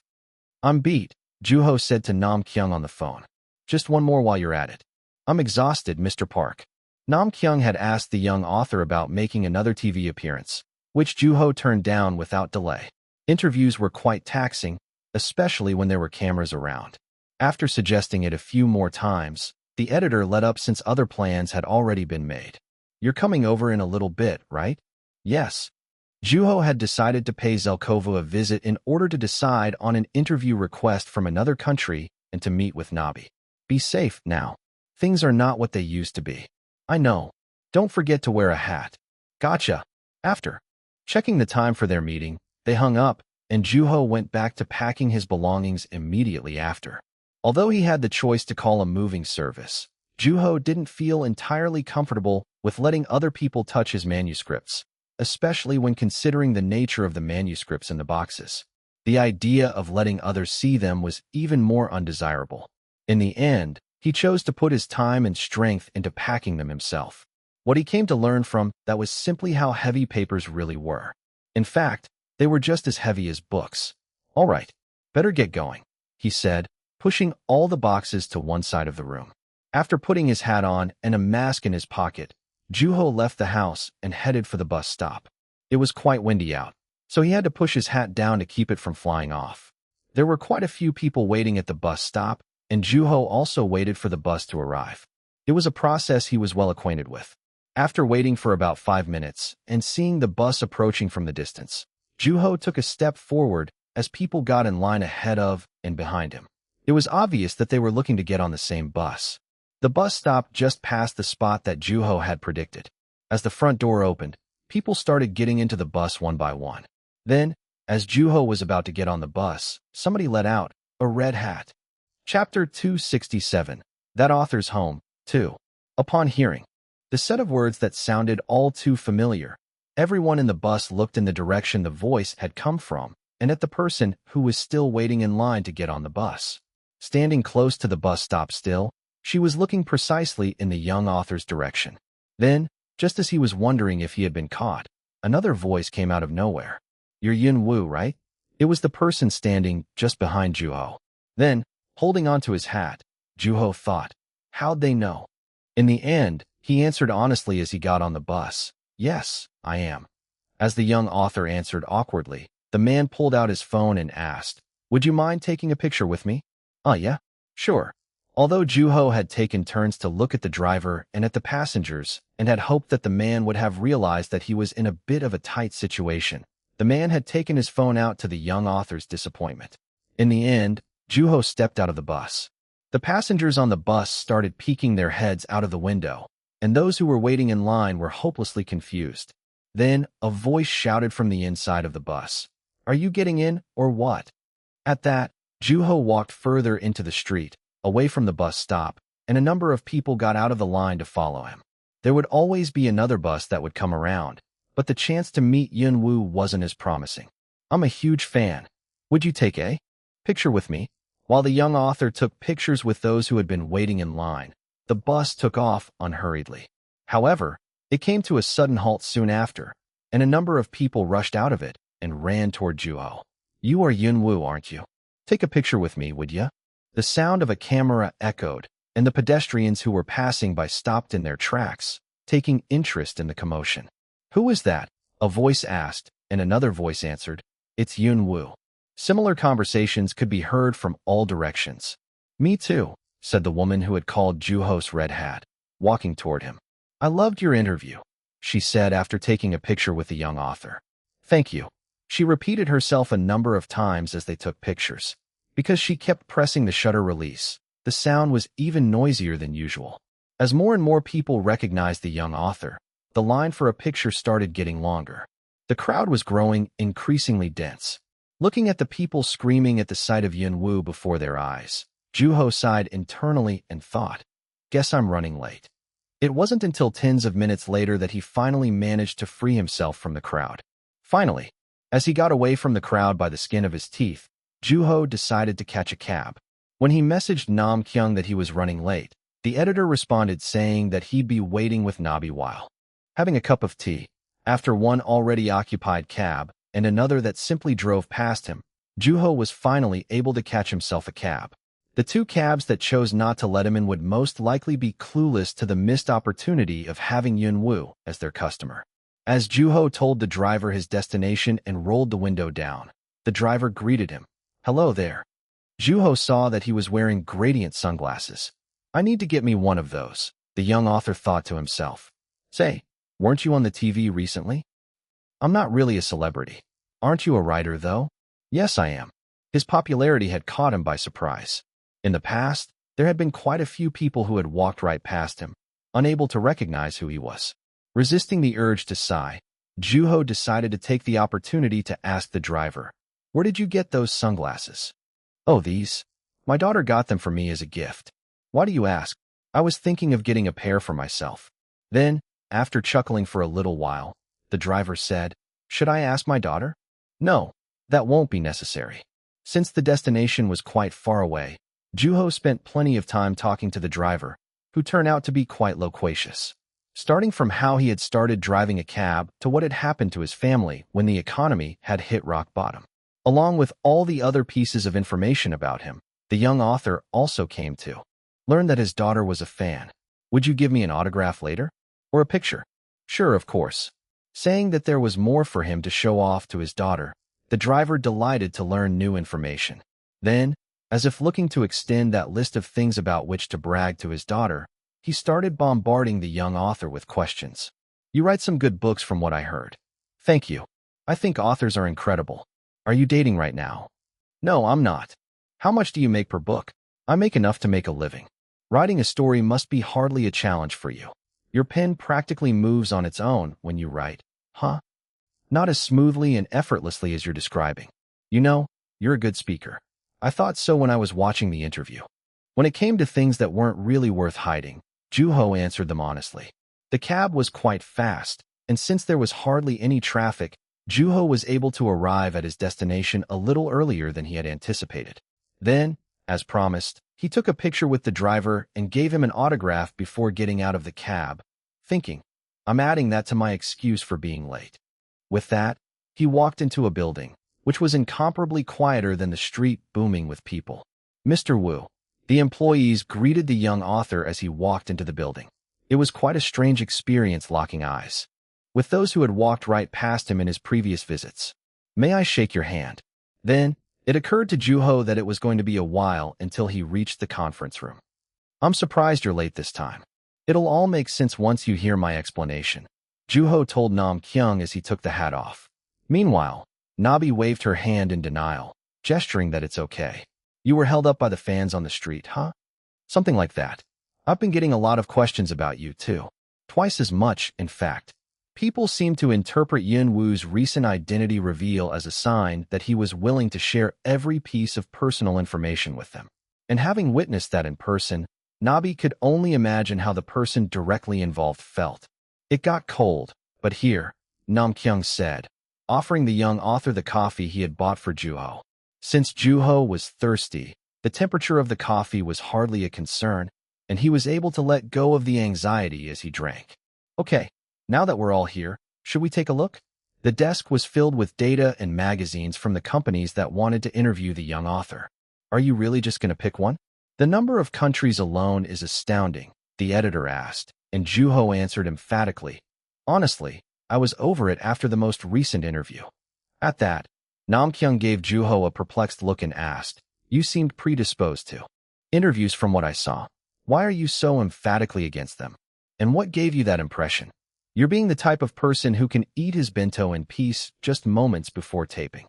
"I'm beat," Juho said to Nam Kyung on the phone. "Just one more while you're at it." "I'm exhausted, Mr. Park." Nam Kyung had asked the young author about making another TV appearance, which Juho turned down without delay. Interviews were quite taxing, especially when there were cameras around. After suggesting it a few more times, the editor let up since other plans had already been made. "You're coming over in a little bit, right?" "Yes." Juho had decided to pay Zelkova a visit in order to decide on an interview request from another country and to meet with Nabi. "Be safe now. Things are not what they used to be." "I know. Don't forget to wear a hat." "Gotcha." After checking the time for their meeting, they hung up, and Juho went back to packing his belongings immediately after. Although he had the choice to call a moving service, Juho didn't feel entirely comfortable with letting other people touch his manuscripts, especially when considering the nature of the manuscripts in the boxes. The idea of letting others see them was even more undesirable. In the end, he chose to put his time and strength into packing them himself. What he came to learn from that was simply how heavy papers really were. In fact, they were just as heavy as books. "All right, better get going," he said, pushing all the boxes to one side of the room. After putting his hat on and a mask in his pocket, Juho left the house and headed for the bus stop. It was quite windy out, so he had to push his hat down to keep it from flying off. There were quite a few people waiting at the bus stop, and Juho also waited for the bus to arrive. It was a process he was well acquainted with. After waiting for about 5 minutes and seeing the bus approaching from the distance, Juho took a step forward as people got in line ahead of and behind him. It was obvious that they were looking to get on the same bus. The bus stopped just past the spot that Juho had predicted. As the front door opened, people started getting into the bus one by one. Then, as Juho was about to get on the bus, somebody let out a red hat. Chapter 267, That Author's Home, 2. Upon hearing the set of words that sounded all too familiar, everyone in the bus looked in the direction the voice had come from and at the person who was still waiting in line to get on the bus. Standing close to the bus stop still, she was looking precisely in the young author's direction. Then, just as he was wondering if he had been caught, another voice came out of nowhere. "You're Yun Woo, right?" It was the person standing just behind Juho. Then, holding onto his hat, Juho thought, how'd they know? In the end, he answered honestly as he got on the bus. "Yes, I am." As the young author answered awkwardly, the man pulled out his phone and asked, "Would you mind taking a picture with me?" Yeah, sure." Although Juho had taken turns to look at the driver and at the passengers and had hoped that the man would have realized that he was in a bit of a tight situation, the man had taken his phone out to the young author's disappointment. In the end, Juho stepped out of the bus. The passengers on the bus started peeking their heads out of the window, and those who were waiting in line were hopelessly confused. Then, a voice shouted from the inside of the bus, "Are you getting in, or what?" At that, Juho walked further into the street, away from the bus stop, and a number of people got out of the line to follow him. There would always be another bus that would come around, but the chance to meet Yun Woo wasn't as promising. "I'm a huge fan. Would you take a picture with me?" While the young author took pictures with those who had been waiting in line, the bus took off unhurriedly. However, it came to a sudden halt soon after, and a number of people rushed out of it and ran toward Juho. "You are Yunwoo, aren't you? Take a picture with me, would ya?" The sound of a camera echoed, and the pedestrians who were passing by stopped in their tracks, taking interest in the commotion. "Who is that?" a voice asked, and another voice answered, "It's Yunwoo." Similar conversations could be heard from all directions. "Me too," said the woman who had called Juho's red hat, walking toward him. "I loved your interview," she said after taking a picture with the young author. "Thank you." She repeated herself a number of times as they took pictures. Because she kept pressing the shutter release, the sound was even noisier than usual. As more and more people recognized the young author, the line for a picture started getting longer. The crowd was growing increasingly dense. Looking at the people screaming at the sight of Yunwoo before their eyes, Juho sighed internally and thought, "Guess I'm running late." It wasn't until tens of minutes later that he finally managed to free himself from the crowd. Finally, as he got away from the crowd by the skin of his teeth, Juho decided to catch a cab. When he messaged Nam Kyung that he was running late, the editor responded saying that he'd be waiting with Nabi while having a cup of tea. After one already occupied cab and another that simply drove past him, Juho was finally able to catch himself a cab. The two cabs that chose not to let him in would most likely be clueless to the missed opportunity of having Yunwoo as their customer. As Juho told the driver his destination and rolled the window down, the driver greeted him. "Hello there." Juho saw that he was wearing gradient sunglasses. "I need to get me one of those," the young author thought to himself. "Say, weren't you on the TV recently?" "I'm not really a celebrity." "Aren't you a writer, though?" "Yes, I am." His popularity had caught him by surprise. In the past, there had been quite a few people who had walked right past him, unable to recognize who he was. Resisting the urge to sigh, Juho decided to take the opportunity to ask the driver, "Where did you get those sunglasses?" "Oh, these? My daughter got them for me as a gift." "Why do you ask?" "I was thinking of getting a pair for myself." Then, after chuckling for a little while, the driver said, "Should I ask my daughter?" "No, that won't be necessary." Since the destination was quite far away, Juho spent plenty of time talking to the driver, who turned out to be quite loquacious. Starting from how he had started driving a cab to what had happened to his family when the economy had hit rock bottom. Along with all the other pieces of information about him, the young author also came to learn that his daughter was a fan. "Would you give me an autograph later? Or a picture?" "Sure, of course." Saying that there was more for him to show off to his daughter, the driver delighted to learn new information. Then, as if looking to extend that list of things about which to brag to his daughter, he started bombarding the young author with questions. "You write some good books from what I heard." "Thank you. I think authors are incredible." "Are you dating right now?" "No, I'm not." "How much do you make per book?" "I make enough to make a living." "Writing a story must be hardly a challenge for you. Your pen practically moves on its own when you write." "Huh?" "Not as smoothly and effortlessly as you're describing." "You know, you're a good speaker." "I thought so when I was watching the interview." When it came to things that weren't really worth hiding, Juho answered them honestly. The cab was quite fast, and since there was hardly any traffic, Juho was able to arrive at his destination a little earlier than he had anticipated. Then, as promised, he took a picture with the driver and gave him an autograph before getting out of the cab, thinking, "I'm adding that to my excuse for being late." With that, he walked into a building, which was incomparably quieter than the street booming with people. "Mr. Wu." The employees greeted the young author as he walked into the building. It was quite a strange experience locking eyes with those who had walked right past him in his previous visits. "May I shake your hand?" Then, it occurred to Juho that it was going to be a while until he reached the conference room. "I'm surprised you're late this time." "It'll all make sense once you hear my explanation," Juho told Nam Kyung as he took the hat off. Meanwhile, Nabi waved her hand in denial, gesturing that it's okay. "You were held up by the fans on the street, huh?" "Something like that. I've been getting a lot of questions about you, too. Twice as much, in fact." People seemed to interpret Yunwoo's recent identity reveal as a sign that he was willing to share every piece of personal information with them. And having witnessed that in person, Nabi could only imagine how the person directly involved felt. It got cold, but here, Nam Kyung said, offering the young author the coffee he had bought for Juho. Since Juho was thirsty, The temperature of the coffee was hardly a concern, and he was able to let go of the anxiety as he drank. Okay, now that we're all here, should we take a look? The desk was filled with data and magazines from the companies that wanted to interview the young author. Are you really just going to pick one? The number of countries alone is astounding, the editor asked, and Juho answered emphatically. Honestly, I was over it after the most recent interview. At that, Namkyung gave Juho a perplexed look and asked, You seemed predisposed to interviews from what I saw. Why are you so emphatically against them? And what gave you that impression? You're being the type of person who can eat his bento in peace just moments before taping.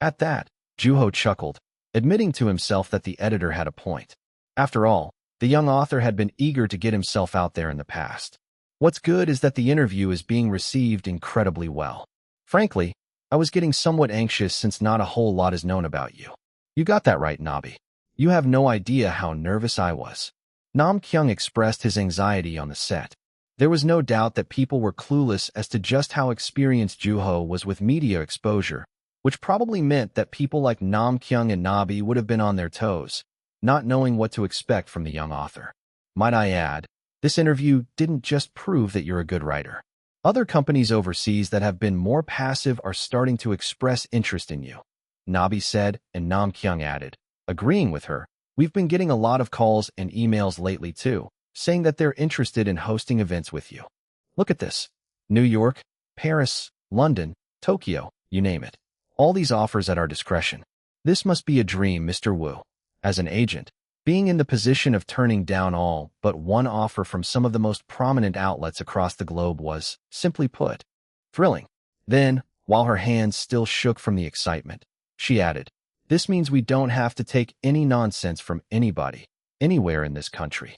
At that, Juho chuckled, admitting to himself that the editor had a point. After all, the young author had been eager to get himself out there in the past. What's good is that the interview is being received incredibly well. Frankly, I was getting somewhat anxious since not a whole lot is known about you. You got that right, Nabi. You have no idea how nervous I was. Nam Kyung expressed his anxiety on the set. There was no doubt that people were clueless as to just how experienced Juho was with media exposure, which probably meant that people like Nam Kyung and Nabi would have been on their toes, not knowing what to expect from the young author. Might I add, this interview didn't just prove that you're a good writer. Other companies overseas that have been more passive are starting to express interest in you, Nabi said, and Nam Kyung added, agreeing with her. We've been getting a lot of calls and emails lately too, saying that they're interested in hosting events with you. Look at this. New York, Paris, London, Tokyo, you name it. All these offers at our discretion. This must be a dream, Mr. Wu. As an agent, being in the position of turning down all but one offer from some of the most prominent outlets across the globe was, simply put, thrilling. Then, while her hands still shook from the excitement, she added, This means we don't have to take any nonsense from anybody, anywhere in this country.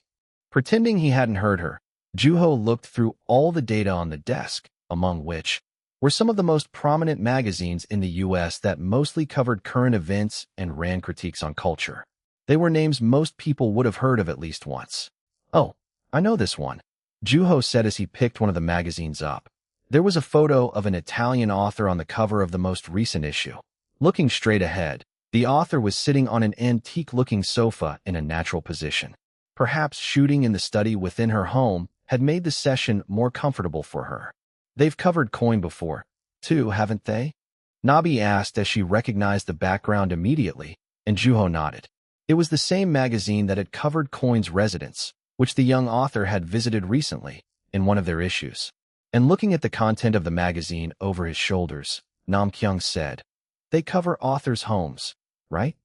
Pretending he hadn't heard her, Juho looked through all the data on the desk, among which were some of the most prominent magazines in the US that mostly covered current events and ran critiques on culture. They were names most people would have heard of at least once. Oh, I know this one, Juho said as he picked one of the magazines up. There was a photo of an Italian author on the cover of the most recent issue. Looking straight ahead, the author was sitting on an antique-looking sofa in a natural position. Perhaps shooting in the study within her home had made the session more comfortable for her. They've covered Coin before, too, haven't they? Nabi asked as she recognized the background immediately, and Juho nodded. It was the same magazine that had covered Coin's residence, which the young author had visited recently, in one of their issues. And looking at the content of the magazine over his shoulders, Nam Kyung said, They cover authors' homes, right?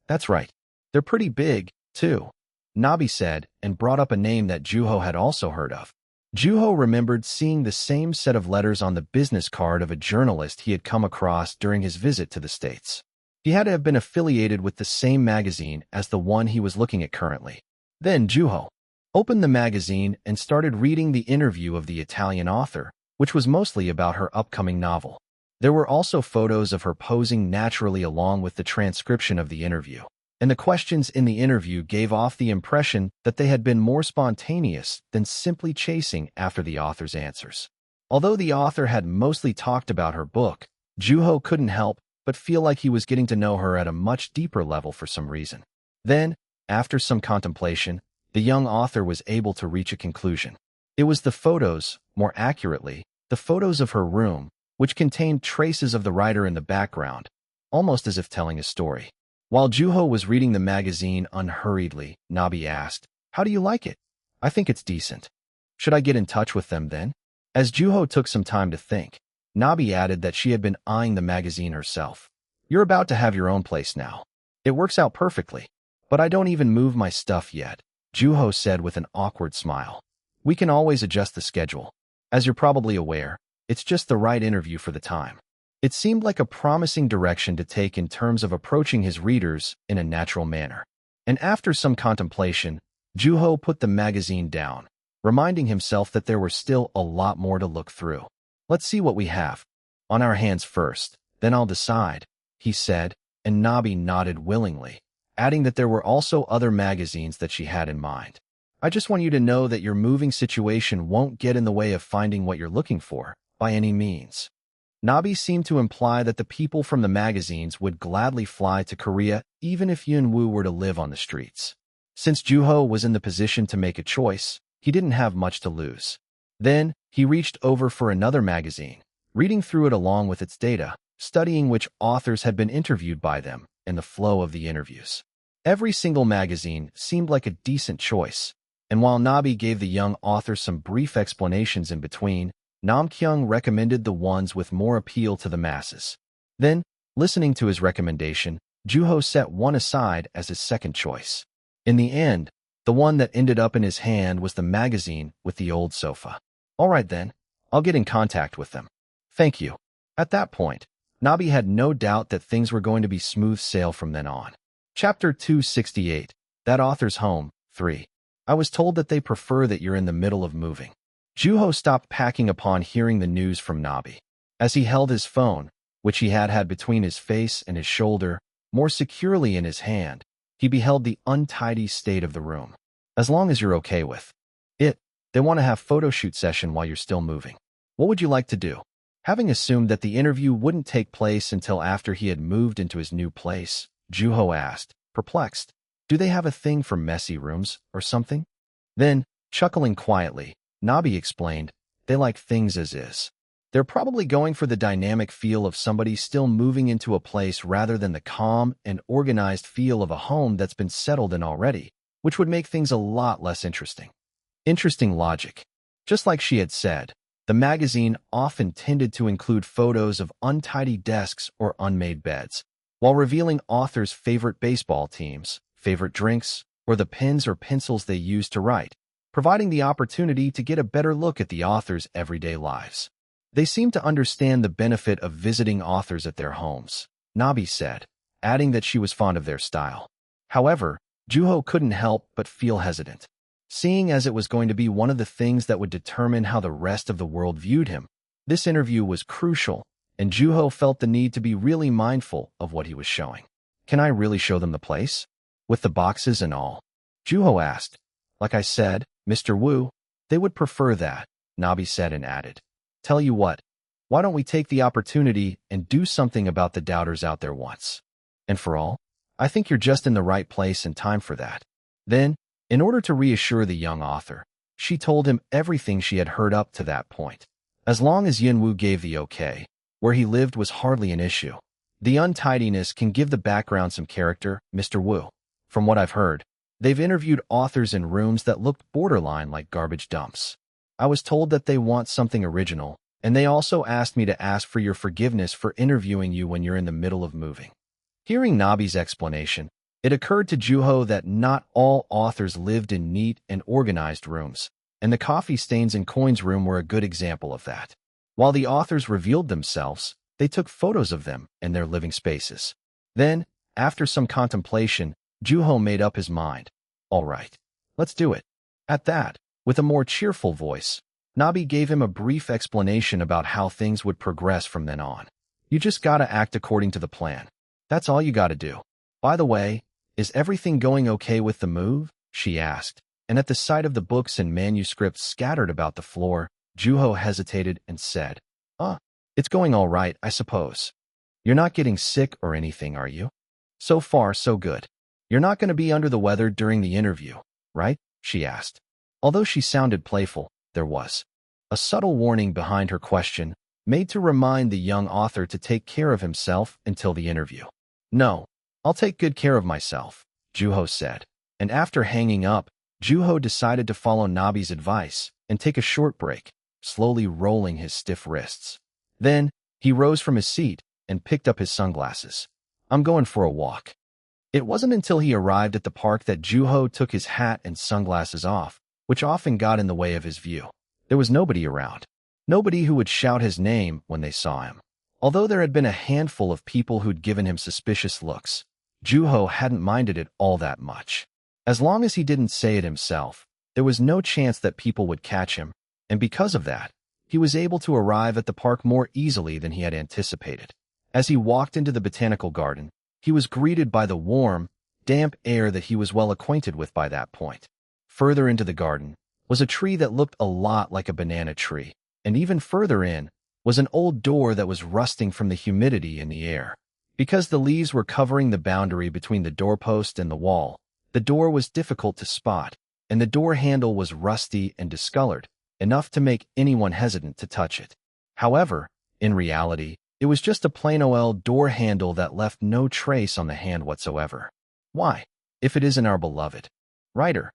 That's right. They're pretty big, too, Nabi said, and brought up a name that Juho had also heard of. Juho remembered seeing the same set of letters on the business card of a journalist he had come across during his visit to the States. He had to have been affiliated with the same magazine as the one he was looking at currently. Then Juho opened the magazine and started reading the interview of the Italian author, which was mostly about her upcoming novel. There were also photos of her posing naturally along with the transcription of the interview, and the questions in the interview gave off the impression that they had been more spontaneous than simply chasing after the author's answers. Although the author had mostly talked about her book, Juho couldn't help but feel like he was getting to know her at a much deeper level for some reason. Then, after some contemplation, the young author was able to reach a conclusion. It was the photos, more accurately, the photos of her room, which contained traces of the writer in the background, almost as if telling a story. While Juho was reading the magazine unhurriedly, Nabi asked, How do you like it? I think it's decent. Should I get in touch with them then? As Juho took some time to think, Nabi added that she had been eyeing the magazine herself. You're about to have your own place now. It works out perfectly. But I don't even move my stuff yet, Juho said with an awkward smile. We can always adjust the schedule. As you're probably aware, it's just the right interview for the time. It seemed like a promising direction to take in terms of approaching his readers in a natural manner. And after some contemplation, Juho put the magazine down, reminding himself that there were still a lot more to look through. Let's see what we have on our hands first, then I'll decide, he said, and Nabi nodded willingly, adding that there were also other magazines that she had in mind. I just want you to know that your moving situation won't get in the way of finding what you're looking for, by any means. Nabi seemed to imply that the people from the magazines would gladly fly to Korea even if Yunwoo were to live on the streets. Since Juho was in the position to make a choice, he didn't have much to lose. Then, he reached over for another magazine, reading through it along with its data, studying which authors had been interviewed by them, and the flow of the interviews. Every single magazine seemed like a decent choice, and while Nabi gave the young author some brief explanations in between, Namkyung recommended the ones with more appeal to the masses. Then, listening to his recommendation, Juho set one aside as his second choice. In the end, the one that ended up in his hand was the magazine with the old sofa. All right then, I'll get in contact with them. Thank you. At that point, Nabi had no doubt that things were going to be smooth sail from then on. Chapter 268, That Author's Home, 3. I was told that they prefer that you're in the middle of moving. Juho stopped packing upon hearing the news from Nabi. As he held his phone, which he had between his face and his shoulder, more securely in his hand, he beheld the untidy state of the room. As long as you're okay with it, they want to have photo shoot session while you're still moving. What would you like to do? Having assumed that the interview wouldn't take place until after he had moved into his new place, Juho asked, perplexed, do they have a thing for messy rooms or something? Then, chuckling quietly, Nabi explained, they like things as is. They're probably going for the dynamic feel of somebody still moving into a place rather than the calm and organized feel of a home that's been settled in already, which would make things a lot less interesting. Interesting logic. Just like she had said, the magazine often tended to include photos of untidy desks or unmade beds, while revealing authors' favorite baseball teams, favorite drinks, or the pens or pencils they used to write, providing the opportunity to get a better look at the authors' everyday lives. They seemed to understand the benefit of visiting authors at their homes, Nabi said, adding that she was fond of their style. However, Juho couldn't help but feel hesitant. Seeing as it was going to be one of the things that would determine how the rest of the world viewed him, this interview was crucial, and Juho felt the need to be really mindful of what he was showing. Can I really show them the place? With the boxes and all? Juho asked. Like I said, Mr. Wu, they would prefer that, Nabi said and added. Tell you what, why don't we take the opportunity and do something about the doubters out there once and for all? I think you're just in the right place and time for that. Then, in order to reassure the young author, she told him everything she had heard up to that point. As long as Yunwoo gave the okay, where he lived was hardly an issue. The untidiness can give the background some character, Mr. Wu. From what I've heard, they've interviewed authors in rooms that looked borderline like garbage dumps. I was told that they want something original, and they also asked me to ask for your forgiveness for interviewing you when you're in the middle of moving. Hearing Nabi's explanation, it occurred to Juho that not all authors lived in neat and organized rooms, and the coffee stains and coins room were a good example of that. While the authors revealed themselves, they took photos of them and their living spaces. Then, after some contemplation, Juho made up his mind. All right, let's do it. At that, with a more cheerful voice, Nabi gave him a brief explanation about how things would progress from then on. You just gotta act according to the plan. That's all you gotta do. By the way, is everything going okay with the move? She asked, and at the sight of the books and manuscripts scattered about the floor, Juho hesitated and said, it's going all right, I suppose. You're not getting sick or anything, are you? So far, so good. You're not going to be under the weather during the interview, right? She asked. Although she sounded playful, there was a subtle warning behind her question, made to remind the young author to take care of himself until the interview. No, I'll take good care of myself, Juho said. And after hanging up, Juho decided to follow Nabi's advice and take a short break, slowly rolling his stiff wrists. Then, he rose from his seat and picked up his sunglasses. I'm going for a walk. It wasn't until he arrived at the park that Juho took his hat and sunglasses off, which often got in the way of his view. There was nobody around. Nobody who would shout his name when they saw him. Although there had been a handful of people who'd given him suspicious looks, Juho hadn't minded it all that much. As long as he didn't say it himself, there was no chance that people would catch him, and because of that, he was able to arrive at the park more easily than he had anticipated. As he walked into the botanical garden, he was greeted by the warm, damp air that he was well acquainted with by that point. Further into the garden was a tree that looked a lot like a banana tree, and even further in was an old door that was rusting from the humidity in the air. Because the leaves were covering the boundary between the doorpost and the wall, the door was difficult to spot, and the door handle was rusty and discolored, enough to make anyone hesitant to touch it. However, in reality, it was just a plain old door handle that left no trace on the hand whatsoever. Why, if it isn't our beloved writer?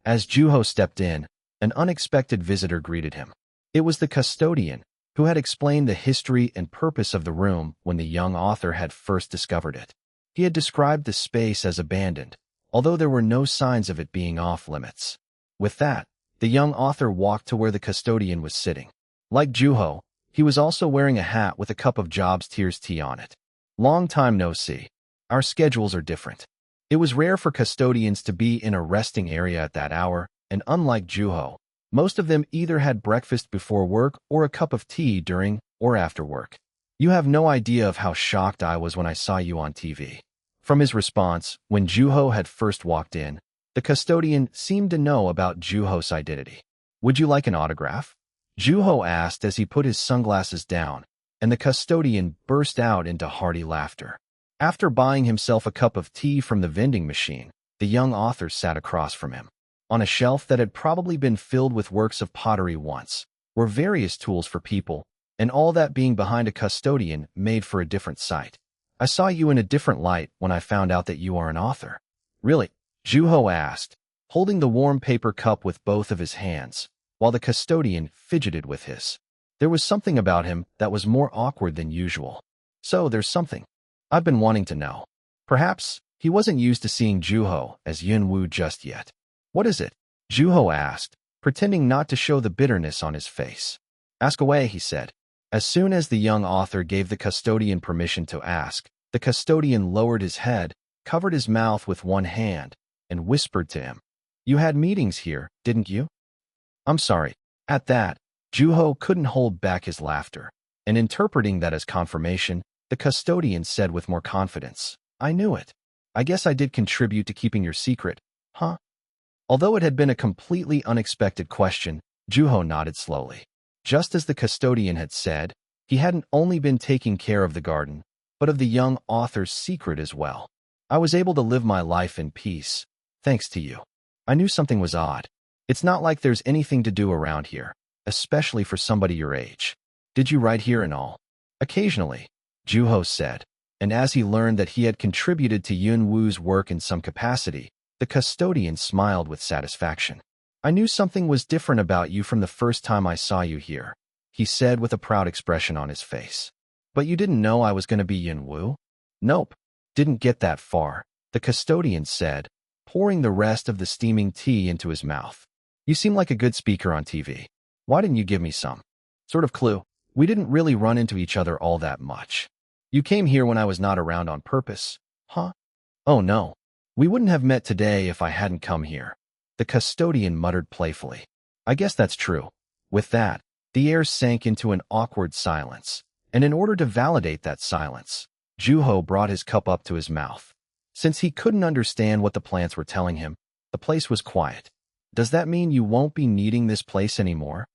As Juho stepped in, an unexpected visitor greeted him. It was the custodian, who had explained the history and purpose of the room when the young author had first discovered it. He had described the space as abandoned, although there were no signs of it being off-limits. With that, the young author walked to where the custodian was sitting. Like Juho, he was also wearing a hat with a cup of Job's Tears tea on it. Long time no see. Our schedules are different. It was rare for custodians to be in a resting area at that hour, and unlike Juho, most of them either had breakfast before work or a cup of tea during or after work. You have no idea of how shocked I was when I saw you on TV. From his response, when Juho had first walked in, the custodian seemed to know about Juho's identity. Would you like an autograph? Juho asked as he put his sunglasses down, and the custodian burst out into hearty laughter. After buying himself a cup of tea from the vending machine, the young author sat across from him. On a shelf that had probably been filled with works of pottery once, were various tools for people, and all that being behind a custodian made for a different sight. I saw you in a different light when I found out that you are an author. Really? Juho asked, holding the warm paper cup with both of his hands, while the custodian fidgeted with his. There was something about him that was more awkward than usual. So there's something I've been wanting to know. Perhaps he wasn't used to seeing Juho as Yunwoo just yet. What is it? Juho asked, pretending not to show the bitterness on his face. Ask away, he said. As soon as the young author gave the custodian permission to ask, the custodian lowered his head, covered his mouth with one hand, and whispered to him. You had meetings here, didn't you? I'm sorry. At that, Juho couldn't hold back his laughter, and interpreting that as confirmation, the custodian said with more confidence, I knew it. I guess I did contribute to keeping your secret, huh? Although it had been a completely unexpected question, Juho nodded slowly. Just as the custodian had said, he hadn't only been taking care of the garden, but of the young author's secret as well. I was able to live my life in peace, thanks to you. I knew something was odd. It's not like there's anything to do around here, especially for somebody your age. Did you write here and all? Occasionally, Juho said, and as he learned that he had contributed to Yunwoo's work in some capacity, the custodian smiled with satisfaction. I knew something was different about you from the first time I saw you here, he said with a proud expression on his face. But you didn't know I was going to be Yunwoo? Nope, didn't get that far, the custodian said, pouring the rest of the steaming tea into his mouth. You seem like a good speaker on TV. Why didn't you give me some? Sort of clue. We didn't really run into each other all that much. You came here when I was not around on purpose, huh? Oh no. We wouldn't have met today if I hadn't come here. The custodian muttered playfully. I guess that's true. With that, the air sank into an awkward silence, and in order to validate that silence, Juho brought his cup up to his mouth. Since he couldn't understand what the plants were telling him, the place was quiet. Does that mean you won't be needing this place anymore?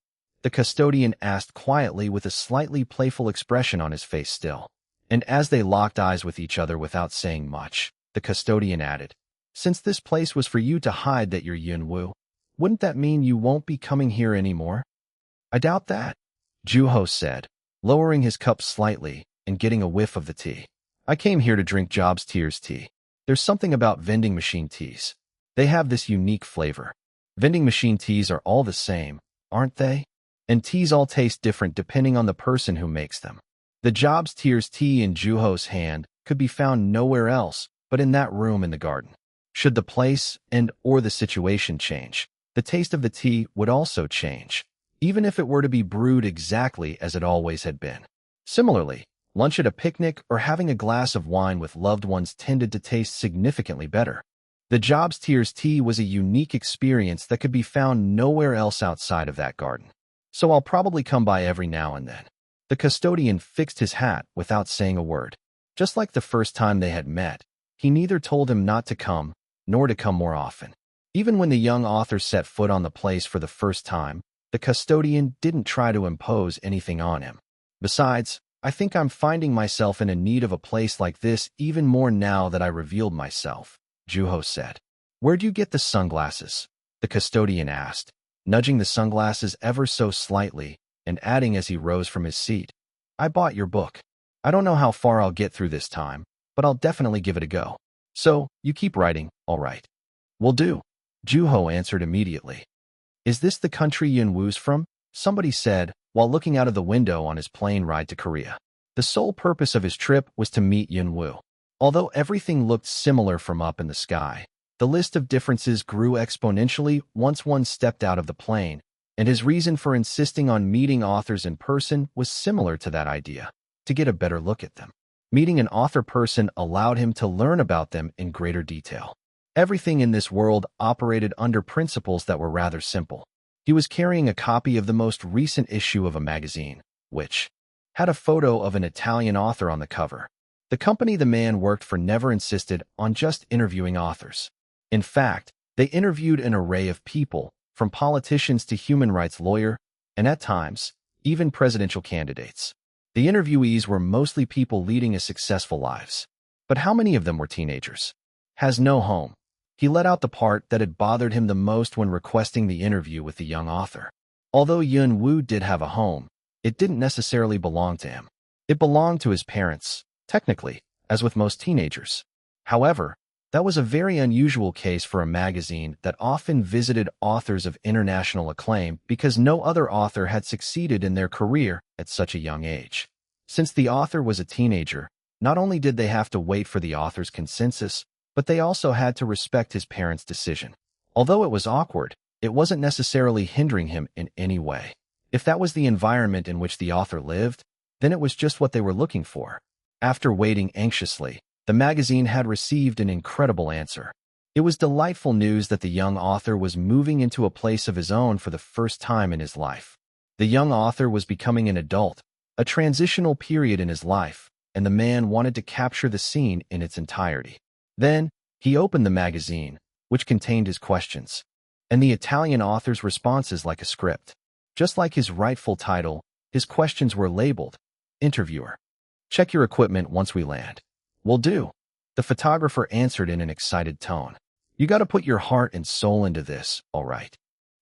The custodian asked quietly with a slightly playful expression on his face still. And as they locked eyes with each other without saying much, the custodian added, since this place was for you to hide that you're Yunwoo, wouldn't that mean you won't be coming here anymore? I doubt that, Juho said, lowering his cup slightly and getting a whiff of the tea. I came here to drink Job's Tears tea. There's something about vending machine teas. They have this unique flavor. Vending machine teas are all the same, aren't they? And teas all taste different depending on the person who makes them. The Job's Tears tea in Juho's hand could be found nowhere else but in that room in the garden. Should the place and/or the situation change, the taste of the tea would also change, even if it were to be brewed exactly as it always had been. Similarly, lunch at a picnic or having a glass of wine with loved ones tended to taste significantly better. The Job's Tears tea was a unique experience that could be found nowhere else outside of that garden. So I'll probably come by every now and then. The custodian fixed his hat without saying a word. Just like the first time they had met, he neither told him not to come, nor to come more often. Even when the young author set foot on the place for the first time, the custodian didn't try to impose anything on him. Besides, I think I'm finding myself in a need of a place like this even more now that I revealed myself, Juho said. Where'd you get the sunglasses? The custodian asked, nudging the sunglasses ever so slightly and adding as he rose from his seat. I bought your book. I don't know how far I'll get through this time, but I'll definitely give it a go. So, you keep writing, all right. Will do, Juho answered immediately. Is this the country Yunwoo's from? Somebody said, while looking out of the window on his plane ride to Korea. The sole purpose of his trip was to meet Yunwoo. Although everything looked similar from up in the sky, the list of differences grew exponentially once one stepped out of the plane, and his reason for insisting on meeting authors in person was similar to that idea, to get a better look at them. Meeting an author person allowed him to learn about them in greater detail. Everything in this world operated under principles that were rather simple. He was carrying a copy of the most recent issue of a magazine, which had a photo of an Italian author on the cover. The company the man worked for never insisted on just interviewing authors. In fact, they interviewed an array of people, from politicians to human rights lawyers, and at times, even presidential candidates. The interviewees were mostly people leading a successful lives. But how many of them were teenagers? Has no home. He let out the part that had bothered him the most when requesting the interview with the young author. Although Yunwoo did have a home, it didn't necessarily belong to him. It belonged to his parents, technically, as with most teenagers. However, that was a very unusual case for a magazine that often visited authors of international acclaim because no other author had succeeded in their career at such a young age. Since the author was a teenager, not only did they have to wait for the author's consensus, but they also had to respect his parents' decision. Although it was awkward, it wasn't necessarily hindering him in any way. If that was the environment in which the author lived, then it was just what they were looking for. After waiting anxiously, the magazine had received an incredible answer. It was delightful news that the young author was moving into a place of his own for the first time in his life. The young author was becoming an adult, a transitional period in his life, and the man wanted to capture the scene in its entirety. Then, he opened the magazine, which contained his questions, and the Italian author's responses like a script. Just like his rightful title, his questions were labeled, Interviewer. Check your equipment once we land. Will do. The photographer answered in an excited tone. You gotta put your heart and soul into this, all right?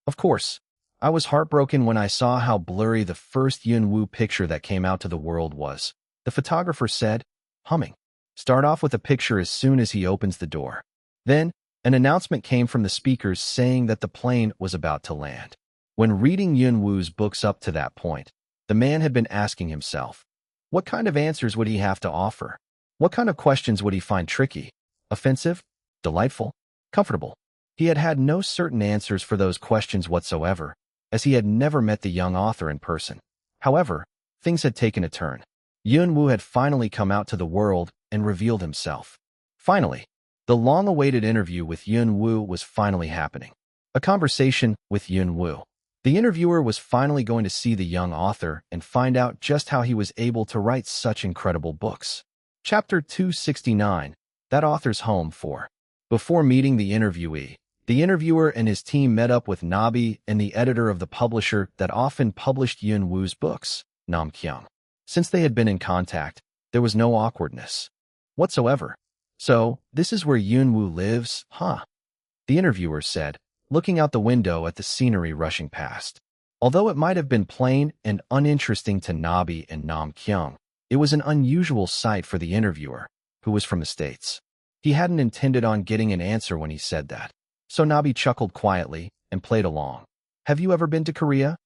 Of course. I was heartbroken when I saw how blurry the first Yunwoo picture that came out to the world was, the photographer said, humming. Start off with a picture as soon as he opens the door. Then, an announcement came from the speakers saying that the plane was about to land. When reading Yunwoo's books up to that point, the man had been asking himself, what kind of answers would he have to offer? What kind of questions would he find tricky, offensive, delightful, comfortable? He had had no certain answers for those questions whatsoever, as he had never met the young author in person. However, things had taken a turn. Yunwoo had finally come out to the world and revealed himself. Finally, the long-awaited interview with Yunwoo was finally happening. A conversation with Yunwoo. The interviewer was finally going to see the young author and find out just how he was able to write such incredible books. Chapter 269, That Author's Home 4. Before meeting the interviewee, the interviewer and his team met up with Nabi and the editor of the publisher that often published Yunwoo's books, Nam Kyung. Since they had been in contact, there was no awkwardness whatsoever. So, this is where Yunwoo lives, huh? The interviewer said, looking out the window at the scenery rushing past. Although it might have been plain and uninteresting to Nabi and Nam Kyung, it was an unusual sight for the interviewer, who was from the States. He hadn't intended on getting an answer when he said that. So Nabi chuckled quietly and played along. Have you ever been to Korea?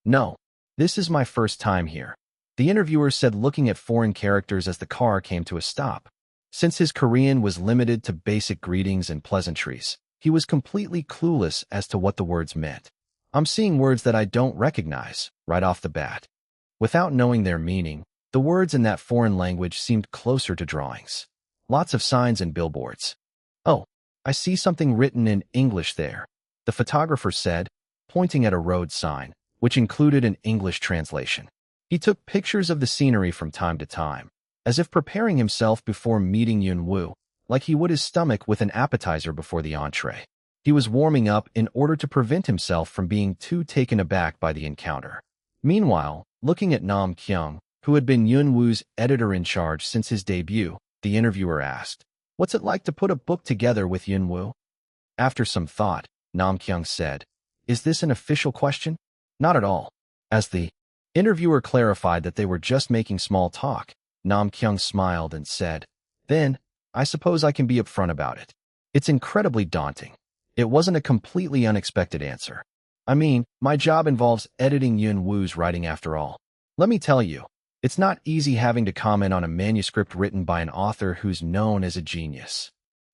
No. This is my first time here. The interviewer said, looking at foreign characters as the car came to a stop. Since his Korean was limited to basic greetings and pleasantries, he was completely clueless as to what the words meant. I'm seeing words that I don't recognize, right off the bat. Without knowing their meaning, the words in that foreign language seemed closer to drawings. Lots of signs and billboards. Oh, I see something written in English there, the photographer said, pointing at a road sign, which included an English translation. He took pictures of the scenery from time to time, as if preparing himself before meeting Yunwoo, like he would his stomach with an appetizer before the entree. He was warming up in order to prevent himself from being too taken aback by the encounter. Meanwhile, looking at Nam Kyung, who had been Yunwoo's editor-in-charge since his debut, the interviewer asked, "What's it like to put a book together with Yunwoo?" After some thought, Namkyung said, "Is this an official question?" "Not at all." As the interviewer clarified that they were just making small talk, Namkyung smiled and said, "Then, I suppose I can be upfront about it. It's incredibly daunting." It wasn't a completely unexpected answer. "I mean, my job involves editing Yunwoo's writing after all. Let me tell you, it's not easy having to comment on a manuscript written by an author who's known as a genius."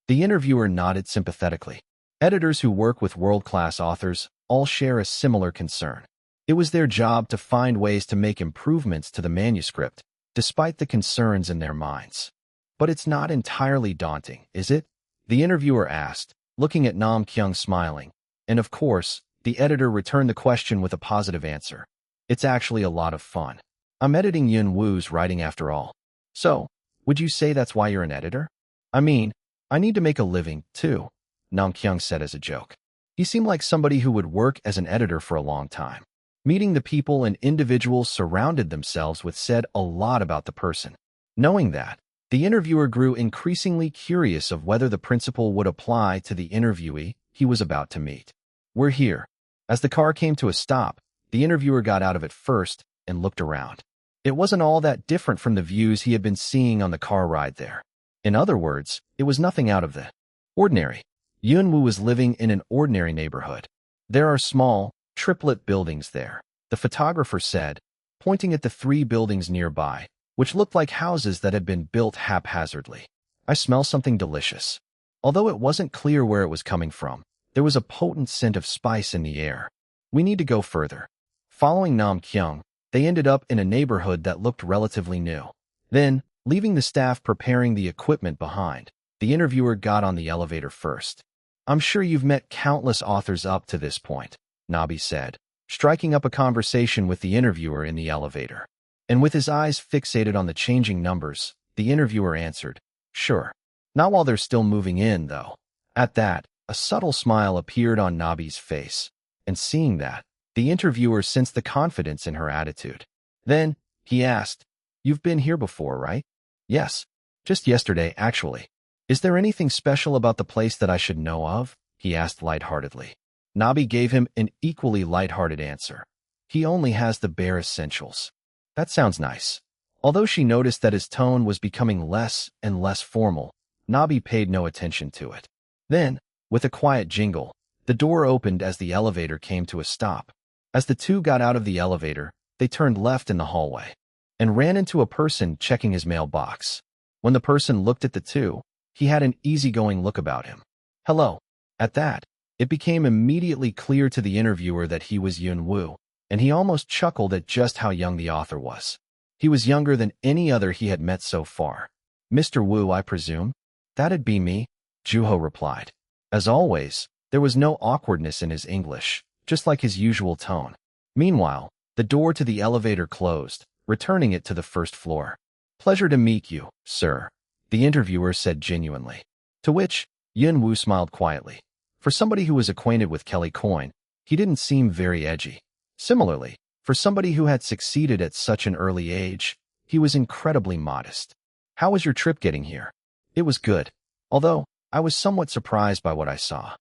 The interviewer nodded sympathetically. Editors who work with world-class authors all share a similar concern. It was their job to find ways to make improvements to the manuscript, despite the concerns in their minds. "But it's not entirely daunting, is it?" the interviewer asked, looking at Namkyung smiling. And of course, the editor returned the question with a positive answer. "It's actually a lot of fun. I'm editing Yunwoo's writing after all." "So, would you say that's why you're an editor?" "I mean, I need to make a living, too," Namkyung said as a joke. He seemed like somebody who would work as an editor for a long time. Meeting the people and individuals surrounded themselves with said a lot about the person. Knowing that, the interviewer grew increasingly curious of whether the principle would apply to the interviewee he was about to meet. "We're here." As the car came to a stop, the interviewer got out of it first and looked around. It wasn't all that different from the views he had been seeing on the car ride there. In other words, it was nothing out of the ordinary. Yunwoo was living in an ordinary neighborhood. "There are small, triplet buildings there," the photographer said, pointing at the 3 buildings nearby, which looked like houses that had been built haphazardly. "I smell something delicious." Although it wasn't clear where it was coming from, there was a potent scent of spice in the air. "We need to go further." Following Namkyung, they ended up in a neighborhood that looked relatively new. Then, leaving the staff preparing the equipment behind, the interviewer got on the elevator first. "I'm sure you've met countless authors up to this point," Nabi said, striking up a conversation with the interviewer in the elevator. And with his eyes fixated on the changing numbers, the interviewer answered, "Sure. Not while they're still moving in, though." At that, a subtle smile appeared on Nabi's face, and seeing that, the interviewer sensed the confidence in her attitude. Then, he asked, "You've been here before, right?" "Yes. Just yesterday, actually." "Is there anything special about the place that I should know of?" he asked lightheartedly. Nabi gave him an equally lighthearted answer. "He only has the bare essentials." "That sounds nice." Although she noticed that his tone was becoming less and less formal, Nabi paid no attention to it. Then, with a quiet jingle, the door opened as the elevator came to a stop. As the two got out of the elevator, they turned left in the hallway and ran into a person checking his mailbox. When the person looked at the two, he had an easygoing look about him. "Hello." At that, it became immediately clear to the interviewer that he was Yunwoo, and he almost chuckled at just how young the author was. He was younger than any other he had met so far. "Mr. Wu, I presume?" "That'd be me," Juho replied. As always, there was no awkwardness in his English, just like his usual tone. Meanwhile, the door to the elevator closed, returning it to the first floor. "Pleasure to meet you, sir," the interviewer said genuinely. To which, Yunwoo smiled quietly. For somebody who was acquainted with Kelly Coyne, he didn't seem very edgy. Similarly, for somebody who had succeeded at such an early age, he was incredibly modest. "How was your trip getting here?" "It was good. Although, I was somewhat surprised by what I saw."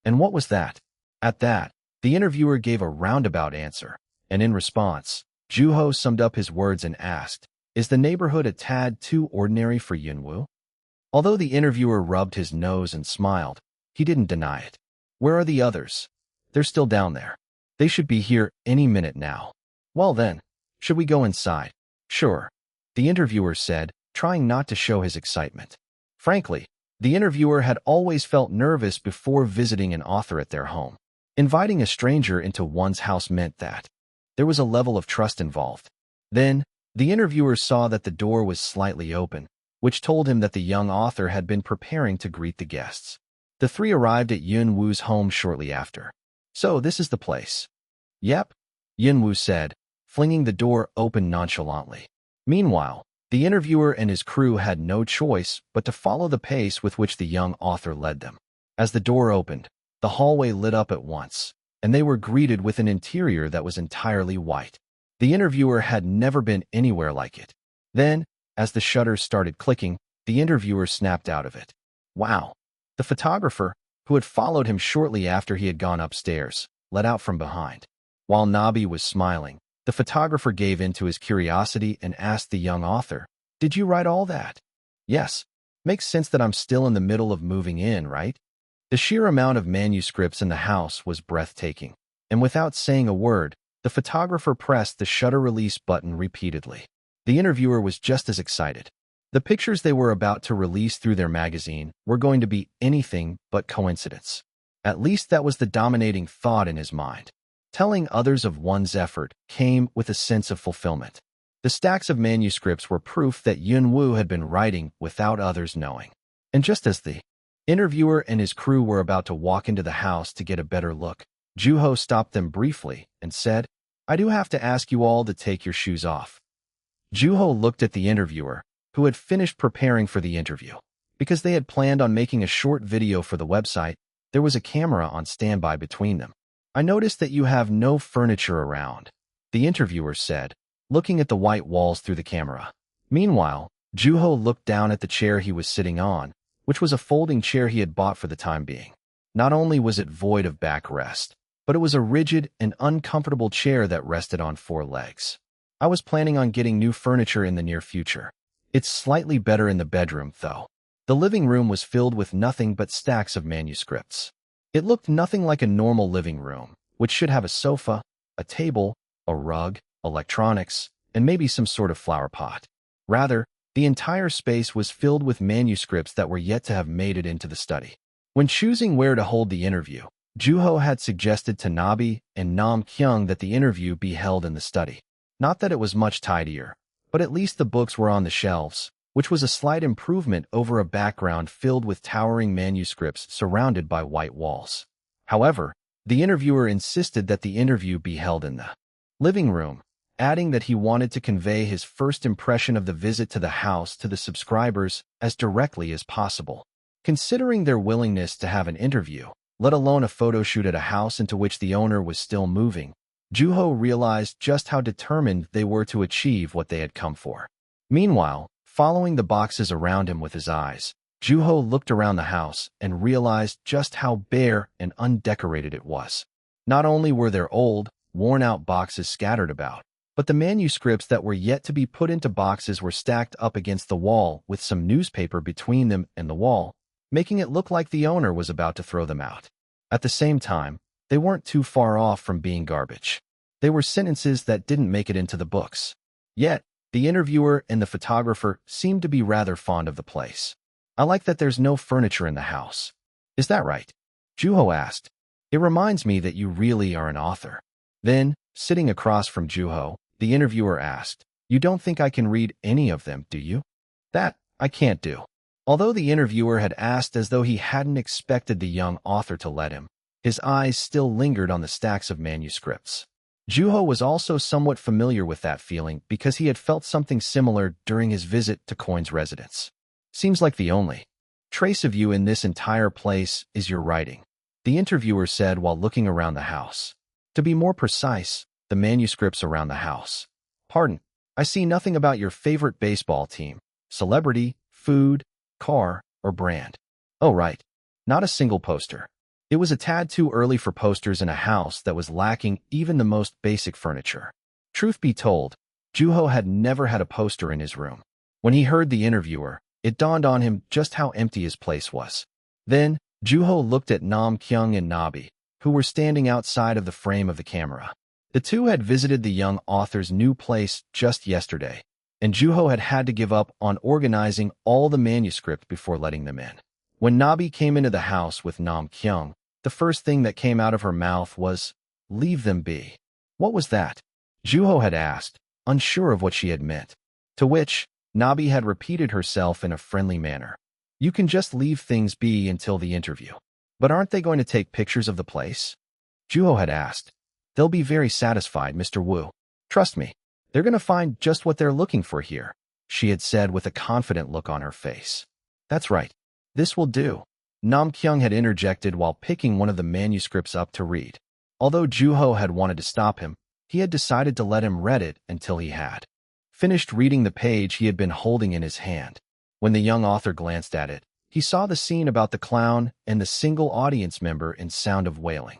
"And what was that?" At that, the interviewer gave a roundabout answer, and in response, Juho summed up his words and asked, "Is the neighborhood a tad too ordinary for Yunwoo?" Although the interviewer rubbed his nose and smiled, he didn't deny it. "Where are the others?" "They're still down there. They should be here any minute now." "Well then, should we go inside?" "Sure," the interviewer said, trying not to show his excitement. Frankly, the interviewer had always felt nervous before visiting an author at their home. Inviting a stranger into one's house meant that there was a level of trust involved. Then, the interviewer saw that the door was slightly open, which told him that the young author had been preparing to greet the guests. The three arrived at Yunwoo's home shortly after. "So this is the place?" "Yep," Yunwoo said, flinging the door open nonchalantly. Meanwhile, the interviewer and his crew had no choice but to follow the pace with which the young author led them. As the door opened, the hallway lit up at once, and they were greeted with an interior that was entirely white. The interviewer had never been anywhere like it. Then, as the shutters started clicking, the interviewer snapped out of it. Wow! The photographer, who had followed him shortly after he had gone upstairs, let out from behind. While Nabi was smiling, the photographer gave in to his curiosity and asked the young author, "Did you write all that?" "Yes. Makes sense that I'm still in the middle of moving in, right?" The sheer amount of manuscripts in the house was breathtaking, and without saying a word, the photographer pressed the shutter release button repeatedly. The interviewer was just as excited. The pictures they were about to release through their magazine were going to be anything but coincidence. At least that was the dominating thought in his mind. Telling others of one's effort came with a sense of fulfillment. The stacks of manuscripts were proof that Yunwoo had been writing without others knowing. And just as the interviewer and his crew were about to walk into the house to get a better look, Juho stopped them briefly and said, "I do have to ask you all to take your shoes off." Juho looked at the interviewer, who had finished preparing for the interview. Because they had planned on making a short video for the website, there was a camera on standby between them. "I noticed that you have no furniture around," the interviewer said, looking at the white walls through the camera. Meanwhile, Juho looked down at the chair he was sitting on, which was a folding chair he had bought for the time being. Not only was it void of backrest, but it was a rigid and uncomfortable chair that rested on 4 legs. "I was planning on getting new furniture in the near future. It's slightly better in the bedroom, though." The living room was filled with nothing but stacks of manuscripts. It looked nothing like a normal living room, which should have a sofa, a table, a rug, electronics, and maybe some sort of flower pot. Rather, the entire space was filled with manuscripts that were yet to have made it into the study. When choosing where to hold the interview, Juho had suggested to Nabi and Nam Kyung that the interview be held in the study. Not that it was much tidier, but at least the books were on the shelves, which was a slight improvement over a background filled with towering manuscripts surrounded by white walls. However, the interviewer insisted that the interview be held in the living room, adding that he wanted to convey his first impression of the visit to the house to the subscribers as directly as possible. Considering their willingness to have an interview, let alone a photo shoot at a house into which the owner was still moving, Juho realized just how determined they were to achieve what they had come for. Meanwhile, following the boxes around him with his eyes, Juho looked around the house and realized just how bare and undecorated it was. Not only were there old, worn-out boxes scattered about, but the manuscripts that were yet to be put into boxes were stacked up against the wall with some newspaper between them and the wall, making it look like the owner was about to throw them out. At the same time, they weren't too far off from being garbage. They were sentences that didn't make it into the books. Yet, the interviewer and the photographer seemed to be rather fond of the place. "I like that there's no furniture in the house." "Is that right?" Juho asked. "It reminds me that you really are an author." Then, sitting across from Juho, the interviewer asked, "You don't think I can read any of them, do you?" "That, I can't do." Although the interviewer had asked as though he hadn't expected the young author to let him, his eyes still lingered on the stacks of manuscripts. Juho was also somewhat familiar with that feeling because he had felt something similar during his visit to Coin's residence. "Seems like the only trace of you in this entire place is your writing," the interviewer said while looking around the house. "To be more precise, the manuscripts around the house. Pardon, I see nothing about your favorite baseball team, celebrity, food, car, or brand. Oh, right. Not a single poster." It was a tad too early for posters in a house that was lacking even the most basic furniture. Truth be told, Juho had never had a poster in his room. When he heard the interviewer, it dawned on him just how empty his place was. Then, Juho looked at Nam Kyung and Nabi, who were standing outside of the frame of the camera. The two had visited the young author's new place just yesterday, and Juho had had to give up on organizing all the manuscript before letting them in. When Nabi came into the house with Nam Kyung, the first thing that came out of her mouth was, "Leave them be." "What was that?" Juho had asked, unsure of what she had meant. To which, Nabi had repeated herself in a friendly manner. "You can just leave things be until the interview." "But aren't they going to take pictures of the place?" Juho had asked. "They'll be very satisfied, Mr. Wu. Trust me, they're going to find just what they're looking for here," she had said with a confident look on her face. "That's right. This will do," Nam Kyung had interjected while picking one of the manuscripts up to read. Although Juho had wanted to stop him, he had decided to let him read it until he had finished reading the page he had been holding in his hand. When the young author glanced at it, he saw the scene about the clown and the single audience member in Sound of Wailing.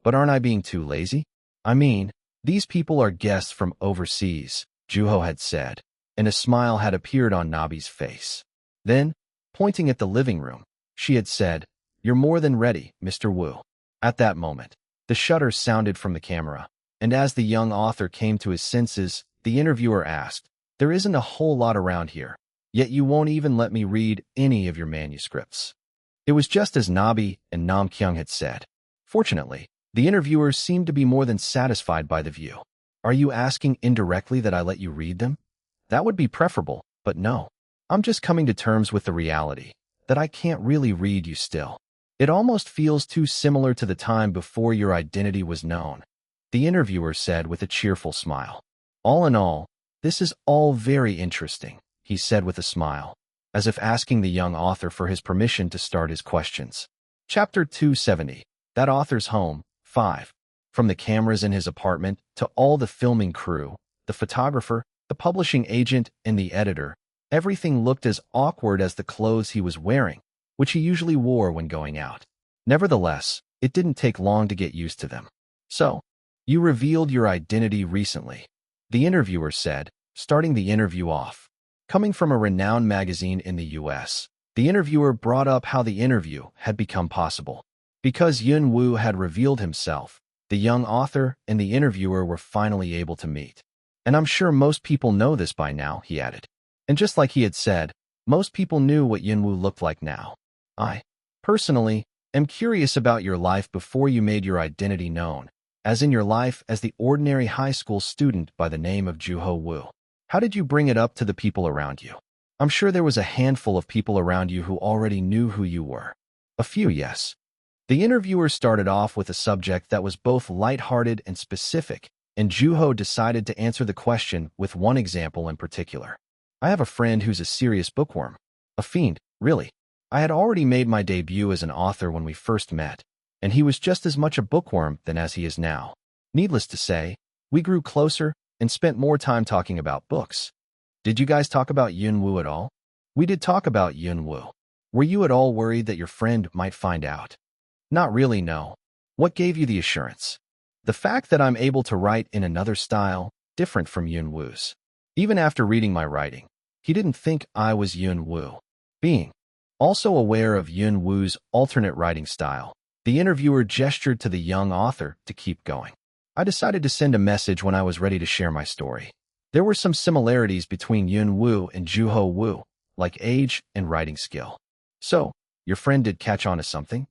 But aren't I being too lazy? I mean, these people are guests from overseas, Juho had said, and a smile had appeared on Nabi's face. Then, pointing at the living room, she had said, "You're more than ready, Mr. Wu." At that moment, the shutter sounded from the camera, and as the young author came to his senses, the interviewer asked, "There isn't a whole lot around here, yet you won't even let me read any of your manuscripts." It was just as Nabi and Nam Kyung had said. Fortunately, the interviewer seemed to be more than satisfied by the view. "Are you asking indirectly that I let you read them? That would be preferable, but no. I'm just coming to terms with the reality that I can't really read you still. It almost feels too similar to the time before your identity was known," the interviewer said with a cheerful smile. "All in all, this is all very interesting," he said with a smile, as if asking the young author for his permission to start his questions. Chapter 270, That Author's Home, 5. From the cameras in his apartment to all the filming crew, the photographer, the publishing agent, and the editor, everything looked as awkward as the clothes he was wearing, which he usually wore when going out. Nevertheless, it didn't take long to get used to them. "So, you revealed your identity recently," the interviewer said, starting the interview off. Coming from a renowned magazine in the U.S., the interviewer brought up how the interview had become possible. Because Yun Wu had revealed himself, the young author and the interviewer were finally able to meet. "And I'm sure most people know this by now," he added. And just like he had said, most people knew what Yun Wu looked like now. "I, personally, am curious about your life before you made your identity known, as in your life as the ordinary high school student by the name of Juho Wu. How did you bring it up to the people around you? I'm sure there was a handful of people around you who already knew who you were." "A few, yes." The interviewer started off with a subject that was both lighthearted and specific, and Juho decided to answer the question with one example in particular. "I have a friend who's a serious bookworm. A fiend, really. I had already made my debut as an author when we first met, and he was just as much a bookworm than as he is now. Needless to say, we grew closer and spent more time talking about books." "Did you guys talk about Yun Wu at all?" "We did talk about Yun Wu. Were you at all worried that your friend might find out?" "Not really, no." "What gave you the assurance?" "The fact that I'm able to write in another style, different from Yun Wu's. Even after reading my writing, he didn't think I was Yun Wu." Being also aware of Yun Wu's alternate writing style, the interviewer gestured to the young author to keep going. "I decided to send a message when I was ready to share my story. There were some similarities between Yun Wu and Juho Wu, like age and writing skill." "So, your friend did catch on to something?"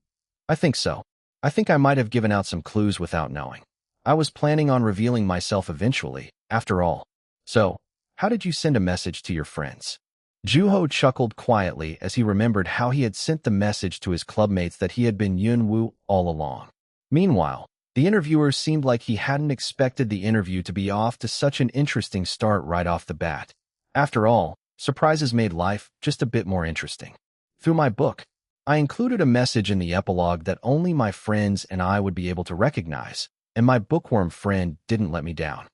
"I think so. I think I might have given out some clues without knowing. I was planning on revealing myself eventually, after all." "So, how did you send a message to your friends?" Juho chuckled quietly as he remembered how he had sent the message to his clubmates that he had been Yun Wu all along. Meanwhile, the interviewer seemed like he hadn't expected the interview to be off to such an interesting start right off the bat. After all, surprises made life just a bit more interesting. "Through my book, I included a message in the epilogue that only my friends and I would be able to recognize, and my bookworm friend didn't let me down."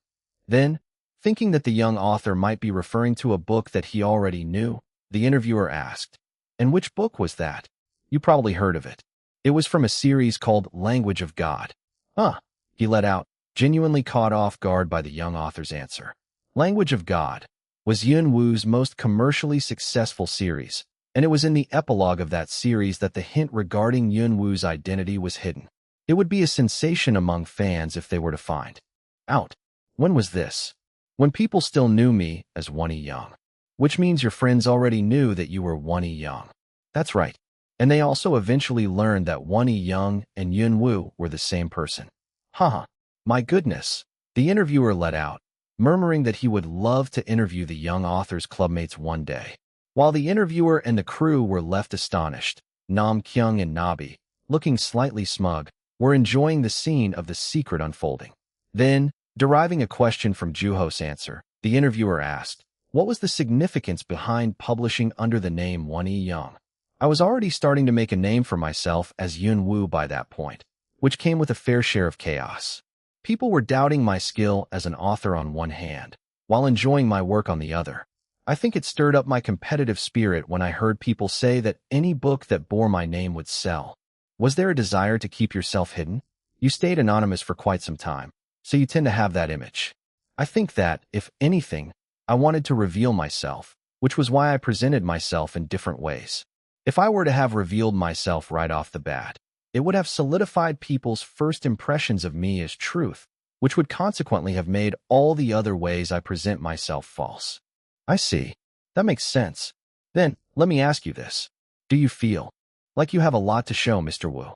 Then, thinking that the young author might be referring to a book that he already knew, the interviewer asked, "And which book was that?" "You probably heard of it. It was from a series called Language of God." "Huh," he let out, genuinely caught off guard by the young author's answer. Language of God was Yun Wu's most commercially successful series, and it was in the epilogue of that series that the hint regarding Yun Wu's identity was hidden. It would be a sensation among fans if they were to find out. "When was this?" "When people still knew me as Wonnie Young." "Which means your friends already knew that you were Wonnie Young." "That's right. And they also eventually learned that Wonnie Young and Yun Wu were the same person." "Haha, my goodness," the interviewer let out, murmuring that he would love to interview the young author's clubmates one day. While the interviewer and the crew were left astonished, Nam Kyung and Nabi, looking slightly smug, were enjoying the scene of the secret unfolding. Then, deriving a question from Juho's answer, the interviewer asked, "What was the significance behind publishing under the name Wonnie Young?" "I was already starting to make a name for myself as Yun Wu by that point, which came with a fair share of chaos. People were doubting my skill as an author on one hand, while enjoying my work on the other. I think it stirred up my competitive spirit when I heard people say that any book that bore my name would sell. Was there a desire to keep yourself hidden? You stayed anonymous for quite some time, so you tend to have that image. I think that, if anything, I wanted to reveal myself, which was why I presented myself in different ways. If I were to have revealed myself right off the bat, it would have solidified people's first impressions of me as truth, which would consequently have made all the other ways I present myself false. I see. That makes sense. Then, let me ask you this. Do you feel like you have a lot to show, Mr. Wu?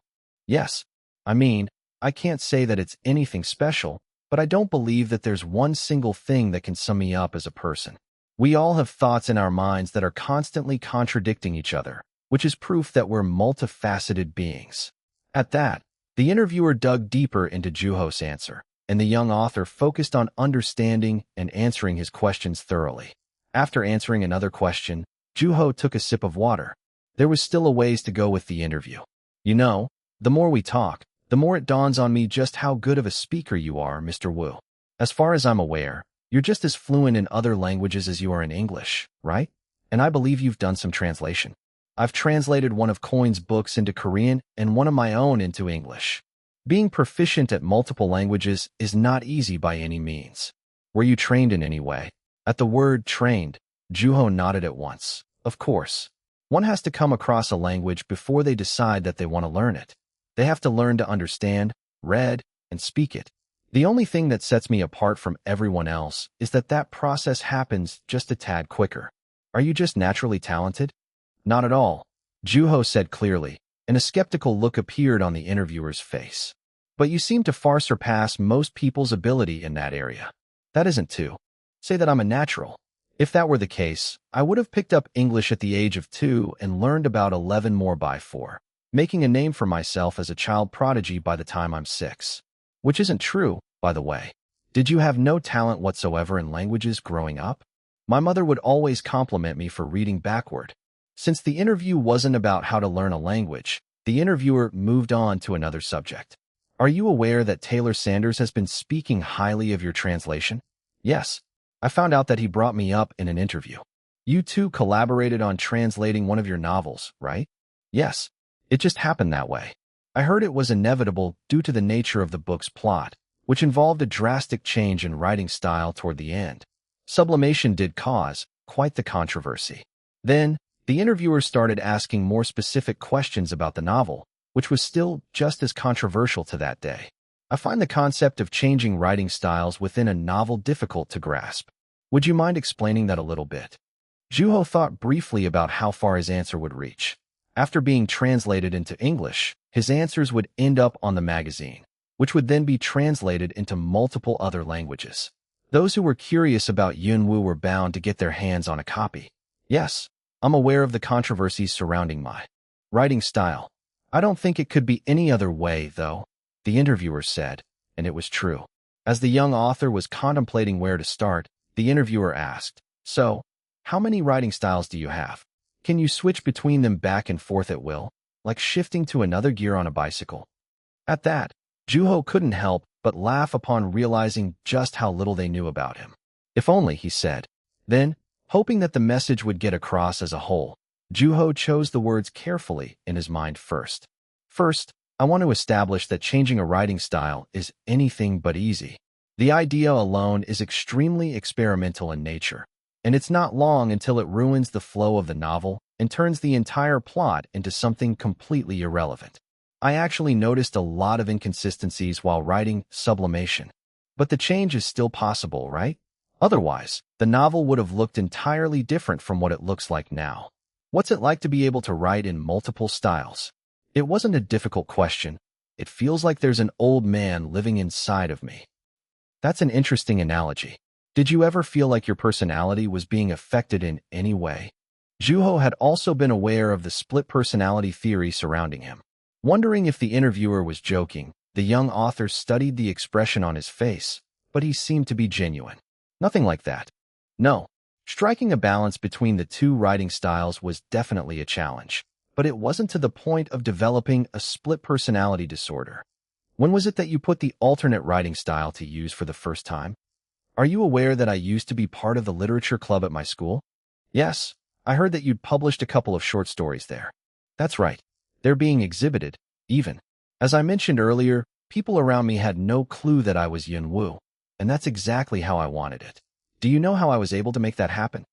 Yes. I mean, I can't say that it's anything special, but I don't believe that there's one single thing that can sum me up as a person. We all have thoughts in our minds that are constantly contradicting each other, which is proof that we're multifaceted beings. At that, the interviewer dug deeper into Juho's answer, and the young author focused on understanding and answering his questions thoroughly. After answering another question, Juho took a sip of water. There was still a ways to go with the interview. You know, the more we talk, the more it dawns on me just how good of a speaker you are, Mr. Wu. As far as I'm aware, you're just as fluent in other languages as you are in English, right? And I believe you've done some translation. I've translated one of Coin's books into Korean and one of my own into English. Being proficient at multiple languages is not easy by any means. Were you trained in any way? At the word trained, Juho nodded at once. Of course. One has to come across a language before they decide that they want to learn it. They have to learn to understand, read, and speak it. The only thing that sets me apart from everyone else is that process happens just a tad quicker. Are you just naturally talented? Not at all, Juho said clearly, and a skeptical look appeared on the interviewer's face. But you seem to far surpass most people's ability in that area. That isn't to say that I'm a natural. If that were the case, I would have picked up English at the age of 2 and learned about 11 more by 4, making a name for myself as a child prodigy by the time I'm 6. Which isn't true, by the way. Did you have no talent whatsoever in languages growing up? My mother would always compliment me for reading backward. Since the interview wasn't about how to learn a language, the interviewer moved on to another subject. Are you aware that Taylor Sanders has been speaking highly of your translation? Yes. I found out that he brought me up in an interview. You two collaborated on translating one of your novels, right? Yes. It just happened that way. I heard it was inevitable due to the nature of the book's plot, which involved a drastic change in writing style toward the end. Sublimation did cause quite the controversy. Then, the interviewer started asking more specific questions about the novel, which was still just as controversial to that day. I find the concept of changing writing styles within a novel difficult to grasp. Would you mind explaining that a little bit? Juho thought briefly about how far his answer would reach. After being translated into English, his answers would end up on the magazine, which would then be translated into multiple other languages. Those who were curious about Yunwoo were bound to get their hands on a copy. Yes, I'm aware of the controversies surrounding my writing style. I don't think it could be any other way, though, the interviewer said, and it was true. As the young author was contemplating where to start, the interviewer asked, "So, how many writing styles do you have? Can you switch between them back and forth at will, like shifting to another gear on a bicycle?" At that, Juho couldn't help but laugh upon realizing just how little they knew about him. If only, he said. Then, hoping that the message would get across as a whole, Juho chose the words carefully in his mind first. First, I want to establish that changing a writing style is anything but easy. The idea alone is extremely experimental in nature, and it's not long until it ruins the flow of the novel and turns the entire plot into something completely irrelevant. I actually noticed a lot of inconsistencies while writing Sublimation. But the change is still possible, right? Otherwise, the novel would have looked entirely different from what it looks like now. What's it like to be able to write in multiple styles? It wasn't a difficult question. It feels like there's an old man living inside of me. That's an interesting analogy. Did you ever feel like your personality was being affected in any way? Juho had also been aware of the split personality theory surrounding him. Wondering if the interviewer was joking, the young author studied the expression on his face, but he seemed to be genuine. Nothing like that. No. Striking a balance between the two writing styles was definitely a challenge, but it wasn't to the point of developing a split personality disorder. When was it that you put the alternate writing style to use for the first time? Are you aware that I used to be part of the literature club at my school? Yes, I heard that you'd published a couple of short stories there. That's right. They're being exhibited, even. As I mentioned earlier, people around me had no clue that I was Yun Wu, and that's exactly how I wanted it. Do you know how I was able to make that happen?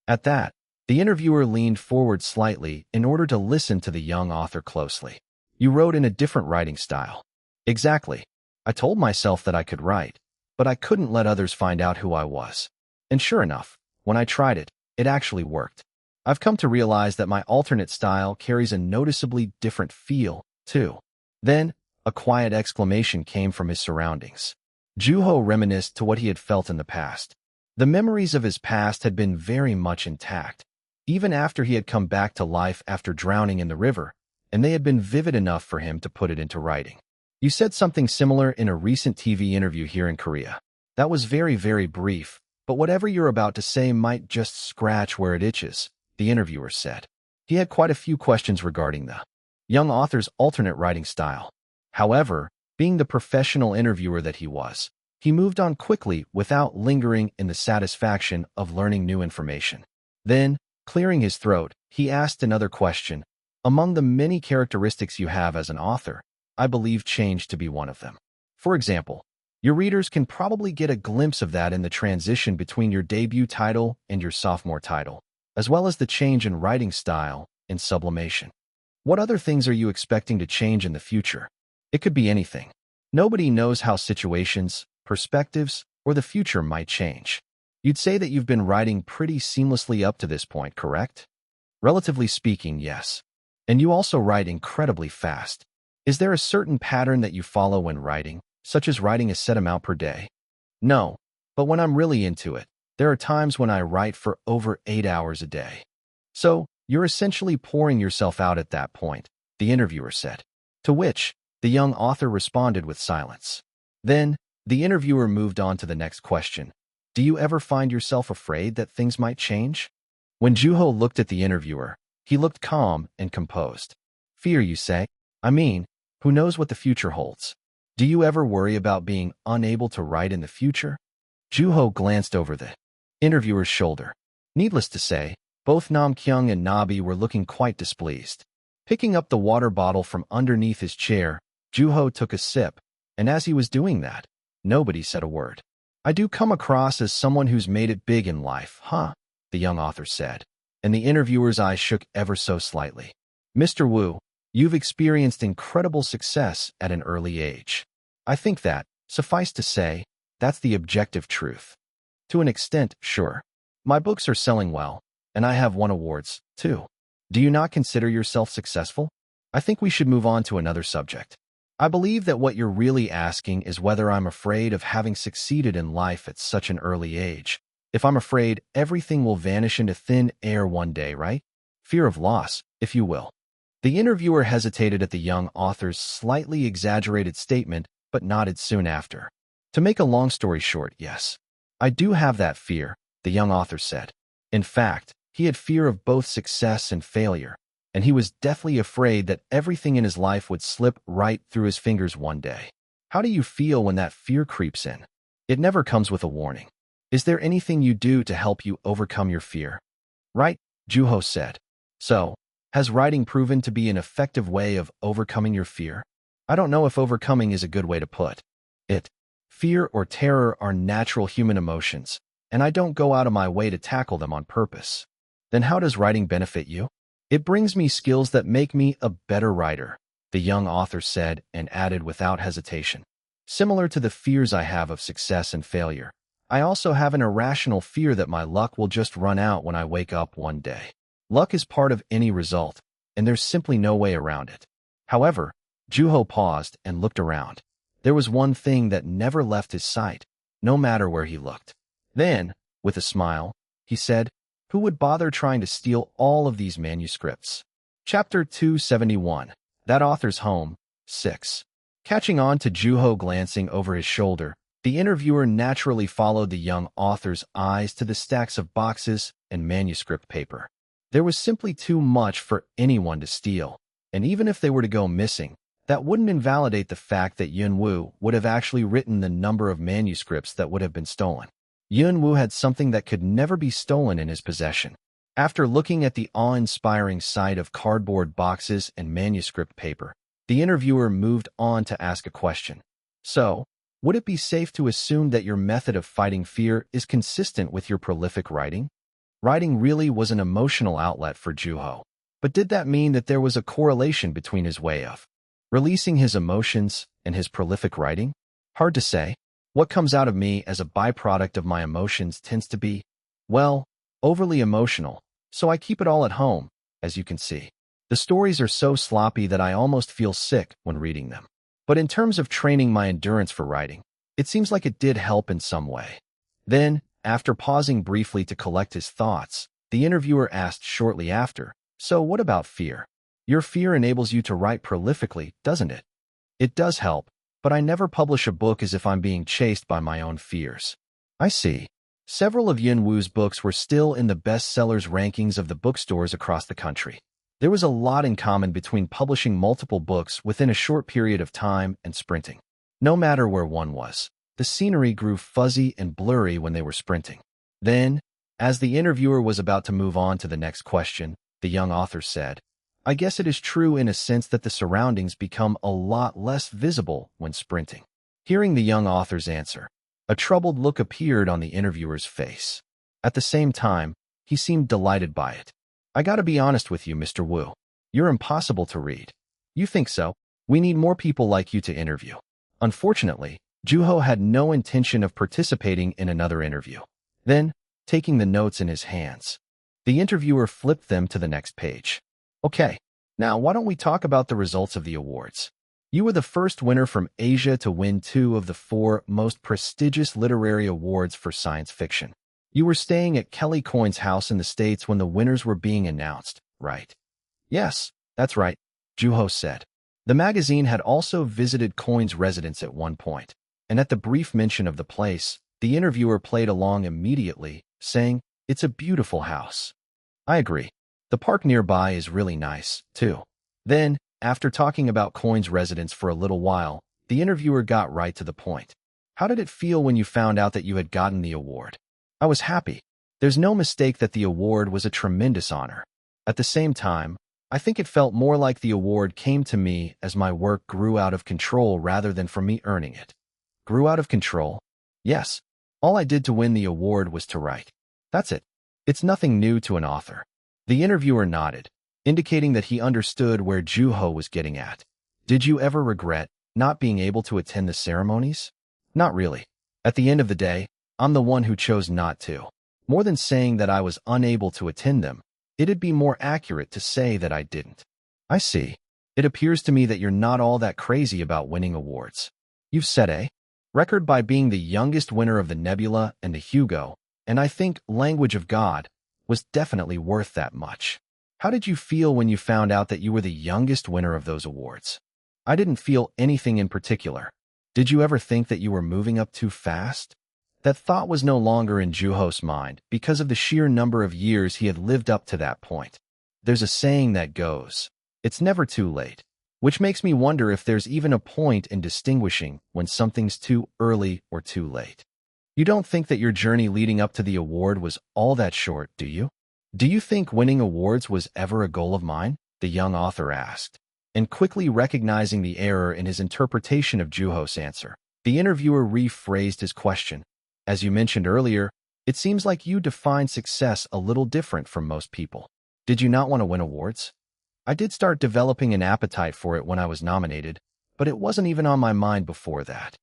At that, the interviewer leaned forward slightly in order to listen to the young author closely. You wrote in a different writing style. Exactly. I told myself that I could write, but I couldn't let others find out who I was. And sure enough, when I tried it, it actually worked. I've come to realize that my alternate style carries a noticeably different feel, too. Then, a quiet exclamation came from his surroundings. Juho reminisced to what he had felt in the past. The memories of his past had been very much intact, even after he had come back to life after drowning in the river, and they had been vivid enough for him to put it into writing. You said something similar in a recent TV interview here in Korea. That was very, very brief, but whatever you're about to say might just scratch where it itches, the interviewer said. He had quite a few questions regarding the young author's alternate writing style. However, being the professional interviewer that he was, he moved on quickly without lingering in the satisfaction of learning new information. Then, clearing his throat, he asked another question. Among the many characteristics you have as an author, I believe change to be one of them. For example, your readers can probably get a glimpse of that in the transition between your debut title and your sophomore title, as well as the change in writing style and sublimation. What other things are you expecting to change in the future? It could be anything. Nobody knows how situations, perspectives, or the future might change. You'd say that you've been writing pretty seamlessly up to this point, correct? Relatively speaking, yes. And you also write incredibly fast. Is there a certain pattern that you follow when writing, such as writing a set amount per day? No, but when I'm really into it, there are times when I write for over 8 hours a day. So, you're essentially pouring yourself out at that point, the interviewer said. To which, the young author responded with silence. Then, the interviewer moved on to the next question. Do you ever find yourself afraid that things might change? When Juho looked at the interviewer, he looked calm and composed. Fear, you say? I mean, who knows what the future holds? Do you ever worry about being unable to write in the future? Juho glanced over the interviewer's shoulder. Needless to say, both Nam Kyung and Nabi were looking quite displeased. Picking up the water bottle from underneath his chair, Juho took a sip, and as he was doing that, nobody said a word. I do come across as someone who's made it big in life, huh? The young author said, and the interviewer's eyes shook ever so slightly. Mr. Wu, you've experienced incredible success at an early age. I think that, suffice to say, that's the objective truth. To an extent, sure. My books are selling well, and I have won awards, too. Do you not consider yourself successful? I think we should move on to another subject. I believe that what you're really asking is whether I'm afraid of having succeeded in life at such an early age. If I'm afraid, everything will vanish into thin air one day, right? Fear of loss, if you will. The interviewer hesitated at the young author's slightly exaggerated statement, but nodded soon after. To make a long story short, yes. I do have that fear, the young author said. In fact, he had fear of both success and failure, and he was deathly afraid that everything in his life would slip right through his fingers one day. How do you feel when that fear creeps in? It never comes with a warning. Is there anything you do to help you overcome your fear? Right, Juho said. So, has writing proven to be an effective way of overcoming your fear? I don't know if overcoming is a good way to put it. Fear or terror are natural human emotions, and I don't go out of my way to tackle them on purpose. Then how does writing benefit you? It brings me skills that make me a better writer, the young author said and added without hesitation. Similar to the fears I have of success and failure, I also have an irrational fear that my luck will just run out when I wake up one day. Luck is part of any result, and there's simply no way around it. However, Juho paused and looked around. There was one thing that never left his sight, no matter where he looked. Then, with a smile, he said, who would bother trying to steal all of these manuscripts? Chapter 271. That Author's Home, 6. Catching on to Juho glancing over his shoulder, the interviewer naturally followed the young author's eyes to the stacks of boxes and manuscript paper. There was simply too much for anyone to steal, and even if they were to go missing, That wouldn't invalidate the fact that Yun Wu would have actually written the number of manuscripts that would have been stolen. Yun Wu had something that could never be stolen in his possession. After looking at the awe-inspiring sight of cardboard boxes and manuscript paper, the interviewer moved on to ask a question. So, would it be safe to assume that your method of fighting fear is consistent with your prolific writing? Writing really was an emotional outlet for Juho. But did that mean that there was a correlation between his way of releasing his emotions and his prolific writing? Hard to say. What comes out of me as a byproduct of my emotions tends to be, well, overly emotional, so I keep it all at home, as you can see. The stories are so sloppy that I almost feel sick when reading them. But in terms of training my endurance for writing, it seems like it did help in some way. Then, after pausing briefly to collect his thoughts, the interviewer asked shortly after, so what about fear? Your fear enables you to write prolifically, doesn't it? It does help, but I never publish a book as if I'm being chased by my own fears. I see. Several of Yun Wu's books were still in the bestsellers rankings of the bookstores across the country. There was a lot in common between publishing multiple books within a short period of time and sprinting. No matter where one was, the scenery grew fuzzy and blurry when they were sprinting. Then, as the interviewer was about to move on to the next question, the young author said, I guess it is true in a sense that the surroundings become a lot less visible when sprinting. Hearing the young author's answer, a troubled look appeared on the interviewer's face. At the same time, he seemed delighted by it. I gotta be honest with you, Mr. Wu. You're impossible to read. You think so? We need more people like you to interview. Unfortunately, Juho had no intention of participating in another interview. Then, taking the notes in his hands, the interviewer flipped them to the next page. Okay, now why don't we talk about the results of the awards? You were the first winner from Asia to win 2 of the 4 most prestigious literary awards for science fiction. You were staying at Kelly Coyne's house in the States when the winners were being announced, right? Yes, that's right, Juho said. The magazine had also visited Coyne's residence at one point, and at the brief mention of the place, the interviewer played along immediately, saying, It's a beautiful house. I agree. The park nearby is really nice, too. Then, after talking about Coyne's residence for a little while, the interviewer got right to the point. How did it feel when you found out that you had gotten the award? I was happy. There's no mistake that the award was a tremendous honor. At the same time, I think it felt more like the award came to me as my work grew out of control rather than from me earning it. Grew out of control? Yes. All I did to win the award was to write. That's it. It's nothing new to an author. The interviewer nodded, indicating that he understood where Juho was getting at. Did you ever regret not being able to attend the ceremonies? Not really. At the end of the day, I'm the one who chose not to. More than saying that I was unable to attend them, it'd be more accurate to say that I didn't. I see. It appears to me that you're not all that crazy about winning awards. You've set a record by being the youngest winner of the Nebula and the Hugo, and I think Language of God was definitely worth that much. How did you feel when you found out that you were the youngest winner of those awards? I didn't feel anything in particular. Did you ever think that you were moving up too fast? That thought was no longer in Juho's mind because of the sheer number of years he had lived up to that point. There's a saying that goes, it's never too late, which makes me wonder if there's even a point in distinguishing when something's too early or too late. You don't think that your journey leading up to the award was all that short, do you? Do you think winning awards was ever a goal of mine? The young author asked. And quickly recognizing the error in his interpretation of Juho's answer, the interviewer rephrased his question. As you mentioned earlier, it seems like you define success a little different from most people. Did you not want to win awards? I did start developing an appetite for it when I was nominated, but it wasn't even on my mind before that.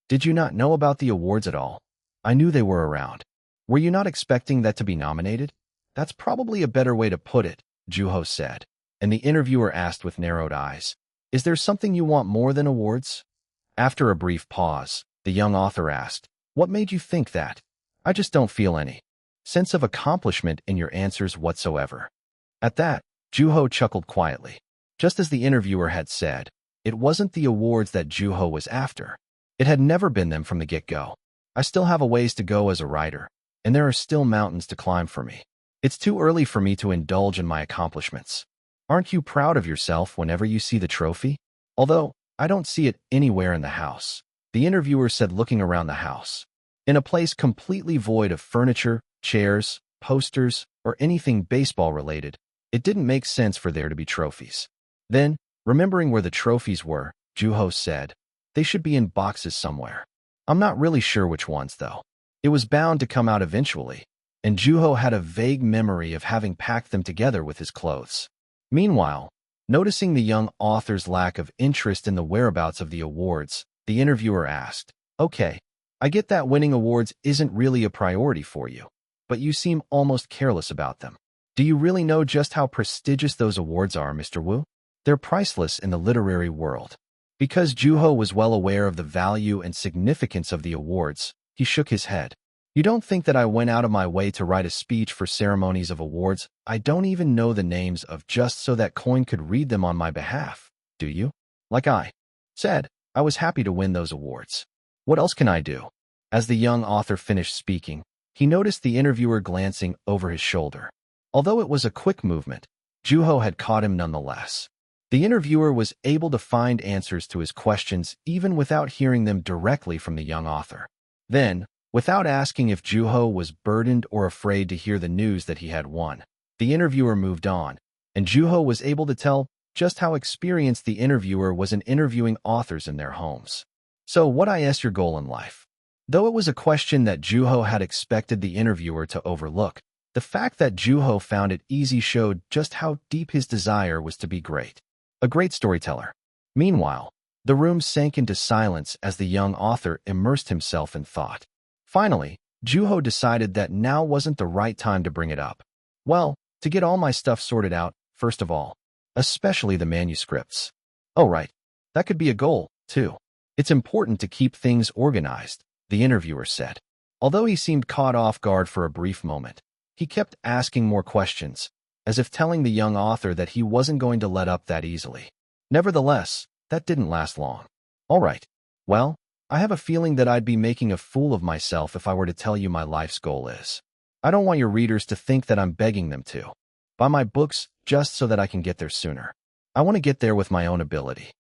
Did you not know about the awards at all? I knew they were around. Were you not expecting that to be nominated? That's probably a better way to put it, Juho said. And the interviewer asked with narrowed eyes, Is there something you want more than awards? After a brief pause, the young author asked, What made you think that? I just don't feel any sense of accomplishment in your answers whatsoever. At that, Juho chuckled quietly. Just as the interviewer had said, it wasn't the awards that Juho was after. It had never been them from the get-go. I still have a ways to go as a writer, and there are still mountains to climb for me. It's too early for me to indulge in my accomplishments. Aren't you proud of yourself whenever you see the trophy? Although, I don't see it anywhere in the house, the interviewer said, looking around the house. In a place completely void of furniture, chairs, posters, or anything baseball-related, it didn't make sense for there to be trophies. Then, remembering where the trophies were, Juho said, they should be in boxes somewhere. I'm not really sure which ones, though. It was bound to come out eventually, and Juho had a vague memory of having packed them together with his clothes. Meanwhile, noticing the young author's lack of interest in the whereabouts of the awards, the interviewer asked, "Okay, I get that winning awards isn't really a priority for you, but you seem almost careless about them. Do you really know just how prestigious those awards are, Mr. Wu? They're priceless in the literary world." Because Juho was well aware of the value and significance of the awards, he shook his head. "You don't think that I went out of my way to write a speech for ceremonies of awards I don't even know the names of just so that Coin could read them on my behalf, do you? Like I said, I was happy to win those awards. What else can I do?" As the young author finished speaking, he noticed the interviewer glancing over his shoulder. Although it was a quick movement, Juho had caught him nonetheless. The interviewer was able to find answers to his questions even without hearing them directly from the young author. Then, without asking if Juho was burdened or afraid to hear the news that he had won, the interviewer moved on, and Juho was able to tell just how experienced the interviewer was in interviewing authors in their homes. "So what is your goal in life?" Though it was a question that Juho had expected the interviewer to overlook, the fact that Juho found it easy showed just how deep his desire was to be great. A great storyteller. Meanwhile, the room sank into silence as the young author immersed himself in thought. Finally, Juho decided that now wasn't the right time to bring it up. "Well, to get all my stuff sorted out, first of all. Especially the manuscripts." "Oh, right. That could be a goal, too. It's important to keep things organized," the interviewer said. Although he seemed caught off guard for a brief moment, he kept asking more questions, as if telling the young author that he wasn't going to let up that easily. Nevertheless, that didn't last long. "All right. Well, I have a feeling that I'd be making a fool of myself if I were to tell you my life's goal is. I don't want your readers to think that I'm begging them to buy my books just so that I can get there sooner. I want to get there with my own ability."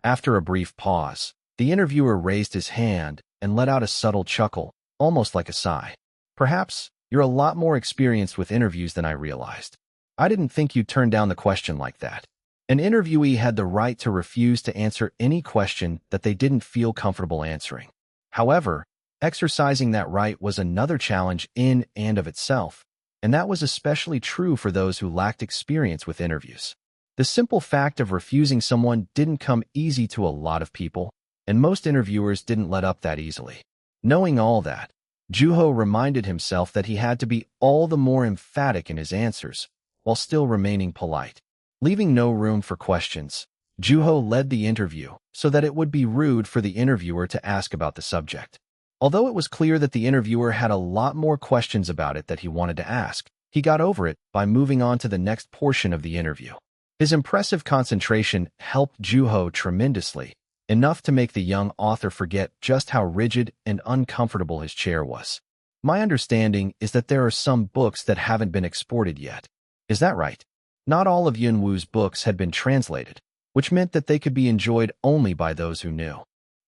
After a brief pause, the interviewer raised his hand and let out a subtle chuckle, almost like a sigh. "Perhaps you're a lot more experienced with interviews than I realized. I didn't think you'd turn down the question like that." An interviewee had the right to refuse to answer any question that they didn't feel comfortable answering. However, exercising that right was another challenge in and of itself, and that was especially true for those who lacked experience with interviews. The simple fact of refusing someone didn't come easy to a lot of people, and most interviewers didn't let up that easily. Knowing all that, Juho reminded himself that he had to be all the more emphatic in his answers, while still remaining polite. Leaving no room for questions, Juho led the interview so that it would be rude for the interviewer to ask about the subject. Although it was clear that the interviewer had a lot more questions about it that he wanted to ask, he got over it by moving on to the next portion of the interview. His impressive concentration helped Juho tremendously, enough to make the young author forget just how rigid and uncomfortable his chair was. "My understanding is that there are some books that haven't been exported yet. Is that right?" Not all of Yunwoo's books had been translated, which meant that they could be enjoyed only by those who knew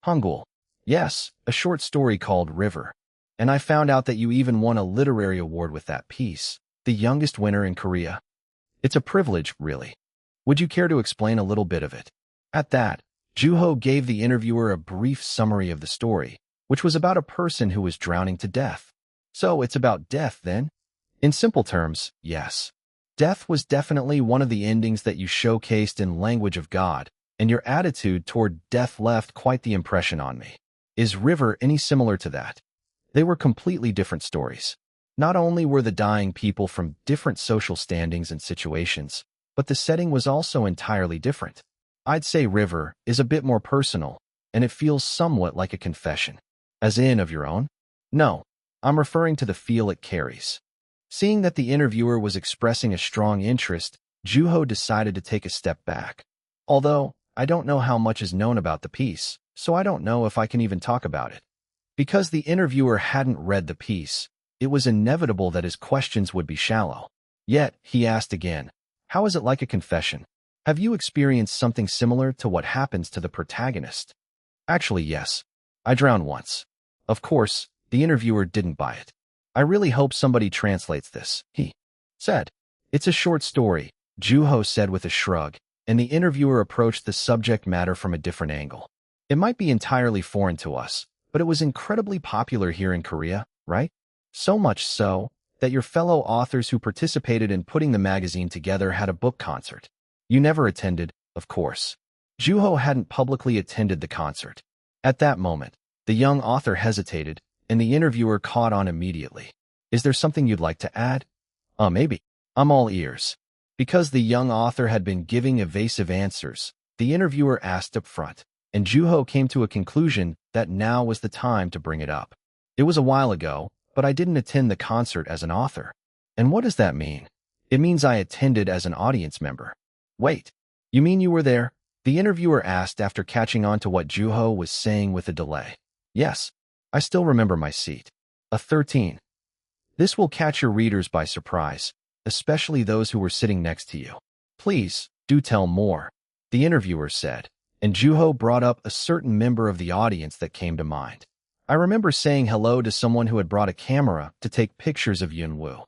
Hangul. "Yes, a short story called River. And I found out that you even won a literary award with that piece, the youngest winner in Korea. It's a privilege, really. Would you care to explain a little bit of it?" At that, Juho gave the interviewer a brief summary of the story, which was about a person who was drowning to death. "So it's about death, then?" "In simple terms, yes. Death was definitely one of the endings that you showcased in Language of God, and your attitude toward death left quite the impression on me. Is River any similar to that?" They were completely different stories. Not only were the dying people from different social standings and situations, but the setting was also entirely different. I'd say River is a bit more personal, and it feels somewhat like a confession. "As in of your own?" "No, I'm referring to the feel it carries." Seeing that the interviewer was expressing a strong interest, Juho decided to take a step back. "Although, I don't know how much is known about the piece, so I don't know if I can even talk about it." Because the interviewer hadn't read the piece, it was inevitable that his questions would be shallow. Yet, he asked again, "How is it like a confession?" Have you experienced something similar to what happens to the protagonist? Actually, yes. I drowned once. Of course, the interviewer didn't buy it. I really hope somebody translates this, he said. It's a short story, Juho said with a shrug, and the interviewer approached the subject matter from a different angle. It might be entirely foreign to us, but it was incredibly popular here in Korea, right? So much so that your fellow authors who participated in putting the magazine together had a book concert. You never attended, of course. Juho hadn't publicly attended the concert. At that moment, the young author hesitated, and the interviewer caught on immediately. Is there something you'd like to add? Maybe. I'm all ears. Because the young author had been giving evasive answers, the interviewer asked up front, and Juho came to a conclusion that now was the time to bring it up. It was a while ago, but I didn't attend the concert as an author. And what does that mean? It means I attended as an audience member. Wait, you mean you were there? The interviewer asked after catching on to what Juho was saying with a delay. Yes, I still remember my seat. A 13. This will catch your readers by surprise, especially those who were sitting next to you. Please, do tell more, the interviewer said, and Juho brought up a certain member of the audience that came to mind. I remember saying hello to someone who had brought a camera to take pictures of Yunwoo.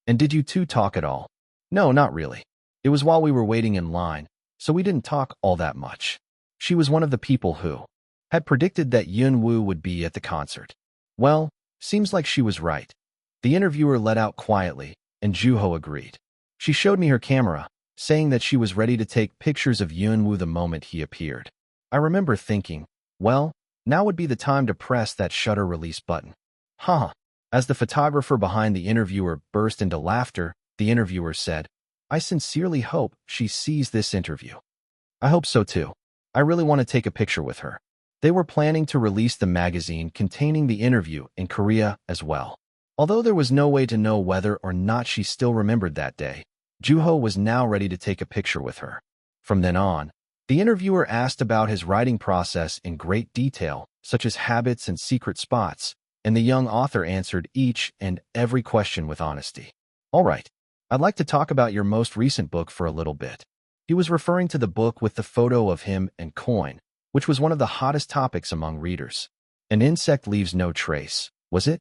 And did you two talk at all? No, not really. It was while we were waiting in line, so we didn't talk all that much. She was one of the people who had predicted that Yunwoo would be at the concert. Well, seems like she was right. The interviewer let out quietly, and Juho agreed. She showed me her camera, saying that she was ready to take pictures of Yunwoo the moment he appeared. I remember thinking, well, now would be the time to press that shutter release button. Haha. As the photographer behind the interviewer burst into laughter, the interviewer said, I sincerely hope she sees this interview. I hope so too. I really want to take a picture with her. They were planning to release the magazine containing the interview in Korea as well. Although there was no way to know whether or not she still remembered that day, Juho was now ready to take a picture with her. From then on, the interviewer asked about his writing process in great detail, such as habits and secret spots, and the young author answered each and every question with honesty. All right, I'd like to talk about your most recent book for a little bit. He was referring to the book with the photo of him and coin, which was one of the hottest topics among readers. An insect leaves no trace, was it?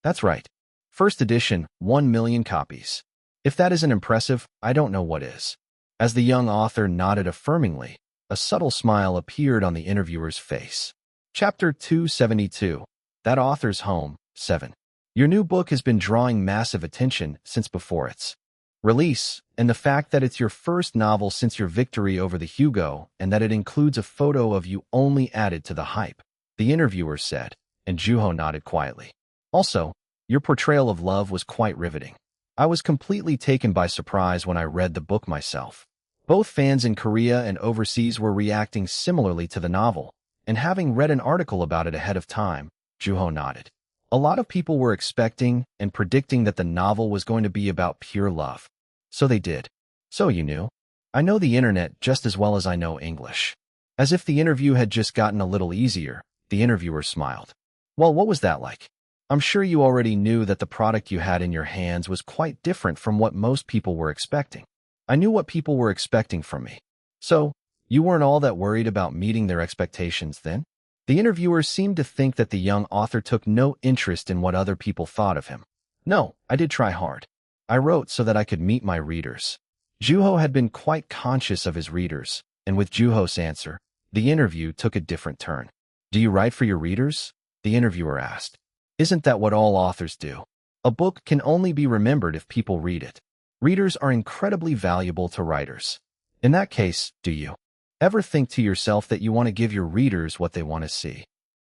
That's right. First edition, 1 million copies. If that isn't impressive, I don't know what is. As the young author nodded affirmingly, a subtle smile appeared on the interviewer's face. Chapter 272. That Author's Home, 7. Your new book has been drawing massive attention since before its release, and the fact that it's your first novel since your victory over the Hugo and that it includes a photo of you only added to the hype, the interviewer said, and Juho nodded quietly. Also, your portrayal of love was quite riveting. I was completely taken by surprise when I read the book myself. Both fans in Korea and overseas were reacting similarly to the novel, and having read an article about it ahead of time, Juho nodded. A lot of people were expecting and predicting that the novel was going to be about pure love. So they did. So you knew. I know the internet just as well as I know English. As if the interview had just gotten a little easier, the interviewer smiled. Well, what was that like? I'm sure you already knew that the product you had in your hands was quite different from what most people were expecting. I knew what people were expecting from me. So, you weren't all that worried about meeting their expectations then? The interviewer seemed to think that the young author took no interest in what other people thought of him. No, I did try hard. I wrote so that I could meet my readers. Juho had been quite conscious of his readers, and with Juho's answer, the interview took a different turn. Do you write for your readers? The interviewer asked. Isn't that what all authors do? A book can only be remembered if people read it. Readers are incredibly valuable to writers. In that case, do you ever think to yourself that you want to give your readers what they want to see?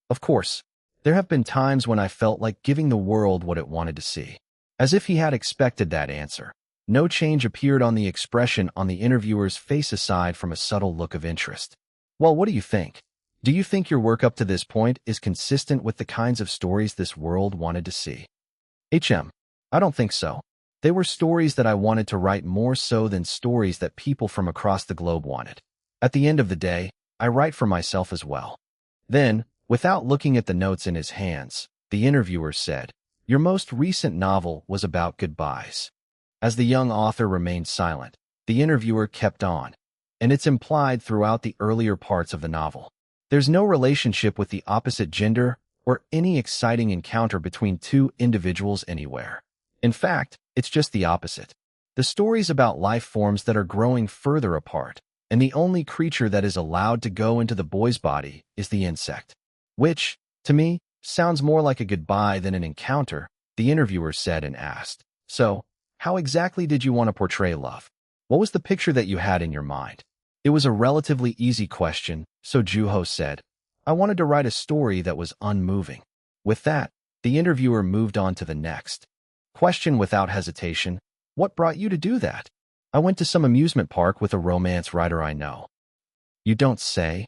Of course, there have been times when I felt like giving the world what it wanted to see. As if he had expected that answer. No change appeared on the expression on the interviewer's face aside from a subtle look of interest. Well, what do you think? Do you think your work up to this point is consistent with the kinds of stories this world wanted to see? I don't think so. They were stories that I wanted to write more so than stories that people from across the globe wanted. At the end of the day, I write for myself as well. Then, without looking at the notes in his hands, the interviewer said, Your most recent novel was about goodbyes. As the young author remained silent, the interviewer kept on. and it's implied throughout the earlier parts of the novel. There's no relationship with the opposite gender or any exciting encounter between two individuals anywhere. In fact, it's just the opposite. The story's about life forms that are growing further apart, and the only creature that is allowed to go into the boy's body is the insect. Which, to me, sounds more like a goodbye than an encounter, the interviewer said and asked. So, how exactly did you want to portray love? What was the picture that you had in your mind? It was a relatively easy question, so Juho said, I wanted to write a story that was unmoving. With that, the interviewer moved on to the next question without hesitation. What brought you to do that? I went to some amusement park with a romance writer I know. You don't say?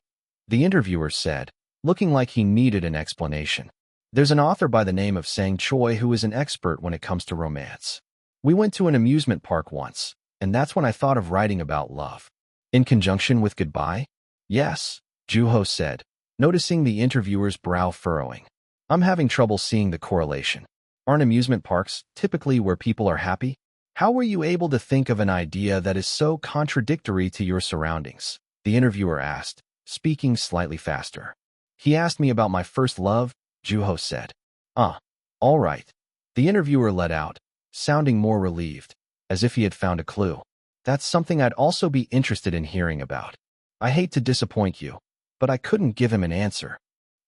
The interviewer said, looking like he needed an explanation. There's an author by the name of Sang Choi who is an expert when it comes to romance. We went to an amusement park once, and that's when I thought of writing about love. In conjunction with goodbye? Yes, Juho said, noticing the interviewer's brow furrowing. I'm having trouble seeing the correlation. Aren't amusement parks typically where people are happy? How were you able to think of an idea that is so contradictory to your surroundings? The interviewer asked, speaking slightly faster. He asked me about my first love, Juho said. All right. The interviewer let out, sounding more relieved, as if he had found a clue. That's something I'd also be interested in hearing about. I hate to disappoint you, but I couldn't give him an answer.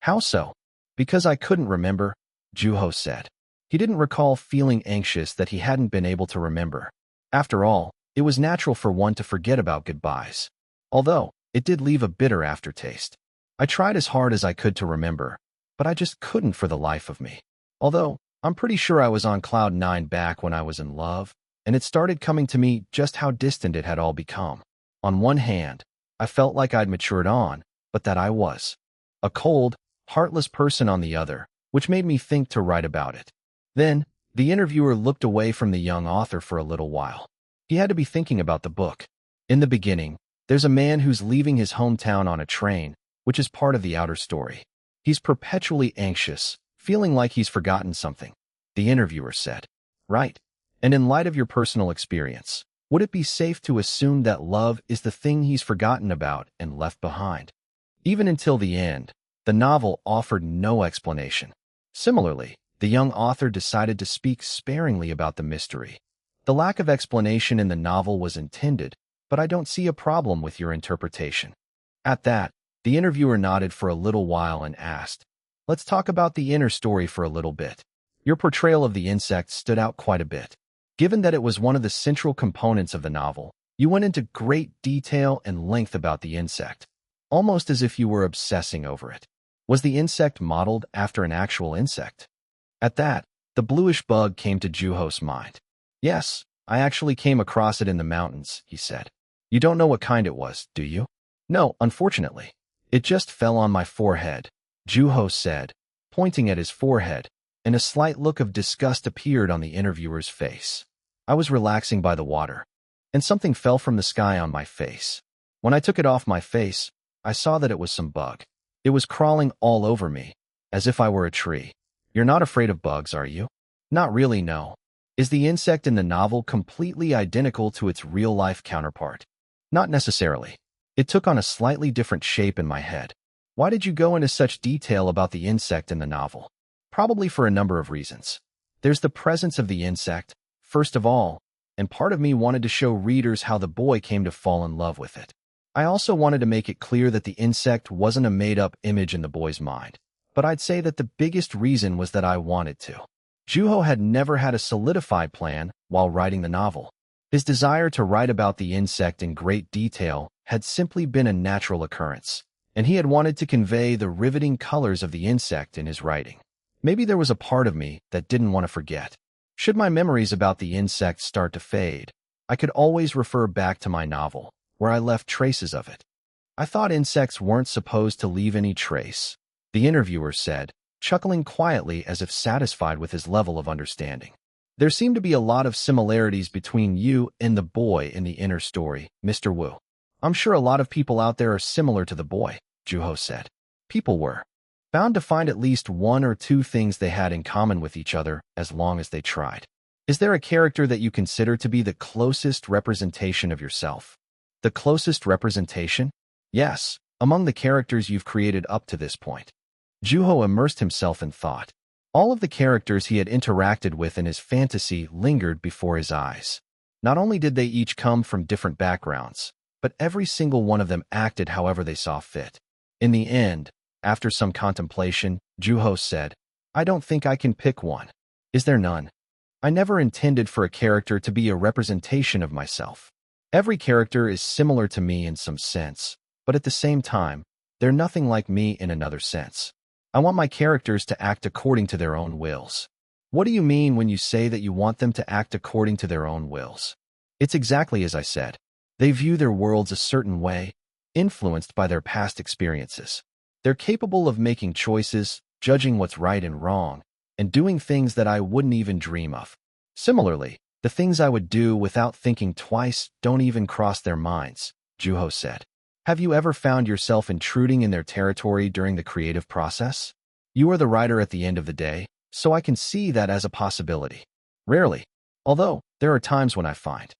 How so? Because I couldn't remember, Juho said. He didn't recall feeling anxious that he hadn't been able to remember. After all, it was natural for one to forget about goodbyes. Although, it did leave a bitter aftertaste. I tried as hard as I could to remember, but I just couldn't for the life of me. Although, I'm pretty sure I was on cloud 9 back when I was in love, and it started coming to me just how distant it had all become. On one hand, I felt like I'd matured on, but that I was a cold, heartless person on the other, which made me think to write about it. Then, the interviewer looked away from the young author for a little while. He had to be thinking about the book. In the beginning, there's a man who's leaving his hometown on a train, which is part of the outer story. He's perpetually anxious, feeling like he's forgotten something. The interviewer said, Right. And in light of your personal experience, would it be safe to assume that love is the thing he's forgotten about and left behind? Even until the end, the novel offered no explanation. Similarly, the young author decided to speak sparingly about the mystery. The lack of explanation in the novel was intended, but I don't see a problem with your interpretation. At that, the interviewer nodded for a little while and asked, Let's talk about the inner story for a little bit. Your portrayal of the insect stood out quite a bit. Given that it was one of the central components of the novel, you went into great detail and length about the insect, almost as if you were obsessing over it. Was the insect modeled after an actual insect? At that, the bluish bug came to Juho's mind. Yes, I actually came across it in the mountains, he said. You don't know what kind it was, do you? No, unfortunately. It just fell on my forehead, Juho said, pointing at his forehead, and a slight look of disgust appeared on the interviewer's face. I was relaxing by the water, and something fell from the sky on my face. When I took it off my face, I saw that it was some bug. It was crawling all over me, as if I were a tree. You're not afraid of bugs, are you? Not really, no. Is the insect in the novel completely identical to its real-life counterpart? Not necessarily. It took on a slightly different shape in my head. Why did you go into such detail about the insect in the novel? Probably for a number of reasons. There's the presence of the insect, first of all, and part of me wanted to show readers how the boy came to fall in love with it. I also wanted to make it clear that the insect wasn't a made-up image in the boy's mind. But I'd say that the biggest reason was that I wanted to. Juho had never had a solidified plan while writing the novel. His desire to write about the insect in great detail had simply been a natural occurrence, and he had wanted to convey the riveting colors of the insect in his writing. Maybe there was a part of me that didn't want to forget. Should my memories about the insect start to fade, I could always refer back to my novel, where I left traces of it. I thought insects weren't supposed to leave any trace, the interviewer said, chuckling quietly as if satisfied with his level of understanding. There seem to be a lot of similarities between you and the boy in the inner story, Mr. Wu. I'm sure a lot of people out there are similar to the boy, Juho said. People were bound to find at least one or two things they had in common with each other as long as they tried. Is there a character that you consider to be the closest representation of yourself? The closest representation? Yes, among the characters you've created up to this point. Juho immersed himself in thought. All of the characters he had interacted with in his fantasy lingered before his eyes. Not only did they each come from different backgrounds, but every single one of them acted however they saw fit. In the end, after some contemplation, Juho said, I don't think I can pick one. Is there none? I never intended for a character to be a representation of myself. Every character is similar to me in some sense, but at the same time, they're nothing like me in another sense. I want my characters to act according to their own wills. What do you mean when you say that you want them to act according to their own wills? It's exactly as I said. They view their worlds a certain way, influenced by their past experiences. They're capable of making choices, judging what's right and wrong, and doing things that I wouldn't even dream of. Similarly, the things I would do without thinking twice don't even cross their minds, Juho said. Have you ever found yourself intruding in their territory during the creative process? You are the writer at the end of the day, so I can see that as a possibility. Rarely, although there are times when I find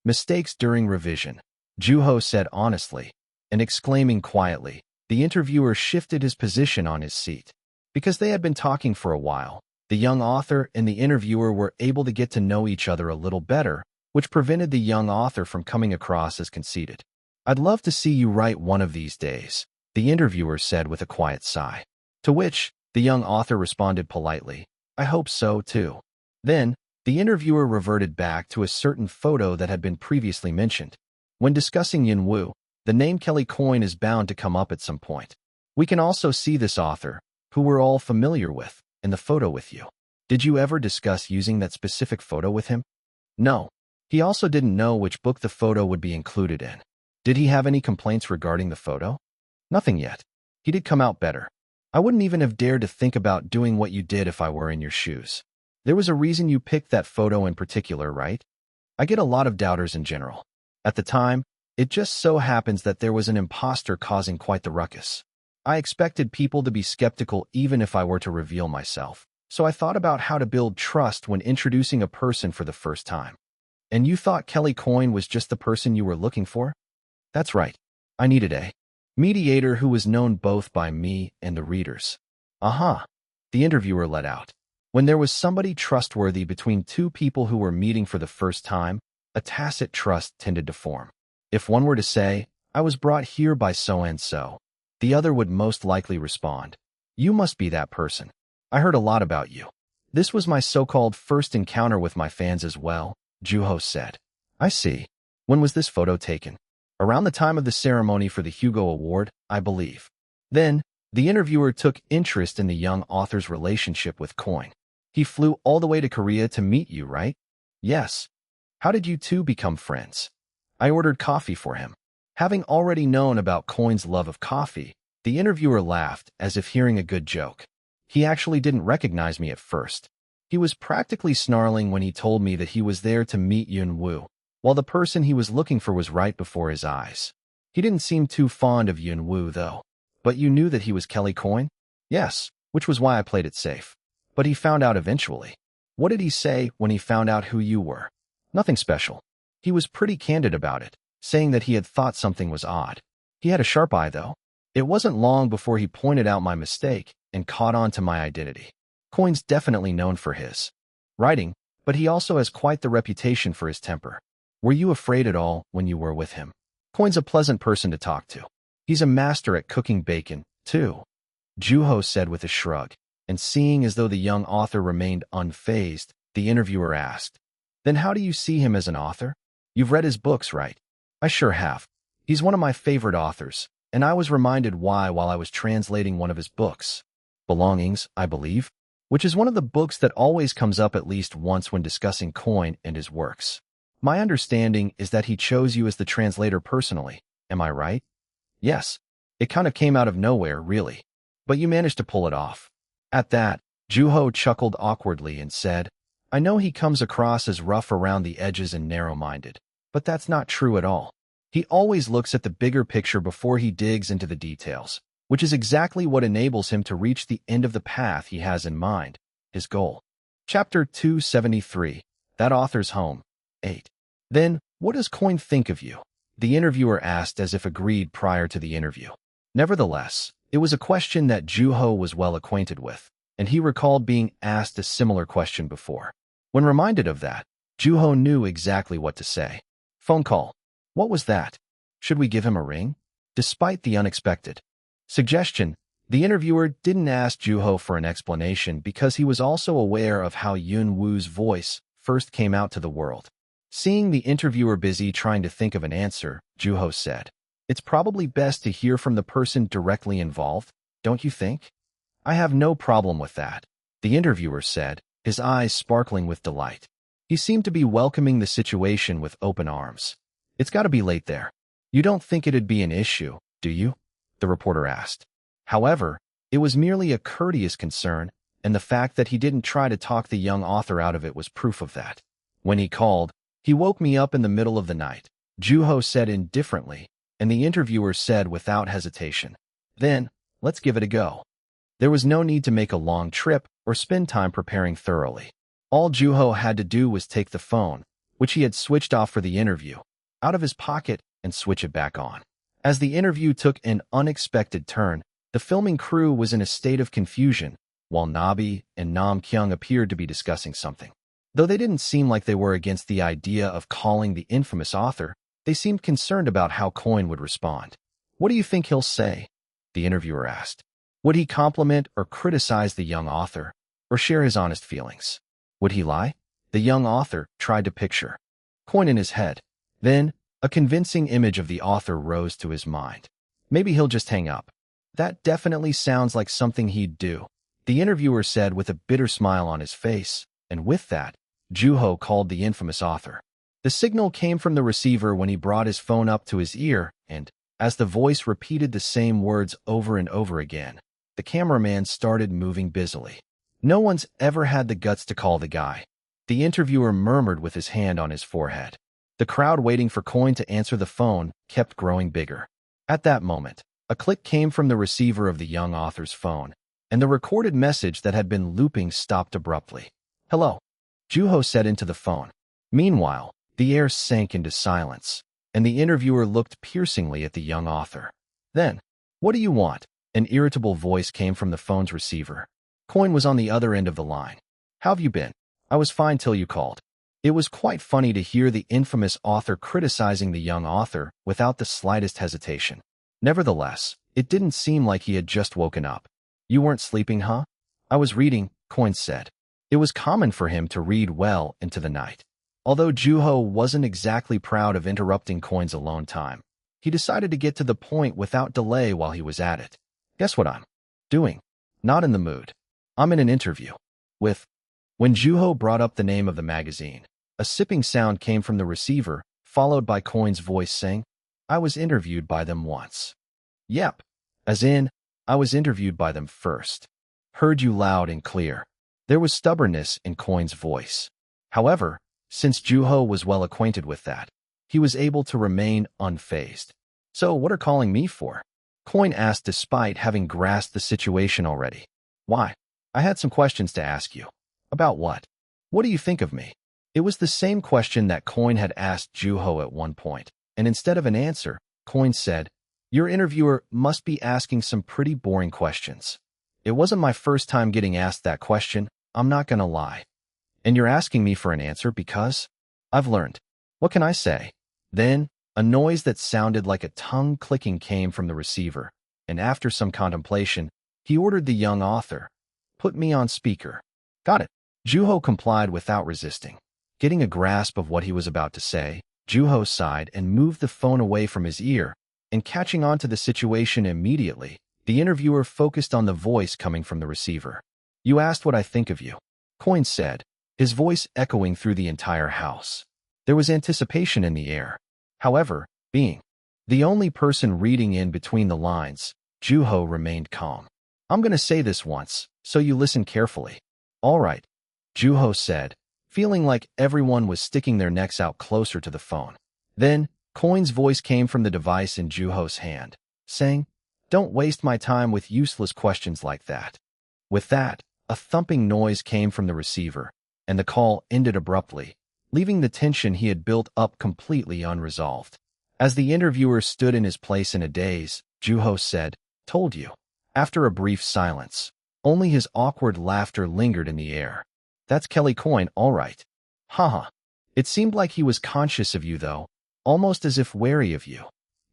mistakes during revision, Juho said honestly, and exclaiming quietly. The interviewer shifted his position on his seat. Because they had been talking for a while, the young author and the interviewer were able to get to know each other a little better, which prevented the young author from coming across as conceited. I'd love to see you write one of these days, the interviewer said with a quiet sigh. To which, the young author responded politely, I hope so, too. Then, the interviewer reverted back to a certain photo that had been previously mentioned. When discussing Yunwoo, the name Kelly Coyne is bound to come up at some point. We can also see this author, who we're all familiar with, in the photo with you. Did you ever discuss using that specific photo with him? No. He also didn't know which book the photo would be included in. Did he have any complaints regarding the photo? Nothing yet. He did come out better. I wouldn't even have dared to think about doing what you did if I were in your shoes. There was a reason you picked that photo in particular, right? I get a lot of doubters in general. At the time, it just so happens that there was an imposter causing quite the ruckus. I expected people to be skeptical even if I were to reveal myself, so I thought about how to build trust when introducing a person for the first time. And you thought Kelly Coyne was just the person you were looking for? That's right. I needed a mediator who was known both by me and the readers. Aha, the interviewer let out. When there was somebody trustworthy between two people who were meeting for the first time, a tacit trust tended to form. If one were to say, I was brought here by so-and-so, the other would most likely respond, you must be that person. I heard a lot about you. This was my so-called first encounter with my fans as well, Juho said. I see. When was this photo taken? Around the time of the ceremony for the Hugo Award, I believe. Then, the interviewer took interest in the young author's relationship with Coyne. He flew all the way to Korea to meet you, right? Yes. How did you two become friends? I ordered coffee for him. Having already known about Coyne's love of coffee, the interviewer laughed as if hearing a good joke. He actually didn't recognize me at first. He was practically snarling when he told me that he was there to meet Yunwoo, while the person he was looking for was right before his eyes. He didn't seem too fond of Yunwoo, though. But you knew that he was Kelly Coyne? Yes, which was why I played it safe. But he found out eventually. What did he say when he found out who you were? Nothing special. He was pretty candid about it, saying that he had thought something was odd. He had a sharp eye, though. It wasn't long before he pointed out my mistake and caught on to my identity. Coyne's definitely known for his writing, but he also has quite the reputation for his temper. Were you afraid at all when you were with him? Coyne's a pleasant person to talk to. He's a master at cooking bacon, too, Juho said with a shrug, and seeing as though the young author remained unfazed, the interviewer asked, Then how do you see him as an author? You've read his books, right? I sure have. He's one of my favorite authors, and I was reminded why while I was translating one of his books. Belongings, I believe, which is one of the books that always comes up at least once when discussing Coyne and his works. My understanding is that he chose you as the translator personally. Am I right? Yes. It kind of came out of nowhere, really. But you managed to pull it off. At that, Juho chuckled awkwardly and said, I know he comes across as rough around the edges and narrow-minded, but that's not true at all. He always looks at the bigger picture before he digs into the details, which is exactly what enables him to reach the end of the path he has in mind, his goal. Chapter 273, That Author's Home, 8. Then, what does Coyne think of you? the interviewer asked as if agreed prior to the interview. Nevertheless, it was a question that Juho was well acquainted with, and he recalled being asked a similar question before. When reminded of that, Juho knew exactly what to say. Phone call. What was that? Should we give him a ring? Despite the unexpected suggestion, the interviewer didn't ask Juho for an explanation because he was also aware of how Yun Woo's voice first came out to the world. Seeing the interviewer busy trying to think of an answer, Juho said, "It's probably best to hear from the person directly involved, don't you think?" "I have no problem with that," the interviewer said, his eyes sparkling with delight. He seemed to be welcoming the situation with open arms. "It's got to be late there. You don't think it'd be an issue, do you?" the reporter asked. However, it was merely a courteous concern, and the fact that he didn't try to talk the young author out of it was proof of that. "When he called, he woke me up in the middle of the night," Juho said indifferently, and the interviewer said without hesitation, "Then, let's give it a go." There was no need to make a long trip or spend time preparing thoroughly. All Juho had to do was take the phone, which he had switched off for the interview, out of his pocket and switch it back on. As the interview took an unexpected turn, the filming crew was in a state of confusion, while Nabi and Nam Kyung appeared to be discussing something. Though they didn't seem like they were against the idea of calling the infamous author, they seemed concerned about how Coin would respond. "What do you think he'll say?" the interviewer asked. Would he compliment or criticize the young author, or share his honest feelings? Would he lie? The young author tried to picture Coin in his head. Then, a convincing image of the author rose to his mind. Maybe he'll just hang up. That definitely sounds like something he'd do, the interviewer said with a bitter smile on his face, and with that, Juho called the infamous author. The signal came from the receiver when he brought his phone up to his ear, and, as the voice repeated the same words over and over again, the cameraman started moving busily. "No one's ever had the guts to call the guy," the interviewer murmured with his hand on his forehead. The crowd waiting for Coin to answer the phone kept growing bigger. At that moment, a click came from the receiver of the young author's phone, and the recorded message that had been looping stopped abruptly. "Hello," Juho said into the phone. Meanwhile, the air sank into silence, and the interviewer looked piercingly at the young author. Then, "What do you want?" An irritable voice came from the phone's receiver. Coin was on the other end of the line. "How have you been?" "I was fine till you called." It was quite funny to hear the infamous author criticizing the young author without the slightest hesitation. Nevertheless, it didn't seem like he had just woken up. "You weren't sleeping, huh?" "I was reading," Coin said. It was common for him to read well into the night. Although Juho wasn't exactly proud of interrupting Coin's alone time, he decided to get to the point without delay while he was at it. "Guess what I'm doing?" "Not in the mood. I'm in an interview with..." When Juho brought up the name of the magazine, a sipping sound came from the receiver, followed by Coin's voice saying, "I was interviewed by them once." "Yep. As in, I was interviewed by them first. Heard you loud and clear." There was stubbornness in Coin's voice. However, since Juho was well acquainted with that, he was able to remain unfazed. "So what are calling me for?" Coin asked despite having grasped the situation already. "Why? I had some questions to ask you." "About what?" "What do you think of me?" It was the same question that Coin had asked Juho at one point, and instead of an answer, Coin said, "Your interviewer must be asking some pretty boring questions." "It wasn't my first time getting asked that question, I'm not gonna lie." "And you're asking me for an answer because?" "I've learned." "What can I say?" Then, a noise that sounded like a tongue clicking came from the receiver, and after some contemplation, he ordered the young author, "Put me on speaker." "Got it." Juho complied without resisting. Getting a grasp of what he was about to say, Juho sighed and moved the phone away from his ear, and catching on to the situation immediately, the interviewer focused on the voice coming from the receiver. "You asked what I think of you," Coin said, his voice echoing through the entire house. There was anticipation in the air. However, being the only person reading in between the lines, Juho remained calm. "I'm going to say this once, so you listen carefully." "All right," Juho said, feeling like everyone was sticking their necks out closer to the phone. Then, Coin's voice came from the device in Juho's hand, saying, "Don't waste my time with useless questions like that." With that, a thumping noise came from the receiver, and the call ended abruptly, leaving the tension he had built up completely unresolved. As the interviewer stood in his place in a daze, Juho said, "Told you." After a brief silence, only his awkward laughter lingered in the air. "That's Kelly Coin, all right." Haha. It seemed like he was conscious of you, though, almost as if wary of you,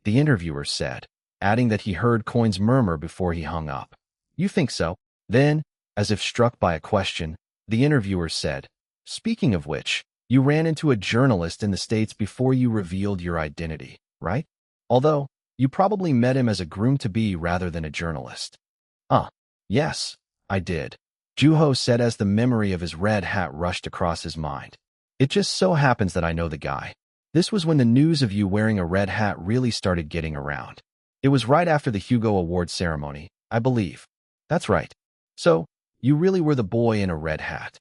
the interviewer said, adding that he heard Coin's murmur before he hung up. "You think so?" Then, as if struck by a question, the interviewer said, "Speaking of which, you ran into a journalist in the States before you revealed your identity, right? Although, you probably met him as a groom-to-be rather than a journalist." Yes, I did," Juho said as the memory of his red hat rushed across his mind. "It just so happens that I know the guy. This was when the news of you wearing a red hat really started getting around. It was right after the Hugo Awards ceremony, I believe." "That's right. So, you really were the boy in a red hat."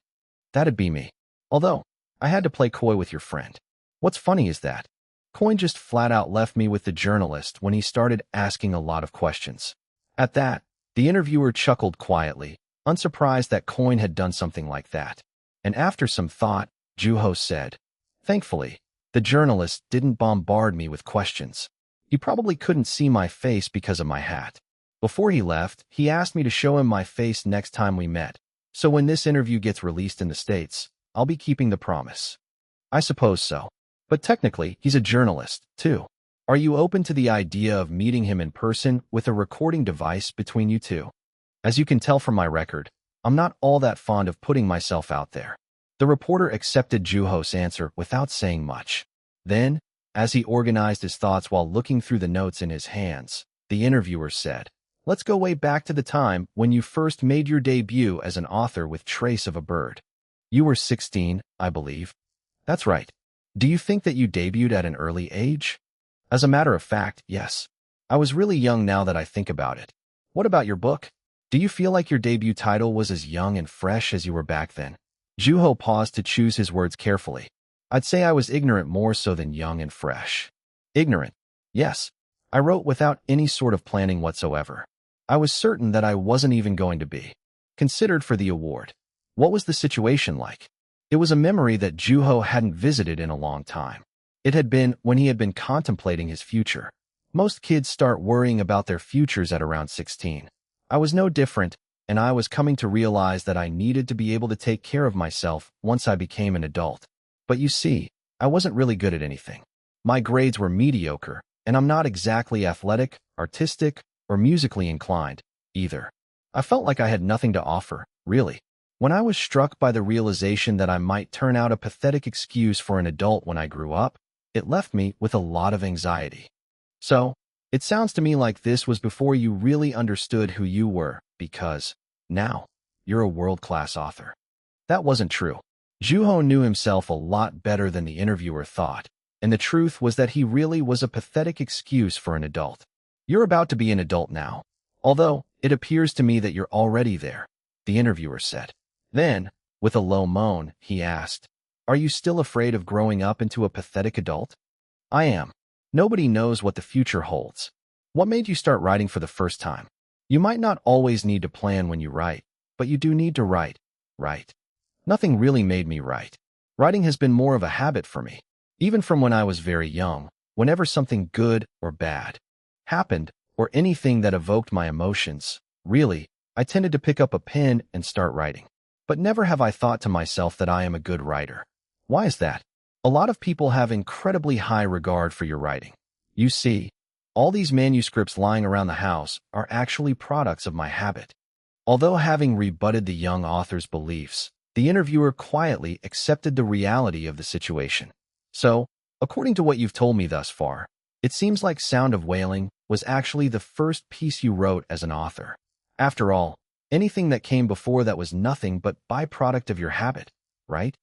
"That'd be me. Although, I had to play coy with your friend. What's funny is that Coin just flat out left me with the journalist when he started asking a lot of questions." At that, the interviewer chuckled quietly, unsurprised that Coin had done something like that. And after some thought, Juho said, "Thankfully, the journalist didn't bombard me with questions. He probably couldn't see my face because of my hat. Before he left, he asked me to show him my face next time we met. So when this interview gets released in the States, I'll be keeping the promise." "I suppose so. But technically, he's a journalist, too. Are you open to the idea of meeting him in person with a recording device between you two?" "As you can tell from my record, I'm not all that fond of putting myself out there." The reporter accepted Juho's answer without saying much. Then, as he organized his thoughts while looking through the notes in his hands, the interviewer said, "Let's go way back to the time when you first made your debut as an author with Trace of a Bird. You were 16, I believe." "That's right. Do you think that you debuted at an early age?" "As a matter of fact, yes. I was really young now that I think about it." "What about your book? Do you feel like your debut title was as young and fresh as you were back then?" Juho paused to choose his words carefully. "I'd say I was ignorant more so than young and fresh." "Ignorant? Yes. I wrote without any sort of planning whatsoever. I was certain that I wasn't even going to be considered for the award." "What was the situation like?" It was a memory that Juho hadn't visited in a long time. It had been when he had been contemplating his future. Most kids start worrying about their futures at around 16. I was no different, and I was coming to realize that I needed to be able to take care of myself once I became an adult. But you see, I wasn't really good at anything. My grades were mediocre, and I'm not exactly athletic, artistic, or musically inclined, either. I felt like I had nothing to offer, really. When I was struck by the realization that I might turn out a pathetic excuse for an adult when I grew up, it left me with a lot of anxiety. So, it sounds to me like this was before you really understood who you were, because, now, you're a world-class author. That wasn't true. Juho knew himself a lot better than the interviewer thought, and the truth was that he really was a pathetic excuse for an adult. "You're about to be an adult now. Although, it appears to me that you're already there," the interviewer said. Then, with a low moan, he asked, "Are you still afraid of growing up into a pathetic adult?" "I am. Nobody knows what the future holds." "What made you start writing for the first time?" "You might not always need to plan when you write, but you do need to write, right?" "Nothing really made me write. Writing has been more of a habit for me. Even from when I was very young, whenever something good or bad happened, or anything that evoked my emotions, really, I tended to pick up a pen and start writing. But never have I thought to myself that I am a good writer." "Why is that?" "A lot of people have incredibly high regard for your writing. You see, all these manuscripts lying around the house are actually products of my habit." Although having rebutted the young author's beliefs, the interviewer quietly accepted the reality of the situation. "So, according to what you've told me thus far, it seems like Sound of Wailing was actually the first piece you wrote as an author. After all, anything that came before that was nothing but byproduct of your habit, right?"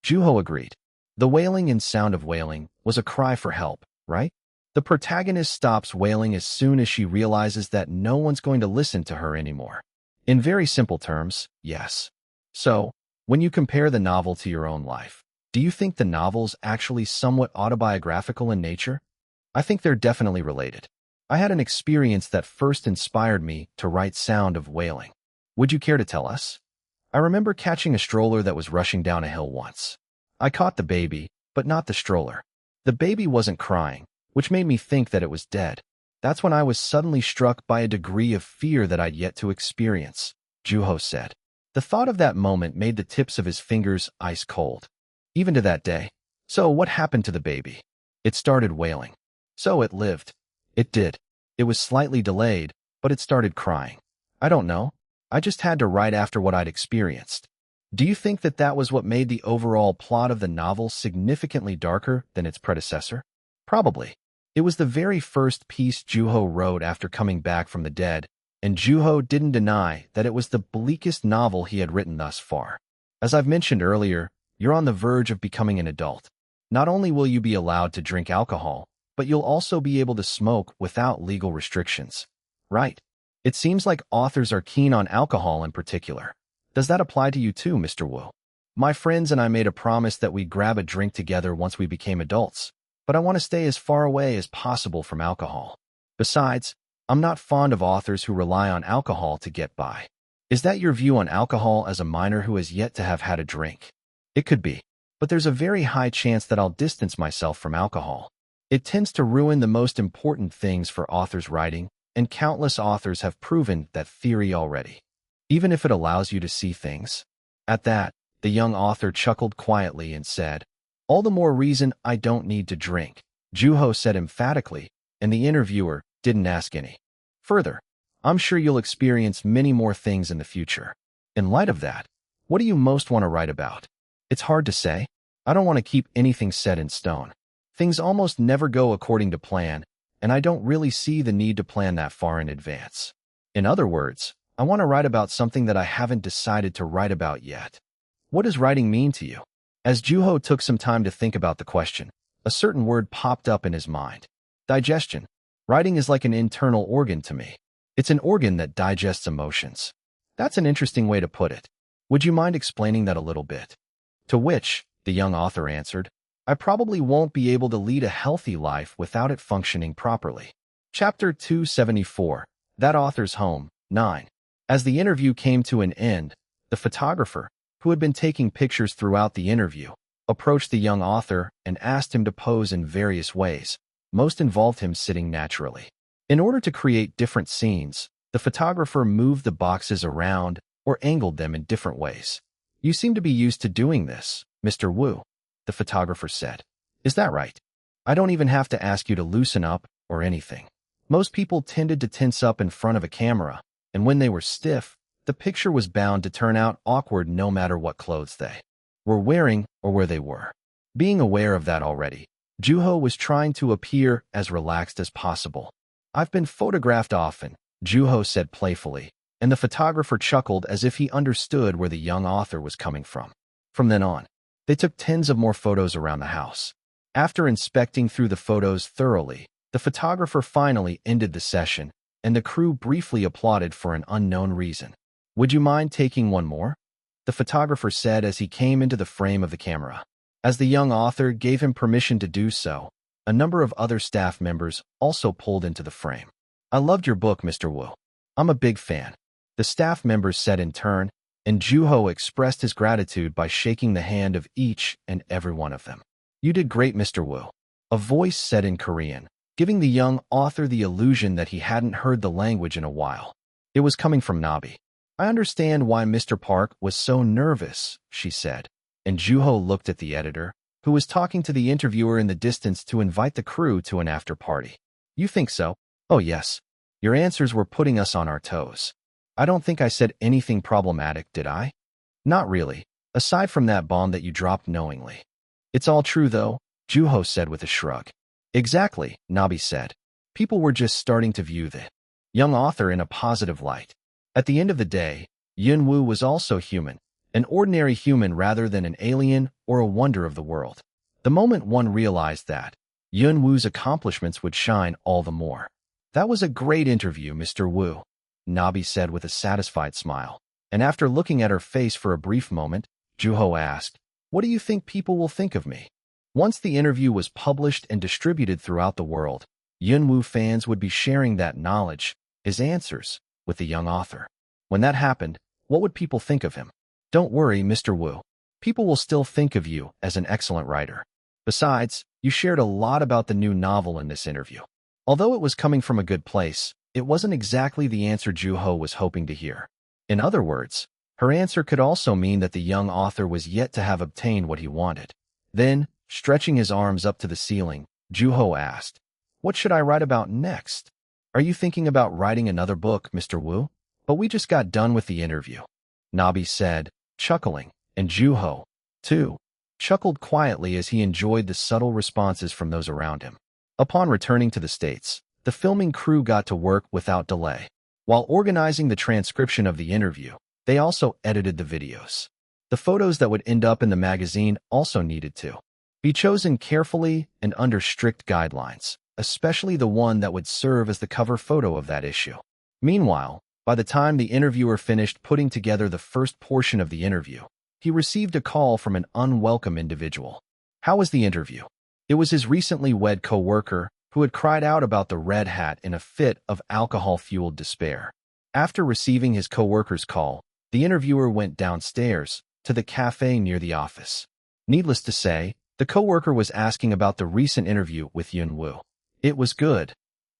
Juho agreed. The wailing in Sound of Wailing was a cry for help, right? The protagonist stops wailing as soon as she realizes that no one's going to listen to her anymore. In very simple terms, yes. So, when you compare the novel to your own life, do you think the novel's actually somewhat autobiographical in nature? I think they're definitely related. I had an experience that first inspired me to write Sound of Wailing. Would you care to tell us? I remember catching a stroller that was rushing down a hill once. I caught the baby, but not the stroller. The baby wasn't crying, which made me think that it was dead. That's when I was suddenly struck by a degree of fear that I'd yet to experience, Juho said. The thought of that moment made the tips of his fingers ice cold. Even to that day. So what happened to the baby? It started wailing. So it lived. It did. It was slightly delayed, but it started crying. I don't know. I just had to write after what I'd experienced. Do you think that that was what made the overall plot of the novel significantly darker than its predecessor? Probably. It was the very first piece Juho wrote after coming back from the dead, and Juho didn't deny that it was the bleakest novel he had written thus far. As I've mentioned earlier, you're on the verge of becoming an adult. Not only will you be allowed to drink alcohol, but you'll also be able to smoke without legal restrictions. Right. It seems like authors are keen on alcohol in particular. Does that apply to you too, Mr. Wu? My friends and I made a promise that we'd grab a drink together once we became adults, but I want to stay as far away as possible from alcohol. Besides, I'm not fond of authors who rely on alcohol to get by. Is that your view on alcohol as a minor who has yet to have had a drink? It could be, but there's a very high chance that I'll distance myself from alcohol. It tends to ruin the most important things for authors writing, and countless authors have proven that theory already. Even if it allows you to see things. At that, the young author chuckled quietly and said, "All the more reason I don't need to drink," Juho said emphatically, and the interviewer didn't ask any. Further, I'm sure you'll experience many more things in the future. In light of that, what do you most want to write about? It's hard to say. I don't want to keep anything set in stone. Things almost never go according to plan, and I don't really see the need to plan that far in advance. In other words, I want to write about something that I haven't decided to write about yet. What does writing mean to you? As Juho took some time to think about the question, a certain word popped up in his mind. Digestion. Writing is like an internal organ to me. It's an organ that digests emotions. That's an interesting way to put it. Would you mind explaining that a little bit? To which, the young author answered, I probably won't be able to lead a healthy life without it functioning properly. Chapter 274. That Author's Home, 9. As the interview came to an end, the photographer, who had been taking pictures throughout the interview, approached the young author and asked him to pose in various ways. Most involved him sitting naturally. In order to create different scenes, the photographer moved the boxes around or angled them in different ways. You seem to be used to doing this, Mr. Wu, the photographer said. Is that right? I don't even have to ask you to loosen up or anything. Most people tended to tense up in front of a camera, and when they were stiff, the picture was bound to turn out awkward no matter what clothes they were wearing or where they were. Being aware of that already, Juho was trying to appear as relaxed as possible. I've been photographed often, Juho said playfully, and the photographer chuckled as if he understood where the young author was coming from. From then on, they took tens of more photos around the house. After inspecting through the photos thoroughly, the photographer finally ended the session, and the crew briefly applauded for an unknown reason. Would you mind taking one more? The photographer said as he came into the frame of the camera. As the young author gave him permission to do so, a number of other staff members also pulled into the frame. I loved your book, Mr. Wu. I'm a big fan, the staff members said in turn, and Juho expressed his gratitude by shaking the hand of each and every one of them. You did great, Mr. Wu, a voice said in Korean, giving the young author the illusion that he hadn't heard the language in a while. It was coming from Nabi. I understand why Mr. Park was so nervous, she said, and Juho looked at the editor, who was talking to the interviewer in the distance to invite the crew to an after-party. You think so? Oh yes. Your answers were putting us on our toes. I don't think I said anything problematic, did I? Not really, aside from that bomb that you dropped knowingly. It's all true though, Juho said with a shrug. Exactly, Nabi said. People were just starting to view the young author in a positive light. At the end of the day, Yun Wu was also human, an ordinary human rather than an alien or a wonder of the world. The moment one realized that, Yun Wu's accomplishments would shine all the more. That was a great interview, Mr. Wu, Nabi said with a satisfied smile. And after looking at her face for a brief moment, Juho asked, what do you think people will think of me? Once the interview was published and distributed throughout the world, Yun Wu fans would be sharing that knowledge, his answers, with the young author. When that happened, what would people think of him? Don't worry, Mr. Wu. People will still think of you as an excellent writer. Besides, You shared a lot about the new novel in this interview. Although it was coming from a good place, it wasn't exactly the answer Juho was hoping to hear. In other words, her answer could also mean that the young author was yet to have obtained what he wanted. Then, stretching his arms up to the ceiling, Juho asked, "What should I write about next? Are you thinking about writing another book, Mr. Wu? But we just got done with the interview," Nabi said, chuckling, and Juho, too, chuckled quietly as he enjoyed the subtle responses from those around him. Upon returning to the States, the filming crew got to work without delay. While organizing the transcription of the interview, they also edited the videos. The photos that would end up in the magazine also needed to be chosen carefully and under strict guidelines, especially the one that would serve as the cover photo of that issue. Meanwhile, by the time the interviewer finished putting together the first portion of the interview, he received a call from an unwelcome individual. How was the interview? It was his recently wed co-worker who had cried out about the red hat in a fit of alcohol-fueled despair. After receiving his co-worker's call, the interviewer went downstairs to the cafe near the office. Needless to say, the co-worker was asking about the recent interview with Yun Wu. It was good,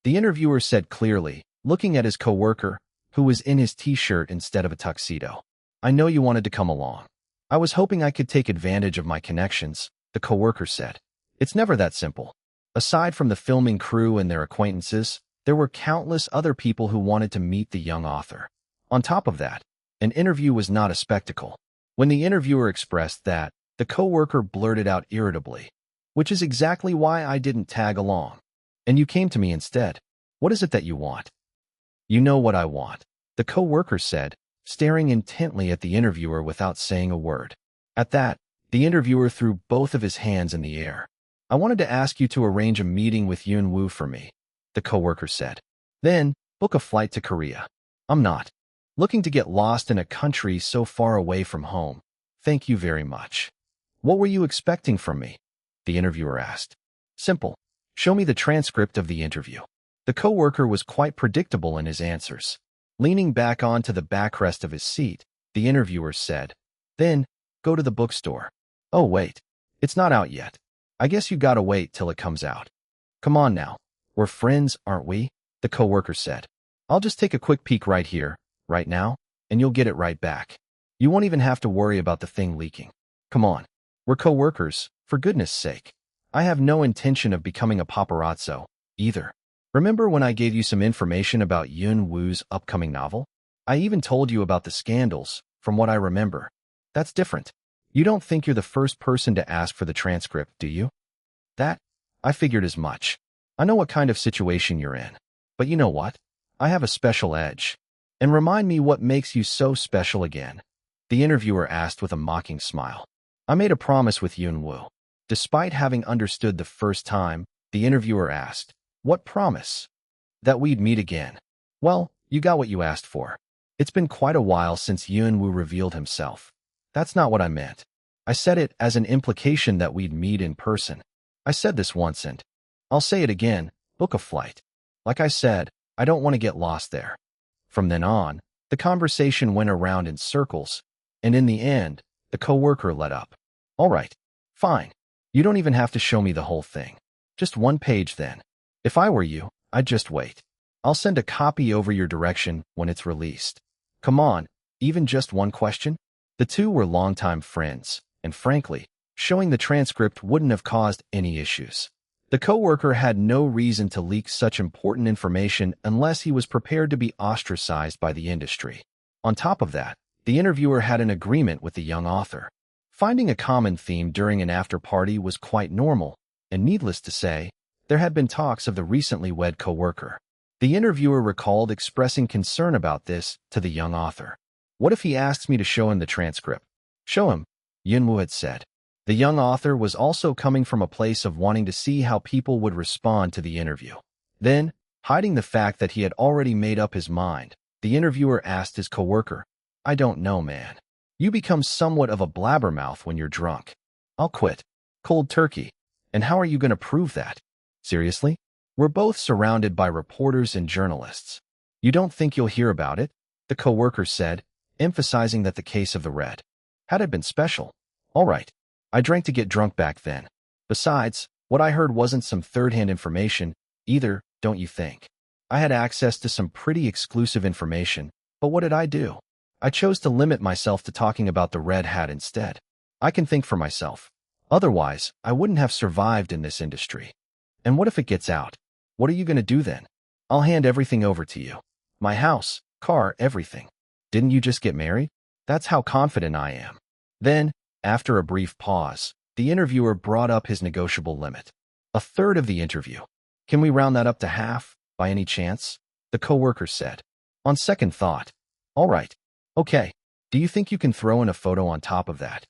the interviewer said clearly, looking at his co-worker, who was in his t-shirt instead of a tuxedo. "I know you wanted to come along. I was hoping I could take advantage of my connections," the co-worker said. "It's never that simple." Aside from the filming crew and their acquaintances, there were countless other people who wanted to meet the young author. On top of that, an interview was not a spectacle. When the interviewer expressed that, the co-worker blurted out irritably, "Which is exactly why I didn't tag along. And you came to me instead. What is it that you want?" "You know what I want," the co-worker said, staring intently at the interviewer without saying a word. At that, the interviewer threw both of his hands in the air. "I wanted to ask you to arrange a meeting with Yun Wu for me," the co-worker said. "Then, book a flight to Korea. I'm not looking to get lost in a country so far away from home. Thank you very much." "What were you expecting from me?" the interviewer asked. "Simple. Show me the transcript of the interview." The co-worker was quite predictable in his answers. Leaning back onto the backrest of his seat, the interviewer said, "Then, go to the bookstore." "Oh wait, it's not out yet. I guess you gotta wait till it comes out." "Come on now. We're friends, aren't we?" the co-worker said. "I'll just take a quick peek right here, right now, and you'll get it right back. You won't even have to worry about the thing leaking. Come on. We're co-workers, for goodness sake. I have no intention of becoming a paparazzo, either. Remember when I gave you some information about Yun Wu's upcoming novel? I even told you about the scandals, from what I remember. That's different. You don't think you're the first person to ask for the transcript, do you?" "That? I figured as much. I know what kind of situation you're in. But you know what? I have a special edge. And remind me what makes you so special again," the interviewer asked with a mocking smile. "I made a promise with Yun Wu." Despite having understood the first time, the interviewer asked, "What promise?" "That we'd meet again." "Well, you got what you asked for. It's been quite a while since Yun Wu revealed himself." "That's not what I meant. I said it as an implication that we'd meet in person. I said this once and I'll say it again, book a flight. Like I said, I don't want to get lost there." From then on, the conversation went around in circles, and in the end, the co-worker let up. "All right, fine. You don't even have to show me the whole thing. Just one page then. If I were you, I'd just wait. I'll send a copy over your direction when it's released. Come on, even just one question?" The two were longtime friends, and frankly, showing the transcript wouldn't have caused any issues. The co-worker had no reason to leak such important information unless he was prepared to be ostracized by the industry. On top of that, the interviewer had an agreement with the young author. Finding a common theme during an after-party was quite normal, and needless to say, there had been talks of the recently wed co-worker. The interviewer recalled expressing concern about this to the young author. "What if he asks me to show him the transcript?" "Show him," Yun Wu had said. The young author was also coming from a place of wanting to see how people would respond to the interview. Then, hiding the fact that he had already made up his mind, the interviewer asked his co-worker, "I don't know, man. You become somewhat of a blabbermouth when you're drunk." "I'll quit. Cold turkey. And how are you going to prove that?" "Seriously? We're both surrounded by reporters and journalists. You don't think you'll hear about it?" the co-worker said, emphasizing that the case of the red had been special. "All right. I drank to get drunk back then. Besides, What I heard wasn't some third-hand information either, don't you think? I had access to some pretty exclusive information, but what did I do? I chose to limit myself to talking about the Red Hat instead. I can think for myself. Otherwise, I wouldn't have survived in this industry. And what if it gets out? What are you going to do then? I'll hand everything over to you. My house, car, everything. Didn't you just get married? That's how confident I am. Then, after a brief pause, the interviewer brought up his negotiable limit. A third of the interview. Can we round that up to half, by any chance? The coworker said. On second thought. All right. Okay. Do you think you can throw in a photo on top of that?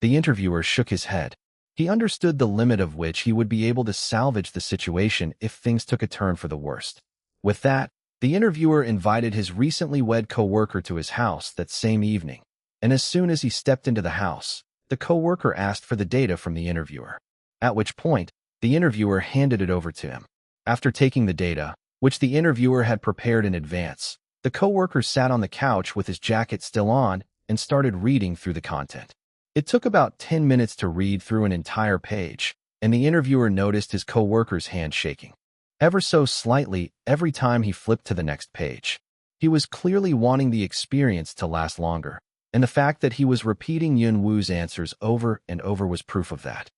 The interviewer shook his head. He understood the limit of which he would be able to salvage the situation if things took a turn for the worst. With that, the interviewer invited his recently wed coworker to his house that same evening. And as soon as he stepped into the house, the coworker asked for the data from the interviewer. At which point, the interviewer handed it over to him. After taking the data, which the interviewer had prepared in advance, the coworker sat on the couch with his jacket still on and started reading through the content. It took about 10 minutes to read through an entire page, and the interviewer noticed his coworker's hand shaking, ever so slightly every time he flipped to the next page. He was clearly wanting the experience to last longer, and the fact that he was repeating Yun-Woo's answers over and over was proof of that.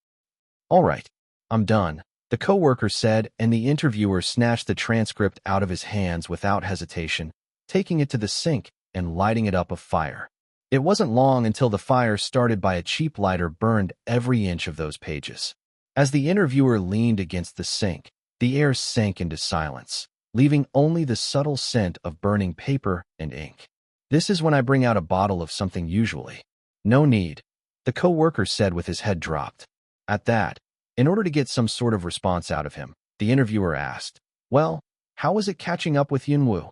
All right, I'm done, the coworker said, and the interviewer snatched the transcript out of his hands without hesitation, taking it to the sink and lighting it up a fire. It wasn't long until the fire started by a cheap lighter burned every inch of those pages. As the interviewer leaned against the sink, the air sank into silence, leaving only the subtle scent of burning paper and ink. This is when I bring out a bottle of something usually. No need, the coworker said with his head dropped. At that, in order to get some sort of response out of him, the interviewer asked, well, how was it catching up with Yun-Woo?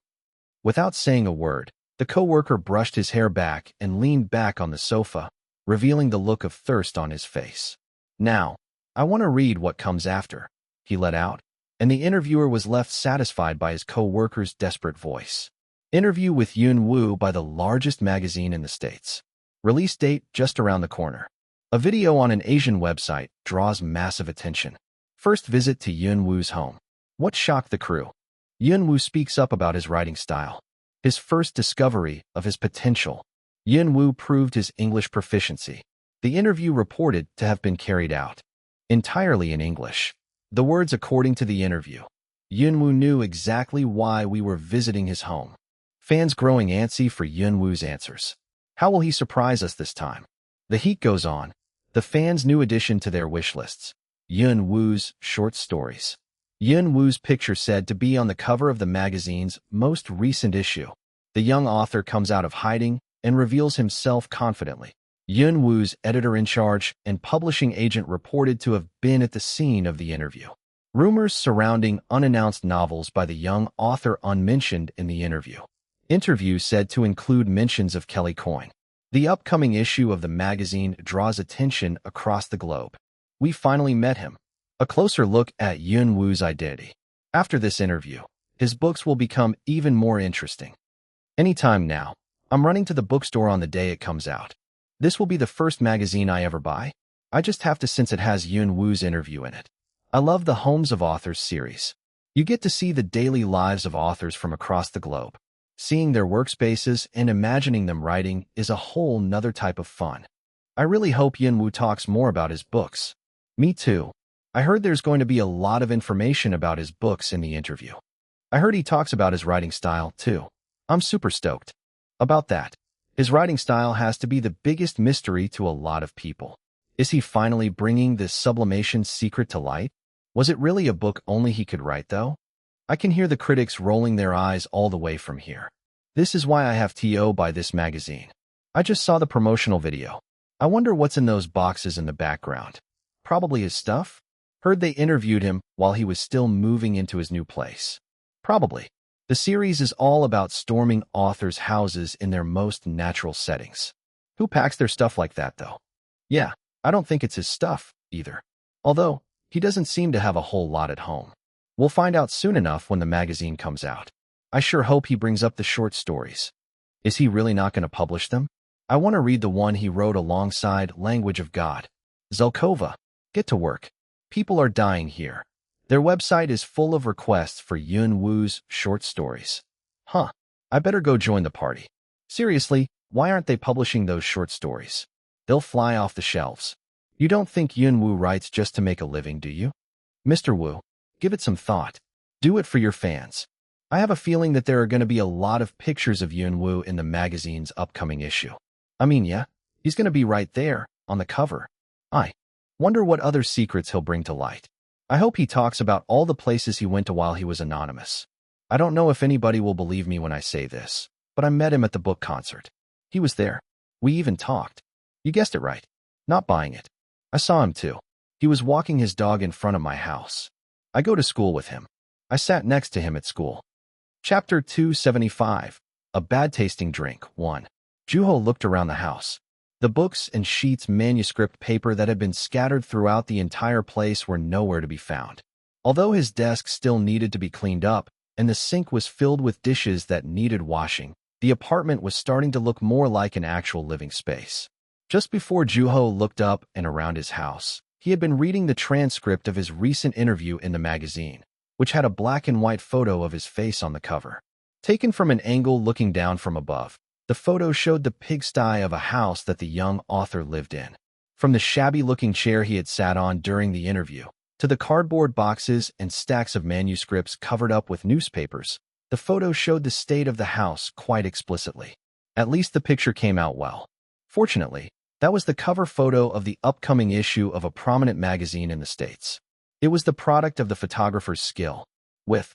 Without saying a word, the coworker brushed his hair back and leaned back on the sofa, revealing the look of thirst on his face. Now, I want to read what comes after, he let out, and the interviewer was left satisfied by his coworker's desperate voice. Interview with Yun-Woo by the largest magazine in the States. Release date just around the corner. A video on an Asian website draws massive attention. First visit to Yun-Woo's home. What shocked the crew? Yun-Woo speaks up about his writing style. His first discovery of his potential. Yun-Woo proved his English proficiency. The interview reported to have been carried out entirely in English. The words according to the interview. Yun-Woo knew exactly why we were visiting his home. Fans growing antsy for Yun-Woo's answers. How will he surprise us this time? The heat goes on. The fans' new addition to their wish lists. Yun-Woo's short stories. Yun-Woo's picture said to be on the cover of the magazine's most recent issue. The young author comes out of hiding and reveals himself confidently. Yun-Woo's editor-in-charge and publishing agent reported to have been at the scene of the interview. Rumors surrounding unannounced novels by the young author unmentioned in the interview. Interview said to include mentions of Kelly Coyne. The upcoming issue of the magazine draws attention across the globe. We finally met him. A closer look at Yun-Woo's identity. After this interview, his books will become even more interesting. Anytime now, I'm running to the bookstore on the day it comes out. This will be the first magazine I ever buy. I just have to since it has Yun-Woo's interview in it. I love the Homes of Authors series. You get to see the daily lives of authors from across the globe. Seeing their workspaces and imagining them writing is a whole nother type of fun. I really hope Yun-Woo talks more about his books. Me too. I heard there's going to be a lot of information about his books in the interview. I heard he talks about his writing style, too. I'm super stoked about that. His writing style has to be the biggest mystery to a lot of people. Is he finally bringing this sublimation secret to light? Was it really a book only he could write, though? I can hear the critics rolling their eyes all the way from here. This is why I have to buy this magazine. I just saw the promotional video. I wonder what's in those boxes in the background. Probably his stuff? Heard they interviewed him while he was still moving into his new place. Probably. The series is all about storming authors' houses in their most natural settings. Who packs their stuff like that, though? Yeah, I don't think it's his stuff, either. Although, he doesn't seem to have a whole lot at home. We'll find out soon enough when the magazine comes out. I sure hope he brings up the short stories. Is he really not going to publish them? I want to read the one he wrote alongside Language of God. Zelkova, get to work. People are dying here. Their website is full of requests for Yun Wu's short stories. Huh, I better go join the party. Seriously, why aren't they publishing those short stories? They'll fly off the shelves. You don't think Yun Wu writes just to make a living, do you? Mr. Wu, give it some thought. Do it for your fans. I have a feeling that there are going to be a lot of pictures of Yun Wu in the magazine's upcoming issue. I mean, yeah, he's going to be right there, on the cover. I wonder what other secrets he'll bring to light. I hope he talks about all the places he went to while he was anonymous. I don't know if anybody will believe me when I say this, but I met him at the book concert. He was there. We even talked. You guessed it right. Not buying it. I saw him too. He was walking his dog in front of my house. I go to school with him. I sat next to him at school. Chapter 275. A Bad-Tasting Drink 1. Juho looked around the house. The books and sheets manuscript paper that had been scattered throughout the entire place were nowhere to be found. Although his desk still needed to be cleaned up, and the sink was filled with dishes that needed washing, the apartment was starting to look more like an actual living space. Just before Juho looked up and around his house, he had been reading the transcript of his recent interview in the magazine, which had a black and white photo of his face on the cover. Taken from an angle looking down from above, the photo showed the pigsty of a house that the young author lived in. From the shabby-looking chair he had sat on during the interview, to the cardboard boxes and stacks of manuscripts covered up with newspapers, the photo showed the state of the house quite explicitly. At least the picture came out well. Fortunately, that was the cover photo of the upcoming issue of a prominent magazine in the States. It was the product of the photographer's skill. With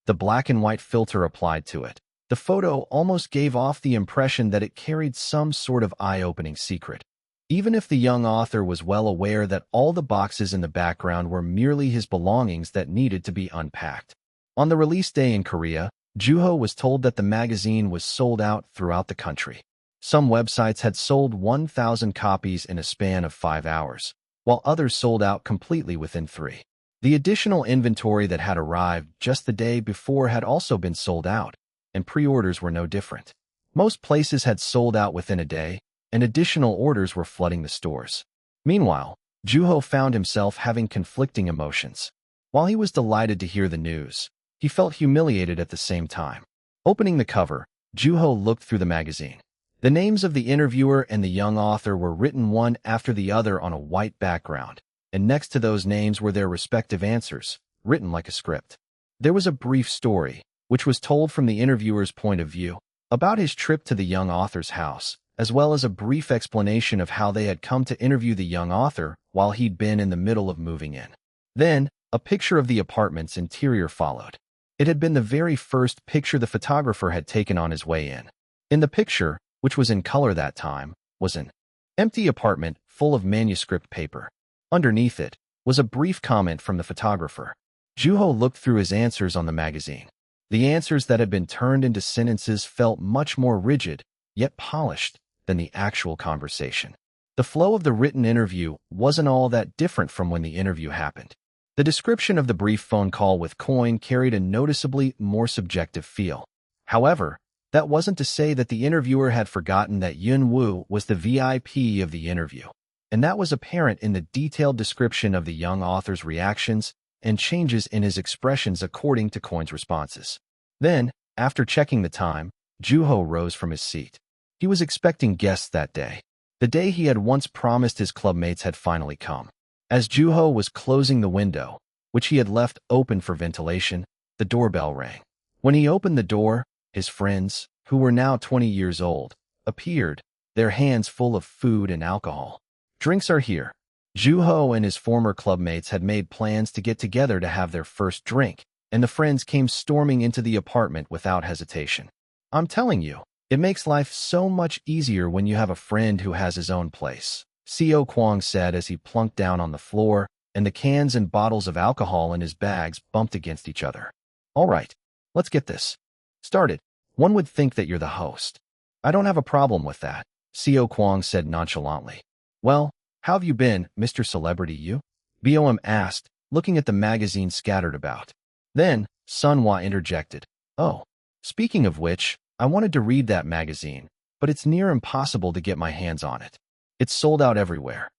the black and white filter applied to it, the photo almost gave off the impression that it carried some sort of eye-opening secret. Even if the young author was well aware that all the boxes in the background were merely his belongings that needed to be unpacked. On the release day in Korea, Juho was told that the magazine was sold out throughout the country. Some websites had sold 1,000 copies in a span of 5 hours, while others sold out completely within 3. The additional inventory that had arrived just the day before had also been sold out, and pre-orders were no different. Most places had sold out within a day, and additional orders were flooding the stores. Meanwhile, Juho found himself having conflicting emotions. While he was delighted to hear the news, he felt humiliated at the same time. Opening the cover, Juho looked through the magazine. The names of the interviewer and the young author were written one after the other on a white background, and next to those names were their respective answers, written like a script. There was a brief story, which was told from the interviewer's point of view, about his trip to the young author's house, as well as a brief explanation of how they had come to interview the young author while he'd been in the middle of moving in. Then, a picture of the apartment's interior followed. It had been the very first picture the photographer had taken on his way in. In the picture, which was in color that time, was an empty apartment full of manuscript paper. Underneath it was a brief comment from the photographer. Juho looked through his answers on the magazine. The answers that had been turned into sentences felt much more rigid, yet polished, than the actual conversation. The flow of the written interview wasn't all that different from when the interview happened. The description of the brief phone call with Coin carried a noticeably more subjective feel. However, that wasn't to say that the interviewer had forgotten that Yun Wu was the VIP of the interview, and that was apparent in the detailed description of the young author's reactions and changes in his expressions according to Coin's responses. Then, after checking the time, Juho rose from his seat. He was expecting guests that day. The day he had once promised his clubmates had finally come. As Juho was closing the window, which he had left open for ventilation, the doorbell rang. When he opened the door, his friends, who were now 20 years old, appeared, their hands full of food and alcohol. "Drinks are here." Juho and his former clubmates had made plans to get together to have their first drink, and the friends came storming into the apartment without hesitation. "I'm telling you, it makes life so much easier when you have a friend who has his own place," Seo Kwang said as he plunked down on the floor, and the cans and bottles of alcohol in his bags bumped against each other. "All right, let's get this started. One would think that you're the host." "I don't have a problem with that," Seo Kwang said nonchalantly. "Well, how have you been, Mr. Celebrity you?" Bom asked, looking at the magazine scattered about. Then, Sunhwa interjected. "Oh, speaking of which, I wanted to read that magazine, but it's near impossible to get my hands on it. It's sold out everywhere.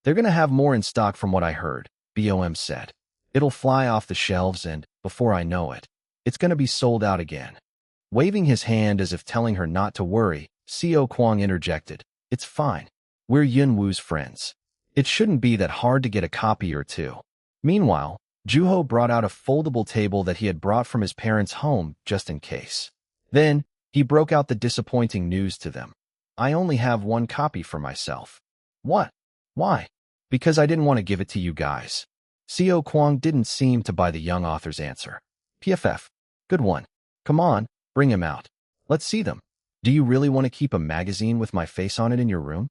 They're going to have more in stock from what I heard. BOM said. It'll fly off the shelves and, before I know it, it's gonna be sold out again. Waving his hand as if telling her not to worry, Co Kwang interjected. It's fine. We're Yun Wu's friends. It shouldn't be that hard to get a copy or two. Meanwhile, Juho brought out a foldable table that he had brought from his parents' home just in case. Then, he broke out the disappointing news to them. I only have one copy for myself. What? Why? Because I didn't want to give it to you guys. Co Kwang didn't seem to buy the young author's answer. PFF. Good one. Come on, bring him out. Let's see them. Do you really want to keep a magazine with my face on it in your room?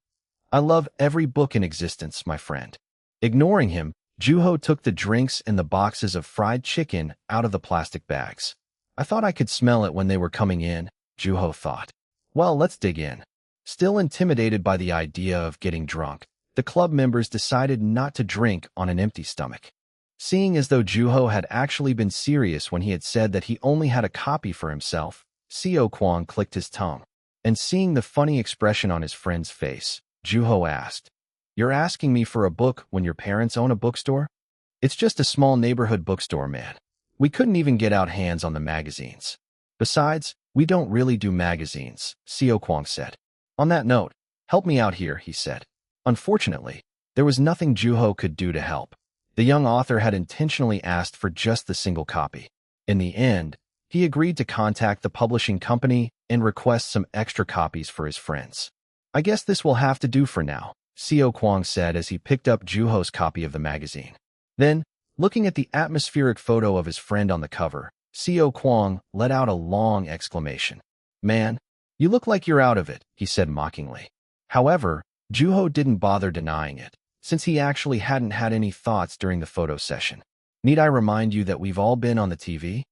I love every book in existence, my friend. Ignoring him, Juho took the drinks and the boxes of fried chicken out of the plastic bags. I thought I could smell it when they were coming in, Juho thought. Well, let's dig in. Still intimidated by the idea of getting drunk, the club members decided not to drink on an empty stomach. Seeing as though Juho had actually been serious when he had said that he only had a copy for himself, Co Kwang clicked his tongue. And seeing the funny expression on his friend's face, Juho asked, You're asking me for a book when your parents own a bookstore? It's just a small neighborhood bookstore, man. We couldn't even get out hands on the magazines. Besides, we don't really do magazines, Co Kwang said. On that note, help me out here, he said. Unfortunately, there was nothing Juho could do to help. The young author had intentionally asked for just the single copy. In the end, he agreed to contact the publishing company and request some extra copies for his friends. I guess this will have to do for now, Co Kwang said as he picked up Juho's copy of the magazine. Then, looking at the atmospheric photo of his friend on the cover, Co Kwang let out a long exclamation. Man, you look like you're out of it, he said mockingly. However, Juho didn't bother denying it, since he actually hadn't had any thoughts during the photo session. Need I remind you that we've all been on the TV?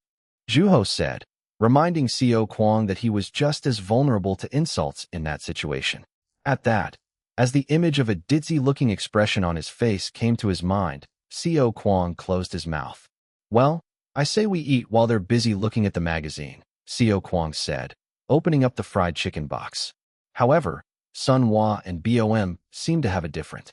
Juho said, reminding Co Kwang that he was just as vulnerable to insults in that situation. At that, as the image of a ditzy-looking expression on his face came to his mind, Co Kwang closed his mouth. Well, I say we eat while they're busy looking at the magazine, Co Kwang said, opening up the fried chicken box. However, Sun Hwa and BOM seemed to have a different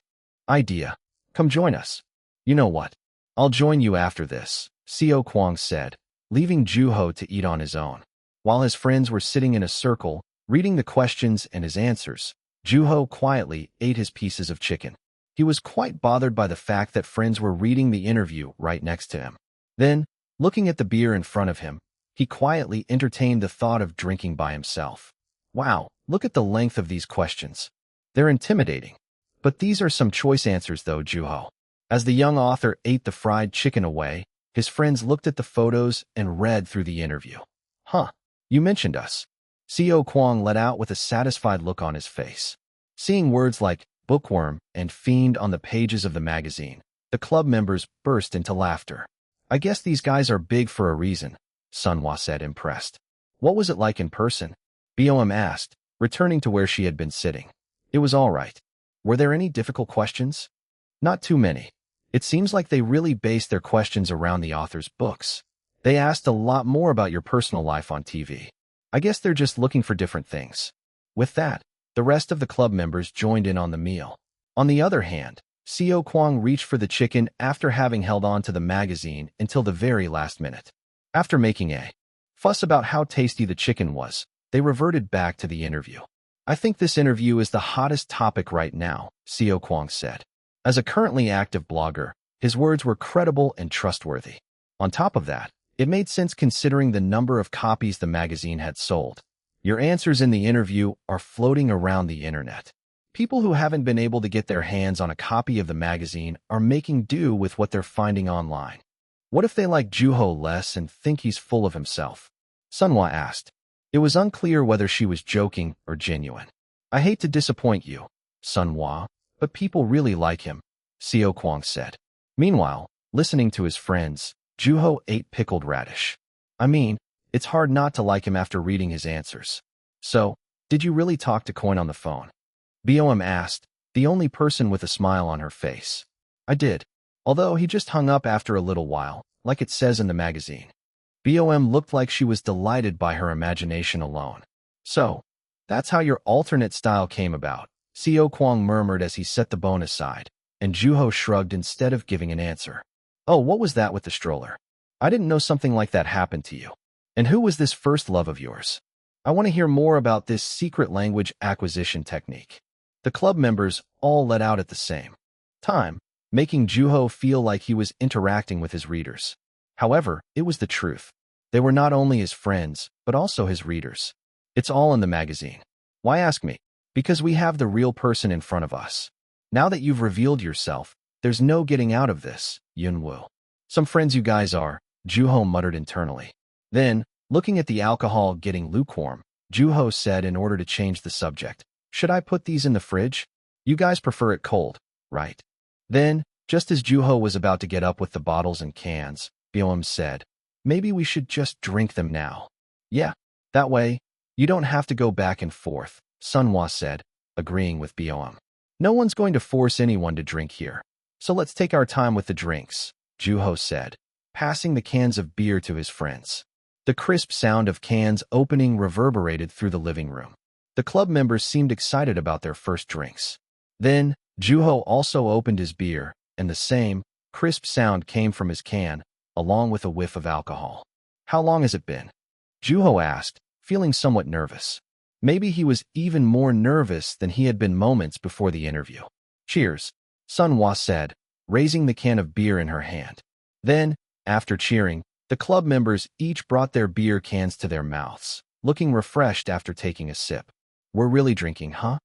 idea. Come join us. You know what? I'll join you after this, Co Kwang said, leaving Juho to eat on his own. While his friends were sitting in a circle, reading the questions and his answers, Juho quietly ate his pieces of chicken. He was quite bothered by the fact that friends were reading the interview right next to him. Then, looking at the beer in front of him, he quietly entertained the thought of drinking by himself. Wow, look at the length of these questions. They're intimidating. But these are some choice answers though, Juho. As the young author ate the fried chicken away, his friends looked at the photos and read through the interview. Huh, you mentioned us. Co Kwang let out with a satisfied look on his face. Seeing words like bookworm and fiend on the pages of the magazine, the club members burst into laughter. I guess these guys are big for a reason, Sun Hwa said, impressed. What was it like in person? BOM asked, returning to where she had been sitting. It was all right. Were there any difficult questions? Not too many. It seems like they really based their questions around the author's books. They asked a lot more about your personal life on TV. I guess they're just looking for different things. With that, the rest of the club members joined in on the meal. On the other hand, Co Kwang reached for the chicken after having held on to the magazine until the very last minute. After making a fuss about how tasty the chicken was, they reverted back to the interview. I think this interview is the hottest topic right now, Co Kwang said. As a currently active blogger, his words were credible and trustworthy. On top of that, it made sense considering the number of copies the magazine had sold. Your answers in the interview are floating around the internet. People who haven't been able to get their hands on a copy of the magazine are making do with what they're finding online. What if they like Juho less and think he's full of himself? Sun Hwa asked. It was unclear whether she was joking or genuine. I hate to disappoint you, Sun Hwa, but people really like him, Co Kwang said. Meanwhile, listening to his friends, Juho ate pickled radish. I mean, it's hard not to like him after reading his answers. So, did you really talk to Coin on the phone? BOM asked, the only person with a smile on her face. I did, although he just hung up after a little while, like it says in the magazine. BOM looked like she was delighted by her imagination alone. So, that's how your alternate style came about, Co Kwang murmured as he set the bone aside. and Juho shrugged instead of giving an answer. Oh, what was that with the stroller? I didn't know something like that happened to you. And who was this first love of yours? I want to hear more about this secret language acquisition technique. The club members all let out at the same time, making Juho feel like he was interacting with his readers. However, it was the truth. They were not only his friends, but also his readers. It's all in the magazine. Why ask me? Because we have the real person in front of us. Now that you've revealed yourself, there's no getting out of this, Yunwoo. Some friends you guys are, Juho muttered internally. Then, looking at the alcohol getting lukewarm, Juho said in order to change the subject, should I put these in the fridge? You guys prefer it cold, right? Then, just as Juho was about to get up with the bottles and cans, Bioem said, maybe we should just drink them now. Yeah, that way, you don't have to go back and forth, Sunhwa said, agreeing with Bioem. No one's going to force anyone to drink here. So let's take our time with the drinks, Juho said, passing the cans of beer to his friends. The crisp sound of cans opening reverberated through the living room. The club members seemed excited about their first drinks. Then, Juho also opened his beer, and the same, crisp sound came from his can, along with a whiff of alcohol. How long has it been? Juho asked, feeling somewhat nervous. Maybe he was even more nervous than he had been moments before the interview. Cheers, Sunhwa said, raising the can of beer in her hand. Then, after cheering, the club members each brought their beer cans to their mouths, looking refreshed after taking a sip. We're really drinking, huh?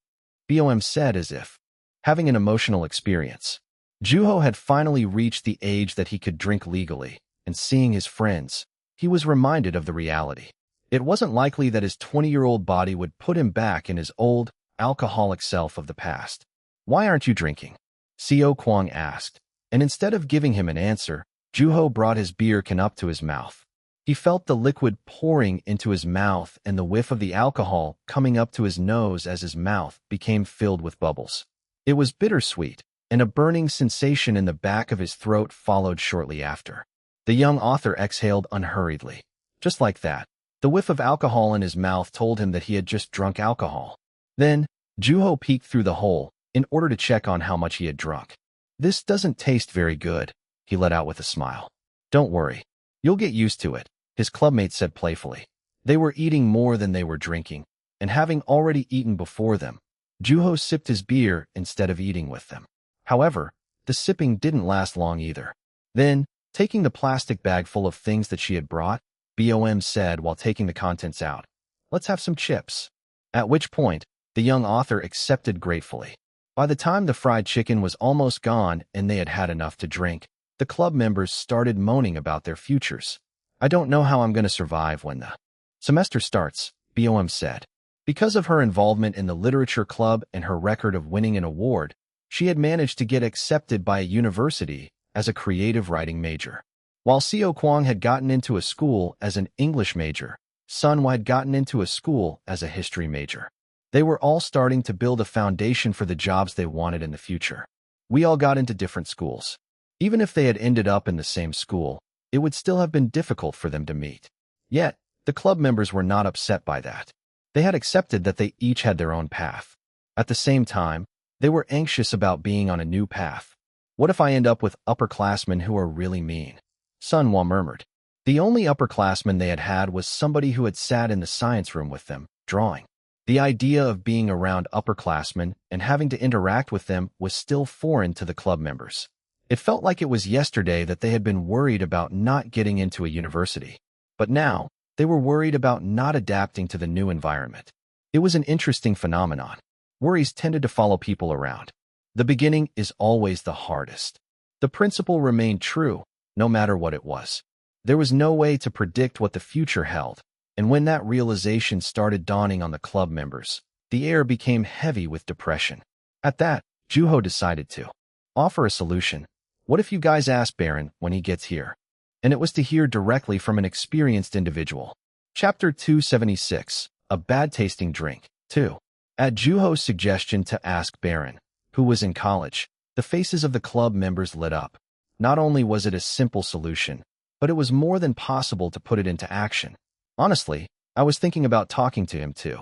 Bioem said as if having an emotional experience. Juho had finally reached the age that he could drink legally, and seeing his friends, he was reminded of the reality. It wasn't likely that his 20-year-old body would put him back in his old, alcoholic self of the past. Why aren't you drinking? Seo Kwang asked, and instead of giving him an answer, Juho brought his beer can up to his mouth. He felt the liquid pouring into his mouth and the whiff of the alcohol coming up to his nose as his mouth became filled with bubbles. It was bittersweet, and a burning sensation in the back of his throat followed shortly after. The young author exhaled unhurriedly. Just like that, the whiff of alcohol in his mouth told him that he had just drunk alcohol. Then, Juho peeked through the hole in order to check on how much he had drunk. This doesn't taste very good, he let out with a smile. Don't worry. You'll get used to it, his clubmate said playfully. They were eating more than they were drinking, and having already eaten before them, Juho sipped his beer instead of eating with them. However, the sipping didn't last long either. Then, taking the plastic bag full of things that she had brought, Bom said while taking the contents out, let's have some chips. At which point, the young author accepted gratefully. By the time the fried chicken was almost gone and they had had enough to drink, the club members started moaning about their futures. I don't know how I'm going to survive when the semester starts, Bom said. Because of her involvement in the literature club and her record of winning an award, she had managed to get accepted by a university as a creative writing major. While Seo Kwang had gotten into a school as an English major, Sunhwa had gotten into a school as a history major. They were all starting to build a foundation for the jobs they wanted in the future. We all got into different schools. Even if they had ended up in the same school, it would still have been difficult for them to meet. Yet, the club members were not upset by that. They had accepted that they each had their own path. At the same time, they were anxious about being on a new path. What if I end up with upperclassmen who are really mean? Sunhwa murmured. The only upperclassman they had had was somebody who had sat in the science room with them, drawing. The idea of being around upperclassmen and having to interact with them was still foreign to the club members. It felt like it was yesterday that they had been worried about not getting into a university. But now, they were worried about not adapting to the new environment. It was an interesting phenomenon. Worries tended to follow people around. The beginning is always the hardest. The principle remained true, no matter what it was. There was no way to predict what the future held, and when that realization started dawning on the club members, the air became heavy with depression. At that, Juho decided to offer a solution. What if you guys ask Baron when he gets here? And it was to hear directly from an experienced individual. Chapter 276, A Bad-Tasting Drink, 2. At Juho's suggestion to ask Baron, who was in college, the faces of the club members lit up. Not only was it a simple solution, but it was more than possible to put it into action. Honestly, I was thinking about talking to him too.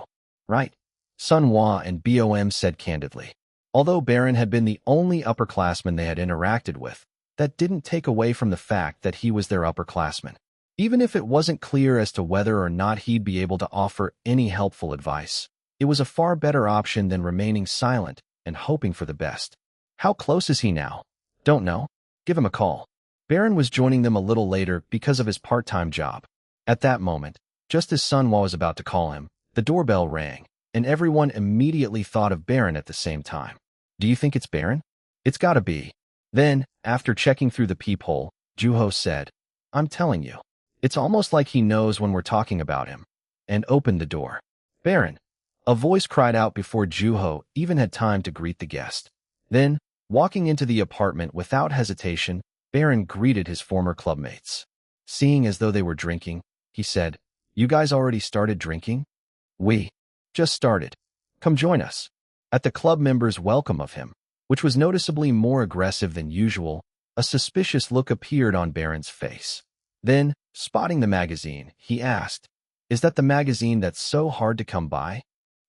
Right? Sunhwa and Bom said candidly. Although Baron had been the only upperclassman they had interacted with, that didn't take away from the fact that he was their upperclassman. Even if it wasn't clear as to whether or not he'd be able to offer any helpful advice, it was a far better option than remaining silent and hoping for the best. How close is he now? Don't know. Give him a call. Baron was joining them a little later because of his part-time job. At that moment, just as Sunwa was about to call him, the doorbell rang, and everyone immediately thought of Baron at the same time. Do you think it's Baron? It's gotta be. Then, after checking through the peephole, Juho said, I'm telling you. It's almost like he knows when we're talking about him. And opened the door. Baron. A voice cried out before Juho even had time to greet the guest. Then, walking into the apartment without hesitation, Baron greeted his former clubmates. Seeing as though they were drinking, he said, You guys already started drinking? We just started. Come join us. At the club members' welcome of him, which was noticeably more aggressive than usual, a suspicious look appeared on Baron's face. Then, spotting the magazine, he asked, Is that the magazine that's so hard to come by?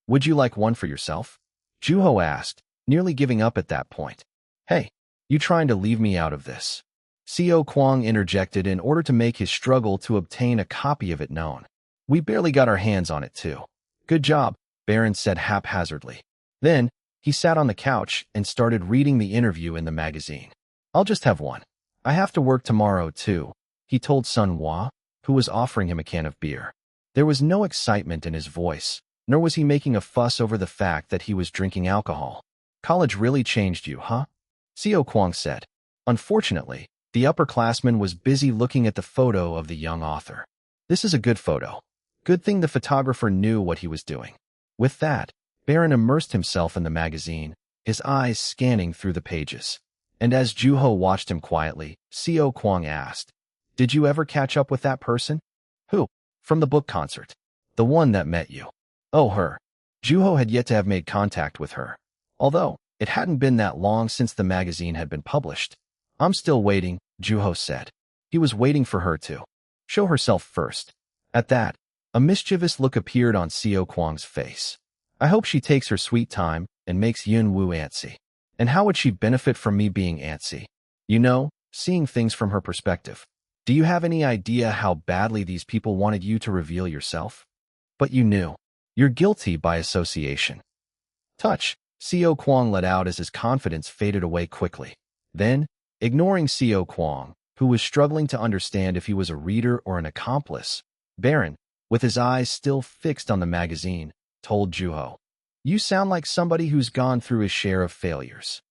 Would you like one for yourself? Juho asked, nearly giving up at that point. Hey, you trying to leave me out of this? Seo Kwang interjected in order to make his struggle to obtain a copy of it known. We barely got our hands on it too. Good job, Baron said haphazardly. Then, he sat on the couch and started reading the interview in the magazine. I'll just have one. I have to work tomorrow too, he told Sun Hua, who was offering him a can of beer. There was no excitement in his voice, nor was he making a fuss over the fact that he was drinking alcohol. College really changed you, huh? Seo Kwang said. Unfortunately, the upperclassman was busy looking at the photo of the young author. This is a good photo. Good thing the photographer knew what he was doing. With that, Baron immersed himself in the magazine, his eyes scanning through the pages. And as Juho watched him quietly, Seo Kwang asked, Did you ever catch up with that person? Who? From the book concert. The one that met you. Oh, her. Juho had yet to have made contact with her. Although, it hadn't been that long since the magazine had been published. I'm still waiting, Juho said. He was waiting for her to show herself first. At that, a mischievous look appeared on Seo Kwang's face. I hope she takes her sweet time and makes Yun Wu antsy. And how would she benefit from me being antsy? You know, seeing things from her perspective. Do you have any idea how badly these people wanted you to reveal yourself? But you knew. You're guilty by association. Touch, Seo Kwang let out as his confidence faded away quickly. Then, ignoring Seo Kwang, who was struggling to understand if he was a reader or an accomplice, Baron, with his eyes still fixed on the magazine, told Juho, You sound like somebody who's gone through his share of failures.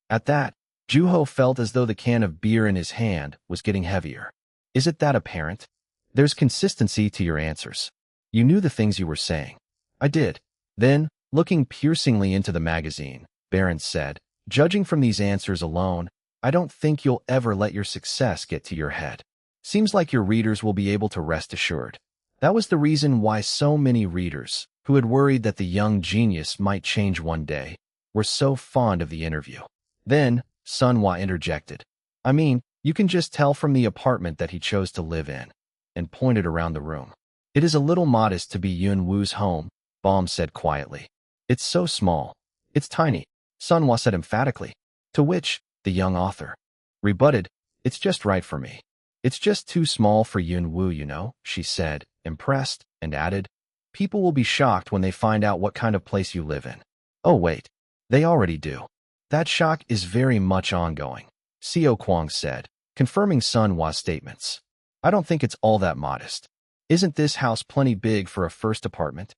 At that, Juho felt as though the can of beer in his hand was getting heavier. Is it that apparent? There's consistency to your answers. You knew the things you were saying. I did. Then, looking piercingly into the magazine, Baron said, Judging from these answers alone, I don't think you'll ever let your success get to your head. Seems like your readers will be able to rest assured. That was the reason why so many readers, who had worried that the young genius might change one day, were so fond of the interview. Then, Sunhwa interjected. I mean, you can just tell from the apartment that he chose to live in, and pointed around the room. It is a little modest to be Yun Wu's home, Baum said quietly. It's so small. It's tiny, Sunhwa said emphatically. To which, the young author rebutted, It's just right for me. It's just too small for Yun Wu, you know, she said, impressed, and added, People will be shocked when they find out what kind of place you live in. Oh wait, they already do. That shock is very much ongoing, Seo Kwang said, confirming Sunhwa's statements. I don't think it's all that modest. Isn't this house plenty big for a first apartment?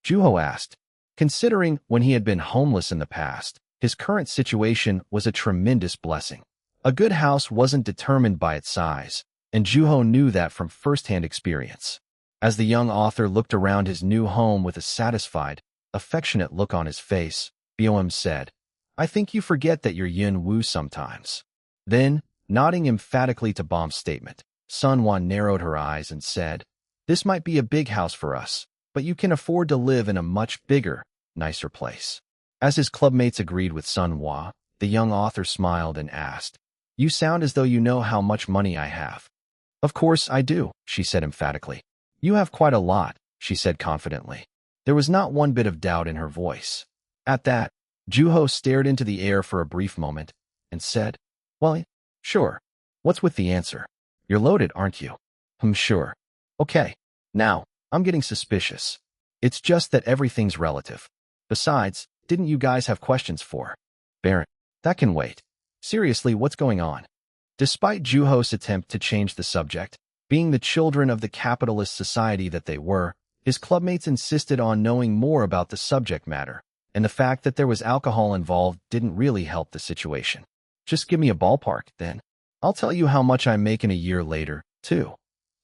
Juho asked. Considering when he had been homeless in the past, his current situation was a tremendous blessing. A good house wasn't determined by its size, and Juho knew that from first-hand experience. As the young author looked around his new home with a satisfied, affectionate look on his face, Boem said, I think you forget that you're Yun Wu sometimes. Then, nodding emphatically to Baum's statement, Sunhwa narrowed her eyes and said, This might be a big house for us, but you can afford to live in a much bigger, nicer place. As his clubmates agreed with Sunhwa, the young author smiled and asked, You sound as though you know how much money I have. Of course I do, she said emphatically. You have quite a lot, she said confidently. There was not one bit of doubt in her voice. At that, Juho stared into the air for a brief moment and said, well, sure. What's with the answer? You're loaded, aren't you? Sure. Okay. Now, I'm getting suspicious. It's just that everything's relative. Besides, didn't you guys have questions for Baron? That can wait. Seriously, what's going on? Despite Juho's attempt to change the subject, being the children of the capitalist society that they were, his clubmates insisted on knowing more about the subject matter, and the fact that there was alcohol involved didn't really help the situation. Just give me a ballpark, then. I'll tell you how much I make in a year later, too,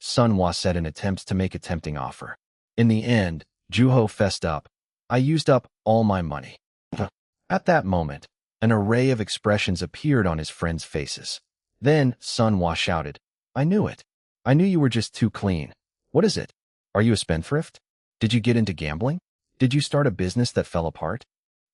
Sunhwa said in attempts to make a tempting offer. In the end, Juho fessed up. I used up all my money. At that moment, an array of expressions appeared on his friends' faces. Then, Sunhwa shouted, I knew it. I knew you were just too clean. What is it? Are you a spendthrift? Did you get into gambling? Did you start a business that fell apart?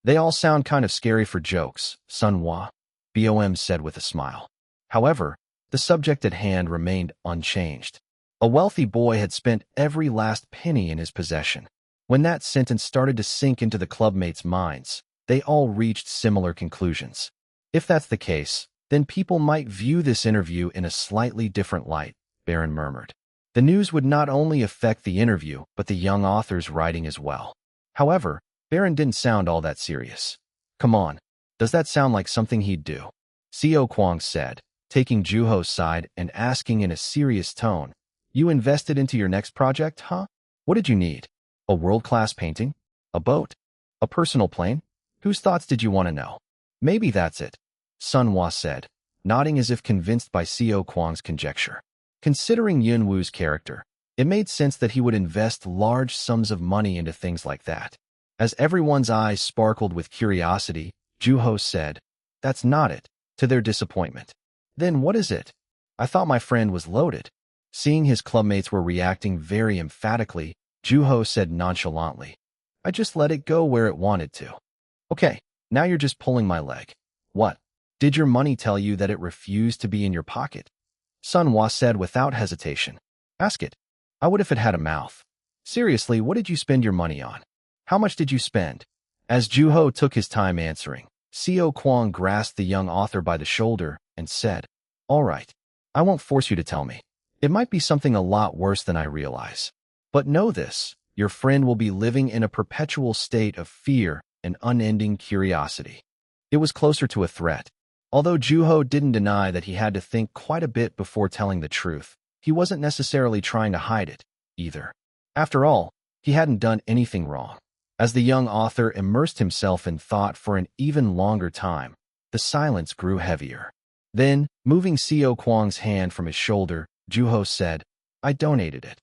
They all sound kind of scary for jokes, Sunhwa, BOM said with a smile. However, the subject at hand remained unchanged. A wealthy boy had spent every last penny in his possession. When that sentence started to sink into the clubmates' minds, they all reached similar conclusions. If that's the case, then people might view this interview in a slightly different light, Baron murmured. The news would not only affect the interview, but the young author's writing as well. However, Baron didn't sound all that serious. Come on, does that sound like something he'd do? Seo Kwang said, taking Juho's side and asking in a serious tone, you invested into your next project, huh? What did you need? A world-class painting? A boat? A personal plane? Whose thoughts did you want to know? Maybe that's it, Sunhwa said, nodding as if convinced by Seo Kwang's conjecture. Considering Yunwoo's character, it made sense that he would invest large sums of money into things like that. As everyone's eyes sparkled with curiosity, Juho said, that's not it, to their disappointment. Then what is it? I thought my friend was loaded. Seeing his clubmates were reacting very emphatically, Juho said nonchalantly, I just let it go where it wanted to. Okay, now you're just pulling my leg. What? Did your money tell you that it refused to be in your pocket? Sunhwa said without hesitation. Ask it. I would if it had a mouth. Seriously, what did you spend your money on? How much did you spend? As Juho took his time answering, Seo Kwang grasped the young author by the shoulder and said, all right, I won't force you to tell me. It might be something a lot worse than I realize. But know this, your friend will be living in a perpetual state of fear and unending curiosity. It was closer to a threat. Although Juho didn't deny that he had to think quite a bit before telling the truth, he wasn't necessarily trying to hide it, either. After all, he hadn't done anything wrong. As the young author immersed himself in thought for an even longer time, the silence grew heavier. Then, moving Seo Kwang's hand from his shoulder, Juho said, I donated it.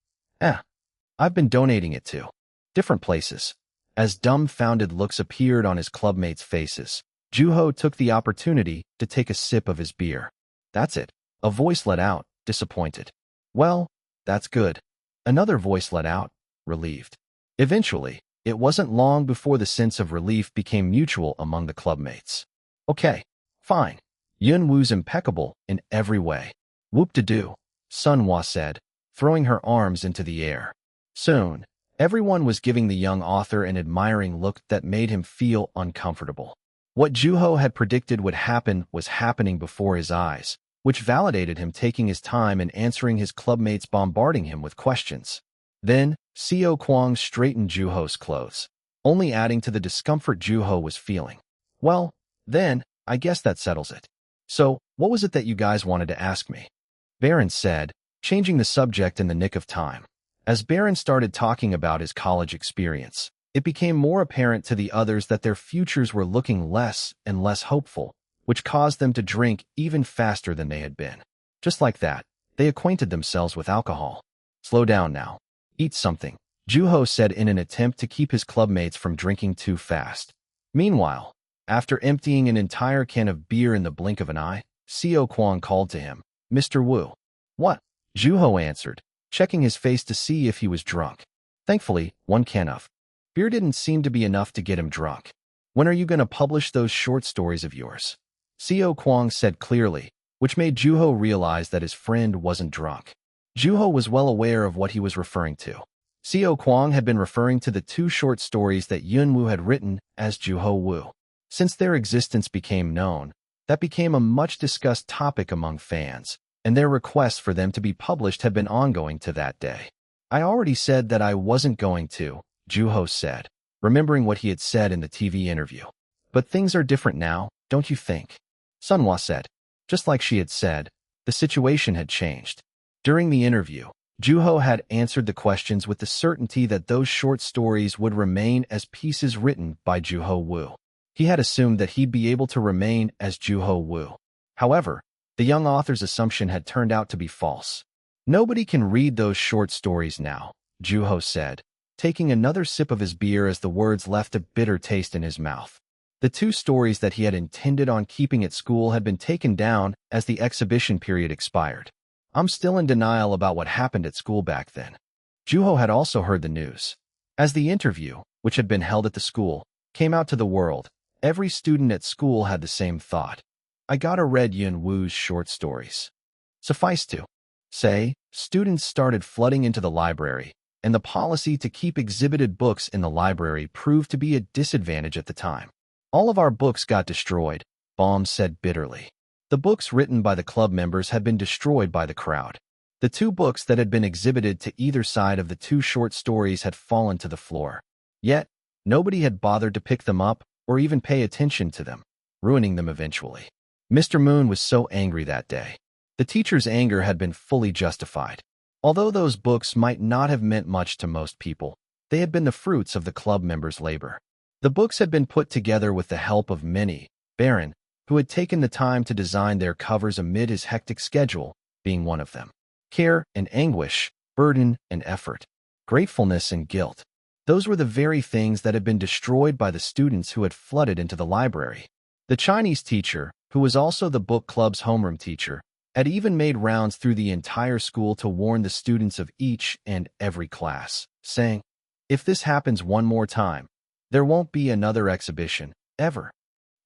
I've been donating it to different places. As dumbfounded looks appeared on his clubmates' faces, Juho took the opportunity to take a sip of his beer. That's it. A voice let out, disappointed. Well, that's good. Another voice let out, relieved. Eventually, it wasn't long before the sense of relief became mutual among the clubmates. Okay, fine. Yunwoo's impeccable in every way. Whoop-de-doo, Sunhwa said, throwing her arms into the air. Soon, everyone was giving the young author an admiring look that made him feel uncomfortable. What Juho had predicted would happen was happening before his eyes, which validated him taking his time and answering his clubmates bombarding him with questions. Then, Seo Kwang straightened Juho's clothes, only adding to the discomfort Juho was feeling. Well, then, I guess that settles it. So, what was it that you guys wanted to ask me? Baron said, changing the subject in the nick of time. As Baron started talking about his college experience, it became more apparent to the others that their futures were looking less and less hopeful, which caused them to drink even faster than they had been. Just like that, they acquainted themselves with alcohol. Slow down now. Eat something, Juho said in an attempt to keep his clubmates from drinking too fast. Meanwhile, after emptying an entire can of beer in the blink of an eye, Seo Kwang called to him, Mr. Wu. What? Juho answered, checking his face to see if he was drunk. Thankfully, one can of beer didn't seem to be enough to get him drunk. When are you going to publish those short stories of yours? Seo Kwang said clearly, which made Juho realize that his friend wasn't drunk. Juho was well aware of what he was referring to. Seo Kwang had been referring to the two short stories that Yunwoo had written as Juho Woo. Since their existence became known, that became a much-discussed topic among fans, and their requests for them to be published have been ongoing to that day. I already said that I wasn't going to, Juho said, remembering what he had said in the TV interview. But things are different now, don't you think? Sunhwa said. Just like she had said, the situation had changed. During the interview, Juho had answered the questions with the certainty that those short stories would remain as pieces written by Juho Woo. He had assumed that he'd be able to remain as Juho Woo. However, the young author's assumption had turned out to be false. Nobody can read those short stories now, Juho said, taking another sip of his beer as the words left a bitter taste in his mouth. The 2 stories that he had intended on keeping at school had been taken down as the exhibition period expired. I'm still in denial about what happened at school back then. Juho had also heard the news. As the interview, which had been held at the school, came out to the world, every student at school had the same thought. I gotta read Yun Woo's short stories. Suffice to say, students started flooding into the library, and the policy to keep exhibited books in the library proved to be a disadvantage at the time. All of our books got destroyed, Baum said bitterly. The books written by the club members had been destroyed by the crowd. The 2 books that had been exhibited to either side of the 2 short stories had fallen to the floor. Yet, nobody had bothered to pick them up or even pay attention to them, ruining them eventually. Mr. Moon was so angry that day. The teacher's anger had been fully justified. Although those books might not have meant much to most people, they had been the fruits of the club members' labor. The books had been put together with the help of Minnie, Baron, who had taken the time to design their covers amid his hectic schedule, being one of them. Care and anguish, burden and effort, gratefulness and guilt. Those were the very things that had been destroyed by the students who had flooded into the library. The Chinese teacher, who was also the book club's homeroom teacher, had even made rounds through the entire school to warn the students of each and every class, saying, "If this happens one more time, there won't be another exhibition, ever."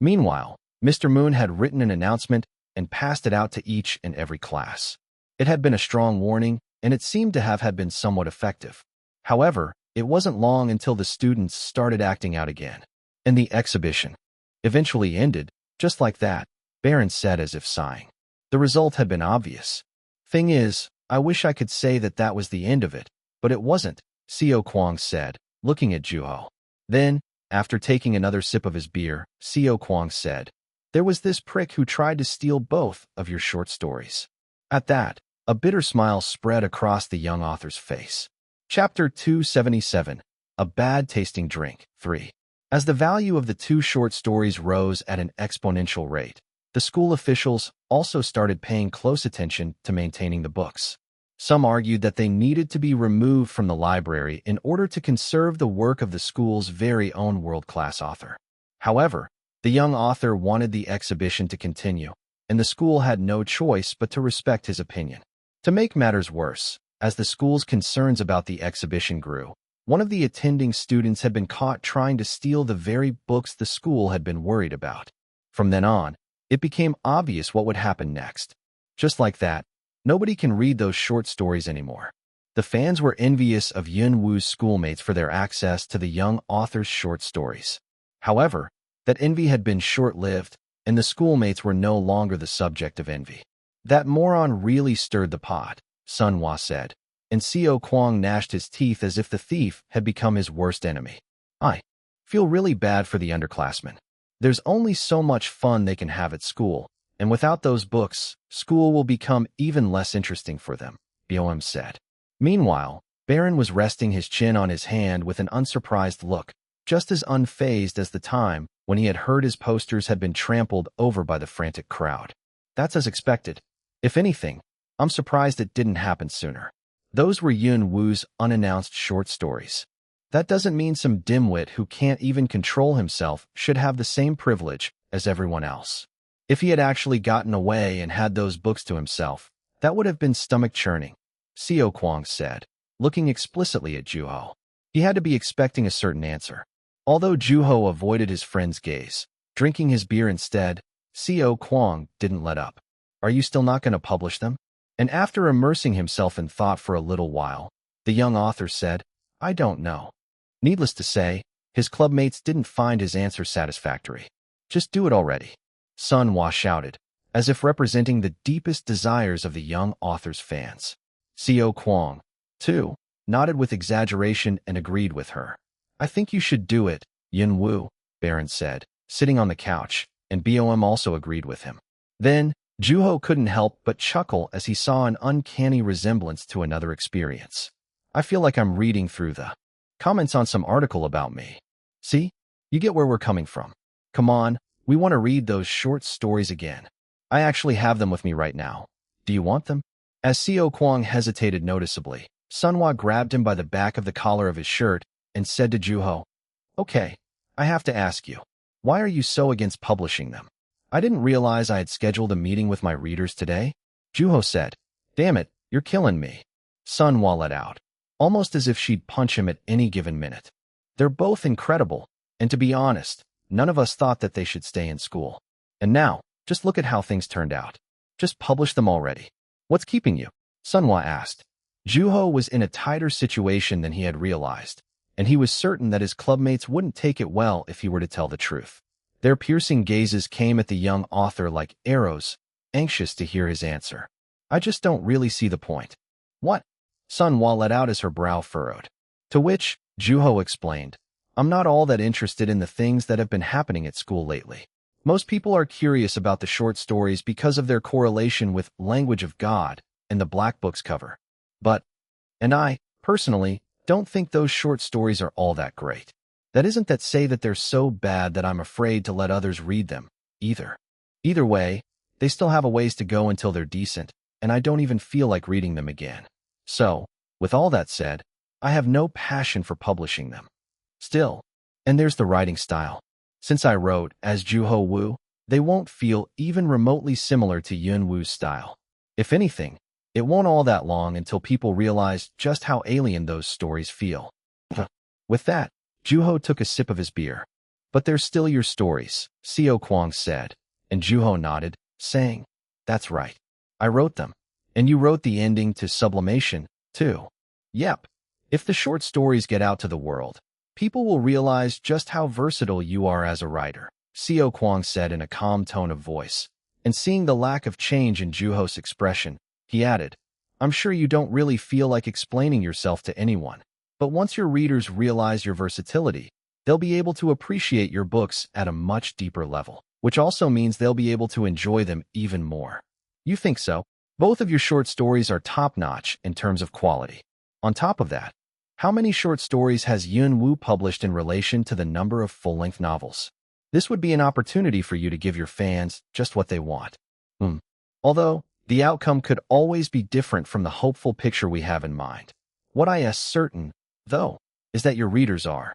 Meanwhile, Mr. Moon had written an announcement and passed it out to each and every class. It had been a strong warning, and it seemed to have been somewhat effective. However, it wasn't long until the students started acting out again. And the exhibition eventually ended, just like that, Baron said as if sighing. The result had been obvious. Thing is, I wish I could say that that was the end of it, but it wasn't, Seo Kwang said, looking at Juho. Then, after taking another sip of his beer, Seo Kwang said, "There was this prick who tried to steal both of your short stories." At that, a bitter smile spread across the young author's face. Chapter 277, A Bad-Tasting Drink, 3. As the value of the 2 short stories rose at an exponential rate, the school officials also started paying close attention to maintaining the books. Some argued that they needed to be removed from the library in order to conserve the work of the school's very own world-class author. However, the young author wanted the exhibition to continue, and the school had no choice but to respect his opinion. To make matters worse, as the school's concerns about the exhibition grew, one of the attending students had been caught trying to steal the very books the school had been worried about. From then on, it became obvious what would happen next. Just like that, nobody can read those short stories anymore. The fans were envious of Yun Woo's schoolmates for their access to the young author's short stories. However, that envy had been short-lived, and the schoolmates were no longer the subject of envy. "That moron really stirred the pot," Sunhwa said, and Seo Kwang gnashed his teeth as if the thief had become his worst enemy. "I feel really bad for the underclassmen. There's only so much fun they can have at school, and without those books, school will become even less interesting for them," Boem said. Meanwhile, Baron was resting his chin on his hand with an unsurprised look, just as unfazed as the time when he had heard his posters had been trampled over by the frantic crowd. "That's as expected. If anything, I'm surprised it didn't happen sooner." Those were Yun Woo's unannounced short stories. That doesn't mean some dimwit who can't even control himself should have the same privilege as everyone else. If he had actually gotten away and had those books to himself, that would have been stomach-churning, Seo Kwang said, looking explicitly at Juho. He had to be expecting a certain answer. Although Juho avoided his friend's gaze, drinking his beer instead, Seo Kwang didn't let up. "Are you still not going to publish them?" And after immersing himself in thought for a little while, the young author said, "I don't know." Needless to say, his clubmates didn't find his answer satisfactory. Just do it already. Sunhwa shouted, as if representing the deepest desires of the young author's fans. Xiao Kuang, too, nodded with exaggeration and agreed with her. I think you should do it, Yun Wu, Baron said, sitting on the couch, and Bom also agreed with him. Then, Juho couldn't help but chuckle as he saw an uncanny resemblance to another experience. I feel like I'm reading through the comments on some article about me. See? You get where we're coming from. Come on, we want to read those short stories again. I actually have them with me right now. Do you want them? As Xiao Kuang hesitated noticeably, Sunhwa grabbed him by the back of the collar of his shirt and said to Juho, Okay, I have to ask you, why are you so against publishing them? I didn't realize I had scheduled a meeting with my readers today. Juho said, Damn it, you're killing me. Sunhwa let out, almost as if she'd punch him at any given minute. They're both incredible, and to be honest, none of us thought that they should stay in school. And now, just look at how things turned out. Just publish them already. What's keeping you? Sunhwa asked. Juho was in a tighter situation than he had realized, and he was certain that his clubmates wouldn't take it well if he were to tell the truth. Their piercing gazes came at the young author like arrows, anxious to hear his answer. I just don't really see the point. What? Sunhwa let out as her brow furrowed. To which, Juho explained, I'm not all that interested in the things that have been happening at school lately. Most people are curious about the short stories because of their correlation with Language of God and the Black Book's cover. And I, personally, don't think those short stories are all that great. That isn't to say that they're so bad that I'm afraid to let others read them, either. Either way, they still have a ways to go until they're decent, and I don't even feel like reading them again. So, with all that said, I have no passion for publishing them. Still, and there's the writing style. Since I wrote as Juho Wu, they won't feel even remotely similar to Yun Wu's style. If anything, it won't all that long until people realize just how alien those stories feel. With that, Juho took a sip of his beer. But they're still your stories, Xiao Kuang said, and Juho nodded, saying, That's right. I wrote them. And you wrote the ending to Sublimation, too. Yep. If the short stories get out to the world, people will realize just how versatile you are as a writer, Xiao Kuang said in a calm tone of voice. And seeing the lack of change in Juho's expression, he added, I'm sure you don't really feel like explaining yourself to anyone, but once your readers realize your versatility, they'll be able to appreciate your books at a much deeper level, which also means they'll be able to enjoy them even more. You think so? Both of your short stories are top-notch in terms of quality. On top of that, how many short stories has Yun Wu published in relation to the number of full-length novels? This would be an opportunity for you to give your fans just what they want. Although, the outcome could always be different from the hopeful picture we have in mind. What I am certain, though, is that your readers are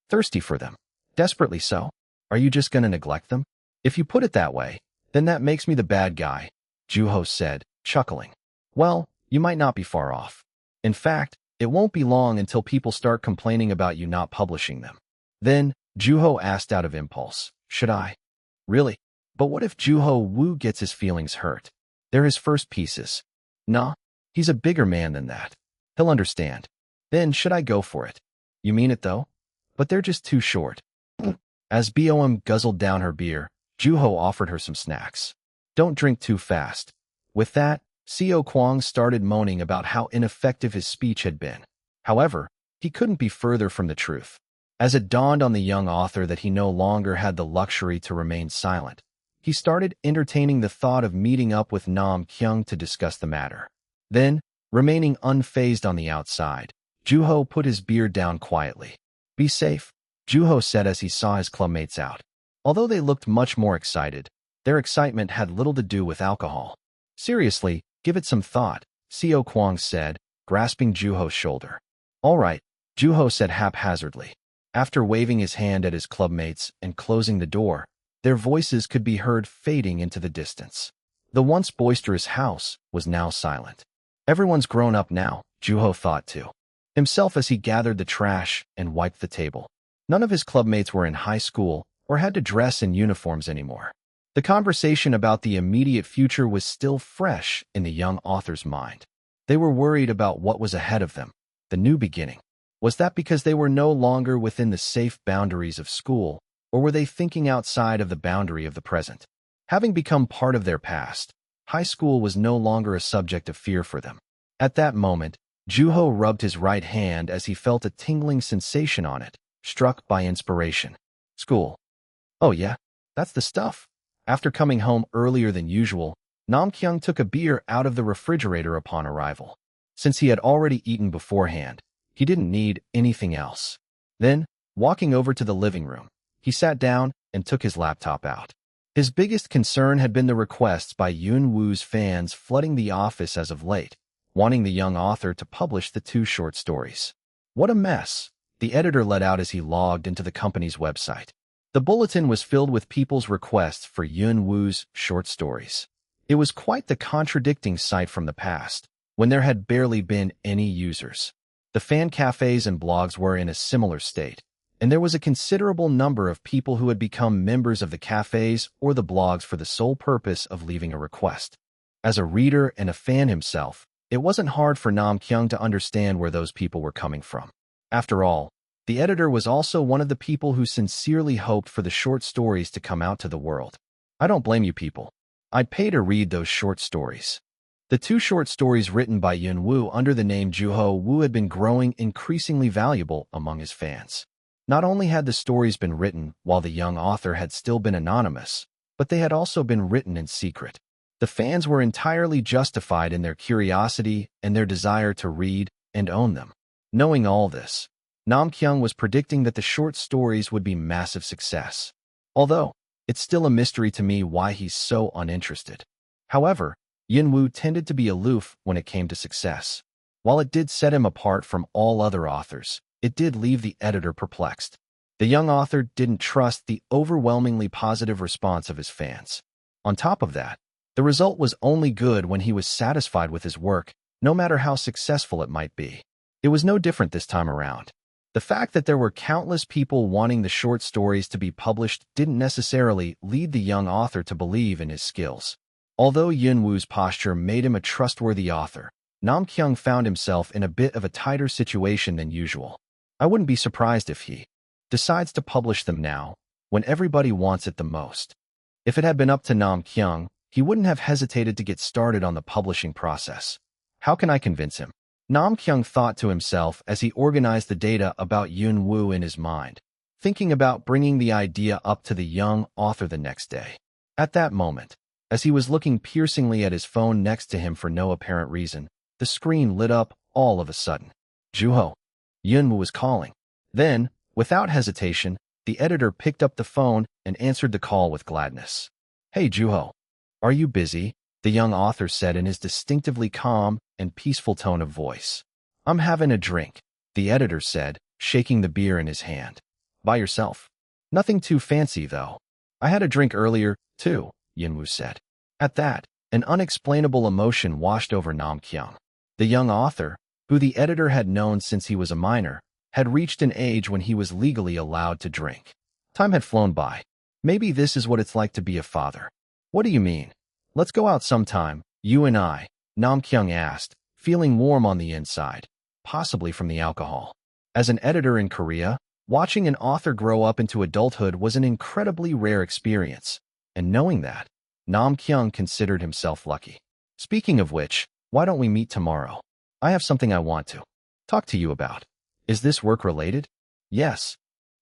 thirsty for them. Desperately so. Are you just going to neglect them? If you put it that way, then that makes me the bad guy, Juho said, chuckling. Well, you might not be far off. In fact, it won't be long until people start complaining about you not publishing them. Then, Juho asked out of impulse, Should I? Really? But what if Juho Wu gets his feelings hurt? They're his first pieces. Nah, he's a bigger man than that. He'll understand. Then should I go for it? You mean it though? But they're just too short. As Bom guzzled down her beer, Juho offered her some snacks. Don't drink too fast. With that, Xiao Kuang started moaning about how ineffective his speech had been. However, he couldn't be further from the truth. As it dawned on the young author that he no longer had the luxury to remain silent, he started entertaining the thought of meeting up with Nam Kyung to discuss the matter. Then, remaining unfazed on the outside, Juho put his beer down quietly. Be safe, Juho said as he saw his clubmates out. Although they looked much more excited, their excitement had little to do with alcohol. Seriously, give it some thought, Xiao Kuang said, grasping Juho's shoulder. All right, Juho said haphazardly. After waving his hand at his clubmates and closing the door, their voices could be heard fading into the distance. The once boisterous house was now silent. Everyone's grown up now, Juho thought to himself as he gathered the trash and wiped the table. None of his clubmates were in high school or had to dress in uniforms anymore. The conversation about the immediate future was still fresh in the young author's mind. They were worried about what was ahead of them, the new beginning. Was that because they were no longer within the safe boundaries of school, Or were they thinking outside of the boundary of the present? Having become part of their past, high school was no longer a subject of fear for them. At that moment, Juho rubbed his right hand as he felt a tingling sensation on it, struck by inspiration. School. Oh yeah, that's the stuff. After coming home earlier than usual, Namkyung took a beer out of the refrigerator upon arrival. Since he had already eaten beforehand, he didn't need anything else. Then, walking over to the living room, he sat down and took his laptop out. His biggest concern had been the requests by Yoon Woo's fans flooding the office as of late, wanting the young author to publish the 2 short stories. What a mess, the editor let out as he logged into the company's website. The bulletin was filled with people's requests for Yoon Woo's short stories. It was quite the contradicting sight from the past, when there had barely been any users. The fan cafes and blogs were in a similar state, and there was a considerable number of people who had become members of the cafes or the blogs for the sole purpose of leaving a request. As a reader and a fan himself, it wasn't hard for Namkyung to understand where those people were coming from. After all, the editor was also one of the people who sincerely hoped for the short stories to come out to the world. I don't blame you people. I'd pay to read those short stories. The 2 short stories written by Yoon Woo under the name Juho Woo had been growing increasingly valuable among his fans. Not only had the stories been written while the young author had still been anonymous, but they had also been written in secret. The fans were entirely justified in their curiosity and their desire to read and own them. Knowing all this, Namkyung was predicting that the short stories would be massive success. Although, it's still a mystery to me why he's so uninterested. However, Yoon Woo tended to be aloof when it came to success. While it did set him apart from all other authors, it did leave the editor perplexed. The young author didn't trust the overwhelmingly positive response of his fans. On top of that, the result was only good when he was satisfied with his work, no matter how successful it might be. It was no different this time around. The fact that there were countless people wanting the short stories to be published didn't necessarily lead the young author to believe in his skills. Although Yoon Woo's posture made him a trustworthy author, Namkyung found himself in a bit of a tighter situation than usual. I wouldn't be surprised if he decides to publish them now, when everybody wants it the most. If it had been up to Namkyung, he wouldn't have hesitated to get started on the publishing process. How can I convince him? Namkyung thought to himself as he organized the data about Yoon Woo in his mind, thinking about bringing the idea up to the young author the next day. At that moment, as he was looking piercingly at his phone next to him for no apparent reason, the screen lit up all of a sudden. Juho. Yoon Woo was calling. Then, without hesitation, the editor picked up the phone and answered the call with gladness. Hey Juho. Are you busy? The young author said in his distinctively calm and peaceful tone of voice. I'm having a drink, the editor said, shaking the beer in his hand. By yourself? Nothing too fancy, though. I had a drink earlier, too, Yoon Woo said. At that, an unexplainable emotion washed over Namkyung. The young author, who the editor had known since he was a minor, had reached an age when he was legally allowed to drink. Time had flown by. Maybe this is what it's like to be a father. What do you mean? Let's go out sometime, you and I, Namkyung asked, feeling warm on the inside, possibly from the alcohol. As an editor in Korea, watching an author grow up into adulthood was an incredibly rare experience, and knowing that, Namkyung considered himself lucky. Speaking of which, why don't we meet tomorrow? I have something I want to talk to you about. Is this work-related? Yes.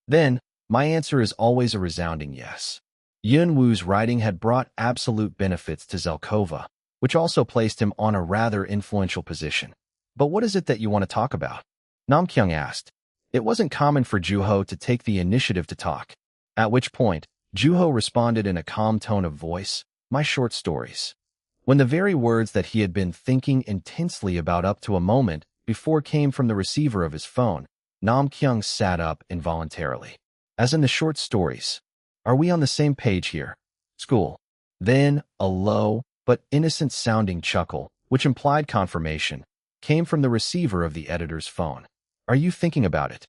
Then, my answer is always a resounding yes. Yoon Woo's writing had brought absolute benefits to Zelkova, which also placed him on a rather influential position. But what is it that you want to talk about? Namkyung asked. It wasn't common for Juho to take the initiative to talk, at which point, Juho responded in a calm tone of voice, my short stories. When the very words that he had been thinking intensely about up to a moment before came from the receiver of his phone, Namkyung sat up involuntarily. As in the short stories. Are we on the same page here? School. Then, a low, but innocent-sounding chuckle, which implied confirmation, came from the receiver of the editor's phone. Are you thinking about it?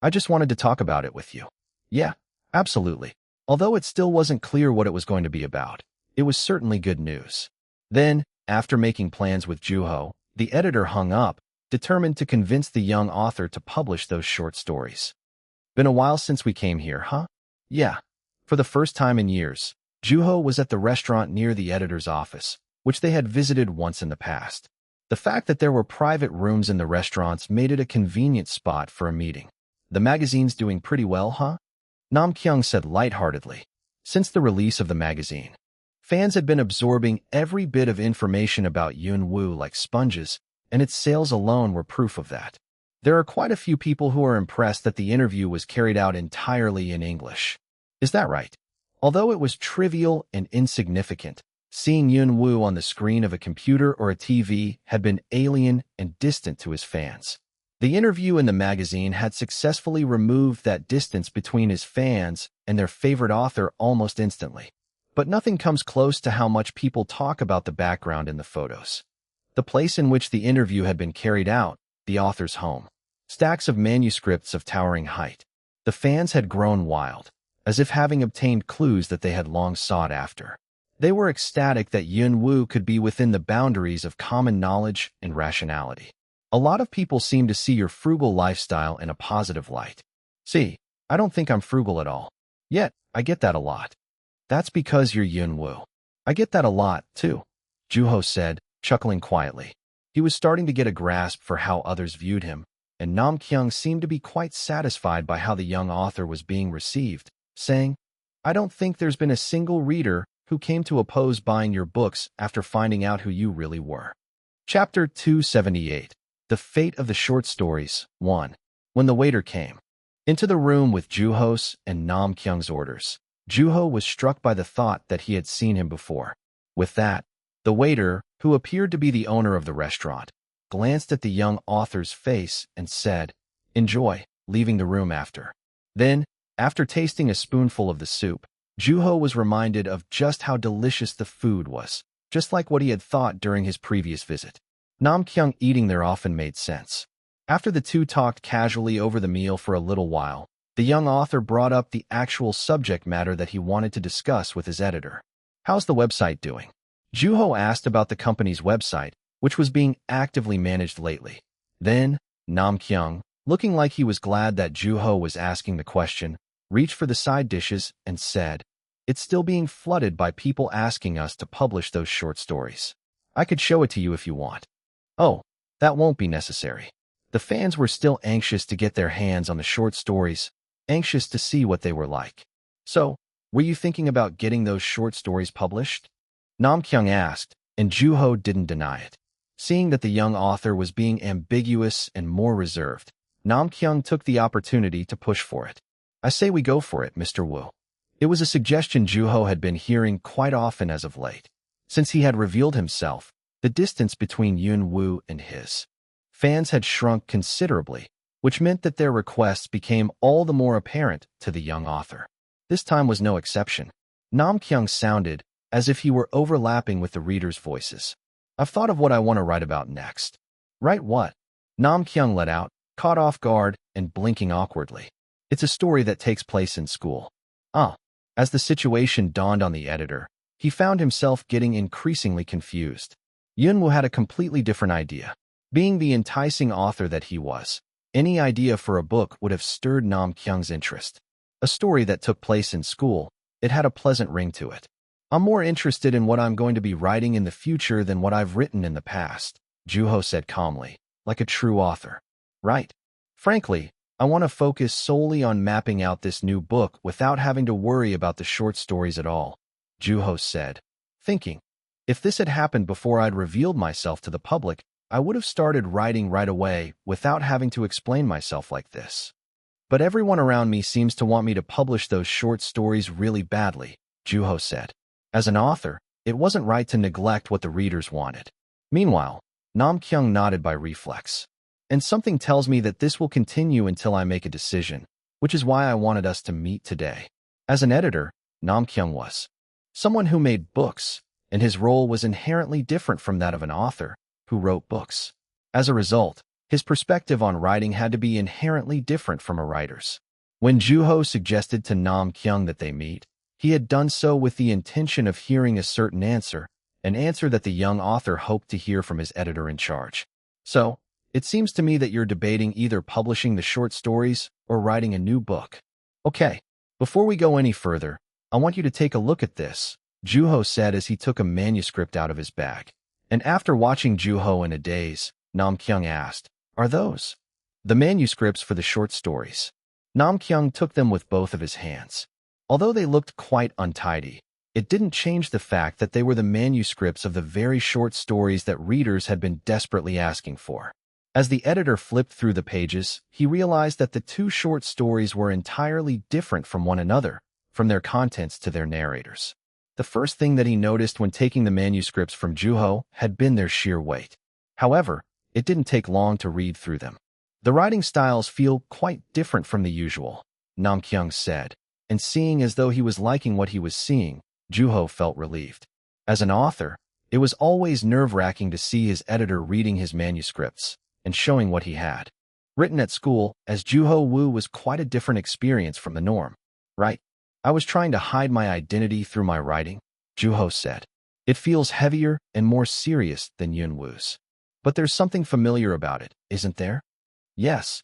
I just wanted to talk about it with you. Yeah, absolutely. Although it still wasn't clear what it was going to be about, it was certainly good news. Then, after making plans with Juho, the editor hung up, determined to convince the young author to publish those short stories. Been a while since we came here, huh? Yeah. For the first time in years, Juho was at the restaurant near the editor's office, which they had visited once in the past. The fact that there were private rooms in the restaurants made it a convenient spot for a meeting. The magazine's doing pretty well, huh? Nam Kyung said lightheartedly. Since the release of the magazine, fans had been absorbing every bit of information about Yun Woo like sponges, and its sales alone were proof of that. There are quite a few people who are impressed that the interview was carried out entirely in English. Is that right? Although it was trivial and insignificant, seeing Yun Woo on the screen of a computer or a TV had been alien and distant to his fans. The interview in the magazine had successfully removed that distance between his fans and their favorite author almost instantly. But nothing comes close to how much people talk about the background in the photos. The place in which the interview had been carried out, the author's home. Stacks of manuscripts of towering height. The fans had grown wild, as if having obtained clues that they had long sought after. They were ecstatic that Yun Woo could be within the boundaries of common knowledge and rationality. A lot of people seem to see your frugal lifestyle in a positive light. See, I don't think I'm frugal at all. Yet, I get that a lot. That's because you're Yun Woo. I get that a lot, too, Juho said, chuckling quietly. He was starting to get a grasp for how others viewed him, and Nam Kyung seemed to be quite satisfied by how the young author was being received, saying, I don't think there's been a single reader who came to oppose buying your books after finding out who you really were. Chapter 278. The Fate of the Short Stories, 1. When the waiter came into the room with Juho's and Nam Kyung's orders, Juho was struck by the thought that he had seen him before. With that, the waiter, who appeared to be the owner of the restaurant, glanced at the young author's face and said, Enjoy, leaving the room after. Then, after tasting a spoonful of the soup, Juho was reminded of just how delicious the food was, just like what he had thought during his previous visit. Nam Kyung eating there often made sense. After the two talked casually over the meal for a little while, the young author brought up the actual subject matter that he wanted to discuss with his editor. How's the website doing? Juho asked about the company's website, which was being actively managed lately. Then, Nam Kyung, looking like he was glad that Juho was asking the question, reached for the side dishes and said, It's still being flooded by people asking us to publish those short stories. I could show it to you if you want. Oh, that won't be necessary. The fans were still anxious to get their hands on the short stories, anxious to see what they were like. So, were you thinking about getting those short stories published? Nam Kyung asked, and Juho didn't deny it. Seeing that the young author was being ambiguous and more reserved, Nam Kyung took the opportunity to push for it. I say we go for it, Mr. Woo. It was a suggestion Juho had been hearing quite often as of late. Since he had revealed himself, the distance between Yun Woo and his fans had shrunk considerably, which meant that their requests became all the more apparent to the young author. This time was no exception. Nam Kyung sounded as if he were overlapping with the readers' voices. I've thought of what I want to write about next. Write what? Nam Kyung let out, caught off guard and blinking awkwardly. It's a story that takes place in school. As the situation dawned on the editor, he found himself getting increasingly confused. Yun Woo had a completely different idea. Being the enticing author that he was, any idea for a book would have stirred Nam Kyung's interest. A story that took place in school, it had a pleasant ring to it. I'm more interested in what I'm going to be writing in the future than what I've written in the past, Juho said calmly, like a true author. Right. Frankly, I want to focus solely on mapping out this new book without having to worry about the short stories at all, Juho said, thinking. If this had happened before I'd revealed myself to the public, I would have started writing right away without having to explain myself like this. But everyone around me seems to want me to publish those short stories really badly, Juho said. As an author, it wasn't right to neglect what the readers wanted. Meanwhile, Nam Kyung nodded by reflex. And something tells me that this will continue until I make a decision, which is why I wanted us to meet today. As an editor, Nam Kyung was someone who made books, and his role was inherently different from that of an author who wrote books. As a result, his perspective on writing had to be inherently different from a writer's. When Juho suggested to Nam Kyung that they meet, he had done so with the intention of hearing a certain answer, an answer that the young author hoped to hear from his editor in charge. So, it seems to me that you're debating either publishing the short stories or writing a new book. Okay, Before we go any further, I want you to take a look at this, Juho said as he took a manuscript out of his bag. And after watching Juho in a daze, Namkyung asked, "Are those the manuscripts for the short stories?" Namkyung took them with both of his hands. Although they looked quite untidy, it didn't change the fact that they were the manuscripts of the very short stories that readers had been desperately asking for. As the editor flipped through the pages, he realized that the two short stories were entirely different from one another, from their contents to their narrators. The first thing that he noticed when taking the manuscripts from Juho had been their sheer weight. However, it didn't take long to read through them. "The writing styles feel quite different from the usual," Namkyung said, and seeing as though he was liking what he was seeing, Juho felt relieved. As an author, it was always nerve-wracking to see his editor reading his manuscripts and showing what he had. Written at school, as Juho Woo was quite a different experience from the norm. "Right? I was trying to hide my identity through my writing," Juho said. "It feels heavier and more serious than Yun Woo's. But there's something familiar about it, isn't there?" "Yes."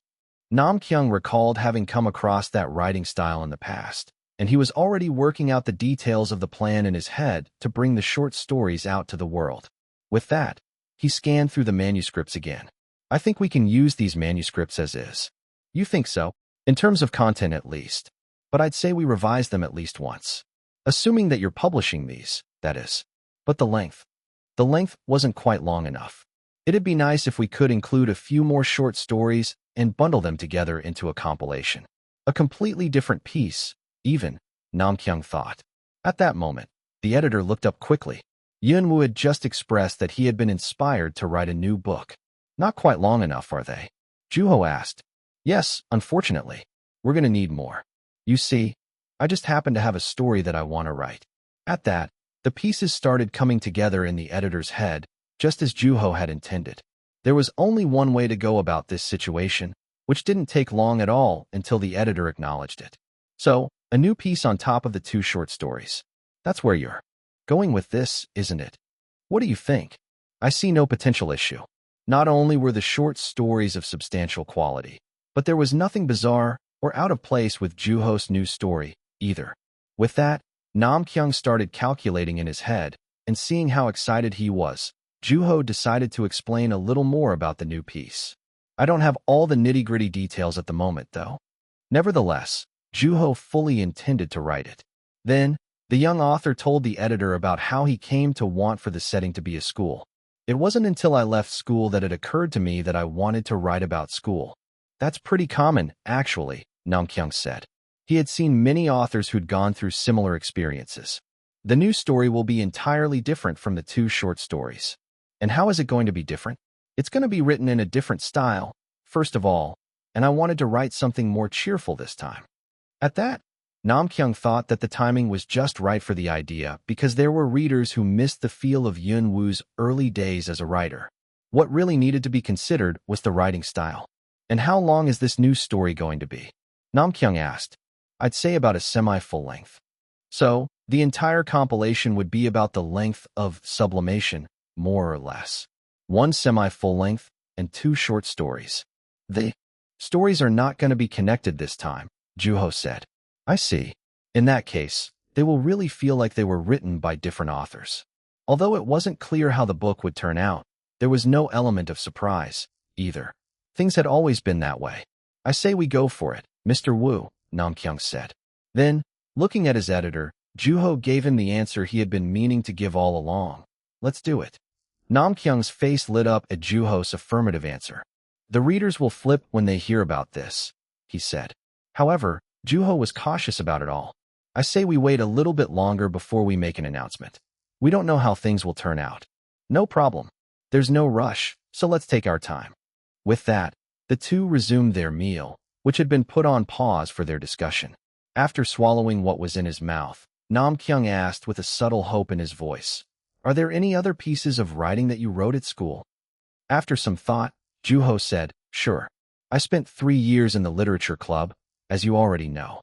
Namkyung recalled having come across that writing style in the past, and he was already working out the details of the plan in his head to bring the short stories out to the world. With that, he scanned through the manuscripts again. "I think we can use these manuscripts as is." "You think so?" "In terms of content at least. But I'd say we revise them at least once. Assuming that you're publishing these, that is. But the length. The length wasn't quite long enough. It'd be nice if we could include a few more short stories and bundle them together into a compilation. A completely different piece, even," Namkyung thought. At that moment, the editor looked up quickly. Yunwoo had just expressed that he had been inspired to write a new book. "Not quite long enough, are they?" Juho asked. "Yes, unfortunately. We're going to need more. You see, I just happen to have a story that I want to write." At that, the pieces started coming together in the editor's head, just as Juho had intended. There was only one way to go about this situation, which didn't take long at all until the editor acknowledged it. "So, a new piece on top of the two short stories. That's where you're going with this, isn't it? What do you think?" "I see no potential issue." Not only were the short stories of substantial quality, but there was nothing bizarre or out of place with Juho's new story, either. With that, Namkyung started calculating in his head, and seeing how excited he was, Juho decided to explain a little more about the new piece. "I don't have all the nitty-gritty details at the moment, though." Nevertheless, Juho fully intended to write it. Then, the young author told the editor about how he came to want for the setting to be a school. "It wasn't until I left school that it occurred to me that I wanted to write about school." "That's pretty common, actually," Namkyung said. He had seen many authors who'd gone through similar experiences. "The new story will be entirely different from the two short stories." "And how is it going to be different?" "It's going to be written in a different style, first of all, and I wanted to write something more cheerful this time." At that, Namkyung thought that the timing was just right for the idea because there were readers who missed the feel of Yun Woo's early days as a writer. What really needed to be considered was the writing style. "And how long is this new story going to be?" Namkyung asked. "I'd say about a semi-full length." "So, the entire compilation would be about the length of Sublimation, more or less. One semi-full length and two short stories." "The stories are not going to be connected this time," Juho said. "I see. In that case, they will really feel like they were written by different authors." Although it wasn't clear how the book would turn out, there was no element of surprise, either. Things had always been that way. "I say we go for it, Mr. Woo," Namkyung said. Then, looking at his editor, Juho gave him the answer he had been meaning to give all along. "Let's do it." Namkyung's face lit up at Juho's affirmative answer. "The readers will flip when they hear about this," he said. However, Juho was cautious about it all. "I say we wait a little bit longer before we make an announcement. We don't know how things will turn out." "No problem. There's no rush, so let's take our time." With that, the two resumed their meal, which had been put on pause for their discussion. After swallowing what was in his mouth, Namkyung asked with a subtle hope in his voice, "Are there any other pieces of writing that you wrote at school?" After some thought, Juho said, "Sure. I spent 3 years in the literature club, as you already know."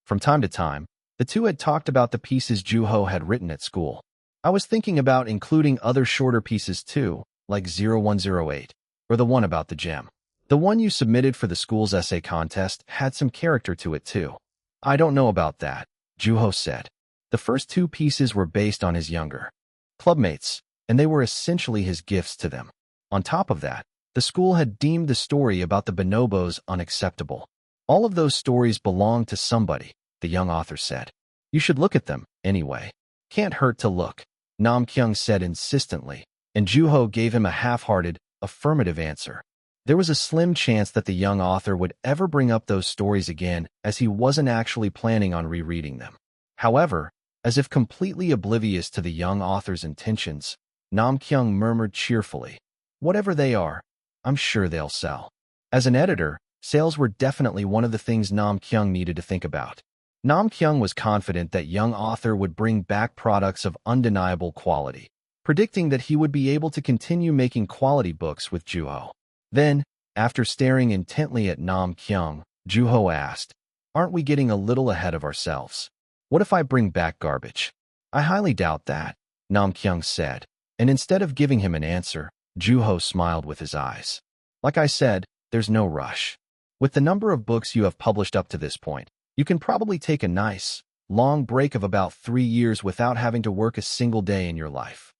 From time to time, the two had talked about the pieces Juho had written at school. "I was thinking about including other shorter pieces too, like 0108, or the one about the gem. The one you submitted for the school's essay contest had some character to it too." I don't know about that, Juho said. The first two pieces were based on his younger clubmates, and they were essentially his gifts to them. On top of that, the school had deemed the story about the bonobos unacceptable. All of those stories belong to somebody, the young author said. You should look at them, anyway. Can't hurt to look, Nam-kyung said insistently, and Juho gave him a half-hearted, affirmative answer. There was a slim chance that the young author would ever bring up those stories again, as he wasn't actually planning on rereading them. However, as if completely oblivious to the young author's intentions, Nam-kyung murmured cheerfully, "Whatever they are, I'm sure they'll sell." As an editor, sales were definitely one of the things Nam-kyung needed to think about. Nam-kyung was confident that young author would bring back products of undeniable quality, predicting that he would be able to continue making quality books with Juho. Then, after staring intently at Nam-kyung, Juho asked, "Aren't we getting a little ahead of ourselves? What if I bring back garbage?" "I highly doubt that," Nam-kyung said, and instead of giving him an answer, Juho smiled with his eyes. "Like I said, there's no rush. With the number of books you have published up to this point, you can probably take a nice, long break of about 3 years without having to work a single day in your life."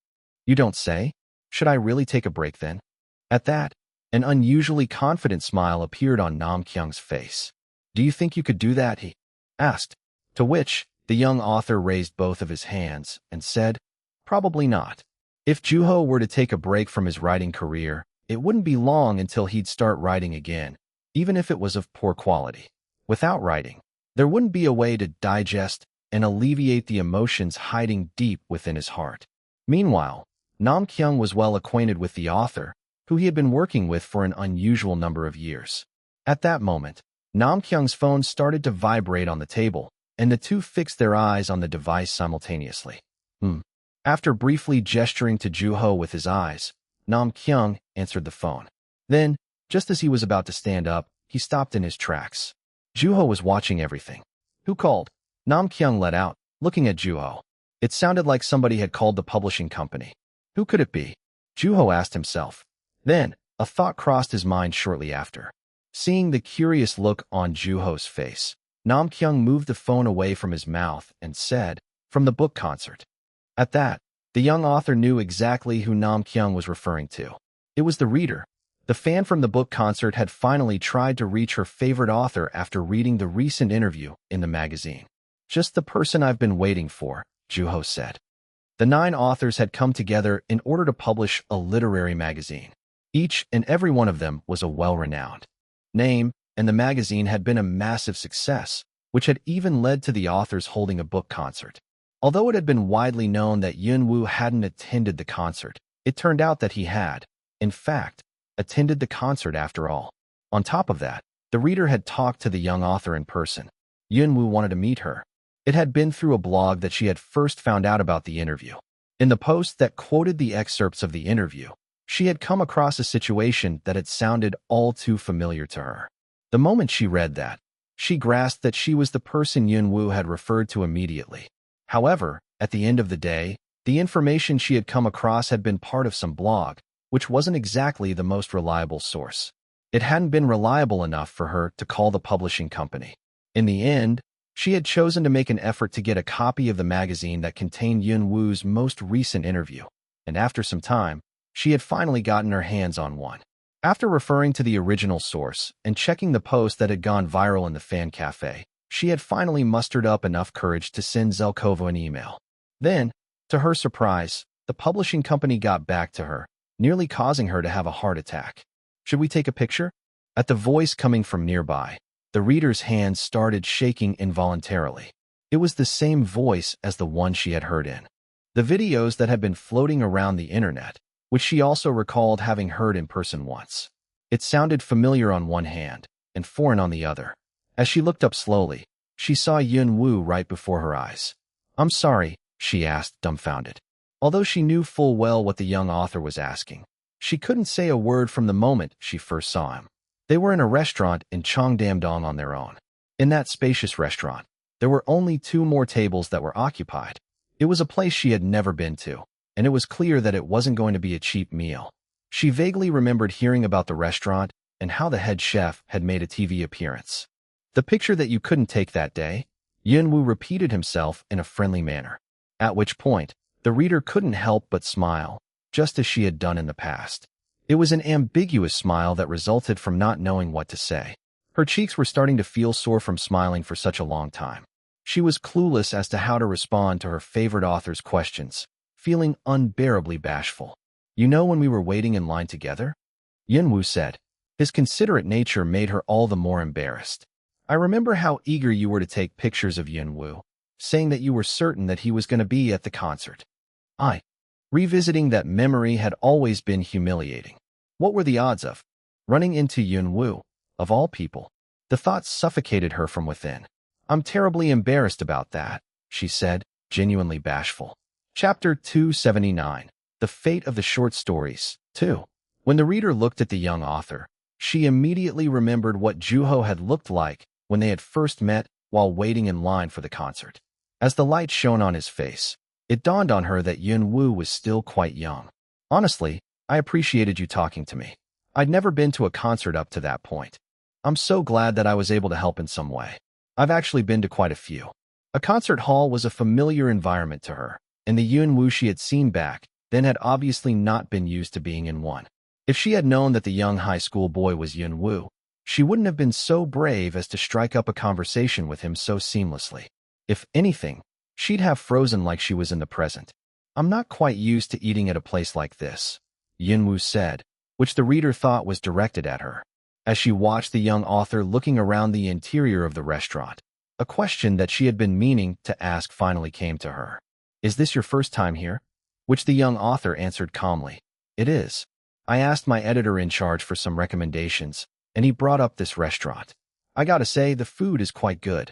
"You don't say? Should I really take a break then?" At that, an unusually confident smile appeared on Nam-kyung's face. "Do you think you could do that?" he asked, to which the young author raised both of his hands and said, "Probably not." If Juho were to take a break from his writing career, it wouldn't be long until he'd start writing again, even if it was of poor quality. Without writing, there wouldn't be a way to digest and alleviate the emotions hiding deep within his heart. Meanwhile, Nam-kyung was well acquainted with the author, who he had been working with for an unusual number of years. At that moment, Nam-kyung's phone started to vibrate on the table, and the two fixed their eyes on the device simultaneously. After briefly gesturing to Juho with his eyes, Nam-kyung answered the phone. Then, just as he was about to stand up, he stopped in his tracks. Juho was watching everything. "Who called?" Nam-kyung let out, looking at Juho. It sounded like somebody had called the publishing company. Who could it be? Juho asked himself. Then, a thought crossed his mind shortly after. Seeing the curious look on Juho's face, Nam-kyung moved the phone away from his mouth and said, "From the book concert." At that, the young author knew exactly who Nam-kyung was referring to. It was the reader. The fan from the book concert had finally tried to reach her favorite author after reading the recent interview in the magazine. "Just the person I've been waiting for," Juho said. The 9 authors had come together in order to publish a literary magazine. Each and every one of them was a well-renowned name, and the magazine had been a massive success, which had even led to the authors holding a book concert. Although it had been widely known that Yun-woo hadn't attended the concert, it turned out that he had, in fact, attended the concert after all. On top of that, the reader had talked to the young author in person. Yun-woo wanted to meet her. It had been through a blog that she had first found out about the interview. In the post that quoted the excerpts of the interview, she had come across a situation that had sounded all too familiar to her. The moment she read that, she grasped that she was the person Yun-woo had referred to immediately. However, at the end of the day, the information she had come across had been part of some blog, which wasn't exactly the most reliable source. It hadn't been reliable enough for her to call the publishing company. In the end, she had chosen to make an effort to get a copy of the magazine that contained Yun-woo's most recent interview, and after some time, she had finally gotten her hands on one. After referring to the original source and checking the post that had gone viral in the fan cafe, she had finally mustered up enough courage to send Zelkovo an email. Then, to her surprise, the publishing company got back to her, nearly causing her to have a heart attack. "Should we take a picture?" At the voice coming from nearby, the reader's hands started shaking involuntarily. It was the same voice as the one she had heard in the videos that had been floating around the internet, which she also recalled having heard in person once. It sounded familiar on one hand and foreign on the other. As she looked up slowly, she saw Yun-woo right before her eyes. "I'm sorry," she asked, dumbfounded. Although she knew full well what the young author was asking, she couldn't say a word from the moment she first saw him. They were in a restaurant in Cheongdam-dong on their own. In that spacious restaurant, there were only 2 more tables that were occupied. It was a place she had never been to, and it was clear that it wasn't going to be a cheap meal. She vaguely remembered hearing about the restaurant and how the head chef had made a TV appearance. "The picture that you couldn't take that day?" Yunwu repeated himself in a friendly manner, at which point the reader couldn't help but smile, just as she had done in the past. It was an ambiguous smile that resulted from not knowing what to say. Her cheeks were starting to feel sore from smiling for such a long time. She was clueless as to how to respond to her favorite author's questions, feeling unbearably bashful. "You know when we were waiting in line together?" Yunwu said. His considerate nature made her all the more embarrassed. "I remember how eager you were to take pictures of Yunwu, saying that you were certain that he was going to be at the concert." Revisiting that memory had always been humiliating. What were the odds of running into Yunwu, of all people? The thought suffocated her from within. "I'm terribly embarrassed about that," she said, genuinely bashful. Chapter 279. The Fate of the Short Stories, 2. When the reader looked at the young author, she immediately remembered what Juho had looked like when they had first met while waiting in line for the concert. As the light shone on his face, it dawned on her that Yunwu was still quite young. "Honestly, I appreciated you talking to me. I'd never been to a concert up to that point. I'm so glad that I was able to help in some way. I've actually been to quite a few." A concert hall was a familiar environment to her, and the Yunwu she had seen back then had obviously not been used to being in one. If she had known that the young high school boy was Yunwu, she wouldn't have been so brave as to strike up a conversation with him so seamlessly. If anything, she'd have frozen like she was in the present. "I'm not quite used to eating at a place like this," Yunwu said, which the reader thought was directed at her. As she watched the young author looking around the interior of the restaurant, a question that she had been meaning to ask finally came to her. "Is this your first time here?" Which the young author answered calmly. "It is. I asked my editor in charge for some recommendations, and he brought up this restaurant. I gotta say, the food is quite good."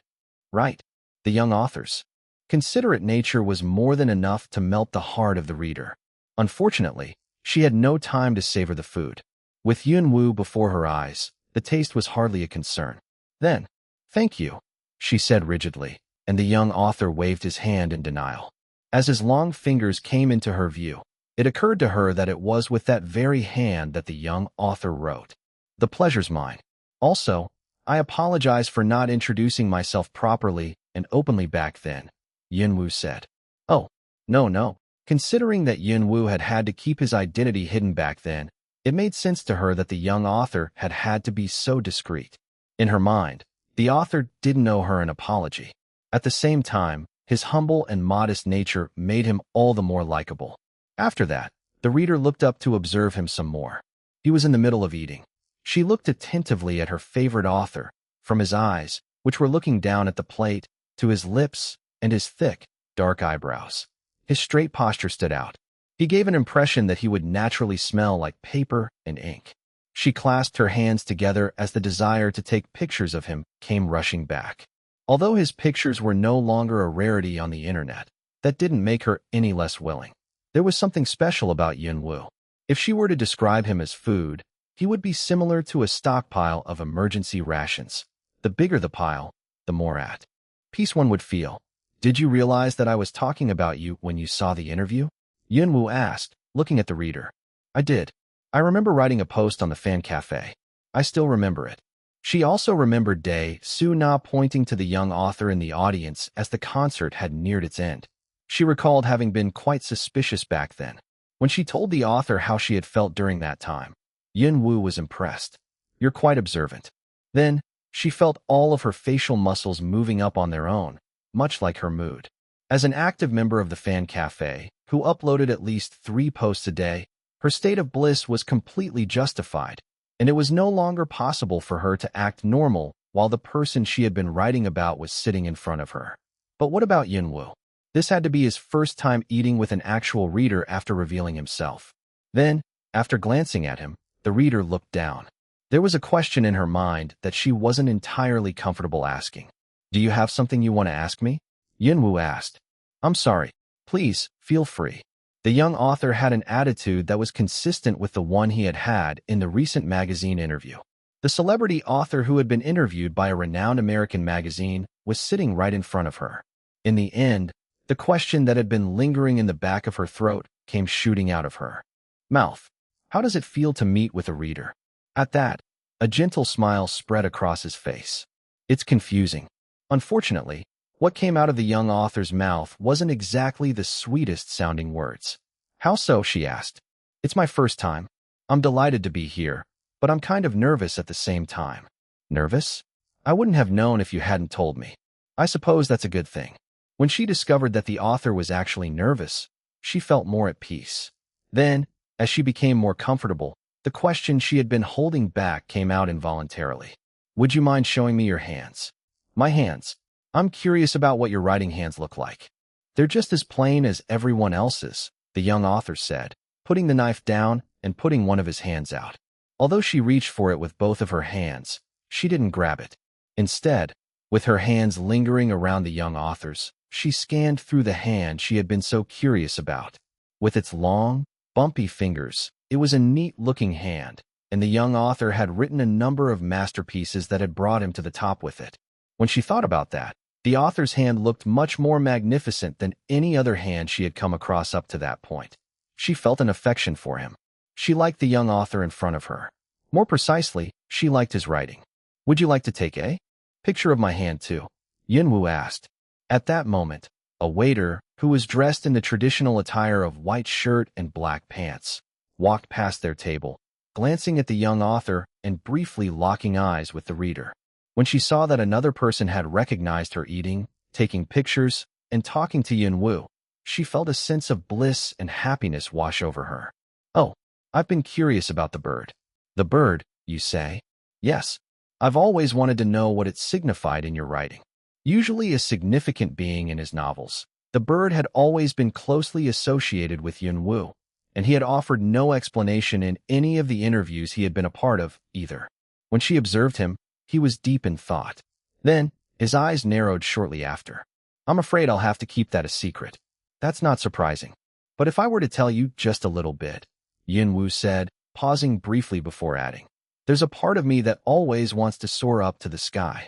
"Right." The young author's considerate nature was more than enough to melt the heart of the reader. Unfortunately, she had no time to savor the food. With Yunwu before her eyes, the taste was hardly a concern. Then, "Thank you," she said rigidly, and the young author waved his hand in denial. As his long fingers came into her view, it occurred to her that it was with that very hand that the young author wrote, "The pleasure's mine. Also, I apologize for not introducing myself properly and openly back then," Yunwu said. "Oh, no. Considering that Yunwu had had to keep his identity hidden back then, it made sense to her that the young author had had to be so discreet. In her mind, the author didn't owe her an apology. At the same time, his humble and modest nature made him all the more likable. After that, the reader looked up to observe him some more. He was in the middle of eating. She looked attentively at her favorite author, from his eyes, which were looking down at the plate, to his lips and his thick, dark eyebrows. His straight posture stood out. He gave an impression that he would naturally smell like paper and ink. She clasped her hands together as the desire to take pictures of him came rushing back. Although his pictures were no longer a rarity on the internet, that didn't make her any less willing. There was something special about Yunwu. If she were to describe him as food, he would be similar to a stockpile of emergency rations. The bigger the pile, the more at peace one would feel. "Did you realize that I was talking about you when you saw the interview?" Yunwu asked, looking at the reader. "I did. I remember writing a post on the fan cafe. I still remember it." She also remembered Dae Su-na pointing to the young author in the audience as the concert had neared its end. She recalled having been quite suspicious back then. When she told the author how she had felt during that time, Yunwu was impressed. "You're quite observant." Then, she felt all of her facial muscles moving up on their own, much like her mood. As an active member of the fan cafe, who uploaded at least 3 posts a day, her state of bliss was completely justified, and it was no longer possible for her to act normal while the person she had been writing about was sitting in front of her. But what about Yunwu? This had to be his first time eating with an actual reader after revealing himself. Then, after glancing at him, the reader looked down. There was a question in her mind that she wasn't entirely comfortable asking. "Do you have something you want to ask me?" Yunwu asked. "I'm sorry. Please, feel free." The young author had an attitude that was consistent with the one he had had in the recent magazine interview. The celebrity author who had been interviewed by a renowned American magazine was sitting right in front of her. In the end, the question that had been lingering in the back of her throat came shooting out of her mouth. "How does it feel to meet with a reader?" At that, a gentle smile spread across his face. "It's confusing. Unfortunately, What came out of the young author's mouth wasn't exactly the sweetest-sounding words. "How so?" she asked. "It's my first time. I'm delighted to be here, but I'm kind of nervous at the same time." "Nervous? I wouldn't have known if you hadn't told me. I suppose that's a good thing." When she discovered that the author was actually nervous, she felt more at peace. Then, as she became more comfortable, the question she had been holding back came out involuntarily. "Would you mind showing me your hands?" "My hands? I'm curious about what your writing hands look like." "They're just as plain as everyone else's," the young author said, putting the knife down and putting one of his hands out. Although she reached for it with both of her hands, she didn't grab it. Instead, with her hands lingering around the young author's, she scanned through the hand she had been so curious about. With its long, bumpy fingers, it was a neat-looking hand, and the young author had written a number of masterpieces that had brought him to the top with it. When she thought about that, the author's hand looked much more magnificent than any other hand she had come across up to that point. She felt an affection for him. She liked the young author in front of her. More precisely, she liked his writing. "Would you like to take a picture of my hand too?" Yunwoo asked. At that moment, a waiter, who was dressed in the traditional attire of white shirt and black pants, walked past their table, glancing at the young author and briefly locking eyes with the reader. When she saw that another person had recognized her eating, taking pictures, and talking to Yunwoo, she felt a sense of bliss and happiness wash over her. "Oh, I've been curious about the bird." "The bird, you say?" "Yes. I've always wanted to know what it signified in your writing." Usually a significant being in his novels, the bird had always been closely associated with Yunwoo, and he had offered no explanation in any of the interviews he had been a part of, either. When she observed him, he was deep in thought. Then, his eyes narrowed shortly after. "I'm afraid I'll have to keep that a secret." "That's not surprising. But if I were to tell you just a little bit," Yunwoo said, pausing briefly before adding, "there's a part of me that always wants to soar up to the sky."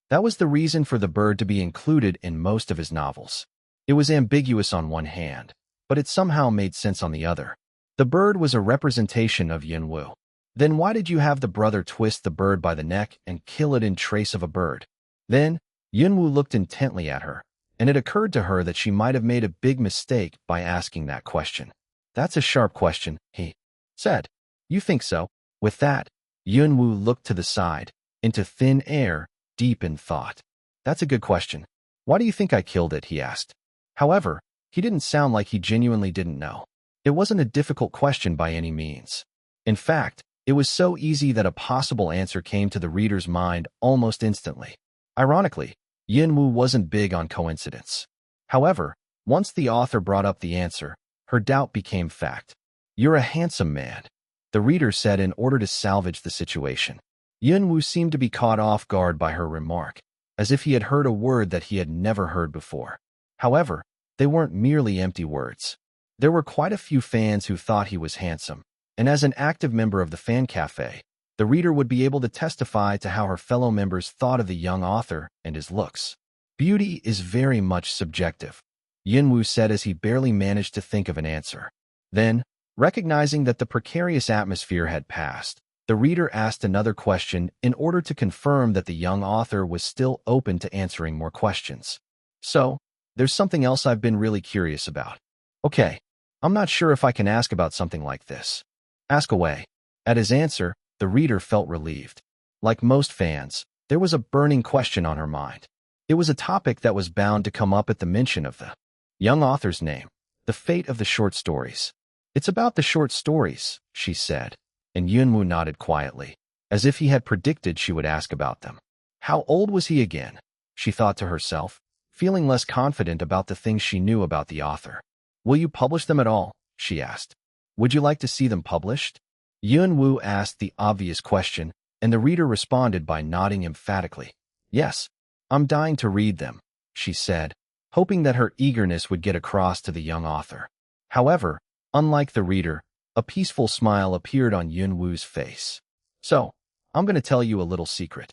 That was the reason for the bird to be included in most of his novels. It was ambiguous on one hand, but it somehow made sense on the other. The bird was a representation of Yunwoo. Then why did you have the brother twist the bird by the neck and kill it in trace of a bird? Then, Yunwoo looked intently at her, and it occurred to her that she might have made a big mistake by asking that question. "That's a sharp question," he said. "You think so?" With that, Yunwoo looked to the side, into thin air, deep in thought. "That's a good question. Why do you think I killed it?" he asked. However, he didn't sound like he genuinely didn't know. It wasn't a difficult question by any means. In fact, it was so easy that a possible answer came to the reader's mind almost instantly. Ironically, Yunwoo wasn't big on coincidence. However, once the author brought up the answer, her doubt became fact. "You're a handsome man," the reader said in order to salvage the situation. Yunwoo seemed to be caught off guard by her remark, as if he had heard a word that he had never heard before. However, they weren't merely empty words. There were quite a few fans who thought he was handsome, and as an active member of the fan cafe, the reader would be able to testify to how her fellow members thought of the young author and his looks. "Beauty is very much subjective," Yunwoo said as he barely managed to think of an answer. Then, recognizing that the precarious atmosphere had passed, the reader asked another question in order to confirm that the young author was still open to answering more questions. "So, there's something else I've been really curious about." "Okay, I'm not sure if I can ask about something like this." "Ask away." At his answer, the reader felt relieved. Like most fans, there was a burning question on her mind. It was a topic that was bound to come up at the mention of the young author's name, the fate of the short stories. "It's about the short stories," she said, and Yunwoo nodded quietly, as if he had predicted she would ask about them. How old was he again? She thought to herself, feeling less confident about the things she knew about the author. "Will you publish them at all?" she asked. "Would you like to see them published?" Yunwoo asked the obvious question, and the reader responded by nodding emphatically. "Yes, I'm dying to read them," she said, hoping that her eagerness would get across to the young author. However, unlike the reader, a peaceful smile appeared on Yunwoo's face. "So, I'm going to tell you a little secret."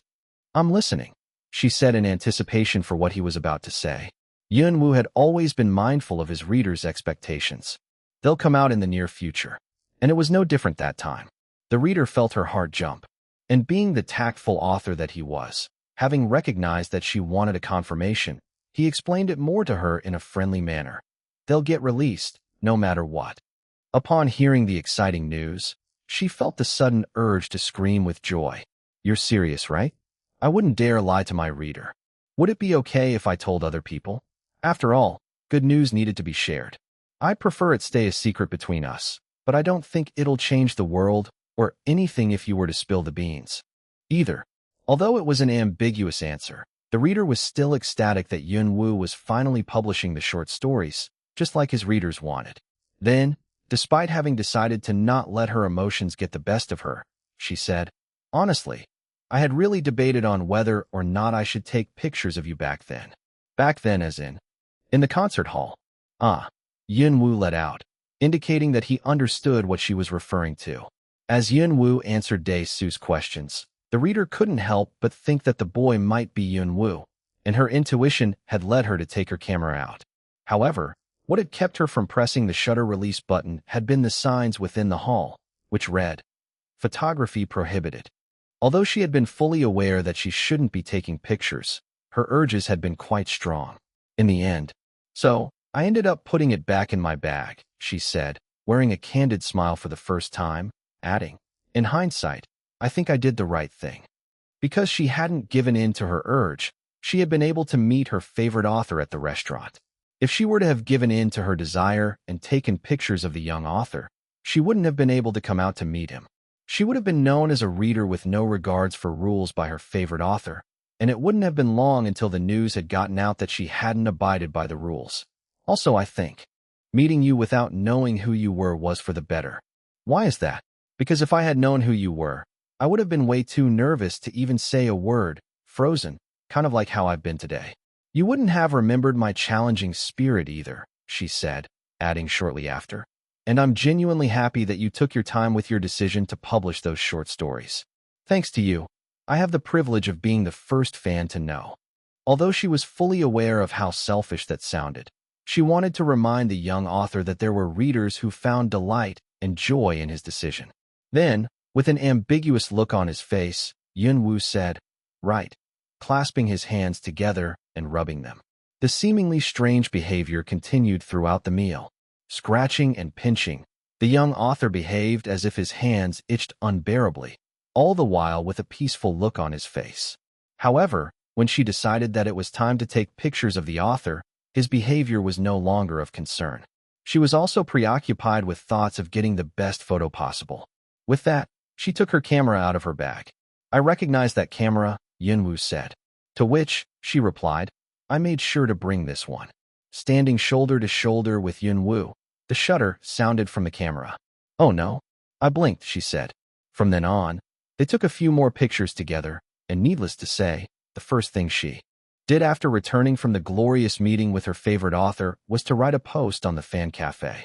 "I'm listening," she said in anticipation for what he was about to say. Yunwoo had always been mindful of his readers' expectations. They'll come out in the near future. And it was no different that time. The reader felt her heart jump. And being the tactful author that he was, having recognized that she wanted a confirmation, He explained it more to her in a friendly manner. They'll get released, no matter what. Upon hearing the exciting news, she felt the sudden urge to scream with joy. You're serious, right? I wouldn't dare lie to my reader. Would it be okay if I told other people? After all, good news needed to be shared. I'd prefer it stay a secret between us, but I don't think it'll change the world or anything if you were to spill the beans. Either. Although it was an ambiguous answer, the reader was still ecstatic that Yun-woo was finally publishing the short stories, just like his readers wanted. Then, despite having decided to not let her emotions get the best of her, she said, honestly, I had really debated on whether or not I should take pictures of you back then. Back then as in the concert hall. Yun-woo let out, indicating that he understood what she was referring to. As Yun-woo answered Dae-soo's questions, the reader couldn't help but think that the boy might be Yun-woo, and her intuition had led her to take her camera out. However, what had kept her from pressing the shutter release button had been the signs within the hall, which read, "Photography prohibited." Although she had been fully aware that she shouldn't be taking pictures, her urges had been quite strong. In the end, so, I ended up putting it back in my bag, she said, wearing a candid smile for the first time, adding, in hindsight, I think I did the right thing. Because she hadn't given in to her urge, she had been able to meet her favorite author at the restaurant. If she were to have given in to her desire and taken pictures of the young author, she wouldn't have been able to come out to meet him. She would have been known as a reader with no regards for rules by her favorite author, and it wouldn't have been long until the news had gotten out that she hadn't abided by the rules. Also, I think, meeting you without knowing who you were was for the better. Why is that? Because if I had known who you were, I would have been way too nervous to even say a word, frozen, kind of like how I've been today. You wouldn't have remembered my challenging spirit either, she said, adding shortly after. And I'm genuinely happy that you took your time with your decision to publish those short stories. Thanks to you, I have the privilege of being the first fan to know. Although she was fully aware of how selfish that sounded, she wanted to remind the young author that there were readers who found delight and joy in his decision. Then, with an ambiguous look on his face, Yun-woo said, right, clasping his hands together and rubbing them. The seemingly strange behavior continued throughout the meal. Scratching and pinching, the young author behaved as if his hands itched unbearably, all the while with a peaceful look on his face. However, when she decided that it was time to take pictures of the author, his behavior was no longer of concern. She was also preoccupied with thoughts of getting the best photo possible. With that, she took her camera out of her bag. I recognize that camera, Yun-woo said. To which, she replied, I made sure to bring this one. Standing shoulder to shoulder with Yun-woo, the shutter sounded from the camera. Oh no. I blinked, she said. From then on, they took a few more pictures together, and needless to say, the first thing she did after returning from the glorious meeting with her favorite author was to write a post on the fan cafe.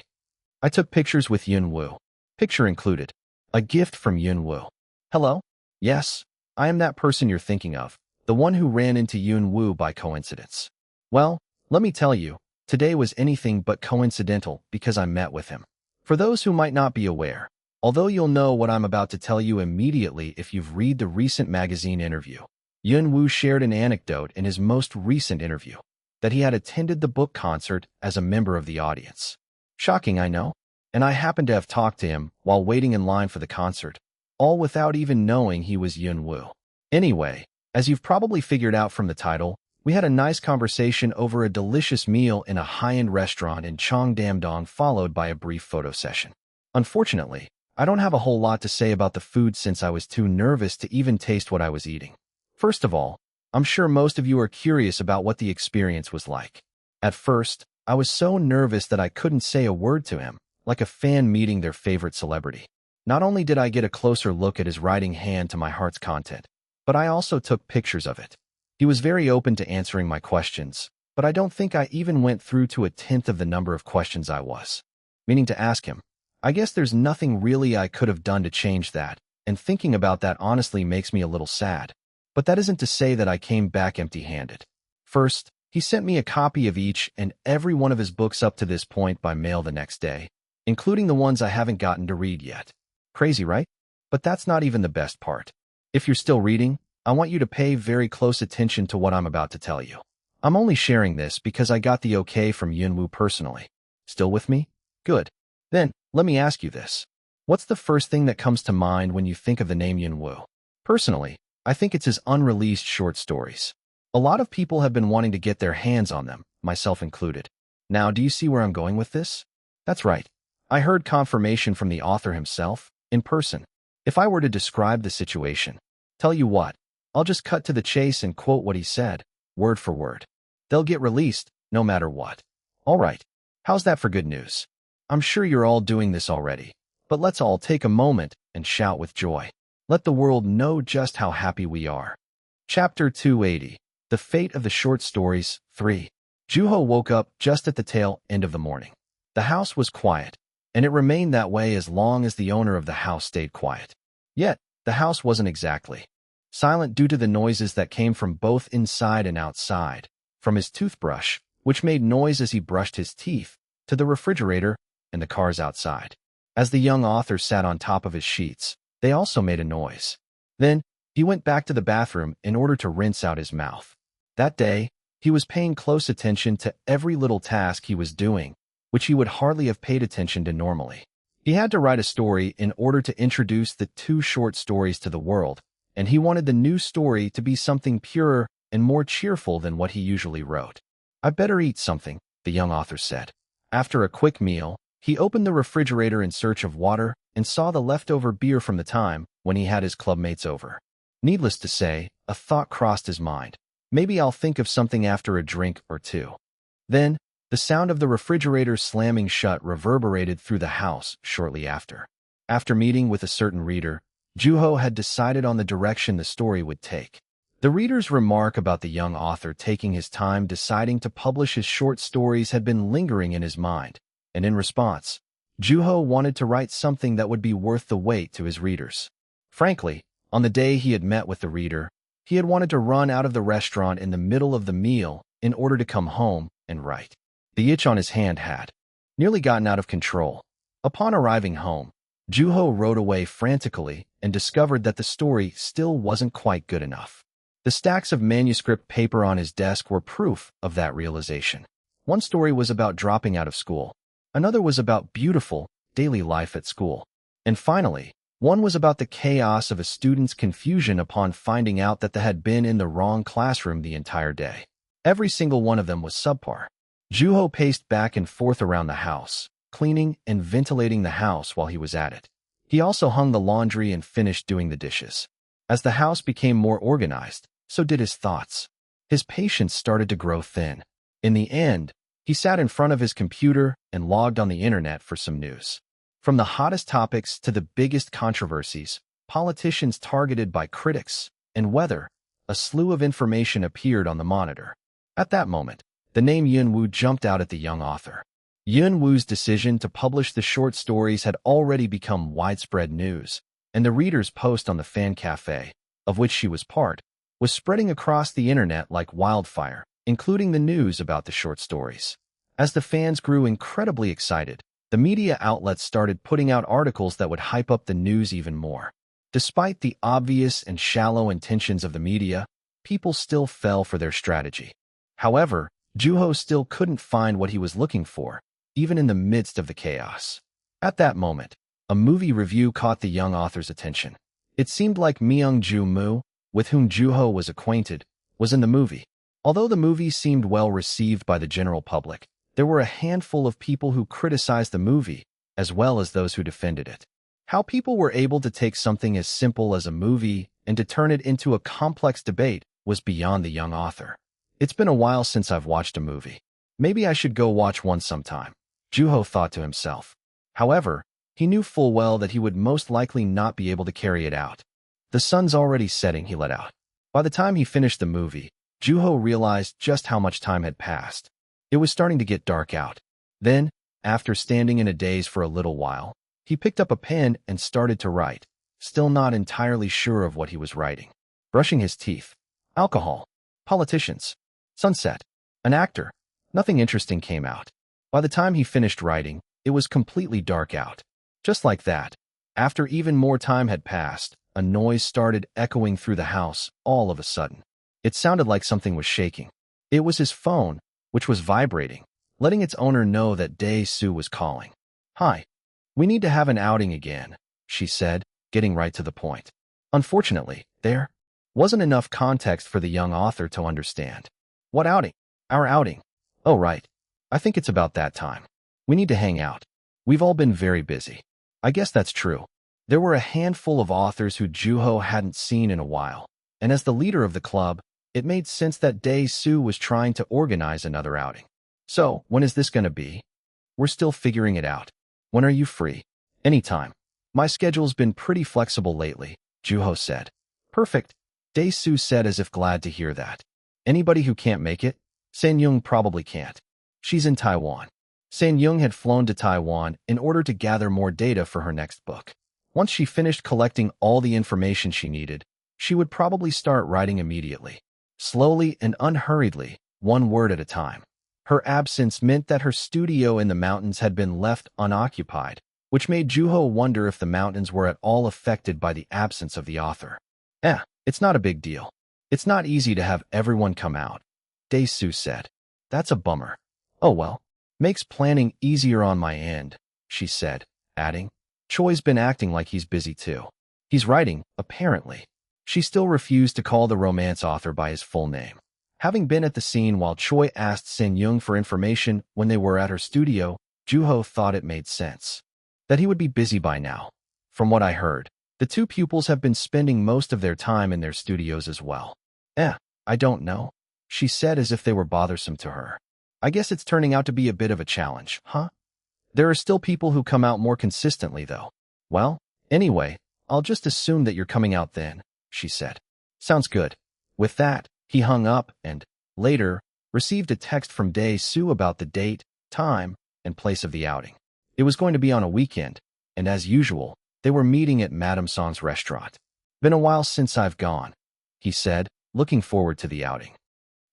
I took pictures with Yun-woo. Picture included. A gift from Yun-woo. Hello? Yes, I am that person you're thinking of, the one who ran into Yun-woo by coincidence. Well, let me tell you, today was anything but coincidental because I met with him. For those who might not be aware, although you'll know what I'm about to tell you immediately if you've read the recent magazine interview, Yun-woo shared an anecdote in his most recent interview, that he had attended the book concert as a member of the audience. Shocking, I know, and I happened to have talked to him while waiting in line for the concert, all without even knowing he was Yun-woo. Anyway, as you've probably figured out from the title, we had a nice conversation over a delicious meal in a high-end restaurant in Cheongdam-dong followed by a brief photo session. Unfortunately, I don't have a whole lot to say about the food since I was too nervous to even taste what I was eating. First of all, I'm sure most of you are curious about what the experience was like. At first, I was so nervous that I couldn't say a word to him, like a fan meeting their favorite celebrity. Not only did I get a closer look at his writing hand to my heart's content, but I also took pictures of it. He was very open to answering my questions, but I don't think I even went through to a tenth of the number of questions I was meaning to ask him. I guess there's nothing really I could have done to change that, and thinking about that honestly makes me a little sad. But that isn't to say that I came back empty-handed. First, he sent me a copy of each and every one of his books up to this point by mail the next day, including the ones I haven't gotten to read yet. Crazy, right? But that's not even the best part. If you're still reading, I want you to pay very close attention to what I'm about to tell you. I'm only sharing this because I got the okay from Yunwu personally. Still with me? Good. Then, let me ask you this. What's the first thing that comes to mind when you think of the name Yunwu? Personally, I think it's his unreleased short stories. A lot of people have been wanting to get their hands on them, myself included. Now, do you see where I'm going with this? That's right. I heard confirmation from the author himself, in person. If I were to describe the situation, tell you what, I'll just cut to the chase and quote what he said, word for word. They'll get released, no matter what. All right. How's that for good news? I'm sure you're all doing this already, but let's all take a moment and shout with joy. Let the world know just how happy we are. Chapter 280. The Fate of the Short Stories, 3. Juho woke up just at the tail end of the morning. The house was quiet, and it remained that way as long as the owner of the house stayed quiet. Yet, the house wasn't exactly silent due to the noises that came from both inside and outside, from his toothbrush, which made noise as he brushed his teeth, to the refrigerator and the cars outside. As the young author sat on top of his sheets, they also made a noise. Then, he went back to the bathroom in order to rinse out his mouth. That day, he was paying close attention to every little task he was doing, which he would hardly have paid attention to normally. He had to write a story in order to introduce the 2 short stories to the world, and he wanted the new story to be something purer and more cheerful than what he usually wrote. "I'd better eat something," the young author said. After a quick meal, he opened the refrigerator in search of water and saw the leftover beer from the time when he had his clubmates over. Needless to say, a thought crossed his mind. Maybe I'll think of something after a drink or two. Then, the sound of the refrigerator slamming shut reverberated through the house shortly after. After meeting with a certain reader, Juho had decided on the direction the story would take. The reader's remark about the young author taking his time deciding to publish his short stories had been lingering in his mind, and in response, Juho wanted to write something that would be worth the wait to his readers. Frankly, on the day he had met with the reader, he had wanted to run out of the restaurant in the middle of the meal in order to come home and write. The itch on his hand had nearly gotten out of control. Upon arriving home, Juho wrote away frantically and discovered that the story still wasn't quite good enough. The stacks of manuscript paper on his desk were proof of that realization. One story was about dropping out of school. Another was about beautiful, daily life at school. And finally, one was about the chaos of a student's confusion upon finding out that they had been in the wrong classroom the entire day. Every single one of them was subpar. Juho paced back and forth around the house, cleaning and ventilating the house while he was at it. He also hung the laundry and finished doing the dishes. As the house became more organized, so did his thoughts. His patience started to grow thin. In the end, he sat in front of his computer and logged on the internet for some news. From the hottest topics to the biggest controversies, politicians targeted by critics, and weather, a slew of information appeared on the monitor. At that moment, the name Yunwu jumped out at the young author. Yunwu's decision to publish the short stories had already become widespread news, and the reader's post on the fan cafe, of which she was part, was spreading across the internet like wildfire, including the news about the short stories. As the fans grew incredibly excited, the media outlets started putting out articles that would hype up the news even more. Despite the obvious and shallow intentions of the media, people still fell for their strategy. However, Juho still couldn't find what he was looking for, even in the midst of the chaos. At that moment, a movie review caught the young author's attention. It seemed like Myung-Ju Moo, with whom Juho was acquainted, was in the movie. Although the movie seemed well received by the general public, there were a handful of people who criticized the movie, as well as those who defended it. How people were able to take something as simple as a movie and to turn it into a complex debate was beyond the young author. It's been a while since I've watched a movie. Maybe I should go watch one sometime, Juho thought to himself. However, he knew full well that he would most likely not be able to carry it out. The sun's already setting, he let out. By the time he finished the movie, Juho realized just how much time had passed. It was starting to get dark out. Then, after standing in a daze for a little while, he picked up a pen and started to write, still not entirely sure of what he was writing. Brushing his teeth. Alcohol. Politicians. Sunset. An actor. Nothing interesting came out. By the time he finished writing, it was completely dark out. Just like that, after even more time had passed, a noise started echoing through the house all of a sudden. It sounded like something was shaking. It was his phone, which was vibrating, letting its owner know that Dae-soo was calling. "Hi. We need to have an outing again," she said, getting right to the point. Unfortunately, there wasn't enough context for the young author to understand. "What outing?" "Our outing." "Oh, right. I think it's about that time. We need to hang out. We've all been very busy." I guess that's true. There were a handful of authors who Juho hadn't seen in a while, and as the leader of the club, it made sense that Dae-soo was trying to organize another outing. "So, when is this going to be?" "We're still figuring it out. When are you free?" "Anytime. My schedule's been pretty flexible lately," Juho said. "Perfect," Dae-soo said as if glad to hear that. "Anybody who can't make it?" "San-young probably can't. She's in Taiwan." San-young had flown to Taiwan in order to gather more data for her next book. Once she finished collecting all the information she needed, she would probably start writing immediately. Slowly and unhurriedly, one word at a time. Her absence meant that her studio in the mountains had been left unoccupied, which made Juho wonder if the mountains were at all affected by the absence of the author. It's not a big deal. It's not easy to have everyone come out," Dae-soo said. "That's a bummer." "Oh well. Makes planning easier on my end," she said, adding, "Choi's been acting like he's busy too. He's writing, apparently." She still refused to call the romance author by his full name. Having been at the scene while Choi asked San-young for information when they were at her studio, Juho thought it made sense that he would be busy by now. "From what I heard, the two pupils have been spending most of their time in their studios as well." I don't know," she said as if they were bothersome to her. "I guess it's turning out to be a bit of a challenge, huh? There are still people who come out more consistently, though." "Well, anyway, I'll just assume that you're coming out then," she said. "Sounds good." With that, he hung up and, later, received a text from Dae-soo about the date, time, and place of the outing. It was going to be on a weekend, and as usual, they were meeting at Madame Song's restaurant. "Been a while since I've gone," he said, looking forward to the outing.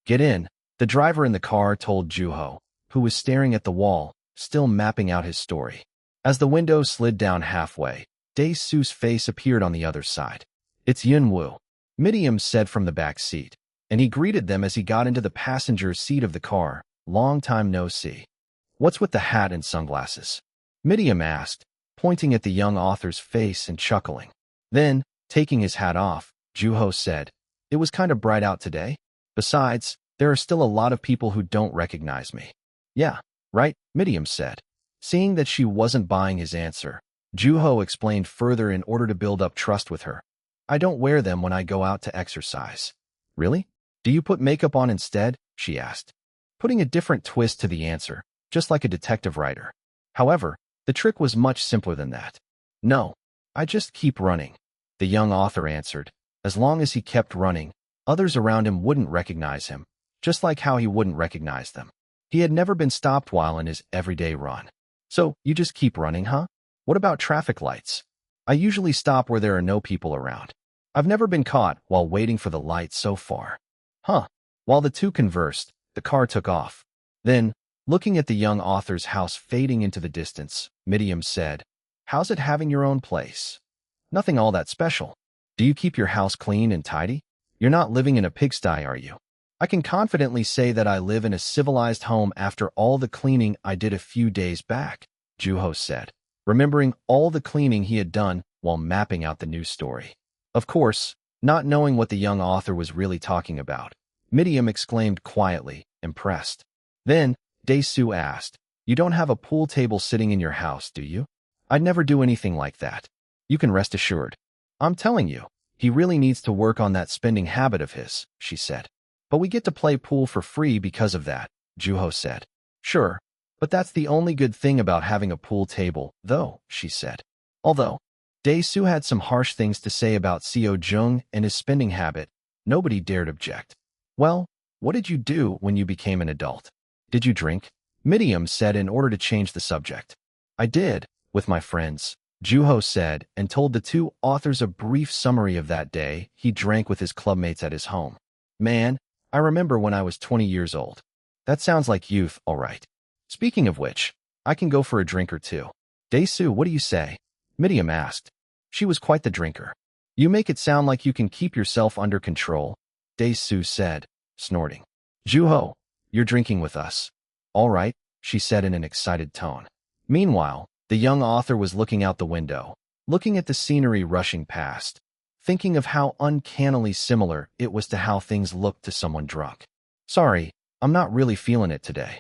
"Get in," the driver in the car told Juho, who was staring at the wall, still mapping out his story. As the window slid down halfway, Dae-soo's face appeared on the other side. "It's Yunwoo," Midiam said from the back seat, and he greeted them as he got into the passenger seat of the car. "Long time no see." "What's with the hat and sunglasses?" Midiam asked, pointing at the young author's face and chuckling. Then, taking his hat off, Juho said, "It was kind of bright out today. Besides, there are still a lot of people who don't recognize me." "Yeah, right," Midiam said. Seeing that she wasn't buying his answer, Juho explained further in order to build up trust with her. "I don't wear them when I go out to exercise." "Really? Do you put makeup on instead?" she asked, putting a different twist to the answer, just like a detective writer. However, the trick was much simpler than that. "No, I just keep running," the young author answered. As long as he kept running, others around him wouldn't recognize him, just like how he wouldn't recognize them. He had never been stopped while in his everyday run. "So, you just keep running, huh? What about traffic lights?" "I usually stop where there are no people around. I've never been caught while waiting for the light so far." "Huh." While the two conversed, the car took off. Then, looking at the young author's house fading into the distance, Midiam said, "How's it having your own place?" "Nothing all that special. Do you keep your house clean and tidy? You're not living in a pigsty, are you?" "I can confidently say that I live in a civilized home after all the cleaning I did a few days back," Juho said, remembering all the cleaning he had done while mapping out the news story. Of course, not knowing what the young author was really talking about, Midiam exclaimed quietly, impressed. Then, Dae-soo asked, "You don't have a pool table sitting in your house, do you?" "I'd never do anything like that. You can rest assured." "I'm telling you, he really needs to work on that spending habit of his," she said. "But we get to play pool for free because of that," Juho said. "Sure, but that's the only good thing about having a pool table, though," she said. Although Dae-soo had some harsh things to say about Seo-jung and his spending habit, nobody dared object. "Well, what did you do when you became an adult? Did you drink?" Midiam said in order to change the subject. "I did, with my friends," Juho said, and told the two authors a brief summary of that day he drank with his clubmates at his home. "Man, I remember when I was 20 years old. That sounds like youth, all right. Speaking of which, I can go for a drink or two." "Dae-soo, what do you say?" Midiam asked. She was quite the drinker. "You make it sound like you can keep yourself under control," Dae-soo said, snorting. Juho, you're drinking with us. All right, she said in an excited tone. Meanwhile, the young author was looking out the window, looking at the scenery rushing past, thinking of how uncannily similar it was to how things looked to someone drunk. Sorry, I'm not really feeling it today.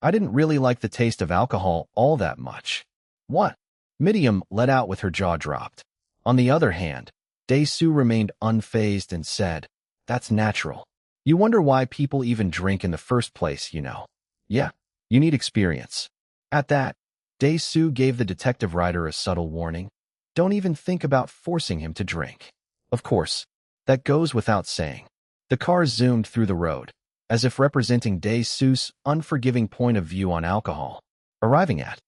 I didn't really like the taste of alcohol all that much. What? Miriam let out with her jaw dropped. On the other hand, Dae-soo remained unfazed and said, That's natural. You wonder why people even drink in the first place, you know. Yeah, you need experience. At that, Dae-soo gave the detective writer a subtle warning. Don't even think about forcing him to drink. Of course, that goes without saying. The car zoomed through the road, as if representing Dae-soo's unforgiving point of view on alcohol. Arriving at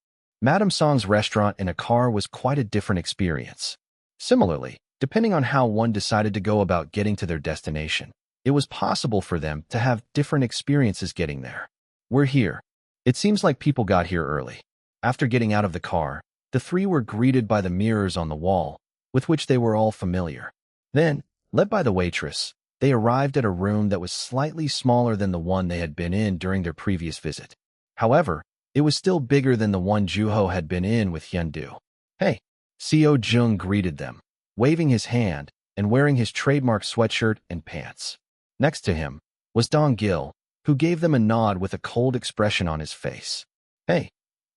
Madame Song's restaurant in a car was quite a different experience. Similarly, depending on how one decided to go about getting to their destination, it was possible for them to have different experiences getting there. We're here. It seems like people got here early. After getting out of the car, the three were greeted by the mirrors on the wall, with which they were all familiar. Then, led by the waitress, they arrived at a room that was slightly smaller than the one they had been in during their previous visit. However, it was still bigger than the one Juho had been in with Hyun-do. Hey, Seo Jung greeted them, waving his hand and wearing his trademark sweatshirt and pants. Next to him was Dong-gil, who gave them a nod with a cold expression on his face. Hey,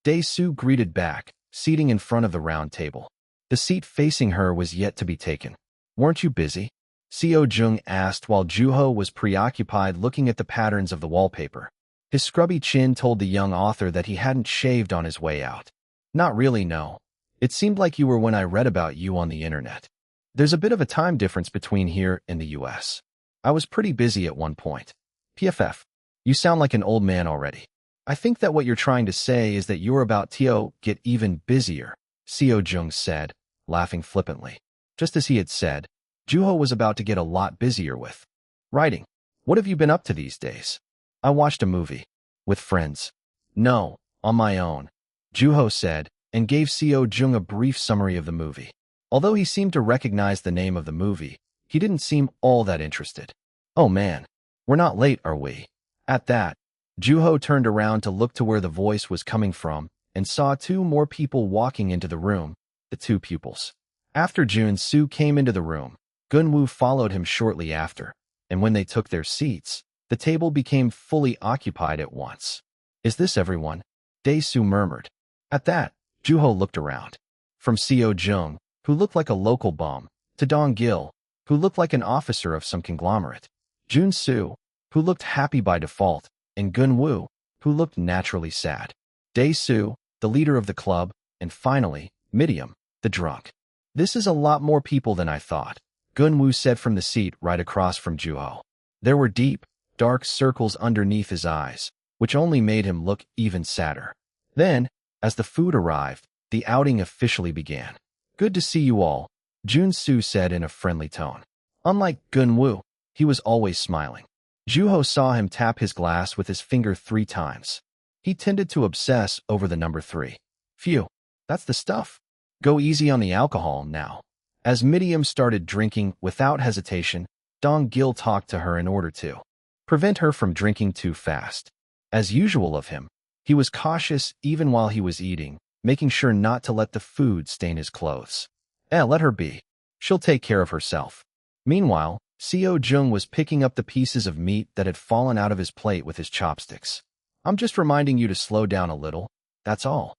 Dae-soo greeted back, seating in front of the round table. The seat facing her was yet to be taken. Weren't you busy? Seo Jung asked while Juho was preoccupied looking at the patterns of the wallpaper. His scrubby chin told the young author that he hadn't shaved on his way out. Not really, no. It seemed like you were when I read about you on the internet. There's a bit of a time difference between here and the US. I was pretty busy at one point. PFF, you sound like an old man already. I think that what you're trying to say is that you're about to get even busier, Seo Jung said, laughing flippantly. Just as he had said, Juho was about to get a lot busier with writing. What have you been up to these days? I watched a movie. With friends. No, on my own, Juho said, and gave Seo Jung a brief summary of the movie. Although he seemed to recognize the name of the movie, he didn't seem all that interested. Oh man, we're not late, are we? At that, Juho turned around to look to where the voice was coming from and saw two more people walking into the room, the two pupils. After Jun-soo came into the room, Gun-woo followed him shortly after, and when they took their seats, the table became fully occupied at once. Is this everyone? Dae-soo murmured. At that, Juho looked around. From Seo Jung, who looked like a local bum, to Dong-gil, who looked like an officer of some conglomerate, Jun-soo, who looked happy by default, and Gun-woo, who looked naturally sad. Dae-soo, the leader of the club, and finally, Miriam, the drunk. This is a lot more people than I thought, Gun-woo said from the seat right across from Juho. There were deep, dark circles underneath his eyes, which only made him look even sadder. Then, as the food arrived, the outing officially began. Good to see you all, Jun-soo said in a friendly tone. Unlike Gun-woo, he was always smiling. Juho saw him tap his glass with his finger 3 times. He tended to obsess over the number 3. Phew, that's the stuff. Go easy on the alcohol now. As Miriam started drinking without hesitation, Dong-gil talked to her in order to prevent her from drinking too fast. As usual of him, he was cautious even while he was eating, making sure not to let the food stain his clothes. Let her be. She'll take care of herself. Meanwhile, Seo Jung was picking up the pieces of meat that had fallen out of his plate with his chopsticks. I'm just reminding you to slow down a little, that's all.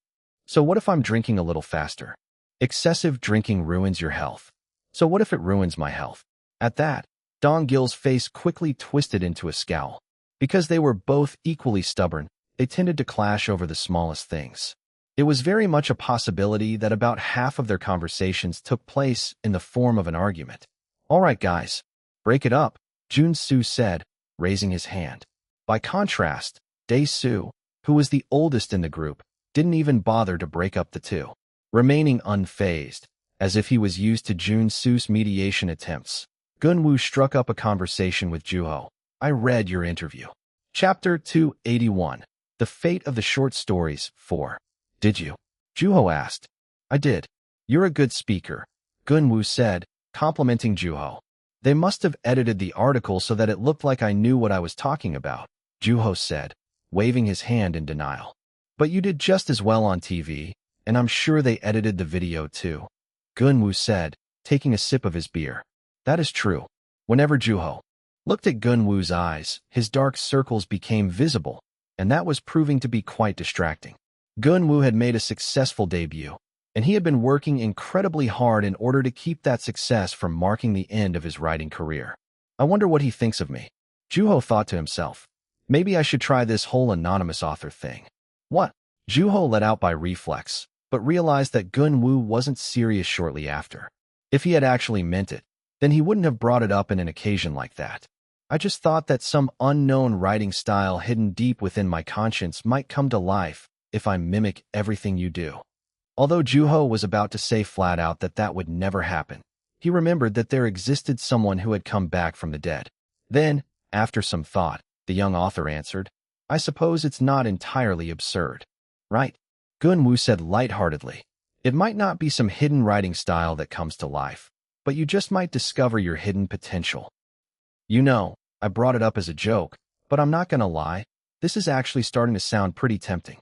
So what if I'm drinking a little faster? Excessive drinking ruins your health. So what if it ruins my health? At that, Dong-gil's face quickly twisted into a scowl. Because they were both equally stubborn, they tended to clash over the smallest things. It was very much a possibility that about half of their conversations took place in the form of an argument. All right, guys, break it up, Jun-soo said, raising his hand. By contrast, Dae-soo, who was the oldest in the group, didn't even bother to break up the two, remaining unfazed, as if he was used to Jun-soo's mediation attempts. Gun-woo struck up a conversation with Juho. I read your interview. Chapter 281. The Fate of the Short Stories 4. Did you? Juho asked. I did. You're a good speaker, Gun-woo said, complimenting Juho. They must have edited the article so that it looked like I knew what I was talking about, Juho said, waving his hand in denial. But you did just as well on TV, and I'm sure they edited the video too, Gunwoo said, taking a sip of his beer. That is true. Whenever Juho looked at Gunwoo's eyes, his dark circles became visible, and that was proving to be quite distracting. Gunwoo had made a successful debut, and he had been working incredibly hard in order to keep that success from marking the end of his writing career. I wonder what he thinks of me. Juho thought to himself. Maybe I should try this whole anonymous author thing. What? Juho let out by reflex, but realized that Gunwoo wasn't serious shortly after. If he had actually meant it, then he wouldn't have brought it up in an occasion like that. I just thought that some unknown writing style hidden deep within my conscience might come to life if I mimic everything you do. Although Juho was about to say flat out that that would never happen, he remembered that there existed someone who had come back from the dead. Then, after some thought, the young author answered, I suppose it's not entirely absurd. Right? Gunwoo said lightheartedly. It might not be some hidden writing style that comes to life, but you just might discover your hidden potential. You know, I brought it up as a joke, but I'm not gonna lie, this is actually starting to sound pretty tempting.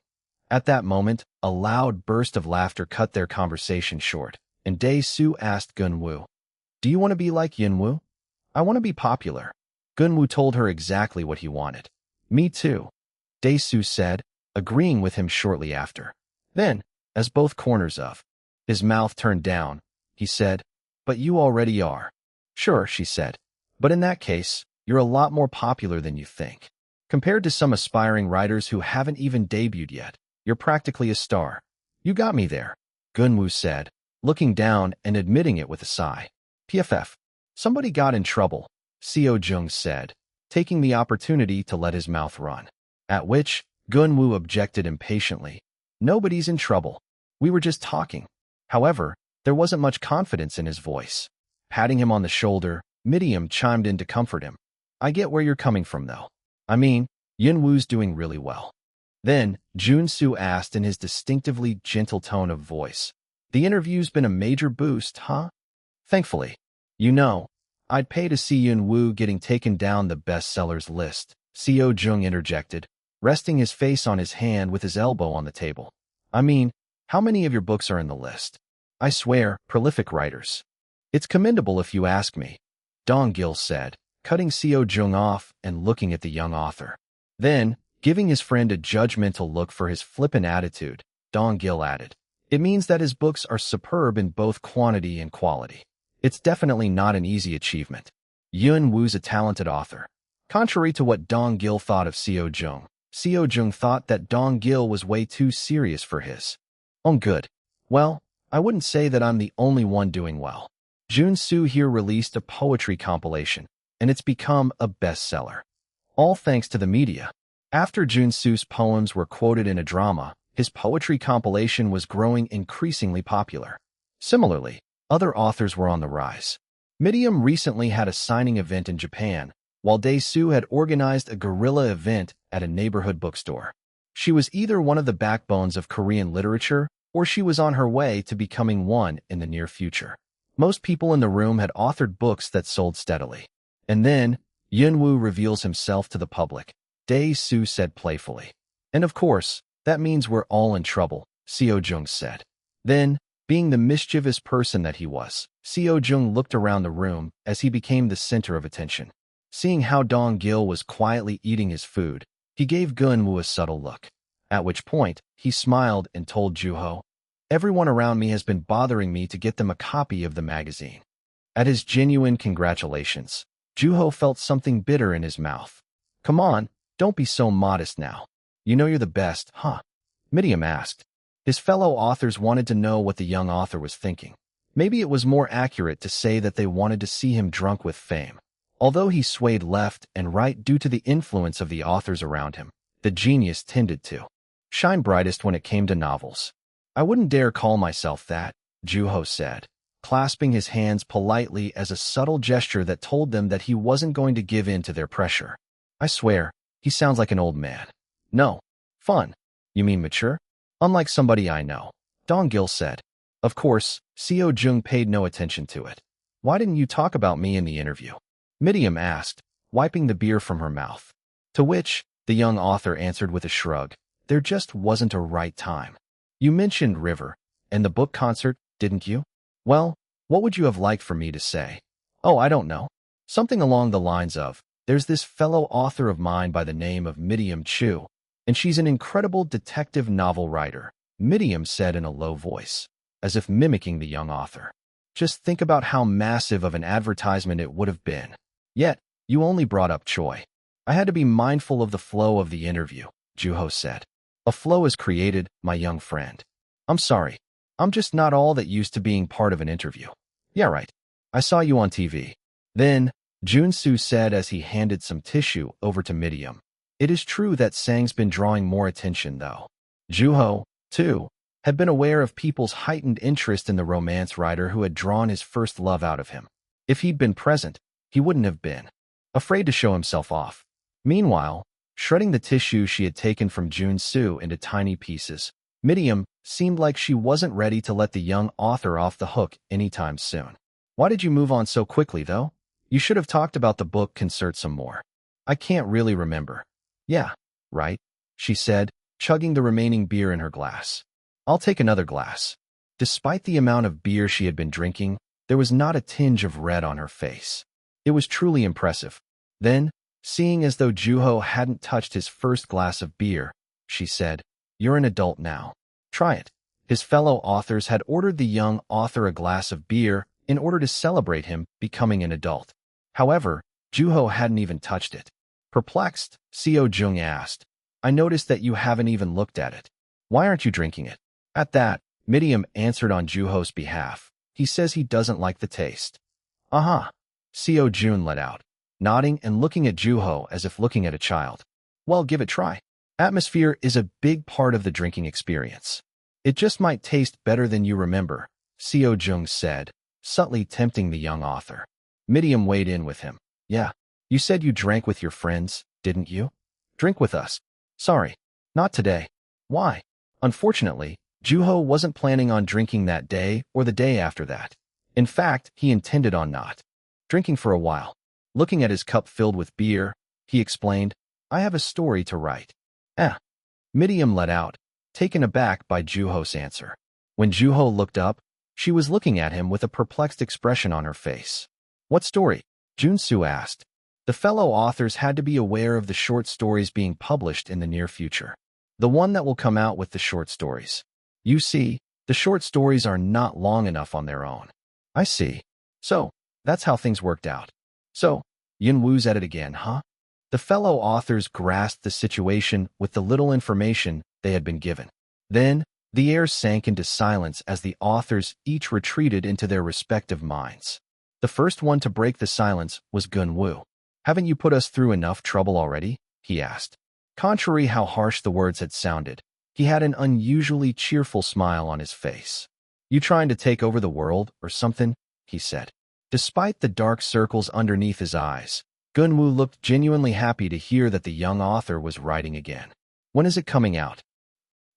At that moment, a loud burst of laughter cut their conversation short, and Dae-soo asked Gunwoo, Do you want to be like Yinwoo? I want to be popular. Gunwoo told her exactly what he wanted. Me too, Dae-soo said, agreeing with him shortly after. Then, as both corners of his mouth turned down, he said, But you already are. Sure, she said. But in that case, you're a lot more popular than you think. Compared to some aspiring writers who haven't even debuted yet, you're practically a star. You got me there, Gunwoo said, looking down and admitting it with a sigh. PFF. Somebody got in trouble, Seo-jung said, taking the opportunity to let his mouth run. At which, Gunwoo objected impatiently. Nobody's in trouble. We were just talking. However, there wasn't much confidence in his voice. Patting him on the shoulder, Midium chimed in to comfort him. I get where you're coming from, though. I mean, Yinwoo's doing really well. Then, Jun-soo asked in his distinctively gentle tone of voice. The interview's been a major boost, huh? Thankfully. You know, I'd pay to see Yinwoo getting taken down the bestsellers list, Seo-jung interjected, resting his face on his hand with his elbow on the table. I mean, how many of your books are in the list? I swear, prolific writers. It's commendable if you ask me, Dong-gil said, cutting Seo-jung off and looking at the young author. Then, giving his friend a judgmental look for his flippant attitude, Dong-gil added, It means that his books are superb in both quantity and quality. It's definitely not an easy achievement. Yun-woo's a talented author. Contrary to what Dong-gil thought of Seo-jung thought that Dong-gil was way too serious for his own good. Well, I wouldn't say that I'm the only one doing well. Jun-soo here released a poetry compilation, and it's become a bestseller. All thanks to the media. After Jun-soo's poems were quoted in a drama, his poetry compilation was growing increasingly popular. Similarly, other authors were on the rise. Midium recently had a signing event in Japan, while Dae-soo had organized a guerrilla event at a neighborhood bookstore. She was either one of the backbones of Korean literature, or she was on her way to becoming one in the near future. Most people in the room had authored books that sold steadily. And then, Yunwoo reveals himself to the public, Dae-soo said playfully. And of course, that means we're all in trouble, Seo-jung said. Then, being the mischievous person that he was, Seo-jung looked around the room as he became the center of attention. Seeing how Dong-gil was quietly eating his food, he gave Gunwoo a subtle look. At which point, he smiled and told Juho, Everyone around me has been bothering me to get them a copy of the magazine. At his genuine congratulations, Juho felt something bitter in his mouth. Come on, don't be so modest now. You know you're the best, huh? Midium asked. His fellow authors wanted to know what the young author was thinking. Maybe it was more accurate to say that they wanted to see him drunk with fame. Although he swayed left and right due to the influence of the authors around him, the genius tended to shine brightest when it came to novels. I wouldn't dare call myself that, Juho said, clasping his hands politely as a subtle gesture that told them that he wasn't going to give in to their pressure. I swear, he sounds like an old man. No. Fun. You mean mature? Unlike somebody I know, Dong-gil said. Of course, Seo-jung paid no attention to it. Why didn't you talk about me in the interview? Miriam asked, wiping the beer from her mouth. To which, the young author answered with a shrug, there just wasn't a right time. You mentioned River, and the book concert, didn't you? Well, what would you have liked for me to say? Oh, I don't know. Something along the lines of, there's this fellow author of mine by the name of Miriam Chu, and she's an incredible detective novel writer, Miriam said in a low voice, as if mimicking the young author. Just think about how massive of an advertisement it would have been. Yet, you only brought up Choi. I had to be mindful of the flow of the interview, Juho said. A flow is created, my young friend. I'm sorry. I'm just not all that used to being part of an interview. Yeah, right. I saw you on TV. Then, Junsu said as he handed some tissue over to Miriam. It is true that Sang's been drawing more attention, though. Juho, too, had been aware of people's heightened interest in the romance writer who had drawn his first love out of him. If he'd been present, he wouldn't have been afraid to show himself off. Meanwhile, shredding the tissue she had taken from Junsu into tiny pieces, Miriam seemed like she wasn't ready to let the young author off the hook anytime soon. Why did you move on so quickly, though? You should have talked about the book concert some more. I can't really remember. Yeah, right, she said, chugging the remaining beer in her glass. I'll take another glass. Despite the amount of beer she had been drinking, there was not a tinge of red on her face. It was truly impressive. Then, seeing as though Juho hadn't touched his first glass of beer, she said, You're an adult now. Try it. His fellow authors had ordered the young author a glass of beer in order to celebrate him becoming an adult. However, Juho hadn't even touched it. Perplexed, Seo Jung asked, I noticed that you haven't even looked at it. Why aren't you drinking it? At that, Miriam answered on Juho's behalf. He says he doesn't like the taste. Uh-huh. Seo Jun let out, nodding and looking at Juho as if looking at a child. Well, give it a try. Atmosphere is a big part of the drinking experience. It just might taste better than you remember, Seo Jung said, subtly tempting the young author. Miriam weighed in with him. Yeah, you said you drank with your friends, didn't you? Drink with us. Sorry, not today. Why? Unfortunately, Juho wasn't planning on drinking that day or the day after that. In fact, he intended on not drinking for a while. Looking at his cup filled with beer, he explained, I have a story to write. Miriam let out, taken aback by Juho's answer. When Juho looked up, she was looking at him with a perplexed expression on her face. What story? Junsu asked. The fellow authors had to be aware of the short stories being published in the near future. The one that will come out with the short stories. You see, the short stories are not long enough on their own. I see. So, that's how things worked out. So, Yunwoo's at it again, huh? The fellow authors grasped the situation with the little information they had been given. Then, the air sank into silence as the authors each retreated into their respective minds. The first one to break the silence was Gunwoo. Haven't you put us through enough trouble already? He asked. Contrary how harsh the words had sounded, he had an unusually cheerful smile on his face. You trying to take over the world, or something? He said. Despite the dark circles underneath his eyes, Gunwoo looked genuinely happy to hear that the young author was writing again. When is it coming out?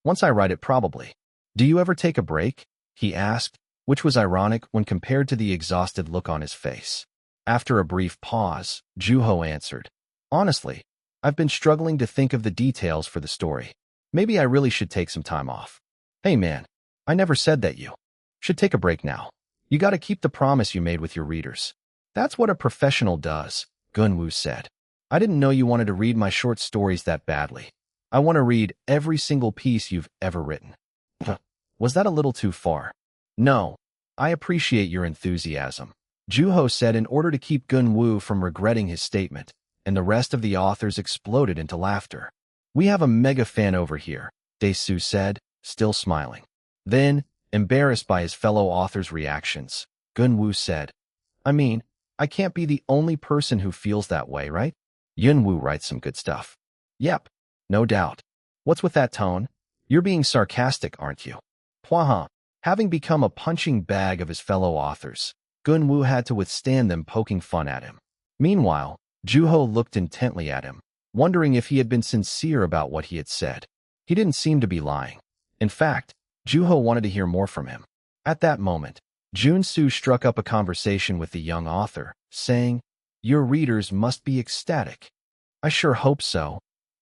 Once I write it, probably. Do you ever take a break? He asked, which was ironic when compared to the exhausted look on his face. After a brief pause, Juho answered, Honestly, I've been struggling to think of the details for the story. Maybe I really should take some time off. Hey man, I never said that you should take a break now. You gotta keep the promise you made with your readers. That's what a professional does, Gunwoo said. I didn't know you wanted to read my short stories that badly. I want to read every single piece you've ever written. Was that a little too far? No, I appreciate your enthusiasm, Juho said in order to keep Gunwoo from regretting his statement, and the rest of the authors exploded into laughter. We have a mega fan over here, Daesu said, still smiling. Then, embarrassed by his fellow authors' reactions, Gunwoo said, I mean, I can't be the only person who feels that way, right? Yunwoo writes some good stuff. Yep, no doubt. What's with that tone? You're being sarcastic, aren't you? Pwaha. Having become a punching bag of his fellow authors, Gunwoo had to withstand them poking fun at him. Meanwhile, Juho looked intently at him, wondering if he had been sincere about what he had said. He didn't seem to be lying. In fact, Juho wanted to hear more from him. At that moment, Junsu struck up a conversation with the young author, saying, "Your readers must be ecstatic." "I sure hope so,"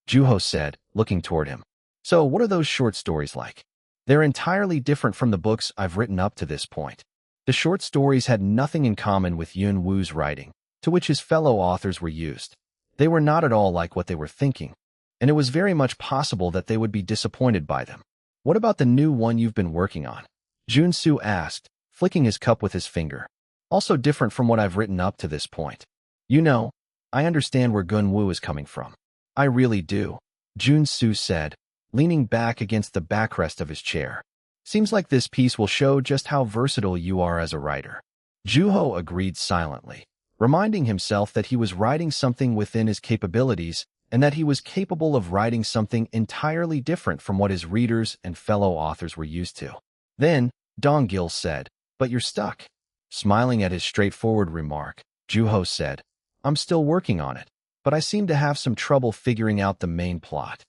Juho said, looking toward him. "So what are those short stories like?" "They're entirely different from the books I've written up to this point." The short stories had nothing in common with Yun Wu's writing, to which his fellow authors were used. They were not at all like what they were thinking, and it was very much possible that they would be disappointed by them. "What about the new one you've been working on?" Junsu asked, flicking his cup with his finger. "Also different from what I've written up to this point." "You know, I understand where Gun Wu is coming from." "I really do," Junsu said, leaning back against the backrest of his chair. "Seems like this piece will show just how versatile you are as a writer." Juho agreed silently, reminding himself that he was writing something within his capabilities and that he was capable of writing something entirely different from what his readers and fellow authors were used to. Then, Dong-gil said, "But you're stuck." Smiling at his straightforward remark, Juho said, "I'm still working on it, but I seem to have some trouble figuring out the main plot."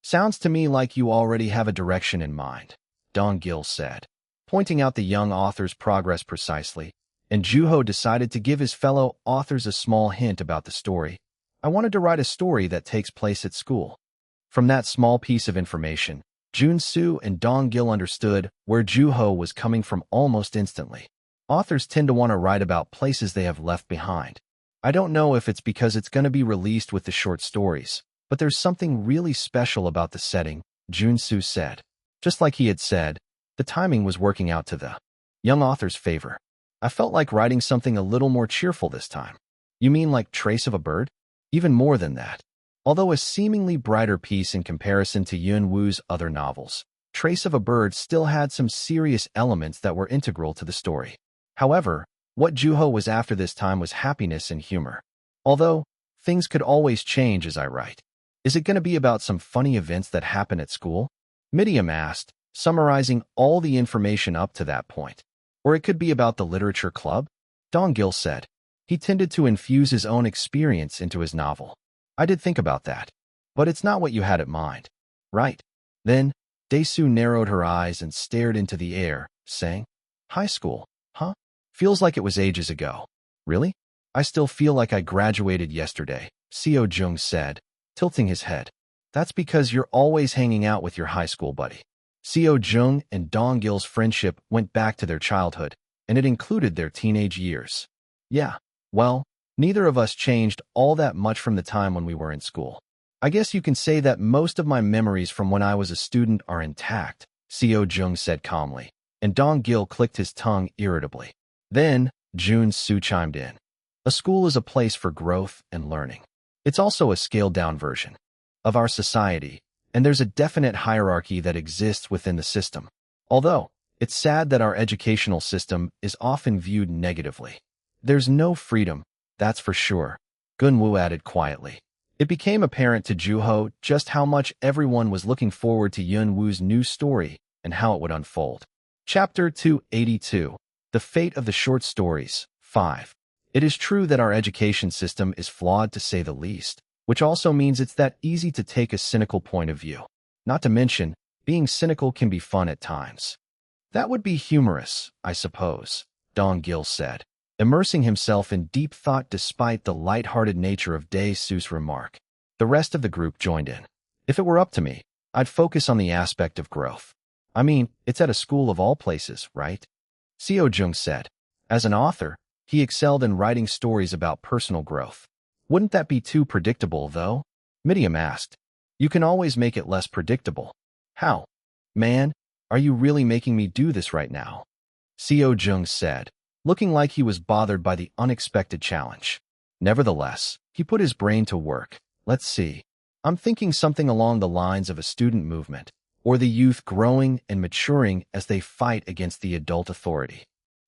"Sounds to me like you already have a direction in mind," Dong-gil said, pointing out the young author's progress precisely, and Juho decided to give his fellow authors a small hint about the story. "I wanted to write a story that takes place at school." From that small piece of information, Junsu and Dong-gil understood where Juho was coming from almost instantly. Authors tend to want to write about places they have left behind. "I don't know if it's because it's going to be released with the short stories, but there's something really special about the setting," Junsu said. Just like he had said, the timing was working out to the young author's favor. "I felt like writing something a little more cheerful this time." "You mean like Trace of a Bird?" "Even more than that." Although a seemingly brighter piece in comparison to Yun Wu's other novels, Trace of a Bird still had some serious elements that were integral to the story. However, what Juho was after this time was happiness and humor. "Although, things could always change as I write. Is it going to be about some funny events that happen at school?" Miriam asked, summarizing all the information up to that point. "Or it could be about the literature club?" Dong-gil said. He tended to infuse his own experience into his novel. "I did think about that, but it's not what you had in mind." "Right." Then, Daesu narrowed her eyes and stared into the air, saying, "High school, huh? Feels like it was ages ago." "Really? I still feel like I graduated yesterday," Seo Jung said, tilting his head. "That's because you're always hanging out with your high school buddy." Seo Jung and Dong-gil's friendship went back to their childhood, and it included their teenage years. "Yeah, well, neither of us changed all that much from the time when we were in school. I guess you can say that most of my memories from when I was a student are intact," Seo Jung said calmly, and Dong-gil clicked his tongue irritably. Then, Junsu chimed in. "A school is a place for growth and learning. It's also a scaled-down version of our society, and there's a definite hierarchy that exists within the system. Although, it's sad that our educational system is often viewed negatively. There's no freedom, that's for sure," Gunwoo added quietly. It became apparent to Juho just how much everyone was looking forward to Yun Woo's new story and how it would unfold. Chapter 282, The Fate of the Short Stories, 5. It is true that our education system is flawed to say the least, which also means it's that easy to take a cynical point of view. Not to mention, being cynical can be fun at times. "That would be humorous, I suppose," Dong-gil said, immersing himself in deep thought despite the light-hearted nature of Dae-soo's remark. The rest of the group joined in. "If it were up to me, I'd focus on the aspect of growth. I mean, it's at a school of all places, right?" Seo Jung said. As an author, he excelled in writing stories about personal growth. "Wouldn't that be too predictable, though?" Miriam asked. "You can always make it less predictable." "How?" "Man, are you really making me do this right now?" Seo Jung said, looking like he was bothered by the unexpected challenge. Nevertheless, he put his brain to work. "Let's see. I'm thinking something along the lines of a student movement, or the youth growing and maturing as they fight against the adult authority."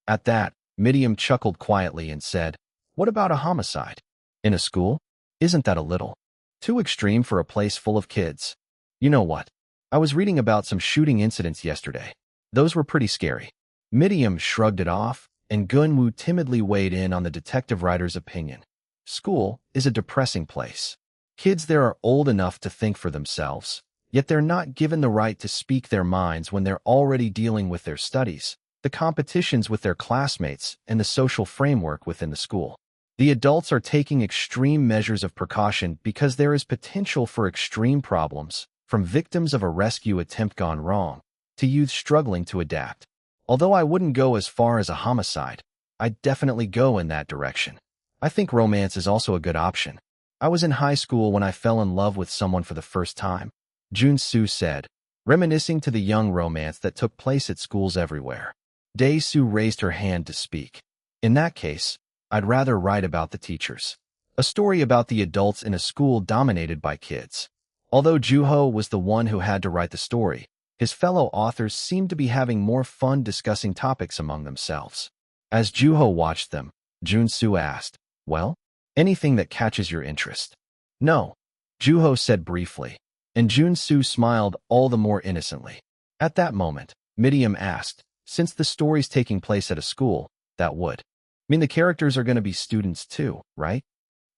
At that, Miriam chuckled quietly and said, "What about a homicide? In a school? Isn't that a little too extreme for a place full of kids?" "You know what? I was reading about some shooting incidents yesterday. Those were pretty scary." Miriam shrugged it off, and Gunwoo timidly weighed in on the detective writer's opinion. "School is a depressing place. Kids there are old enough to think for themselves, yet they're not given the right to speak their minds when they're already dealing with their studies. the competitions with their classmates, and the social framework within the school. The adults are taking extreme measures of precaution because there is potential for extreme problems, from victims of a rescue attempt gone wrong to youth struggling to adapt. Although I wouldn't go as far as a homicide, I'd definitely go in that direction. I think romance is also a good option. I was in high school when I fell in love with someone for the first time, Jun-soo said, reminiscing to the young romance that took place at schools everywhere. Dae-soo raised her hand to speak. In that case, I'd rather write about the teachers. A story about the adults in a school dominated by kids. Although Joo-ho was the one who had to write the story, his fellow authors seemed to be having more fun discussing topics among themselves. As Joo-ho watched them, Jun-soo asked, "Well, anything that catches your interest?" "No," Joo-ho said briefly, and Jun-soo smiled all the more innocently. At that moment, Midiam asked, "Since the story's taking place at a school, that would mean the characters are going to be students too, right?"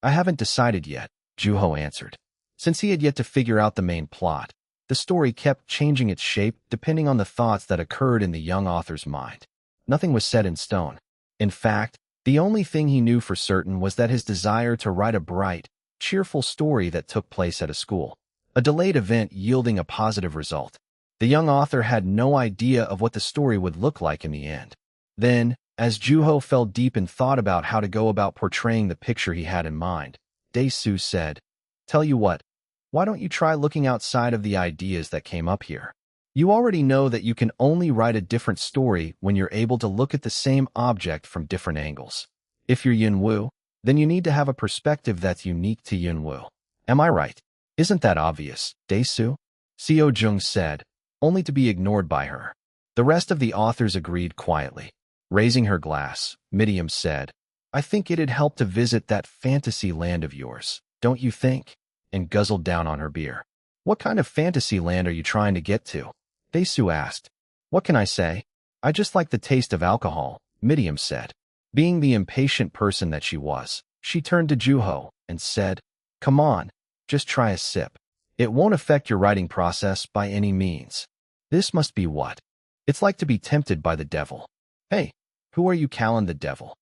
"I haven't decided yet," Joo-ho answered. Since he had yet to figure out the main plot, the story kept changing its shape depending on the thoughts that occurred in the young author's mind. Nothing was set in stone. In fact, the only thing he knew for certain was that his desire to write a bright, cheerful story that took place at a school, a delayed event yielding a positive result. The young author had no idea of what the story would look like in the end. Then, as Joo-ho fell deep in thought about how to go about portraying the picture he had in mind, Dae-soo said, "Tell you what, why don't you try looking outside of the ideas that came up here? You already know that you can only write a different story when you're able to look at the same object from different angles. If you're Yun-woo, then you need to have a perspective that's unique to Yun-woo. Am I right? Isn't that obvious, Dae-soo?" Seo-jung said, only to be ignored by her. The rest of the authors agreed quietly. Raising her glass, Midiam said, "I think it'd help to visit that fantasy land of yours, don't you think?" and guzzled down on her beer. "What kind of fantasy land are you trying to get to?" Dae-soo asked. "What can I say? I just like the taste of alcohol," Midiam said. Being the impatient person that she was, she turned to Joo-ho and said, "Come on, just try a sip. It won't affect your writing process by any means. This must be what it's like to be tempted by the devil." "Hey, who are you calling the devil?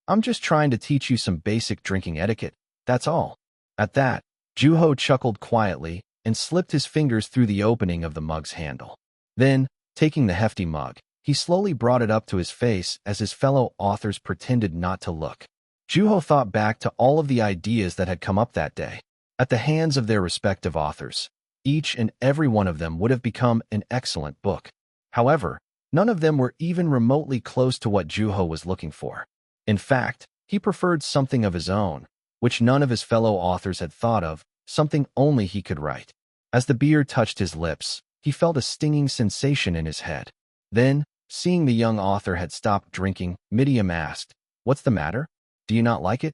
I'm just trying to teach you some basic drinking etiquette, that's all." At that, Joo-ho chuckled quietly and slipped his fingers through the opening of the mug's handle. Then, taking the hefty mug, he slowly brought it up to his face as his fellow authors pretended not to look. Joo-ho thought back to all of the ideas that had come up that day. At the hands of their respective authors, each and every one of them would have become an excellent book. However, none of them were even remotely close to what Joo-ho was looking for. In fact, he preferred something of his own, which none of his fellow authors had thought of, something only he could write. As the beer touched his lips, he felt a stinging sensation in his head. Then, seeing the young author had stopped drinking, Midiam asked, "What's the matter? Do you not like it?"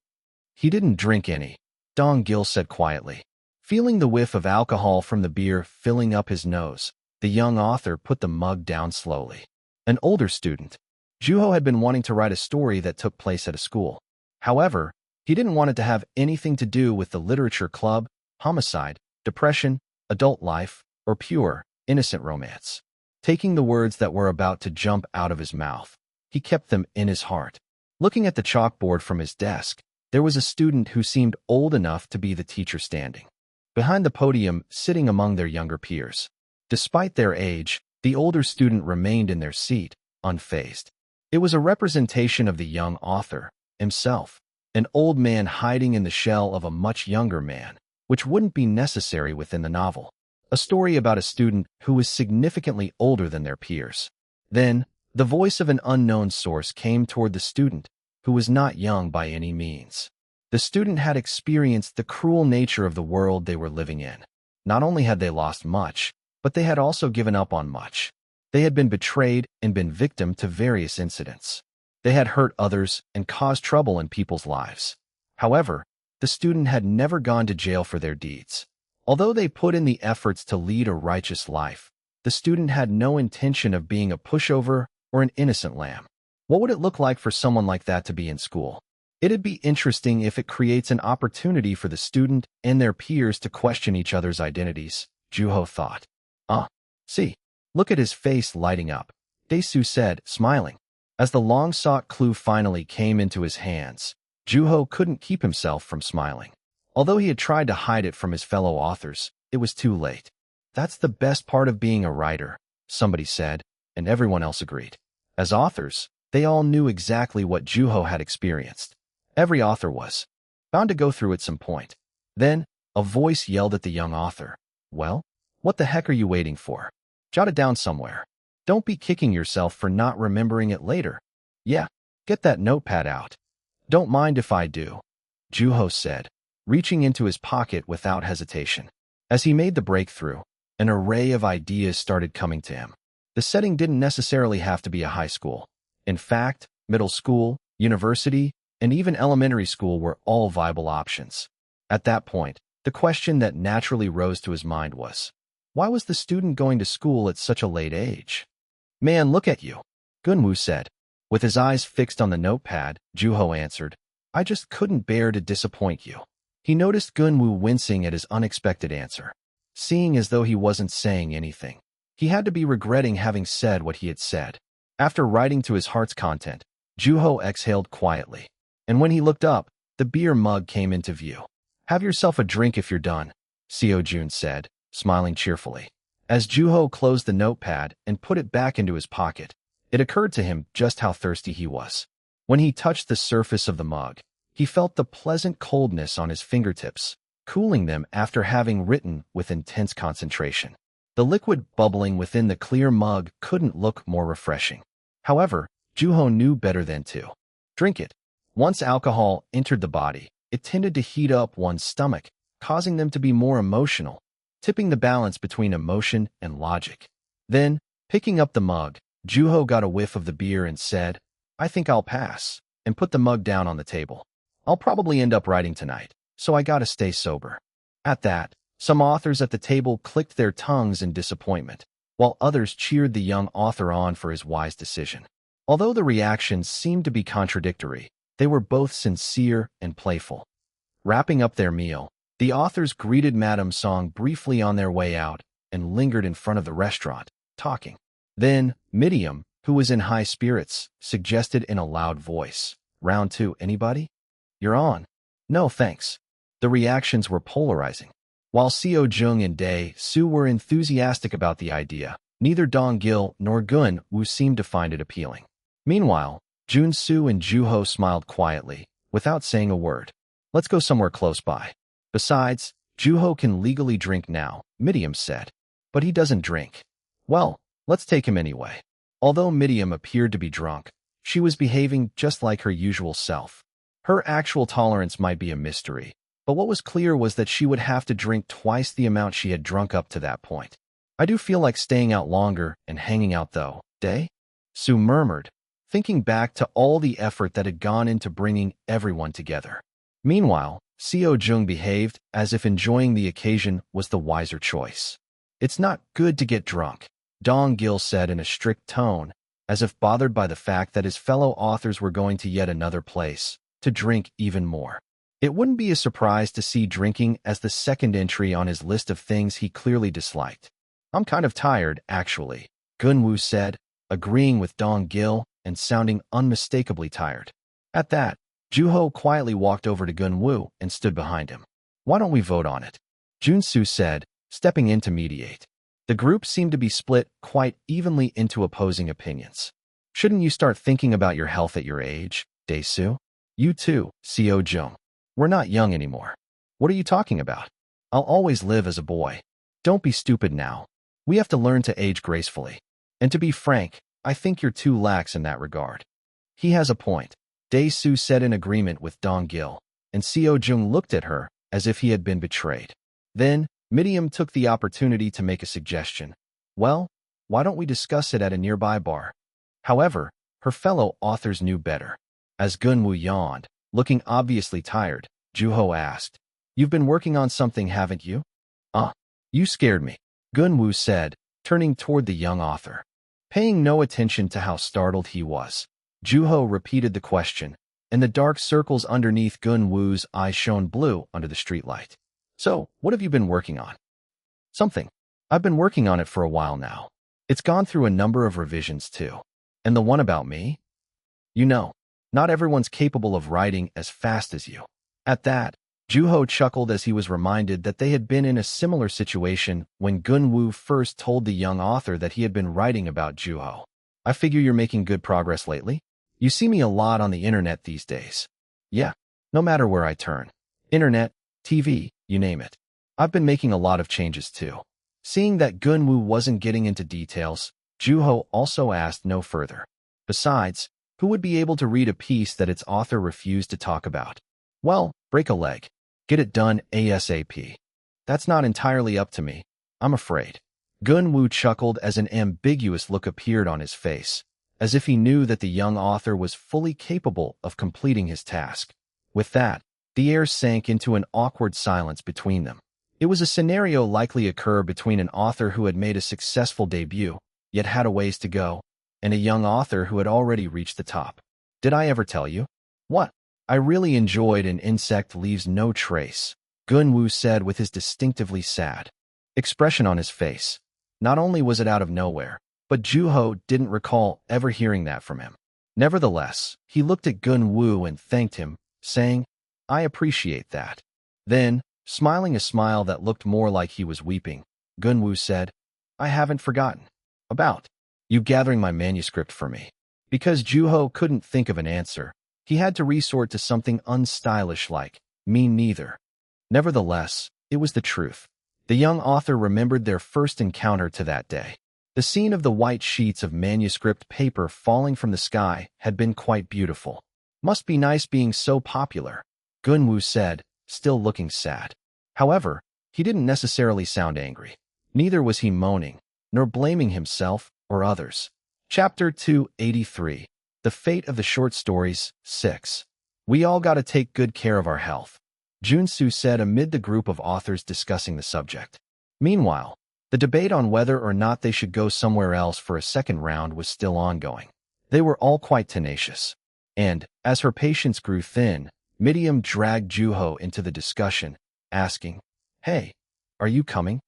"He didn't drink any," Dong-gil said quietly. Feeling the whiff of alcohol from the beer filling up his nose, the young author put the mug down slowly. An older student, Joo-ho had been wanting to write a story that took place at a school. However, he didn't want it to have anything to do with the literature club, homicide, depression, adult life, or pure, innocent romance. Taking the words that were about to jump out of his mouth, he kept them in his heart. Looking at the chalkboard from his desk, there was a student who seemed old enough to be the teacher standing behind the podium, sitting among their younger peers. Despite their age, the older student remained in their seat, unfazed. It was a representation of the young author himself, an old man hiding in the shell of a much younger man, which wouldn't be necessary within the novel. A story about a student who was significantly older than their peers. Then, the voice of an unknown source came toward the student, who was not young by any means. The student had experienced the cruel nature of the world they were living in. Not only had they lost much, but they had also given up on much. They had been betrayed and been victim to various incidents. They had hurt others and caused trouble in people's lives. However, the student had never gone to jail for their deeds. Although they put in the efforts to lead a righteous life, the student had no intention of being a pushover or an innocent lamb. What would it look like for someone like that to be in school? It'd be interesting if it creates an opportunity for the student and their peers to question each other's identities, Joo-ho thought. See, look at his face lighting up. Dae-soo said, smiling. As the long-sought clue finally came into his hands, Joo-ho couldn't keep himself from smiling. Although he had tried to hide it from his fellow authors, it was too late. That's the best part of being a writer, somebody said, and everyone else agreed. As authors, they all knew exactly what Joo-ho had experienced. Every author was bound to go through at some point. Then, a voice yelled at the young author. Well, what the heck are you waiting for? Jot it down somewhere. Don't be kicking yourself for not remembering it later. Yeah, get that notepad out. Don't mind if I do, Joo-ho said, reaching into his pocket without hesitation. As he made the breakthrough, an array of ideas started coming to him. The setting didn't necessarily have to be a high school. In fact, middle school, university, and even elementary school were all viable options. At that point, the question that naturally rose to his mind was, why was the student going to school at such a late age? Man, look at you, Gunwoo said. With his eyes fixed on the notepad, Joo-ho answered, I just couldn't bear to disappoint you. He noticed Gunwoo wincing at his unexpected answer, seeing as though he wasn't saying anything. He had to be regretting having said what he had said. After writing to his heart's content, Joo-ho exhaled quietly. And when he looked up, the beer mug came into view. Have yourself a drink if you're done, Seo-jun said, smiling cheerfully. As Joo-ho closed the notepad and put it back into his pocket, it occurred to him just how thirsty he was. When he touched the surface of the mug, he felt the pleasant coldness on his fingertips, cooling them after having written with intense concentration. The liquid bubbling within the clear mug couldn't look more refreshing. However, Joo-ho knew better than to drink it. Once alcohol entered the body, it tended to heat up one's stomach, causing them to be more emotional, tipping the balance between emotion and logic. Then, picking up the mug, Joo-ho got a whiff of the beer and said, I think I'll pass, and put the mug down on the table. I'll probably end up writing tonight, so I gotta stay sober. At that, some authors at the table clicked their tongues in disappointment, while others cheered the young author on for his wise decision. Although the reactions seemed to be contradictory, they were both sincere and playful. Wrapping up their meal, the authors greeted Madame Song briefly on their way out and lingered in front of the restaurant, talking. Then, Midium, who was in high spirits, suggested in a loud voice, Round 2, anybody? You're on. No, thanks. The reactions were polarizing. While Seo-jung and Dae-soo were enthusiastic about the idea, neither Dong-gil nor Gun-woo seemed to find it appealing. Meanwhile, Jun-soo and Joo-ho smiled quietly, without saying a word. Let's go somewhere close by. Besides, Joo-ho can legally drink now, Midium said. But he doesn't drink. Well, let's take him anyway. Although Midium appeared to be drunk, she was behaving just like her usual self. Her actual tolerance might be a mystery, but what was clear was that she would have to drink twice the amount she had drunk up to that point. I do feel like staying out longer and hanging out though, Dae-soo murmured, thinking back to all the effort that had gone into bringing everyone together. Meanwhile, Seo-jung behaved as if enjoying the occasion was the wiser choice. It's not good to get drunk, Dong-gil said in a strict tone, as if bothered by the fact that his fellow authors were going to yet another place to drink even more. It wouldn't be a surprise to see drinking as the second entry on his list of things he clearly disliked. I'm kind of tired, actually, Gunwoo said, agreeing with Dong-gil and sounding unmistakably tired. At that, Joo-ho quietly walked over to Gunwoo and stood behind him. Why don't we vote on it? Jun-soo said, stepping in to mediate. The group seemed to be split quite evenly into opposing opinions. Shouldn't you start thinking about your health at your age, Dae-soo? You too, Seo-jung. We're not young anymore. What are you talking about? I'll always live as a boy. Don't be stupid now. We have to learn to age gracefully. And to be frank, I think you're too lax in that regard. He has a point, Dae-soo said in agreement with Dong-gil, and Seo-jung looked at her as if he had been betrayed. Then, Midium took the opportunity to make a suggestion. Well, why don't we discuss it at a nearby bar? However, her fellow authors knew better. As Gunwoo yawned, looking obviously tired, Joo-ho asked, You've been working on something, haven't you? You scared me, Gunwoo said, turning toward the young author. Paying no attention to how startled he was, Joo-ho repeated the question, and the dark circles underneath Gunwoo's eyes shone blue under the streetlight. So, what have you been working on? Something. I've been working on it for a while now. It's gone through a number of revisions too. And the one about me? You know, not everyone's capable of writing as fast as you. At that, Juho chuckled as he was reminded that they had been in a similar situation when Gunwoo first told the young author that he had been writing about Juho. I figure you're making good progress lately. You see me a lot on the internet these days. Yeah, no matter where I turn. Internet, TV, you name it. I've been making a lot of changes too. Seeing that Gunwoo wasn't getting into details, Juho also asked no further. Besides, who would be able to read a piece that its author refused to talk about? Well, break a leg. Get it done ASAP. That's not entirely up to me, I'm afraid. Gunwoo chuckled as an ambiguous look appeared on his face, as if he knew that the young author was fully capable of completing his task. With that, the air sank into an awkward silence between them. It was a scenario likely occur between an author who had made a successful debut, yet had a ways to go, and a young author who had already reached the top. Did I ever tell you? What? I really enjoyed An Insect Leaves No Trace, Gunwoo said with his distinctively sad expression on his face. Not only was it out of nowhere, but Juho didn't recall ever hearing that from him. Nevertheless, he looked at Gunwoo and thanked him, saying, I appreciate that. Then, smiling a smile that looked more like he was weeping, Gunwoo said, I haven't forgotten about you gathering my manuscript for me. Because Juho couldn't think of an answer, he had to resort to something unstylish like, me neither. Nevertheless, it was the truth. The young author remembered their first encounter to that day. The scene of the white sheets of manuscript paper falling from the sky had been quite beautiful. Must be nice being so popular, Gunwoo said, still looking sad. However, he didn't necessarily sound angry. Neither was he moaning, nor blaming himself or others. Chapter 283. The Fate of the Short Stories, 6. We all gotta take good care of our health, Junsu said amid the group of authors discussing the subject. Meanwhile, the debate on whether or not they should go somewhere else for a second round was still ongoing. They were all quite tenacious. And, as her patience grew thin, Midium dragged Juho into the discussion, asking, Hey, are you coming?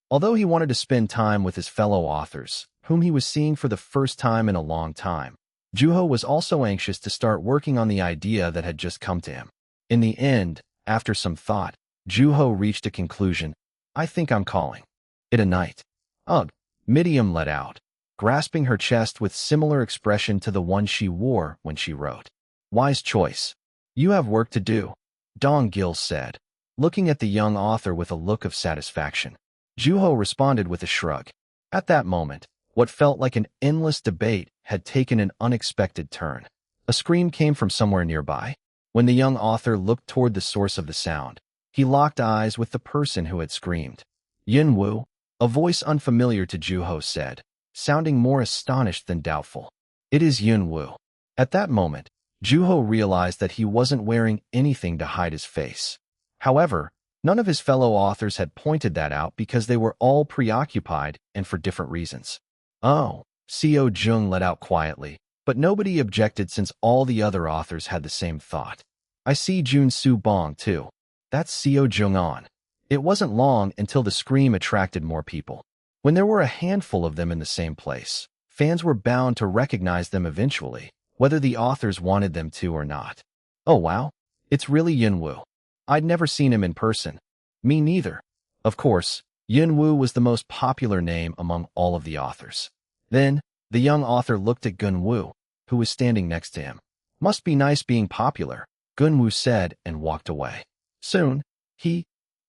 Although he wanted to spend time with his fellow authors, whom he was seeing for the first time in a long time, Juho was also anxious to start working on the idea that had just come to him. In the end, after some thought, Juho reached a conclusion. I think I'm calling it a night. Ugh, Midium let out, grasping her chest with similar expression to the one she wore when she wrote. Wise choice. You have work to do, Dong Gil said, looking at the young author with a look of satisfaction. Juho responded with a shrug. At that moment, what felt like an endless debate had taken an unexpected turn. A scream came from somewhere nearby. When the young author looked toward the source of the sound, he locked eyes with the person who had screamed. Yunwoo, a voice unfamiliar to Juho said, sounding more astonished than doubtful. It is Yunwoo. At that moment, Juho realized that he wasn't wearing anything to hide his face. However, none of his fellow authors had pointed that out because they were all preoccupied and for different reasons. Oh, Seo Jung let out quietly, but nobody objected since all the other authors had the same thought. I see Jun Su Bong too. That's Seo Jung on. It wasn't long until the scream attracted more people. When there were a handful of them in the same place, fans were bound to recognize them eventually, whether the authors wanted them to or not. Oh wow, it's really Yunwoo. I'd never seen him in person. Me neither. Of course, Yunwoo was the most popular name among all of the authors. Then, the young author looked at Gunwoo, who was standing next to him. Must be nice being popular, Gunwoo said and walked away. Soon, he,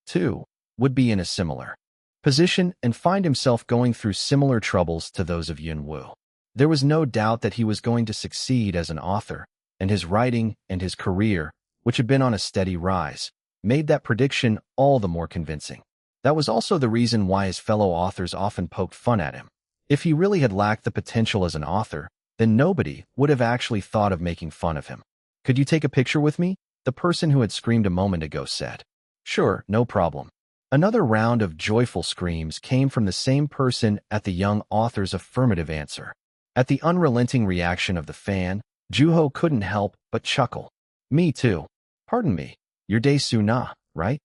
too, would be in a similar position and find himself going through similar troubles to those of Yunwoo. There was no doubt that he was going to succeed as an author, and his writing and his career, which had been on a steady rise, made that prediction all the more convincing. That was also the reason why his fellow authors often poked fun at him. If he really had lacked the potential as an author, then nobody would have actually thought of making fun of him. Could you take a picture with me? The person who had screamed a moment ago said. Sure, no problem. Another round of joyful screams came from the same person at the young author's affirmative answer. At the unrelenting reaction of the fan, Juho couldn't help but chuckle. Me too. Pardon me, you're Dae-Soo Na, right?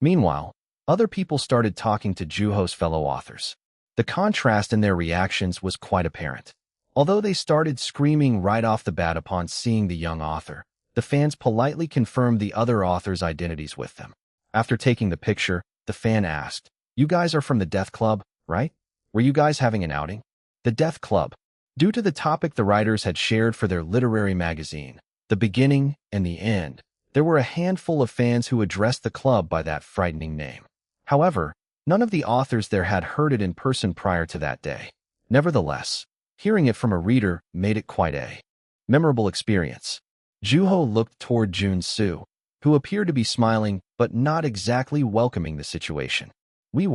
Meanwhile, other people started talking to Juho's fellow authors. The contrast in their reactions was quite apparent. Although they started screaming right off the bat upon seeing the young author, the fans politely confirmed the other authors' identities with them. After taking the picture, the fan asked, "You guys are from the Death Club, right? Were you guys having an outing?" The Death Club. Due to the topic the writers had shared for their literary magazine, The Beginning and the End, there were a handful of fans who addressed the club by that frightening name. However, none of the authors there had heard it in person prior to that day. Nevertheless, hearing it from a reader made it quite a memorable experience. Juho looked toward Jun-soo, who appeared to be smiling but not exactly welcoming the situation. We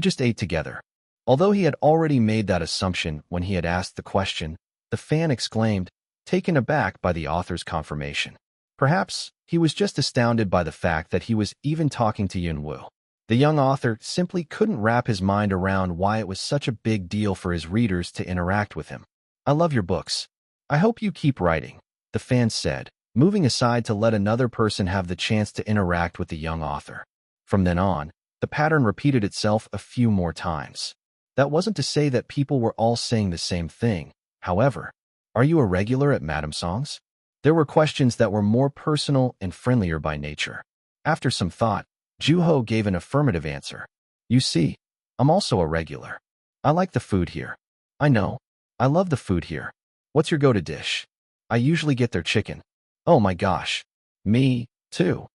just ate together." Although he had already made that assumption when he had asked the question, the fan exclaimed, taken aback by the author's confirmation. Perhaps he was just astounded by the fact that he was even talking to Yun-woo. The young author simply couldn't wrap his mind around why it was such a big deal for his readers to interact with him. "I love your books. I hope you keep writing," the fan said, moving aside to let another person have the chance to interact with the young author. From then on, the pattern repeated itself a few more times. That wasn't to say that people were all saying the same thing. However, "Are you a regular at Madam Song's?" There were questions that were more personal and friendlier by nature. After some thought, Juho gave an affirmative answer. "You see, I'm also a regular. I like the food here." "I know. I love the food here. What's your go-to dish?" "I usually get their chicken." "Oh my gosh. Me, too,"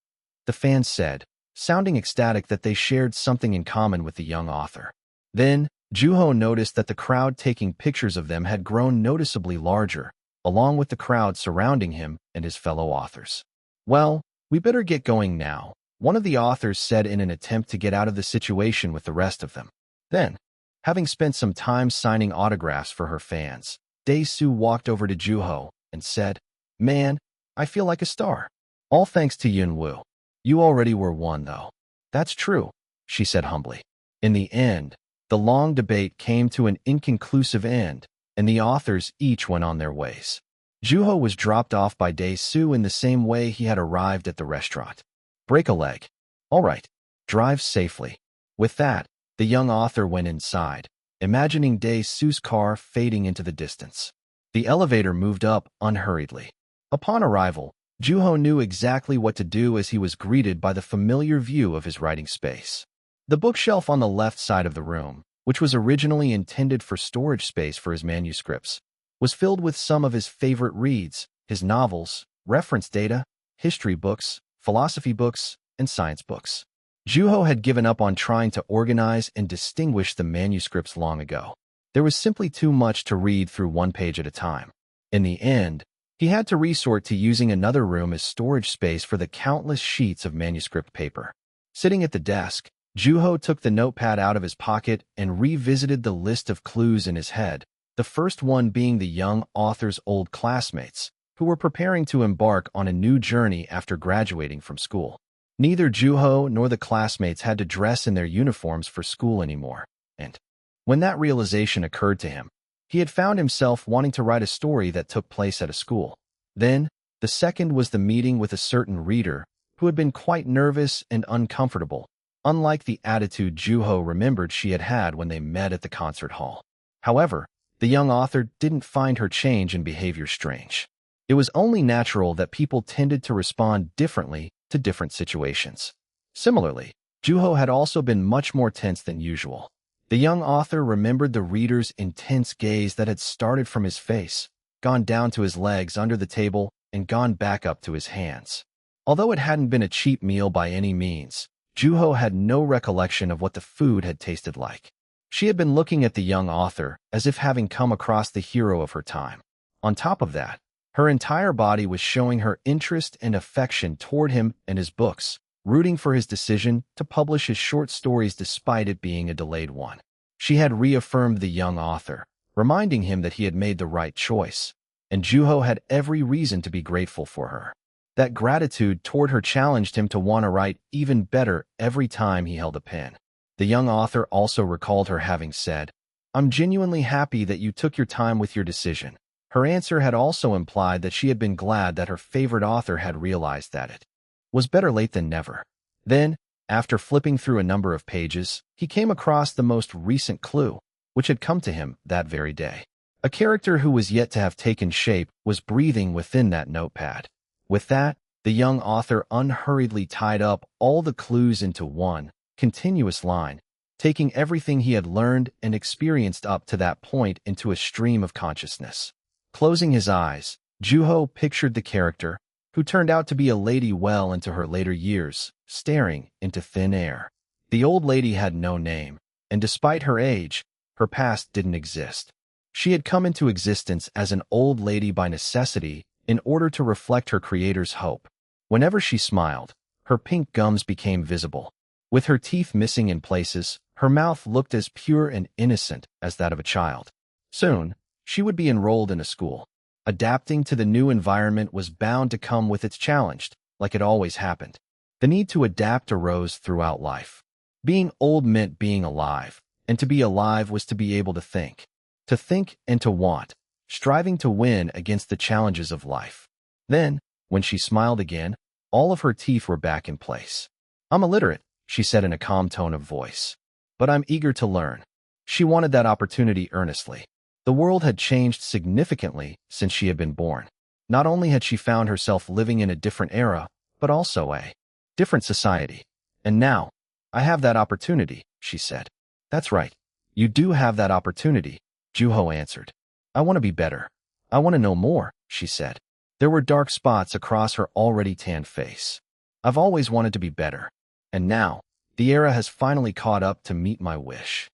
the fans said, sounding ecstatic that they shared something in common with the young author. Then, Juho noticed that the crowd taking pictures of them had grown noticeably larger, along with the crowd surrounding him and his fellow authors. "Well, we better get going now," one of the authors said in an attempt to get out of the situation with the rest of them. Then, having spent some time signing autographs for her fans, Dae-soo walked over to Juho and said, "Man, I feel like a star. All thanks to Yun-woo. You already were one, though." "That's true," she said humbly. In the end, the long debate came to an inconclusive end, and the authors each went on their ways. Juho was dropped off by Dae-soo in the same way he had arrived at the restaurant. "Break a leg. All right. Drive safely." With that, the young author went inside, imagining Dae-soo's car fading into the distance. The elevator moved up unhurriedly. Upon arrival, Juho knew exactly what to do as he was greeted by the familiar view of his writing space. The bookshelf on the left side of the room, which was originally intended for storage space for his manuscripts, was filled with some of his favorite reads, his novels, reference data, history books, philosophy books, and science books. Juho had given up on trying to organize and distinguish the manuscripts long ago. There was simply too much to read through one page at a time. In the end, he had to resort to using another room as storage space for the countless sheets of manuscript paper. Sitting at the desk, Juho took the notepad out of his pocket and revisited the list of clues in his head, the first one being the young author's old classmates, who were preparing to embark on a new journey after graduating from school. Neither Juho nor the classmates had to dress in their uniforms for school anymore, and when that realization occurred to him, he had found himself wanting to write a story that took place at a school. Then, the second was the meeting with a certain reader who had been quite nervous and uncomfortable, unlike the attitude Juho remembered she had had when they met at the concert hall. However, the young author didn't find her change in behavior strange. It was only natural that people tended to respond differently to different situations. Similarly, Juho had also been much more tense than usual. The young author remembered the reader's intense gaze that had started from his face, gone down to his legs under the table, and gone back up to his hands. Although it hadn't been a cheap meal by any means, Juho had no recollection of what the food had tasted like. She had been looking at the young author as if having come across the hero of her time. On top of that, her entire body was showing her interest and affection toward him and his books, rooting for his decision to publish his short stories despite it being a delayed one. She had reaffirmed the young author, reminding him that he had made the right choice, and Juho had every reason to be grateful for her. That gratitude toward her challenged him to want to write even better every time he held a pen. The young author also recalled her having said, "I'm genuinely happy that you took your time with your decision." Her answer had also implied that she had been glad that her favorite author had realized that it was better late than never. Then, after flipping through a number of pages, he came across the most recent clue, which had come to him that very day. A character who was yet to have taken shape was breathing within that notepad. With that, the young author unhurriedly tied up all the clues into one continuous line, taking everything he had learned and experienced up to that point into a stream of consciousness. Closing his eyes, Juho pictured the character, who turned out to be a lady well into her later years, staring into thin air. The old lady had no name, and despite her age, her past didn't exist. She had come into existence as an old lady by necessity in order to reflect her creator's hope. Whenever she smiled, her pink gums became visible. With her teeth missing in places, her mouth looked as pure and innocent as that of a child. Soon, she would be enrolled in a school. Adapting to the new environment was bound to come with its challenge, like it always happened. The need to adapt arose throughout life. Being old meant being alive, and to be alive was to be able to think. To think and to want, striving to win against the challenges of life. Then, when she smiled again, all of her teeth were back in place. "I'm illiterate," she said in a calm tone of voice. "But I'm eager to learn." She wanted that opportunity earnestly. The world had changed significantly since she had been born. Not only had she found herself living in a different era, but also a different society. "And now, I have that opportunity," she said. "That's right. You do have that opportunity," Juho answered. "I want to be better. I want to know more," she said. There were dark spots across her already tanned face. "I've always wanted to be better. And now, the era has finally caught up to meet my wish."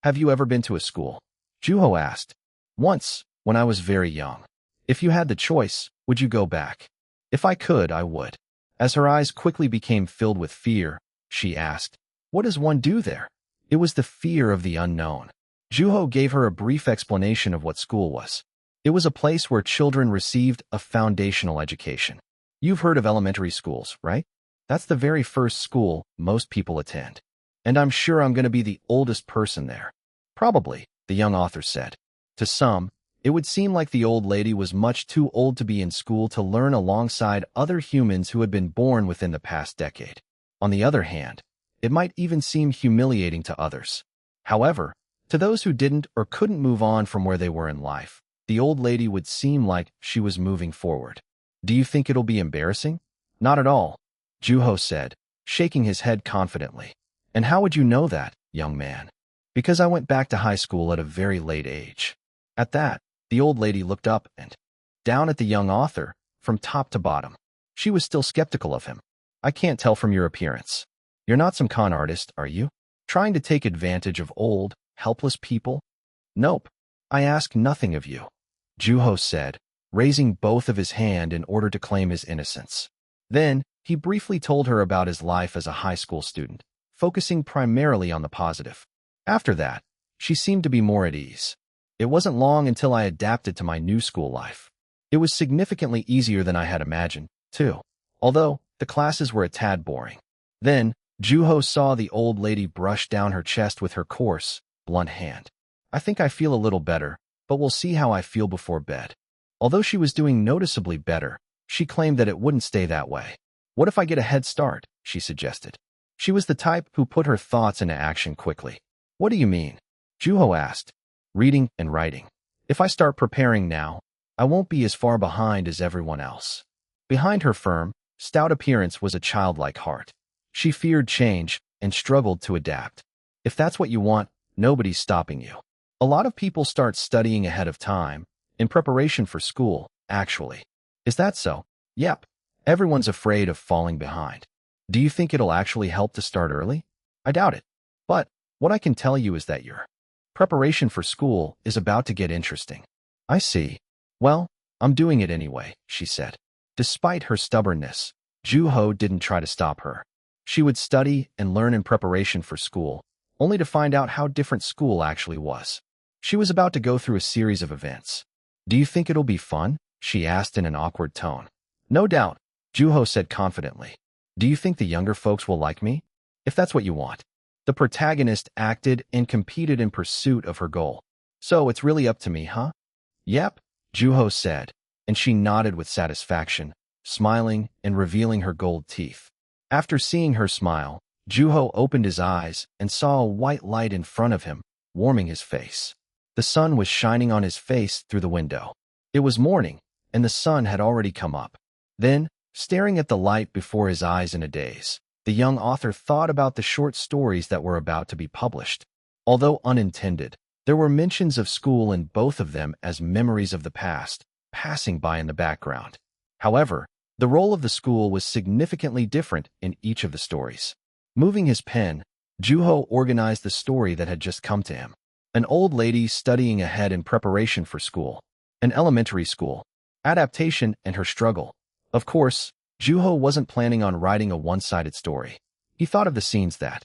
"Have you ever been to a school?" Juho asked. "Once, when I was very young." "If you had the choice, would you go back?" "If I could, I would." As her eyes quickly became filled with fear, she asked, "What does one do there?" It was the fear of the unknown. Juho gave her a brief explanation of what school was. It was a place where children received a foundational education. You've heard of elementary schools, right? That's the very first school most people attend. "And I'm sure I'm going to be the oldest person there." "Probably," the young author said. To some, it would seem like the old lady was much too old to be in school to learn alongside other humans who had been born within the past decade. On the other hand, it might even seem humiliating to others. However, to those who didn't or couldn't move on from where they were in life, the old lady would seem like she was moving forward. "Do you think it'll be embarrassing?" "Not at all," Juho said, shaking his head confidently. "And how would you know that, young man?" "Because I went back to high school at a very late age." At that, the old lady looked up and down at the young author, from top to bottom. She was still skeptical of him. "I can't tell from your appearance. You're not some con artist, are you? Trying to take advantage of old, helpless people?" "Nope. I ask nothing of you," Juho said, raising both of his hands in order to claim his innocence. Then, he briefly told her about his life as a high school student, focusing primarily on the positive. After that, she seemed to be more at ease. "It wasn't long until I adapted to my new school life. It was significantly easier than I had imagined, too, although the classes were a tad boring." Then, Juho saw the old lady brush down her chest with her coarse, blunt hand. "I think I feel a little better, but we'll see how I feel before bed." Although she was doing noticeably better, she claimed that it wouldn't stay that way. "What if I get a head start?" she suggested. She was the type who put her thoughts into action quickly. "What do you mean?" Juho asked. "Reading and writing. If I start preparing now, I won't be as far behind as everyone else." Behind her firm, stout appearance was a childlike heart. She feared change and struggled to adapt. "If that's what you want, nobody's stopping you. A lot of people start studying ahead of time, in preparation for school, actually." "Is that so?" "Yep. Everyone's afraid of falling behind." "Do you think it'll actually help to start early?" "I doubt it. But what I can tell you is that your preparation for school is about to get interesting." "I see. Well, I'm doing it anyway," she said. Despite her stubbornness, Juho didn't try to stop her. She would study and learn in preparation for school, only to find out how different school actually was. She was about to go through a series of events. "Do you think it'll be fun?" she asked in an awkward tone. "No doubt," Juho said confidently. "Do you think the younger folks will like me?" "If that's what you want." The protagonist acted and competed in pursuit of her goal. "So it's really up to me, huh?" "Yep," Juho said, and she nodded with satisfaction, smiling and revealing her gold teeth. After seeing her smile, Juho opened his eyes and saw a white light in front of him, warming his face. The sun was shining on his face through the window. It was morning, and the sun had already come up. Then, staring at the light before his eyes in a daze, the young author thought about the short stories that were about to be published. Although unintended, there were mentions of school in both of them as memories of the past, passing by in the background. However, the role of the school was significantly different in each of the stories. Moving his pen, Juho organized the story that had just come to him. An old lady studying ahead in preparation for school. An elementary school. Adaptation and her struggle. Of course, Juho wasn't planning on writing a one-sided story. He thought of the scenes that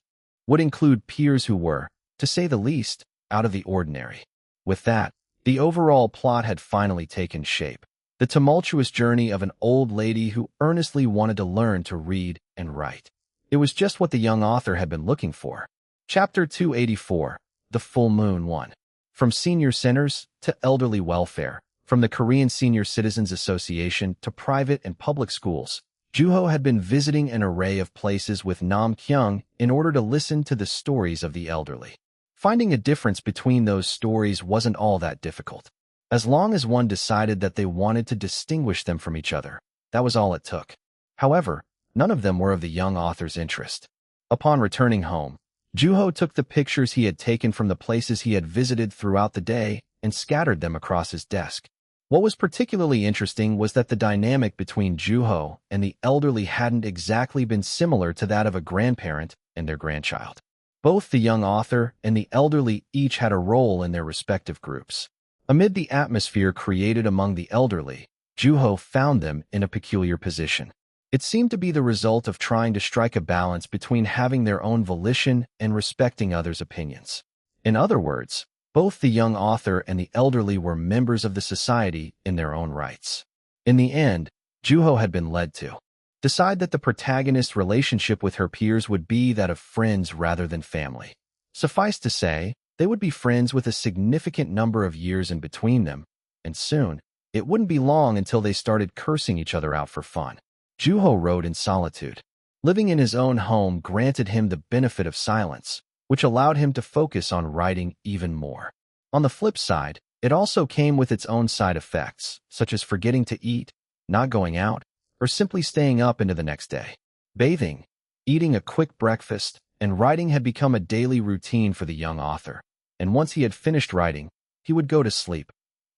would include peers who were, to say the least, out of the ordinary. With that, the overall plot had finally taken shape. The tumultuous journey of an old lady who earnestly wanted to learn to read and write. It was just what the young author had been looking for. Chapter 284, The Full Moon 1. From senior centers to elderly welfare, from the Korean Senior Citizens Association to private and public schools, Juho had been visiting an array of places with Nam Kyung in order to listen to the stories of the elderly. Finding a difference between those stories wasn't all that difficult. As long as one decided that they wanted to distinguish them from each other, that was all it took. However, none of them were of the young author's interest. Upon returning home, Juho took the pictures he had taken from the places he had visited throughout the day and scattered them across his desk. What was particularly interesting was that the dynamic between Juho and the elderly hadn't exactly been similar to that of a grandparent and their grandchild. Both the young author and the elderly each had a role in their respective groups. Amid the atmosphere created among the elderly, Juho found them in a peculiar position. It seemed to be the result of trying to strike a balance between having their own volition and respecting others' opinions. In other words, both the young author and the elderly were members of the society in their own rights. In the end, Juho had been led to decide that the protagonist's relationship with her peers would be that of friends rather than family. Suffice to say, they would be friends with a significant number of years in between them, and soon, it wouldn't be long until they started cursing each other out for fun. Juho wrote in solitude. Living in his own home granted him the benefit of silence, which allowed him to focus on writing even more. On the flip side, it also came with its own side effects, such as forgetting to eat, not going out, or simply staying up into the next day. Bathing, eating a quick breakfast, and writing had become a daily routine for the young author, and once he had finished writing, he would go to sleep,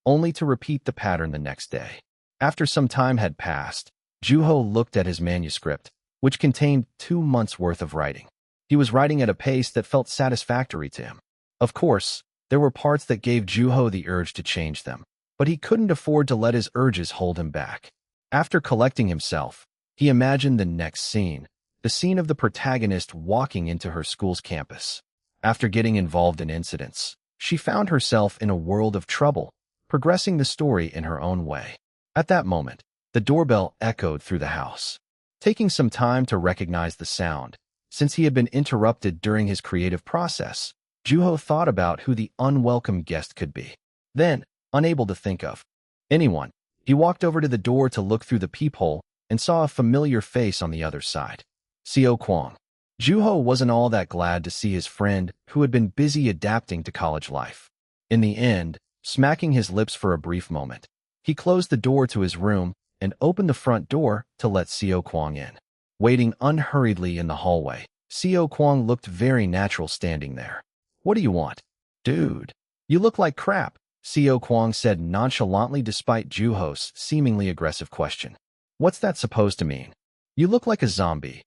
only to repeat the pattern the next day. After some time had passed, Juho looked at his manuscript, which contained 2 months' worth of writing. He was writing at a pace that felt satisfactory to him. Of course, there were parts that gave Juho the urge to change them, but he couldn't afford to let his urges hold him back. After collecting himself, he imagined the next scene, the scene of the protagonist walking into her school's campus. After getting involved in incidents, she found herself in a world of trouble, progressing the story in her own way. At that moment, the doorbell echoed through the house. Taking some time to recognize the sound, since he had been interrupted during his creative process, Juho thought about who the unwelcome guest could be. Then, unable to think of anyone, he walked over to the door to look through the peephole and saw a familiar face on the other side. Seo Kwang. Juho wasn't all that glad to see his friend who had been busy adapting to college life. In the end, smacking his lips for a brief moment, he closed the door to his room and opened the front door to let Seo Kwang in. Waiting unhurriedly in the hallway, Seo Kwang looked very natural standing there. "What do you want?" "Dude, you look like crap," Seo Kwang said nonchalantly despite Juho's seemingly aggressive question. "What's that supposed to mean?" "You look like a zombie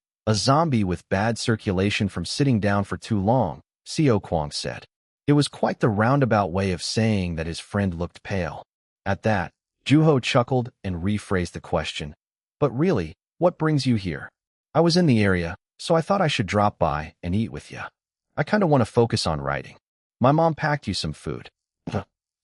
with bad circulation from sitting down for too long," Seo Kwang said. It was quite the roundabout way of saying that his friend looked pale. At that, Juho chuckled and rephrased the question. "But really, what brings you here?" "I was in the area, so I thought I should drop by and eat with you. I kinda want to focus on writing. My mom packed you some food."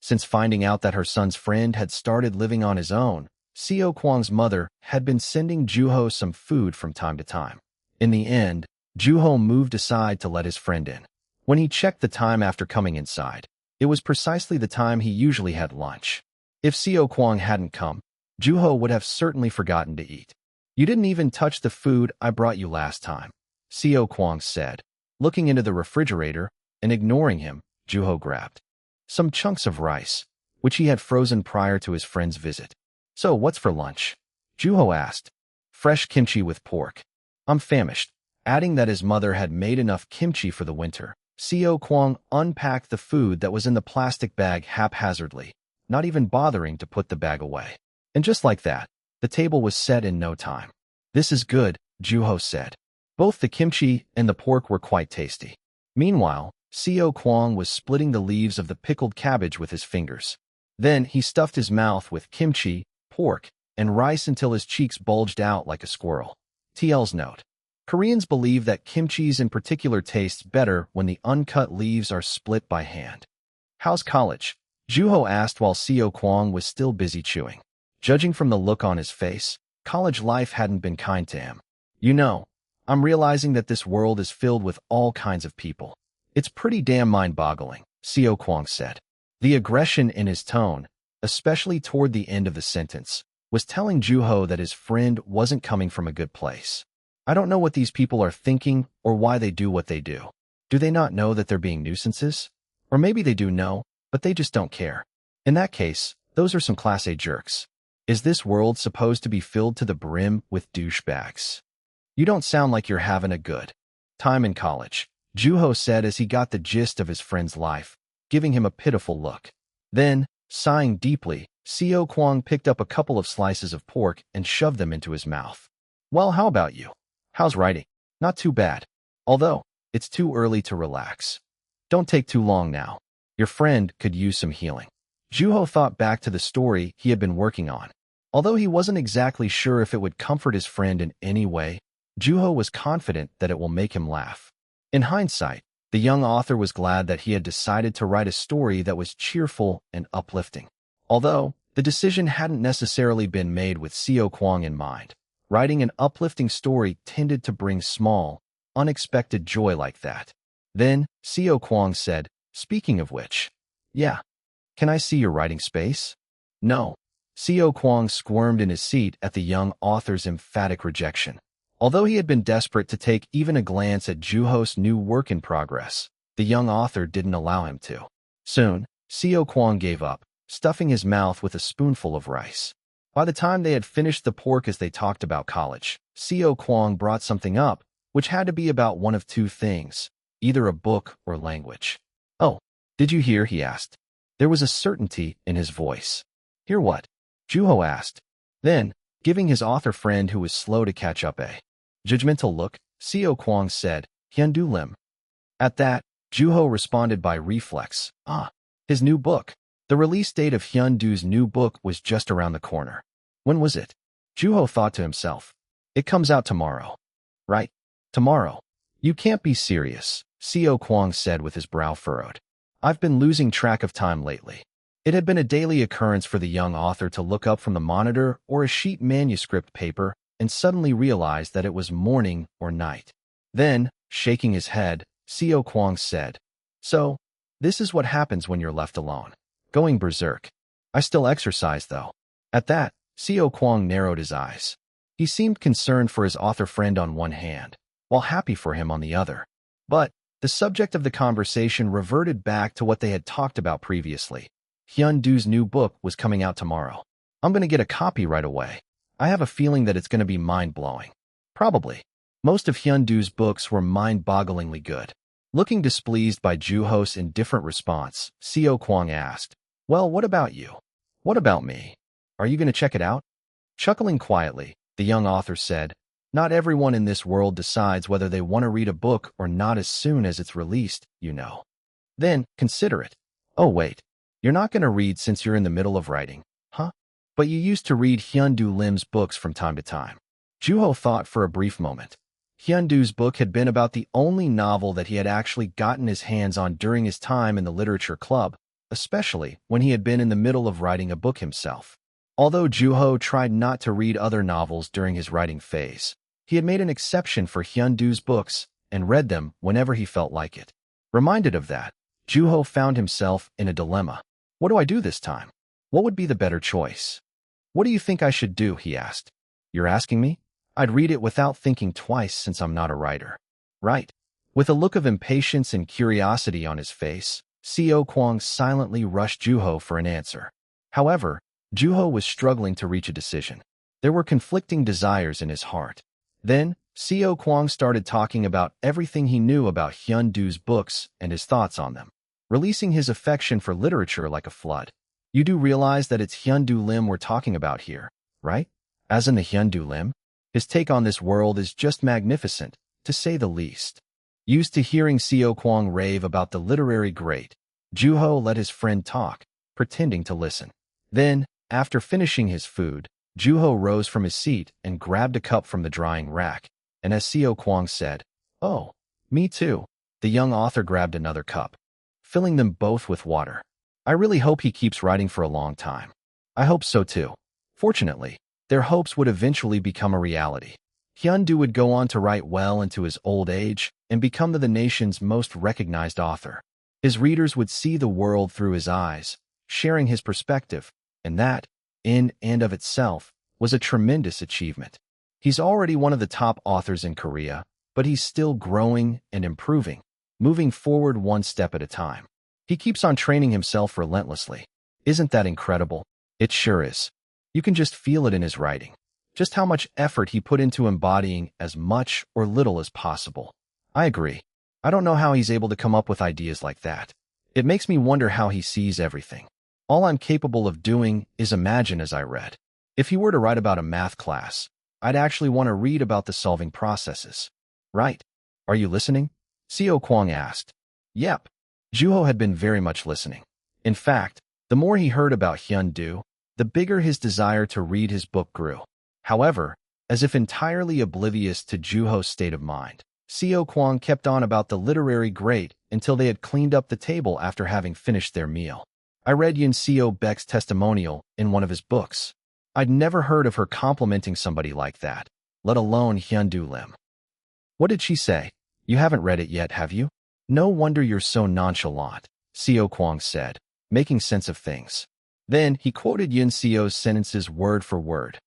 Since finding out that her son's friend had started living on his own, Seo Kwang's mother had been sending Juho some food from time to time. In the end, Juho moved aside to let his friend in. When he checked the time after coming inside, it was precisely the time he usually had lunch. If Seo Kwang hadn't come, Juho would have certainly forgotten to eat. "You didn't even touch the food I brought you last time," Seo Kwang said. Looking into the refrigerator and ignoring him, Juho grabbed some chunks of rice, which he had frozen prior to his friend's visit. So, what's for lunch? Juho asked. Fresh kimchi with pork. I'm famished. Adding that his mother had made enough kimchi for the winter, Seo Kwang unpacked the food that was in the plastic bag haphazardly, not even bothering to put the bag away. And just like that, the table was set in no time. This is good, Juho said. Both the kimchi and the pork were quite tasty. Meanwhile, Seo Kwang was splitting the leaves of the pickled cabbage with his fingers. Then he stuffed his mouth with kimchi, pork, and rice until his cheeks bulged out like a squirrel. TL's note. Koreans believe that kimchi's in particular tastes better when the uncut leaves are split by hand. How's college? Juho asked while Seo Kwang was still busy chewing. Judging from the look on his face, college life hadn't been kind to him. You know, I'm realizing that this world is filled with all kinds of people. It's pretty damn mind-boggling, Seo Kwang said. The aggression in his tone, especially toward the end of the sentence, was telling Juho that his friend wasn't coming from a good place. I don't know what these people are thinking or why they do what they do. Do they not know that they're being nuisances? Or maybe they do know, but they just don't care. In that case, those are some Class A jerks. Is this world supposed to be filled to the brim with douchebags? You don't sound like you're having a good time in college, Juho said as he got the gist of his friend's life, giving him a pitiful look. Then, sighing deeply, Seo Kwang picked up a couple of slices of pork and shoved them into his mouth. Well, how about you? How's writing? Not too bad. Although, it's too early to relax. Don't take too long now. Your friend could use some healing. Juho thought back to the story he had been working on. Although he wasn't exactly sure if it would comfort his friend in any way, Juho was confident that it will make him laugh. In hindsight, the young author was glad that he had decided to write a story that was cheerful and uplifting. Although, the decision hadn't necessarily been made with Seo Kwang in mind. Writing an uplifting story tended to bring small, unexpected joy like that. Then, Seo Kwang said, speaking of which, yeah, can I see your writing space? No. Seo Kwang squirmed in his seat at the young author's emphatic rejection. Although he had been desperate to take even a glance at Juho's new work in progress, the young author didn't allow him to. Soon, Seo Kwang gave up, stuffing his mouth with a spoonful of rice. By the time they had finished the pork as they talked about college, Seo Kwang brought something up, which had to be about one of two things, either a book or language. Oh, did you hear? He asked. There was a certainty in his voice. Hear what? Juho asked. Then, giving his author friend who was slow to catch up a judgmental look, Seo Kwang said, Hyundu Lim. At that, Juho responded by reflex. His new book. The release date of Hyundu's new book was just around the corner. When was it? Juho thought to himself. It comes out tomorrow. Right? Tomorrow. You can't be serious, Seo Kwang said with his brow furrowed. I've been losing track of time lately. It had been a daily occurrence for the young author to look up from the monitor or a sheet manuscript paper and suddenly realize that it was morning or night. Then, shaking his head, Seo Kwang said, So, this is what happens when you're left alone. Going berserk. I still exercise, though. At that, Seo Kwang narrowed his eyes. He seemed concerned for his author friend on one hand, while happy for him on the other. But, the subject of the conversation reverted back to what they had talked about previously. Hyundu's new book was coming out tomorrow. I'm going to get a copy right away. I have a feeling that it's going to be mind-blowing. Probably. Most of Hyundu's books were mind-bogglingly good. Looking displeased by Juho's indifferent response, Seo Kwang asked, Well, what about you? What about me? Are you going to check it out? Chuckling quietly, the young author said, Not everyone in this world decides whether they want to read a book or not as soon as it's released, you know. Then, consider it. Oh, wait. You're not going to read since you're in the middle of writing, huh? But you used to read Hyundu Lim's books from time to time. Juho thought for a brief moment. Hyundu's book had been about the only novel that he had actually gotten his hands on during his time in the literature club, especially when he had been in the middle of writing a book himself. Although Juho tried not to read other novels during his writing phase, he had made an exception for Hyundu's books and read them whenever he felt like it. Reminded of that, Juho found himself in a dilemma. What do I do this time? What would be the better choice? What do you think I should do? He asked. You're asking me? I'd read it without thinking twice since I'm not a writer. Right. With a look of impatience and curiosity on his face, Seo Kwang silently rushed Juho for an answer. However, Juho was struggling to reach a decision. There were conflicting desires in his heart. Then, Seo Kwang started talking about everything he knew about Hyun Doo's books and his thoughts on them, releasing his affection for literature like a flood. You do realize that it's Hyun Doo Lim we're talking about here, right? As in the Hyun Doo Lim? His take on this world is just magnificent, to say the least. Used to hearing Seo Kwang rave about the literary great, Juho let his friend talk, pretending to listen. Then, after finishing his food, Juho rose from his seat and grabbed a cup from the drying rack, and as Seo Kwang said, "Oh, me too," the young author grabbed another cup, filling them both with water. I really hope he keeps writing for a long time. I hope so too. Fortunately, their hopes would eventually become a reality. Hyun-doo would go on to write well into his old age and become the nation's most recognized author. His readers would see the world through his eyes, sharing his perspective, and that, in and of itself, was a tremendous achievement. He's already one of the top authors in Korea, but he's still growing and improving, moving forward one step at a time. He keeps on training himself relentlessly. Isn't that incredible? It sure is. You can just feel it in his writing, just how much effort he put into embodying as much or little as possible. I agree. I don't know how he's able to come up with ideas like that. It makes me wonder how he sees everything. All I'm capable of doing is imagine as I read. If he were to write about a math class, I'd actually want to read about the solving processes. Right? Are you listening? Seo Kwang asked. Yep. Juho had been very much listening. In fact, the more he heard about Hyun-doo, the bigger his desire to read his book grew. However, as if entirely oblivious to Juho's state of mind, Seo Kwang kept on about the literary great until they had cleaned up the table after having finished their meal. I read Yoon Seo-baek's testimonial in one of his books. I'd never heard of her complimenting somebody like that, let alone Hyun-doo Lim. What did she say? You haven't read it yet, have you? No wonder you're so nonchalant, Seo Kwang said, making sense of things. Then he quoted Yoon Seo's sentences word for word.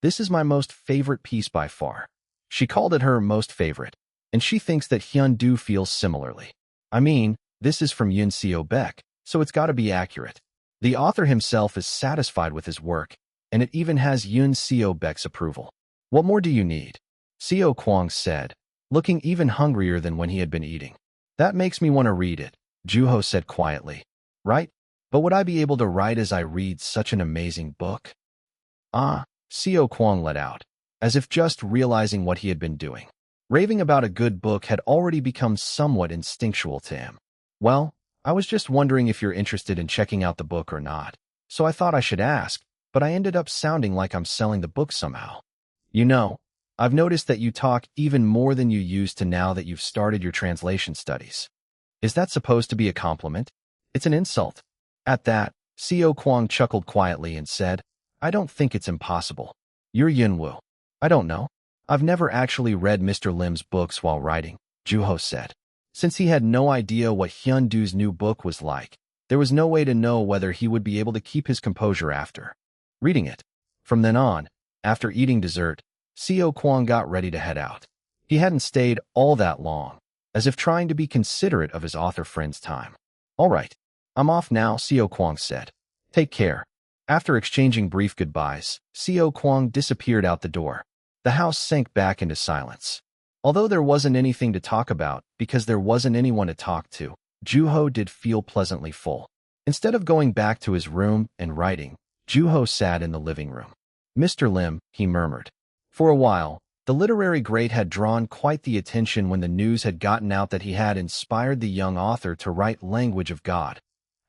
This is my most favorite piece by far. She called it her most favorite, and she thinks that Hyun-doo feels similarly. I mean, this is from Yoon Seo-baek, so it's got to be accurate. The author himself is satisfied with his work, and it even has Yoon Seo-baek's approval. What more do you need? Seo Kwang said, looking even hungrier than when he had been eating. That makes me want to read it, Juho said quietly. Right? But would I be able to write as I read such an amazing book? Seo Kwang let out, as if just realizing what he had been doing. Raving about a good book had already become somewhat instinctual to him. Well, I was just wondering if you're interested in checking out the book or not, so I thought I should ask, but I ended up sounding like I'm selling the book somehow. You know, I've noticed that you talk even more than you used to now that you've started your translation studies. Is that supposed to be a compliment? It's an insult. At that, Seo Kwang chuckled quietly and said, I don't think it's impossible. You're Yunwoo. I don't know. I've never actually read Mr. Lim's books while writing, Juho said. Since he had no idea what Hyun-doo's new book was like, there was no way to know whether he would be able to keep his composure after reading it. From then on, after eating dessert, Seo Kwang got ready to head out. He hadn't stayed all that long, as if trying to be considerate of his author friend's time. All right, I'm off now, Seo Kwang said. Take care. After exchanging brief goodbyes, Seo Kwang disappeared out the door. The house sank back into silence. Although there wasn't anything to talk about because there wasn't anyone to talk to, Juho did feel pleasantly full. Instead of going back to his room and writing, Juho sat in the living room. Mr. Lim, he murmured. For a while, the literary great had drawn quite the attention when the news had gotten out that he had inspired the young author to write Language of God.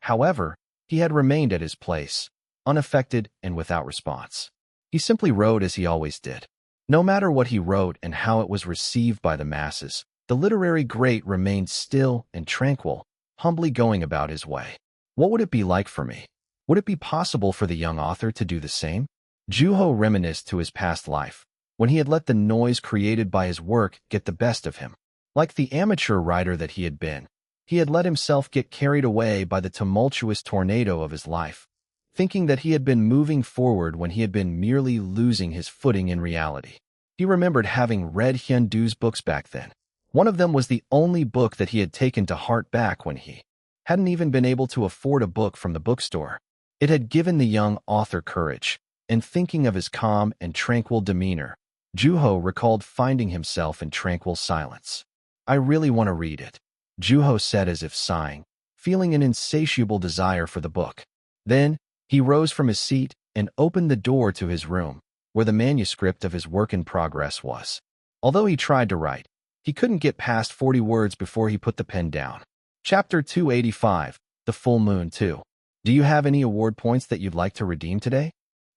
However, he had remained at his place, unaffected and without response. He simply wrote as he always did. No matter what he wrote and how it was received by the masses, the literary great remained still and tranquil, humbly going about his way. What would it be like for me? Would it be possible for the young author to do the same? Juho reminisced to his past life, when he had let the noise created by his work get the best of him. Like the amateur writer that he had been, he had let himself get carried away by the tumultuous tornado of his life, thinking that he had been moving forward when he had been merely losing his footing in reality. He remembered having read Hyun-doo's books back then. One of them was the only book that he had taken to heart back when he hadn't even been able to afford a book from the bookstore. It had given the young author courage, and thinking of his calm and tranquil demeanor, Juho recalled finding himself in tranquil silence. "I really want to read it," Juho said as if sighing, feeling an insatiable desire for the book. Then, he rose from his seat and opened the door to his room, where the manuscript of his work in progress was. Although he tried to write, he couldn't get past 40 words before he put the pen down. Chapter 285, The Full Moon 2. "Do you have any award points that you'd like to redeem today?"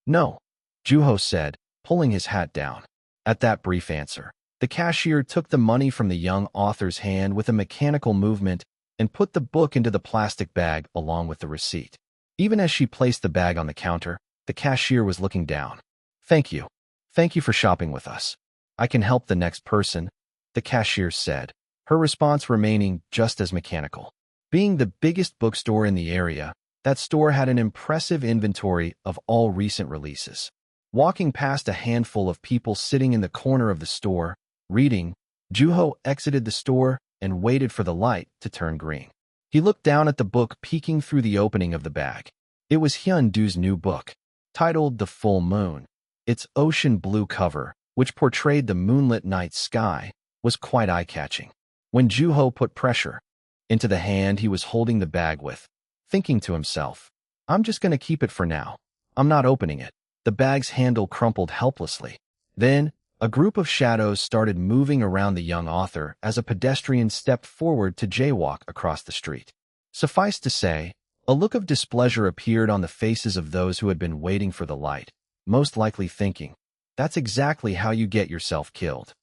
"No," Juho said, pulling his hat down. At that brief answer, the cashier took the money from the young author's hand with a mechanical movement and put the book into the plastic bag along with the receipt. Even as she placed the bag on the counter, the cashier was looking down. "Thank you. Thank you for shopping with us. I can help the next person," the cashier said, her response remaining just as mechanical. Being the biggest bookstore in the area, that store had an impressive inventory of all recent releases. Walking past a handful of people sitting in the corner of the store, reading, Juho exited the store and waited for the light to turn green. He looked down at the book peeking through the opening of the bag. It was Hyun-Doo's new book, titled The Full Moon. Its ocean blue cover, which portrayed the moonlit night sky, was quite eye-catching. When Juho put pressure into the hand he was holding the bag with, thinking to himself, "I'm just going to keep it for now. I'm not opening it," the bag's handle crumpled helplessly. Then, a group of shadows started moving around the young author as a pedestrian stepped forward to jaywalk across the street. Suffice to say, a look of displeasure appeared on the faces of those who had been waiting for the light, most likely thinking, "That's exactly how you get yourself killed."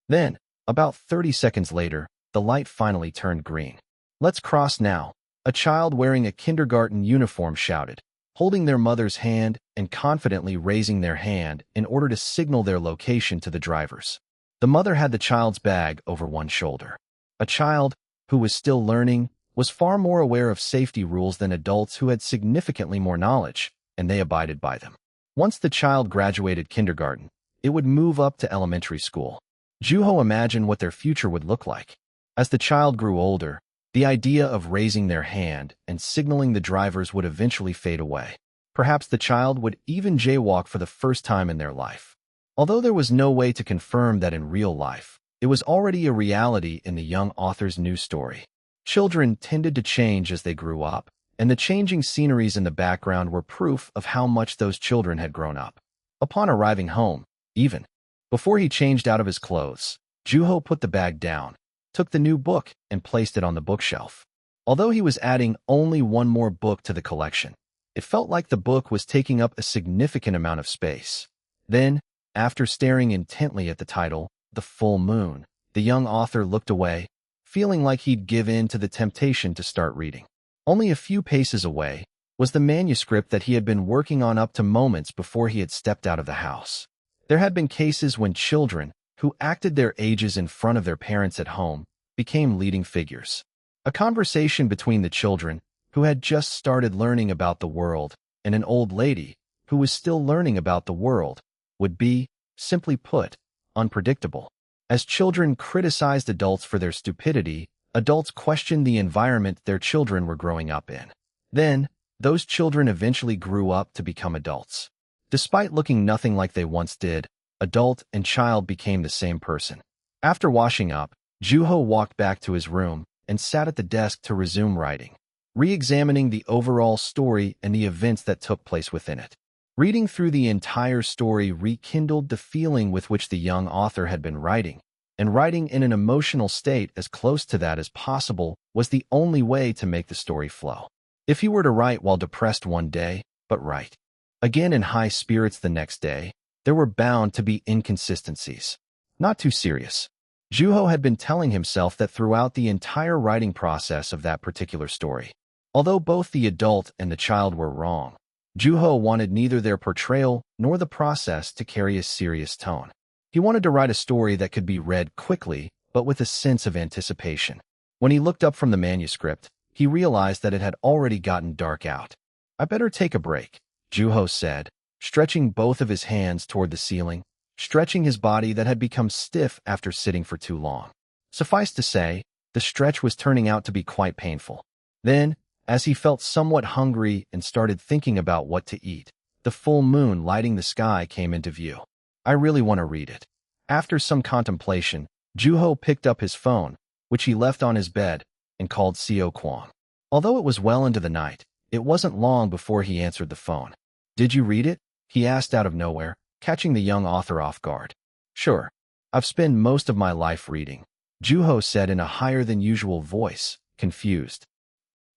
Then, about 30 seconds later, the light finally turned green. "Let's cross now," a child wearing a kindergarten uniform shouted, holding their mother's hand and confidently raising their hand in order to signal their location to the drivers. The mother had the child's bag over one shoulder. A child, who was still learning, was far more aware of safety rules than adults who had significantly more knowledge, and they abided by them. Once the child graduated kindergarten, it would move up to elementary school. Juho imagined what their future would look like. As the child grew older, the idea of raising their hand and signaling the drivers would eventually fade away. Perhaps the child would even jaywalk for the first time in their life. Although there was no way to confirm that in real life, it was already a reality in the young author's new story. Children tended to change as they grew up, and the changing sceneries in the background were proof of how much those children had grown up. Upon arriving home, even before he changed out of his clothes, Juho put the bag down, took the new book, and placed it on the bookshelf. Although he was adding only one more book to the collection, it felt like the book was taking up a significant amount of space. Then, after staring intently at the title, The Full Moon, the young author looked away, feeling like he'd give in to the temptation to start reading. Only a few paces away was the manuscript that he had been working on up to moments before he had stepped out of the house. There had been cases when children, who acted their ages in front of their parents at home, became leading figures. A conversation between the children, who had just started learning about the world, and an old lady, who was still learning about the world, would be, simply put, unpredictable. As children criticized adults for their stupidity, adults questioned the environment their children were growing up in. Then, those children eventually grew up to become adults. Despite looking nothing like they once did, adult and child became the same person. After washing up, Juho walked back to his room and sat at the desk to resume writing, re-examining the overall story and the events that took place within it. Reading through the entire story rekindled the feeling with which the young author had been writing, and writing in an emotional state as close to that as possible was the only way to make the story flow. If he were to write while depressed one day, but write again in high spirits the next day, there were bound to be inconsistencies. Not too serious. Juho had been telling himself that throughout the entire writing process of that particular story. Although both the adult and the child were wrong, Juho wanted neither their portrayal nor the process to carry a serious tone. He wanted to write a story that could be read quickly, but with a sense of anticipation. When he looked up from the manuscript, he realized that it had already gotten dark out. "I better take a break," Juho said, stretching both of his hands toward the ceiling, stretching his body that had become stiff after sitting for too long. Suffice to say, the stretch was turning out to be quite painful. Then, as he felt somewhat hungry and started thinking about what to eat, the full moon lighting the sky came into view. I really want to read it. After some contemplation, Juho picked up his phone, which he left on his bed, and called Seo Kwang. Although it was well into the night, it wasn't long before he answered the phone. "Did you read it?" he asked out of nowhere, catching the young author off guard. "Sure. I've spent most of my life reading," Juho said in a higher-than-usual voice, confused.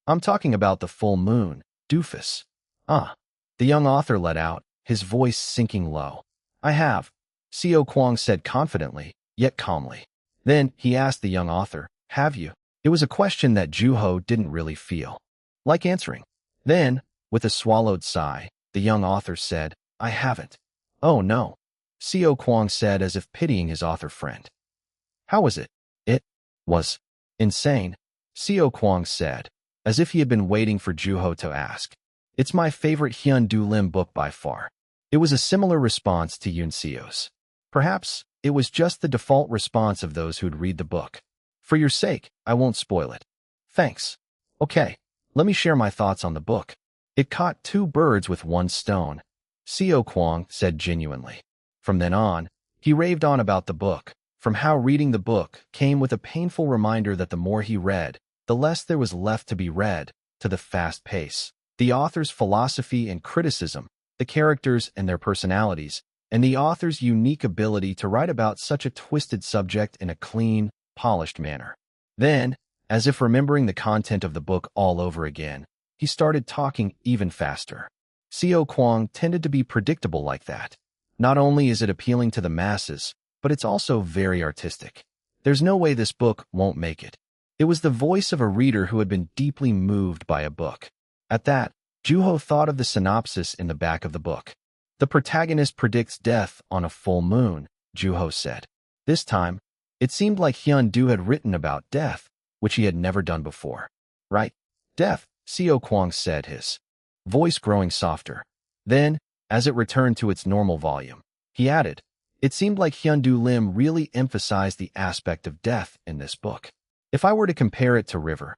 "I'm talking about the full moon, doofus." "Ah," the young author let out, his voice sinking low. "I have," Seo Kwang said confidently, yet calmly. Then he asked the young author, "Have you?" It was a question that Juho didn't really feel like answering. Then, with a swallowed sigh, the young author said, "I haven't." "Oh no," Seo Kwang said as if pitying his author friend. "How was it?" "It was insane," Seo Kwang said, as if he had been waiting for Juho to ask. "It's my favorite Hyun Do Lim book by far." It was a similar response to Yoon Seo's. Perhaps it was just the default response of those who'd read the book. "For your sake, I won't spoil it." "Thanks. Okay, let me share my thoughts on the book." "It caught two birds with one stone," Seo Kwang said genuinely. From then on, he raved on about the book, from how reading the book came with a painful reminder that the more he read, the less there was left to be read, to the fast pace, the author's philosophy and criticism, the characters and their personalities, and the author's unique ability to write about such a twisted subject in a clean, polished manner. Then, as if remembering the content of the book all over again, he started talking even faster. Seo Kwang tended to be predictable like that. Not only is it appealing to the masses, but it's also very artistic. There's no way this book won't make it. It was the voice of a reader who had been deeply moved by a book. At that, Juho thought of the synopsis in the back of the book. "The protagonist predicts death on a full moon," Juho said. This time, it seemed like Hyun Do had written about death, which he had never done before. "Right? Death," Seo Kwang said, his voice growing softer. Then, as it returned to its normal volume, he added, "It seemed like Hyun Do Lim really emphasized the aspect of death in this book. If I were to compare it to River,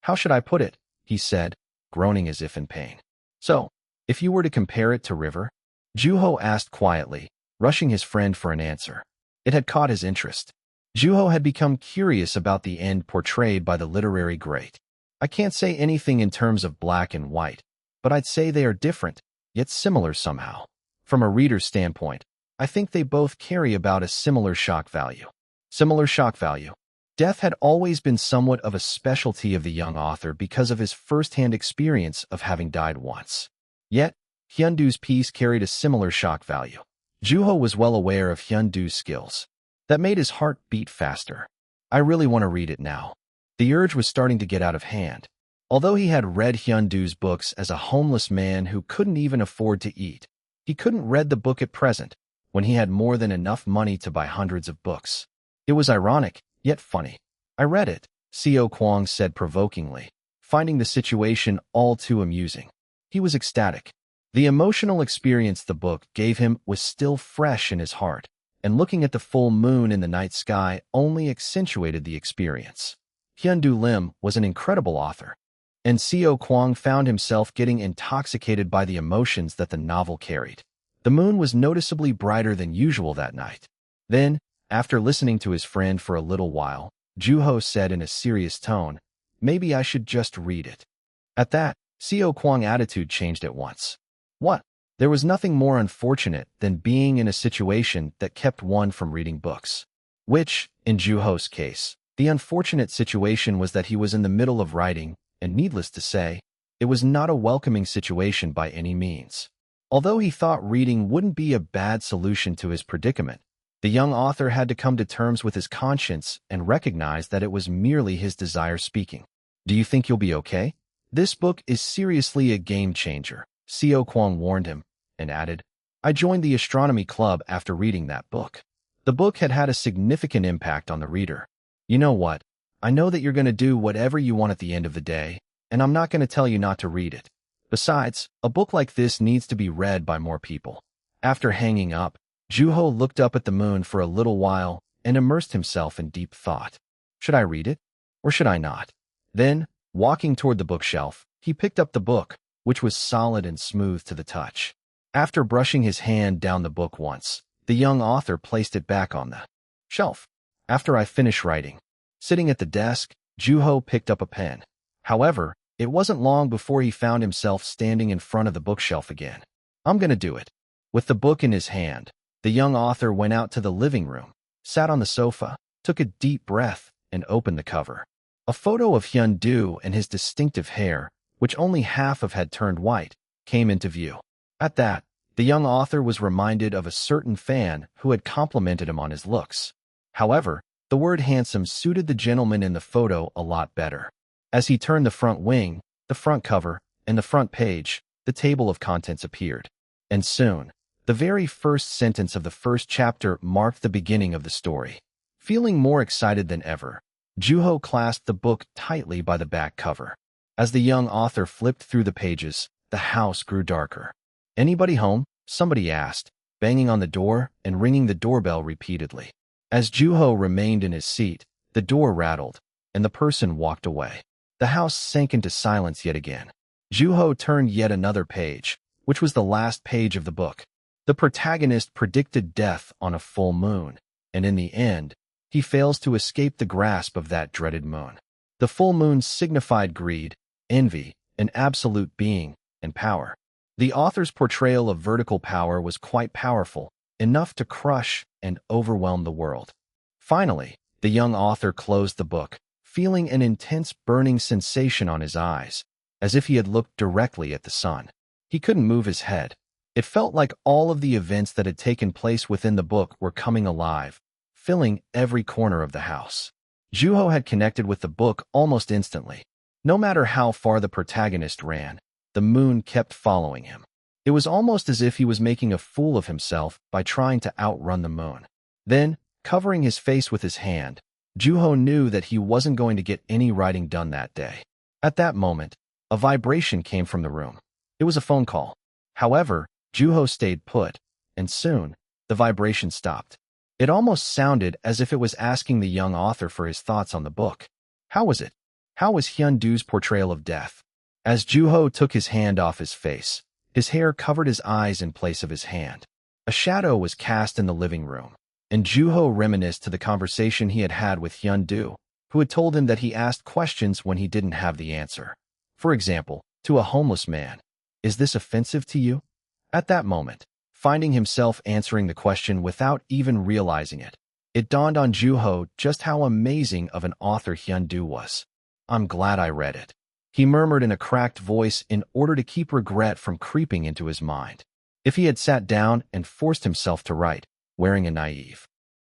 how should I put it?" he said, groaning as if in pain. "So, if you were to compare it to River?" Juho asked quietly, rushing his friend for an answer. It had caught his interest. Juho had become curious about the end portrayed by the literary great. "I can't say anything in terms of black and white, but I'd say they are different, yet similar somehow. From a reader's standpoint, I think they both carry about a similar shock value." Similar shock value. Death had always been somewhat of a specialty of the young author because of his first-hand experience of having died once. Yet, Hyun-Doo's piece carried a similar shock value. Juho was well aware of Hyun-Doo's skills. That made his heart beat faster. "I really want to read it now." The urge was starting to get out of hand. Although he had read Hyun-Doo's books as a homeless man who couldn't even afford to eat, he couldn't read the book at present, when he had more than enough money to buy hundreds of books. It was ironic, yet funny. "I read it," Seo Kwang said provokingly, finding the situation all too amusing. He was ecstatic. The emotional experience the book gave him was still fresh in his heart, and looking at the full moon in the night sky only accentuated the experience. Hyun Do Lim was an incredible author, and Seo Kwang found himself getting intoxicated by the emotions that the novel carried. The moon was noticeably brighter than usual that night. Then, after listening to his friend for a little while, Juho said in a serious tone, "Maybe I should just read it." At that, Seo Kwang's attitude changed at once. What? There was nothing more unfortunate than being in a situation that kept one from reading books. Which, in Juho's case, the unfortunate situation was that he was in the middle of writing, and needless to say, it was not a welcoming situation by any means. Although he thought reading wouldn't be a bad solution to his predicament, the young author had to come to terms with his conscience and recognize that it was merely his desire speaking. "Do you think you'll be okay? This book is seriously a game changer," Seo Kwang warned him, and added, "I joined the astronomy club after reading that book." The book had had a significant impact on the reader. "You know what? I know that you're going to do whatever you want at the end of the day, and I'm not going to tell you not to read it. Besides, a book like this needs to be read by more people." After hanging up, Juho looked up at the moon for a little while and immersed himself in deep thought. Should I read it, or should I not? Then, Walking toward the bookshelf, he picked up the book, which was solid and smooth to the touch. After brushing his hand down the book once, the young author placed it back on the shelf. After I finished writing, sitting at the desk, Juho picked up a pen. However, it wasn't long before he found himself standing in front of the bookshelf again. I'm gonna do it. With the book in his hand, the young author went out to the living room, sat on the sofa, took a deep breath, and opened the cover. A photo of Hyun-doo and his distinctive hair, which only half of had turned white, came into view. At that, the young author was reminded of a certain fan who had complimented him on his looks. However, the word handsome suited the gentleman in the photo a lot better. As he turned the front wing, the front cover, and the front page, the table of contents appeared. And soon, the very first sentence of the first chapter marked the beginning of the story. Feeling more excited than ever, Juho clasped the book tightly by the back cover. As the young author flipped through the pages, the house grew darker. "Anybody home?" somebody asked, banging on the door and ringing the doorbell repeatedly. As Juho remained in his seat, the door rattled, and the person walked away. The house sank into silence yet again. Juho turned yet another page, which was the last page of the book. The protagonist predicted death on a full moon, and in the end, he fails to escape the grasp of that dreaded moon. The full moon signified greed, envy, an absolute being, and power. The author's portrayal of vertical power was quite powerful, enough to crush and overwhelm the world. Finally, the young author closed the book, feeling an intense burning sensation on his eyes, as if he had looked directly at the sun. He couldn't move his head. It felt like all of the events that had taken place within the book were coming alive, filling every corner of the house. Juho had connected with the book almost instantly. No matter how far the protagonist ran, the moon kept following him. It was almost as if he was making a fool of himself by trying to outrun the moon. Then, covering his face with his hand, Juho knew that he wasn't going to get any writing done that day. At that moment, a vibration came from the room. It was a phone call. However, Juho stayed put, and soon, the vibration stopped. It almost sounded as if it was asking the young author for his thoughts on the book. How was it? How was Hyun-doo's portrayal of death? As Juho took his hand off his face, his hair covered his eyes in place of his hand. A shadow was cast in the living room, and Juho reminisced to the conversation he had had with Hyun-doo, who had told him that he asked questions when he didn't have the answer. For example, to a homeless man, "Is this offensive to you?" At that moment, finding himself answering the question without even realizing it, it dawned on Juho just how amazing of an author Hyun-doo was. "I'm glad I read it," he murmured in a cracked voice in order to keep regret from creeping into his mind. If he had sat down and forced himself to write, wearing a naive